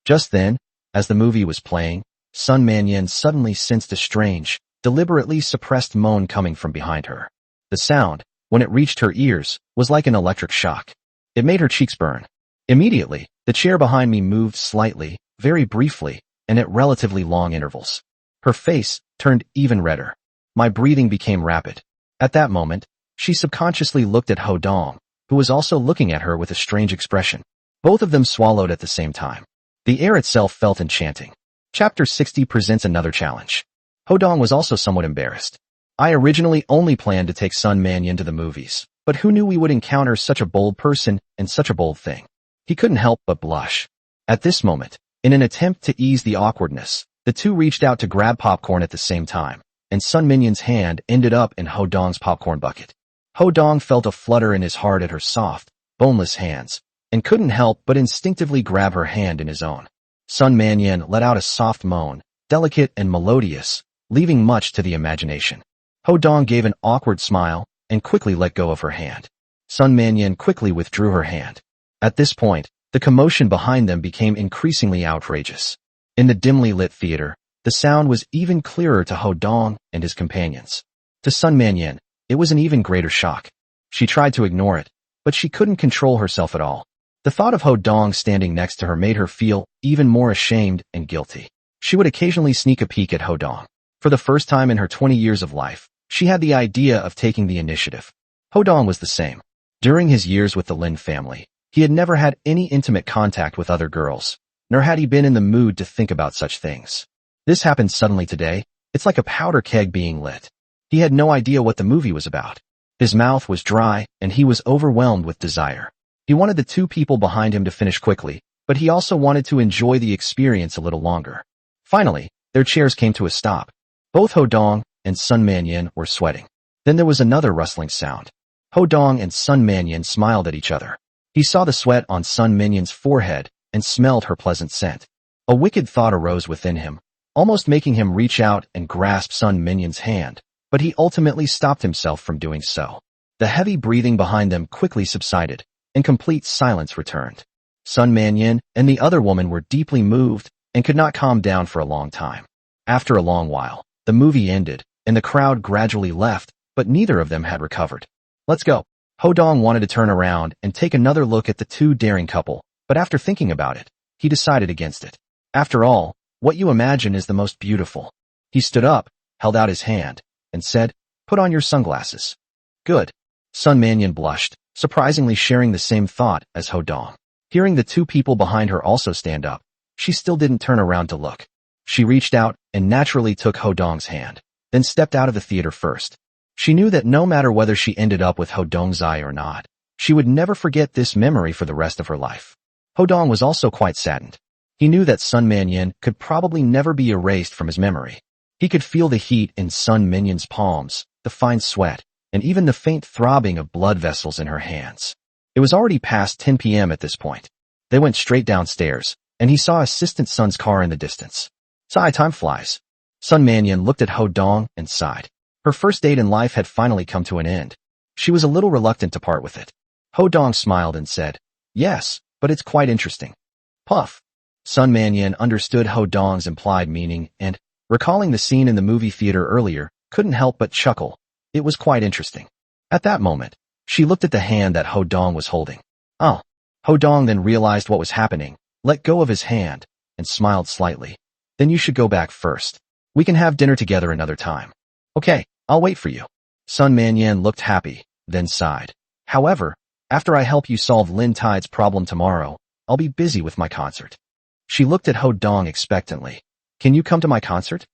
A: Just then, as the movie was playing, Sun Manyan suddenly sensed a strange, deliberately suppressed moan coming from behind her. The sound, when it reached her ears, was like an electric shock. It made her cheeks burn. Immediately, the chair behind me moved slightly, very briefly, and at relatively long intervals. Her face turned even redder. My breathing became rapid. At that moment, she subconsciously looked at Hodong, who was also looking at her with a strange expression. Both of them swallowed at the same time. The air itself felt enchanting. Chapter 60 presents another challenge. Hodong was also somewhat embarrassed. I originally only planned to take Sun Manyan to the movies, But who knew we would encounter such a bold person and such a bold thing? He couldn't help but blush. At this moment, in an attempt to ease the awkwardness, the two reached out to grab popcorn at the same time, and Sun Minyan's hand ended up in Ho Dong's popcorn bucket. Ho Dong felt a flutter in his heart at her soft, boneless hands, and couldn't help but instinctively grab her hand in his own. Sun Manyan let out a soft moan, delicate and melodious, leaving much to the imagination. Ho Dong gave an awkward smile and quickly let go of her hand. Sun Manyan quickly withdrew her hand. At this point, the commotion behind them became increasingly outrageous. In the dimly lit theater, the sound was even clearer to Ho Dong and his companions. To Sun Manyan, it was an even greater shock. She tried to ignore it, but she couldn't control herself at all. The thought of Ho Dong standing next to her made her feel even more ashamed and guilty. She would occasionally sneak a peek at Ho Dong. For the first time in her 20 years of life, she had the idea of taking the initiative. Ho Dong was the same. During his years with the Lin family, he had never had any intimate contact with other girls, nor had he been in the mood to think about such things. This happened suddenly today. It's like a powder keg being lit. He had no idea what the movie was about. His mouth was dry, and he was overwhelmed with desire. He wanted the two people behind him to finish quickly, but he also wanted to enjoy the experience a little longer. Finally, their chairs came to a stop. Both Ho Dong and Sun Manyan were sweating. Then there was another rustling sound. Ho Dong and Sun Manyan smiled at each other. He saw the sweat on Sun Manyan's forehead and smelled her pleasant scent. A wicked thought arose within him, almost making him reach out and grasp Sun Manyan's hand, but he ultimately stopped himself from doing so. The heavy breathing behind them quickly subsided, and complete silence returned. Sun Manyan and the other woman were deeply moved and could not calm down for a long time. After a long while, the movie ended, and the crowd gradually left, but neither of them had recovered. Let's go. Ho Dong wanted to turn around and take another look at the two daring couple, but after thinking about it, he decided against it. After all, what you imagine is the most beautiful. He stood up, held out his hand, and said, "Put on your sunglasses." Good. Sun Manyan blushed, surprisingly sharing the same thought as Ho Dong. Hearing the two people behind her also stand up, she still didn't turn around to look. She reached out and naturally took Ho Dong's hand, then stepped out of the theater first. She knew that no matter whether she ended up with Ho Dong's eye or not, she would never forget this memory for the rest of her life. Ho Dong was also quite saddened. He knew that Sun Manyan could probably never be erased from his memory. He could feel the heat in Sun Manyan's palms, the fine sweat, and even the faint throbbing of blood vessels in her hands. It was already past 10 p.m. at this point. They went straight downstairs, and he saw Assistant Sun's car in the distance. Sigh, time flies. Sun Manyan looked at Ho Dong and sighed. Her first date in life had finally come to an end. She was a little reluctant to part with it. Ho Dong smiled and said, "Yes, but it's quite interesting." Puff. Sun Manyan understood Ho Dong's implied meaning and, recalling the scene in the movie theater earlier, couldn't help but chuckle. It was quite interesting. At that moment, she looked at the hand that Ho Dong was holding. Oh. Ho Dong then realized what was happening, let go of his hand, and smiled slightly. "Then you should go back first. We can have dinner together another time." "Okay, I'll wait for you." Sun Manyan looked happy, then sighed. "However, after I help you solve Lin Tide's problem tomorrow, I'll be busy with my concert." She looked at Ho Dong expectantly. "Can you come to my concert?"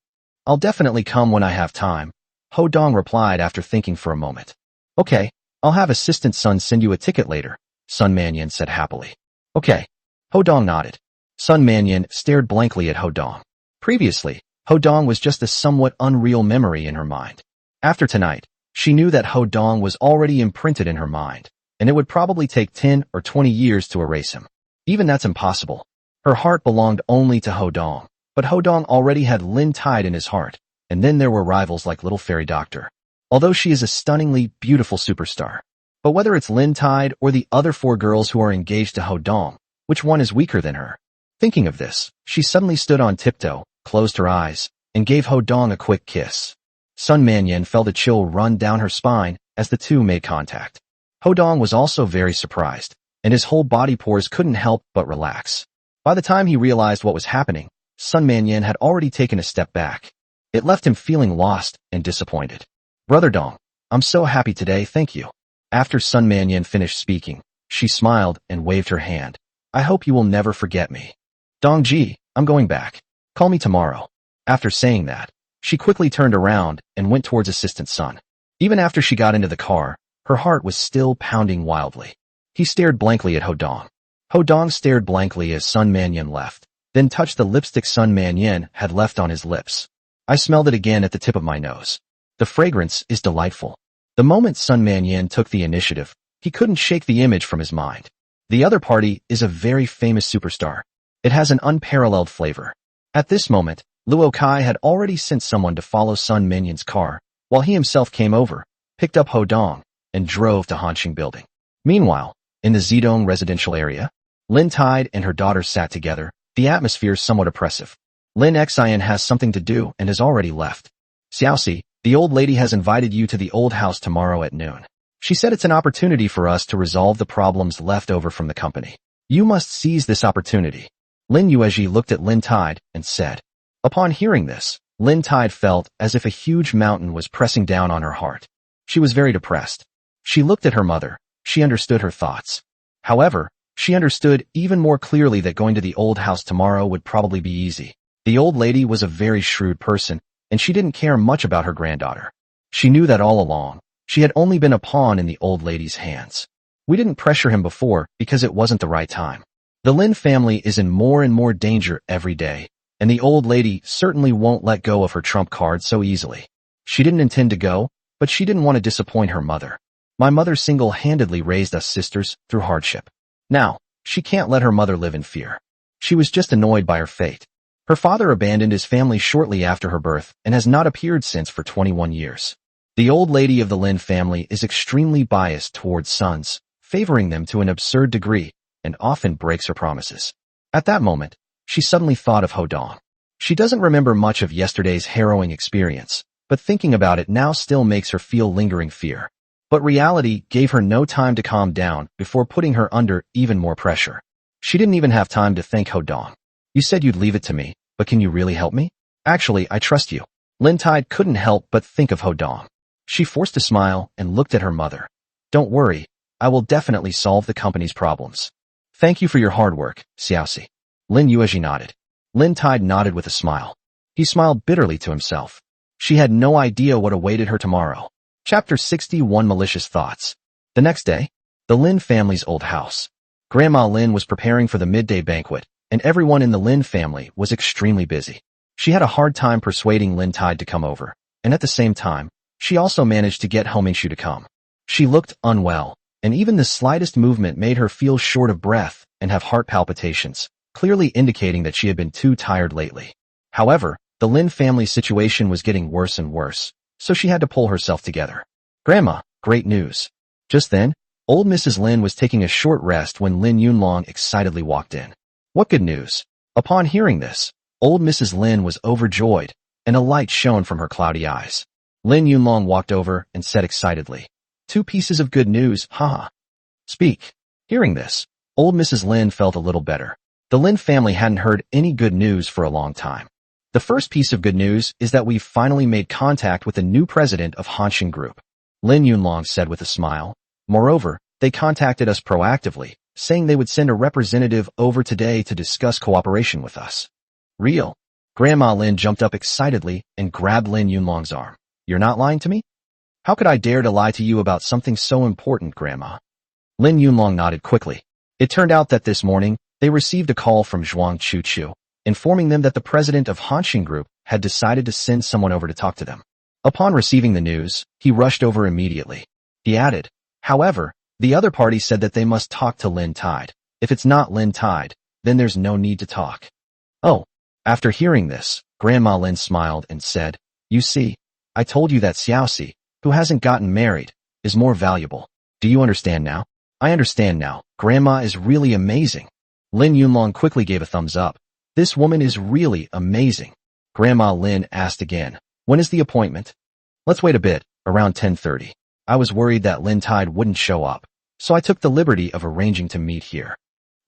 A: "I'll definitely come when I have time," Ho Dong replied after thinking for a moment. "Okay, I'll have Assistant Sun send you a ticket later," Sun Manyan said happily. "Okay." Ho Dong nodded. Sun Manyan stared blankly at Ho Dong. Previously, Ho Dong was just a somewhat unreal memory in her mind. After tonight, she knew that Ho Dong was already imprinted in her mind, and it would probably take 10 or 20 years to erase him. Even that's impossible. Her heart belonged only to Ho Dong, but Ho Dong already had Lin Tide in his heart, and then there were rivals like Little Fairy Doctor. Although she is a stunningly beautiful superstar. But whether it's Lin Tide or the other 4 girls who are engaged to Ho Dong, which one is weaker than her? Thinking of this, she suddenly stood on tiptoe, closed her eyes, and gave Ho Dong a quick kiss. Sun Manyan felt a chill run down her spine as the two made contact. Ho Dong was also very surprised, and his whole body pores couldn't help but relax. By the time he realized what was happening, Sun Manyan had already taken a step back. It left him feeling lost and disappointed. "Brother Dong, I'm so happy today, thank you." After Sun Manyan finished speaking, she smiled and waved her hand. "I hope you will never forget me." "Dong-ji, I'm going back. Call me tomorrow." After saying that, she quickly turned around and went towards Assistant Sun. Even after she got into the car, Her heart was still pounding wildly. He stared blankly at Ho Dong. Ho Dong stared blankly as Sun Manyan left, then touched the lipstick Sun Manyan had left on his lips. I smelled it again at the tip of my nose. The fragrance is delightful. The moment Sun Manyan took the initiative, he couldn't shake the image from his mind. The other party is a very famous superstar. It has an unparalleled flavor. At this moment, Luo Kai had already sent someone to follow Sun Manyan's car, while he himself came over, picked up Ho Dong, and drove to Hanxing Building. Meanwhile, in the Zedong residential area, Lin Tide and her daughter sat together, the atmosphere somewhat oppressive. Lin Xian has something to do and has already left. Xiaoxi, the old lady has invited you to the old house tomorrow at noon. She said it's an opportunity for us to resolve the problems left over from the company. You must seize this opportunity. Lin Yuezhi looked at Lin Tide and said. Upon hearing this, Lin Tide felt as if a huge mountain was pressing down on her heart. She was very depressed. She looked at her mother. She understood her thoughts. However, she understood even more clearly that going to the old house tomorrow would probably be easy. The old lady was a very shrewd person, and she didn't care much about her granddaughter. She knew that all along. She had only been a pawn in the old lady's hands. We didn't pressure him before because it wasn't the right time. The Lin family is in more and more danger every day, and the old lady certainly won't let go of her trump card so easily. She didn't intend to go, but she didn't want to disappoint her mother. My mother single-handedly raised us sisters through hardship. Now, she can't let her mother live in fear. She was just annoyed by her fate. Her father abandoned his family shortly after her birth and has not appeared since for 21 years. The old lady of the Lin family is extremely biased towards sons, favoring them to an absurd degree, and often breaks her promises. At that moment, she suddenly thought of Ho Dong. She doesn't remember much of yesterday's harrowing experience, but thinking about it now still makes her feel lingering fear. But reality gave her no time to calm down before putting her under even more pressure. She didn't even have time to thank Ho Dong. You said you'd leave it to me, but can you really help me? Actually, I trust you. Lin Tide couldn't help but think of Ho Dong. She forced a smile and looked at her mother. Don't worry, I will definitely solve the company's problems. Thank you for your hard work, Xiaoxi. Lin Yuezhi nodded. Lin Tide nodded with a smile. He smiled bitterly to himself. She had no idea what awaited her tomorrow. Chapter 61 Malicious Thoughts. The next day, the Lin family's old house. Grandma Lin was preparing for the midday banquet, and everyone in the Lin family was extremely busy. She had a hard time persuading Lin Tide to come over, and at the same time, she also managed to get Homingshu to come. She looked unwell, and even the slightest movement made her feel short of breath and have heart palpitations, clearly indicating that she had been too tired lately. However, the Lin family's situation was getting worse and worse, so she had to pull herself together. Grandma, great news. Just then, old Mrs. Lin was taking a short rest when Lin Yunlong excitedly walked in. What good news? Upon hearing this, old Mrs. Lin was overjoyed, and a light shone from her cloudy eyes. Lin Yunlong walked over and said excitedly, 2 pieces of good news, haha. Speak. Hearing this, old Mrs. Lin felt a little better. The Lin family hadn't heard any good news for a long time. The first piece of good news is that we've finally made contact with the new president of Hanxing Group. Lin Yunlong said with a smile. Moreover, they contacted us proactively, saying they would send a representative over today to discuss cooperation with us. Real? Grandma Lin jumped up excitedly and grabbed Lin Yunlong's arm. You're not lying to me? How could I dare to lie to you about something so important, Grandma? Lin Yunlong nodded quickly. It turned out that this morning, they received a call from Zhuang Chuchu, informing them that the president of Hanxing Group had decided to send someone over to talk to them. Upon receiving the news, he rushed over immediately. He added, however, the other party said that they must talk to Lin Tide. If it's not Lin Tide, then there's no need to talk. Oh, after hearing this, Grandma Lin smiled and said, you see, I told you that Xiaoxi, who hasn't gotten married, is more valuable. Do you understand now? I understand now. Grandma is really amazing. Lin Yunlong quickly gave a thumbs up. This woman is really amazing. Grandma Lin asked again, when is the appointment? Let's wait a bit, around 10:30. I was worried that Lin Tide wouldn't show up, so I took the liberty of arranging to meet here.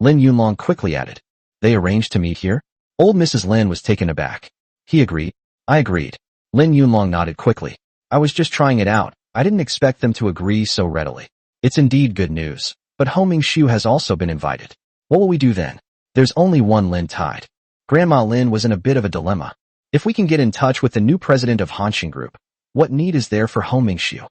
A: Lin Yunlong quickly added, they arranged to meet here? Old Mrs. Lin was taken aback. He agreed. I agreed. Lin Yunlong nodded quickly. I was just trying it out. I didn't expect them to agree so readily. It's indeed good news, but Homingshu has also been invited. What will we do then? There's only one Lin Tide. Grandma Lin was in a bit of a dilemma. If we can get in touch with the new president of Hanxing Group, what need is there for Homingshu?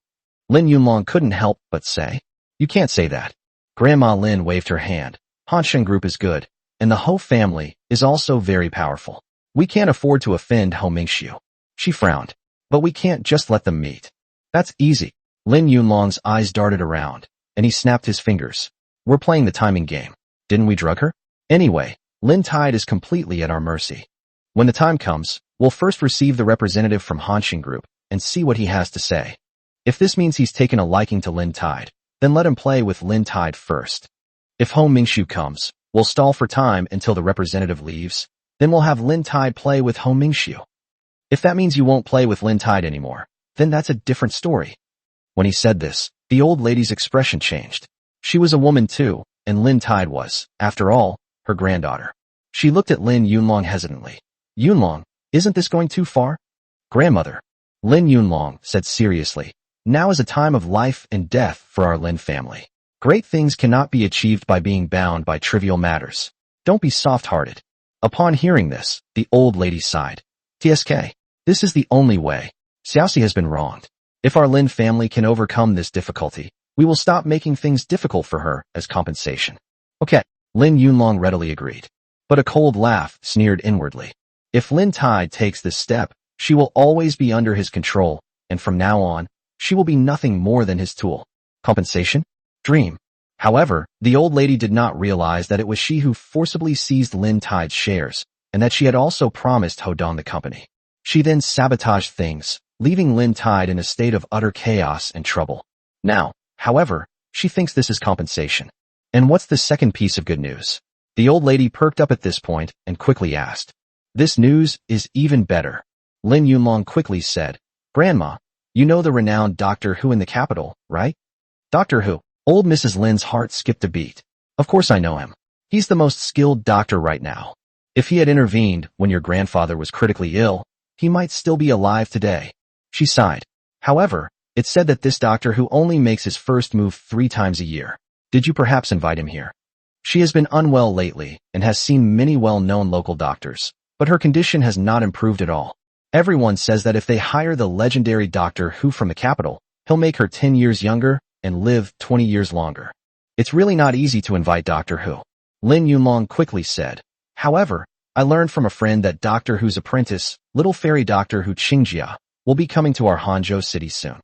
A: Lin Yunlong couldn't help but say. You can't say that. Grandma Lin waved her hand. Hansheng Group is good, and the Ho family is also very powerful. We can't afford to offend Ho Mingxiu. She frowned. But we can't just let them meet. That's easy. Lin Yunlong's eyes darted around, and he snapped his fingers. We're playing the timing game. Didn't we drug her? Anyway, Lin Tide is completely at our mercy. When the time comes, we'll first receive the representative from Hansheng Group and see what he has to say. If this means he's taken a liking to Lin Tide, then let him play with Lin Tide first. If Ho Mingxiu comes, we'll stall for time until the representative leaves, then we'll have Lin Tide play with Ho Mingxiu. If that means you won't play with Lin Tide anymore, then that's a different story. When he said this, the old lady's expression changed. She was a woman too, and Lin Tide was, after all, her granddaughter. She looked at Lin Yunlong hesitantly. Yunlong, isn't this going too far? Grandmother. Lin Yunlong said seriously. Now is a time of life and death for our Lin family. Great things cannot be achieved by being bound by trivial matters. Don't be soft-hearted. Upon hearing this, the old lady sighed. TSK. This is the only way. Xiaoxi has been wronged. If our Lin family can overcome this difficulty, we will stop making things difficult for her as compensation. Okay. Lin Yunlong readily agreed. But a cold laugh sneered inwardly. If Lin Tide takes this step, she will always be under his control, and from now on, she will be nothing more than his tool. Compensation? Dream. However, the old lady did not realize that it was she who forcibly seized Lin Tide's shares, and that she had also promised Ho Dong the company. She then sabotaged things, leaving Lin Tide in a state of utter chaos and trouble. Now, however, she thinks this is compensation. And what's the second piece of good news? The old lady perked up at this point and quickly asked. This news is even better. Lin Yunlong quickly said, Grandma, you know the renowned Doctor Who in the capital, right? Doctor Who. Old Mrs. Lin's heart skipped a beat. Of course I know him. He's the most skilled doctor right now. If he had intervened when your grandfather was critically ill, he might still be alive today. She sighed. However, it's said that this Doctor Who only makes his first move 3 times a year. Did you perhaps invite him here? She has been unwell lately and has seen many well-known local doctors, but her condition has not improved at all. Everyone says that if they hire the legendary Doctor Who from the capital, he'll make her 10 years younger and live 20 years longer. It's really not easy to invite Doctor Who. Lin Yunlong quickly said. However, I learned from a friend that Doctor Who's apprentice, little fairy Doctor Who Qingjia, will be coming to our Hangzhou city soon.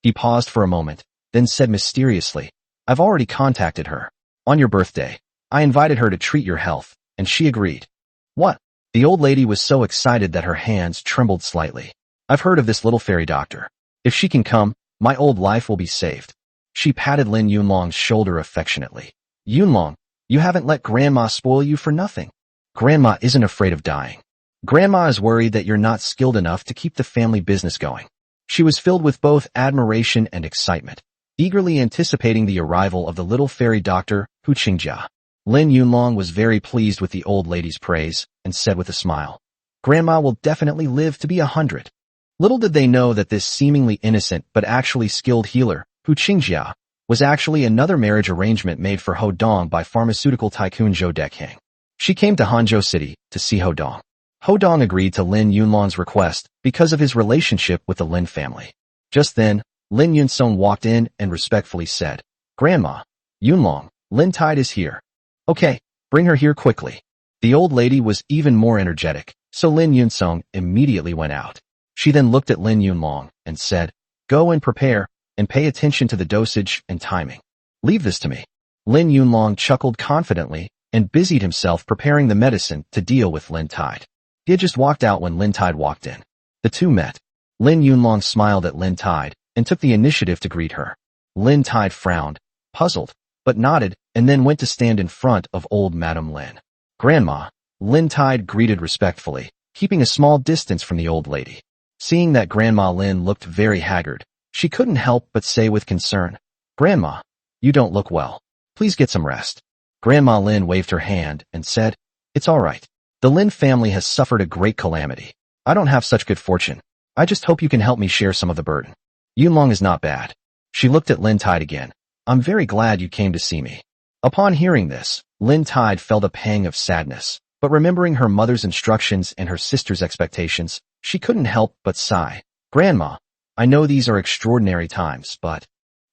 A: He paused for a moment, then said mysteriously, I've already contacted her. On your birthday, I invited her to treat your health, and she agreed. What? The old lady was so excited that her hands trembled slightly. I've heard of this little fairy doctor. If she can come, my old life will be saved. She patted Lin Yunlong's shoulder affectionately. Yunlong, you haven't let Grandma spoil you for nothing. Grandma isn't afraid of dying. Grandma is worried that you're not skilled enough to keep the family business going. She was filled with both admiration and excitement, eagerly anticipating the arrival of the little fairy doctor, Hu Qingjia. Lin Yunlong was very pleased with the old lady's praise and said with a smile, Grandma will definitely live to be 100. Little did they know that this seemingly innocent but actually skilled healer, Hu Qingjia, was actually another marriage arrangement made for Ho Dong by pharmaceutical tycoon Zhou Dekhang. She came to Hangzhou City to see Ho Dong. Ho Dong agreed to Lin Yunlong's request because of his relationship with the Lin family. Just then, Lin Yunsong walked in and respectfully said, Grandma, Yunlong, Lin Tide is here. Okay, bring her here quickly. The old lady was even more energetic, so Lin Yunsong immediately went out. She then looked at Lin Yunlong and said, Go and prepare, and pay attention to the dosage and timing. Leave this to me. Lin Yunlong chuckled confidently and busied himself preparing the medicine to deal with Lin Tide. He had just walked out when Lin Tide walked in. The two met. Lin Yunlong smiled at Lin Tide and took the initiative to greet her. Lin Tide frowned, puzzled, but nodded, and then went to stand in front of old Madame Lin. Grandma, Lin Tide greeted respectfully, keeping a small distance from the old lady. Seeing that Grandma Lin looked very haggard, she couldn't help but say with concern, Grandma, you don't look well. Please get some rest. Grandma Lin waved her hand and said, It's all right. The Lin family has suffered a great calamity. I don't have such good fortune. I just hope you can help me share some of the burden. Yunlong is not bad. She looked at Lin Tide again. I'm very glad you came to see me. Upon hearing this, Lin Tide felt a pang of sadness, but remembering her mother's instructions and her sister's expectations, she couldn't help but sigh. Grandma, I know these are extraordinary times, but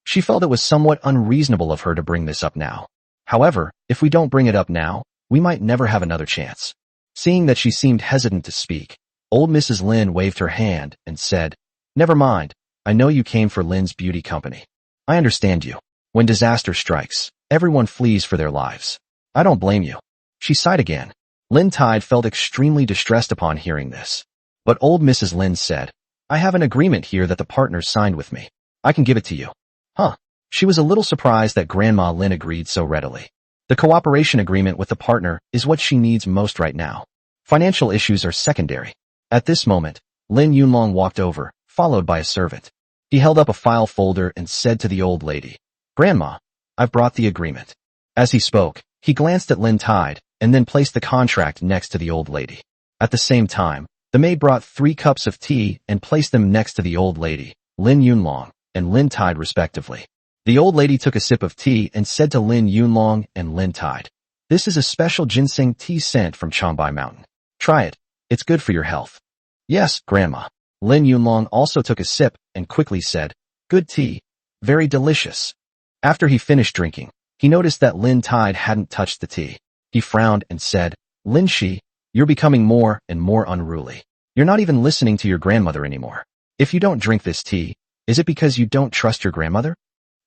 A: she felt it was somewhat unreasonable of her to bring this up now. However, if we don't bring it up now, we might never have another chance. Seeing that she seemed hesitant to speak, old Mrs. Lin waved her hand and said, "Never mind, I know you came for Lin's beauty company. I understand you. When disaster strikes, everyone flees for their lives. I don't blame you." She sighed again. Lin Tide felt extremely distressed upon hearing this. But old Mrs. Lin said, "I have an agreement here that the partners signed with me. I can give it to you." Huh. She was a little surprised that Grandma Lin agreed so readily. The cooperation agreement with the partner is what she needs most right now. Financial issues are secondary. At this moment, Lin Yunlong walked over, followed by a servant. He held up a file folder and said to the old lady, "Grandma, I've brought the agreement." As he spoke, he glanced at Lin Tide and then placed the contract next to the old lady. At the same time, the maid brought 3 cups of tea and placed them next to the old lady, Lin Yunlong, and Lin Tide respectively. The old lady took a sip of tea and said to Lin Yunlong and Lin Tide, "This is a special ginseng tea sent from Changbai Mountain. Try it. It's good for your health." "Yes, Grandma." Lin Yunlong also took a sip and quickly said, "Good tea. Very delicious." After he finished drinking, he noticed that Lin Tide hadn't touched the tea. He frowned and said, "Lin Shi, you're becoming more and more unruly. You're not even listening to your grandmother anymore. If you don't drink this tea, is it because you don't trust your grandmother?"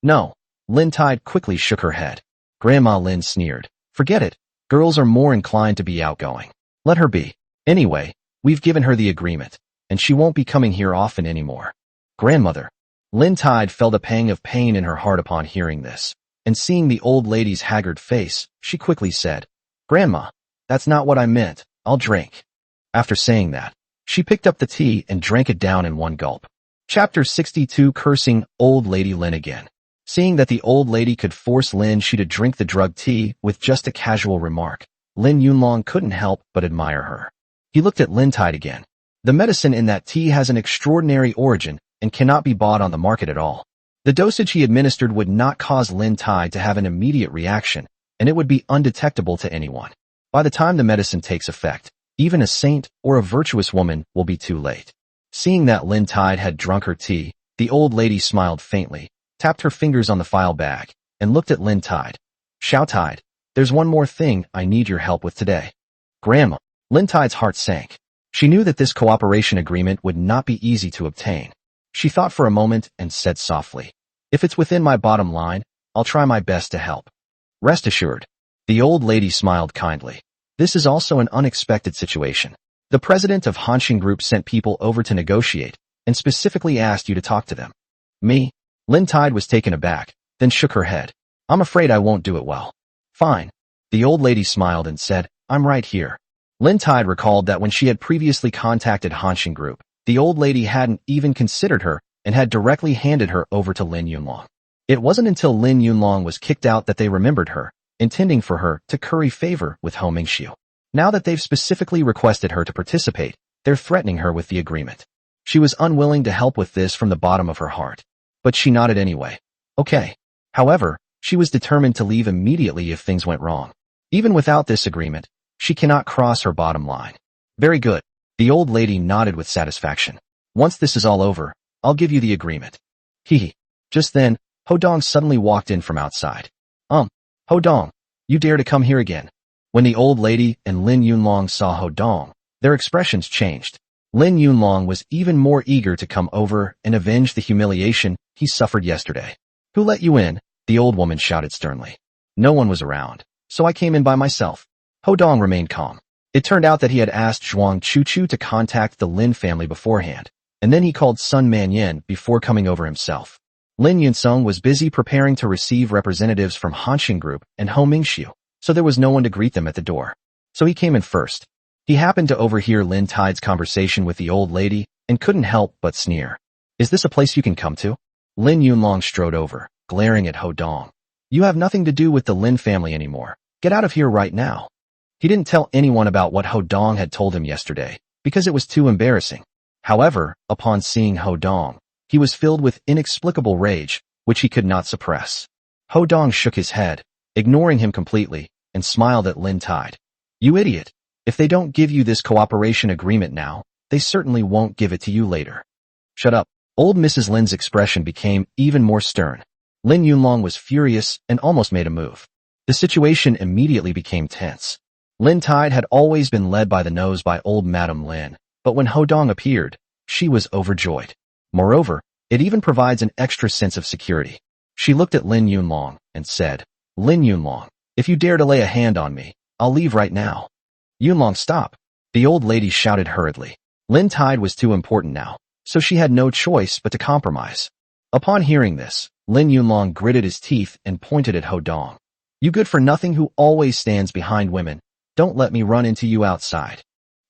A: "No." Lin Tide quickly shook her head. Grandma Lin sneered, "Forget it. Girls are more inclined to be outgoing. Let her be. Anyway, we've given her the agreement, and she won't be coming here often anymore." "Grandmother." Lin Tide felt a pang of pain in her heart upon hearing this, and seeing the old lady's haggard face, she quickly said, "Grandma, that's not what I meant. I'll drink." After saying that, she picked up the tea and drank it down in one gulp. Chapter 62 Cursing Old Lady Lin again. Seeing that the old lady could force Lin Shi to drink the drugged tea with just a casual remark, Lin Yunlong couldn't help but admire her. He looked at Lin Tide again. The medicine in that tea has an extraordinary origin and cannot be bought on the market at all. The dosage he administered would not cause Lin Tide to have an immediate reaction, and it would be undetectable to anyone. By the time the medicine takes effect, even a saint or a virtuous woman will be too late. Seeing that Lin Tide had drunk her tea, the old lady smiled faintly, tapped her fingers on the file bag, and looked at Lin Tide. "Xiao Tide, there's one more thing I need your help with today." "Grandma." Lin Tide's heart sank. She knew that this cooperation agreement would not be easy to obtain. She thought for a moment and said softly, "If it's within my bottom line, I'll try my best to help." "Rest assured." The old lady smiled kindly. "This is also an unexpected situation. The president of Hanshin Group sent people over to negotiate and specifically asked you to talk to them." "Me?" Lin Tide was taken aback, then shook her head. "I'm afraid I won't do it well." "Fine." The old lady smiled and said, "I'm right here." Lin Tide recalled that when she had previously contacted Hanshin Group, the old lady hadn't even considered her and had directly handed her over to Lin Yunlong. It wasn't until Lin Yunlong was kicked out that they remembered her, intending for her to curry favor with Ho Mingxiu. Now that they've specifically requested her to participate, they're threatening her with the agreement. She was unwilling to help with this from the bottom of her heart. But she nodded anyway. Okay. However, she was determined to leave immediately if things went wrong. Even without this agreement, she cannot cross her bottom line. "Very good." The old lady nodded with satisfaction. "Once this is all over, I'll give you the agreement." Hee. Just then, Ho Dong suddenly walked in from outside. Ho Dong, you dare to come here again?" When the old lady and Lin Yunlong saw Ho Dong, their expressions changed. Lin Yunlong was even more eager to come over and avenge the humiliation he suffered yesterday. "Who let you in?" the old woman shouted sternly. "No one was around, so I came in by myself." Ho Dong remained calm. It turned out that he had asked Zhuang Chuchu to contact the Lin family beforehand, and then he called Sun Manyan before coming over himself. Lin Yunsung was busy preparing to receive representatives from Hanshin Group and Ho Mingxiu, so there was no one to greet them at the door. So he came in first. He happened to overhear Lin Tide's conversation with the old lady and couldn't help but sneer. "Is this a place you can come to?" Lin Yunlong strode over, glaring at Ho Dong. "You have nothing to do with the Lin family anymore. Get out of here right now." He didn't tell anyone about what Ho Dong had told him yesterday, because it was too embarrassing. However, upon seeing Ho Dong, he was filled with inexplicable rage, which he could not suppress. Ho Dong shook his head, ignoring him completely, and smiled at Lin Tide. "You idiot. If they don't give you this cooperation agreement now, they certainly won't give it to you later." "Shut up." Old Mrs. Lin's expression became even more stern. Lin Yunlong was furious and almost made a move. The situation immediately became tense. Lin Tide had always been led by the nose by old Madam Lin, but when Ho Dong appeared, she was overjoyed. Moreover, it even provides an extra sense of security. She looked at Lin Yunlong and said, "Lin Yunlong, if you dare to lay a hand on me, I'll leave right now." "Yunlong, stop!" the old lady shouted hurriedly. Lin Tide was too important now, so she had no choice but to compromise. Upon hearing this, Lin Yunlong gritted his teeth and pointed at Ho Dong. "You good-for-nothing who always stands behind women, don't let me run into you outside."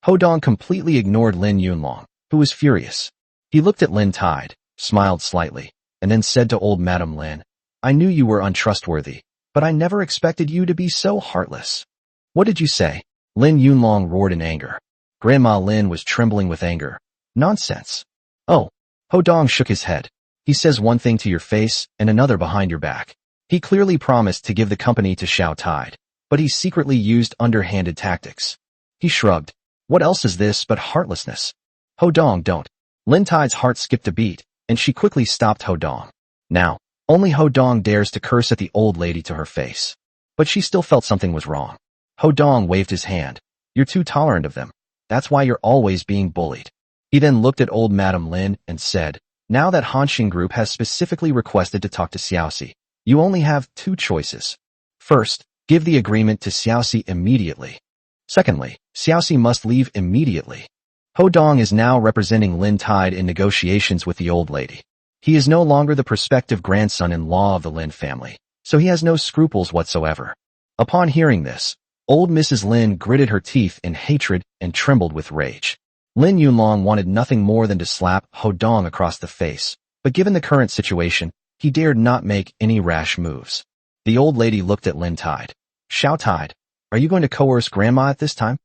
A: Ho Dong completely ignored Lin Yunlong, who was furious. He looked at Lin Tide, smiled slightly, and then said to old Madam Lin, "I knew you were untrustworthy, but I never expected you to be so heartless." "What did you say?" Lin Yunlong roared in anger. Grandma Lin was trembling with anger. "Nonsense." "Oh." Ho Dong shook his head. "He says one thing to your face and another behind your back. He clearly promised to give the company to Xiao Tide, but he secretly used underhanded tactics." He shrugged. "What else is this but heartlessness?" "Ho Dong, don't." Lin Tide's heart skipped a beat, and she quickly stopped Ho Dong. Now, only Ho Dong dares to curse at the old lady to her face. But she still felt something was wrong. Ho Dong waved his hand. "You're too tolerant of them. That's why you're always being bullied." He then looked at old Madam Lin and said, "Now that Hanshin Group has specifically requested to talk to Xiaoxi, you only have two choices. First, give the agreement to Xiaoxi immediately. Secondly, Xiaoxi must leave immediately." Ho Dong is now representing Lin Tide in negotiations with the old lady. He is no longer the prospective grandson-in-law of the Lin family, so he has no scruples whatsoever. Upon hearing this, old Mrs. Lin gritted her teeth in hatred and trembled with rage. Lin Yunlong wanted nothing more than to slap Ho Dong across the face, but given the current situation, he dared not make any rash moves. The old lady looked at Lin Tide. "Xiao Tide, are you going to coerce Grandma at this time?"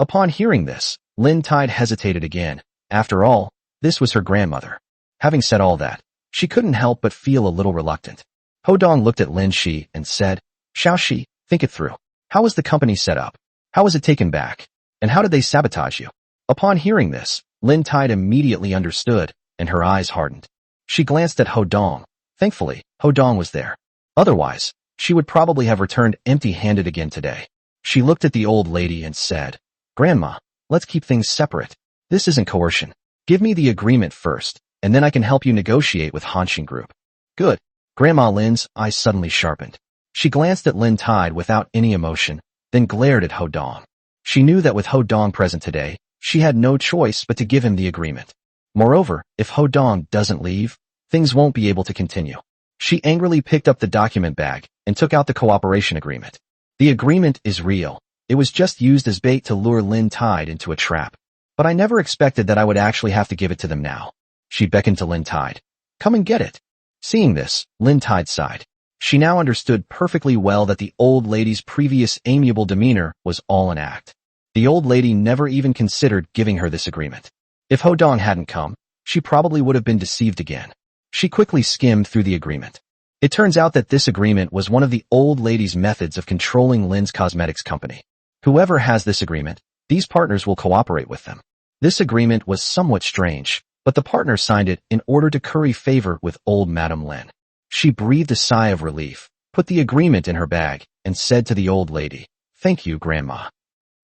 A: Upon hearing this, Lin Tide hesitated again. After all, this was her grandmother. Having said all that, she couldn't help but feel a little reluctant. Ho Dong looked at Lin Shi and said, "Xiao Shi, think it through. How was the company set up? How was it taken back? And how did they sabotage you?" Upon hearing this, Lin Tide immediately understood, and her eyes hardened. She glanced at Ho Dong. Thankfully, Ho Dong was there. Otherwise, she would probably have returned empty-handed again today. She looked at the old lady and said, "Grandma, let's keep things separate. This isn't coercion. Give me the agreement first, and then I can help you negotiate with Hanshin Group." "Good." Grandma Lin's eyes suddenly sharpened. She glanced at Lin Tide without any emotion, then glared at Ho Dong. She knew that with Ho Dong present today, she had no choice but to give him the agreement. Moreover, if Ho Dong doesn't leave, things won't be able to continue. She angrily picked up the document bag and took out the cooperation agreement. The agreement is real. It was just used as bait to lure Lin Tide into a trap. But I never expected that I would actually have to give it to them now. She beckoned to Lin Tide. "Come and get it." Seeing this, Lin Tide sighed. She now understood perfectly well that the old lady's previous amiable demeanor was all an act. The old lady never even considered giving her this agreement. If Ho Dong hadn't come, she probably would have been deceived again. She quickly skimmed through the agreement. It turns out that this agreement was one of the old lady's methods of controlling Lin's cosmetics company. Whoever has this agreement, these partners will cooperate with them. This agreement was somewhat strange, but the partners signed it in order to curry favor with old Madam Lin. She breathed a sigh of relief, put the agreement in her bag, and said to the old lady, "Thank you, Grandma."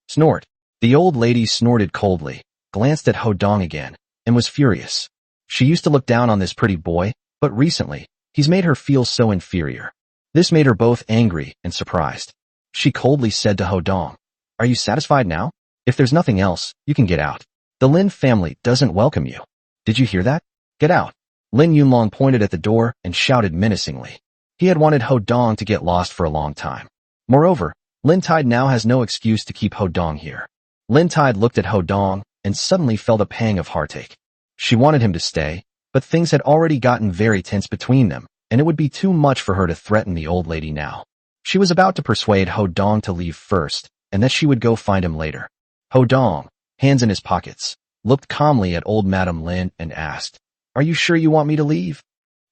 A: Snort. The old lady snorted coldly, glanced at Ho Dong again, and was furious. She used to look down on this pretty boy, but recently, he's made her feel so inferior. This made her both angry and surprised. She coldly said to Ho Dong, "Are you satisfied now? If there's nothing else, you can get out. The Lin family doesn't welcome you. Did you hear that? Get out." Lin Yunlong pointed at the door and shouted menacingly. He had wanted Ho Dong to get lost for a long time. Moreover, Lin Tide now has no excuse to keep Ho Dong here. Lin Tide looked at Ho Dong and suddenly felt a pang of heartache. She wanted him to stay, but things had already gotten very tense between them, and it would be too much for her to threaten the old lady now. She was about to persuade Ho Dong to leave first, and that she would go find him later. Ho Dong, hands in his pockets, looked calmly at old Madam Lin and asked, "Are you sure you want me to leave?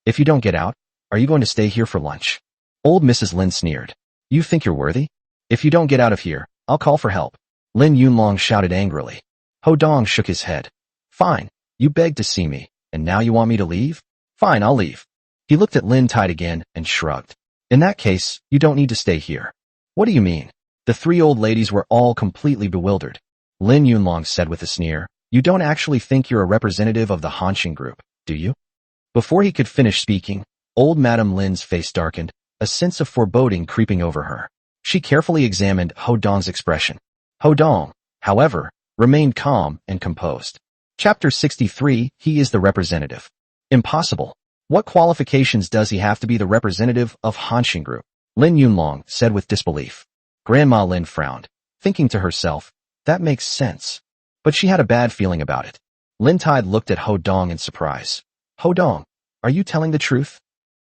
A: If you don't get out, are you going to stay here for lunch?" Old Mrs. Lin sneered. "You think you're worthy? If you don't get out of here, I'll call for help." Lin Yunlong shouted angrily. Ho Dong shook his head. "Fine, you begged to see me, And now you want me to leave? Fine, I'll leave. He looked at Lin Tide again and shrugged. In that case, you don't need to stay here. What do you mean? The three old ladies were all completely bewildered. Lin Yunlong said with a sneer, you don't actually think you're a representative of the Hanshin group, do you? Before he could finish speaking, old Madame Lin's face darkened, a sense of foreboding creeping over her. She carefully examined Ho Dong's expression. Ho Dong, however, remained calm and composed. Chapter 63, He is the representative. Impossible. What qualifications does he have to be the representative of Hanshin group? Lin Yunlong said with disbelief. Grandma Lin frowned, thinking to herself, that makes sense. But she had a bad feeling about it. Lin Tide looked at Ho Dong in surprise. Ho Dong, are you telling the truth?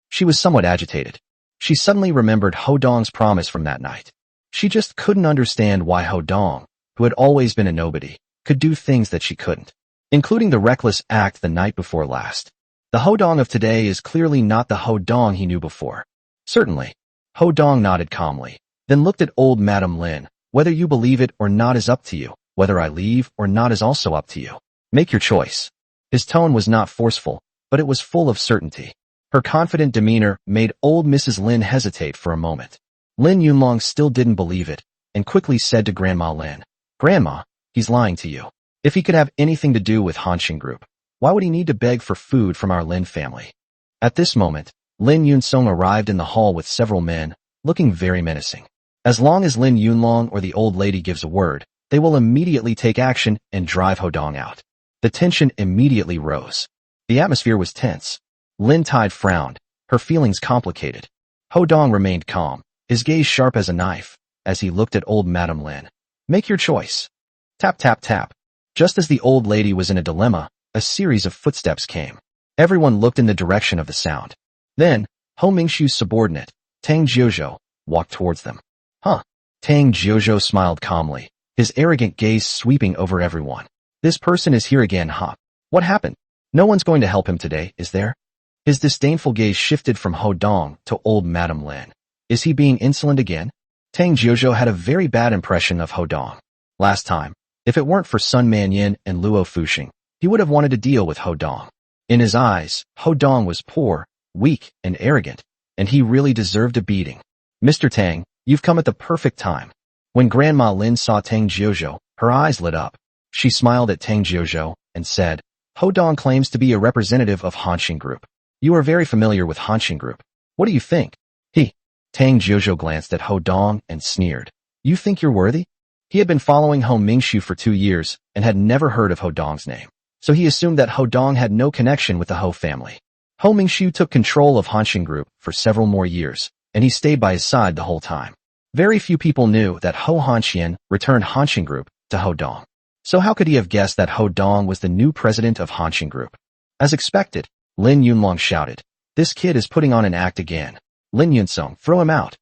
A: She was somewhat agitated. She suddenly remembered Ho Dong's promise from that night. She just couldn't understand why Ho Dong, who had always been a nobody, could do things that she couldn't, including the reckless act the night before last. The Ho Dong of today is clearly not the Ho Dong he knew before. Certainly. Ho Dong nodded calmly, then looked at old Madame Lin. Whether you believe it or not is up to you. Whether I leave or not is also up to you. Make your choice. His tone was not forceful, but it was full of certainty. Her confident demeanor made old Mrs. Lin hesitate for a moment. Lin Yunlong still didn't believe it, and quickly said to Grandma Lin, Grandma, he's lying to you. If he could have anything to do with Hanshin group, why would he need to beg for food from our Lin family? At this moment, Lin Yunsong arrived in the hall with several men, looking very menacing. As long as Lin Yunlong or the old lady gives a word, they will immediately take action and drive Ho Dong out. The tension immediately rose. The atmosphere was tense. Lin Tide frowned, her feelings complicated. Ho Dong remained calm, his gaze sharp as a knife, as he looked at old Madame Lin. Make your choice. Tap tap tap. Just as the old lady was in a dilemma, a series of footsteps came. Everyone looked in the direction of the sound. Then, Ho Mingshu's subordinate, Tang Jiuzhou, walked towards them. Huh. Tang Jiuzhou smiled calmly, his arrogant gaze sweeping over everyone. This person is here again, huh? What happened? No one's going to help him today, is there? His disdainful gaze shifted from Ho Dong to old Madame Lin. Is he being insolent again? Tang Jiuzhou had a very bad impression of Ho Dong. Last time, if it weren't for Sun Manyin and Luo Fuxing, he would have wanted to deal with Ho Dong. In his eyes, Ho Dong was poor, weak, and arrogant, and he really deserved a beating. Mr. Tang, you've come at the perfect time. When Grandma Lin saw Tang Jiuzhou, her eyes lit up. She smiled at Tang Jiuzhou and said, Ho Dong claims to be a representative of Hanshin group. You are very familiar with Hanshin group. What do you think? Tang Jiuzhou glanced at Ho Dong and sneered. You think you're worthy? He had been following Ho Mingshu for 2 years and had never heard of Ho Dong's name, so he assumed that Ho Dong had no connection with the Ho family. Ho Mingshu took control of Hanshin group for several more years, and he stayed by his side the whole time. Very few people knew that Ho Hanxian returned Hanshin group to Ho Dong. So how could he have guessed that Ho Dong was the new president of Hanshin group? As expected, Lin Yunlong shouted, This kid is putting on an act again. Lin Yunsong, throw him out.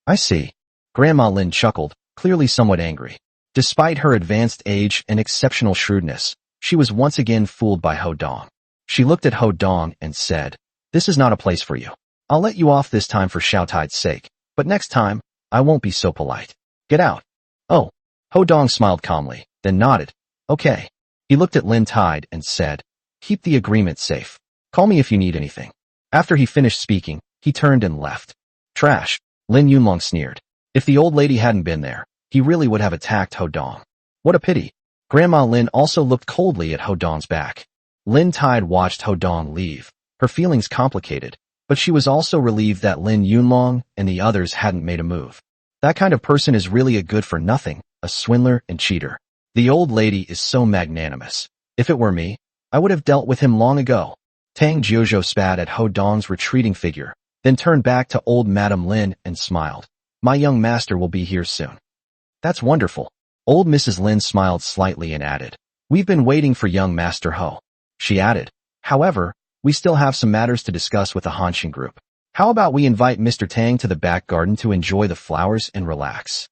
A: I see. Grandma Lin chuckled, clearly somewhat angry. Despite her advanced age and exceptional shrewdness, she was once again fooled by Ho Dong. She looked at Ho Dong and said, This is not a place for you. I'll let you off this time for Xiaotai's sake, but next time, I won't be so polite. Get out. Oh. Ho Dong smiled calmly, then nodded. Okay. He looked at Lin Tide and said, Keep the agreement safe. Call me if you need anything. After he finished speaking, he turned and left. Trash. Lin Yunlong sneered. If the old lady hadn't been there, he really would have attacked Ho Dong. What a pity. Grandma Lin also looked coldly at Ho Dong's back. Lin Tide watched Ho Dong leave, her feelings complicated, but she was also relieved that Lin Yunlong and the others hadn't made a move. That kind of person is really a good-for-nothing, a swindler and cheater. The old lady is so magnanimous. If it were me, I would have dealt with him long ago. Tang Jiuzhou spat at Ho Dong's retreating figure, then turned back to old Madame Lin and smiled. My young master will be here soon. That's wonderful. Old Mrs. Lin smiled slightly and added, We've been waiting for young Master Ho. She added, However, we still have some matters to discuss with the Hanshin group. How about we invite Mr. Tang to the back garden to enjoy the flowers and relax?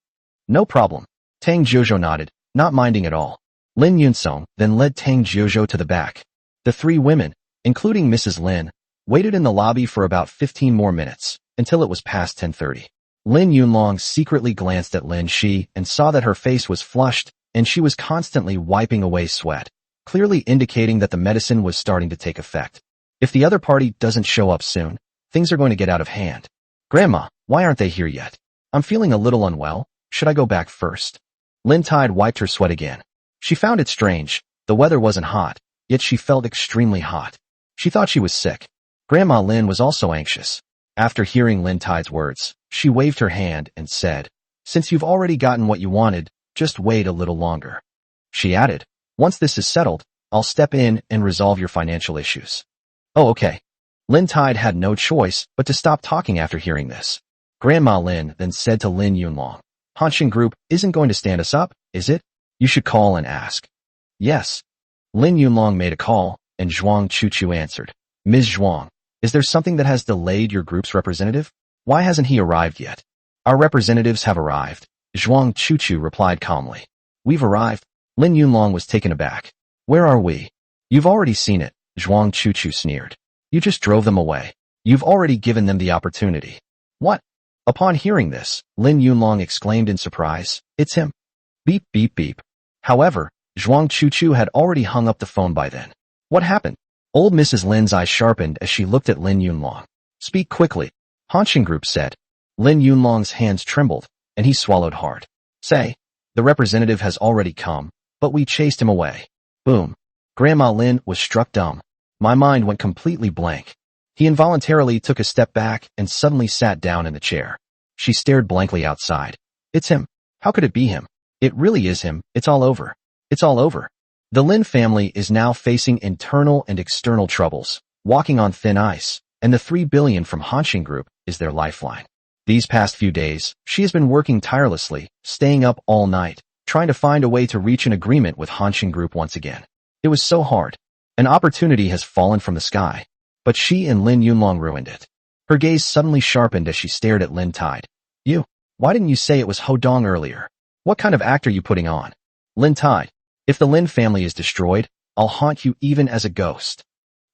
A: No problem. Tang Jiuzhou nodded, not minding at all. Lin Yunsong then led Tang Jiuzhou to the back. The three women, including Mrs. Lin, waited in the lobby for about 15 more minutes, until it was past 10:30. Lin Yunlong secretly glanced at Lin Shi and saw that her face was flushed, and she was constantly wiping away sweat. clearly indicating that the medicine was starting to take effect. If the other party doesn't show up soon, things are going to get out of hand. Grandma, why aren't they here yet? I'm feeling a little unwell. Should I go back first? Lin Tide wiped her sweat again. She found it strange. The weather wasn't hot, yet she felt extremely hot. She thought she was sick. Grandma Lin was also anxious. After hearing Lin Tide's words, she waved her hand and said, "Since you've already gotten what you wanted, just wait a little longer." She added, "Once this is settled, I'll step in and resolve your financial issues." Oh, okay. Lin Tide had no choice but to stop talking after hearing this. Grandma Lin then said to Lin Yunlong, "Hanshin Group isn't going to stand us up, is it? You should call and ask." Yes. Lin Yunlong made a call, and Zhuang Chuchu answered. "Ms. Zhuang, is there something that has delayed your group's representative? Why hasn't he arrived yet?" "Our representatives have arrived," Zhuang Chuchu replied calmly. "We've arrived." Lin Yunlong was taken aback. "Where are we?" "You've already seen it," Zhuang Chuchu sneered. "You just drove them away. You've already given them the opportunity." "What?" Upon hearing this, Lin Yunlong exclaimed in surprise, "It's him." Beep, beep, beep. However, Zhuang Chuchu had already hung up the phone by then. What happened? Old Mrs. Lin's eyes sharpened as she looked at Lin Yunlong. "Speak quickly," Hanshin Group said. Lin Yunlong's hands trembled, and he swallowed hard. "Say, the representative has already come, but we chased him away." Boom. Grandma Lin was struck dumb. My mind went completely blank. He involuntarily took a step back and suddenly sat down in the chair. She stared blankly outside. "It's him. How could it be him? It really is him. It's all over. It's all over." The Lin family is now facing internal and external troubles, walking on thin ice, and the 3 billion from Hanshin Group is their lifeline. These past few days, she has been working tirelessly, staying up all night, trying to find a way to reach an agreement with Hanshin Group once again. It was so hard. An opportunity has fallen from the sky, but she and Lin Yunlong ruined it. Her gaze suddenly sharpened as she stared at Lin Tide. Why didn't you say it was Ho Dong earlier? What kind of act are you putting on?" "Lin Tide, if the Lin family is destroyed, I'll haunt you even as a ghost."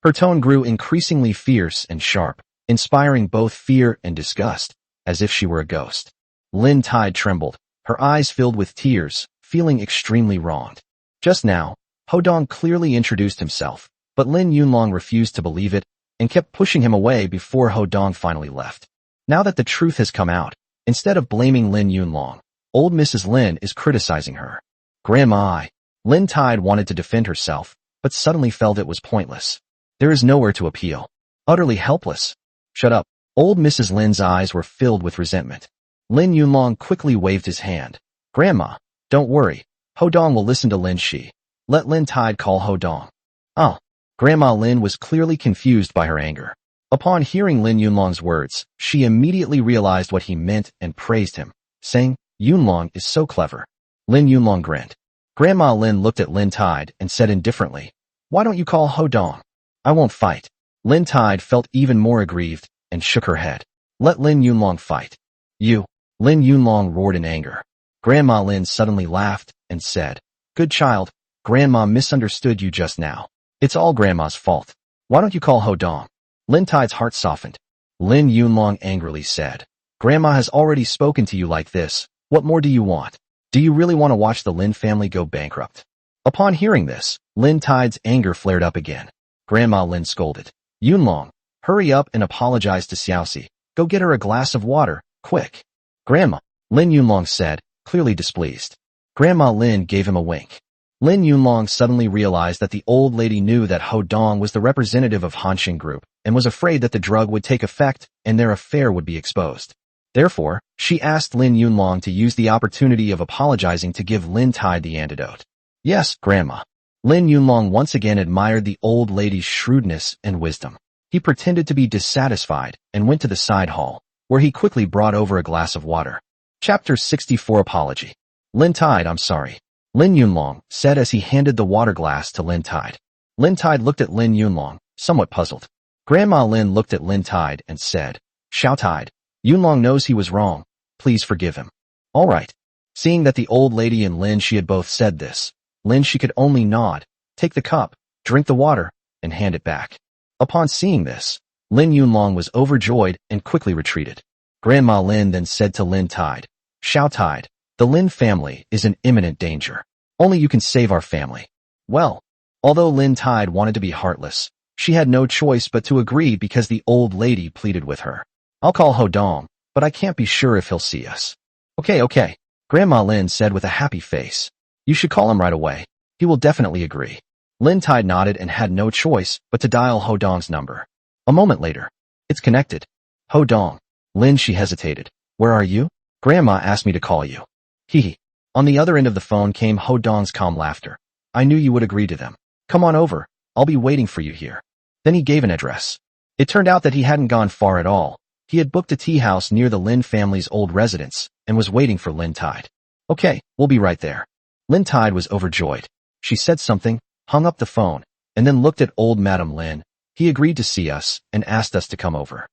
A: Her tone grew increasingly fierce and sharp, inspiring both fear and disgust, as if she were a ghost. Lin Tide trembled, her eyes filled with tears, feeling extremely wronged. Just now, Ho Dong clearly introduced himself, but Lin Yunlong refused to believe it and kept pushing him away before Ho Dong finally left. Now that the truth has come out, instead of blaming Lin Yunlong, old Mrs. Lin is criticizing her. Grandma Lin Tide wanted to defend herself, but suddenly felt it was pointless. There is nowhere to appeal. Utterly helpless. "Shut up." Old Mrs. Lin's eyes were filled with resentment. Lin Yunlong quickly waved his hand. "Grandma, don't worry. Ho Dong will listen to Lin Shi. Let Lin Tide call Ho Dong." Oh. Grandma Lin was clearly confused by her anger. Upon hearing Lin Yunlong's words, she immediately realized what he meant and praised him, saying, "Yunlong is so clever." Lin Yunlong grinned. Grandma Lin looked at Lin Tide and said indifferently, "Why don't you call Ho Dong?" "I won't fight." Lin Tide felt even more aggrieved and shook her head. "Let Lin Yunlong fight." "You." Lin Yunlong roared in anger. Grandma Lin suddenly laughed and said, "Good child, Grandma misunderstood you just now. It's all Grandma's fault. Why don't you call Ho Dong?" Lin Tide's heart softened. Lin Yunlong angrily said, "Grandma has already spoken to you like this. What more do you want? Do you really want to watch the Lin family go bankrupt?" Upon hearing this, Lin Tide's anger flared up again. Grandma Lin scolded, "Yunlong, hurry up and apologize to Xiaoxi. Go get her a glass of water, quick." "Grandma," Lin Yunlong said, clearly displeased. Grandma Lin gave him a wink. Lin Yunlong suddenly realized that the old lady knew that Ho Dong was the representative of Hanshin Group and was afraid that the drug would take effect and their affair would be exposed. Therefore, she asked Lin Yunlong to use the opportunity of apologizing to give Lin Tide the antidote. "Yes, Grandma." Lin Yunlong once again admired the old lady's shrewdness and wisdom. He pretended to be dissatisfied and went to the side hall, where he quickly brought over a glass of water. Chapter 64 Apology. "Lin Tide, I'm sorry," Lin Yunlong said as he handed the water glass to Lin Tide. Lin Tide looked at Lin Yunlong, somewhat puzzled. Grandma Lin looked at Lin Tide and said, "Xiao Tide, Yunlong knows he was wrong. Please forgive him." "All right." Seeing that the old lady and Lin Shi had both said this, Lin Shi could only nod, take the cup, drink the water, and hand it back. Upon seeing this, Lin Yunlong was overjoyed and quickly retreated. Grandma Lin then said to Lin Tide, "Xiao Tide, the Lin family is in imminent danger. Only you can save our family." "Well," Although Lin Tide wanted to be heartless, she had no choice but to agree because the old lady pleaded with her. I'll call Ho Dong, but I can't be sure if he'll see us. Okay, Grandma Lin said with a happy face. You should call him right away. He will definitely agree. Lin Tide nodded and had no choice but to dial Ho Dong's number. A moment later. It's connected. Ho Dong. Lin, she hesitated. Where are you? Grandma asked me to call you. Hee. On the other end of the phone came Ho Dong's calm laughter. I knew you would agree to them. Come on over. I'll be waiting for you here. Then he gave an address. It turned out that he hadn't gone far at all. He had booked a tea house near the Lin family's old residence and was waiting for Lin Tide. Okay, we'll be right there. Lin Tide was overjoyed. She said something, hung up the phone, and then looked at old Madam Lin. He agreed to see us and asked us to come over.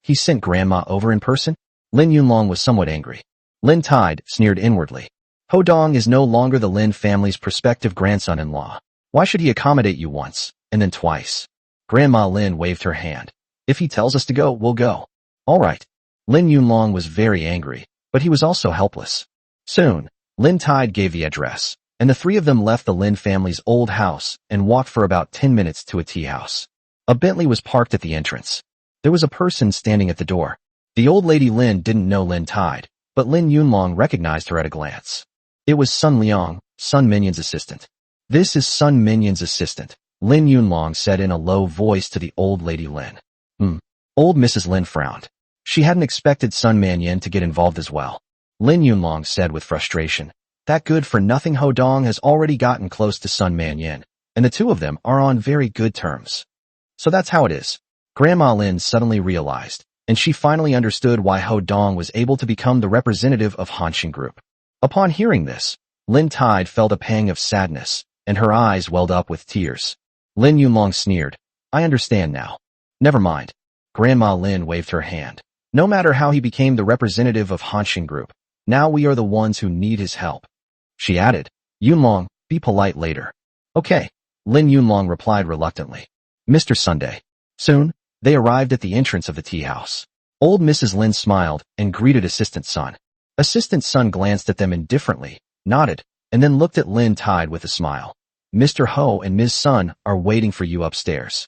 A: He sent Grandma over in person? Lin Yunlong was somewhat angry. Lin Tide sneered inwardly. Ho Dong is no longer the Lin family's prospective grandson-in-law. Why should he accommodate you once, and then twice? Grandma Lin waved her hand. If he tells us to go, we'll go. All right. Lin Yunlong was very angry, but he was also helpless. Soon, Lin Tide gave the address, and the three of them left the Lin family's old house and walked for about 10 minutes to a tea house. A Bentley was parked at the entrance. There was a person standing at the door. The old lady Lin didn't know Lin Tide, but Lin Yunlong recognized her at a glance. It was Sun Liang, Sun Minyan's assistant. This is Sun Minyan's assistant, Lin Yunlong said in a low voice to the old lady Lin. Old Mrs. Lin frowned. She hadn't expected Sun Minyan to get involved as well. Lin Yunlong said with frustration. That good-for-nothing Ho Dong has already gotten close to Sun Minyan, and the two of them are on very good terms. So that's how it is. Grandma Lin suddenly realized, and she finally understood why Ho Dong was able to become the representative of Hanshin Group. Upon hearing this, Lin Tide felt a pang of sadness, and her eyes welled up with tears. Lin Yunlong sneered. I understand now. Never mind. Grandma Lin waved her hand. No matter how he became the representative of Hanshin Group, now we are the ones who need his help. She added, Yunlong, be polite later. Okay. Lin Yunlong replied reluctantly. Mr. Sunday. Soon, they arrived at the entrance of the tea house. Old Mrs. Lin smiled and greeted Assistant Sun. Assistant Sun glanced at them indifferently, nodded, and then looked at Lin Tide with a smile. Mr. Ho and Ms. Sun are waiting for you upstairs.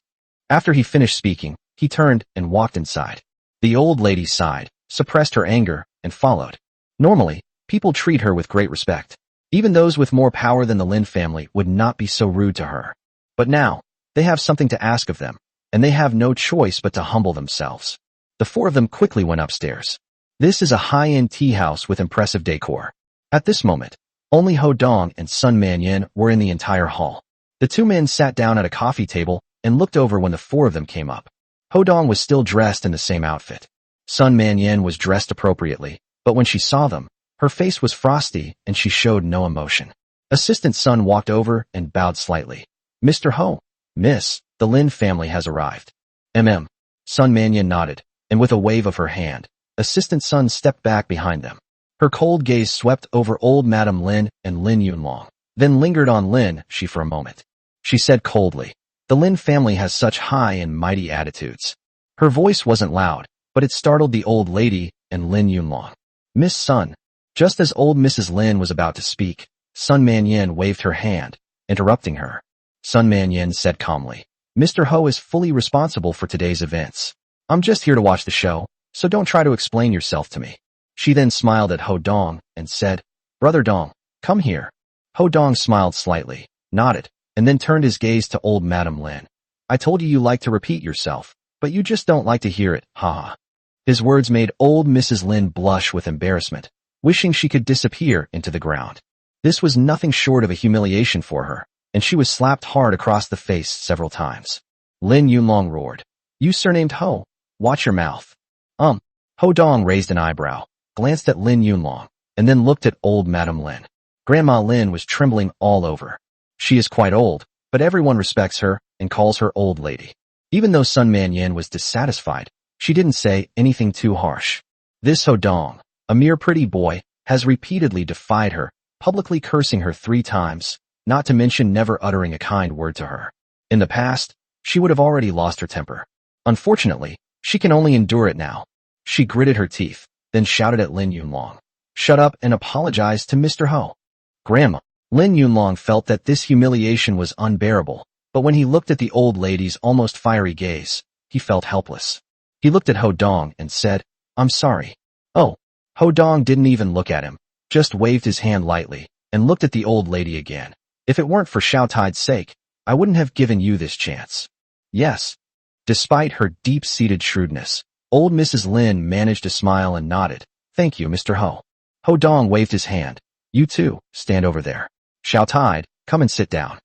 A: After he finished speaking, he turned and walked inside. The old lady sighed, suppressed her anger, and followed. Normally, people treat her with great respect. Even those with more power than the Lin family would not be so rude to her. But now, they have something to ask of them, and they have no choice but to humble themselves. The four of them quickly went upstairs. This is a high-end tea house with impressive decor. At this moment, only Ho Dong and Sun Minyan were in the entire hall. The two men sat down at a coffee table and looked over when the four of them came up. Ho Dong was still dressed in the same outfit. Sun Minyan was dressed appropriately, but when she saw them, her face was frosty and she showed no emotion. Assistant Sun walked over and bowed slightly. Mr. Ho, Miss, the Lin family has arrived. Sun Minyan nodded, and with a wave of her hand, Assistant Sun stepped back behind them. Her cold gaze swept over old Madam Lin and Lin Yunlong, then lingered on Lin Shi for a moment. She said coldly, the Lin family has such high and mighty attitudes. Her voice wasn't loud, but it startled the old lady and Lin Yunlong. Miss Sun. Just as old Mrs. Lin was about to speak, Sun Minyan waved her hand, interrupting her. Sun Minyan said calmly, Mr. Ho is fully responsible for today's events. I'm just here to watch the show, so don't try to explain yourself to me. She then smiled at Ho Dong and said, Brother Dong, come here. Ho Dong smiled slightly, nodded, and then turned his gaze to old Madam Lin. I told you like to repeat yourself, but you just don't like to hear it, haha. His words made old Mrs. Lin blush with embarrassment, wishing she could disappear into the ground. This was nothing short of a humiliation for her, and she was slapped hard across the face several times. Lin Yunlong roared, You surnamed Ho, watch your mouth. Ho Dong raised an eyebrow, glanced at Lin Yunlong, and then looked at old Madam Lin. Grandma Lin was trembling all over. She is quite old, but everyone respects her and calls her old lady. Even though Sun Minyan was dissatisfied, she didn't say anything too harsh. This Ho Dong, a mere pretty boy, has repeatedly defied her, publicly cursing her 3 times, not to mention never uttering a kind word to her. In the past, she would have already lost her temper. Unfortunately, she can only endure it now. She gritted her teeth, then shouted at Lin Yunlong. Shut up and apologize to Mr. Ho. Grandma. Lin Yunlong felt that this humiliation was unbearable, but when he looked at the old lady's almost fiery gaze, he felt helpless. He looked at Ho Dong and said, "I'm sorry." Oh. Ho Dong didn't even look at him, just waved his hand lightly, and looked at the old lady again. "If it weren't for Xiao Tai's sake, I wouldn't have given you this chance." Yes. Despite her deep-seated shrewdness, old Mrs. Lin managed to smile and nodded. "Thank you, Mr. Ho." Ho Dong waved his hand. "You too, stand over there. Xiao Tai, come and sit down."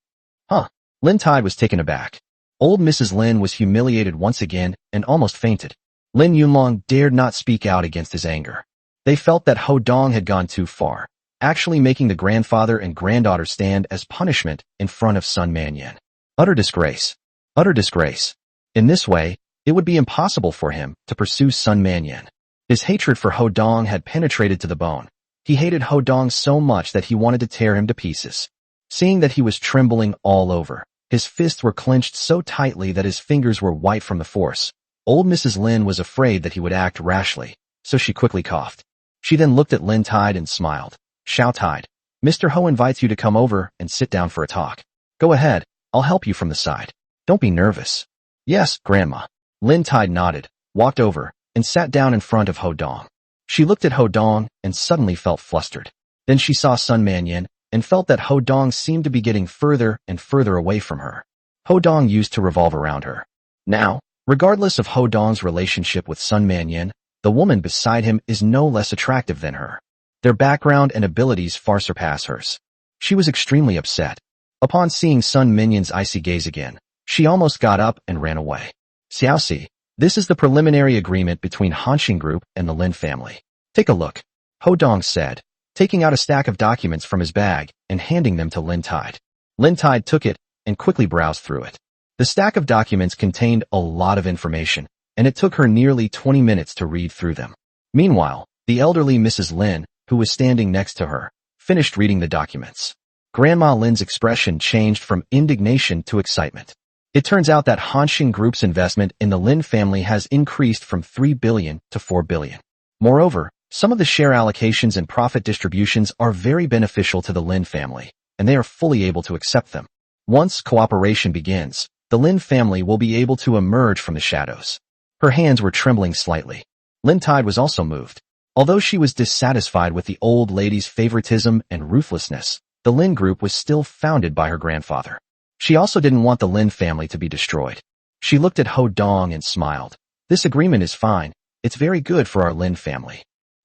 A: Huh. Lin Tai was taken aback. Old Mrs. Lin was humiliated once again and almost fainted. Lin Yunlong dared not speak out against his anger. They felt that Ho Dong had gone too far, actually making the grandfather and granddaughter stand as punishment in front of Sun Mannion. Utter disgrace. Utter disgrace. In this way, it would be impossible for him to pursue Sun Mannion. His hatred for Ho Dong had penetrated to the bone. He hated Ho Dong so much that he wanted to tear him to pieces. Seeing that he was trembling all over, his fists were clenched so tightly that his fingers were white from the force. Old Mrs. Lin was afraid that he would act rashly, so she quickly coughed. She then looked at Lin Tide and smiled. "Xiao Tide, Mr. Ho invites you to come over and sit down for a talk. Go ahead, I'll help you from the side. Don't be nervous." "Yes, Grandma." Lin Tide nodded, walked over, and sat down in front of Ho Dong. She looked at Ho Dong and suddenly felt flustered. Then she saw Sun Mannion and felt that Ho Dong seemed to be getting further and further away from her. Ho Dong used to revolve around her. Now, regardless of Ho Dong's relationship with Sun Mannion, the woman beside him is no less attractive than her. Their background and abilities far surpass hers. She was extremely upset. Upon seeing Sun Mannion's icy gaze again, she almost got up and ran away. "Xiaoxi, this is the preliminary agreement between Hanxing Group and the Lin family. Take a look," Ho Dong said, taking out a stack of documents from his bag and handing them to Lin Tide. Lin Tide took it and quickly browsed through it. The stack of documents contained a lot of information, and it took her nearly 20 minutes to read through them. Meanwhile, the elderly Mrs. Lin, who was standing next to her, finished reading the documents. Grandma Lin's expression changed from indignation to excitement. It turns out that Hanxing Group's investment in the Lin family has increased from 3 billion to 4 billion. Moreover, some of the share allocations and profit distributions are very beneficial to the Lin family, and they are fully able to accept them. Once cooperation begins, the Lin family will be able to emerge from the shadows. Her hands were trembling slightly. Lin Tide was also moved. Although she was dissatisfied with the old lady's favoritism and ruthlessness, the Lin Group was still founded by her grandfather. She also didn't want the Lin family to be destroyed. She looked at Ho Dong and smiled. "This agreement is fine. It's very good for our Lin family."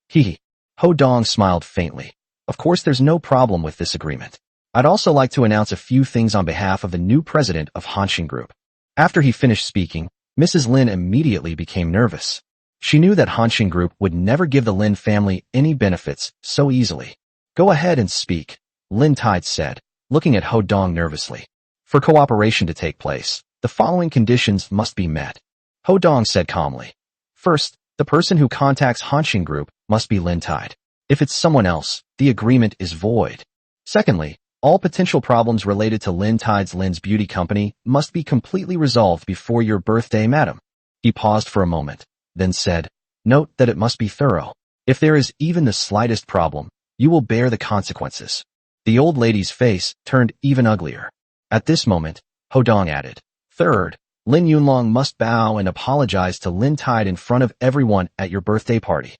A: Hee. Ho Dong smiled faintly. "Of course there's no problem with this agreement. I'd also like to announce a few things on behalf of the new president of Hanxing Group." After he finished speaking, Mrs. Lin immediately became nervous. She knew that Hanxing Group would never give the Lin family any benefits so easily. "Go ahead and speak," Lin Tide said, looking at Ho Dong nervously. "For cooperation to take place, the following conditions must be met," Ho Dong said calmly. "First, the person who contacts Hanxing Group must be Lin Tide. If it's someone else, the agreement is void. Secondly, all potential problems related to Lin Tide's Lin's Beauty Company must be completely resolved before your birthday, madam." He paused for a moment, then said, "Note that it must be thorough. If there is even the slightest problem, you will bear the consequences." The old lady's face turned even uglier. At this moment, Ho Dong added, "Third, Lin Yunlong must bow and apologize to Lin Tide in front of everyone at your birthday party.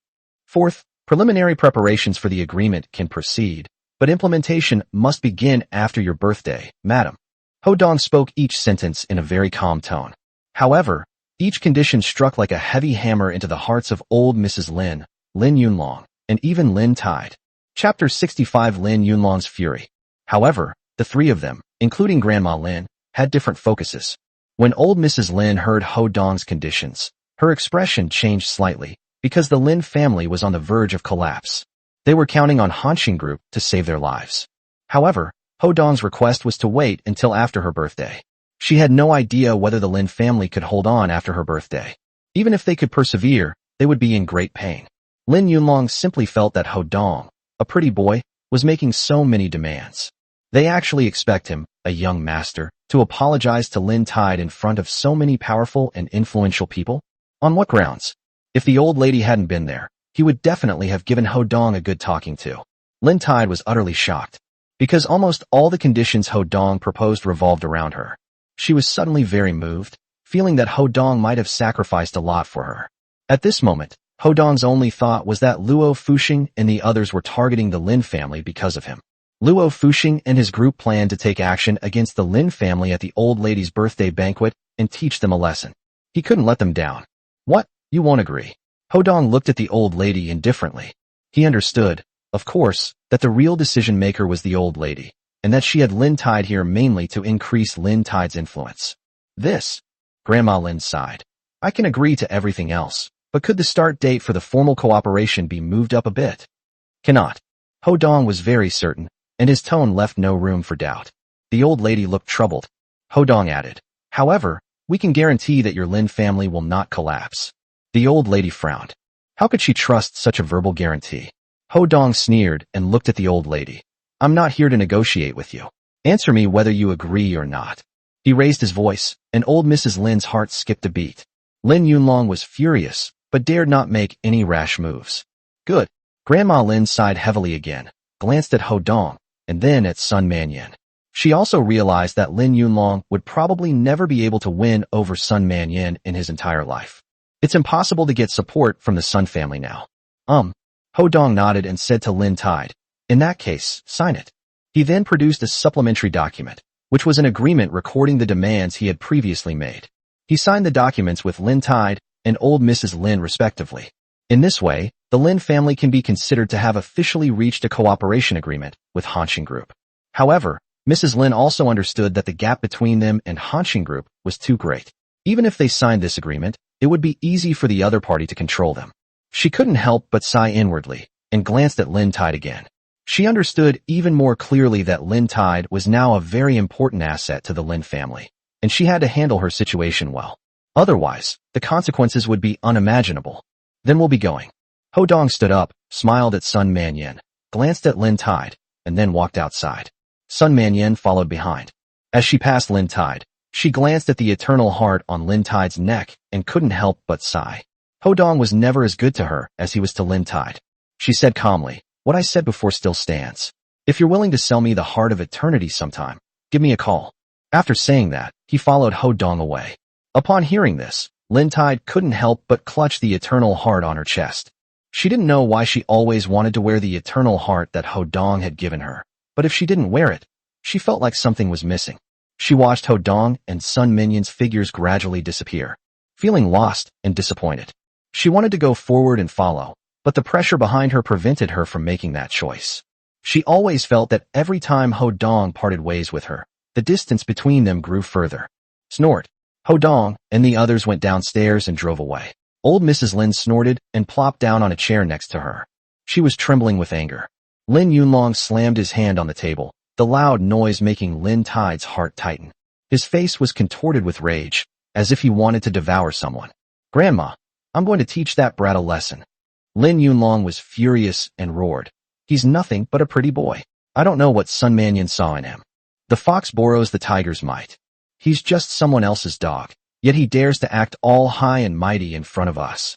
A: Fourth, preliminary preparations for the agreement can proceed, but implementation must begin after your birthday, madam." Ho Dong spoke each sentence in a very calm tone. However, each condition struck like a heavy hammer into the hearts of old Mrs. Lin, Lin Yunlong, and even Lin Tide. Chapter 65 Lin Yunlong's Fury. However, the three of them, including Grandma Lin, had different focuses. When old Mrs. Lin heard Ho Dong's conditions, her expression changed slightly, because the Lin family was on the verge of collapse. They were counting on Hanxing Group to save their lives. However, Ho Dong's request was to wait until after her birthday. She had no idea whether the Lin family could hold on after her birthday. Even if they could persevere, they would be in great pain. Lin Yunlong simply felt that Ho Dong, a pretty boy, was making so many demands. They actually expect him, a young master, to apologize to Lin Tide in front of so many powerful and influential people? On what grounds? If the old lady hadn't been there, he would definitely have given Ho Dong a good talking to. Lin Tide was utterly shocked. because almost all the conditions Ho Dong proposed revolved around her. She was suddenly very moved, feeling that Ho Dong might have sacrificed a lot for her. At this moment, Ho Dong's only thought was that Luo Fuxing and the others were targeting the Lin family because of him. Luo Fuxing and his group planned to take action against the Lin family at the old lady's birthday banquet and teach them a lesson. He couldn't let them down. What? You won't agree. Ho Dong looked at the old lady indifferently. He understood, of course, that the real decision-maker was the old lady, and that she had Lin Tide here mainly to increase Lin Tide's influence. This, Grandma Lin sighed. I can agree to everything else, but could the start date for the formal cooperation be moved up a bit? Cannot. Ho Dong was very certain, and his tone left no room for doubt. The old lady looked troubled. Ho Dong added, however, we can guarantee that your Lin family will not collapse. The old lady frowned. How could she trust such a verbal guarantee? Ho Dong sneered and looked at the old lady. I'm not here to negotiate with you. Answer me whether you agree or not. He raised his voice, and old Mrs. Lin's heart skipped a beat. Lin Yunlong was furious, but dared not make any rash moves. Good. Grandma Lin sighed heavily again, glanced at Ho Dong, and then at Sun Manyan. She also realized that Lin Yunlong would probably never be able to win over Sun Manyan in his entire life. It's impossible to get support from the Sun family now. Ho Dong nodded and said to Lin Tide, in that case, sign it. He then produced a supplementary document, which was an agreement recording the demands he had previously made. He signed the documents with Lin Tide and old Mrs. Lin respectively. In this way, the Lin family can be considered to have officially reached a cooperation agreement with Hanshin Group. However, Mrs. Lin also understood that the gap between them and Hanshin Group was too great. Even if they signed this agreement, it would be easy for the other party to control them. She couldn't help but sigh inwardly, and glanced at Lin Tide again. She understood even more clearly that Lin Tide was now a very important asset to the Lin family, and she had to handle her situation well. Otherwise, the consequences would be unimaginable. Then we'll be going. Ho Dong stood up, smiled at Sun Manyan, glanced at Lin Tide, and then walked outside. Sun Manyan followed behind. As she passed Lin Tide, she glanced at the eternal heart on Lin Tide's neck and couldn't help but sigh. Ho Dong was never as good to her as he was to Lin Tide. She said calmly, what I said before still stands. If you're willing to sell me the heart of eternity sometime, give me a call. After saying that, he followed Ho Dong away. Upon hearing this, Lin Tide couldn't help but clutch the eternal heart on her chest. She didn't know why she always wanted to wear the eternal heart that Ho Dong had given her, but if she didn't wear it, she felt like something was missing. She watched Ho Dong and Sun Minyan's figures gradually disappear, feeling lost and disappointed. She wanted to go forward and follow, but the pressure behind her prevented her from making that choice. She always felt that every time Ho Dong parted ways with her, the distance between them grew further. Snort. Ho Dong and the others went downstairs and drove away. Old Mrs. Lin snorted and plopped down on a chair next to her. She was trembling with anger. Lin Yunlong slammed his hand on the table, the loud noise making Lin Tide's heart tighten. His face was contorted with rage, as if he wanted to devour someone. Grandma, I'm going to teach that brat a lesson. Lin Yunlong was furious and roared. He's nothing but a pretty boy. I don't know what Sun Manyan saw in him. The fox borrows the tiger's might. He's just someone else's dog, yet he dares to act all high and mighty in front of us.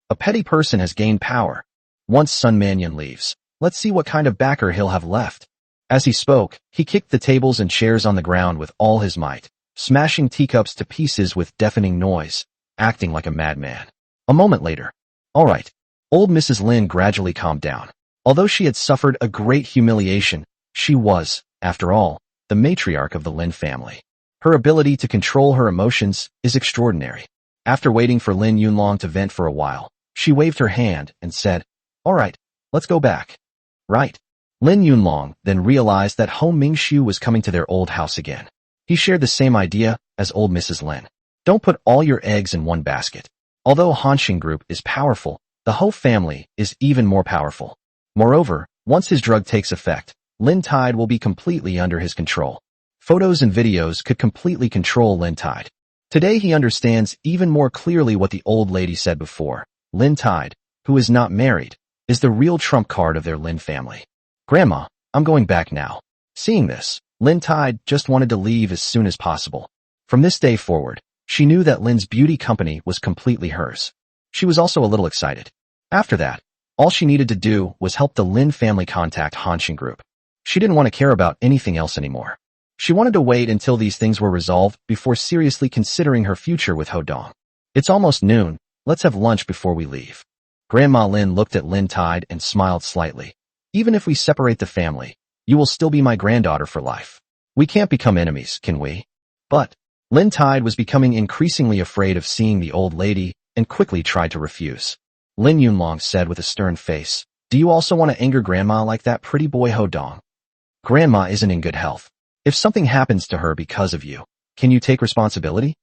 A: A petty person has gained power. Once Sun Manyan leaves, let's see what kind of backer he'll have left. As he spoke, he kicked the tables and chairs on the ground with all his might, smashing teacups to pieces with deafening noise, acting like a madman. A moment later. All right. Old Mrs. Lin gradually calmed down. Although she had suffered a great humiliation, she was, after all, the matriarch of the Lin family. Her ability to control her emotions is extraordinary. After waiting for Lin Yunlong to vent for a while, she waved her hand and said, all right, let's go back. Right. Lin Yunlong then realized that Ho Mingshu was coming to their old house again. He shared the same idea as old Mrs. Lin. Don't put all your eggs in one basket. Although Hanshin Group is powerful, the Ho family is even more powerful. Moreover, once his drug takes effect, Lin Tide will be completely under his control. Photos and videos could completely control Lin Tide. Today he understands even more clearly what the old lady said before. Lin Tide, who is not married, is the real trump card of their Lin family. Grandma, I'm going back now. Seeing this, Lin Tide just wanted to leave as soon as possible. From this day forward, she knew that Lin's beauty company was completely hers. She was also a little excited. After that, all she needed to do was help the Lin family contact Hanshin Group. She didn't want to care about anything else anymore. She wanted to wait until these things were resolved before seriously considering her future with Ho Dong. It's almost noon. Let's have lunch before we leave. Grandma Lin looked at Lin Tide and smiled slightly. Even if we separate the family, you will still be my granddaughter for life. We can't become enemies, can we? But Lin Tide was becoming increasingly afraid of seeing the old lady and quickly tried to refuse. Lin Yunlong said with a stern face, "Do you also want to anger Grandma like that pretty boy Ho Dong? Grandma isn't in good health. If something happens to her because of you, can you take responsibility?"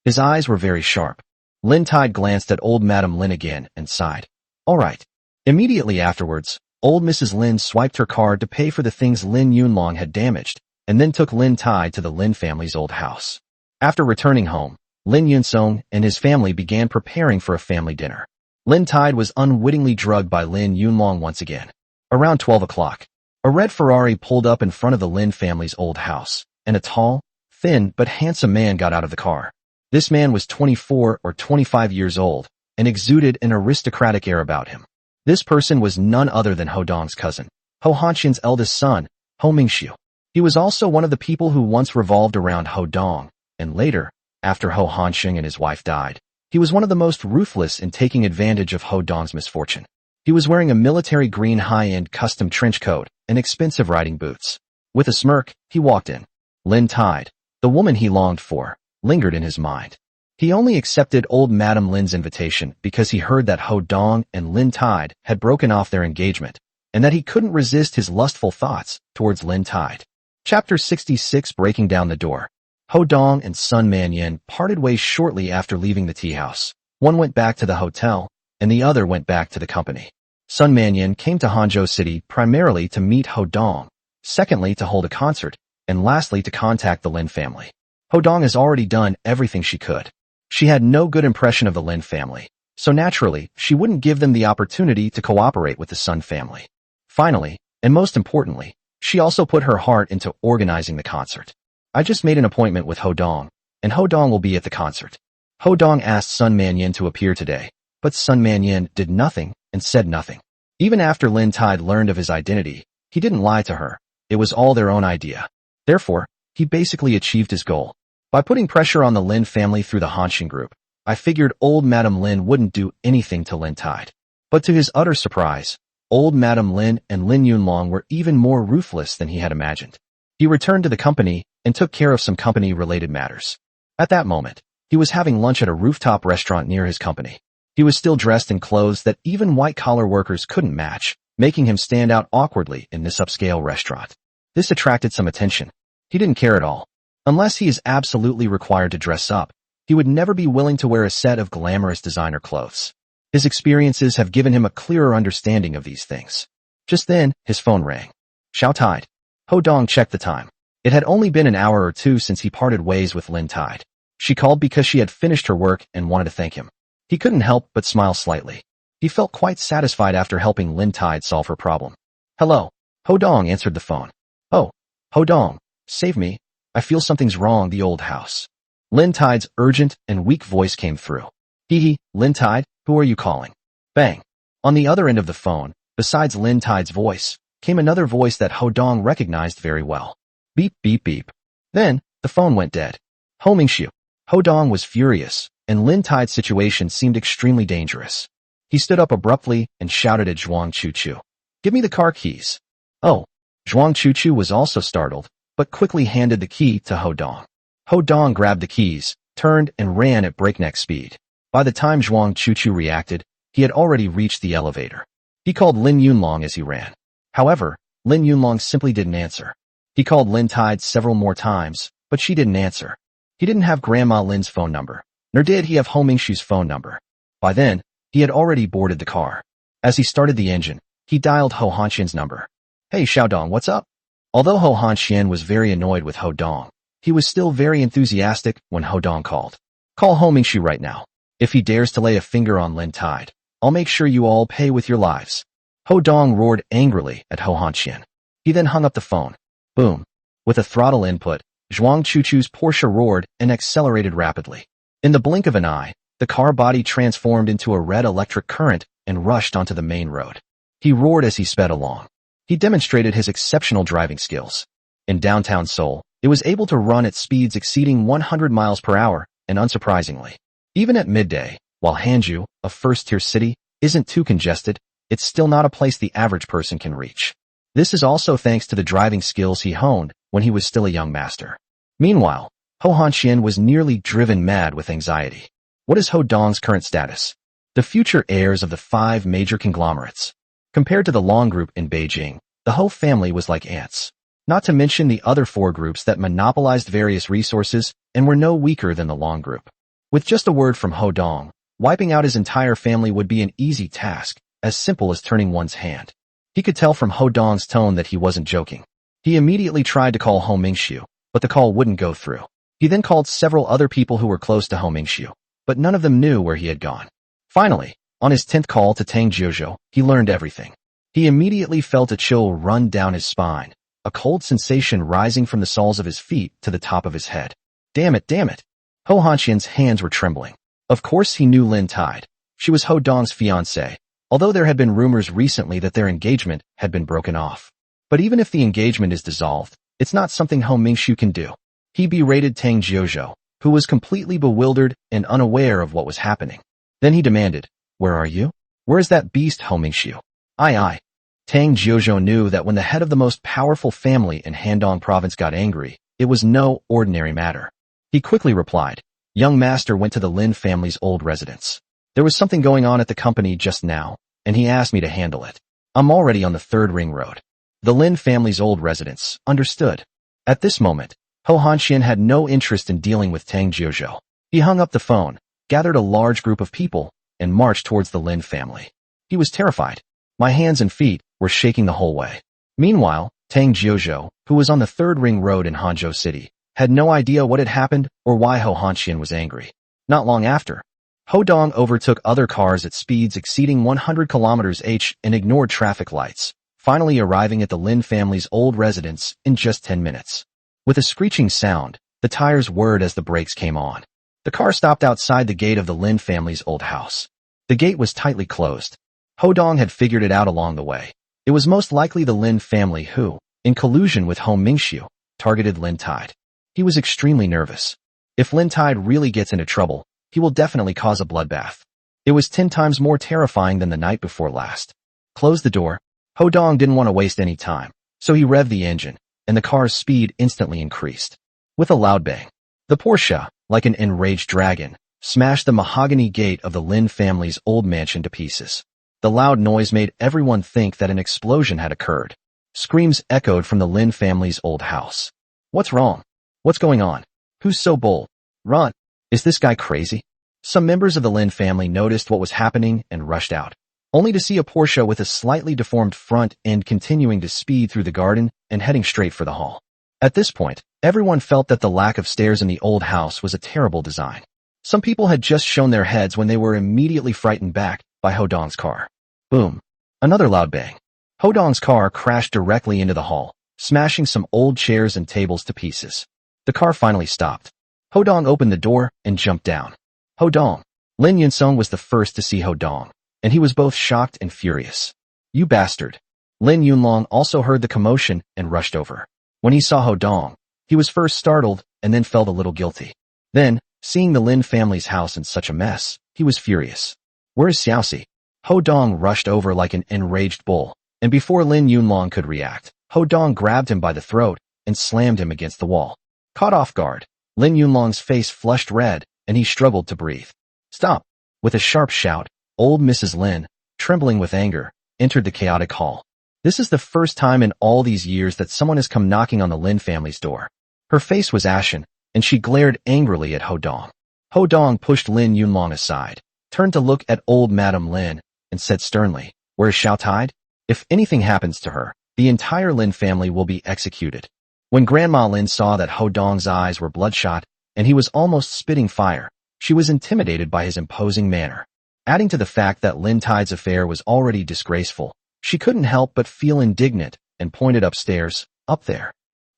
A: His eyes were very sharp. Lin Tide glanced at old Madam Lin again and sighed. All right. Immediately afterwards, old Mrs. Lin swiped her card to pay for the things Lin Yunlong had damaged, and then took Lin Tide to the Lin family's old house. After returning home, Lin Yunsong and his family began preparing for a family dinner. Lin Tide was unwittingly drugged by Lin Yunlong once again. Around 12 o'clock, a red Ferrari pulled up in front of the Lin family's old house, and a tall, thin but handsome man got out of the car. This man was 24 or 25 years old, and exuded an aristocratic air about him. This person was none other than Ho Dong's cousin, Ho Hanxian's eldest son, Ho Mingxiu. He was also one of the people who once revolved around Ho Dong, and later, after Ho Hanxian and his wife died, he was one of the most ruthless in taking advantage of Ho Dong's misfortune. He was wearing a military green high-end custom trench coat and expensive riding boots. With a smirk, he walked in. Lin Tide, the woman he longed for, lingered in his mind. He only accepted old Madam Lin's invitation because he heard that Ho Dong and Lin Tide had broken off their engagement, and that he couldn't resist his lustful thoughts towards Lin Tide. Chapter 66 Breaking Down the Door. Ho Dong and Sun Manyin parted ways shortly after leaving the tea house. One went back to the hotel, and the other went back to the company. Sun Manyin came to Hangzhou City primarily to meet Ho Dong, secondly to hold a concert, and lastly to contact the Lin family. Ho Dong has already done everything she could. She had no good impression of the Lin family, so naturally, she wouldn't give them the opportunity to cooperate with the Sun family. Finally, and most importantly, she also put her heart into organizing the concert. I just made an appointment with Ho Dong, and Ho Dong will be at the concert. Ho Dong asked Sun Manyin to appear today, but Sun Manyin did nothing and said nothing. Even after Lin Tide learned of his identity, he didn't lie to her. It was all their own idea. Therefore, he basically achieved his goal. By putting pressure on the Lin family through the Hanshin group, I figured old Madam Lin wouldn't do anything to Lin Tide. But to his utter surprise, old Madam Lin and Lin Yunlong were even more ruthless than he had imagined. He returned to the company and took care of some company-related matters. At that moment, he was having lunch at a rooftop restaurant near his company. He was still dressed in clothes that even white-collar workers couldn't match, making him stand out awkwardly in this upscale restaurant. This attracted some attention. He didn't care at all. Unless he is absolutely required to dress up, he would never be willing to wear a set of glamorous designer clothes. His experiences have given him a clearer understanding of these things. Just then, his phone rang. Xiao Tide. Ho Dong checked the time. It had only been an hour or two since he parted ways with Lin Tide. She called because she had finished her work and wanted to thank him. He couldn't help but smile slightly. He felt quite satisfied after helping Lin Tide solve her problem. Hello. Ho Dong answered the phone. Oh, Ho Dong, save me. I feel something's wrong the old house. Lin Tide's urgent and weak voice came through. Hee, Lin Tide, who are you calling? Bang. On the other end of the phone, besides Lin Tide's voice, came another voice that Ho Dong recognized very well. Beep, beep, beep. Then, the phone went dead. Ho Mingxiu. Ho Dong was furious, and Lin Tide's situation seemed extremely dangerous. He stood up abruptly and shouted at Zhuang Chuchu. Give me the car keys. Oh. Zhuang Chuchu was also startled, but quickly handed the key to Ho Dong. Ho Dong grabbed the keys, turned and ran at breakneck speed. By the time Zhuang Chuchu reacted, he had already reached the elevator. He called Lin Yunlong as he ran. However, Lin Yunlong simply didn't answer. He called Lin Tide several more times, but she didn't answer. He didn't have Grandma Lin's phone number, nor did he have Ho Mingxiu's phone number. By then, he had already boarded the car. As he started the engine, he dialed Ho Hanxian's number. Hey Xiaodong, what's up? Although Ho Hanxian was very annoyed with Ho Dong, he was still very enthusiastic when Ho Dong called. Call Ho Mingxiu right now. If he dares to lay a finger on Lin Tide, I'll make sure you all pay with your lives. Ho Dong roared angrily at Ho Hanxian. He then hung up the phone. Boom. With a throttle input, Zhuang Chuchu's Porsche roared and accelerated rapidly. In the blink of an eye, the car body transformed into a red electric current and rushed onto the main road. He roared as he sped along. He demonstrated his exceptional driving skills. In downtown Seoul, it was able to run at speeds exceeding 100 miles per hour, and unsurprisingly, even at midday, while Hanju, a first-tier city, isn't too congested, it's still not a place the average person can reach. This is also thanks to the driving skills he honed when he was still a young master. Meanwhile, Ho Hanxian was nearly driven mad with anxiety. What is Ho Dong's current status? The future heirs of the 5 major conglomerates. Compared to the Long group in Beijing, the Ho family was like ants. Not to mention the other 4 groups that monopolized various resources and were no weaker than the Long group. With just a word from Ho Dong, wiping out his entire family would be an easy task, as simple as turning one's hand. He could tell from Ho Dong's tone that he wasn't joking. He immediately tried to call Ho Mingxiu, but the call wouldn't go through. He then called several other people who were close to Ho Mingxiu, but none of them knew where he had gone. Finally, on his 10th call to Tang Jiuzhou, he learned everything. He immediately felt a chill run down his spine, a cold sensation rising from the soles of his feet to the top of his head. Damn it, damn it. Ho Hanxian's hands were trembling. Of course he knew Lin Tide. She was Ho Dong's fiancée, although there had been rumors recently that their engagement had been broken off. But even if the engagement is dissolved, it's not something Ho Mingxiu can do. He berated Tang Jiuzhou, who was completely bewildered and unaware of what was happening. Then he demanded, "Where are you? Where is that beast, Ho Mingxiu?" Aye. Tang Jiuzhou knew that when the head of the most powerful family in Handong province got angry, it was no ordinary matter. He quickly replied, "Young master went to the Lin family's old residence. There was something going on at the company just now, and he asked me to handle it. I'm already on the 3rd ring road." The Lin family's old residence, understood. At this moment, Ho Hanxian had no interest in dealing with Tang Jiuzhou. He hung up the phone, gathered a large group of people, and marched towards the Lin family. He was terrified. My hands and feet were shaking the whole way. Meanwhile, Tang Jiuzhou, who was on the 3rd ring road in Hanzhou City, had no idea what had happened or why Ho Hanxian was angry. Not long after, Ho Dong overtook other cars at speeds exceeding 100 km/h and ignored traffic lights, finally arriving at the Lin family's old residence in just 10 minutes. With a screeching sound, the tires whirred as the brakes came on. The car stopped outside the gate of the Lin family's old house. The gate was tightly closed. Ho Dong had figured it out along the way. It was most likely the Lin family who, in collusion with Ho Mingxiu, targeted Lin Tide. He was extremely nervous. If Lin Tide really gets into trouble, he will definitely cause a bloodbath. It was 10 times more terrifying than the night before last. Close the door. Ho Dong didn't want to waste any time, so he revved the engine, and the car's speed instantly increased. With a loud bang, the Porsche, like an enraged dragon, smashed the mahogany gate of the Lin family's old mansion to pieces. The loud noise made everyone think that an explosion had occurred. Screams echoed from the Lin family's old house. "What's wrong? What's going on? Who's so bold? Run! Is this guy crazy?" Some members of the Lin family noticed what was happening and rushed out, only to see a Porsche with a slightly deformed front end continuing to speed through the garden and heading straight for the hall. At this point, everyone felt that the lack of stairs in the old house was a terrible design. Some people had just shown their heads when they were immediately frightened back by Ho Dong's car. Boom. Another loud bang. Ho Dong's car crashed directly into the hall, smashing some old chairs and tables to pieces. The car finally stopped. Ho Dong opened the door and jumped down. Ho Dong. Lin Yunsong was the first to see Ho Dong, and he was both shocked and furious. "You bastard." Lin Yunlong also heard the commotion and rushed over. When he saw Ho Dong, he was first startled and then felt a little guilty. Then, seeing the Lin family's house in such a mess, he was furious. "Where is Xiaoxi?" Ho Dong rushed over like an enraged bull, and before Lin Yunlong could react, Ho Dong grabbed him by the throat and slammed him against the wall. Caught off guard, Lin Yunlong's face flushed red, and he struggled to breathe. "Stop!" With a sharp shout, old Mrs. Lin, trembling with anger, entered the chaotic hall. This is the first time in all these years that someone has come knocking on the Lin family's door. Her face was ashen, and she glared angrily at Ho Dong. Ho Dong pushed Lin Yunlong aside, turned to look at old Madame Lin, and said sternly, "Where is Xiao Tide? If anything happens to her, the entire Lin family will be executed." When Grandma Lin saw that Ho Dong's eyes were bloodshot, and he was almost spitting fire, she was intimidated by his imposing manner. Adding to the fact that Lin Tide's affair was already disgraceful, she couldn't help but feel indignant and pointed upstairs, "Up there."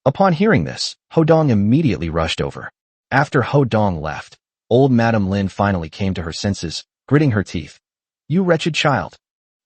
A: Upon hearing this, Ho Dong immediately rushed over. After Ho Dong left, old Madame Lin finally came to her senses, gritting her teeth. "You wretched child."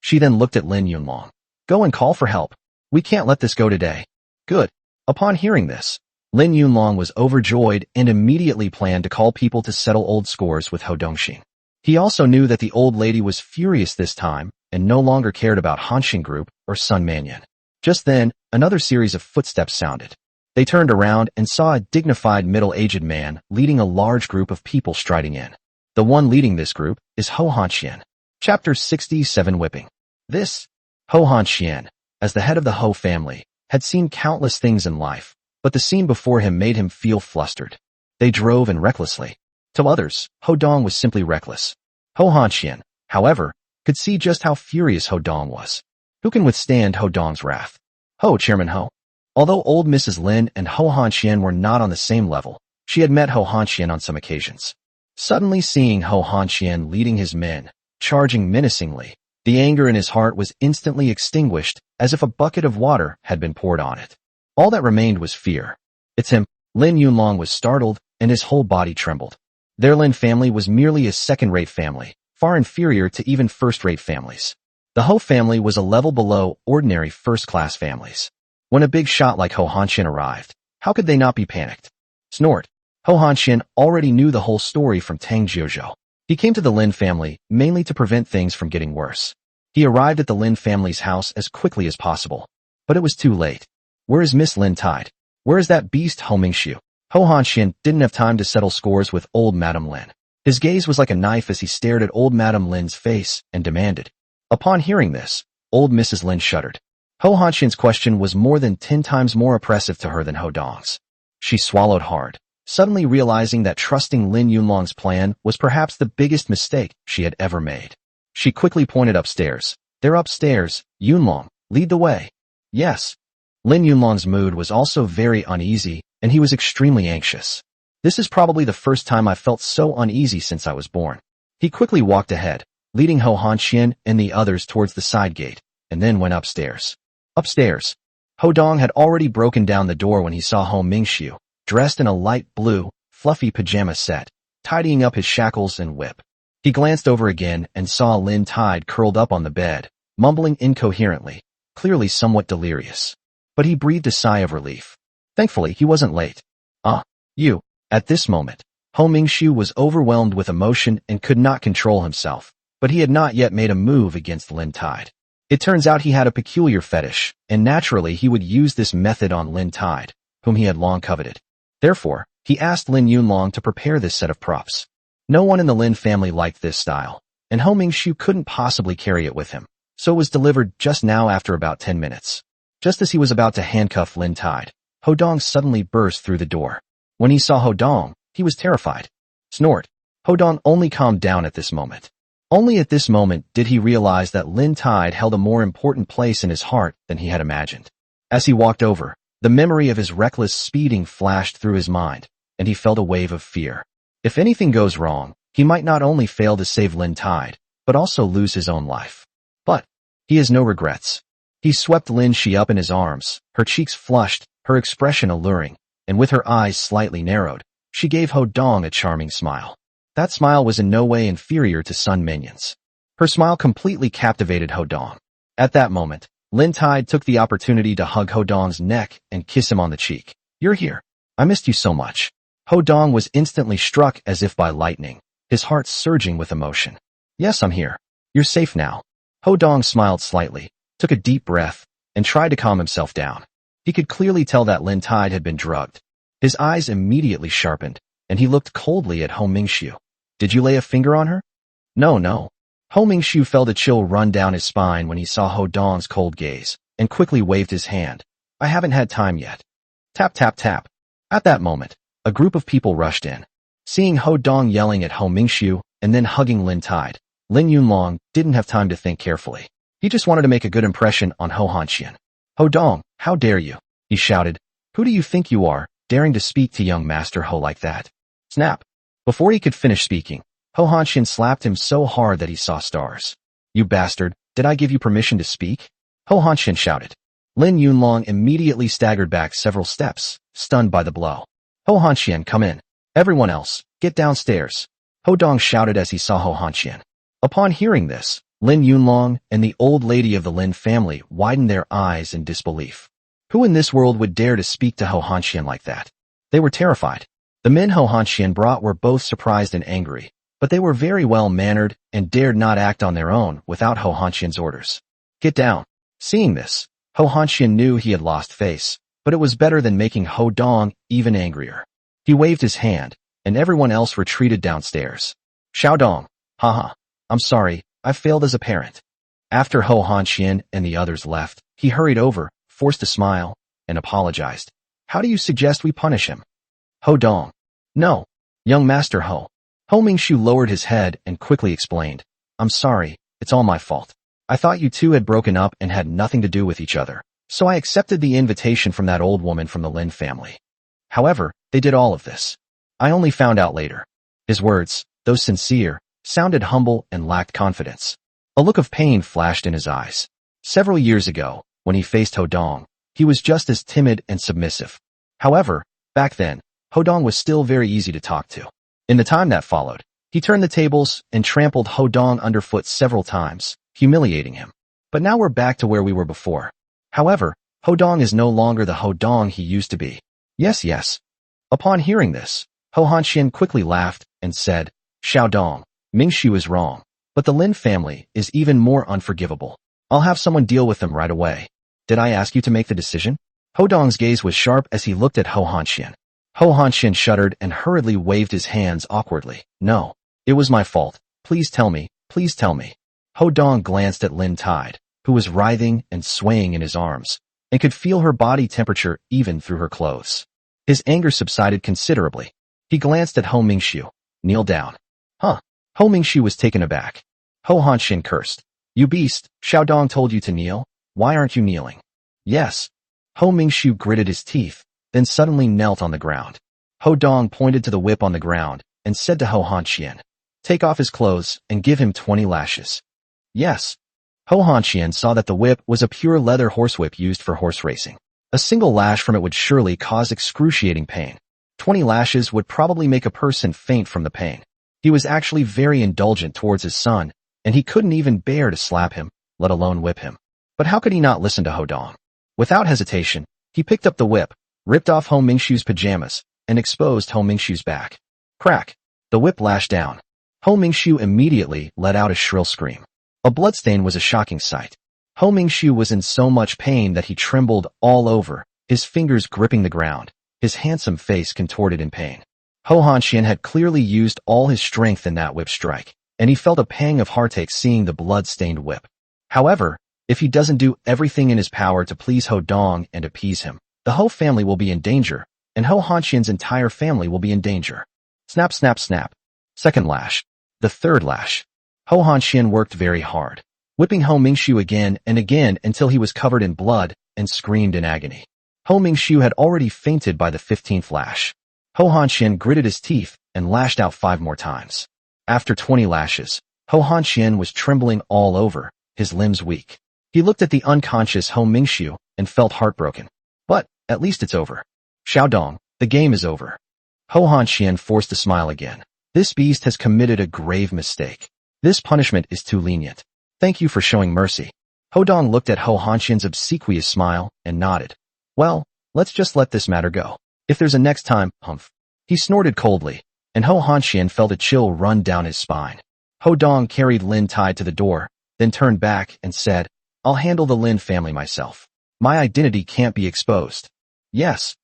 A: She then looked at Lin Yunlong. "Go and call for help." We can't let this go today. Good. Upon hearing this, Lin Yunlong was overjoyed and immediately planned to call people to settle old scores with Ho Dongxing. He also knew that the old lady was furious this time and no longer cared about Hanxing Group or Sun Manyan. Just then, another series of footsteps sounded. They turned around and saw a dignified middle-aged man leading a large group of people striding in. The one leading this group is Ho Hanxian. Chapter 67 Whipping. This, Ho Hanxian, as the head of the Ho family, had seen countless things in life, but the scene before him made him feel flustered. They drove in recklessly. To others, Ho Dong was simply reckless. Ho Hanxian, however, could see just how furious Ho Dong was. Who can withstand Ho Dong's wrath? Ho, Chairman Ho. Although old Mrs. Lin and Ho Hanxian were not on the same level, she had met Ho Hanxian on some occasions. Suddenly seeing Ho Hanxian leading his men, charging menacingly, the anger in his heart was instantly extinguished as if a bucket of water had been poured on it. All that remained was fear. It's him. Lin Yunlong was startled and his whole body trembled. Their Lin family was merely a second-rate family, far inferior to even first-rate families. The Ho family was a level below ordinary first-class families. When a big shot like Ho Hanxian arrived, how could they not be panicked? Snort. Ho Hanxian already knew the whole story from Tang Jiuzhou. He came to the Lin family mainly to prevent things from getting worse. He arrived at the Lin family's house as quickly as possible. But it was too late. Where is Miss Lin Tide? Where is that beast Ho Mingxiu? Ho Hanxian didn't have time to settle scores with old Madame Lin. His gaze was like a knife as he stared at old Madame Lin's face and demanded. Upon hearing this, old Mrs. Lin shuddered. Ho Hanxian's question was more than 10 times more oppressive to her than Ho Dong's. She swallowed hard, suddenly realizing that trusting Lin Yunlong's plan was perhaps the biggest mistake she had ever made. She quickly pointed upstairs. They're upstairs. Yunlong, lead the way. Yes. Lin Yunlong's mood was also very uneasy, and he was extremely anxious. This is probably the first time I felt so uneasy since I was born. He quickly walked ahead, leading Ho Hanxian and the others towards the side gate, and then went upstairs. Upstairs. Ho Dong had already broken down the door when he saw Ho Mingxiu, dressed in a light blue, fluffy pajama set, tidying up his shackles and whip. He glanced over again and saw Lin Tide curled up on the bed, mumbling incoherently, clearly somewhat delirious. But he breathed a sigh of relief. Thankfully, he wasn't late. You. At this moment, Ho Mingxiu was overwhelmed with emotion and could not control himself, but he had not yet made a move against Lin Tide. It turns out he had a peculiar fetish, and naturally he would use this method on Lin Tide, whom he had long coveted. Therefore, he asked Lin Yunlong to prepare this set of props. No one in the Lin family liked this style, and Ho Mingxiu couldn't possibly carry it with him, so it was delivered just now after about 10 minutes. Just as he was about to handcuff Lin Tide, Ho Dong suddenly burst through the door. When he saw Ho Dong, he was terrified. Snort. Ho Dong only calmed down at this moment. Only at this moment did he realize that Lin Tide held a more important place in his heart than he had imagined. As he walked over, the memory of his reckless speeding flashed through his mind, and he felt a wave of fear. If anything goes wrong, he might not only fail to save Lin Tide, but also lose his own life. But he has no regrets. He swept Lin Shi up in his arms, her cheeks flushed, her expression alluring, and with her eyes slightly narrowed, she gave Ho Dong a charming smile. That smile was in no way inferior to Sun Minyan's. Her smile completely captivated Ho Dong. At that moment, Lin Tide took the opportunity to hug Ho Dong's neck and kiss him on the cheek. You're here. I missed you so much. Ho Dong was instantly struck as if by lightning, his heart surging with emotion. Yes, I'm here. You're safe now. Ho Dong smiled slightly, took a deep breath, and tried to calm himself down. He could clearly tell that Lin Tide had been drugged. His eyes immediately sharpened, and he looked coldly at Ho Mingxiu. Did you lay a finger on her? No. Ho Mingxiu felt a chill run down his spine when he saw Ho Dong's cold gaze, and quickly waved his hand. I haven't had time yet. Tap, tap, tap. At that moment, a group of people rushed in. Seeing Ho Dong yelling at Ho Mingxiu and then hugging Lin Tide, Lin Yunlong didn't have time to think carefully. He just wanted to make a good impression on Ho Hanxian. Ho Dong, how dare you? He shouted. Who do you think you are, daring to speak to young Master Ho like that? Snap. Before he could finish speaking, Ho Hanxian slapped him so hard that he saw stars. You bastard, did I give you permission to speak? Ho Hanxian shouted. Lin Yunlong immediately staggered back several steps, stunned by the blow. Ho Hanxian, come in. Everyone else, get downstairs. Ho Dong shouted as he saw Ho Hanxian. Upon hearing this, Lin Yunlong and the old lady of the Lin family widened their eyes in disbelief. Who in this world would dare to speak to Ho Hanxian like that? They were terrified. The men Ho Hanxian brought were both surprised and angry, but they were very well-mannered and dared not act on their own without Ho Hanxian's orders. Get down. Seeing this, Ho Hanxian knew he had lost face, but it was better than making Ho Dong even angrier. He waved his hand, and everyone else retreated downstairs. Xiao Dong, haha, I'm sorry, I failed as a parent. After Ho Hanxian and the others left, he hurried over, forced a smile, and apologized. How do you suggest we punish him? Ho Dong. No. Young Master Ho. Ho Mingshu lowered his head and quickly explained. I'm sorry, it's all my fault. I thought you two had broken up and had nothing to do with each other, so I accepted the invitation from that old woman from the Lin family. However, they did all of this. I only found out later. His words, though sincere, sounded humble and lacked confidence. A look of pain flashed in his eyes. Several years ago, when he faced Ho Dong, he was just as timid and submissive. However, back then, Ho Dong was still very easy to talk to. In the time that followed, he turned the tables and trampled Ho Dong underfoot several times, humiliating him. But now we're back to where we were before. However, Ho Dong is no longer the Ho Dong he used to be. Yes. Upon hearing this, Ho Hanxian quickly laughed and said, Xiao Dong, Mingshu is wrong, but the Lin family is even more unforgivable. I'll have someone deal with them right away. Did I ask you to make the decision? Ho Dong's gaze was sharp as he looked at Ho Hanxian. Ho Hanxian shuddered and hurriedly waved his hands awkwardly. No, it was my fault. Please tell me, please tell me. Ho Dong glanced at Lin Tide, who was writhing and swaying in his arms, and could feel her body temperature even through her clothes. His anger subsided considerably. He glanced at Ho Mingshu. Kneel down. Huh. Ho Mingshu was taken aback. Ho Hanxian cursed. You beast, Xiao Dong told you to kneel. Why aren't you kneeling? Yes. Ho Mingshu gritted his teeth, then suddenly knelt on the ground. Ho Dong pointed to the whip on the ground and said to Ho Hanxian, take off his clothes and give him 20 lashes. Yes. Ho Hanxian saw that the whip was a pure leather horsewhip used for horse racing. A single lash from it would surely cause excruciating pain. 20 lashes would probably make a person faint from the pain. He was actually very indulgent towards his son, and he couldn't even bear to slap him, let alone whip him. But how could he not listen to Ho Dong? Without hesitation, he picked up the whip, ripped off Ho Mingshu's pajamas, and exposed Ho Mingshu's back. Crack! The whip lashed down. Ho Mingshu immediately let out a shrill scream. A bloodstain was a shocking sight. Ho Mingshu was in so much pain that he trembled all over, his fingers gripping the ground, his handsome face contorted in pain. Ho Hanxian had clearly used all his strength in that whip strike, and he felt a pang of heartache seeing the blood-stained whip. However, if he doesn't do everything in his power to please Ho Dong and appease him, the Ho family will be in danger, and Ho Hanxian's entire family will be in danger. Snap, snap, snap. Second lash. The third lash. Ho Hanxian worked very hard, whipping Ho Mingshu again and again until he was covered in blood and screamed in agony. Ho Mingshu had already fainted by the 15th lash. Ho Hanxian gritted his teeth and lashed out 5 more times. After 20 lashes, Ho Hanxian was trembling all over, his limbs weak. He looked at the unconscious Ho Mingshu and felt heartbroken. But, at least it's over. Xiao Dong, the game is over. Ho Hanxian forced a smile again. This beast has committed a grave mistake. This punishment is too lenient. Thank you for showing mercy. Ho Dong looked at Ho Hanxian's obsequious smile and nodded. Well, let's just let this matter go. If there's a next time, humph. He snorted coldly, and Ho Hanxian felt a chill run down his spine. Ho Dong carried Lin Tide to the door, then turned back and said, I'll handle the Lin family myself. My identity can't be exposed. Yes.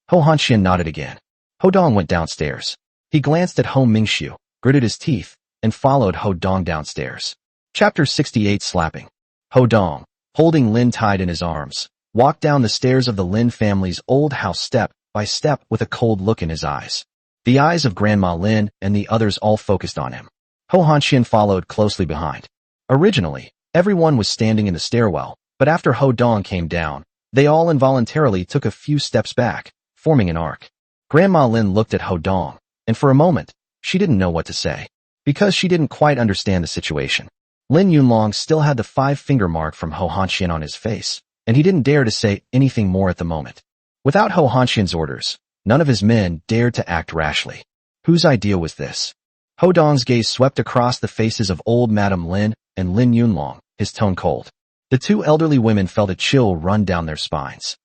A: Ho Hanxian nodded again. Ho Dong went downstairs. He glanced at Ho Mingshu, gritted his teeth, and followed Ho Dong downstairs. Chapter 68 Slapping. Ho Dong, holding Lin Tide in his arms, walked down the stairs of the Lin family's old house step by step with a cold look in his eyes. The eyes of Grandma Lin and the others all focused on him. Ho Hanxian followed closely behind. Originally, everyone was standing in the stairwell, but after Ho Dong came down, they all involuntarily took a few steps back, forming an arc. Grandma Lin looked at Ho Dong, and for a moment, she didn't know what to say, because she didn't quite understand the situation. Lin Yunlong still had the 5-finger mark from Ho Hanxian on his face, and he didn't dare to say anything more at the moment. Without Ho Hanxian's orders, none of his men dared to act rashly. Whose idea was this? Ho Dong's gaze swept across the faces of old Madame Lin and Lin Yunlong, his tone cold. The two elderly women felt a chill run down their spines.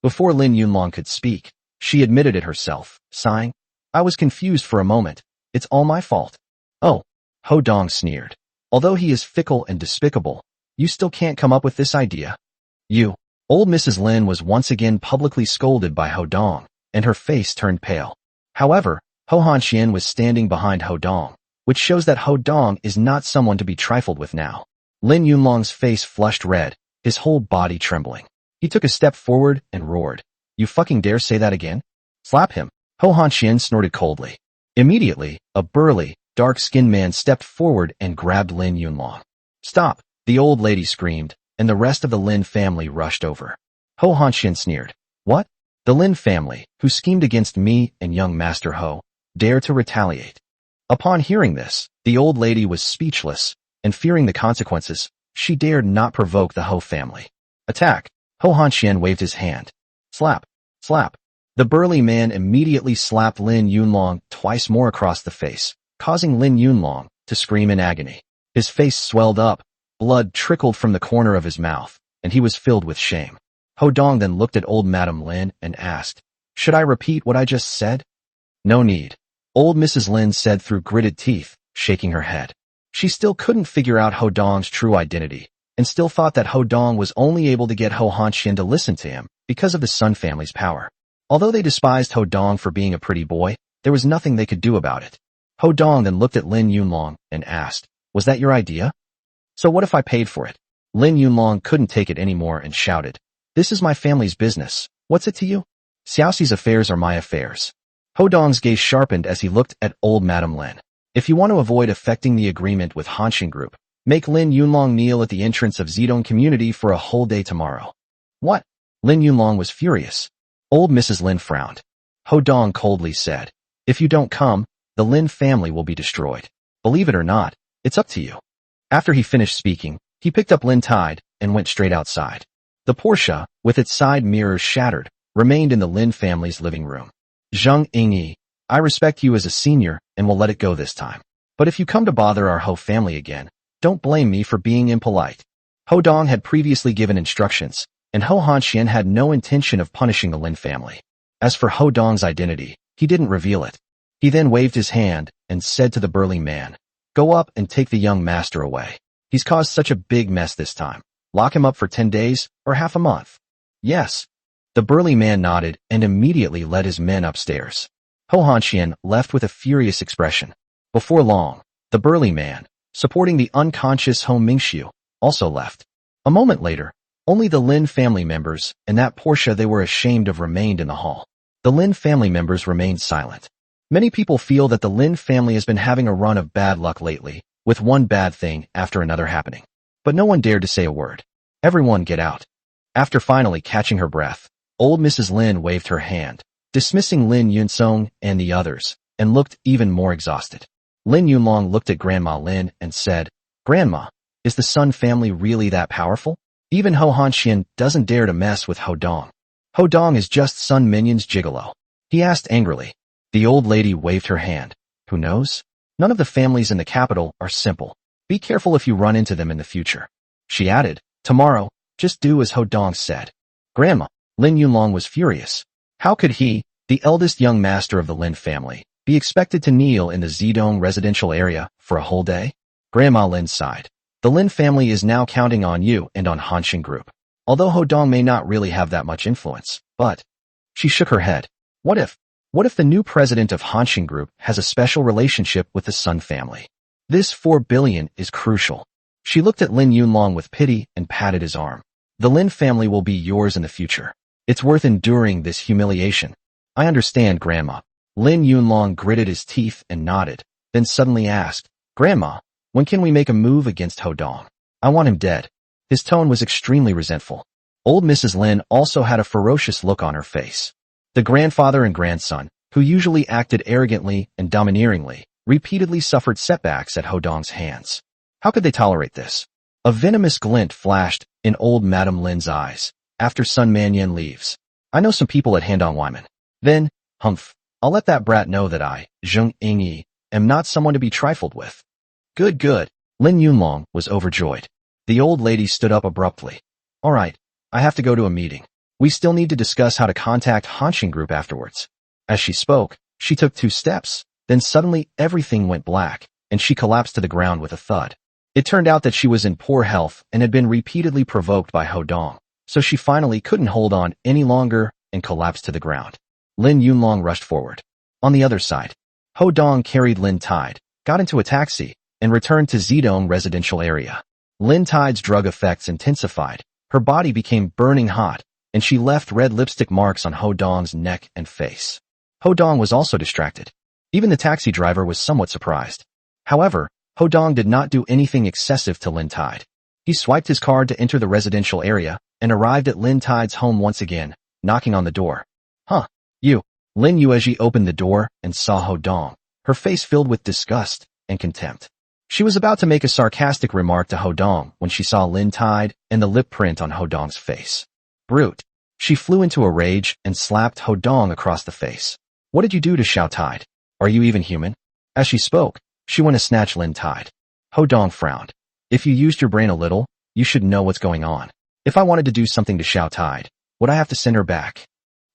A: Before Lin Yunlong could speak, she admitted it herself, sighing. I was confused for a moment. It's all my fault. Oh, Ho Dong sneered. Although he is fickle and despicable, you still can't come up with this idea. You. Old Mrs. Lin was once again publicly scolded by Ho Dong, and her face turned pale. However, Ho Hanxian was standing behind Ho Dong, which shows that Ho Dong is not someone to be trifled with now. Lin Yunlong's face flushed red, his whole body trembling. He took a step forward and roared. You fucking dare say that again? Slap him. Ho Hanxian snorted coldly. Immediately, a burly, dark-skinned man stepped forward and grabbed Lin Yunlong. Stop, the old lady screamed, and the rest of the Lin family rushed over. Ho Hanxian sneered. What? The Lin family, who schemed against me and young Master Ho, dare to retaliate. Upon hearing this, the old lady was speechless, and fearing the consequences, she dared not provoke the Ho family. Attack! Ho Hanxian waved his hand. Slap! Slap! The burly man immediately slapped Lin Yunlong twice more across the face, causing Lin Yunlong to scream in agony. His face swelled up, blood trickled from the corner of his mouth, and he was filled with shame. Ho Dong then looked at old Madame Lin and asked, Should I repeat what I just said? No need. Old Mrs. Lin said through gritted teeth, shaking her head. She still couldn't figure out Ho Dong's true identity, and still thought that Ho Dong was only able to get Ho Hanxian to listen to him because of the Sun family's power. Although they despised Ho Dong for being a pretty boy, there was nothing they could do about it. Ho Dong then looked at Lin Yunlong and asked, Was that your idea? So what if I paid for it? Lin Yunlong couldn't take it anymore and shouted, This is my family's business. What's it to you? Xiaoxi's affairs are my affairs. Ho Dong's gaze sharpened as he looked at old Madame Lin. If you want to avoid affecting the agreement with Hanshin Group, make Lin Yunlong kneel at the entrance of Zedong community for a whole day tomorrow. What? Lin Yunlong was furious. Old Mrs. Lin frowned. Ho Dong coldly said, If you don't come, the Lin family will be destroyed. Believe it or not, it's up to you. After he finished speaking, he picked up Lin Tide and went straight outside. The Porsche, with its side mirrors shattered, remained in the Lin family's living room. Zheng Yingyi, I respect you as a senior and will let it go this time. But if you come to bother our Ho family again, don't blame me for being impolite. Ho Dong had previously given instructions, and Ho Hanxian had no intention of punishing the Lin family. As for Ho Dong's identity, he didn't reveal it. He then waved his hand and said to the burly man, Go up and take the young master away. He's caused such a big mess this time. Lock him up for 10 days or half a month. Yes. The burly man nodded and immediately led his men upstairs. Ho Hanxian left with a furious expression. Before long, the burly man, supporting the unconscious Ho Mingxiu, also left. A moment later, only the Lin family members and that Porsche they were ashamed of remained in the hall. The Lin family members remained silent. Many people feel that the Lin family has been having a run of bad luck lately, with one bad thing after another happening. But no one dared to say a word. Everyone get out. After finally catching her breath, old Mrs. Lin waved her hand, dismissing Lin Yunsong and the others, and looked even more exhausted. Lin Yunlong looked at Grandma Lin and said, Grandma, is the Sun family really that powerful? Even Ho Hanxian doesn't dare to mess with Ho Dong. Ho Dong is just Sun Minion's gigolo. He asked angrily. The old lady waved her hand. Who knows? None of the families in the capital are simple. Be careful if you run into them in the future. She added, Tomorrow, just do as Ho Dong said. Grandma, Lin Yunlong was furious. How could he, the eldest young master of the Lin family, be expected to kneel in the Zedong residential area for a whole day? Grandma Lin sighed. The Lin family is now counting on you and on Hanshin Group. Although Ho Dong may not really have that much influence, but... She shook her head. What if the new president of Hanshin Group has a special relationship with the Sun family? This 4 billion is crucial. She looked at Lin Yunlong with pity and patted his arm. The Lin family will be yours in the future. It's worth enduring this humiliation. I understand, Grandma. Lin Yunlong gritted his teeth and nodded, then suddenly asked, Grandma, when can we make a move against Ho Dong? I want him dead. His tone was extremely resentful. Old Mrs. Lin also had a ferocious look on her face. The grandfather and grandson, who usually acted arrogantly and domineeringly, repeatedly suffered setbacks at Ho Dong's hands. How could they tolerate this? A venomous glint flashed in old Madame Lin's eyes. After Sun Manyan leaves, I know some people at Handong Wyman. Then, humph, I'll let that brat know that I, Zheng Yingyi, am not someone to be trifled with. Good. Lin Yunlong was overjoyed. The old lady stood up abruptly. All right, I have to go to a meeting. We still need to discuss how to contact Hanshin Group afterwards. As she spoke, she took 2 steps, then suddenly everything went black, and she collapsed to the ground with a thud. It turned out that she was in poor health and had been repeatedly provoked by Ho Dong, so she finally couldn't hold on any longer and collapsed to the ground. Lin Yunlong rushed forward. On the other side, Ho Dong carried Lin Tide, got into a taxi, and returned to Zedong residential area. Lin Tide's drug effects intensified, her body became burning hot, and she left red lipstick marks on Ho Dong's neck and face. Ho Dong was also distracted. Even the taxi driver was somewhat surprised. However, Ho Dong did not do anything excessive to Lin Tide. He swiped his card to enter the residential area and arrived at Lin Tide's home once again, knocking on the door. Huh, you. Lin Yuezhi opened the door and saw Ho Dong, her face filled with disgust and contempt. She was about to make a sarcastic remark to Ho Dong when she saw Lin Tide and the lip print on Ho Dong's face. Brute. She flew into a rage and slapped Ho Dong across the face. What did you do to Xiao Tide? Are you even human? As she spoke, she went to snatch Lin Tide. Ho Dong frowned. If you used your brain a little, you should know what's going on. If I wanted to do something to Xiao Tide, would I have to send her back?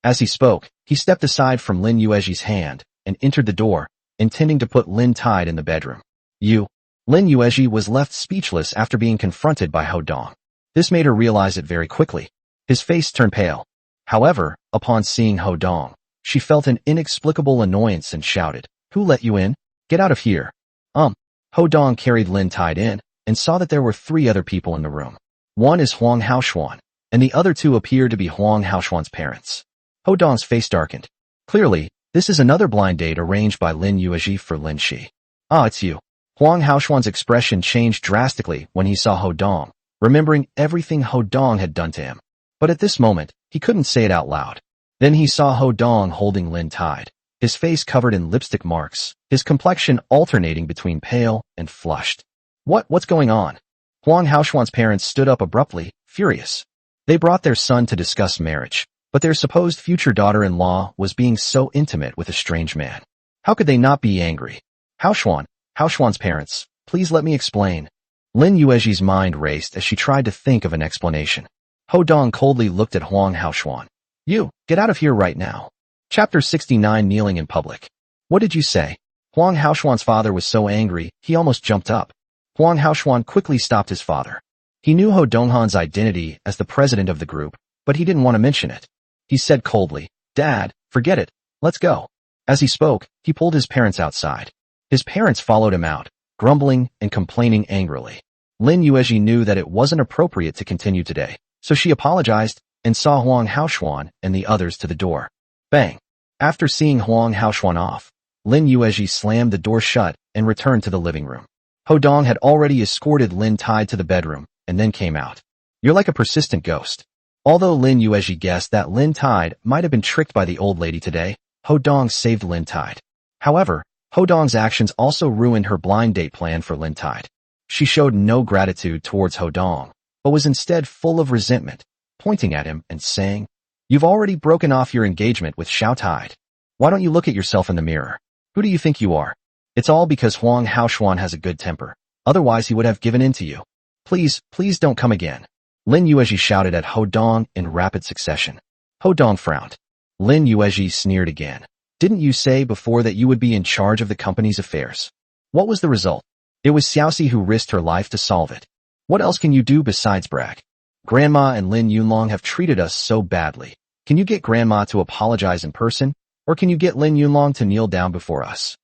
A: As he spoke, he stepped aside from Lin Yuezhi's hand and entered the door, intending to put Lin Tide in the bedroom. You. Lin Yuezhi was left speechless after being confronted by Ho Dong. This made her realize it very quickly. His face turned pale. However, upon seeing Ho Dong, she felt an inexplicable annoyance and shouted, Who let you in? Get out of here. Ho Dong carried Lin Tide in and saw that there were 3 other people in the room. One is Huang Haoshuan, and the other 2 appeared to be Huang Haoshuan's parents. Ho Dong's face darkened. Clearly, this is another blind date arranged by Lin Yuezhi for Lin Shi. Ah, it's you. Huang Haoshuan's expression changed drastically when he saw Ho Dong, remembering everything Ho Dong had done to him. But at this moment, he couldn't say it out loud. Then he saw Ho Dong holding Lin Tide, his face covered in lipstick marks, his complexion alternating between pale and flushed. What's going on? Huang Haoshuan's parents stood up abruptly, furious. They brought their son to discuss marriage, but their supposed future daughter-in-law was being so intimate with a strange man. How could they not be angry? Haoshuan's parents, please let me explain. Lin Yuezhi's mind raced as she tried to think of an explanation. Ho Dong coldly looked at Huang Haoshuan. You, get out of here right now. Chapter 69 Kneeling in Public. What did you say? Huang Haoshuan's father was so angry, he almost jumped up. Huang Haoshuan quickly stopped his father. He knew Ho Donghan's identity as the president of the group, but he didn't want to mention it. He said coldly, Dad, forget it, let's go. As he spoke, he pulled his parents outside. His parents followed him out, grumbling and complaining angrily. Lin Yuezhi knew that it wasn't appropriate to continue today, so she apologized and saw Huang Haoshuan and the others to the door. Bang! After seeing Huang Haoshuan off, Lin Yuezhi slammed the door shut and returned to the living room. Ho Dong had already escorted Lin Tide to the bedroom and then came out. You're like a persistent ghost. Although Lin Yuezhi guessed that Lin Tide might have been tricked by the old lady today, Ho Dong saved Lin Tide. However, Ho Dong's actions also ruined her blind date plan for Lin Tide. She showed no gratitude towards Ho Dong, but was instead full of resentment, pointing at him and saying, You've already broken off your engagement with Xiao Tide. Why don't you look at yourself in the mirror? Who do you think you are? It's all because Huang Haoshuan has a good temper. Otherwise he would have given in to you. Please don't come again. Lin Yuezhi shouted at Ho Dong in rapid succession. Ho Dong frowned. Lin Yuezhi sneered again. Didn't you say before that you would be in charge of the company's affairs? What was the result? It was Xiaoxi who risked her life to solve it. What else can you do besides brag? Grandma and Lin Yunlong have treated us so badly. Can you get Grandma to apologize in person? Or can you get Lin Yunlong to kneel down before us?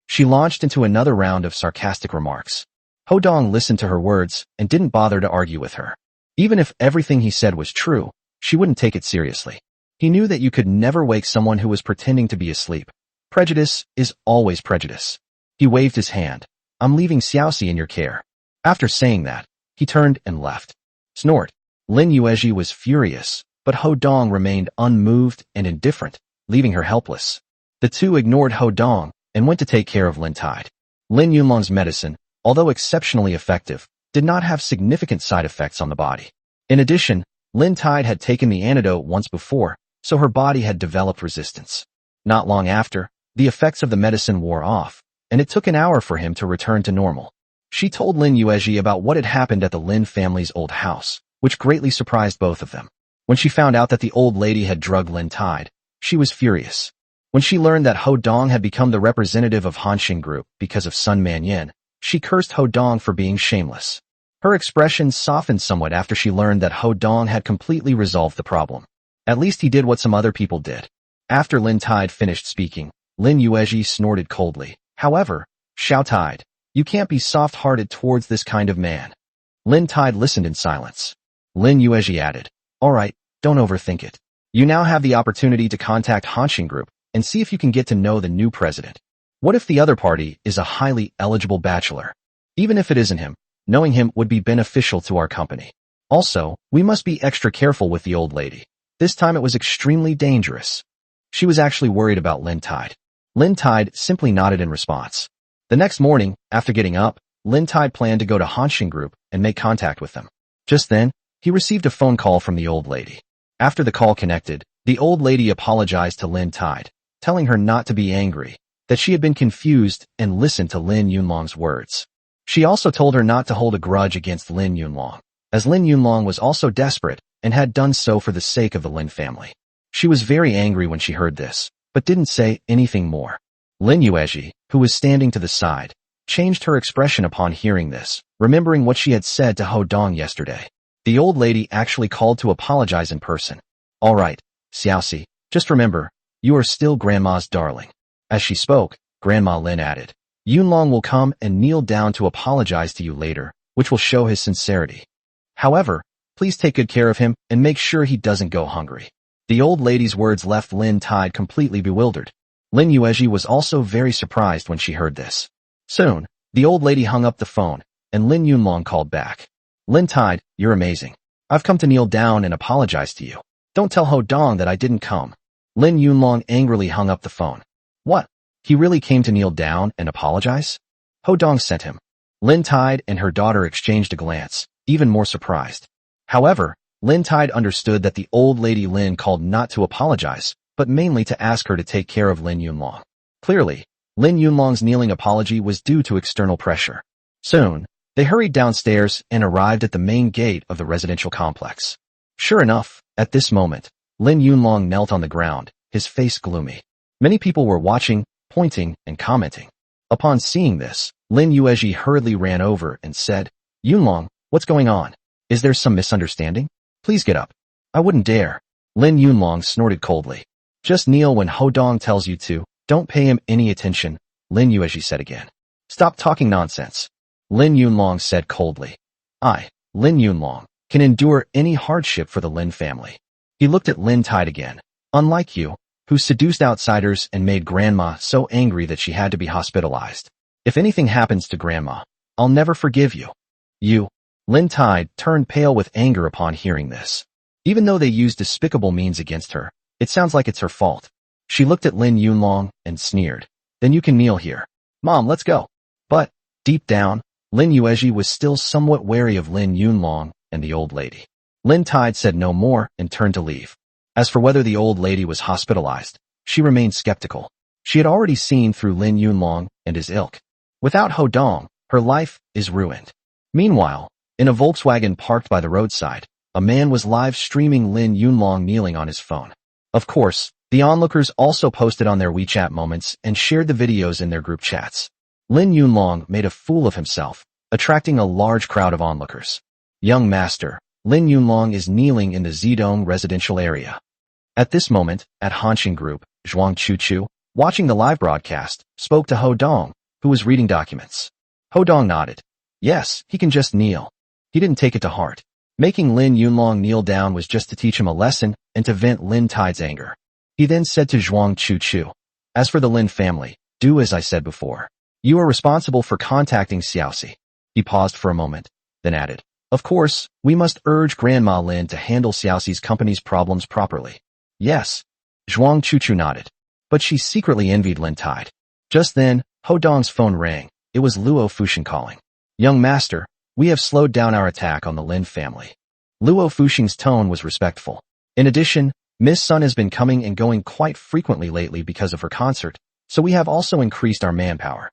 A: She launched into another round of sarcastic remarks. Ho Dong listened to her words and didn't bother to argue with her. Even if everything he said was true, she wouldn't take it seriously. He knew that you could never wake someone who was pretending to be asleep. Prejudice is always prejudice. He waved his hand. I'm leaving Xiaoxi in your care. After saying that, he turned and left. Snort. Lin Yuezhi was furious, but Ho Dong remained unmoved and indifferent, leaving her helpless. The 2 ignored Ho Dong and went to take care of Lin Tide. Lin Yunlong's medicine, although exceptionally effective, did not have significant side effects on the body. In addition, Lin Tide had taken the antidote once before, so her body had developed resistance. Not long after, the effects of the medicine wore off, and it took an hour for him to return to normal. She told Lin Yuezhi about what had happened at the Lin family's old house, which greatly surprised both of them. When she found out that the old lady had drugged Lin Tide, she was furious. When she learned that Ho Dong had become the representative of Hanshin Group because of Sun Manyin, she cursed Ho Dong for being shameless. Her expression softened somewhat after she learned that Ho Dong had completely resolved the problem. At least he did what some other people did. After Lin Tide finished speaking, Lin Yuezhi snorted coldly. However, Xiao Tide, you can't be soft-hearted towards this kind of man. Lin Tide listened in silence. Lin Yuezhi added, all right, don't overthink it. You now have the opportunity to contact Hanshin Group and see if you can get to know the new president. What if the other party is a highly eligible bachelor? Even if it isn't him, knowing him would be beneficial to our company. Also, we must be extra careful with the old lady. This time it was extremely dangerous. She was actually worried about Lin Tide. Lin Tide simply nodded in response. The next morning, after getting up, Lin Tide planned to go to Hanshin Group and make contact with them. Just then, he received a phone call from the old lady. After the call connected, the old lady apologized to Lin Tide, telling her not to be angry, that she had been confused and listened to Lin Yunlong's words. She also told her not to hold a grudge against Lin Yunlong, as Lin Yunlong was also desperate and had done so for the sake of the Lin family. She was very angry when she heard this, but didn't say anything more. Lin Yuezhi, who was standing to the side, changed her expression upon hearing this, remembering what she had said to Ho Dong yesterday. The old lady actually called to apologize in person. All right, Xiaoxi, just remember, you are still Grandma's darling. As she spoke, Grandma Lin added, Yunlong will come and kneel down to apologize to you later, which will show his sincerity. However, please take good care of him and make sure he doesn't go hungry. The old lady's words left Lin Tide completely bewildered. Lin Yuezhi was also very surprised when she heard this. Soon, the old lady hung up the phone, and Lin Yunlong called back. Lin Tide, you're amazing. I've come to kneel down and apologize to you. Don't tell Ho Dong that I didn't come. Lin Yunlong angrily hung up the phone. What? He really came to kneel down and apologize? Ho Dong sent him. Lin Tide and her daughter exchanged a glance, even more surprised. However, Lin Tide understood that the old lady Lin called not to apologize, but mainly to ask her to take care of Lin Yunlong. Clearly, Lin Yunlong's kneeling apology was due to external pressure. Soon, they hurried downstairs and arrived at the main gate of the residential complex. Sure enough, at this moment, Lin Yunlong knelt on the ground, his face gloomy. Many people were watching, pointing, and commenting. Upon seeing this, Lin Yuezhi hurriedly ran over and said, Yunlong, what's going on? Is there some misunderstanding? Please get up. I wouldn't dare. Lin Yunlong snorted coldly. Just kneel when Ho Dong tells you to. Don't pay him any attention, Lin Yuezhi said again. Stop talking nonsense. Lin Yunlong said coldly. I, Lin Yunlong, can endure any hardship for the Lin family. He looked at Lin Tide again. Unlike you, who seduced outsiders and made Grandma so angry that she had to be hospitalized. If anything happens to Grandma, I'll never forgive you. You. Lin Tide turned pale with anger upon hearing this. Even though they used despicable means against her, it sounds like it's her fault. She looked at Lin Yunlong and sneered. Then you can kneel here. Mom, let's go. But, deep down, Lin Yuezhi was still somewhat wary of Lin Yunlong and the old lady. Lin Tide said no more and turned to leave. As for whether the old lady was hospitalized, she remained skeptical. She had already seen through Lin Yunlong and his ilk. Without Ho Dong, her life is ruined. Meanwhile, in a Volkswagen parked by the roadside, a man was live streaming Lin Yunlong kneeling on his phone. Of course, the onlookers also posted on their WeChat moments and shared the videos in their group chats. Lin Yunlong made a fool of himself, attracting a large crowd of onlookers. Young master, Lin Yunlong is kneeling in the Zedong residential area. At this moment, at Hanshin Group, Zhuang Chuchu, watching the live broadcast, spoke to Ho Dong, who was reading documents. Ho Dong nodded. Yes, he can just kneel. He didn't take it to heart. Making Lin Yunlong kneel down was just to teach him a lesson and to vent Lin Tide's anger. He then said to Zhuang Chuchu, as for the Lin family, do as I said before. You are responsible for contacting Xiaoxi. He paused for a moment, then added, of course, we must urge Grandma Lin to handle Xiaoxi's company's problems properly. Yes. Zhuang Chuchu nodded. But she secretly envied Lin Tide. Just then, Ho Dong's phone rang. It was Luo Fuxing calling. Young master, we have slowed down our attack on the Lin family. Luo Fuxing's tone was respectful. In addition, Miss Sun has been coming and going quite frequently lately because of her concert, so we have also increased our manpower.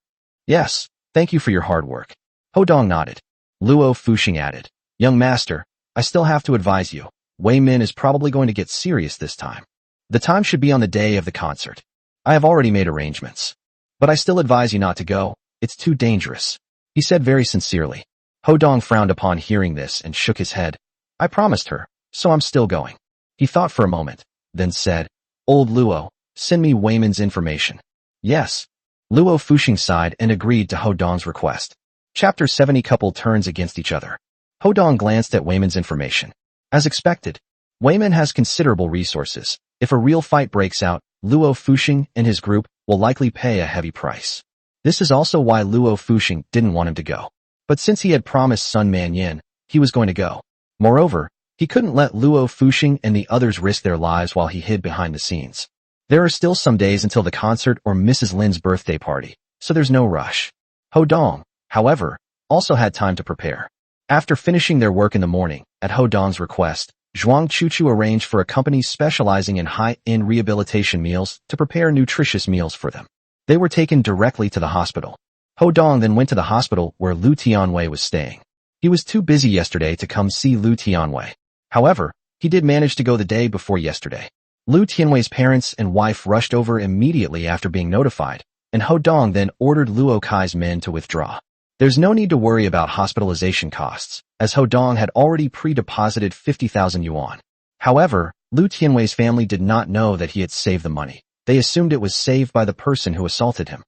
A: Yes, thank you for your hard work. Ho Dong nodded. Luo Fuxing added, young master, I still have to advise you. Wei Min is probably going to get serious this time. The time should be on the day of the concert. I have already made arrangements. But I still advise you not to go. It's too dangerous. He said very sincerely. Ho Dong frowned upon hearing this and shook his head. I promised her, so I'm still going. He thought for a moment, then said, Old Luo, send me Wei Min's information. Yes. Luo Fuxing sighed and agreed to Ho Dong's request. Chapter 70 Couple turns against each other. Ho Dong glanced at Wei Min's information. As expected, Wei Min has considerable resources. If a real fight breaks out, Luo Fuxing and his group will likely pay a heavy price. This is also why Luo Fuxing didn't want him to go. But since he had promised Sun Manyin, he was going to go. Moreover, he couldn't let Luo Fuxing and the others risk their lives while he hid behind the scenes. There are still some days until the concert or Mrs. Lin's birthday party, so there's no rush. Ho Dong, however, also had time to prepare. After finishing their work in the morning, at Ho Dong's request, Zhuang Chuchu arranged for a company specializing in high-end rehabilitation meals to prepare nutritious meals for them. They were taken directly to the hospital. Ho Dong then went to the hospital where Lu Tianwei was staying. He was too busy yesterday to come see Lu Tianwei. However, he did manage to go the day before yesterday. Lu Tianwei's parents and wife rushed over immediately after being notified, and Ho Dong then ordered Luo Kai's men to withdraw. There's no need to worry about hospitalization costs, as Ho Dong had already pre-deposited 50,000 yuan. However, Lu Tianwei's family did not know that he had saved the money. They assumed it was saved by the person who assaulted him.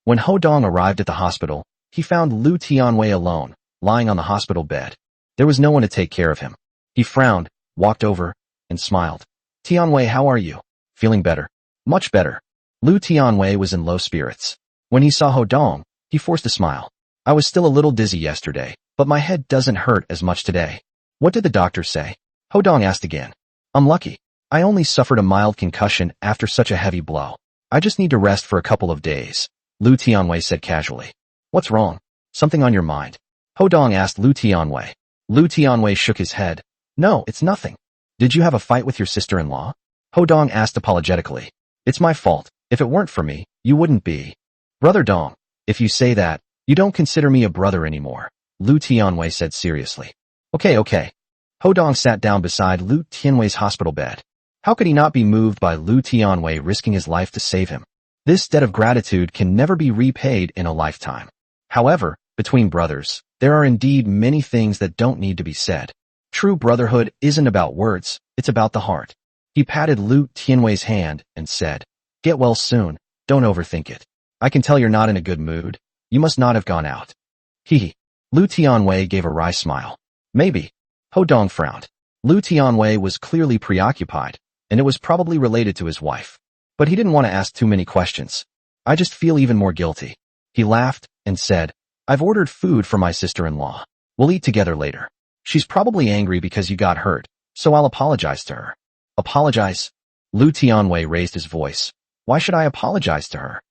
A: When Ho Dong arrived at the hospital, he found Lu Tianwei alone, lying on the hospital bed. There was no one to take care of him. He frowned, walked over, and smiled. Tianwei, how are you? Feeling better? Much better. Lu Tianwei was in low spirits. When he saw Ho Dong, he forced a smile. I was still a little dizzy yesterday, but my head doesn't hurt as much today. What did the doctor say? Ho Dong asked again. I'm lucky. I only suffered a mild concussion after such a heavy blow. I just need to rest for a couple of days. Lu Tianwei said casually. What's wrong? Something on your mind? Ho Dong asked Lu Tianwei. Lu Tianwei shook his head. No, it's nothing. Did you have a fight with your sister-in-law? Ho Dong asked apologetically. It's my fault. If it weren't for me, you wouldn't be. Brother Dong, if you say that, you don't consider me a brother anymore, Lu Tianwei said seriously. Okay. Ho Dong sat down beside Lu Tianwei's hospital bed. How could he not be moved by Lu Tianwei risking his life to save him? This debt of gratitude can never be repaid in a lifetime. However, between brothers, there are indeed many things that don't need to be said. True brotherhood isn't about words, it's about the heart. He patted Lu Tianwei's hand and said, Get well soon, don't overthink it. I can tell you're not in a good mood. You must not have gone out. Hee. Lu Tianwei gave a wry smile. Maybe. Ho Dong frowned. Lu Tianwei was clearly preoccupied, and it was probably related to his wife. But he didn't want to ask too many questions. I just feel even more guilty. He laughed and said, I've ordered food for my sister-in-law. We'll eat together later. She's probably angry because you got hurt, so I'll apologize to her. Apologize? Lu Tianwei raised his voice. Why should I apologize to her?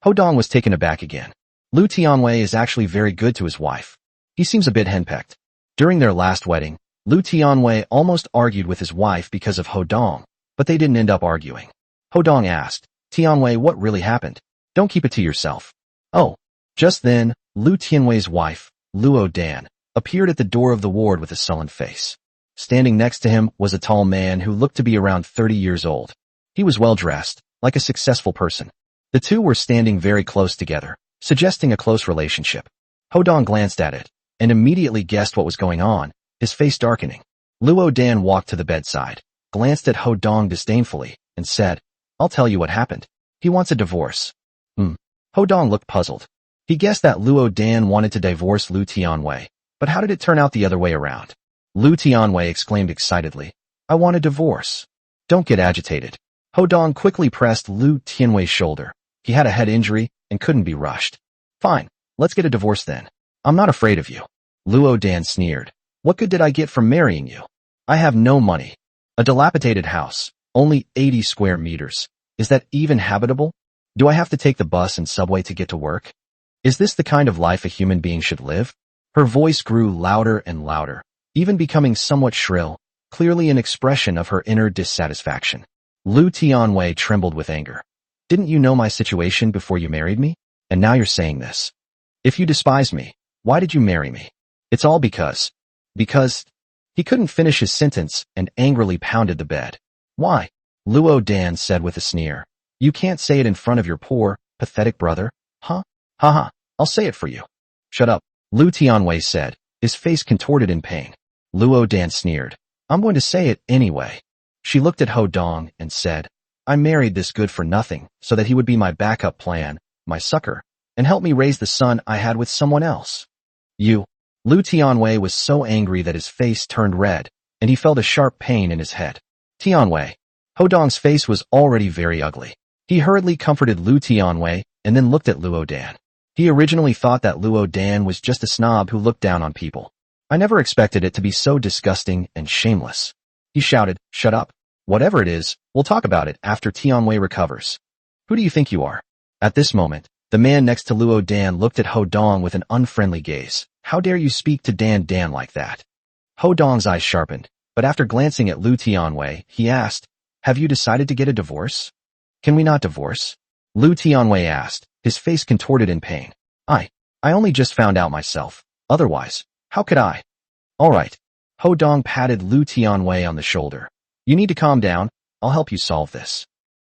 A: Ho Dong was taken aback again. Lu Tianwei is actually very good to his wife. He seems a bit henpecked. During their last wedding, Lu Tianwei almost argued with his wife because of Ho Dong, but they didn't end up arguing. Ho Dong asked, Tianwei, what really happened? Don't keep it to yourself. Oh. Just then, Lu Tianwei's wife, Luo Dan, appeared at the door of the ward with a sullen face. Standing next to him was a tall man who looked to be around 30 years old. He was well dressed, like a successful person. The two were standing very close together, suggesting a close relationship. Ho Dong glanced at it, and immediately guessed what was going on, his face darkening. Luo Dan walked to the bedside, glanced at Ho Dong disdainfully, and said, I'll tell you what happened. He wants a divorce. Ho Dong looked puzzled. He guessed that Luo Dan wanted to divorce Lu Tianwei, but how did it turn out the other way around? Lu Tianwei exclaimed excitedly, I want a divorce. Don't get agitated. Ho Dong quickly pressed Lu Tianwei's shoulder. He had a head injury and couldn't be rushed. Fine, let's get a divorce then. I'm not afraid of you. Luo Dan sneered. What good did I get from marrying you? I have no money. A dilapidated house, only 80 square meters. Is that even habitable? Do I have to take the bus and subway to get to work? Is this the kind of life a human being should live? Her voice grew louder and louder, even becoming somewhat shrill, clearly an expression of her inner dissatisfaction. Lu Tianwei trembled with anger. Didn't you know my situation before you married me? And now you're saying this. If you despise me, why did you marry me? It's all because. Because. He couldn't finish his sentence and angrily pounded the bed. Why? Luo Dan said with a sneer. You can't say it in front of your poor, pathetic brother, huh? Haha, I'll say it for you. Shut up, Lu Tianwei said, his face contorted in pain. Luo Dan sneered. I'm going to say it anyway. She looked at Ho Dong and said, I married this good-for-nothing so that he would be my backup plan, my sucker, and help me raise the son I had with someone else. You. Lu Tianwei was so angry that his face turned red, and he felt a sharp pain in his head. Tianwei. Ho Dong's face was already very ugly. He hurriedly comforted Lu Tianwei and then looked at Luo Dan. He originally thought that Luo Dan was just a snob who looked down on people. I never expected it to be so disgusting and shameless. He shouted, shut up. Whatever it is, we'll talk about it after Tianwei recovers. Who do you think you are? At this moment, the man next to Luo Dan looked at Ho Dong with an unfriendly gaze. How dare you speak to Dan like that? Ho Dong's eyes sharpened, but after glancing at Lu Tianwei, he asked, have you decided to get a divorce? Can we not divorce? Lu Tianwei asked, his face contorted in pain. I only just found out myself. Otherwise, how could I? All right. Ho Dong patted Lu Tianwei on the shoulder. You need to calm down. I'll help you solve this.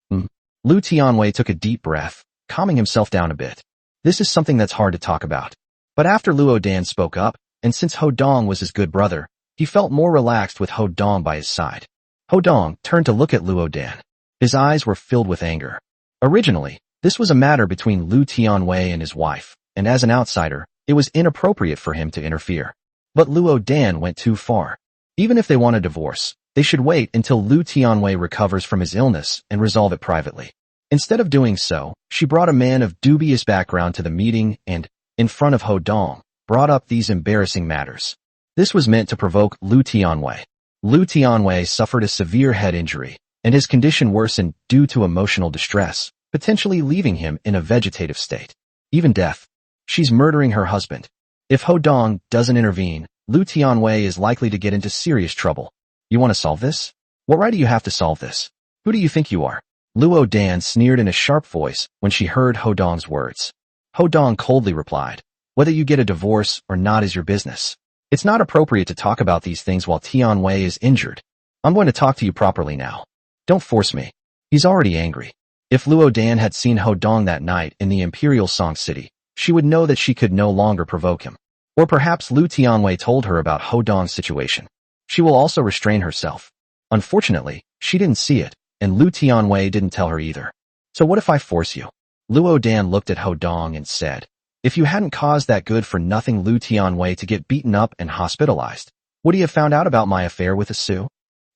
A: Lu Tianwei took a deep breath, calming himself down a bit. This is something that's hard to talk about. But after Luo Dan spoke up, and since Ho Dong was his good brother, he felt more relaxed with Ho Dong by his side. Ho Dong turned to look at Luo Dan. His eyes were filled with anger. Originally, this was a matter between Lu Tianwei and his wife, and as an outsider, it was inappropriate for him to interfere. But Luo Dan went too far. Even if they want a divorce, they should wait until Lu Tianwei recovers from his illness and resolve it privately. Instead of doing so, she brought a man of dubious background to the meeting and, in front of Ho Dong, brought up these embarrassing matters. This was meant to provoke Lu Tianwei. Lu Tianwei suffered a severe head injury, and his condition worsened due to emotional distress, potentially leaving him in a vegetative state. Even death. She's murdering her husband. If Ho Dong doesn't intervene, Lu Tianwei is likely to get into serious trouble. You want to solve this? What right do you have to solve this? Who do you think you are? Luo Dan sneered in a sharp voice when she heard Ho Dong's words. Ho Dong coldly replied, whether you get a divorce or not is your business. It's not appropriate to talk about these things while Tianwei is injured. I'm going to talk to you properly now. Don't force me. He's already angry. If Luo Dan had seen Ho Dong that night in the Imperial Song City, she would know that she could no longer provoke him. Or perhaps Lu Tianwei told her about Ho Dong's situation. She will also restrain herself. Unfortunately, she didn't see it, and Lu Tianwei didn't tell her either. So what if I force you? Luo Dan looked at Ho Dong and said, if you hadn't caused that good-for-nothing Lu Tianwei to get beaten up and hospitalized, would he have found out about my affair with Asu?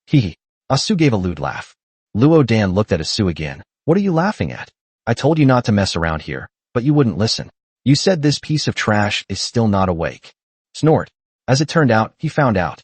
A: Hee. Asu gave a lewd laugh. Luo Dan looked at Asu again. What are you laughing at? I told you not to mess around here, but you wouldn't listen. You said this piece of trash is still not awake. Snort. As it turned out, he found out.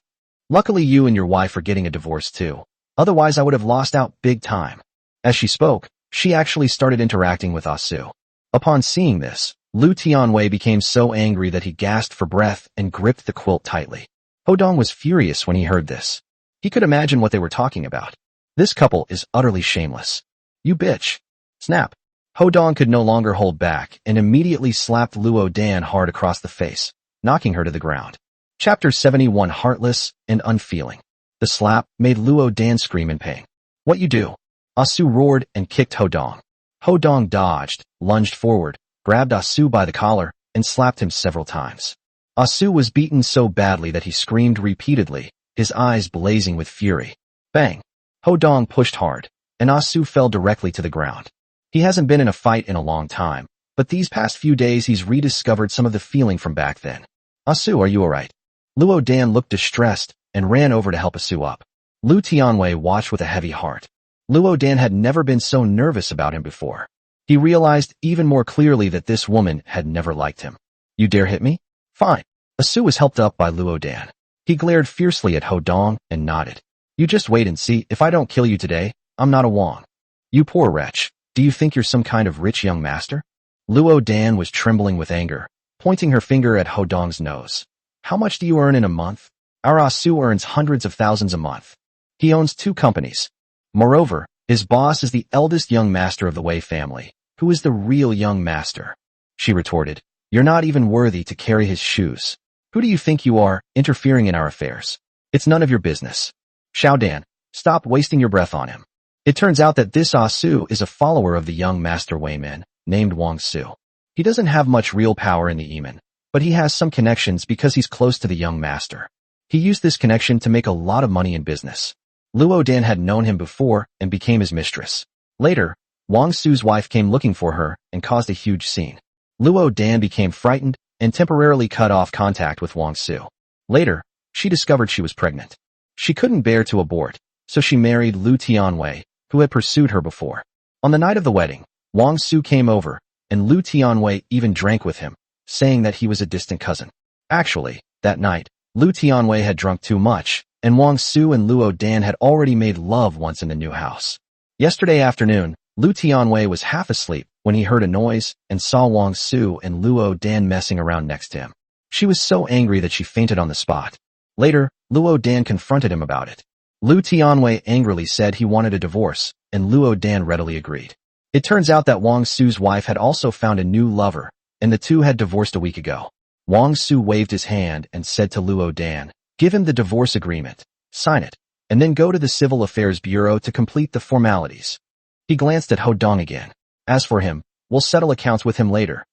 A: Luckily you and your wife are getting a divorce too. Otherwise I would have lost out big time. As she spoke, she actually started interacting with Asu. Upon seeing this, Lu Tianwei became so angry that he gasped for breath and gripped the quilt tightly. Ho Dong was furious when he heard this. He could imagine what they were talking about. This couple is utterly shameless. You bitch. Snap. Ho Dong could no longer hold back and immediately slapped Luo Dan hard across the face, knocking her to the ground. Chapter 71 Heartless and Unfeeling. The slap made Luo Dan scream in pain. What you do? Asu roared and kicked Ho Dong. Ho Dong dodged, lunged forward, grabbed Asu by the collar, and slapped him several times. Asu was beaten so badly that he screamed repeatedly, his eyes blazing with fury. Bang! Ho Dong pushed hard, and Asu fell directly to the ground. He hasn't been in a fight in a long time, but these past few days he's rediscovered some of the feeling from back then. Asu, are you alright? Luo Dan looked distressed and ran over to help Asu up. Lu Tianwei watched with a heavy heart. Luo Dan had never been so nervous about him before. He realized even more clearly that this woman had never liked him. You dare hit me? Fine. Asu was helped up by Luo Dan. He glared fiercely at Ho Dong and nodded. You just wait and see. If I don't kill you today, I'm not a Wong. You poor wretch. Do you think you're some kind of rich young master? Luo Dan was trembling with anger, pointing her finger at Ho Dong's nose. How much do you earn in a month? Our Asu earns hundreds of thousands a month. He owns 2 companies. Moreover, his boss is the eldest young master of the Wei family, who is the real young master. She retorted. You're not even worthy to carry his shoes. Who do you think you are, interfering in our affairs? It's none of your business. Xiaodan, stop wasting your breath on him. It turns out that this Ah Su is a follower of the young master Weimin, named Wang Su. He doesn't have much real power in the Yimin, but he has some connections because he's close to the young master. He used this connection to make a lot of money in business. Luo Dan had known him before and became his mistress. Later, Wang Su's wife came looking for her and caused a huge scene. Luo Dan became frightened and temporarily cut off contact with Wang Su. Later, she discovered she was pregnant. She couldn't bear to abort, so she married Lu Tianwei, who had pursued her before. On the night of the wedding, Wang Su came over, and Lu Tianwei even drank with him, saying that he was a distant cousin. Actually, that night, Lu Tianwei had drunk too much, and Wang Su and Luo Dan had already made love once in the new house. Yesterday afternoon, Lu Tianwei was half asleep when he heard a noise and saw Wang Su and Luo Dan messing around next to him. She was so angry that she fainted on the spot. Later, Luo Dan confronted him about it. Lu Tianwei angrily said he wanted a divorce, and Luo Dan readily agreed. It turns out that Wang Su's wife had also found a new lover, and the two had divorced a week ago. Wang Su waved his hand and said to Luo Dan, "Give him the divorce agreement, sign it, and then go to the Civil Affairs Bureau to complete the formalities." He glanced at Ho Dong again. "As for him, we'll settle accounts with him later."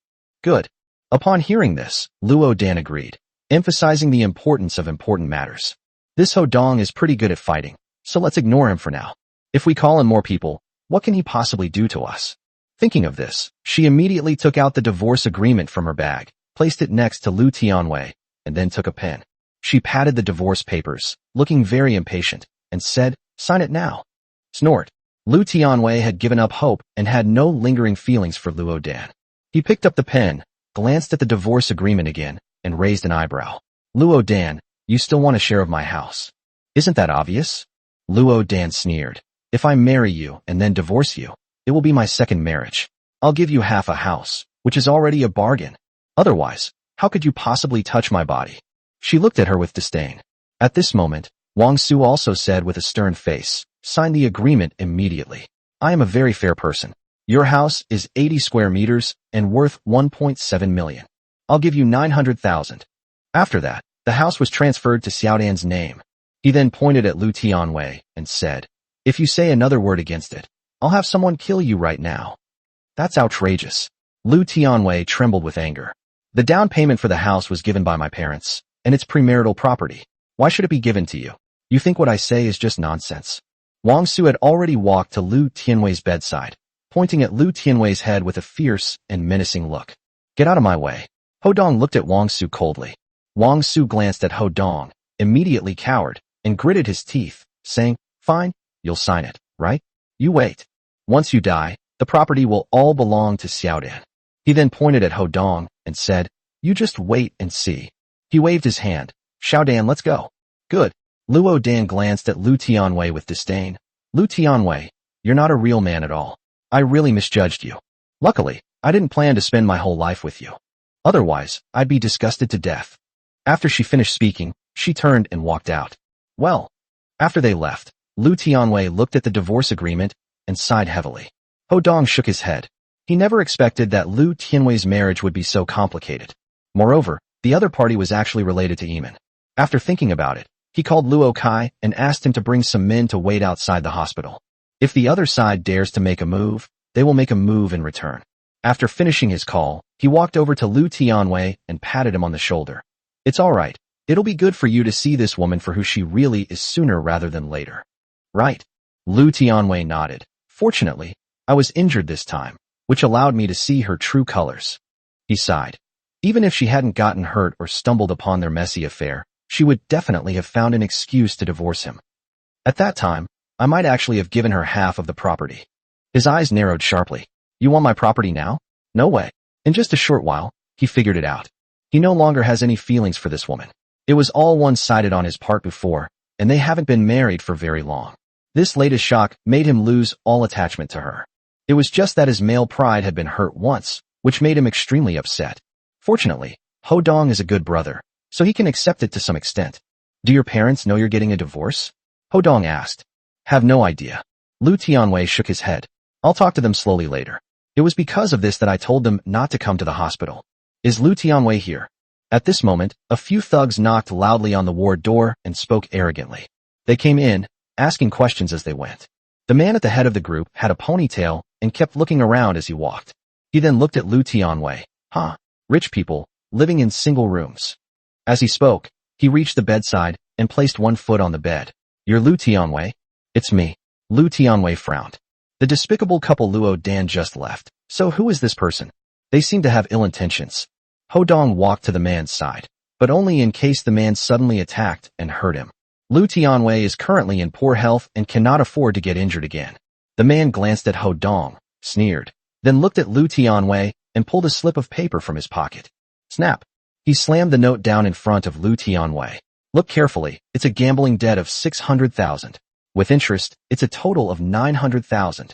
A: "Good." Upon hearing this, Luo Dan agreed, emphasizing the importance of important matters. "This Ho Dong is pretty good at fighting, so let's ignore him for now. If we call in more people, what can he possibly do to us?" Thinking of this, she immediately took out the divorce agreement from her bag, placed it next to Lu Tianwei, and then took a pen. She patted the divorce papers, looking very impatient, and said, "Sign it now." Snort. Lu Tianwei had given up hope and had no lingering feelings for Luo Dan. He picked up the pen, glanced at the divorce agreement again, and raised an eyebrow. "Luo Dan, you still want a share of my house. Isn't that obvious?" Luo Dan sneered. "If I marry you and then divorce you, it will be my second marriage. I'll give you half a house, which is already a bargain. Otherwise, how could you possibly touch my body?" She looked at her with disdain. At this moment, Wang Su also said with a stern face, "Sign the agreement immediately. I am a very fair person. Your house is 80 square meters and worth 1.7 million. I'll give you 900,000. After that, the house was transferred to Xiaodan's name. He then pointed at Lu Tianwei and said, "If you say another word against it, I'll have someone kill you right now." "That's outrageous." Lu Tianwei trembled with anger. "The down payment for the house was given by my parents, and it's premarital property. Why should it be given to you? You think what I say is just nonsense." Wang Su had already walked to Lu Tianwei's bedside, pointing at Lu Tianwei's head with a fierce and menacing look. "Get out of my way." Ho Dong looked at Wang Su coldly. Wang Su glanced at Ho Dong, immediately cowered, and gritted his teeth, saying, "Fine, you'll sign it, right? You wait. Once you die, the property will all belong to Xiaodan." He then pointed at Ho Dong and said, "You just wait and see." He waved his hand. "Xiaodan, let's go." "Good." Luo Dan glanced at Lu Tianwei with disdain. "Lu Tianwei, you're not a real man at all. I really misjudged you. Luckily, I didn't plan to spend my whole life with you. Otherwise, I'd be disgusted to death." After she finished speaking, she turned and walked out. Well, after they left, Lu Tianwei looked at the divorce agreement and sighed heavily. Ho Dong shook his head. He never expected that Lu Tianwei's marriage would be so complicated. Moreover, the other party was actually related to Yimin. After thinking about it, he called Luo Kai and asked him to bring some men to wait outside the hospital. If the other side dares to make a move, they will make a move in return. After finishing his call, he walked over to Lu Tianwei and patted him on the shoulder. "It's all right. It'll be good for you to see this woman for who she really is sooner rather than later." "Right." Lu Tianwei nodded. "Fortunately, I was injured this time, which allowed me to see her true colors." He sighed. Even if she hadn't gotten hurt or stumbled upon their messy affair, she would definitely have found an excuse to divorce him. At that time, I might actually have given her half of the property. His eyes narrowed sharply. "You want my property now?" "No way." In just a short while, he figured it out. He no longer has any feelings for this woman. It was all one-sided on his part before, and they haven't been married for very long. This latest shock made him lose all attachment to her. It was just that his male pride had been hurt once, which made him extremely upset. Fortunately, Ho Dong is a good brother, so he can accept it to some extent. "Do your parents know you're getting a divorce?" Ho Dong asked. "Have no idea." Lu Tianwei shook his head. "I'll talk to them slowly later. It was because of this that I told them not to come to the hospital. Is Lu Tianwei here? At this moment, a few thugs knocked loudly on the ward door and spoke arrogantly. They came in, asking questions as they went. The man at the head of the group had a ponytail and kept looking around as he walked. He then looked at Lu Tianwei. Huh. Rich people, living in single rooms. As he spoke, he reached the bedside and placed one foot on the bed. You're Lu Tianwei? It's me. Lu Tianwei frowned. The despicable couple Luo Dan just left. So who is this person? They seem to have ill intentions. Ho Dong walked to the man's side, but only in case the man suddenly attacked and hurt him. Lu Tianwei is currently in poor health and cannot afford to get injured again. The man glanced at Ho Dong, sneered, then looked at Lu Tianwei and pulled a slip of paper from his pocket. Snap! He slammed the note down in front of Lu Tianwei. Look carefully, it's a gambling debt of 600,000. With interest, it's a total of 900,000.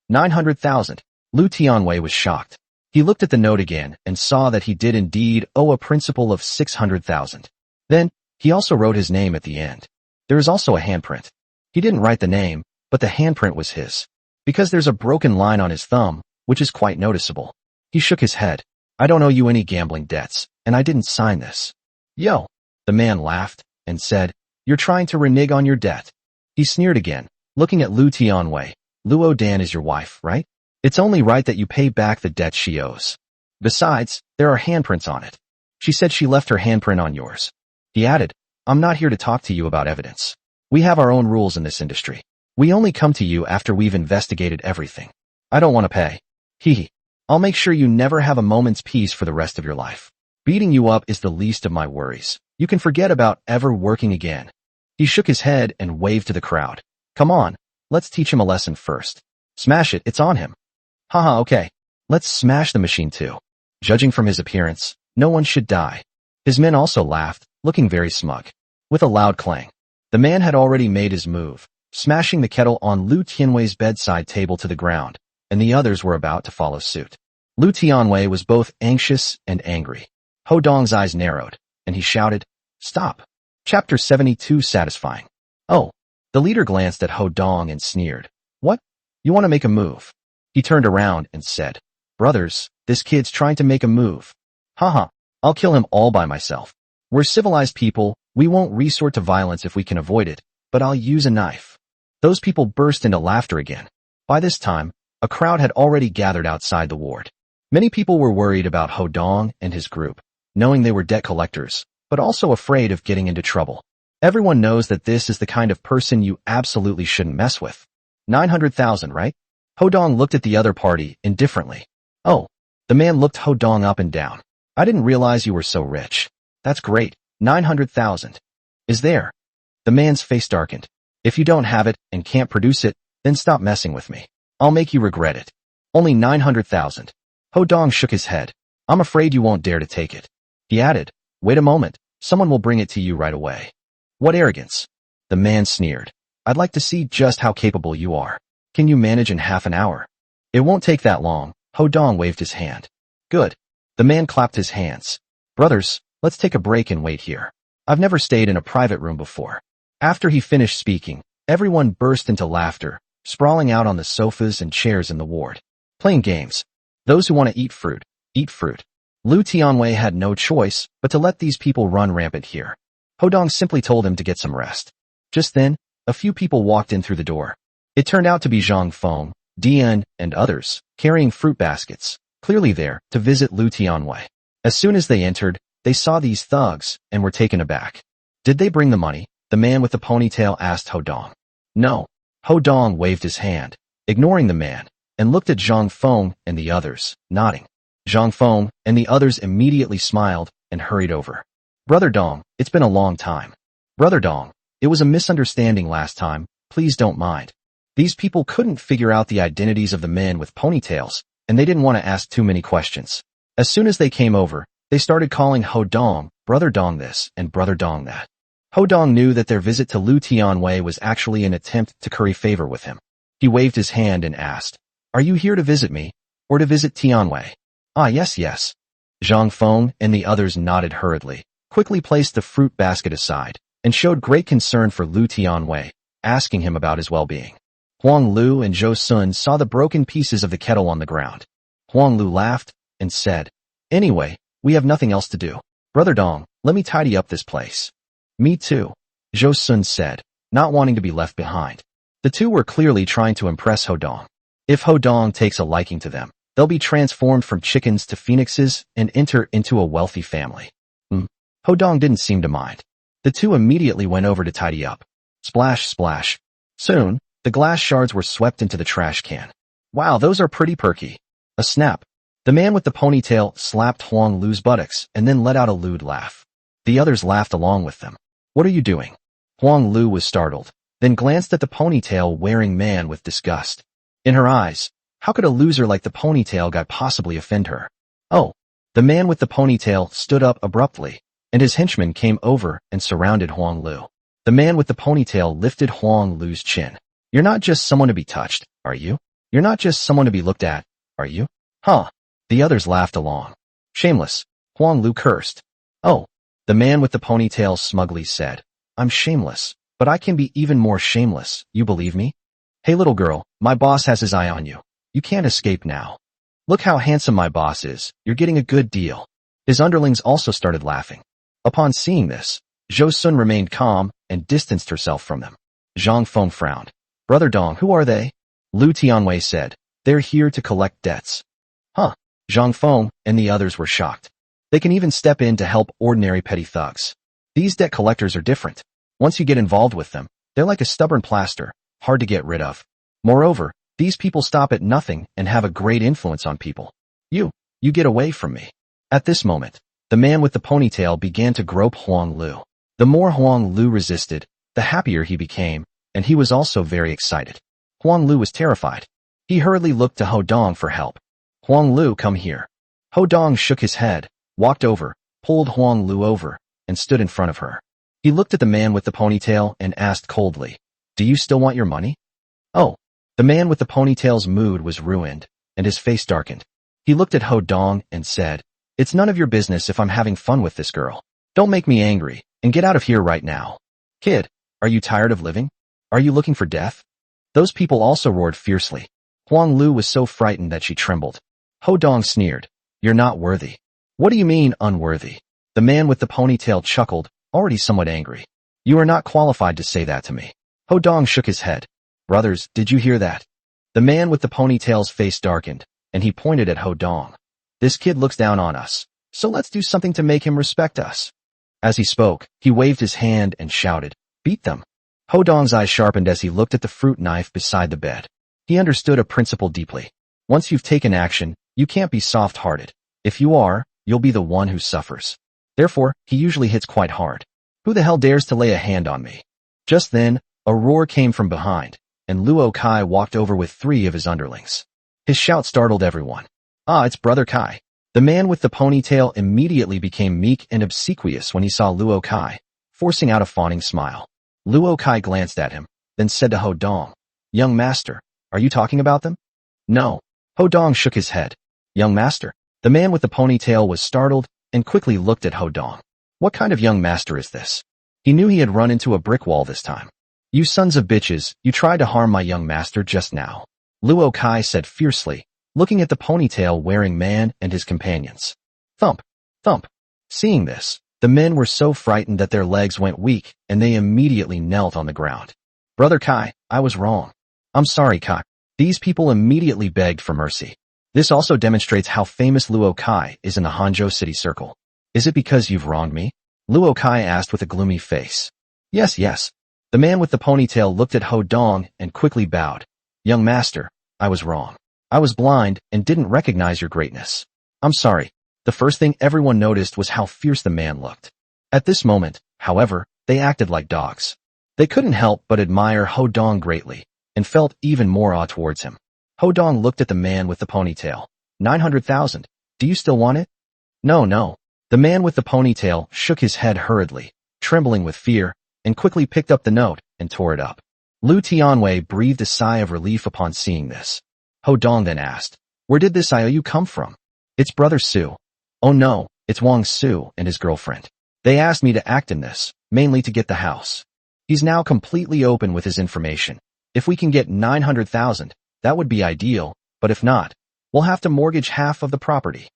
A: 900,000. Lu Tianwei was shocked. He looked at the note again and saw that he did indeed owe a principal of 600,000. Then, he also wrote his name at the end. There is also a handprint. He didn't write the name, but the handprint was his. Because there's a broken line on his thumb, which is quite noticeable. He shook his head. I don't owe you any gambling debts, and I didn't sign this. Yo! The man laughed and said, You're trying to renege on your debt. He sneered again, looking at Lu Tianwei. Luo Dan is your wife, right? It's only right that you pay back the debt she owes. Besides, there are handprints on it. She said she left her handprint on yours. He added, I'm not here to talk to you about evidence. We have our own rules in this industry. We only come to you after we've investigated everything. I don't want to pay. Hee. I'll make sure you never have a moment's peace for the rest of your life. Beating you up is the least of my worries. You can forget about ever working again. He shook his head and waved to the crowd. Come on, let's teach him a lesson first. Smash it, it's on him. Haha, okay. Let's smash the machine too. Judging from his appearance, no one should die. His men also laughed, looking very smug. With a loud clang, the man had already made his move, smashing the kettle on Lu Tianwei's bedside table to the ground, and the others were about to follow suit. Lu Tianwei was both anxious and angry. Ho Dong's eyes narrowed, and he shouted, Stop! Chapter 72 Satisfying. Oh. The leader glanced at Ho Dong and sneered. What? You want to make a move? He turned around and said, Brothers, this kid's trying to make a move. Haha, I'll kill him all by myself. We're civilized people, we won't resort to violence if we can avoid it, but I'll use a knife. Those people burst into laughter again. By this time, a crowd had already gathered outside the ward. Many people were worried about Ho Dong and his group, knowing they were debt collectors, but also afraid of getting into trouble. Everyone knows that this is the kind of person you absolutely shouldn't mess with. 900,000, right? Ho Dong looked at the other party indifferently. Oh. The man looked Ho Dong up and down. I didn't realize you were so rich. That's great. 900,000. Is there? The man's face darkened. If you don't have it and can't produce it, then stop messing with me. I'll make you regret it. Only 900,000. Ho Dong shook his head. I'm afraid you won't dare to take it. He added, Wait a moment. Someone will bring it to you right away. What arrogance. The man sneered. I'd like to see just how capable you are. Can you manage in half an hour? It won't take that long. Ho Dong waved his hand. Good. The man clapped his hands. Brothers, let's take a break and wait here. I've never stayed in a private room before. After he finished speaking, everyone burst into laughter, sprawling out on the sofas and chairs in the ward. Playing games. Those who want to eat fruit, eat fruit. Lu Tianwei had no choice but to let these people run rampant here. Ho Dong simply told him to get some rest. Just then, a few people walked in through the door. It turned out to be Zhang Feng, Dian, and others, carrying fruit baskets, clearly there to visit Lu Tianwei. As soon as they entered, they saw these thugs and were taken aback. Did they bring the money? The man with the ponytail asked Ho Dong. No. Ho Dong waved his hand, ignoring the man, and looked at Zhang Feng and the others, nodding. Zhang Feng and the others immediately smiled and hurried over. Brother Dong, it's been a long time. Brother Dong, it was a misunderstanding last time, please don't mind. These people couldn't figure out the identities of the men with ponytails, and they didn't want to ask too many questions. As soon as they came over, they started calling Ho Dong, Brother Dong this, and Brother Dong that. Ho Dong knew that their visit to Lu Tianwei was actually an attempt to curry favor with him. He waved his hand and asked, Are you here to visit me, or to visit Tianwei? Ah yes. Zhang Feng and the others nodded hurriedly, quickly placed the fruit basket aside, and showed great concern for Lu Tianwei, asking him about his well-being. Huang Lu and Zhou Sun saw the broken pieces of the kettle on the ground. Huang Lu laughed and said, Anyway, We have nothing else to do. Brother Dong, let me tidy up this place. Me too, Zhou Sun said, not wanting to be left behind. The two were clearly trying to impress Ho Dong. If Ho Dong takes a liking to them, they'll be transformed from chickens to phoenixes and enter into a wealthy family. Ho Dong didn't seem to mind. The two immediately went over to tidy up. Splash, splash. Soon, the glass shards were swept into the trash can. Wow, those are pretty perky. A snap. The man with the ponytail slapped Huang Lu's buttocks and then let out a lewd laugh. The others laughed along with them. What are you doing? Huang Lu was startled, then glanced at the ponytail-wearing man with disgust. In her eyes, how could a loser like the ponytail guy possibly offend her? Oh, the man with the ponytail stood up abruptly, and his henchmen came over and surrounded Huang Lu. The man with the ponytail lifted Huang Lu's chin. You're not just someone to be touched, are you? You're not just someone to be looked at, are you? Huh. The others laughed along. Shameless, Huang Lu cursed. Oh, the man with the ponytail smugly said. I'm shameless, but I can be even more shameless, you believe me? Hey little girl, my boss has his eye on you. You can't escape now. Look how handsome my boss is, you're getting a good deal. His underlings also started laughing. Upon seeing this, Zhou Sun remained calm and distanced herself from them. Zhang Feng frowned. Brother Dong, who are they? Lu Tianwei said. They're here to collect debts. Huh. Zhang Feng and the others were shocked. They can even step in to help ordinary petty thugs. These debt collectors are different. Once you get involved with them, they're like a stubborn plaster, hard to get rid of. Moreover, these people stop at nothing and have a great influence on people. You get away from me. At this moment, the man with the ponytail began to grope Huang Lu. The more Huang Lu resisted, the happier he became, and he was also very excited. Huang Lu was terrified. He hurriedly looked to Ho Dong for help. Huang Lu, come here. Ho Dong shook his head, walked over, pulled Huang Lu over, and stood in front of her. He looked at the man with the ponytail and asked coldly, do you still want your money? Oh, the man with the ponytail's mood was ruined, and his face darkened. He looked at Ho Dong and said, it's none of your business if I'm having fun with this girl. Don't make me angry, and get out of here right now. Kid, are you tired of living? Are you looking for death? Those people also roared fiercely. Huang Lu was so frightened that she trembled. Ho Dong sneered, you're not worthy. What do you mean, unworthy? The man with the ponytail chuckled, already somewhat angry. You are not qualified to say that to me. Ho Dong shook his head. Brothers, did you hear that? The man with the ponytail's face darkened, and he pointed at Ho Dong. This kid looks down on us, so let's do something to make him respect us. As he spoke, he waved his hand and shouted, beat them. Ho Dong's eyes sharpened as he looked at the fruit knife beside the bed. He understood a principle deeply. Once you've taken action, you can't be soft-hearted. If you are, you'll be the one who suffers. Therefore, he usually hits quite hard. Who the hell dares to lay a hand on me? Just then, a roar came from behind, and Luo Kai walked over with 3 of his underlings. His shout startled everyone. Ah, it's Brother Kai. The man with the ponytail immediately became meek and obsequious when he saw Luo Kai, forcing out a fawning smile. Luo Kai glanced at him, then said to Ho Dong, young master, are you talking about them? No. Ho Dong shook his head. Young master? The man with the ponytail was startled and quickly looked at Ho Dong. What kind of young master is this? He knew he had run into a brick wall this time. You sons of bitches, you tried to harm my young master just now. Luo Kai said fiercely, looking at the ponytail-wearing man and his companions. Thump, thump. Seeing this, the men were so frightened that their legs went weak and they immediately knelt on the ground. Brother Kai, I was wrong. I'm sorry, Kai. These people immediately begged for mercy. This also demonstrates how famous Luo Kai is in the Hangzhou city circle. Is it because you've wronged me? Luo Kai asked with a gloomy face. Yes, yes. The man with the ponytail looked at Ho Dong and quickly bowed. Young master, I was wrong. I was blind and didn't recognize your greatness. I'm sorry. The first thing everyone noticed was how fierce the man looked. At this moment, however, they acted like dogs. They couldn't help but admire Ho Dong greatly, and felt even more awe towards him. Ho Dong looked at the man with the ponytail. 900,000. Do you still want it? No, no. The man with the ponytail shook his head hurriedly, trembling with fear, and quickly picked up the note and tore it up. Lu Tianwei breathed a sigh of relief upon seeing this. Ho Dong then asked, where did this IOU come from? It's Brother Su. Oh no, it's Wang Su and his girlfriend. They asked me to act in this, mainly to get the house. He's now completely open with his information. If we can get 900,000, that would be ideal, but if not, we'll have to mortgage half of the property.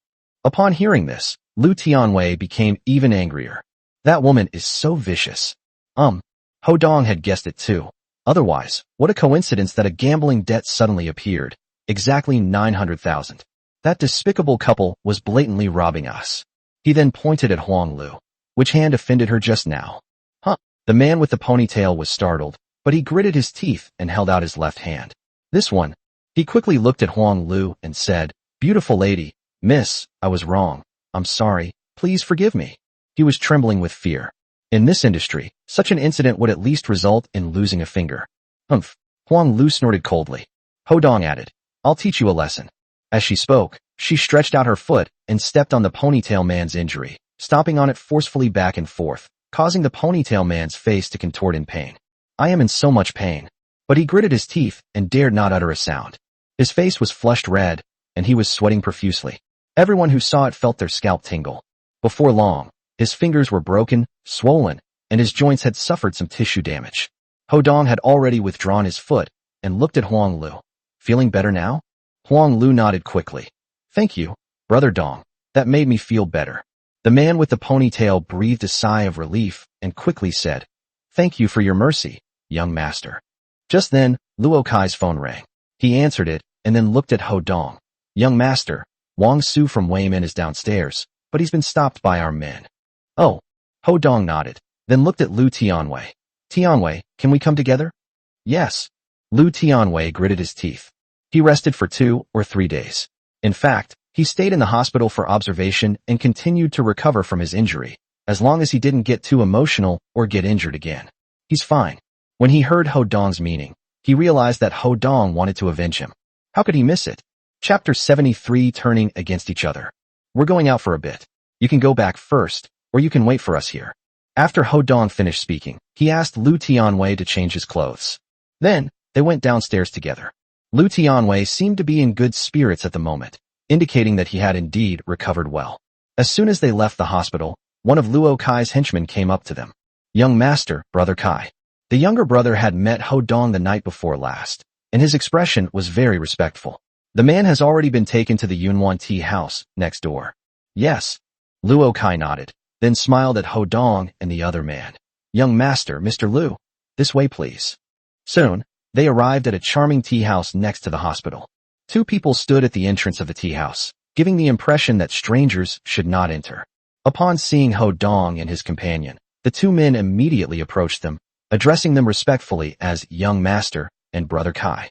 A: Upon hearing this, Lu Tianwei became even angrier. That woman is so vicious. Ho Dong had guessed it too. Otherwise, what a coincidence that a gambling debt suddenly appeared. Exactly 900,000. That despicable couple was blatantly robbing us. He then pointed at Huang Lu. Which hand offended her just now? Huh? The man with the ponytail was startled, but he gritted his teeth and held out his left hand. This one. He quickly looked at Huang Lu and said, "Beautiful lady, miss, I was wrong. I'm sorry, please forgive me." He was trembling with fear. In this industry, such an incident would at least result in losing a finger. Humph. Huang Lu snorted coldly. Ho Dong added, "I'll teach you a lesson." As she spoke, she stretched out her foot and stepped on the ponytail man's injury, stomping on it forcefully back and forth, causing the ponytail man's face to contort in pain. "I am in so much pain." But he gritted his teeth and dared not utter a sound. His face was flushed red, and he was sweating profusely. Everyone who saw it felt their scalp tingle. Before long, his fingers were broken, swollen, and his joints had suffered some tissue damage. Ho Dong had already withdrawn his foot and looked at Huang Lu. "Feeling better now?" Huang Lu nodded quickly. "Thank you, Brother Dong. That made me feel better." The man with the ponytail breathed a sigh of relief and quickly said, "Thank you for your mercy, young master." Just then, Luo Kai's phone rang. He answered it and then looked at Ho Dong. "Young master, Wang Su from Weimin is downstairs, but he's been stopped by our men." "Oh." Ho Dong nodded, then looked at Lu Tianwei. "Tianwei, can we come together?" "Yes." Lu Tianwei gritted his teeth. He rested for 2 or 3 days. In fact, he stayed in the hospital for observation and continued to recover from his injury, as long as he didn't get too emotional or get injured again. He's fine. When he heard Ho Dong's meaning, he realized that Ho Dong wanted to avenge him. How could he miss it? Chapter 73, Turning Against Each Other. "We're going out for a bit. You can go back first, or you can wait for us here." After Ho Dong finished speaking, he asked Lu Tianwei to change his clothes. Then, they went downstairs together. Lu Tianwei seemed to be in good spirits at the moment, indicating that he had indeed recovered well. As soon as they left the hospital, one of Luo Kai's henchmen came up to them. "Young master, Brother Kai." The younger brother had met Ho Dong the night before last, and his expression was very respectful. "The man has already been taken to the Yunwan tea house, next door." "Yes." Luo Kai nodded, then smiled at Ho Dong and the other man. "Young master, Mr. Lu. This way, please." Soon, they arrived at a charming tea house next to the hospital. 2 people stood at the entrance of the tea house, giving the impression that strangers should not enter. Upon seeing Ho Dong and his companion, the 2 men immediately approached them, addressing them respectfully as young master and Brother Kai.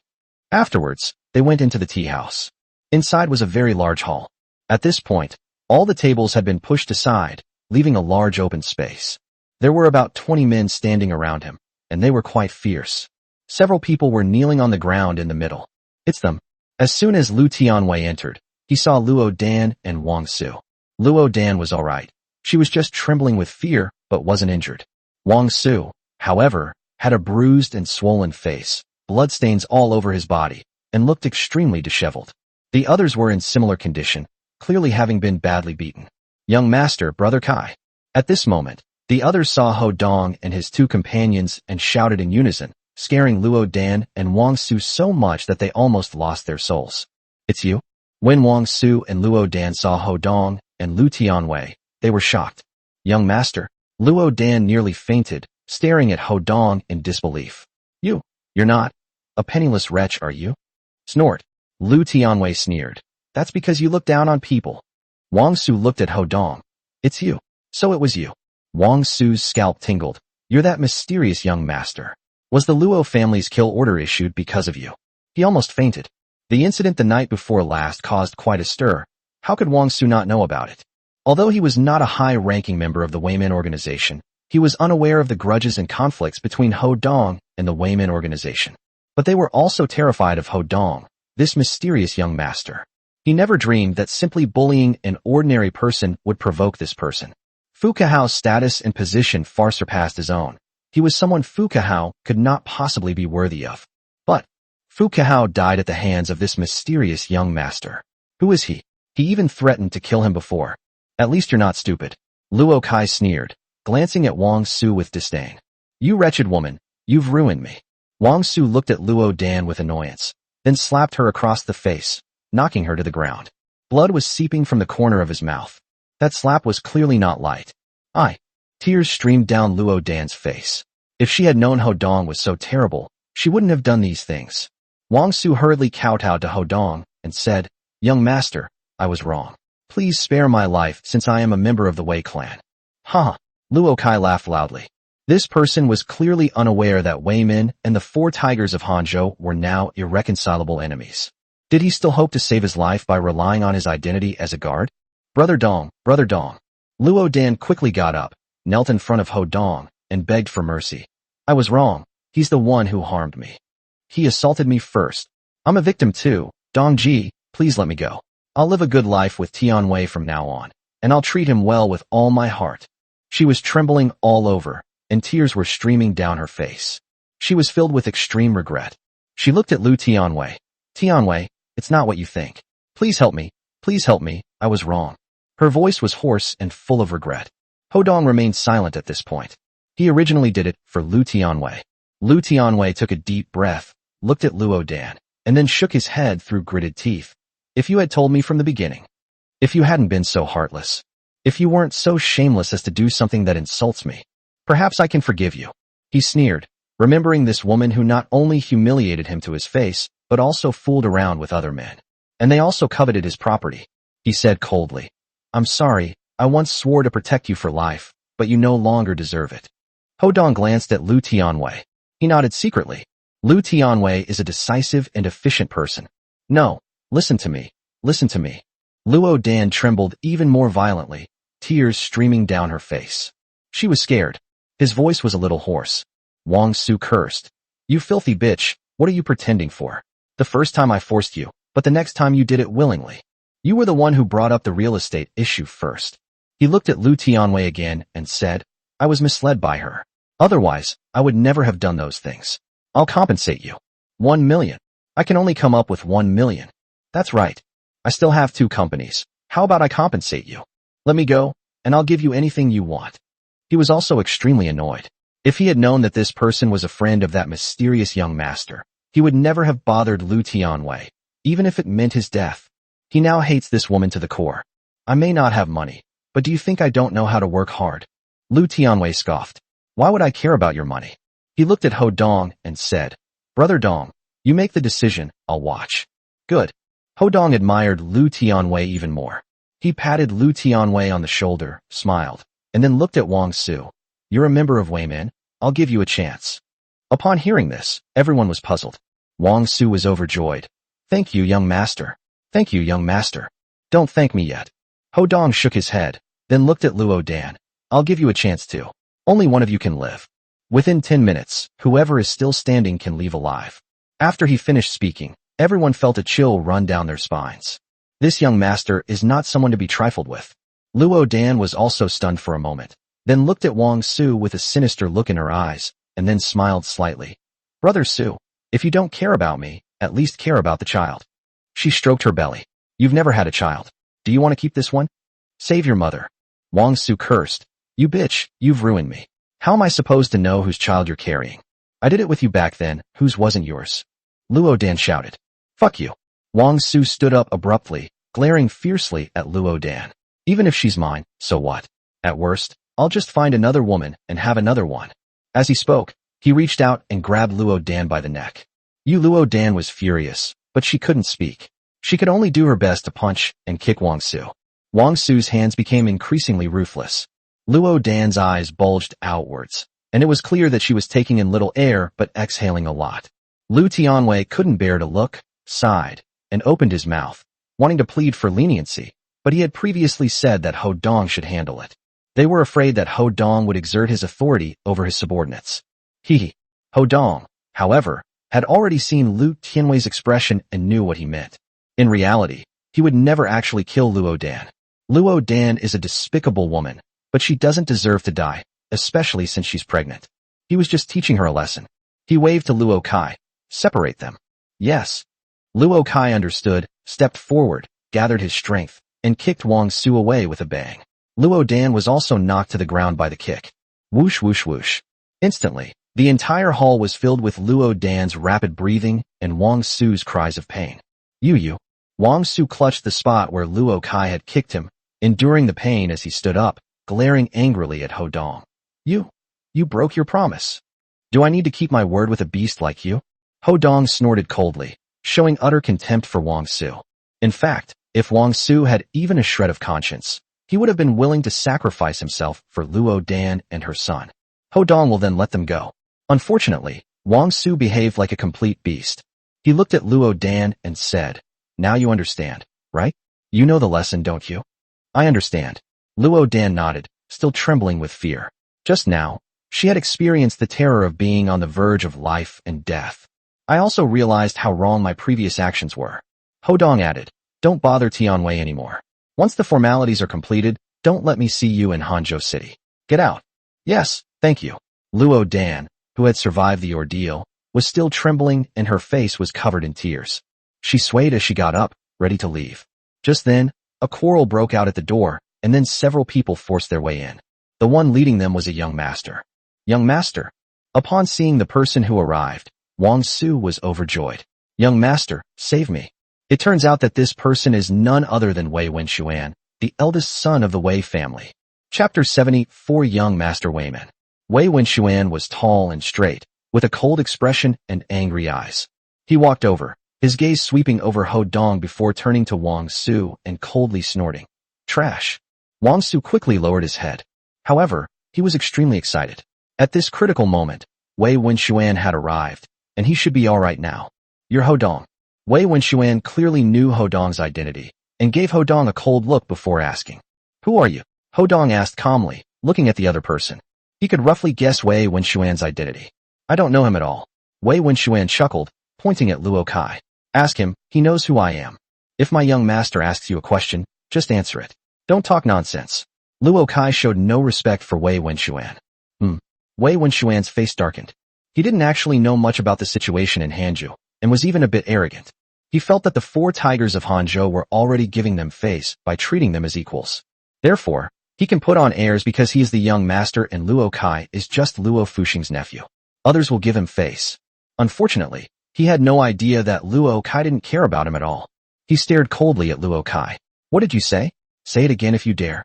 A: Afterwards, they went into the tea house. Inside was a very large hall. At this point, all the tables had been pushed aside, leaving a large open space. There were about 20 men standing around him, and they were quite fierce. Several people were kneeling on the ground in the middle. "It's them." As soon as Lu Tianwei entered, he saw Luo Dan and Wang Su. Luo Dan was all right. She was just trembling with fear, but wasn't injured. Wang Su, however, had a bruised and swollen face, bloodstains all over his body, and looked extremely disheveled. The others were in similar condition, clearly having been badly beaten. "Young master, Brother Kai." At this moment, the others saw Ho Dong and his 2 companions and shouted in unison, scaring Luo Dan and Wang Su so much that they almost lost their souls. "It's you?" When Wang Su and Luo Dan saw Ho Dong and Lu Tianwei, they were shocked. "Young master." Luo Dan nearly fainted, staring at Ho Dong in disbelief. You're not a penniless wretch, are you?" "Snort." Lu Tianwei sneered. "That's because you look down on people." Wang Su looked at Ho Dong. "It's you." "So it was you." Wang Su's scalp tingled. "You're that mysterious young master. Was the Luo family's kill order issued because of you?" He almost fainted. The incident the night before last caused quite a stir. How could Wang Su not know about it? Although he was not a high-ranking member of the Weimin organization, he was unaware of the grudges and conflicts between Ho Dong and the Weimin organization. But they were also terrified of Ho Dong, this mysterious young master. He never dreamed that simply bullying an ordinary person would provoke this person. Fu Cahao's status and position far surpassed his own. He was someone Fu Cahao could not possibly be worthy of. But Fu Cahao died at the hands of this mysterious young master. Who is he? He even threatened to kill him before. "At least you're not stupid." Luo Kai sneered, glancing at Wang Su with disdain. "You wretched woman, you've ruined me." Wang Su looked at Luo Dan with annoyance, then slapped her across the face, knocking her to the ground. Blood was seeping from the corner of his mouth. That slap was clearly not light. Tears streamed down Luo Dan's face. If she had known Ho Dong was so terrible, she wouldn't have done these things. Wang Su hurriedly kowtowed to Ho Dong and said, "Young master, I was wrong. Please spare my life since I am a member of the Wei clan." Ha! Luo Kai laughed loudly. This person was clearly unaware that Wei Min and the 4 tigers of Hanzhou were now irreconcilable enemies. Did he still hope to save his life by relying on his identity as a guard? Brother Dong, Brother Dong. Luo Dan quickly got up, knelt in front of Ho Dong, and begged for mercy. "I was wrong. He's the one who harmed me. He assaulted me first. I'm a victim too. Dong Ji, please let me go. I'll live a good life with Tian Wei from now on, and I'll treat him well with all my heart." She was trembling all over, and tears were streaming down her face. She was filled with extreme regret. She looked at Lu Tianwei. "Tianwei, it's not what you think. Please help me. Please help me. I was wrong." Her voice was hoarse and full of regret. Ho Dong remained silent at this point. He originally did it for Lu Tianwei. Lu Tianwei took a deep breath, looked at Luo Dan, and then shook his head through gritted teeth. "If you had told me from the beginning. If you hadn't been so heartless. If you weren't so shameless as to do something that insults me. Perhaps I can forgive you." He sneered, remembering this woman who not only humiliated him to his face, but also fooled around with other men. And they also coveted his property. He said coldly, "I'm sorry, I once swore to protect you for life, but you no longer deserve it." Ho Dong glanced at Lu Tianwei. He nodded secretly. Lu Tianwei is a decisive and efficient person. "No, listen to me, listen to me." Luo Dan trembled even more violently, tears streaming down her face. She was scared. His voice was a little hoarse. Wang Su cursed. "You filthy bitch, what are you pretending for? The first time I forced you, but the next time you did it willingly. You were the one who brought up the real estate issue first." He looked at Lu Tianwei again and said, "I was misled by her. Otherwise, I would never have done those things. I'll compensate you. 1 million. I can only come up with 1 million. That's right. I still have 2 companies. How about I compensate you? Let me go, and I'll give you anything you want." He was also extremely annoyed. If he had known that this person was a friend of that mysterious young master, he would never have bothered Lu Tianwei, even if it meant his death. He now hates this woman to the core. "I may not have money, but do you think I don't know how to work hard?" Lu Tianwei scoffed. "Why would I care about your money?" He looked at Ho Dong and said, "Brother Dong, you make the decision, I'll watch." "Good." Ho Dong admired Lu Tianwei even more. He patted Lu Tianwei on the shoulder, smiled, and then looked at Wang Su. "You're a member of Wei Min. I'll give you a chance." Upon hearing this, everyone was puzzled. Wang Su was overjoyed. "Thank you, young master. Thank you, young master." "Don't thank me yet." Ho Dong shook his head, then looked at Luo Dan. "I'll give you a chance too. Only one of you can live. Within 10 minutes, whoever is still standing can leave alive." After he finished speaking, everyone felt a chill run down their spines. This young master is not someone to be trifled with. Luo Dan was also stunned for a moment, then looked at Wang Su with a sinister look in her eyes, and then smiled slightly. "Brother Su, if you don't care about me, at least care about the child." She stroked her belly. "You've never had a child. Do you want to keep this one? Save your mother." Wang Su cursed. "You bitch, you've ruined me. How am I supposed to know whose child you're carrying? I did it with you back then, whose wasn't yours?" Luo Dan shouted. "Fuck you." Wang Su stood up abruptly, glaring fiercely at Luo Dan. "Even if she's mine, so what? At worst, I'll just find another woman and have another one." As he spoke, he reached out and grabbed Luo Dan by the neck. Luo Dan was furious, but she couldn't speak. She could only do her best to punch and kick Wang Su. Wang Su's hands became increasingly ruthless. Luo Dan's eyes bulged outwards, and it was clear that she was taking in little air but exhaling a lot. Lu Tianwei couldn't bear to look, sighed, and opened his mouth, wanting to plead for leniency, but he had previously said that Ho Dong should handle it. They were afraid that Ho Dong would exert his authority over his subordinates. Ho Dong, however, had already seen Lu Tianwei's expression and knew what he meant. In reality, he would never actually kill Luo Dan. Luo Dan is a despicable woman, but she doesn't deserve to die, especially since she's pregnant. He was just teaching her a lesson. He waved to Luo Kai. "Separate them." "Yes." Luo Kai understood, stepped forward, gathered his strength, and kicked Wang Su away with a bang. Luo Dan was also knocked to the ground by the kick. Whoosh whoosh whoosh. Instantly, the entire hall was filled with Luo Dan's rapid breathing and Wang Su's cries of pain. Yu. Wang Su clutched the spot where Luo Kai had kicked him, enduring the pain as he stood up, glaring angrily at Ho Dong. You broke your promise. Do I need to keep my word with a beast like you? Ho Dong snorted coldly, showing utter contempt for Wang Su. In fact, if Wang Su had even a shred of conscience, he would have been willing to sacrifice himself for Luo Dan and her son. Ho Dong will then let them go. Unfortunately, Wang Su behaved like a complete beast. He looked at Luo Dan and said, "Now you understand, right? You know the lesson, don't you?" "I understand." Luo Dan nodded, still trembling with fear. Just now, she had experienced the terror of being on the verge of life and death. "I also realized how wrong my previous actions were." Ho Dong added, "Don't bother Tianwei anymore. Once the formalities are completed, don't let me see you in Hangzhou City. Get out." "Yes, thank you." Luo Dan, who had survived the ordeal, was still trembling and her face was covered in tears. She swayed as she got up, ready to leave. Just then, a quarrel broke out at the door, and then several people forced their way in. The one leading them was a young master. "Young master." Upon seeing the person who arrived, Wang Su was overjoyed. "Young master, save me." It turns out that this person is none other than Wei Wenxuan, the eldest son of the Wei family. Chapter 74. Young Master Weiman. Wei Wenxuan was tall and straight, with a cold expression and angry eyes. He walked over, his gaze sweeping over Ho Dong before turning to Wang Su and coldly snorting, "Trash." Wang Su quickly lowered his head. However, he was extremely excited. At this critical moment, Wei Wenxuan had arrived, and he should be all right now. "You're Ho Dong." Wei Wenxuan clearly knew Ho Dong's identity, and gave Ho Dong a cold look before asking, "Who are you?" Ho Dong asked calmly, looking at the other person. He could roughly guess Wei Wenxuan's identity. "I don't know him at all." Wei Wenxuan chuckled, pointing at Luo Kai. "Ask him, he knows who I am. If my young master asks you a question, just answer it. Don't talk nonsense." Luo Kai showed no respect for Wei Wenxuan. Wei Wenxuan's face darkened. He didn't actually know much about the situation in Hangzhou, and was even a bit arrogant. He felt that the four tigers of Hangzhou were already giving them face by treating them as equals. Therefore, he can put on airs because he is the young master and Luo Kai is just Luo Fuxing's nephew. Others will give him face. Unfortunately, he had no idea that Luo Kai didn't care about him at all. He stared coldly at Luo Kai. "What did you say? Say it again if you dare."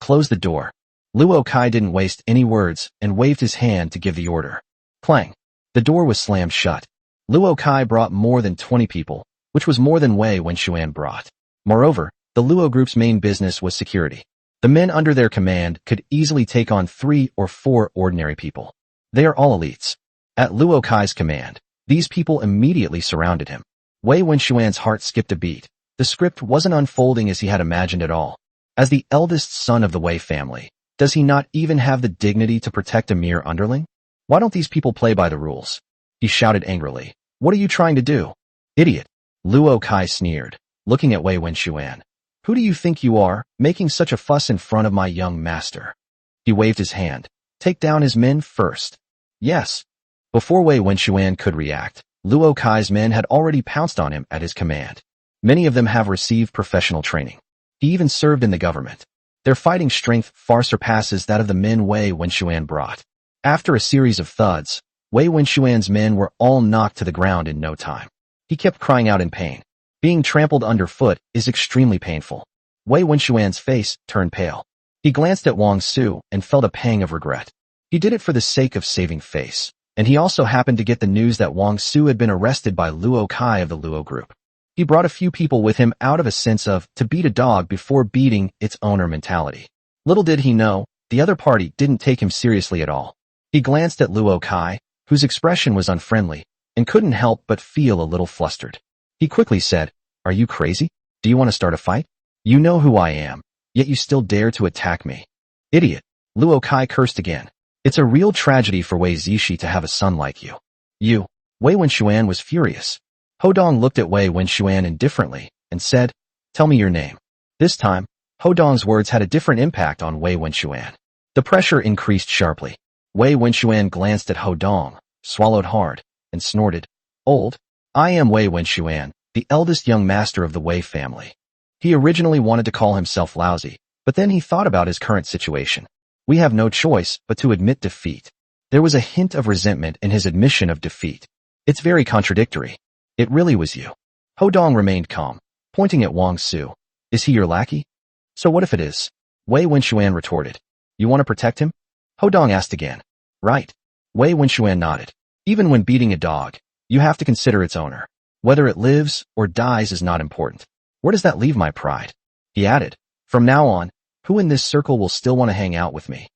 A: "Close the door." Luo Kai didn't waste any words and waved his hand to give the order. Clang. The door was slammed shut. Luo Kai brought more than 20 people, which was more than Wei Wenxuan brought. Moreover, the Luo group's main business was security. The men under their command could easily take on 3 or 4 ordinary people. They are all elites. At Luo Kai's command, these people immediately surrounded him. Wei Wenxuan's heart skipped a beat. The script wasn't unfolding as he had imagined at all. As the eldest son of the Wei family, does he not even have the dignity to protect a mere underling? Why don't these people play by the rules? He shouted angrily. "What are you trying to do? Idiot." Luo Kai sneered, looking at Wei Wenxuan. "Who do you think you are, making such a fuss in front of my young master?" He waved his hand. "Take down his men first." "Yes." Before Wei Wenxuan could react, Luo Kai's men had already pounced on him at his command. Many of them have received professional training. He even served in the government. Their fighting strength far surpasses that of the men Wei Wenxuan brought. After a series of thuds, Wei Wenxuan's men were all knocked to the ground in no time. He kept crying out in pain. Being trampled underfoot is extremely painful. Wei Wenxuan's face turned pale. He glanced at Wang Su and felt a pang of regret. He did it for the sake of saving face, and he also happened to get the news that Wang Su had been arrested by Luo Kai of the Luo group. He brought a few people with him out of a sense of to beat a dog before beating its owner mentality. Little did he know, the other party didn't take him seriously at all. He glanced at Luo Kai, whose expression was unfriendly, and couldn't help but feel a little flustered. He quickly said, "Are you crazy? Do you want to start a fight? You know who I am, yet you still dare to attack me. Idiot." Luo Kai cursed again. "It's a real tragedy for Wei Zishi to have a son like you." "You." Wei Wenxuan was furious. Ho Dong looked at Wei Wenxuan indifferently and said, "Tell me your name." This time, Ho Dong's words had a different impact on Wei Wenxuan. The pressure increased sharply. Wei Wenxuan glanced at Ho Dong, swallowed hard, and snorted, "Old? I am Wei Wenxuan, the eldest young master of the Wei family." He originally wanted to call himself lousy, but then he thought about his current situation. We have no choice but to admit defeat. There was a hint of resentment in his admission of defeat. It's very contradictory. "It really was you." Ho Dong remained calm, pointing at Wang Su. "Is he your lackey?" So what if it is? Wei Wenxuan retorted. You want to protect him? Hodong asked again. Right. Wei Wenxuan nodded. Even when beating a dog, you have to consider its owner. Whether it lives or dies is not important. Where does that leave my pride? He added. From now on, who in this circle will still want to hang out with me?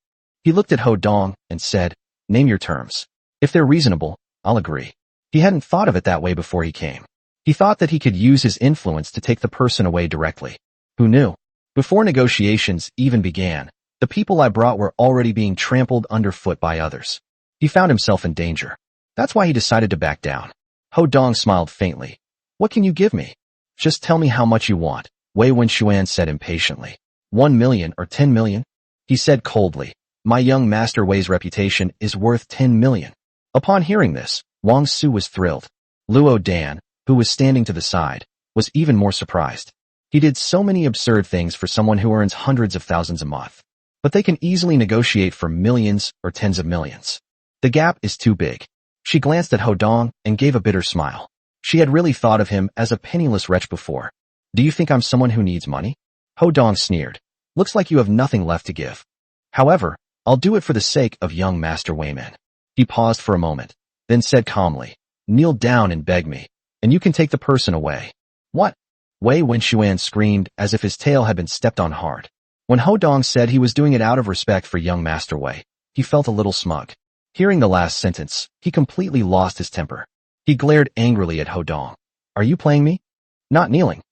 A: He looked at Hodong and said, name your terms. If they're reasonable, I'll agree. He hadn't thought of it that way before he came. He thought that he could use his influence to take the person away directly. Who knew? Before negotiations even began, the people I brought were already being trampled underfoot by others. He found himself in danger. That's why he decided to back down. Hodong smiled faintly. What can you give me? Just tell me how much you want, Wei Wenxuan said impatiently. 1 million or 10 million? He said coldly. My young master Wei's reputation is worth 10 million. Upon hearing this, Wang Su was thrilled. Luo Dan, who was standing to the side, was even more surprised. He did so many absurd things for someone who earns hundreds of thousands a month. But they can easily negotiate for millions or tens of millions. The gap is too big. She glanced at Hodong and gave a bitter smile. She had really thought of him as a penniless wretch before. Do you think I'm someone who needs money? Hodong sneered. Looks like you have nothing left to give. However, I'll do it for the sake of young Master Weiman. He paused for a moment, then said calmly, kneel down and beg me, and you can take the person away. What? Wei Wenxuan screamed as if his tail had been stepped on hard. When Hodong said he was doing it out of respect for young Master Wei, he felt a little smug. Hearing the last sentence, he completely lost his temper. He glared angrily at Hodong. Are you playing me? Not kneeling.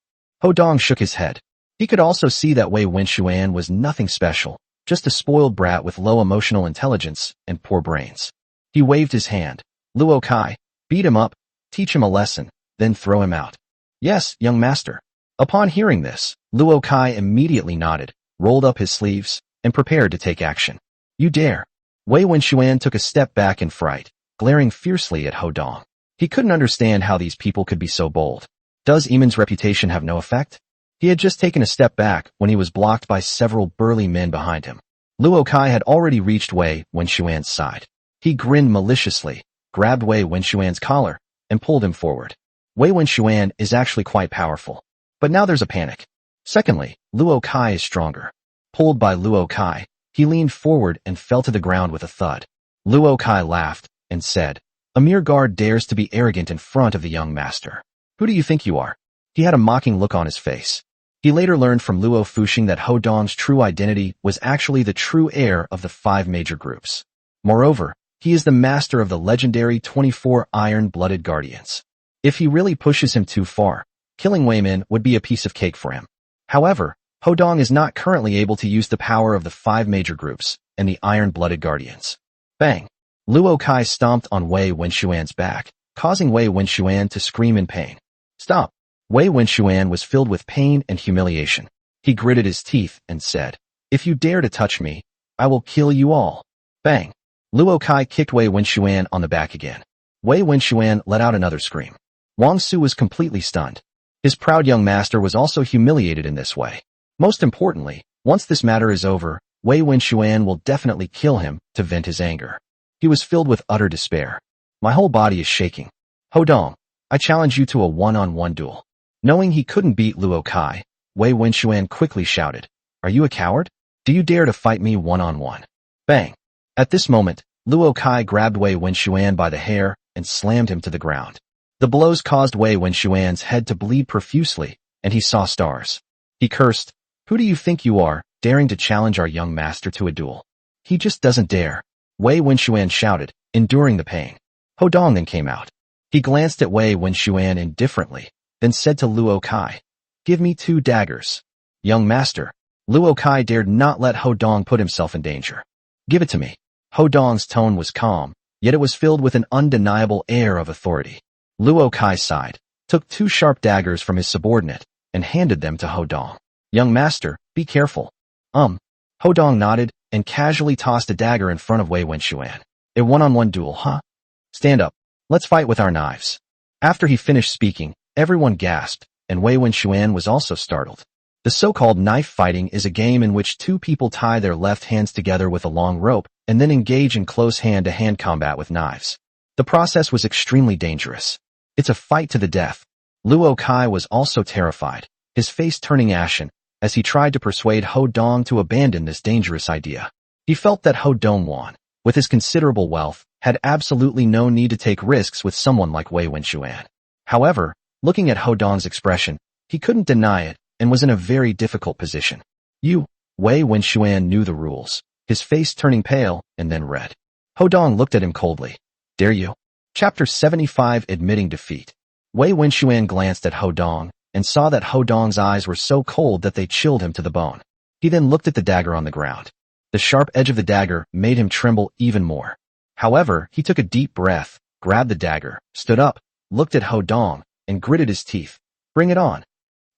A: Hodong shook his head. He could also see that Wei Wenxuan was nothing special, just a spoiled brat with low emotional intelligence and poor brains. He waved his hand. Luo Kai, beat him up, teach him a lesson, then throw him out. Yes, young master. Upon hearing this, Luo Kai immediately nodded, rolled up his sleeves, and prepared to take action. You dare. Wei Wenxuan took a step back in fright, glaring fiercely at Hodong. He couldn't understand how these people could be so bold. Does Eamon's reputation have no effect? He had just taken a step back when he was blocked by several burly men behind him. Luo Kai had already reached Wei Wenxuan's side. He grinned maliciously, grabbed Wei Wenxuan's collar, and pulled him forward. Wei Wenxuan is actually quite powerful. But now there's a panic. Secondly, Luo Kai is stronger. Pulled by Luo Kai, he leaned forward and fell to the ground with a thud. Luo Kai laughed and said, a mere guard dares to be arrogant in front of the young master. Who do you think you are? He had a mocking look on his face. He later learned from Luo Fuxing that Hodong's true identity was actually the true heir of the 5 major groups. Moreover, he is the master of the legendary 24 iron-blooded guardians. If he really pushes him too far, killing Weiman would be a piece of cake for him. However, Hodong is not currently able to use the power of the 5 major groups and the iron-blooded guardians. Bang! Luo Kai stomped on Wei Wenxuan's back, causing Wei Wenxuan to scream in pain. Stop! Wei Wenxuan was filled with pain and humiliation. He gritted his teeth and said, if you dare to touch me, I will kill you all. Bang! Luo Kai kicked Wei Wenxuan on the back again. Wei Wenxuan let out another scream. Wang Su was completely stunned. His proud young master was also humiliated in this way. Most importantly, once this matter is over, Wei Wenxuan will definitely kill him to vent his anger. He was filled with utter despair. My whole body is shaking. Hodong, I challenge you to a one-on-one duel. Knowing he couldn't beat Luo Kai, Wei Wenxuan quickly shouted, are you a coward? Do you dare to fight me one-on-one? Bang! At this moment, Luo Kai grabbed Wei Wenxuan by the hair and slammed him to the ground. The blows caused Wei Wenxuan's head to bleed profusely, and he saw stars. He cursed, who do you think you are, daring to challenge our young master to a duel? He just doesn't dare. Wei Wenxuan shouted, enduring the pain. Hodong then came out. He glanced at Wei Wenxuan indifferently, then said to Luo Kai, give me 2 daggers. Young master, Luo Kai dared not let Hodong put himself in danger. Give it to me. Hodong's tone was calm, yet it was filled with an undeniable air of authority. Luo Kai sighed, took 2 sharp daggers from his subordinate, and handed them to Hodong. Young master, be careful. Hodong nodded and casually tossed a dagger in front of Wei Wenxuan. A one-on-one duel, huh? Stand up. Let's fight with our knives. After he finished speaking, everyone gasped, and Wei Wenxuan was also startled. The so-called knife fighting is a game in which 2 people tie their left hands together with a long rope and then engage in close hand-to-hand combat with knives. The process was extremely dangerous. It's a fight to the death. Luo Kai was also terrified, his face turning ashen, as he tried to persuade Ho Dong to abandon this dangerous idea. He felt that Ho Dong, with his considerable wealth, had absolutely no need to take risks with someone like Wei Wenxuan. However, looking at Ho Dong's expression, he couldn't deny it and was in a very difficult position. Wei Wenxuan knew the rules, his face turning pale and then red. Ho Dong looked at him coldly. Dare you? Chapter 75 Admitting Defeat. Wei Wenxuan glanced at Ho Dong and saw that Ho Dong's eyes were so cold that they chilled him to the bone. He then looked at the dagger on the ground. The sharp edge of the dagger made him tremble even more. However, he took a deep breath, grabbed the dagger, stood up, looked at Ho Dong, and gritted his teeth. Bring it on.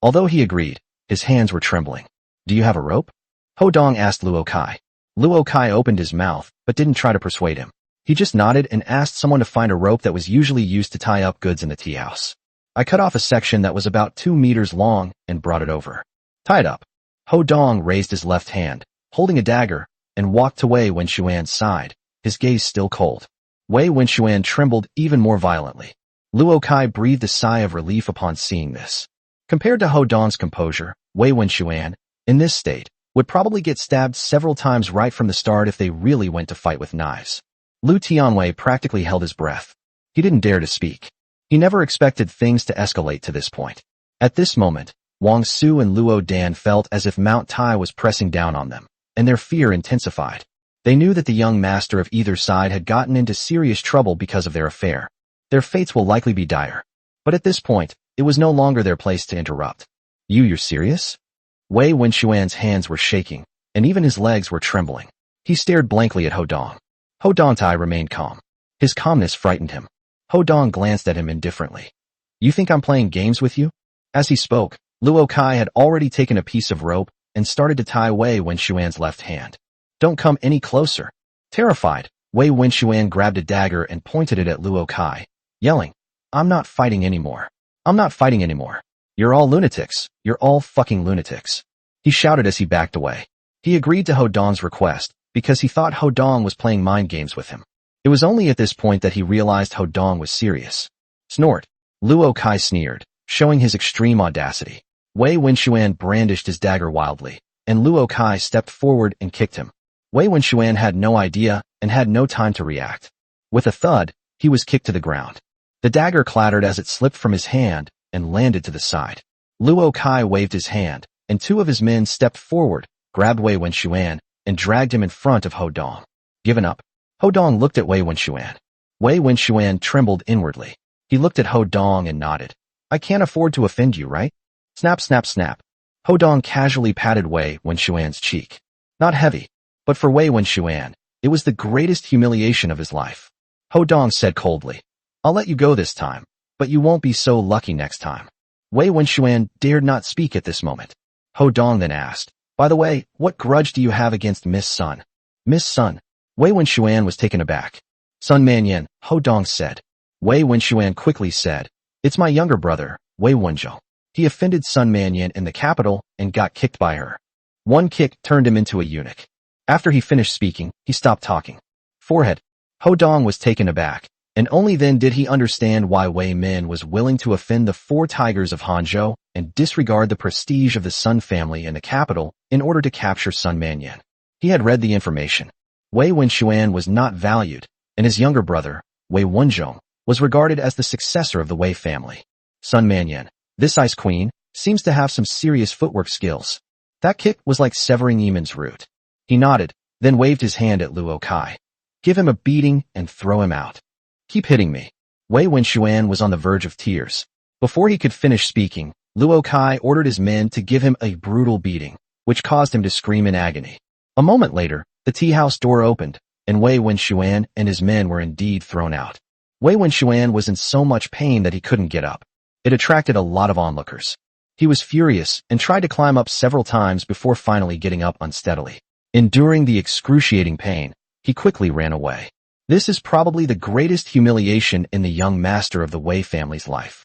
A: Although he agreed, his hands were trembling. Do you have a rope? Ho Dong asked Luo Kai. Luo Kai opened his mouth, but didn't try to persuade him. He just nodded and asked someone to find a rope that was usually used to tie up goods in the tea house. I cut off a section that was about 2 meters long and brought it over. Tie it up. Ho Dong raised his left hand, holding a dagger, and walked to Wei Wenxuan's side, his gaze still cold. Wei Wenxuan trembled even more violently. Luo Kai breathed a sigh of relief upon seeing this. Compared to Ho Dong's composure, Wei Wenxuan, in this state, would probably get stabbed several times right from the start if they really went to fight with knives. Lu Tianwei practically held his breath. He didn't dare to speak. He never expected things to escalate to this point. At this moment, Wang Su and Luo Dan felt as if Mount Tai was pressing down on them, and their fear intensified. They knew that the young master of either side had gotten into serious trouble because of their affair. Their fates will likely be dire. But at this point, it was no longer their place to interrupt. You're serious? Wei Wenxuan's hands were shaking, and even his legs were trembling. He stared blankly at Ho Dong. Ho Dongtai remained calm. His calmness frightened him. Ho Dong glanced at him indifferently. You think I'm playing games with you? As he spoke, Luo Kai had already taken a piece of rope and started to tie Wei Wenxuan's left hand. Don't come any closer. Terrified, Wei Wenxuan grabbed a dagger and pointed it at Luo Kai, yelling, I'm not fighting anymore. I'm not fighting anymore. You're all lunatics. You're all fucking lunatics. He shouted as he backed away. He agreed to Ho Dong's request because he thought Ho Dong was playing mind games with him. It was only at this point that he realized Ho Dong was serious. Snort. Luo Kai sneered, showing his extreme audacity. Wei Wenxuan brandished his dagger wildly, and Luo Kai stepped forward and kicked him. Wei Wenxuan had no idea and had no time to react. With a thud, he was kicked to the ground. The dagger clattered as it slipped from his hand and landed to the side. Luo Kai waved his hand, and 2 of his men stepped forward, grabbed Wei Wenxuan, and dragged him in front of Ho Dong. Given up. Ho Dong looked at Wei Wenxuan. Wei Wenxuan trembled inwardly. He looked at Ho Dong and nodded. I can't afford to offend you, right? Snap, snap, snap. Ho Dong casually patted Wei Wenxuan's cheek. Not heavy, but for Wei Wenxuan, it was the greatest humiliation of his life. Ho Dong said coldly, I'll let you go this time, but you won't be so lucky next time. Wei Wenxuan dared not speak at this moment. Ho Dong then asked, by the way, what grudge do you have against Miss Sun? Miss Sun. Wei Wenxuan was taken aback. Sun Manyan, Ho Dong said. Wei Wenxuan quickly said, it's my younger brother, Wei Wenzhou. He offended Sun Manyan in the capital and got kicked by her. One kick turned him into a eunuch. After he finished speaking, he stopped talking. Forehead. Ho Dong was taken aback, and only then did he understand why Wei Min was willing to offend the 4 tigers of Hanzhou and disregard the prestige of the Sun family in the capital in order to capture Sun Manyan. He had read the information. Wei Wenxuan was not valued, and his younger brother, Wei Wenzhou, was regarded as the successor of the Wei family. Sun Manyan, this ice queen, seems to have some serious footwork skills. That kick was like severing Eamon's root. He nodded, then waved his hand at Luo Kai. Give him a beating and throw him out. Keep hitting me. Wei Wenxuan was on the verge of tears. Before he could finish speaking, Luo Kai ordered his men to give him a brutal beating, which caused him to scream in agony. A moment later, the tea house door opened, and Wei Wenxuan and his men were indeed thrown out. Wei Wenxuan was in so much pain that he couldn't get up. It attracted a lot of onlookers. He was furious and tried to climb up several times before finally getting up unsteadily. Enduring the excruciating pain, he quickly ran away. This is probably the greatest humiliation in the young master of the Wei family's life.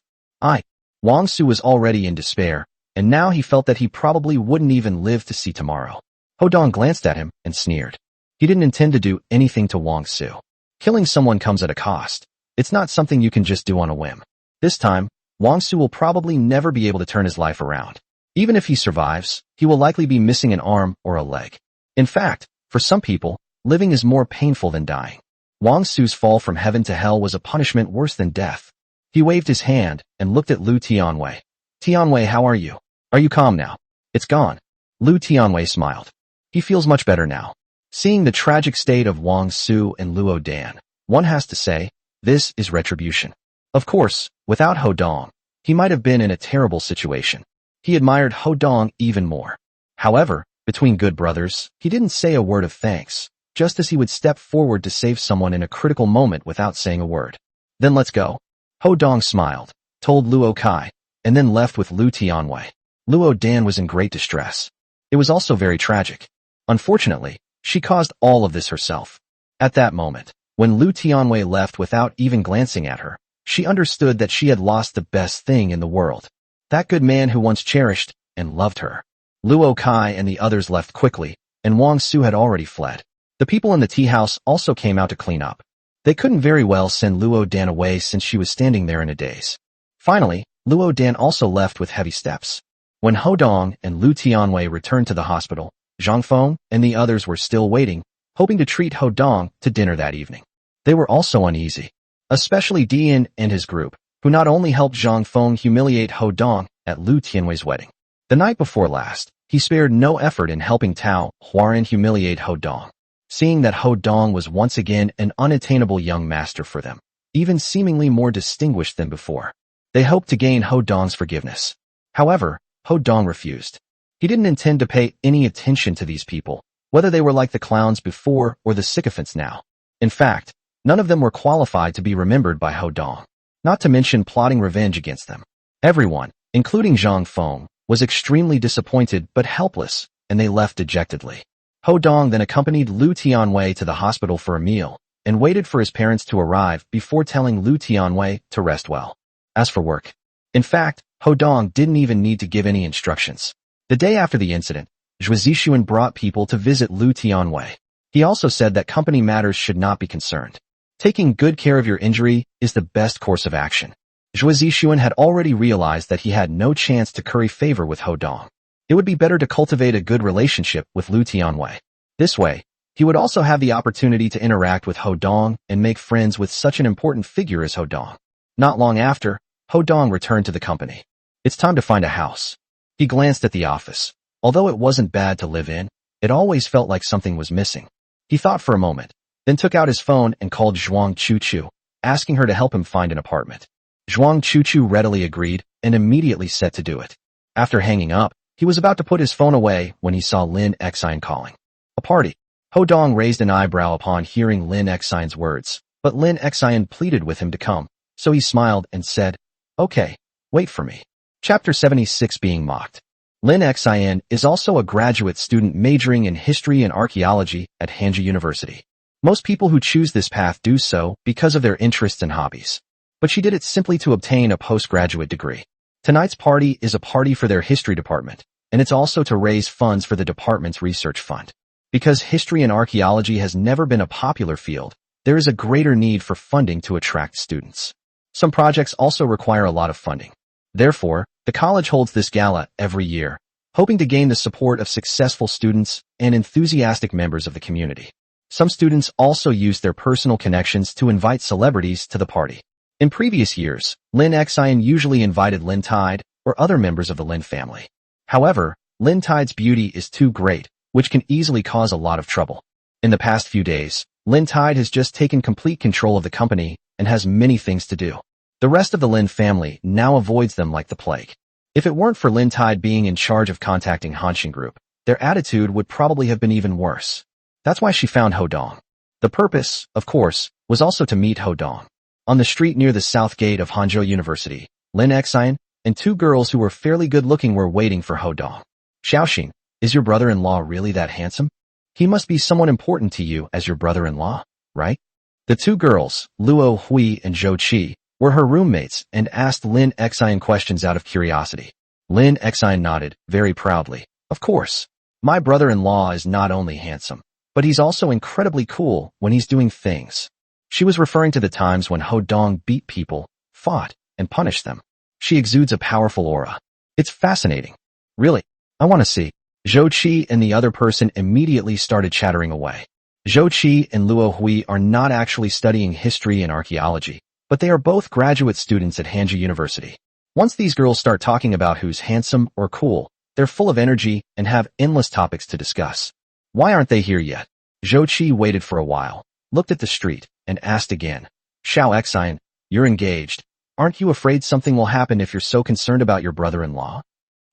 A: Wang Su was already in despair, and now he felt that he probably wouldn't even live to see tomorrow. Ho Dong glanced at him and sneered. He didn't intend to do anything to Wang Su. Killing someone comes at a cost. It's not something you can just do on a whim. This time, Wang Su will probably never be able to turn his life around. Even if he survives, he will likely be missing an arm or a leg. In fact, for some people, living is more painful than dying. Wang Su's fall from heaven to hell was a punishment worse than death. He waved his hand and looked at Lu Tianwei. Tianwei, how are you? Are you calm now? It's gone. Lu Tianwei smiled. He feels much better now. Seeing the tragic state of Wang Su and Luo Dan, one has to say, this is retribution. Of course, without Ho Dong, he might have been in a terrible situation. He admired Ho Dong even more. However, between good brothers, he didn't say a word of thanks, just as he would step forward to save someone in a critical moment without saying a word. Then let's go. Ho Dong smiled, told Luo Kai, and then left with Lu Tianwei. Luo Dan was in great distress. It was also very tragic. Unfortunately, she caused all of this herself. At that moment, when Lu Tianwei left without even glancing at her, she understood that she had lost the best thing in the world. That good man who once cherished and loved her. Luo Kai and the others left quickly, and Wang Su had already fled. The people in the tea house also came out to clean up. They couldn't very well send Luo Dan away since she was standing there in a daze. Finally, Luo Dan also left with heavy steps. When Ho Dong and Lu Tianwei returned to the hospital, Zhang Feng and the others were still waiting, hoping to treat Ho Dong to dinner that evening. They were also uneasy, especially Dian and his group, who not only helped Zhang Feng humiliate Ho Dong at Lu Tianwei's wedding. The night before last, he spared no effort in helping Tao Huaran humiliate Ho Dong. Seeing that Ho Dong was once again an unattainable young master for them, even seemingly more distinguished than before, they hoped to gain Ho Dong's forgiveness. However, Ho Dong refused. He didn't intend to pay any attention to these people, whether they were like the clowns before or the sycophants now. In fact, none of them were qualified to be remembered by Ho Dong, not to mention plotting revenge against them. Everyone, including Zhang Feng, was extremely disappointed but helpless, and they left dejectedly. Ho Dong then accompanied Lu Tianwei to the hospital for a meal, and waited for his parents to arrive before telling Lu Tianwei to rest well. As for work, in fact, Ho Dong didn't even need to give any instructions. The day after the incident, Zhuo Zixuan brought people to visit Lu Tianwei. He also said that company matters should not be concerned. Taking good care of your injury is the best course of action. Zhuo Zixuan had already realized that he had no chance to curry favor with Ho Dong. It would be better to cultivate a good relationship with Lu Tianwei. This way, he would also have the opportunity to interact with Ho Dong and make friends with such an important figure as Ho Dong. Not long after, Ho Dong returned to the company. It's time to find a house. He glanced at the office. Although it wasn't bad to live in, it always felt like something was missing. He thought for a moment, then took out his phone and called Zhuang Chuchu, asking her to help him find an apartment. Zhuang Chuchu readily agreed and immediately set to do it. After hanging up, he was about to put his phone away when he saw Lin Xian calling. A party. Ho Dong raised an eyebrow upon hearing Lin Xian's words, but Lin Xian pleaded with him to come, so he smiled and said, "Okay, wait for me." Chapter 76 Being Mocked. Lin Xian is also a graduate student majoring in history and archaeology at Hanja University. Most people who choose this path do so because of their interests and hobbies. But she did it simply to obtain a postgraduate degree. Tonight's party is a party for their history department, and it's also to raise funds for the department's research fund. Because history and archaeology has never been a popular field, there is a greater need for funding to attract students. Some projects also require a lot of funding. Therefore, the college holds this gala every year, hoping to gain the support of successful students and enthusiastic members of the community. Some students also use their personal connections to invite celebrities to the party. In previous years, Lin Xian usually invited Lin Tide or other members of the Lin family. However, Lin Tide's beauty is too great, which can easily cause a lot of trouble. In the past few days, Lin Tide has just taken complete control of the company and has many things to do. The rest of the Lin family now avoids them like the plague. If it weren't for Lin Tide being in charge of contacting Hanshin Group, their attitude would probably have been even worse. That's why she found Ho Dong. The purpose, of course, was also to meet Ho Dong. On the street near the south gate of Hangzhou University, Lin Xian and two girls who were fairly good-looking were waiting for Ho Dong. "Xiaoxing, is your brother-in-law really that handsome? He must be someone important to you as your brother-in-law, right?" The two girls, Luo Hui and Zhou Qi, were her roommates and asked Lin Xian questions out of curiosity. Lin Xian nodded, very proudly. "Of course. My brother-in-law is not only handsome, but he's also incredibly cool when he's doing things." She was referring to the times when Ho Dong beat people, fought, and punished them. She exudes a powerful aura. It's fascinating. Really? I want to see. Zhou Qi and the other person immediately started chattering away. Zhou Qi and Luo Hui are not actually studying history and archaeology, but they are both graduate students at Hanji University. Once these girls start talking about who's handsome or cool, they're full of energy and have endless topics to discuss. Why aren't they here yet? Zhou Qi waited for a while, looked at the street, and asked again. Xiao Xian, you're engaged. Aren't you afraid something will happen if you're so concerned about your brother-in-law?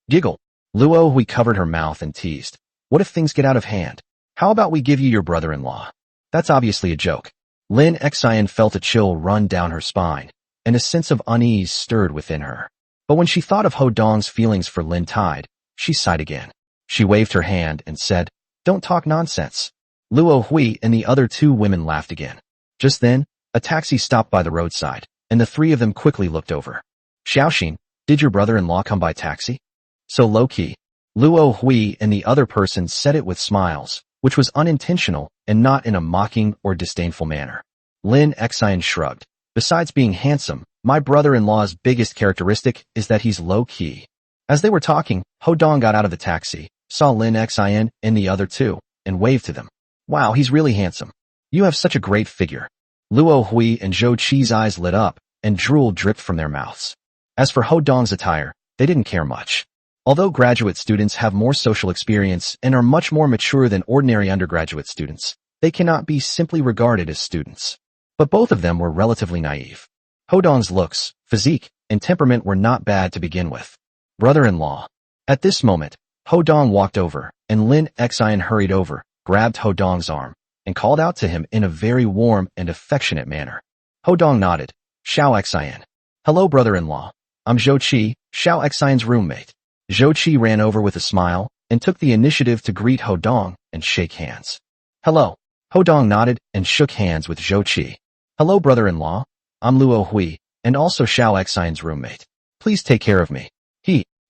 A: Giggle. Luo Hui covered her mouth and teased. What if things get out of hand? How about we give you your brother-in-law? That's obviously a joke. Lin Xian felt a chill run down her spine, and a sense of unease stirred within her. But when she thought of Ho Dong's feelings for Lin Tide, she sighed again. She waved her hand and said, Don't talk nonsense. Luo Hui and the other two women laughed again. Just then, a taxi stopped by the roadside, and the three of them quickly looked over. Xiaoxin, did your brother-in-law come by taxi? So low-key. Luo Hui and the other person said it with smiles, which was unintentional and not in a mocking or disdainful manner. Lin Xian shrugged. Besides being handsome, my brother-in-law's biggest characteristic is that he's low-key. As they were talking, Ho Dong got out of the taxi, saw Lin Xian and the other two, and waved to them. Wow, he's really handsome. You have such a great figure. Luo Hui and Zhou Qi's eyes lit up, and drool dripped from their mouths. As for Ho Dong's attire, they didn't care much. Although graduate students have more social experience and are much more mature than ordinary undergraduate students, they cannot be simply regarded as students. But both of them were relatively naive. Ho Dong's looks, physique, and temperament were not bad to begin with. Brother-in-law. At this moment, Ho Dong walked over, and Lin Xian hurried over, grabbed Ho Dong's arm, and called out to him in a very warm and affectionate manner. Ho Dong nodded. Xiao Xian. Hello, brother-in-law. I'm Zhou Qi, Xiao Xian's roommate. Zhou Qi ran over with a smile and took the initiative to greet Ho Dong and shake hands. Hello. Ho Dong nodded and shook hands with Zhou Qi. Hello, brother-in-law. I'm Luo Hui, and also Xiao Xian's roommate. Please take care of me.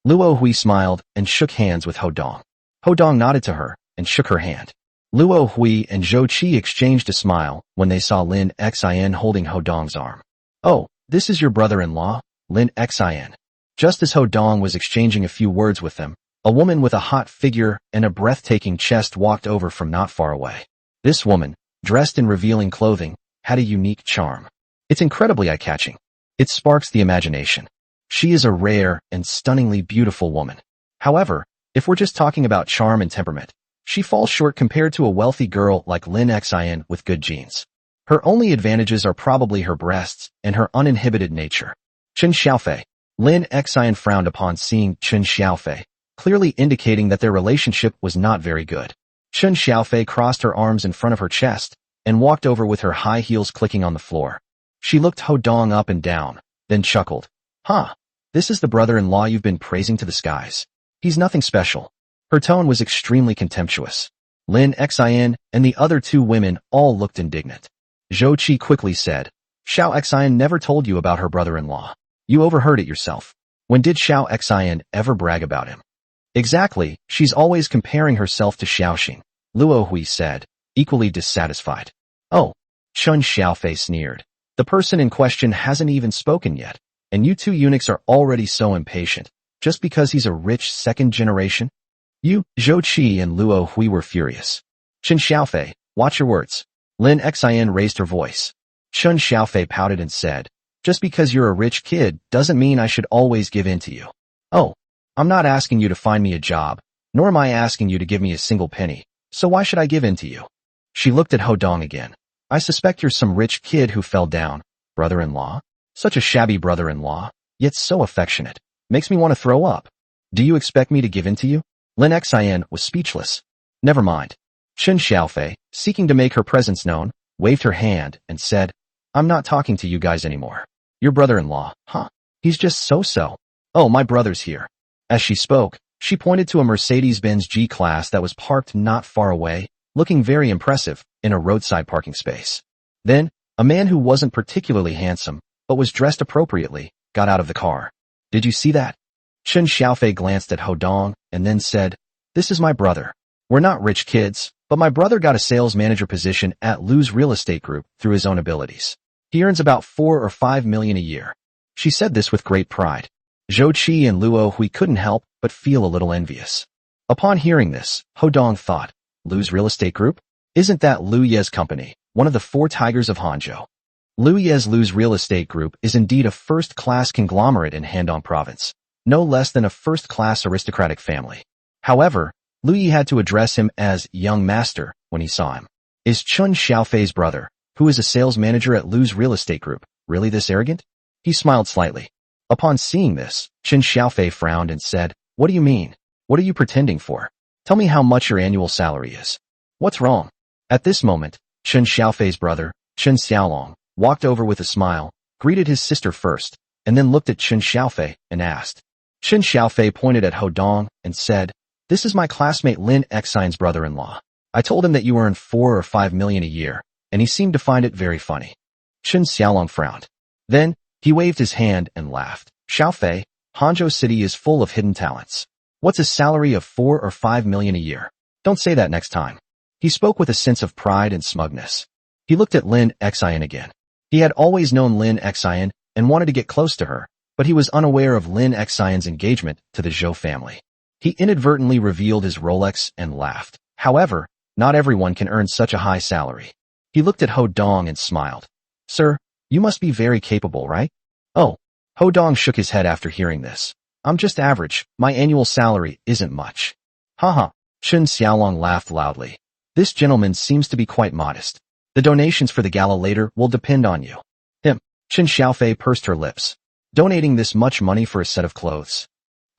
A: Luo Hui smiled and shook hands with Ho Dong. Ho Dong nodded to her and shook her hand. Luo Hui and Zhou Qi exchanged a smile when they saw Lin Xian holding Ho Dong's arm. Oh, this is your brother-in-law, Lin Xian. Just as Ho Dong was exchanging a few words with them, a woman with a hot figure and a breathtaking chest walked over from not far away. This woman, dressed in revealing clothing, had a unique charm. It's incredibly eye-catching. It sparks the imagination. She is a rare and stunningly beautiful woman. However, if we're just talking about charm and temperament, she falls short compared to a wealthy girl like Lin Xian with good genes. Her only advantages are probably her breasts and her uninhibited nature. Chen Xiaofei. Lin Xian frowned upon seeing Chen Xiaofei, clearly indicating that their relationship was not very good. Chen Xiaofei crossed her arms in front of her chest and walked over with her high heels clicking on the floor. She looked Ho Dong up and down, then chuckled. This is the brother-in-law you've been praising to the skies. He's nothing special. Her tone was extremely contemptuous. Lin Xian and the other two women all looked indignant. Zhou Qi quickly said, Xiao Xian never told you about her brother-in-law. You overheard it yourself. When did Xiao Xian ever brag about him? Exactly, she's always comparing herself to Xiaoxin, Luo Hui said, equally dissatisfied. Oh, Chen Xiaofei sneered. The person in question hasn't even spoken yet, and you two eunuchs are already so impatient, just because he's a rich second generation? You, Zhou Qi and Luo Hui were furious. Chen Xiaofei, watch your words. Lin Xian raised her voice. Chen Xiaofei pouted and said, just because you're a rich kid doesn't mean I should always give in to you. Oh, I'm not asking you to find me a job, nor am I asking you to give me a single penny, so why should I give in to you? She looked at Ho Dong again. I suspect you're some rich kid who fell down. Brother-in-law? Such a shabby brother-in-law, yet so affectionate. Makes me want to throw up. Do you expect me to give in to you? Lin Xian was speechless. Never mind. Chen Xiaofei, seeking to make her presence known, waved her hand and said, I'm not talking to you guys anymore. Your brother-in-law, He's just so-so. Oh, my brother's here. As she spoke, she pointed to a Mercedes-Benz G-Class that was parked not far away, looking very impressive, in a roadside parking space. Then, a man who wasn't particularly handsome, but was dressed appropriately, got out of the car. Did you see that? Chen Xiaofei glanced at Ho Dong and then said, This is my brother. We're not rich kids, but my brother got a sales manager position at Lu's Real Estate Group through his own abilities. He earns about 4 or 5 million a year. She said this with great pride. Zhou Qi and Luo Hui couldn't help but feel a little envious. Upon hearing this, Ho Dong thought, Lu's real estate group? Isn't that Lu Ye's company, one of the four tigers of Hangzhou? Lu's real estate group is indeed a first-class conglomerate in Handong province, no less than a first-class aristocratic family. However, Lu Yi had to address him as young master when he saw him. Is Chun Xiaofei's brother, who is a sales manager at Lu's real estate group, really this arrogant? He smiled slightly. Upon seeing this, Chun Xiaofei frowned and said, What do you mean? What are you pretending for? Tell me how much your annual salary is. What's wrong? At this moment, Chun Xiaofei's brother, Chun Xiaolong, walked over with a smile, greeted his sister first, and then looked at Chun Xiaofei and asked. Chun Xiaofei pointed at Ho Dong and said, This is my classmate Lin Xian's brother-in-law. I told him that you earn 4 or 5 million a year, and he seemed to find it very funny. Chun Xiaolong frowned. Then, he waved his hand and laughed. Xiaofei, Hangzhou City is full of hidden talents. What's a salary of 4 or 5 million a year? Don't say that next time. He spoke with a sense of pride and smugness. He looked at Lin Xian again. He had always known Lin Xian and wanted to get close to her, but he was unaware of Lin Xian's engagement to the Zhou family. He inadvertently revealed his Rolex and laughed. However, not everyone can earn such a high salary. He looked at Ho Dong and smiled. Sir, you must be very capable, right? Oh. Ho Dong shook his head after hearing this. I'm just average. My annual salary isn't much. Haha. Chun Xiaolong laughed loudly. This gentleman seems to be quite modest. The donations for the gala later will depend on you. Him. Chun Xiaofei pursed her lips. Donating this much money for a set of clothes.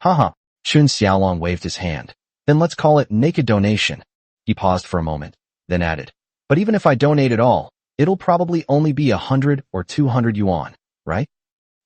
A: Haha. Chun Xiaolong waved his hand. Then let's call it naked donation. He paused for a moment, then added. But even if I donate it all, it'll probably only be 100 or 200 yuan, right?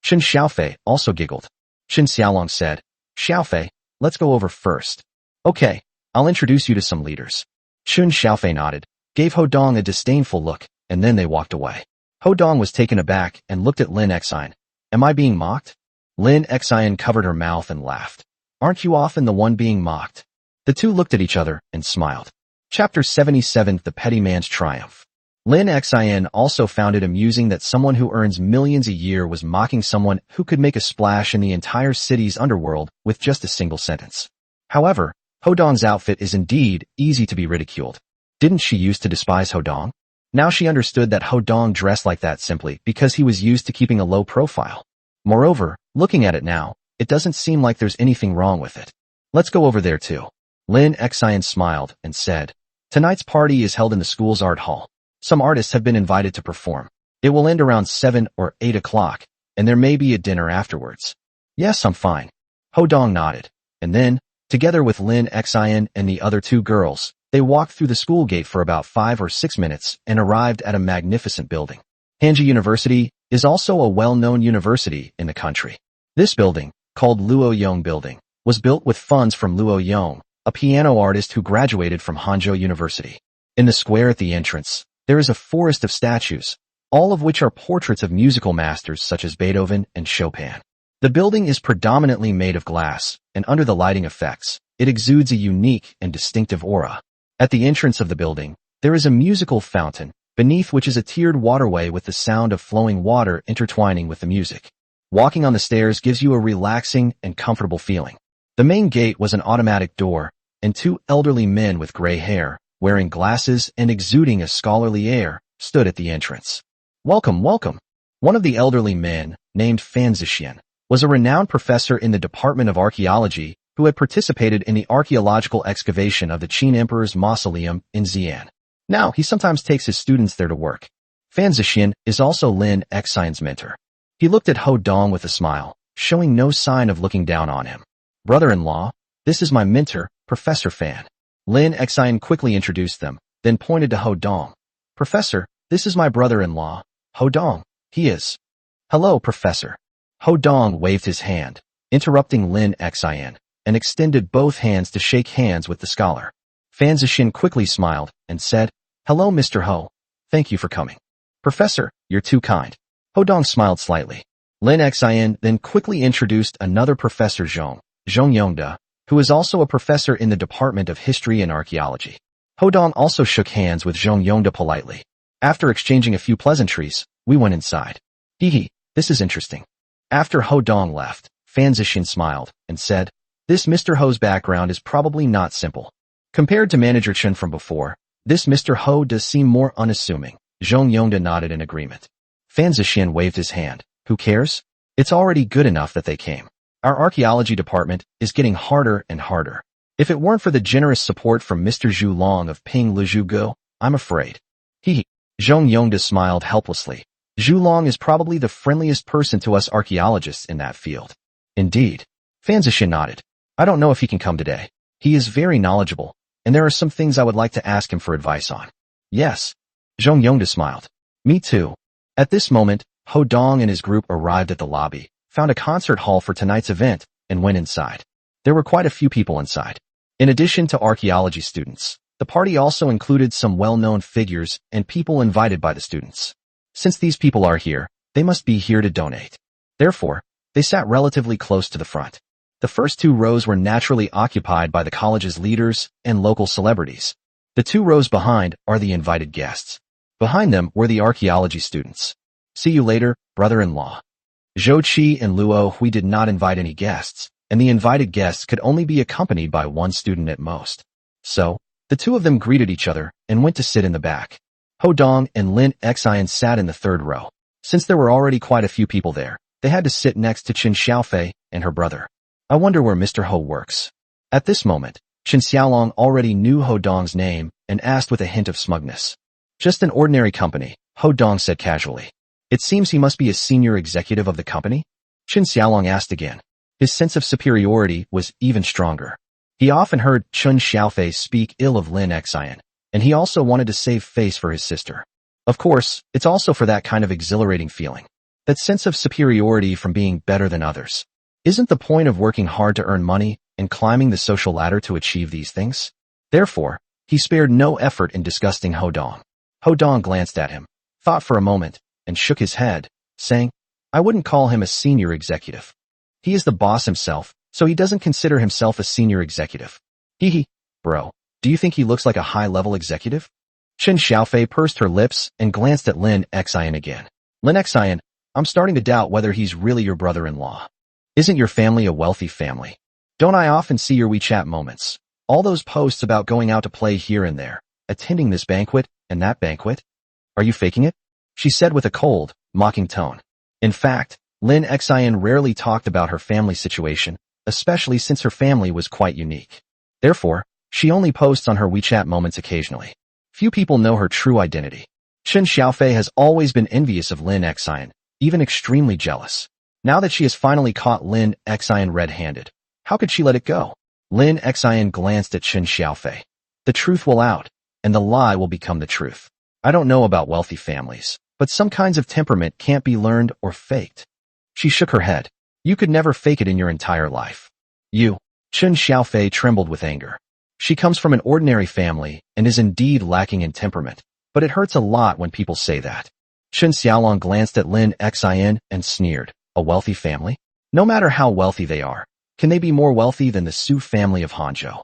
A: Chun Xiaofei also giggled. Chun Xiaolong said, Xiaofei, let's go over first. Okay, I'll introduce you to some leaders. Chun Xiaofei nodded, gave Ho Dong a disdainful look, and then they walked away. Ho Dong was taken aback and looked at Lin Xian. Am I being mocked? Lin Xian covered her mouth and laughed. Aren't you often the one being mocked? The two looked at each other and smiled. Chapter 77 The Petty Man's Triumph. Lin Xian also found it amusing that someone who earns millions a year was mocking someone who could make a splash in the entire city's underworld with just a single sentence. However, Ho Dong's outfit is indeed easy to be ridiculed. Didn't she used to despise Ho Dong? Now she understood that Ho Dong dressed like that simply because he was used to keeping a low profile. Moreover, looking at it now, it doesn't seem like there's anything wrong with it. Let's go over there too. Lin Xian smiled and said, Tonight's party is held in the school's art hall. Some artists have been invited to perform. It will end around 7 or 8 o'clock, and there may be a dinner afterwards. Yes, I'm fine. Ho Dong nodded, and then, together with Lin Xian and the other two girls, they walked through the school gate for about 5 or 6 minutes and arrived at a magnificent building. Hangzhou University is also a well-known university in the country. This building, called Luo Yong Building, was built with funds from Luo Yong, a piano artist who graduated from Hangzhou University. In the square at the entrance, there is a forest of statues, all of which are portraits of musical masters such as Beethoven and Chopin. The building is predominantly made of glass, and under the lighting effects, it exudes a unique and distinctive aura. At the entrance of the building, there is a musical fountain, beneath which is a tiered waterway with the sound of flowing water intertwining with the music. Walking on the stairs gives you a relaxing and comfortable feeling. The main gate was an automatic door, and two elderly men with gray hair, wearing glasses and exuding a scholarly air, stood at the entrance. Welcome, welcome. One of the elderly men, named Fan Zishian, was a renowned professor in the Department of Archaeology who had participated in the archaeological excavation of the Qin Emperor's mausoleum in Xi'an. Now, he sometimes takes his students there to work. Fan Zishian is also Lin Xian's mentor. He looked at Ho Dong with a smile, showing no sign of looking down on him. Brother-in-law, this is my mentor, Professor Fan. Lin Xian quickly introduced them, then pointed to Ho Dong. Professor, this is my brother-in-law, Ho Dong. He is. Hello, Professor. Ho Dong waved his hand, interrupting Lin Xian, and extended both hands to shake hands with the scholar. Fan Zishin quickly smiled and said, Hello, Mr. Ho. Thank you for coming. Professor, you're too kind. Ho Dong smiled slightly. Lin Xian then quickly introduced another Professor Zhong Yongda, who is also a professor in the Department of History and Archaeology. Ho Dong also shook hands with Zhong Yongda politely. After exchanging a few pleasantries, we went inside. Hee, this is interesting. After Ho Dong left, Fan Zixin smiled and said, "This Mr. Ho's background is probably not simple. Compared to Manager Chen from before, this Mr. Ho does seem more unassuming." Zhong Yongda nodded in agreement. Fan Zixin waved his hand. "Who cares? It's already good enough that they came. Our archaeology department is getting harder and harder. If it weren't for the generous support from Mr. Zhu Long of Ping Lezhugo, I'm afraid." He. Zhong Yongda smiled helplessly. "Zhu Long is probably the friendliest person to us archaeologists in that field." "Indeed." Fan Zixin nodded. "I don't know if he can come today. He is very knowledgeable, and there are some things I would like to ask him for advice on." "Yes." Zhong Yongda smiled. "Me too." At this moment, Ho Dong and his group arrived at the lobby, found a concert hall for tonight's event, and went inside. There were quite a few people inside. In addition to archaeology students, the party also included some well-known figures and people invited by the students. Since these people are here, they must be here to donate. Therefore, they sat relatively close to the front. The first 2 rows were naturally occupied by the college's leaders and local celebrities. The 2 rows behind are the invited guests. Behind them were the archaeology students. "See you later, brother-in-law." Zhou Qi and Luo Hui did not invite any guests, and the invited guests could only be accompanied by 1 student at most. So, the 2 of them greeted each other and went to sit in the back. Ho Dong and Lin Xian sat in the 3rd row. Since there were already quite a few people there, they had to sit next to Qin Xiaofei and her brother. "I wonder where Mr. Ho works." At this moment, Qin Xiaolong already knew Ho Dong's name and asked with a hint of smugness. "Just an ordinary company," Ho Dong said casually. "It seems he must be a senior executive of the company?" Qin Xiaolong asked again. His sense of superiority was even stronger. He often heard Qin Xiaofei speak ill of Lin Xian, and he also wanted to save face for his sister. Of course, it's also for that kind of exhilarating feeling. That sense of superiority from being better than others. Isn't the point of working hard to earn money and climbing the social ladder to achieve these things? Therefore, he spared no effort in disgusting Ho Dong. Ho Dong glanced at him, thought for a moment, and shook his head, saying, "I wouldn't call him a senior executive. He is the boss himself, so he doesn't consider himself a senior executive." Hee. "Bro, do you think he looks like a high-level executive?" Qin Xiaofei pursed her lips and glanced at Lin Xian again. "Lin Xian, I'm starting to doubt whether he's really your brother-in-law. Isn't your family a wealthy family? Don't I often see your WeChat moments? All those posts about going out to play here and there, attending this banquet and that banquet? Are you faking it?" she said with a cold, mocking tone. In fact, Lin Xian rarely talked about her family situation, especially since her family was quite unique. Therefore, she only posts on her WeChat moments occasionally. Few people know her true identity. Qin Xiaofei has always been envious of Lin Xian, even extremely jealous. Now that she has finally caught Lin Xian red-handed, how could she let it go? Lin Xian glanced at Qin Xiaofei. The truth will out, and the lie will become the truth. I don't know about wealthy families, but some kinds of temperament can't be learned or faked. She shook her head. You could never fake it in your entire life. You. Qin Xiaofei trembled with anger. She comes from an ordinary family and is indeed lacking in temperament, but it hurts a lot when people say that. Qin Xiaolong glanced at Lin Xian and sneered. A wealthy family? No matter how wealthy they are, can they be more wealthy than the Su family of Hangzhou?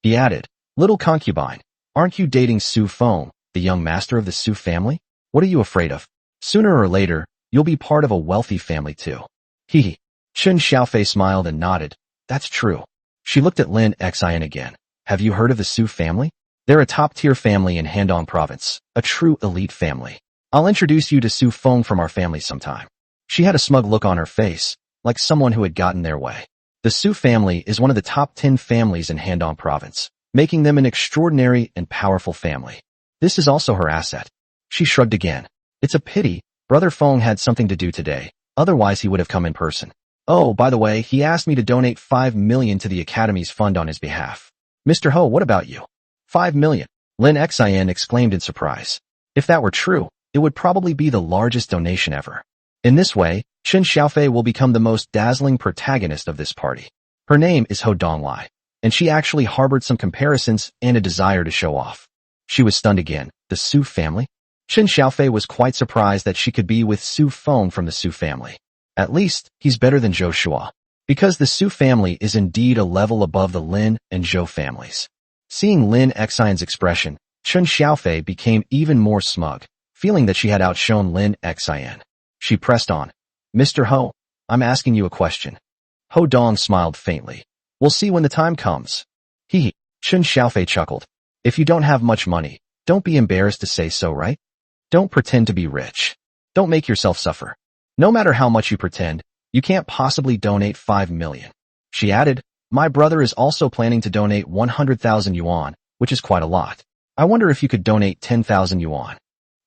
A: He added, Little concubine, aren't you dating Su Feng, the young master of the Su family? What are you afraid of? Sooner or later, you'll be part of a wealthy family too. Qin Xiaofei smiled and nodded. That's true. She looked at Lin Xian again. Have you heard of the Su family? They're a top-tier family in Handong province, a true elite family. I'll introduce you to Su Feng from our family sometime. She had a smug look on her face, like someone who had gotten their way. The Su family is one of the top 10 families in Handong province, making them an extraordinary and powerful family. This is also her asset. She shrugged again. It's a pity, Brother Feng had something to do today, otherwise he would have come in person. Oh, by the way, he asked me to donate 5 million to the Academy's fund on his behalf. Mr. Ho, what about you? 5 million. Lin Xian exclaimed in surprise. If that were true, it would probably be the largest donation ever. In this way, Qin Xiaofei will become the most dazzling protagonist of this party. Her name is Ho Donglai, and she actually harbored some comparisons and a desire to show off. She was stunned again. The Su family? Qin Xiaofei was quite surprised that she could be with Su Feng from the Su family. At least, he's better than Zhou Shua, because the Su family is indeed a level above the Lin and Zhou families. Seeing Lin Xian's expression, Qin Xiaofei became even more smug, feeling that she had outshone Lin Xian. She pressed on. Mr. Ho, I'm asking you a question. Ho Dong smiled faintly. We'll see when the time comes. Hee. Chen Xiaofei chuckled. If you don't have much money, don't be embarrassed to say so, right? Don't pretend to be rich. Don't make yourself suffer. No matter how much you pretend, you can't possibly donate 5 million. She added, my brother is also planning to donate 100,000 yuan, which is quite a lot. I wonder if you could donate 10,000 yuan.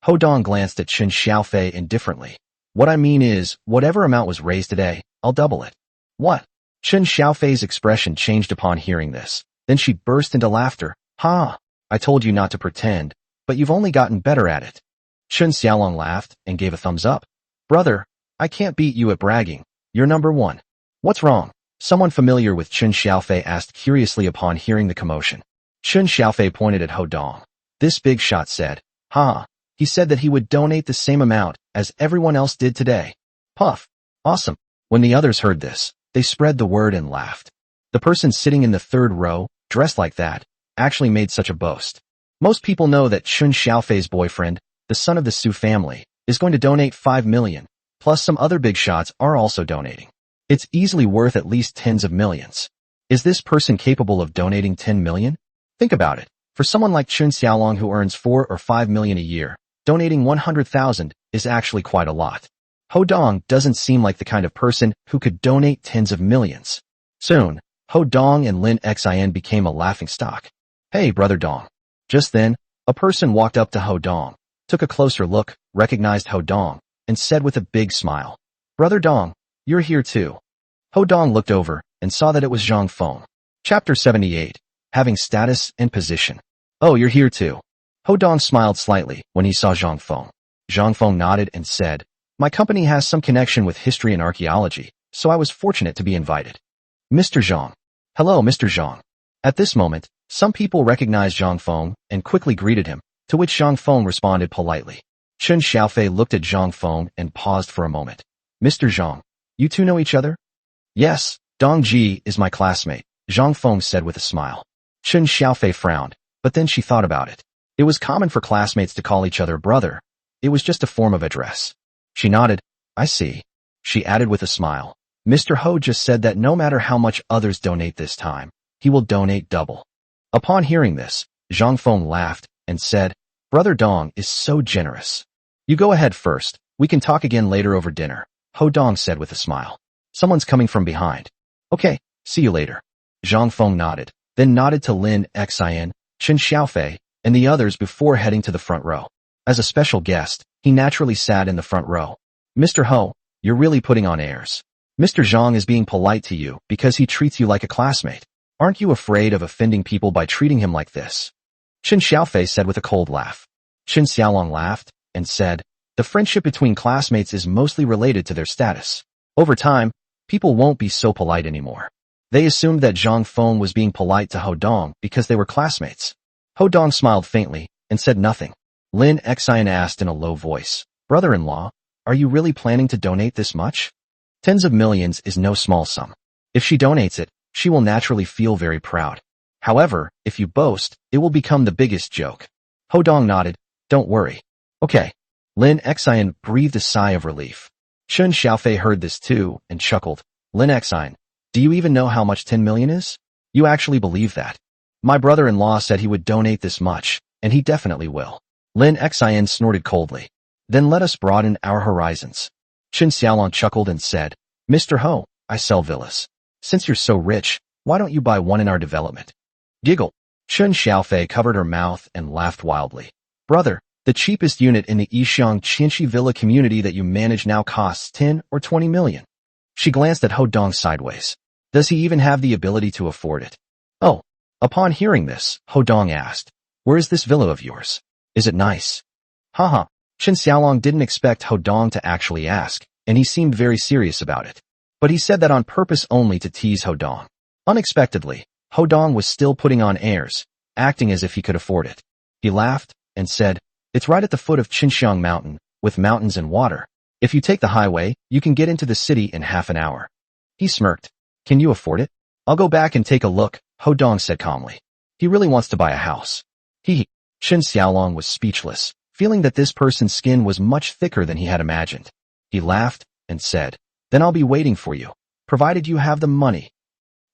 A: Ho Dong glanced at Chen Xiaofei indifferently. What I mean is, whatever amount was raised today, I'll double it. What? Chen Xiaofei's expression changed upon hearing this. Then she burst into laughter. Ha! I told you not to pretend, but you've only gotten better at it. Chen Xiaolong laughed and gave a thumbs up. Brother, I can't beat you at bragging. You're number one. What's wrong? Someone familiar with Chen Xiaofei asked curiously upon hearing the commotion. Chen Xiaofei pointed at Ho Dong. This big shot said, ha! He said that he would donate the same amount as everyone else did today. Puff. Awesome. When the others heard this, they spread the word and laughed. The person sitting in the third row, dressed like that, actually made such a boast. Most people know that Chen Xiaofei's boyfriend, the son of the Su family, is going to donate 5 million, plus some other big shots are also donating. It's easily worth at least tens of millions. Is this person capable of donating 10 million? Think about it. For someone like Chen Xiaolong who earns 4 or 5 million a year, donating 100,000 is actually quite a lot. Ho Dong doesn't seem like the kind of person who could donate tens of millions. Soon, Ho Dong and Lin Xin became a laughingstock. Hey, Brother Dong. Just then, a person walked up to Ho Dong, took a closer look, recognized Ho Dong, and said with a big smile, Brother Dong, you're here too. Ho Dong looked over and saw that it was Zhang Feng. Chapter 78. Having Status and Position. Oh, you're here too. Ho Dong smiled slightly when he saw Zhang Feng. Zhang Feng nodded and said, my company has some connection with history and archaeology, so I was fortunate to be invited. Mr. Zhang. Hello, Mr. Zhang. At this moment, some people recognized Zhang Feng and quickly greeted him, to which Zhang Feng responded politely. Chen Xiaofei looked at Zhang Feng and paused for a moment. Mr. Zhang, you two know each other? Yes, Dong Ji is my classmate, Zhang Feng said with a smile. Chen Xiaofei frowned, but then she thought about it. It was common for classmates to call each other brother. It was just a form of address. She nodded. I see. She added with a smile. Mr. Ho just said that no matter how much others donate this time, he will donate double. Upon hearing this, Zhang Feng laughed and said, Brother Dong is so generous. You go ahead first. We can talk again later over dinner, Ho Dong said with a smile. Someone's coming from behind. Okay, see you later. Zhang Feng nodded, then nodded to Lin Xin, Chen Xiaofei, and the others before heading to the front row. As a special guest, he naturally sat in the front row. Mr. Ho, you're really putting on airs. Mr. Zhang is being polite to you because he treats you like a classmate. Aren't you afraid of offending people by treating him like this? Chen Xiaofei said with a cold laugh. Chen Xiaolong laughed and said, the friendship between classmates is mostly related to their status. Over time, people won't be so polite anymore. They assumed that Zhang Feng was being polite to Ho Dong because they were classmates. Ho Dong smiled faintly and said nothing. Lin Xin asked in a low voice, Brother-in-law, are you really planning to donate this much? Tens of millions is no small sum. If she donates it, she will naturally feel very proud. However, if you boast, it will become the biggest joke. Ho Dong nodded. Don't worry. Okay. Lin Xin breathed a sigh of relief. Chen Xiaofei heard this too and chuckled. Lin Xin, do you even know how much 10 million is? You actually believe that? My brother-in-law said he would donate this much, and he definitely will. Lin Xin snorted coldly. Then let us broaden our horizons. Chen Xiaolong chuckled and said, Mr. Ho, I sell villas. Since you're so rich, why don't you buy one in our development? Giggle. Chen Xiaofei covered her mouth and laughed wildly. Brother, the cheapest unit in the Yixiang Qinshi villa community that you manage now costs 10 or 20 million. She glanced at Ho Dong sideways. Does he even have the ability to afford it? Oh. Upon hearing this, Ho Dong asked, where is this villa of yours? Is it nice? Haha. Chen Xiaolong didn't expect Ho Dong to actually ask, and he seemed very serious about it. But he said that on purpose only to tease Ho Dong. Unexpectedly, Ho Dong was still putting on airs, acting as if he could afford it. He laughed and said, it's right at the foot of Qinxiang Mountain, with mountains and water. If you take the highway, you can get into the city in half an hour. He smirked. Can you afford it? I'll go back and take a look, Ho Dong said calmly. He really wants to buy a house. Chen Xiaolong was speechless, feeling that this person's skin was much thicker than he had imagined. He laughed and said, then I'll be waiting for you. provided you have the money.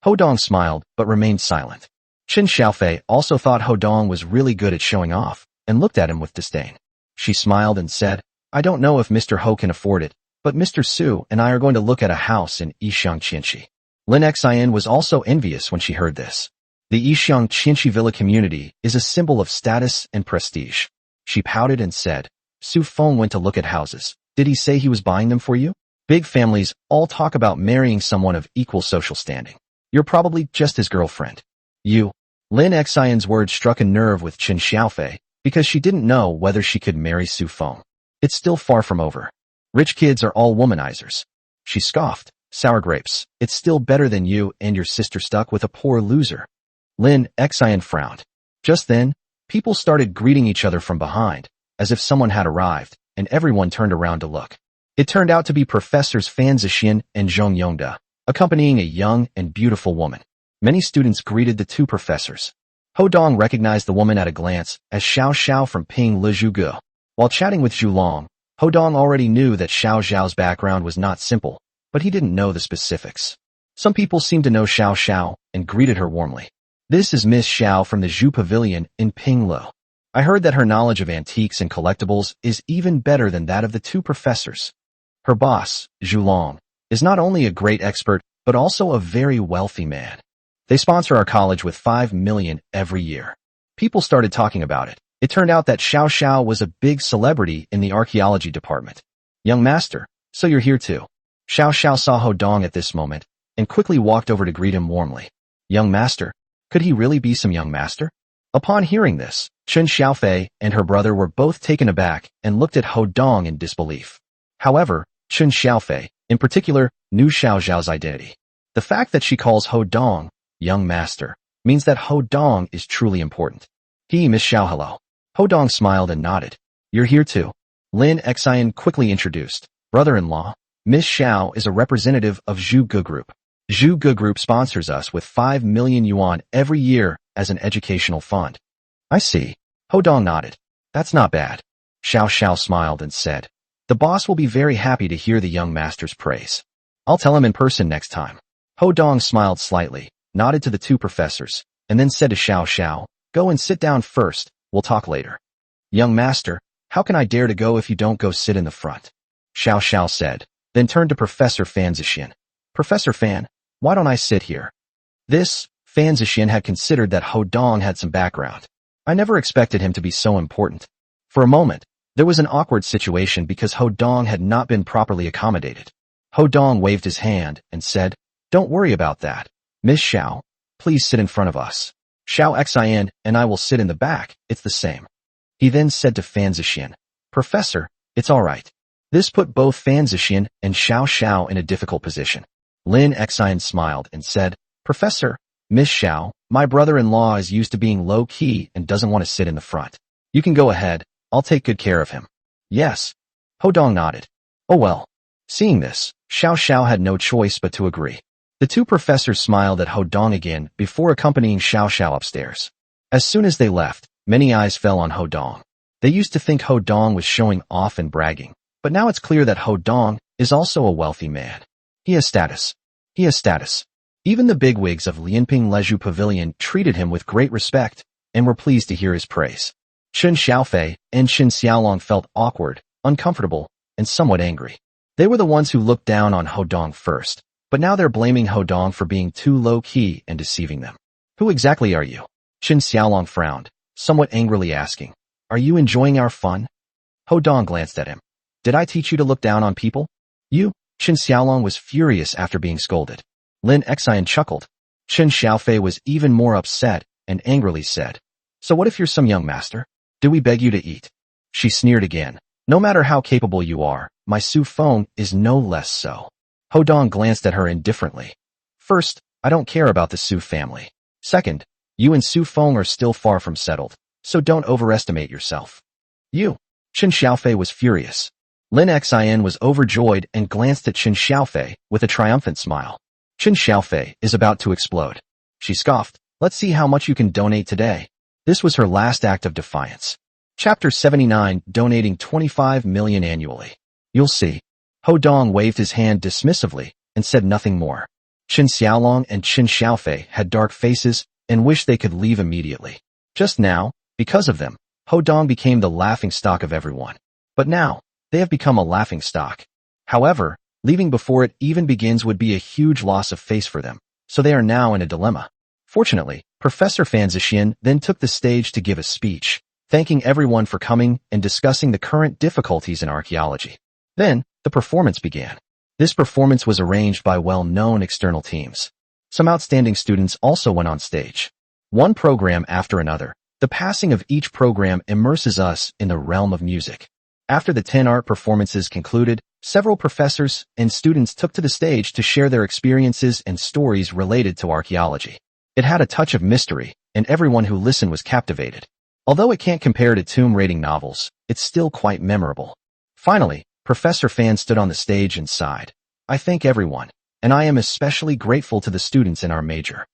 A: Ho Dong smiled, but remained silent. Qin Xiaofei also thought Ho Dong was really good at showing off, and looked at him with disdain. She smiled and said, I don't know if Mr. Ho can afford it, but Mr. Su and I are going to look at a house in Yixiang Qianxi. Lin Xian was also envious when she heard this. The Yixiang Qianxi villa community is a symbol of status and prestige. She pouted and said, Su Feng went to look at houses. Did he say he was buying them for you? Big families all talk about marrying someone of equal social standing. You're probably just his girlfriend. You. Lin Xian's words struck a nerve with Qin Xiaofei because she didn't know whether she could marry Su Feng. It's still far from over. Rich kids are all womanizers. She scoffed. Sour grapes. It's still better than you and your sister stuck with a poor loser. Lin Xian frowned. Just then, people started greeting each other from behind, as if someone had arrived, and everyone turned around to look. It turned out to be Professors Fan Zixin and Zhong Yongda, accompanying a young and beautiful woman. Many students greeted the two professors. Ho Dong recognized the woman at a glance as Xiao Xiao from Ping Le Zhuge. While chatting with Zhu Long, Ho Dong already knew that Xiao Xiao's background was not simple, but he didn't know the specifics. Some people seemed to know Xiao Xiao and greeted her warmly. This is Miss Xiao from the Zhu Pavilion in Pinglo. I heard that her knowledge of antiques and collectibles is even better than that of the two professors. Her boss, Zhu Long, is not only a great expert, but also a very wealthy man. They sponsor our college with 5 million every year. People started talking about it. It turned out that Xiao Xiao was a big celebrity in the archaeology department. Young master, so you're here too. Xiao Xiao saw Ho Dong at this moment, and quickly walked over to greet him warmly. Young master? Could he really be some young master? Upon hearing this, Qin Xiaofei and her brother were both taken aback and looked at Ho Dong in disbelief. However, Qin Xiaofei, in particular, knew Xiao Xiao's identity. The fact that she calls Ho Dong young master means that Ho Dong is truly important. Miss Xiao, hello. Ho Dong smiled and nodded. You're here too. Lin Xian quickly introduced. Brother-in-law, Miss Xiao is a representative of Zhu Ge Group. Zhu Ge Group sponsors us with 5 million yuan every year as an educational fund. I see. Ho Dong nodded. That's not bad. Xiao Xiao smiled and said, the boss will be very happy to hear the young master's praise. I'll tell him in person next time. Ho Dong smiled slightly, nodded to the two professors, and then said to Xiao Xiao, go and sit down first, we'll talk later. Young master, how can I dare to go if you don't go sit in the front? Xiao Xiao said, then turned to Professor Fan Zixin. Professor Fan, why don't I sit here? Fan Zixin had considered that Ho Dong had some background. I never expected him to be so important. For a moment, there was an awkward situation because Ho Dong had not been properly accommodated. Ho Dong waved his hand and said, don't worry about that. Miss Xiao, please sit in front of us. Xiao Xian and I will sit in the back, it's the same. He then said to Fan Zixin, Professor, it's all right. This put both Fan Zixin and Xiao Xiao in a difficult position. Lin Xian smiled and said, Professor, Miss Xiao, my brother-in-law is used to being low-key and doesn't want to sit in the front. You can go ahead, I'll take good care of him. Yes. Ho Dong nodded. Oh well. Seeing this, Xiao Xiao had no choice but to agree. The two professors smiled at Ho Dong again before accompanying Xiao Xiao upstairs. As soon as they left, many eyes fell on Ho Dong. They used to think Ho Dong was showing off and bragging, but now it's clear that Ho Dong is also a wealthy man. He has status. Even the bigwigs of Lianping Lezhu Pavilion treated him with great respect and were pleased to hear his praise. Qin Xiaofei and Qin Xiaolong felt awkward, uncomfortable, and somewhat angry. They were the ones who looked down on Ho Dong first, but now they're blaming Ho Dong for being too low-key and deceiving them. Who exactly are you? Qin Xiaolong frowned, somewhat angrily asking, are you enjoying our fun? Ho Dong glanced at him. Did I teach you to look down on people? You? Qin Xiaolong was furious after being scolded. Lin Xian chuckled. Qin Xiaofei was even more upset and angrily said, so what if you're some young master? Do we beg you to eat? She sneered again. No matter how capable you are, my Su Feng is no less so. Ho Dong glanced at her indifferently. First, I don't care about the Su family. Second, you and Su Feng are still far from settled, so don't overestimate yourself. You. Qin Xiaofei was furious. Lin Xian was overjoyed and glanced at Qin Xiaofei with a triumphant smile. Qin Xiaofei is about to explode. She scoffed, let's see how much you can donate today. This was her last act of defiance. Chapter 79, donating 25 million annually. You'll see. Ho Dong waved his hand dismissively, and said nothing more. Chen Xiaolong and Chen Xiaofei had dark faces and wished they could leave immediately. Just now, because of them, Ho Dong became the laughingstock of everyone. But now, they have become a laughingstock. However, leaving before it even begins would be a huge loss of face for them, so they are now in a dilemma. Fortunately, Professor Fan Zixin then took the stage to give a speech, thanking everyone for coming and discussing the current difficulties in archaeology. Then, the performance began. This performance was arranged by well-known external teams. Some outstanding students also went on stage. One program after another, the passing of each program immerses us in the realm of music. After the 10 art performances concluded, several professors and students took to the stage to share their experiences and stories related to archaeology. It had a touch of mystery, and everyone who listened was captivated. Although it can't compare to tomb raiding novels, it's still quite memorable. Finally, Professor Fan stood on the stage and sighed. I thank everyone, and I am especially grateful to the students in our major.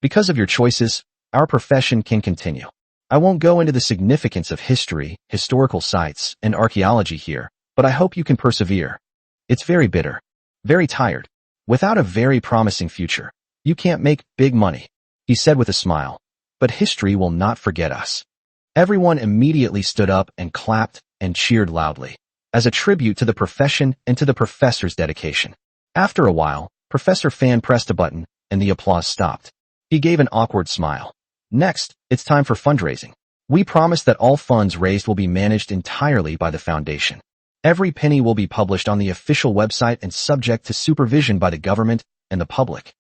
A: Because of your choices, our profession can continue. I won't go into the significance of history, historical sites, and archaeology here, but I hope you can persevere. It's very bitter, very tired. Without a very promising future, you can't make big money, he said with a smile. But history will not forget us. Everyone immediately stood up and clapped and cheered loudly, as a tribute to the profession and to the professor's dedication. After a while, Professor Fan pressed a button, and the applause stopped. He gave an awkward smile. Next, it's time for fundraising. We promise that all funds raised will be managed entirely by the foundation. Every penny will be published on the official website and subject to supervision by the government and the public.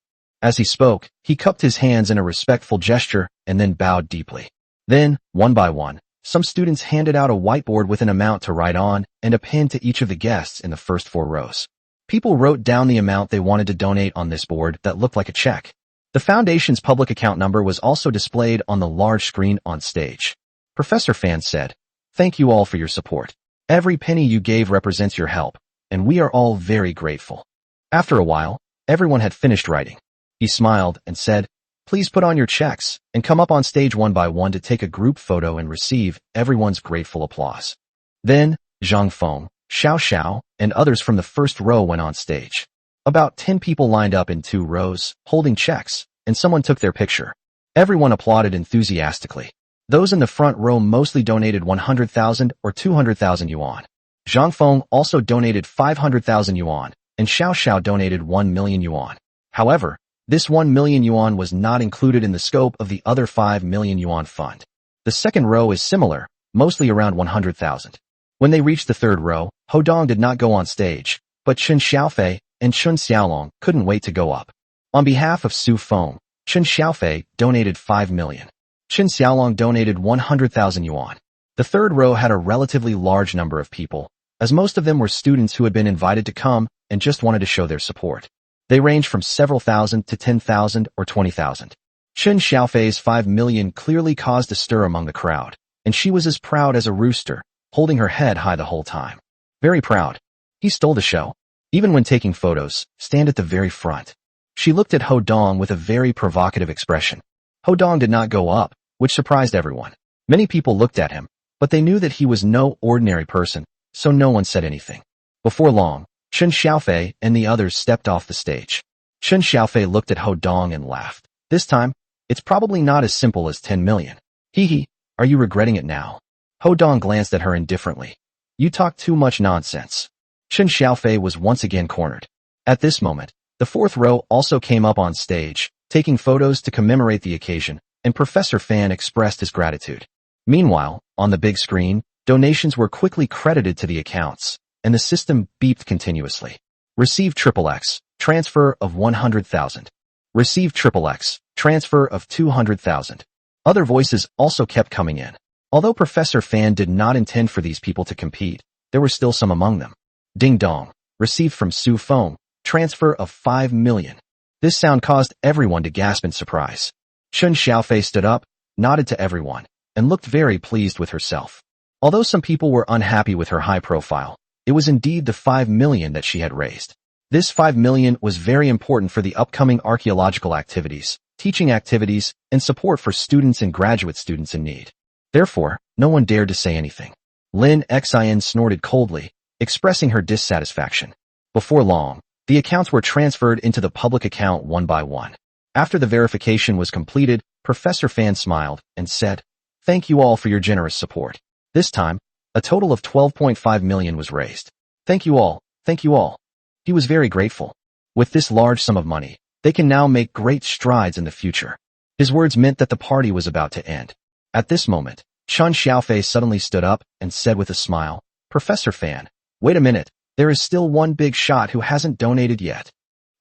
A: As he spoke, he cupped his hands in a respectful gesture and then bowed deeply. Then, one by one, some students handed out a whiteboard with an amount to write on and a pen to each of the guests in the first 4 rows. People wrote down the amount they wanted to donate on this board that looked like a check. The foundation's public account number was also displayed on the large screen on stage. Professor Fan said, "Thank you all for your support. Every penny you gave represents your help, and we are all very grateful." After a while, everyone had finished writing. He smiled and said, "Please put on your checks and come up on stage one by one to take a group photo and receive everyone's grateful applause." Then, Zhang Feng, Xiao Xiao, and others from the first row went on stage. About 10 people lined up in 2 rows, holding checks, and someone took their picture. Everyone applauded enthusiastically. Those in the front row mostly donated 100,000 or 200,000 yuan. Zhang Feng also donated 500,000 yuan, and Xiao Xiao donated 1 million yuan. However, this 1 million yuan was not included in the scope of the other 5 million yuan fund. The second row is similar, mostly around 100,000. When they reached the third row, Ho Dong did not go on stage, but Chen Xiaofei and Chen Xiaolong couldn't wait to go up. On behalf of Su Feng, Chen Xiaofei donated 5 million. Chen Xiaolong donated 100,000 yuan. The third row had a relatively large number of people, as most of them were students who had been invited to come and just wanted to show their support. They ranged from several thousand to 10,000 or 20,000. Chen Xiaofei's 5 million clearly caused a stir among the crowd, and she was as proud as a rooster, holding her head high the whole time. Very proud. He stole the show. Even when taking photos, stand at the very front. She looked at Ho Dong with a very provocative expression. Ho Dong did not go up, which surprised everyone. Many people looked at him, but they knew that he was no ordinary person, so no one said anything. Before long, Chen Xiaofei and the others stepped off the stage. Chen Xiaofei looked at Ho Dong and laughed. This time, it's probably not as simple as 10 million. Hee hee, are you regretting it now? Ho Dong glanced at her indifferently. You talk too much nonsense. Chen Xiaofei was once again cornered. At this moment, the fourth row also came up on stage, taking photos to commemorate the occasion, and Professor Fan expressed his gratitude. Meanwhile, on the big screen, donations were quickly credited to the accounts, and the system beeped continuously. Receive XXX, transfer of 100,000. Receive XXX, transfer of 200,000. Other voices also kept coming in. Although Professor Fan did not intend for these people to compete, there were still some among them. Ding dong, received from Su Feng, transfer of 5 million. This sound caused everyone to gasp in surprise. Chen Xiaofei stood up, nodded to everyone, and looked very pleased with herself. Although some people were unhappy with her high profile, it was indeed the 5 million that she had raised. This 5 million was very important for the upcoming archaeological activities, teaching activities, and support for students and graduate students in need. Therefore, no one dared to say anything. Lin Xin snorted coldly, expressing her dissatisfaction. Before long, The accounts were transferred into the public account one by one. After the verification was completed, Professor Fan smiled and said, "Thank you all for your generous support. This time, a total of 12.5 million was raised. Thank you all, thank you all." He was very grateful. With this large sum of money, they can now make great strides in the future. His words meant that the party was about to end. At this moment, Chen Xiaofei suddenly stood up and said with a smile, "Professor Fan, wait a minute, there is still one big shot who hasn't donated yet."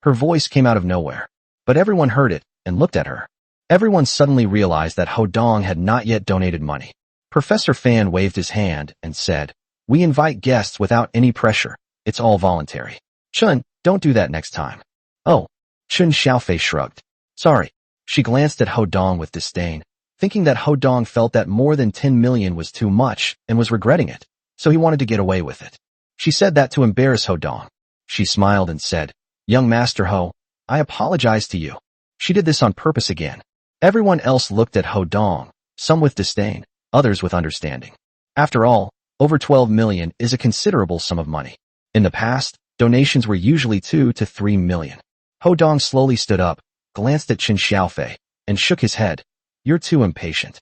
A: Her voice came out of nowhere, but everyone heard it and looked at her. Everyone suddenly realized that Ho Dong had not yet donated money. Professor Fan waved his hand and said, "We invite guests without any pressure. It's all voluntary. Chen, don't do that next time." "Oh." Chen Xiaofei shrugged. "Sorry." She glanced at Ho Dong with disdain, thinking that Ho Dong felt that more than 10 million was too much and was regretting it, so he wanted to get away with it. She said that to embarrass Ho Dong. She smiled and said, "Young Master Ho, I apologize to you." She did this on purpose again. Everyone else looked at Ho Dong, some with disdain, others with understanding. After all, over 12 million is a considerable sum of money. In the past, donations were usually 2 to 3 million. Ho Dong slowly stood up, glanced at Chen Xiaofei, and shook his head. "You're too impatient."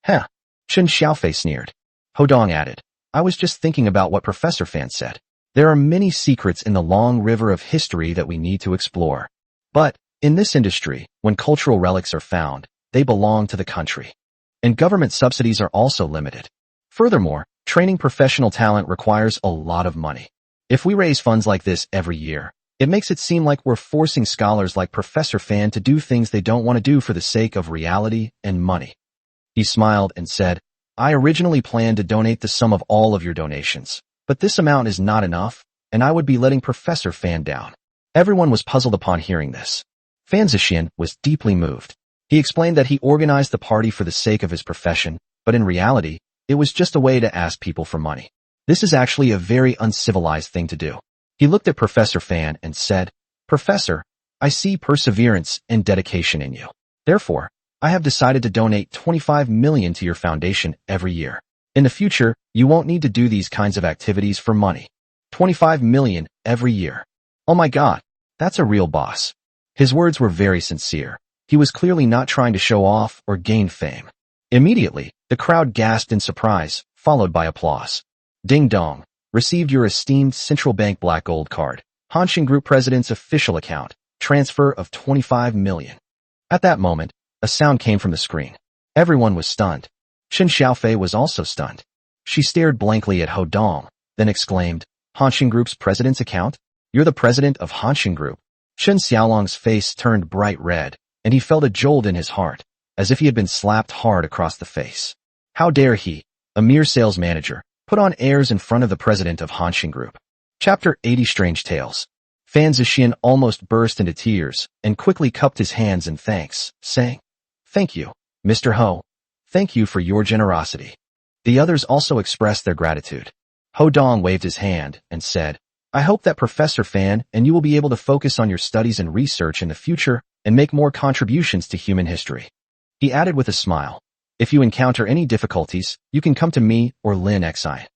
A: "Huh." Chen Xiaofei sneered. Ho Dong added, "I was just thinking about what Professor Fan said. There are many secrets in the long river of history that we need to explore. But, in this industry, when cultural relics are found, they belong to the country. And government subsidies are also limited. Furthermore, training professional talent requires a lot of money. If we raise funds like this every year, it makes it seem like we're forcing scholars like Professor Fan to do things they don't want to do for the sake of reality and money." He smiled and said, "I originally planned to donate the sum of all of your donations, but this amount is not enough, and I would be letting Professor Fan down." Everyone was puzzled upon hearing this. Fan Zixin was deeply moved. He explained that he organized the party for the sake of his profession, but in reality, it was just a way to ask people for money. This is actually a very uncivilized thing to do. He looked at Professor Fan and said, "Professor, I see perseverance and dedication in you. Therefore, I have decided to donate 25 million to your foundation every year. In the future, you won't need to do these kinds of activities for money. 25 million every year. Oh my God, that's a real boss." His words were very sincere. He was clearly not trying to show off or gain fame. Immediately, the crowd gasped in surprise, followed by applause. "Ding dong, received your esteemed Central Bank Black Gold Card, Hanshin Group President's official account, transfer of 25 million. At that moment, a sound came from the screen. Everyone was stunned. Chen Xiaofei was also stunned. She stared blankly at Ho Dong, then exclaimed, "Hanshin Group's president's account? You're the president of Hanshin Group." Chen Xiaolong's face turned bright red, and he felt a jolt in his heart, as if he had been slapped hard across the face. How dare he, a mere sales manager, put on airs in front of the president of Hanshin Group? Chapter 80 Strange Tales. Fan Zixin almost burst into tears and quickly cupped his hands in thanks, saying, "Thank you, Mr. Ho. Thank you for your generosity." The others also expressed their gratitude. Ho Dong waved his hand and said, "I hope that Professor Fan and you will be able to focus on your studies and research in the future and make more contributions to human history." He added with a smile, "If you encounter any difficulties, you can come to me or Lin Xi."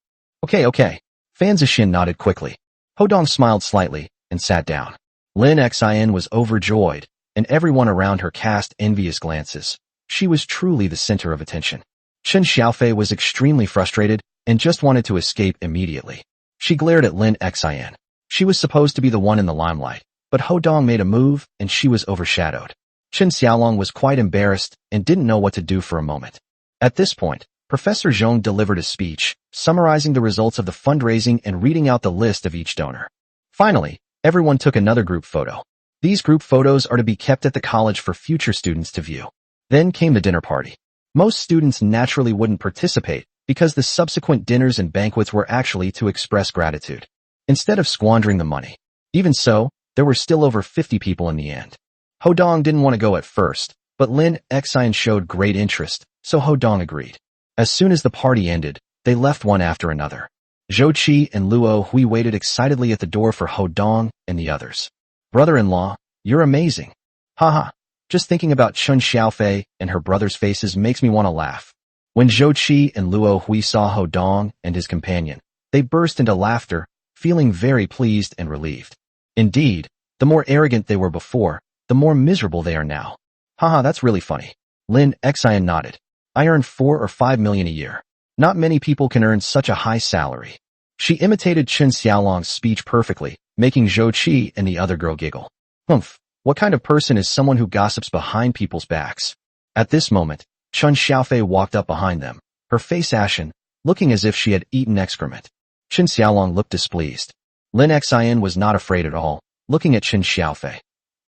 A: Okay. Fan Zixin nodded quickly. Ho Dong smiled slightly and sat down. Lin Xin was overjoyed, and everyone around her cast envious glances. She was truly the center of attention. Chen Xiaofei was extremely frustrated and just wanted to escape immediately. She glared at Lin Xin. She was supposed to be the one in the limelight, but Ho Dong made a move and she was overshadowed. Chen Xiaolong was quite embarrassed and didn't know what to do for a moment. At this point, Professor Zhong delivered a speech, summarizing the results of the fundraising and reading out the list of each donor. Finally, everyone took another group photo. These group photos are to be kept at the college for future students to view. Then came the dinner party. Most students naturally wouldn't participate because the subsequent dinners and banquets were actually to express gratitude, instead of squandering the money. Even so, there were still over 50 people in the end. Ho Dong didn't want to go at first, but Lin Xin showed great interest, so Ho Dong agreed. As soon as the party ended, they left one after another. Zhou Qi and Luo Hui waited excitedly at the door for Ho Dong and the others. "Brother-in-law, you're amazing. Haha, just thinking about Chen Xiaofei and her brother's faces makes me want to laugh." When Zhou Qi and Luo Hui saw Ho Dong and his companion, they burst into laughter, feeling very pleased and relieved. Indeed, the more arrogant they were before, the more miserable they are now. Haha, that's really funny. Lin Xian nodded. I earn 4 or 5 million a year. Not many people can earn such a high salary. She imitated Chen Xiaolong's speech perfectly, making Zhou Qi and the other girl giggle. Humph, what kind of person is someone who gossips behind people's backs? At this moment, Chen Xiaofei walked up behind them, her face ashen, looking as if she had eaten excrement. Chen Xiaolong looked displeased. Lin Xian was not afraid at all, looking at Chen Xiaofei.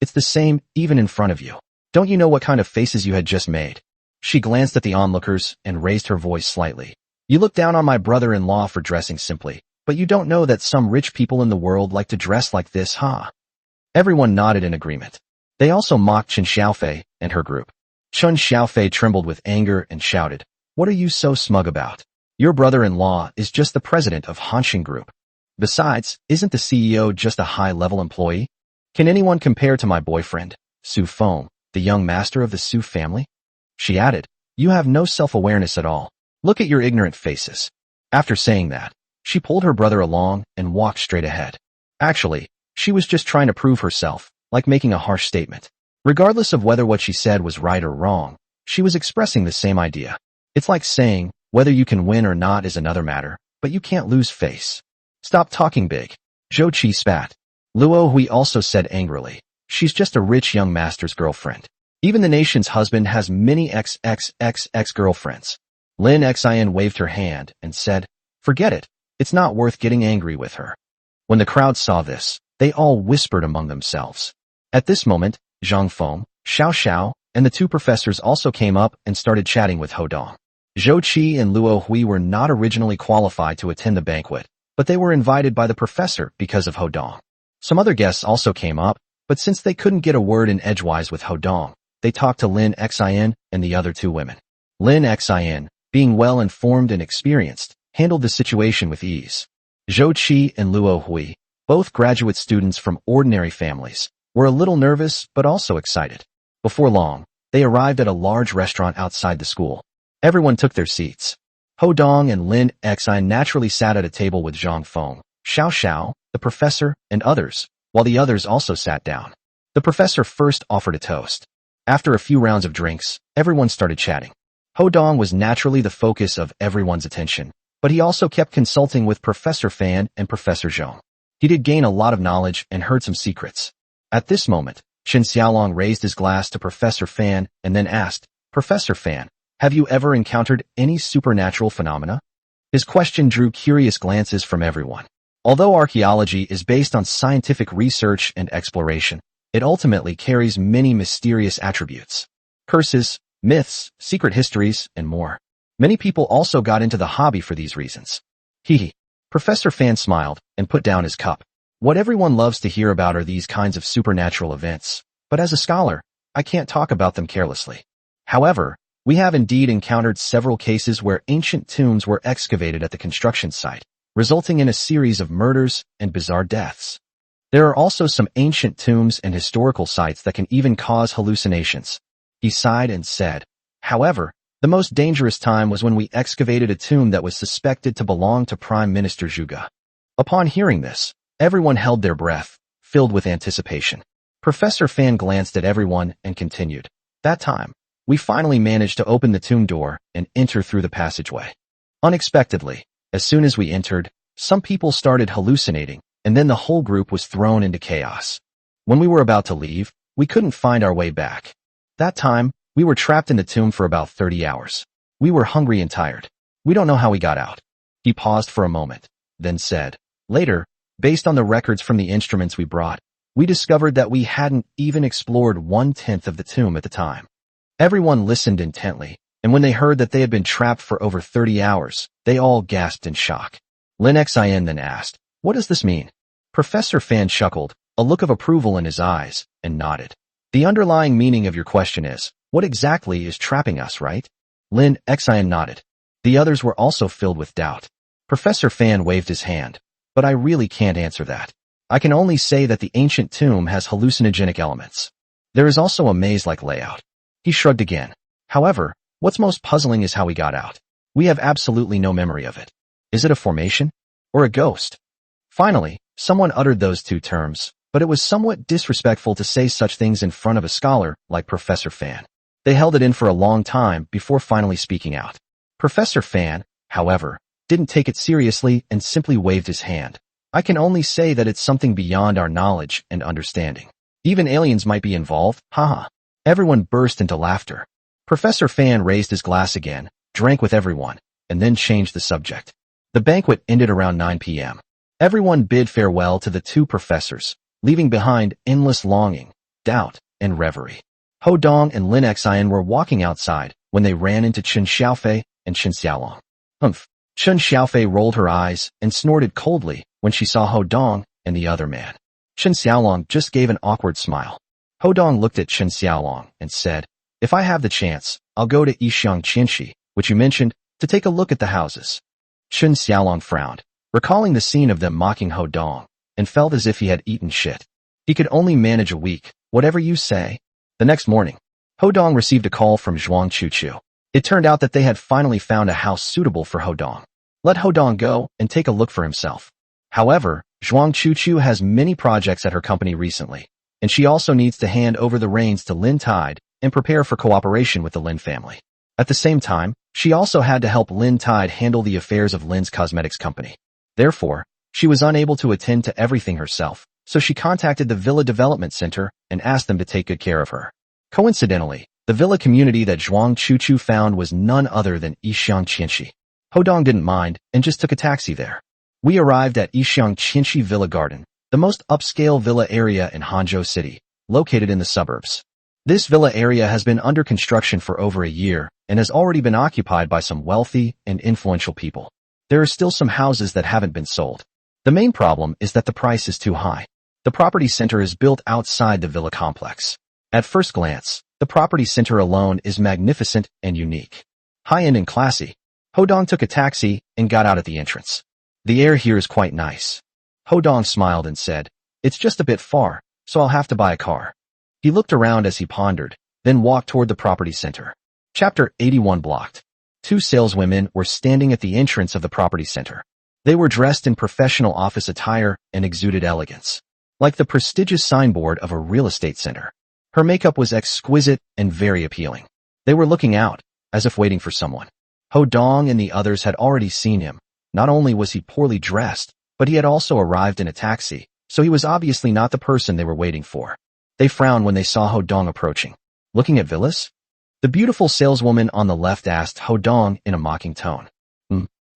A: It's the same, even in front of you. Don't you know what kind of faces you had just made? She glanced at the onlookers and raised her voice slightly. You look down on my brother-in-law for dressing simply, but you don't know that some rich people in the world like to dress like this, huh? Everyone nodded in agreement. They also mocked Chen Xiaofei and her group. Chen Xiaofei trembled with anger and shouted, What are you so smug about? Your brother-in-law is just the president of Hanxing Group. Besides, isn't the CEO just a high-level employee? Can anyone compare to my boyfriend, Su Feng, the young master of the Su family? She added, You have no self-awareness at all. Look at your ignorant faces. After saying that, she pulled her brother along and walked straight ahead. Actually, she was just trying to prove herself, like making a harsh statement. Regardless of whether what she said was right or wrong, she was expressing the same idea. It's like saying, whether you can win or not is another matter, but you can't lose face. Stop talking big. Zhou Qi spat. Luo Hui also said angrily, She's just a rich young master's girlfriend. Even the nation's husband has many XXXX girlfriends. Lin Xian waved her hand and said, Forget it. It's not worth getting angry with her. When the crowd saw this, they all whispered among themselves. At this moment, Zhang Feng, Xiao Xiao, and the two professors also came up and started chatting with Ho Dong. Zhou Qi and Luo Hui were not originally qualified to attend the banquet, but they were invited by the professor because of Ho Dong. Some other guests also came up, but since they couldn't get a word in edgewise with Ho Dong, they talked to Lin Xian and the other two women. Lin Xian, being well-informed and experienced, handled the situation with ease. Zhou Qi and Luo Hui, both graduate students from ordinary families, were a little nervous but also excited. Before long, they arrived at a large restaurant outside the school. Everyone took their seats. Ho Dong and Lin Xian naturally sat at a table with Zhang Feng, Xiao Xiao, the professor, and others, while the others also sat down. The professor first offered a toast. After a few rounds of drinks, everyone started chatting. Ho Dong was naturally the focus of everyone's attention, but he also kept consulting with Professor Fan and Professor Zhong. He did gain a lot of knowledge and heard some secrets. At this moment, Chen Xiaolong raised his glass to Professor Fan and then asked, Professor Fan, have you ever encountered any supernatural phenomena? His question drew curious glances from everyone. Although archaeology is based on scientific research and exploration, it ultimately carries many mysterious attributes. Curses, myths, secret histories, and more. Many people also got into the hobby for these reasons. Hee. Professor Fan smiled and put down his cup. What everyone loves to hear about are these kinds of supernatural events, but as a scholar, I can't talk about them carelessly. However, we have indeed encountered several cases where ancient tombs were excavated at the construction site, resulting in a series of murders and bizarre deaths. There are also some ancient tombs and historical sites that can even cause hallucinations. He sighed and said, However, the most dangerous time was when we excavated a tomb that was suspected to belong to Prime Minister Zhuge. Upon hearing this, everyone held their breath, filled with anticipation. Professor Fan glanced at everyone and continued, That time, we finally managed to open the tomb door and enter through the passageway. Unexpectedly, as soon as we entered, some people started hallucinating, and then the whole group was thrown into chaos. When we were about to leave, we couldn't find our way back. That time, we were trapped in the tomb for about 30 hours. We were hungry and tired. We don't know how we got out. He paused for a moment, then said, Later, based on the records from the instruments we brought, we discovered that we hadn't even explored 1/10 of the tomb at the time. Everyone listened intently, and when they heard that they had been trapped for over 30 hours, they all gasped in shock. Lin Xian then asked, What does this mean? Professor Fan chuckled, a look of approval in his eyes, and nodded. The underlying meaning of your question is, what exactly is trapping us, right? Lin Xian nodded. The others were also filled with doubt. Professor Fan waved his hand, but I really can't answer that. I can only say that the ancient tomb has hallucinogenic elements. There is also a maze-like layout. He shrugged again. However, what's most puzzling is how we got out. We have absolutely no memory of it. Is it a formation? Or a ghost? Finally, someone uttered those two terms, but it was somewhat disrespectful to say such things in front of a scholar like Professor Fan. They held it in for a long time before finally speaking out. Professor Fan, however, didn't take it seriously and simply waved his hand. I can only say that it's something beyond our knowledge and understanding. Even aliens might be involved, haha. Everyone burst into laughter. Professor Fan raised his glass again, drank with everyone, and then changed the subject. The banquet ended around 9 p.m. Everyone bid farewell to the two professors, leaving behind endless longing, doubt, and reverie. Ho Dong and Lin Xian were walking outside when they ran into Chen Xiaofei and Chen Xiaolong. Humph! Chen Xiaofei rolled her eyes and snorted coldly when she saw Ho Dong and the other man. Chen Xiaolong just gave an awkward smile. Ho Dong looked at Chen Xiaolong and said, "If I have the chance, I'll go to Yixiang Qianxi, which you mentioned, to take a look at the houses." Chen Xiaolong frowned, recalling the scene of them mocking Ho Dong, and felt as if he had eaten shit. He could only manage a week, whatever you say. The next morning, Ho Dong received a call from Zhuang Chuchu. It turned out that they had finally found a house suitable for Ho Dong. Let Ho Dong go and take a look for himself. However, Zhuang Chuchu has many projects at her company recently, and she also needs to hand over the reins to Lin Tide and prepare for cooperation with the Lin family. At the same time, she also had to help Lin Tide handle the affairs of Lin's cosmetics company. Therefore, she was unable to attend to everything herself, so she contacted the Villa Development Center and asked them to take good care of her. Coincidentally, the villa community that Zhuang Chuchu found was none other than Yixiang Qianxi. Ho Dong didn't mind and just took a taxi there. We arrived at Yixiang Qianxi Villa Garden, the most upscale villa area in Hangzhou City, located in the suburbs. This villa area has been under construction for over a year and has already been occupied by some wealthy and influential people. There are still some houses that haven't been sold. The main problem is that the price is too high. The property center is built outside the villa complex. At first glance, the property center alone is magnificent and unique. High-end and classy. Ho Dong took a taxi and got out at the entrance. The air here is quite nice. Ho Dong smiled and said, "It's just a bit far, so I'll have to buy a car." He looked around as he pondered, then walked toward the property center. Chapter 81 blocked. Two saleswomen were standing at the entrance of the property center. They were dressed in professional office attire and exuded elegance, like the prestigious signboard of a real estate center. Her makeup was exquisite and very appealing. They were looking out, as if waiting for someone. Ho Dong and the others had already seen him. Not only was he poorly dressed, but he had also arrived in a taxi, so he was obviously not the person they were waiting for. They frowned when they saw Ho Dong approaching. "Looking at villas?" The beautiful saleswoman on the left asked Ho Dong in a mocking tone.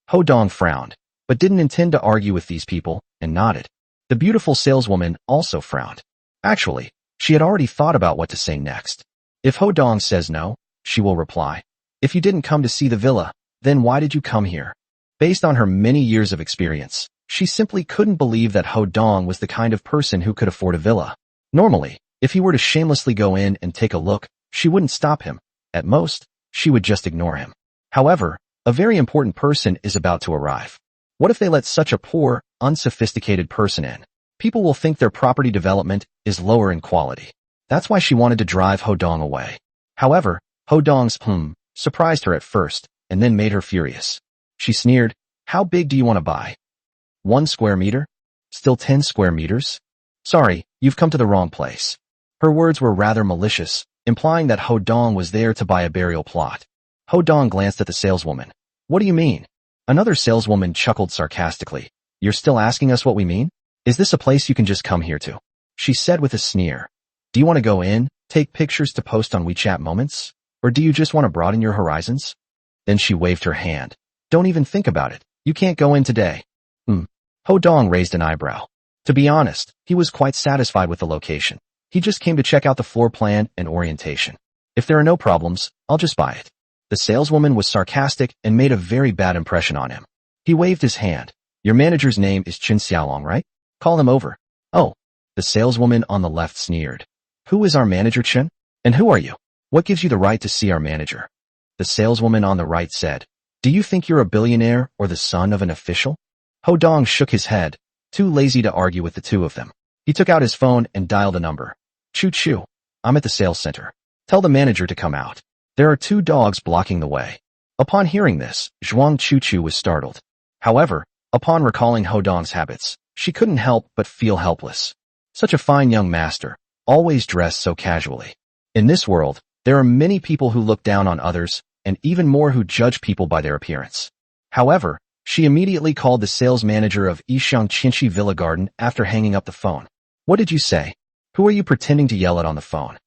A: Ho Dong frowned, but didn't intend to argue with these people, and nodded. The beautiful saleswoman also frowned. Actually, she had already thought about what to say next. If Ho Dong says no, she will reply, "If you didn't come to see the villa, then why did you come here?" Based on her many years of experience, she simply couldn't believe that Ho Dong was the kind of person who could afford a villa. Normally, if he were to shamelessly go in and take a look, she wouldn't stop him. At most, she would just ignore him. However, a very important person is about to arrive. What if they let such a poor, unsophisticated person in? People will think their property development is lower in quality. That's why she wanted to drive Ho Dong away. However, Ho Dong's surprised her at first, and then made her furious. She sneered, "How big do you want to buy? 1 square meter? Still 10 square meters? Sorry, you've come to the wrong place." Her words were rather malicious, implying that Ho Dong was there to buy a burial plot. Ho Dong glanced at the saleswoman. "What do you mean?" Another saleswoman chuckled sarcastically. "You're still asking us what we mean? Is this a place you can just come here to?" She said with a sneer. "Do you want to go in, take pictures to post on WeChat moments? Or do you just want to broaden your horizons?" Then she waved her hand. "Don't even think about it. You can't go in today." Ho Dong raised an eyebrow. To be honest, he was quite satisfied with the location. He just came to check out the floor plan and orientation. "If there are no problems, I'll just buy it." The saleswoman was sarcastic and made a very bad impression on him. He waved his hand. "Your manager's name is Chen Xiaolong, right? Call him over." "Oh." The saleswoman on the left sneered. "Who is our manager, Chen? And who are you? What gives you the right to see our manager?" The saleswoman on the right said, "Do you think you're a billionaire or the son of an official?" Ho Dong shook his head, too lazy to argue with the two of them. He took out his phone and dialed a number. "Choo-choo, I'm at the sales center. Tell the manager to come out. There are 2 dogs blocking the way." Upon hearing this, Zhuang Choo-choo was startled. However, upon recalling Ho Dong's habits, she couldn't help but feel helpless. Such a fine young master, always dressed so casually. In this world, there are many people who look down on others, and even more who judge people by their appearance. However, she immediately called the sales manager of Yishang Qinshi Villa Garden after hanging up the phone. What did you say? Who are you pretending to yell at on the phone?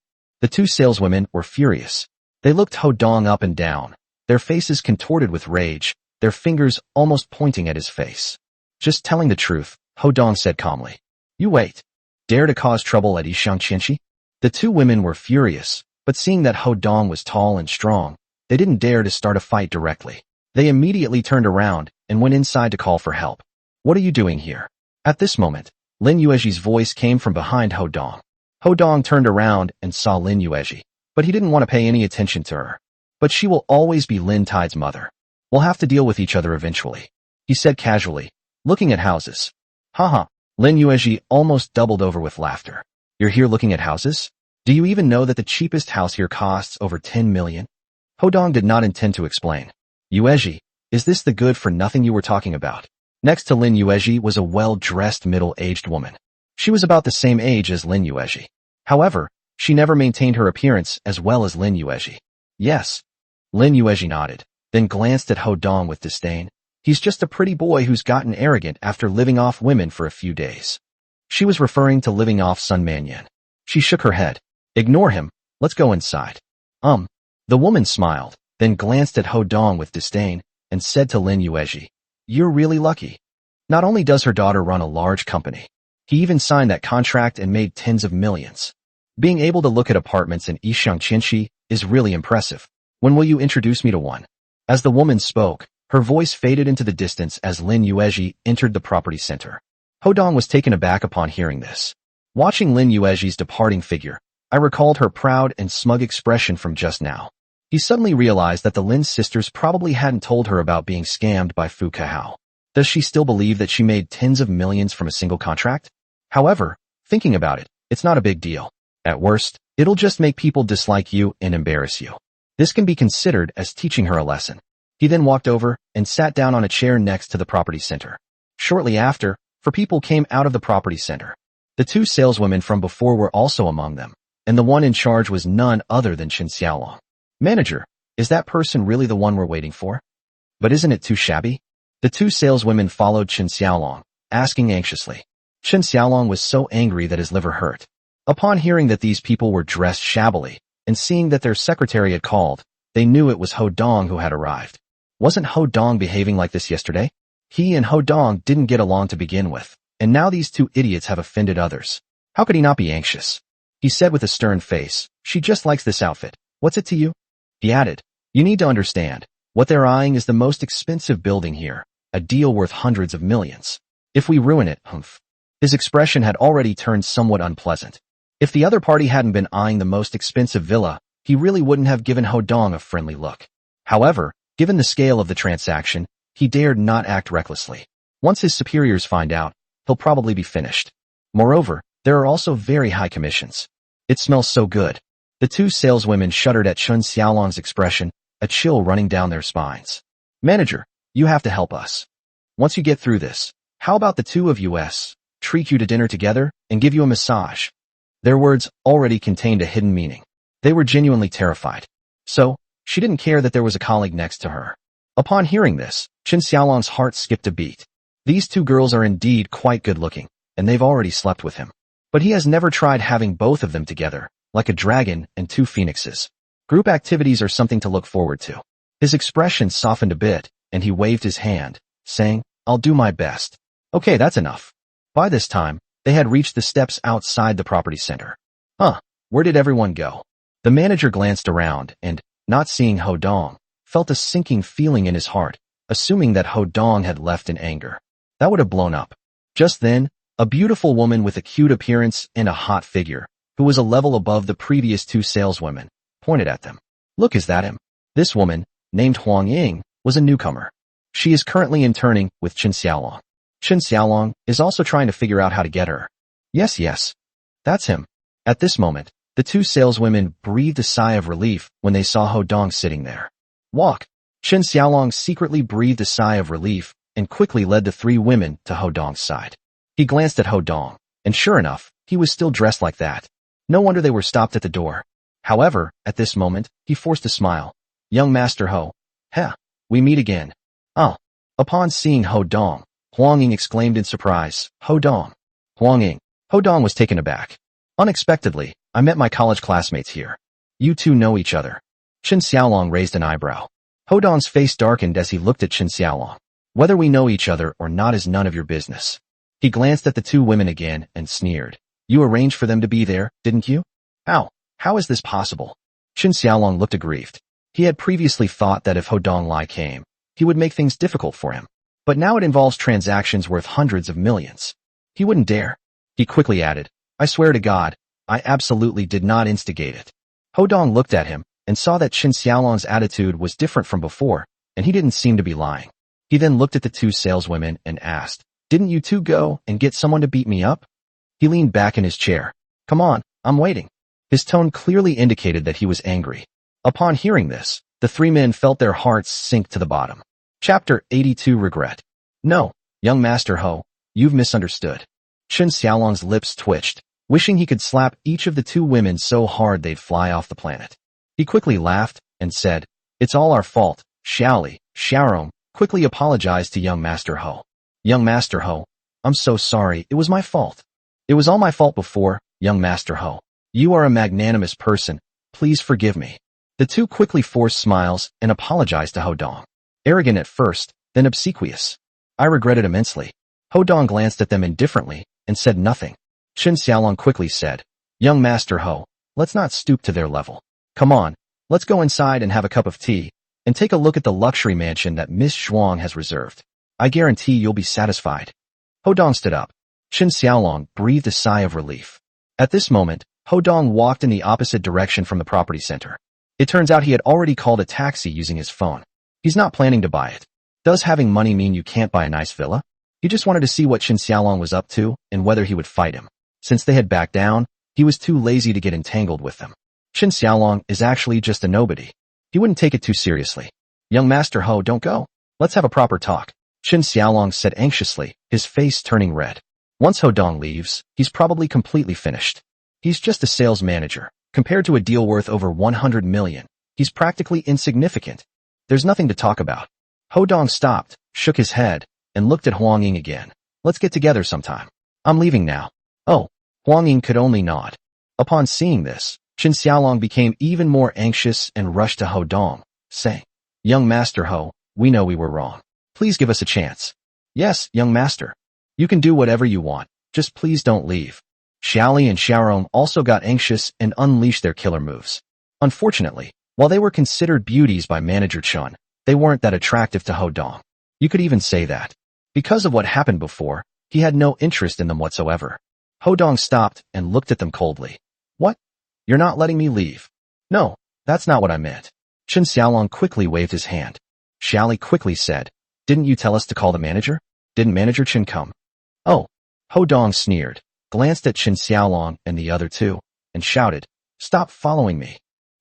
A: The two saleswomen were furious. They looked Ho Dong up and down, their faces contorted with rage, their fingers almost pointing at his face. Just telling the truth, Ho Dong said calmly. You wait. Dare to cause trouble at Yishang Qinshi? The two women were furious, but seeing that Ho Dong was tall and strong, they didn't dare to start a fight directly. They immediately turned around and went inside to call for help. What are you doing here? At this moment, Lin Yuezhi's voice came from behind Ho Dong. Ho Dong turned around and saw Lin Yuezhi, but he didn't want to pay any attention to her. But she will always be Lin Tide's mother. We'll have to deal with each other eventually, he said casually, looking at houses. Haha, Lin Yuezhi almost doubled over with laughter. You're here looking at houses? Do you even know that the cheapest house here costs over 10 million? Ho Dong did not intend to explain. Yuezhi, is this the good-for-nothing you were talking about? Next to Lin Yuezhi was a well-dressed middle-aged woman. She was about the same age as Lin Yuezhi. However, she never maintained her appearance as well as Lin Yuezhi. Yes. Lin Yuezhi nodded, then glanced at Ho Dong with disdain. He's just a pretty boy who's gotten arrogant after living off women for a few days. She was referring to living off Sun Manyan. She shook her head. Ignore him, let's go inside. The woman smiled, then glanced at Ho Dong with disdain, and said to Lin Yuezhi, You're really lucky. Not only does her daughter run a large company, he even signed that contract and made tens of millions. Being able to look at apartments in Yishang Qinshi is really impressive. When will you introduce me to one? As the woman spoke, her voice faded into the distance as Lin Yuezhi entered the property center. Ho Dong was taken aback upon hearing this. Watching Lin Yuezhi's departing figure, I recalled her proud and smug expression from just now. He suddenly realized that the Lin sisters probably hadn't told her about being scammed by Fu Kahao. Does she still believe that she made tens of millions from a single contract? However, thinking about it, it's not a big deal. At worst, it'll just make people dislike you and embarrass you. This can be considered as teaching her a lesson. He then walked over and sat down on a chair next to the property center. Shortly after, 4 people came out of the property center. The 2 saleswomen from before were also among them, and the one in charge was none other than Chen Xiaolong. Manager, is that person really the one we're waiting for? But isn't it too shabby? The 2 saleswomen followed Chen Xiaolong, asking anxiously. Chen Xiaolong was so angry that his liver hurt. Upon hearing that these people were dressed shabbily, and seeing that their secretary had called, they knew it was Ho Dong who had arrived. Wasn't Ho Dong behaving like this yesterday? He and Ho Dong didn't get along to begin with, and now these 2 idiots have offended others. How could he not be anxious? He said with a stern face, She just likes this outfit. What's it to you? He added, You need to understand, what they're eyeing is the most expensive building here, a deal worth hundreds of millions. If we ruin it, humph. His expression had already turned somewhat unpleasant. If the other party hadn't been eyeing the most expensive villa, he really wouldn't have given Ho Dong a friendly look. However, given the scale of the transaction, he dared not act recklessly. Once his superiors find out, he'll probably be finished. Moreover, there are also very high commissions. It smells so good. The 2 saleswomen shuddered at Chen Xiaolong's expression, a chill running down their spines. Manager, you have to help us. Once you get through this, how about the 2 of us treat you to dinner together and give you a massage? Their words already contained a hidden meaning. They were genuinely terrified. So, she didn't care that there was a colleague next to her. Upon hearing this, Chen Xiaolong's heart skipped a beat. These 2 girls are indeed quite good-looking, and they've already slept with him. But he has never tried having both of them together, like a dragon and 2 phoenixes. Group activities are something to look forward to. His expression softened a bit, and he waved his hand, saying, I'll do my best. Okay, that's enough. By this time, they had reached the steps outside the property center. Where did everyone go? The manager glanced around and, not seeing Ho Dong, felt a sinking feeling in his heart, assuming that Ho Dong had left in anger. That would have blown up. Just then, a beautiful woman with a cute appearance and a hot figure, who was a level above the previous 2 saleswomen, pointed at them. Look, is that him? This woman, named Huang Ying, was a newcomer. She is currently interning with Chen Xiaolong. Chen Xiaolong is also trying to figure out how to get her. Yes. That's him. At this moment, the 2 saleswomen breathed a sigh of relief when they saw Ho Dong sitting there. Walk. Chen Xiaolong secretly breathed a sigh of relief and quickly led the 3 women to Ho Dong's side. He glanced at Ho Dong, and sure enough, He was still dressed like that. No wonder they were stopped at the door. However, at this moment, he forced a smile. Young Master Ho. Heh, we meet again. Oh. Upon seeing Ho Dong, Huang Ying exclaimed in surprise, Ho Dong. Huang Ying. Ho Dong was taken aback. Unexpectedly, I met my college classmates here. You two know each other. Chen Xiaolong raised an eyebrow. Ho Dong's face darkened as he looked at Chen Xiaolong. Whether we know each other or not is none of your business. He glanced at the two women again and sneered. You arranged for them to be there, didn't you? How is this possible? Chen Xiaolong looked aggrieved. He had previously thought that if Ho Dong Lai came, he would make things difficult for him. But now it involves transactions worth hundreds of millions. He wouldn't dare. He quickly added, I swear to God, I absolutely did not instigate it. Ho Dong looked at him and saw that Chen Xiaolong's attitude was different from before, and he didn't seem to be lying. He then looked at the two saleswomen and asked, Didn't you two go and get someone to beat me up? He leaned back in his chair. Come on, I'm waiting. His tone clearly indicated that he was angry. Upon hearing this, the three men felt their hearts sink to the bottom. Chapter 82 Regret. No, young Master Ho, you've misunderstood. Chen Xiaolong's lips twitched, wishing he could slap each of the two women so hard they'd fly off the planet. He quickly laughed and said, It's all our fault. Xiaoli, Xiaorong, quickly apologized to young Master Ho. Young Master Ho, I'm so sorry, it was my fault. It was all my fault before, young Master Ho. You are a magnanimous person, please forgive me. The two quickly forced smiles and apologized to Ho Dong. Arrogant at first, then obsequious. I regret it immensely. Ho Dong glanced at them indifferently and said nothing. Chen Xiaolong quickly said, Young Master Ho, let's not stoop to their level. Come on, let's go inside and have a cup of tea, and take a look at the luxury mansion that Miss Zhuang has reserved. I guarantee you'll be satisfied. Ho Dong stood up. Chen Xiaolong breathed a sigh of relief. At this moment, Ho Dong walked in the opposite direction from the property center. It turns out he had already called a taxi using his phone. He's not planning to buy it. Does having money mean you can't buy a nice villa? He just wanted to see what Chen Xiaolong was up to and whether he would fight him. Since they had backed down, he was too lazy to get entangled with them. Chen Xiaolong is actually just a nobody. He wouldn't take it too seriously. Young Master Ho, don't go. Let's have a proper talk. Chen Xiaolong said anxiously, his face turning red. Once Ho Dong leaves, he's probably completely finished. He's just a sales manager. Compared to a deal worth over 100 million, he's practically insignificant. There's nothing to talk about. Ho Dong stopped, shook his head, and looked at Huang Ying again. Let's get together sometime. I'm leaving now. Oh, Huang Ying could only nod. Upon seeing this, Chen Xiaolong became even more anxious and rushed to Ho Dong, saying, Young Master Ho, we know we were wrong. Please give us a chance. Yes, young master. You can do whatever you want, just please don't leave. Xiaoli and Xiaorong also got anxious and unleashed their killer moves. Unfortunately, while they were considered beauties by Manager Chun, they weren't that attractive to Ho Dong. You could even say that. Because of what happened before, he had no interest in them whatsoever. Ho Dong stopped and looked at them coldly. What? You're not letting me leave? No, that's not what I meant. Chen Xiaolong quickly waved his hand. Xiaoli quickly said, Didn't you tell us to call the manager? Didn't Manager Chen come? Oh. Ho Dong sneered, glanced at Chen Xiaolong and the other two, and shouted, Stop following me.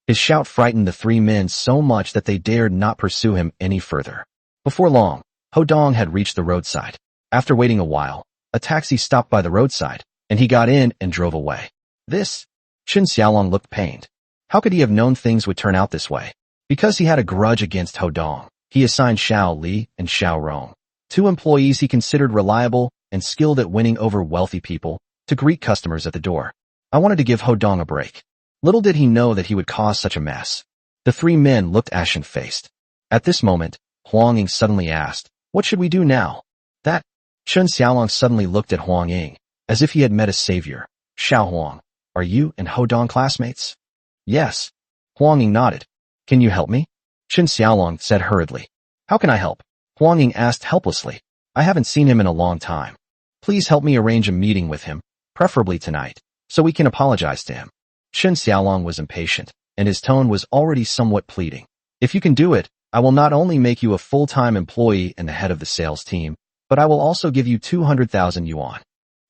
A: His shout frightened the three men so much that they dared not pursue him any further. Before long, Ho Dong had reached the roadside. After waiting a while, a taxi stopped by the roadside, and he got in and drove away. Chen Xiaolong looked pained. How could he have known things would turn out this way? Because he had a grudge against Ho Dong, he assigned Xiao Li and Xiao Rong, two employees he considered reliable and skilled at winning over wealthy people, to greet customers at the door. I wanted to give Ho Dong a break. Little did he know that he would cause such a mess. The three men looked ashen-faced. At this moment, Huang Ying suddenly asked, What should we do now? That Chen Xiaolong suddenly looked at Huang Ying, as if he had met a savior. Xiao Huang, are you and Ho Dong classmates? Yes. Huang Ying nodded. Can you help me? Chen Xiaolong said hurriedly. How can I help? Huang Ying asked helplessly. I haven't seen him in a long time. Please help me arrange a meeting with him, preferably tonight, so we can apologize to him. Chen Xiaolong was impatient, and his tone was already somewhat pleading. If you can do it, I will not only make you a full-time employee and the head of the sales team, but I will also give you 200,000 yuan.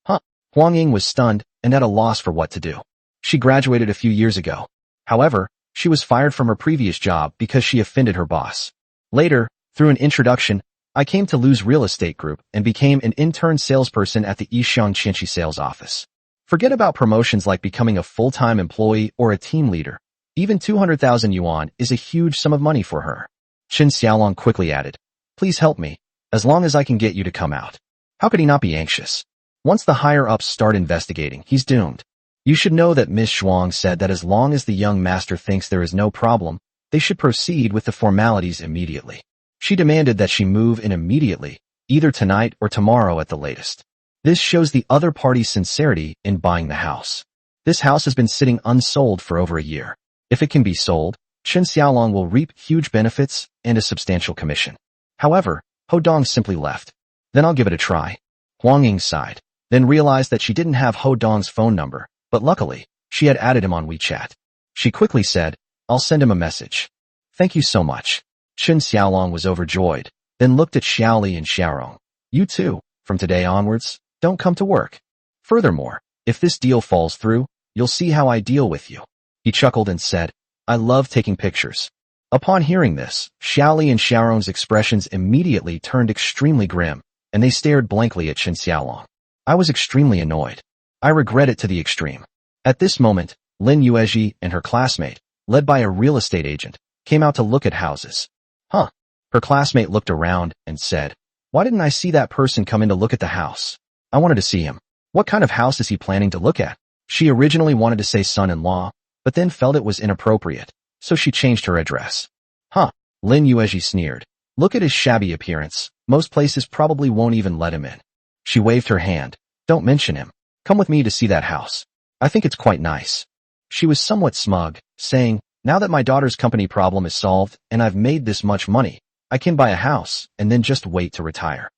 A: Huh? Huang Ying was stunned and at a loss for what to do. She graduated a few years ago. However, she was fired from her previous job because she offended her boss. Later, through an introduction, I came to Lu's real estate group and became an intern salesperson at the Yishang Chinchi sales office. Forget about promotions like becoming a full-time employee or a team leader. Even 200,000 yuan is a huge sum of money for her. Qin Xiaolong quickly added, "Please help me, as long as I can get you to come out." How could he not be anxious? Once the higher-ups start investigating, he's doomed. You should know that Miss Zhuang said that as long as the young master thinks there is no problem, they should proceed with the formalities immediately. She demanded that she move in immediately, either tonight or tomorrow at the latest. This shows the other party's sincerity in buying the house. This house has been sitting unsold for over a year. If it can be sold, Qin Xiaolong will reap huge benefits and a substantial commission. However, Ho Dong simply left. Then I'll give it a try. Huang Ying sighed, then realized that she didn't have Ho Dong's phone number, but luckily, she had added him on WeChat. She quickly said, "I'll send him a message." "Thank you so much." Qin Xiaolong was overjoyed, then looked at Xiaoli and Xiaorong. "You too, from today onwards, don't come to work. Furthermore, if this deal falls through, you'll see how I deal with you." He chuckled and said, "I love taking pictures." Upon hearing this, Xiaoli and Xiaorong's expressions immediately turned extremely grim, and they stared blankly at Qin Xiaolong. I was extremely annoyed. I regret it to the extreme. At this moment, Lin Yuezhi and her classmate, led by a real estate agent, came out to look at houses. Huh. Her classmate looked around and said, "Why didn't I see that person come in to look at the house? I wanted to see him. What kind of house is he planning to look at?" She originally wanted to say son-in-law, but then felt it was inappropriate, so she changed her address. Huh. Lin Yuezhi sneered. "Look at his shabby appearance. Most places probably won't even let him in." She waved her hand. "Don't mention him. Come with me to see that house. I think it's quite nice." She was somewhat smug, saying, "Now that my daughter's company problem is solved and I've made this much money, I can buy a house and then just wait to retire."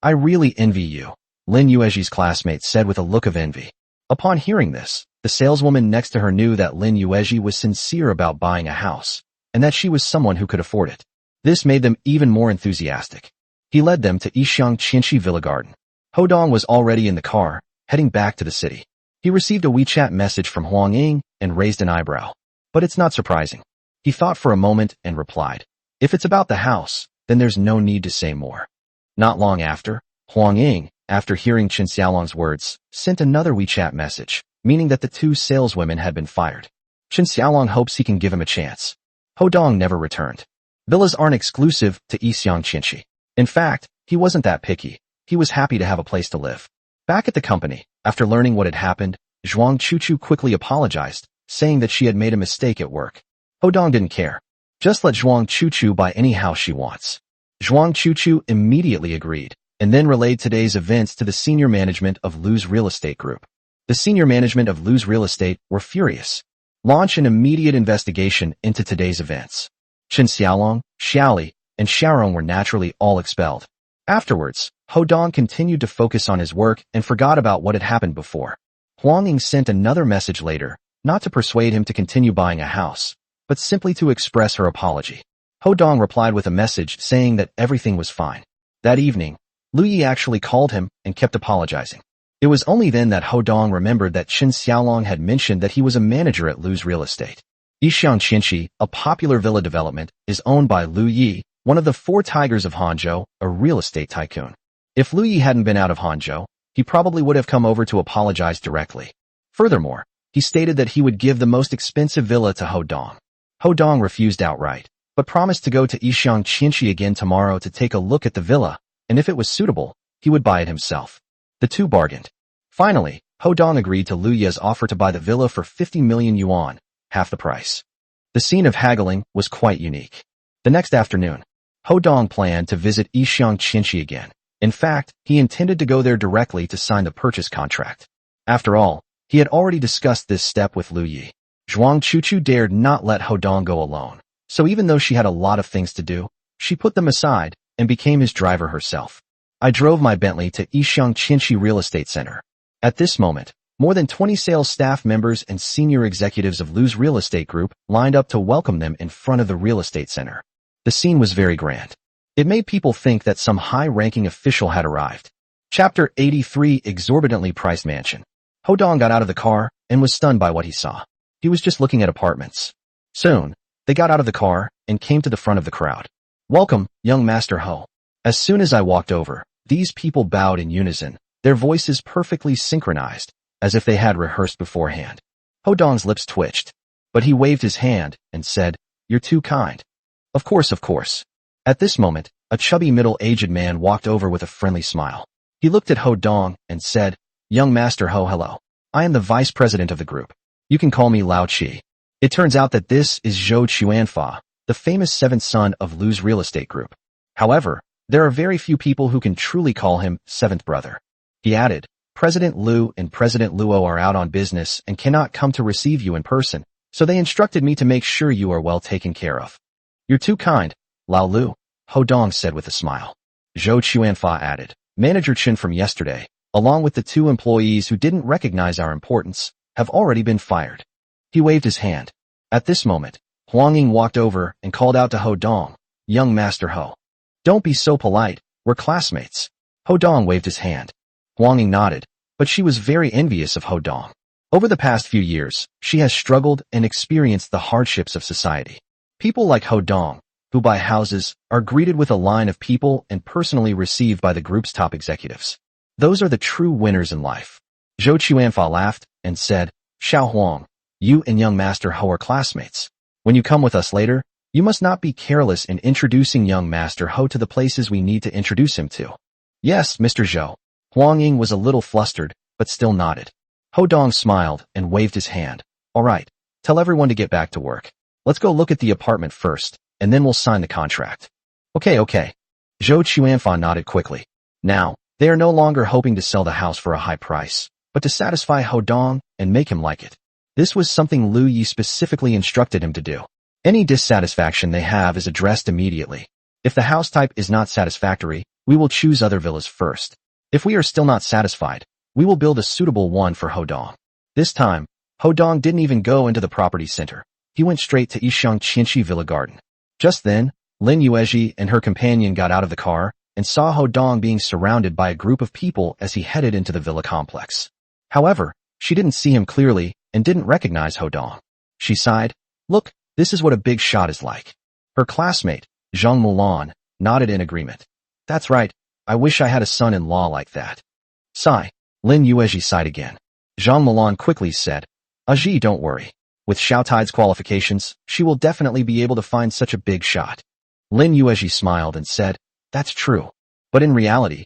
A: "I really envy you," Lin Yuezhi's classmate said with a look of envy. Upon hearing this, the saleswoman next to her knew that Lin Yuezhi was sincere about buying a house, and that she was someone who could afford it. This made them even more enthusiastic. He led them to Yixiang Qinshi Villa Garden. Ho Dong was already in the car, heading back to the city. He received a WeChat message from Huang Ying and raised an eyebrow. But it's not surprising. He thought for a moment and replied, "If it's about the house, then there's no need to say more." Not long after, Huang Ying, after hearing Qin Xiaolong's words, sent another WeChat message, meaning that the two saleswomen had been fired. Qin Xiaolong hopes he can give him a chance. Ho Dong never returned. Villas aren't exclusive to Yixiang Qinshi. In fact, he wasn't that picky. He was happy to have a place to live. Back at the company, after learning what had happened, Zhuang Chuchu quickly apologized, saying that she had made a mistake at work. Ho Dong didn't care. Just let Zhuang Chuchu buy any house she wants. Zhuang Chuchu immediately agreed, and then relayed today's events to the senior management of Lu's Real Estate Group. The senior management of Lu's Real Estate were furious. Launch an immediate investigation into today's events. Qin Xiaolong, Xiaoli, and Xiaorong were naturally all expelled. Afterwards, Ho Dong continued to focus on his work and forgot about what had happened before. Huang Ying sent another message later, not to persuade him to continue buying a house, but simply to express her apology. Ho Dong replied with a message saying that everything was fine. That evening, Lu Yi actually called him and kept apologizing. It was only then that Ho Dong remembered that Qin Xiaolong had mentioned that he was a manager at Lu's Real Estate. Yixiang Qinshi, a popular villa development, is owned by Lu Yi, one of the four tigers of Hangzhou, a real estate tycoon. If Lu Yi hadn't been out of Hangzhou, he probably would have come over to apologize directly. Furthermore, he stated that he would give the most expensive villa to Ho Dong. Ho Dong refused outright, but promised to go to Yixiang Qinshi again tomorrow to take a look at the villa, and if it was suitable, he would buy it himself. The two bargained. Finally, Ho Dong agreed to Lu Yi's offer to buy the villa for 50 million yuan, half the price. The scene of haggling was quite unique. The next afternoon, Ho Dong planned to visit Yixiang Qinshi again. In fact, he intended to go there directly to sign the purchase contract. After all, he had already discussed this step with Lu Yi. Zhuang Chuchu dared not let Ho Dong go alone, so even though she had a lot of things to do, she put them aside and became his driver herself. I drove my Bentley to Yixiang Qinshi Real Estate Center. At this moment, more than 20 sales staff members and senior executives of Lu's Real Estate Group lined up to welcome them in front of the real estate center. The scene was very grand. It made people think that some high-ranking official had arrived. Chapter 83 Exorbitantly Priced Mansion. Ho Dong got out of the car and was stunned by what he saw. He was just looking at apartments. Soon, they got out of the car and came to the front of the crowd. "Welcome, young Master Ho." As soon as I walked over, these people bowed in unison, their voices perfectly synchronized, as if they had rehearsed beforehand. Ho Dong's lips twitched, but he waved his hand and said, "You're too kind." Of course, of course." At this moment, a chubby middle-aged man walked over with a friendly smile. He looked at Ho Dong and said, "Young Master Ho, hello. I am the vice president of the group. You can call me Lao Chi." It turns out that this is Zhou Chuanfa, the famous seventh son of Lu's real estate group. However, there are very few people who can truly call him seventh brother. He added, "President Lu and President Luo are out on business and cannot come to receive you in person, so they instructed me to make sure you are well taken care of." "You're too kind, Lao Lu," Ho Dong said with a smile. Zhou Chuanfa added, "Manager Chen from yesterday, along with the 2 employees who didn't recognize our importance, have already been fired." He waved his hand. At this moment, Huang Ying walked over and called out to Ho Dong, "Young Master Ho. Don't be so polite, we're classmates." Ho Dong waved his hand. Huang Ying nodded, but she was very envious of Ho Dong. Over the past few years, she has struggled and experienced the hardships of society. People like Ho Dong, who buy houses, are greeted with a line of people and personally received by the group's top executives. Those are the true winners in life. Zhou Chuanfa laughed and said, "Xiao Huang, you and young Master Ho are classmates. When you come with us later, you must not be careless in introducing young Master Ho to the places we need to introduce him to." "Yes, Mr. Zhou." Huang Ying was a little flustered, but still nodded. Ho Dong smiled and waved his hand. "All right, tell everyone to get back to work. Let's go look at the apartment first, and then we'll sign the contract." Okay. Zhou Chuanfa nodded quickly. Now, they are no longer hoping to sell the house for a high price, but to satisfy Ho Dong and make him like it. This was something Lu Yi specifically instructed him to do. Any dissatisfaction they have is addressed immediately. If the house type is not satisfactory, we will choose other villas first. If we are still not satisfied, we will build a suitable one for Ho Dong. This time, Ho Dong didn't even go into the property center. He went straight to Yishang Qianxi Villa Garden. Just then, Lin Yuezhi and her companion got out of the car and saw Ho Dong being surrounded by a group of people as he headed into the villa complex. However, she didn't see him clearly and didn't recognize Ho Dong. She sighed, "Look, this is what a big shot is like." Her classmate, Zhang Mulan, nodded in agreement. "That's right, I wish I had a son-in-law like that." Sigh. Lin Yuezhi sighed again. Zhang Mulan quickly said, "Aji, don't worry. With Xiao Tide's qualifications, she will definitely be able to find such a big shot." Lin Yuezhi smiled and said, "That's true. But in reality,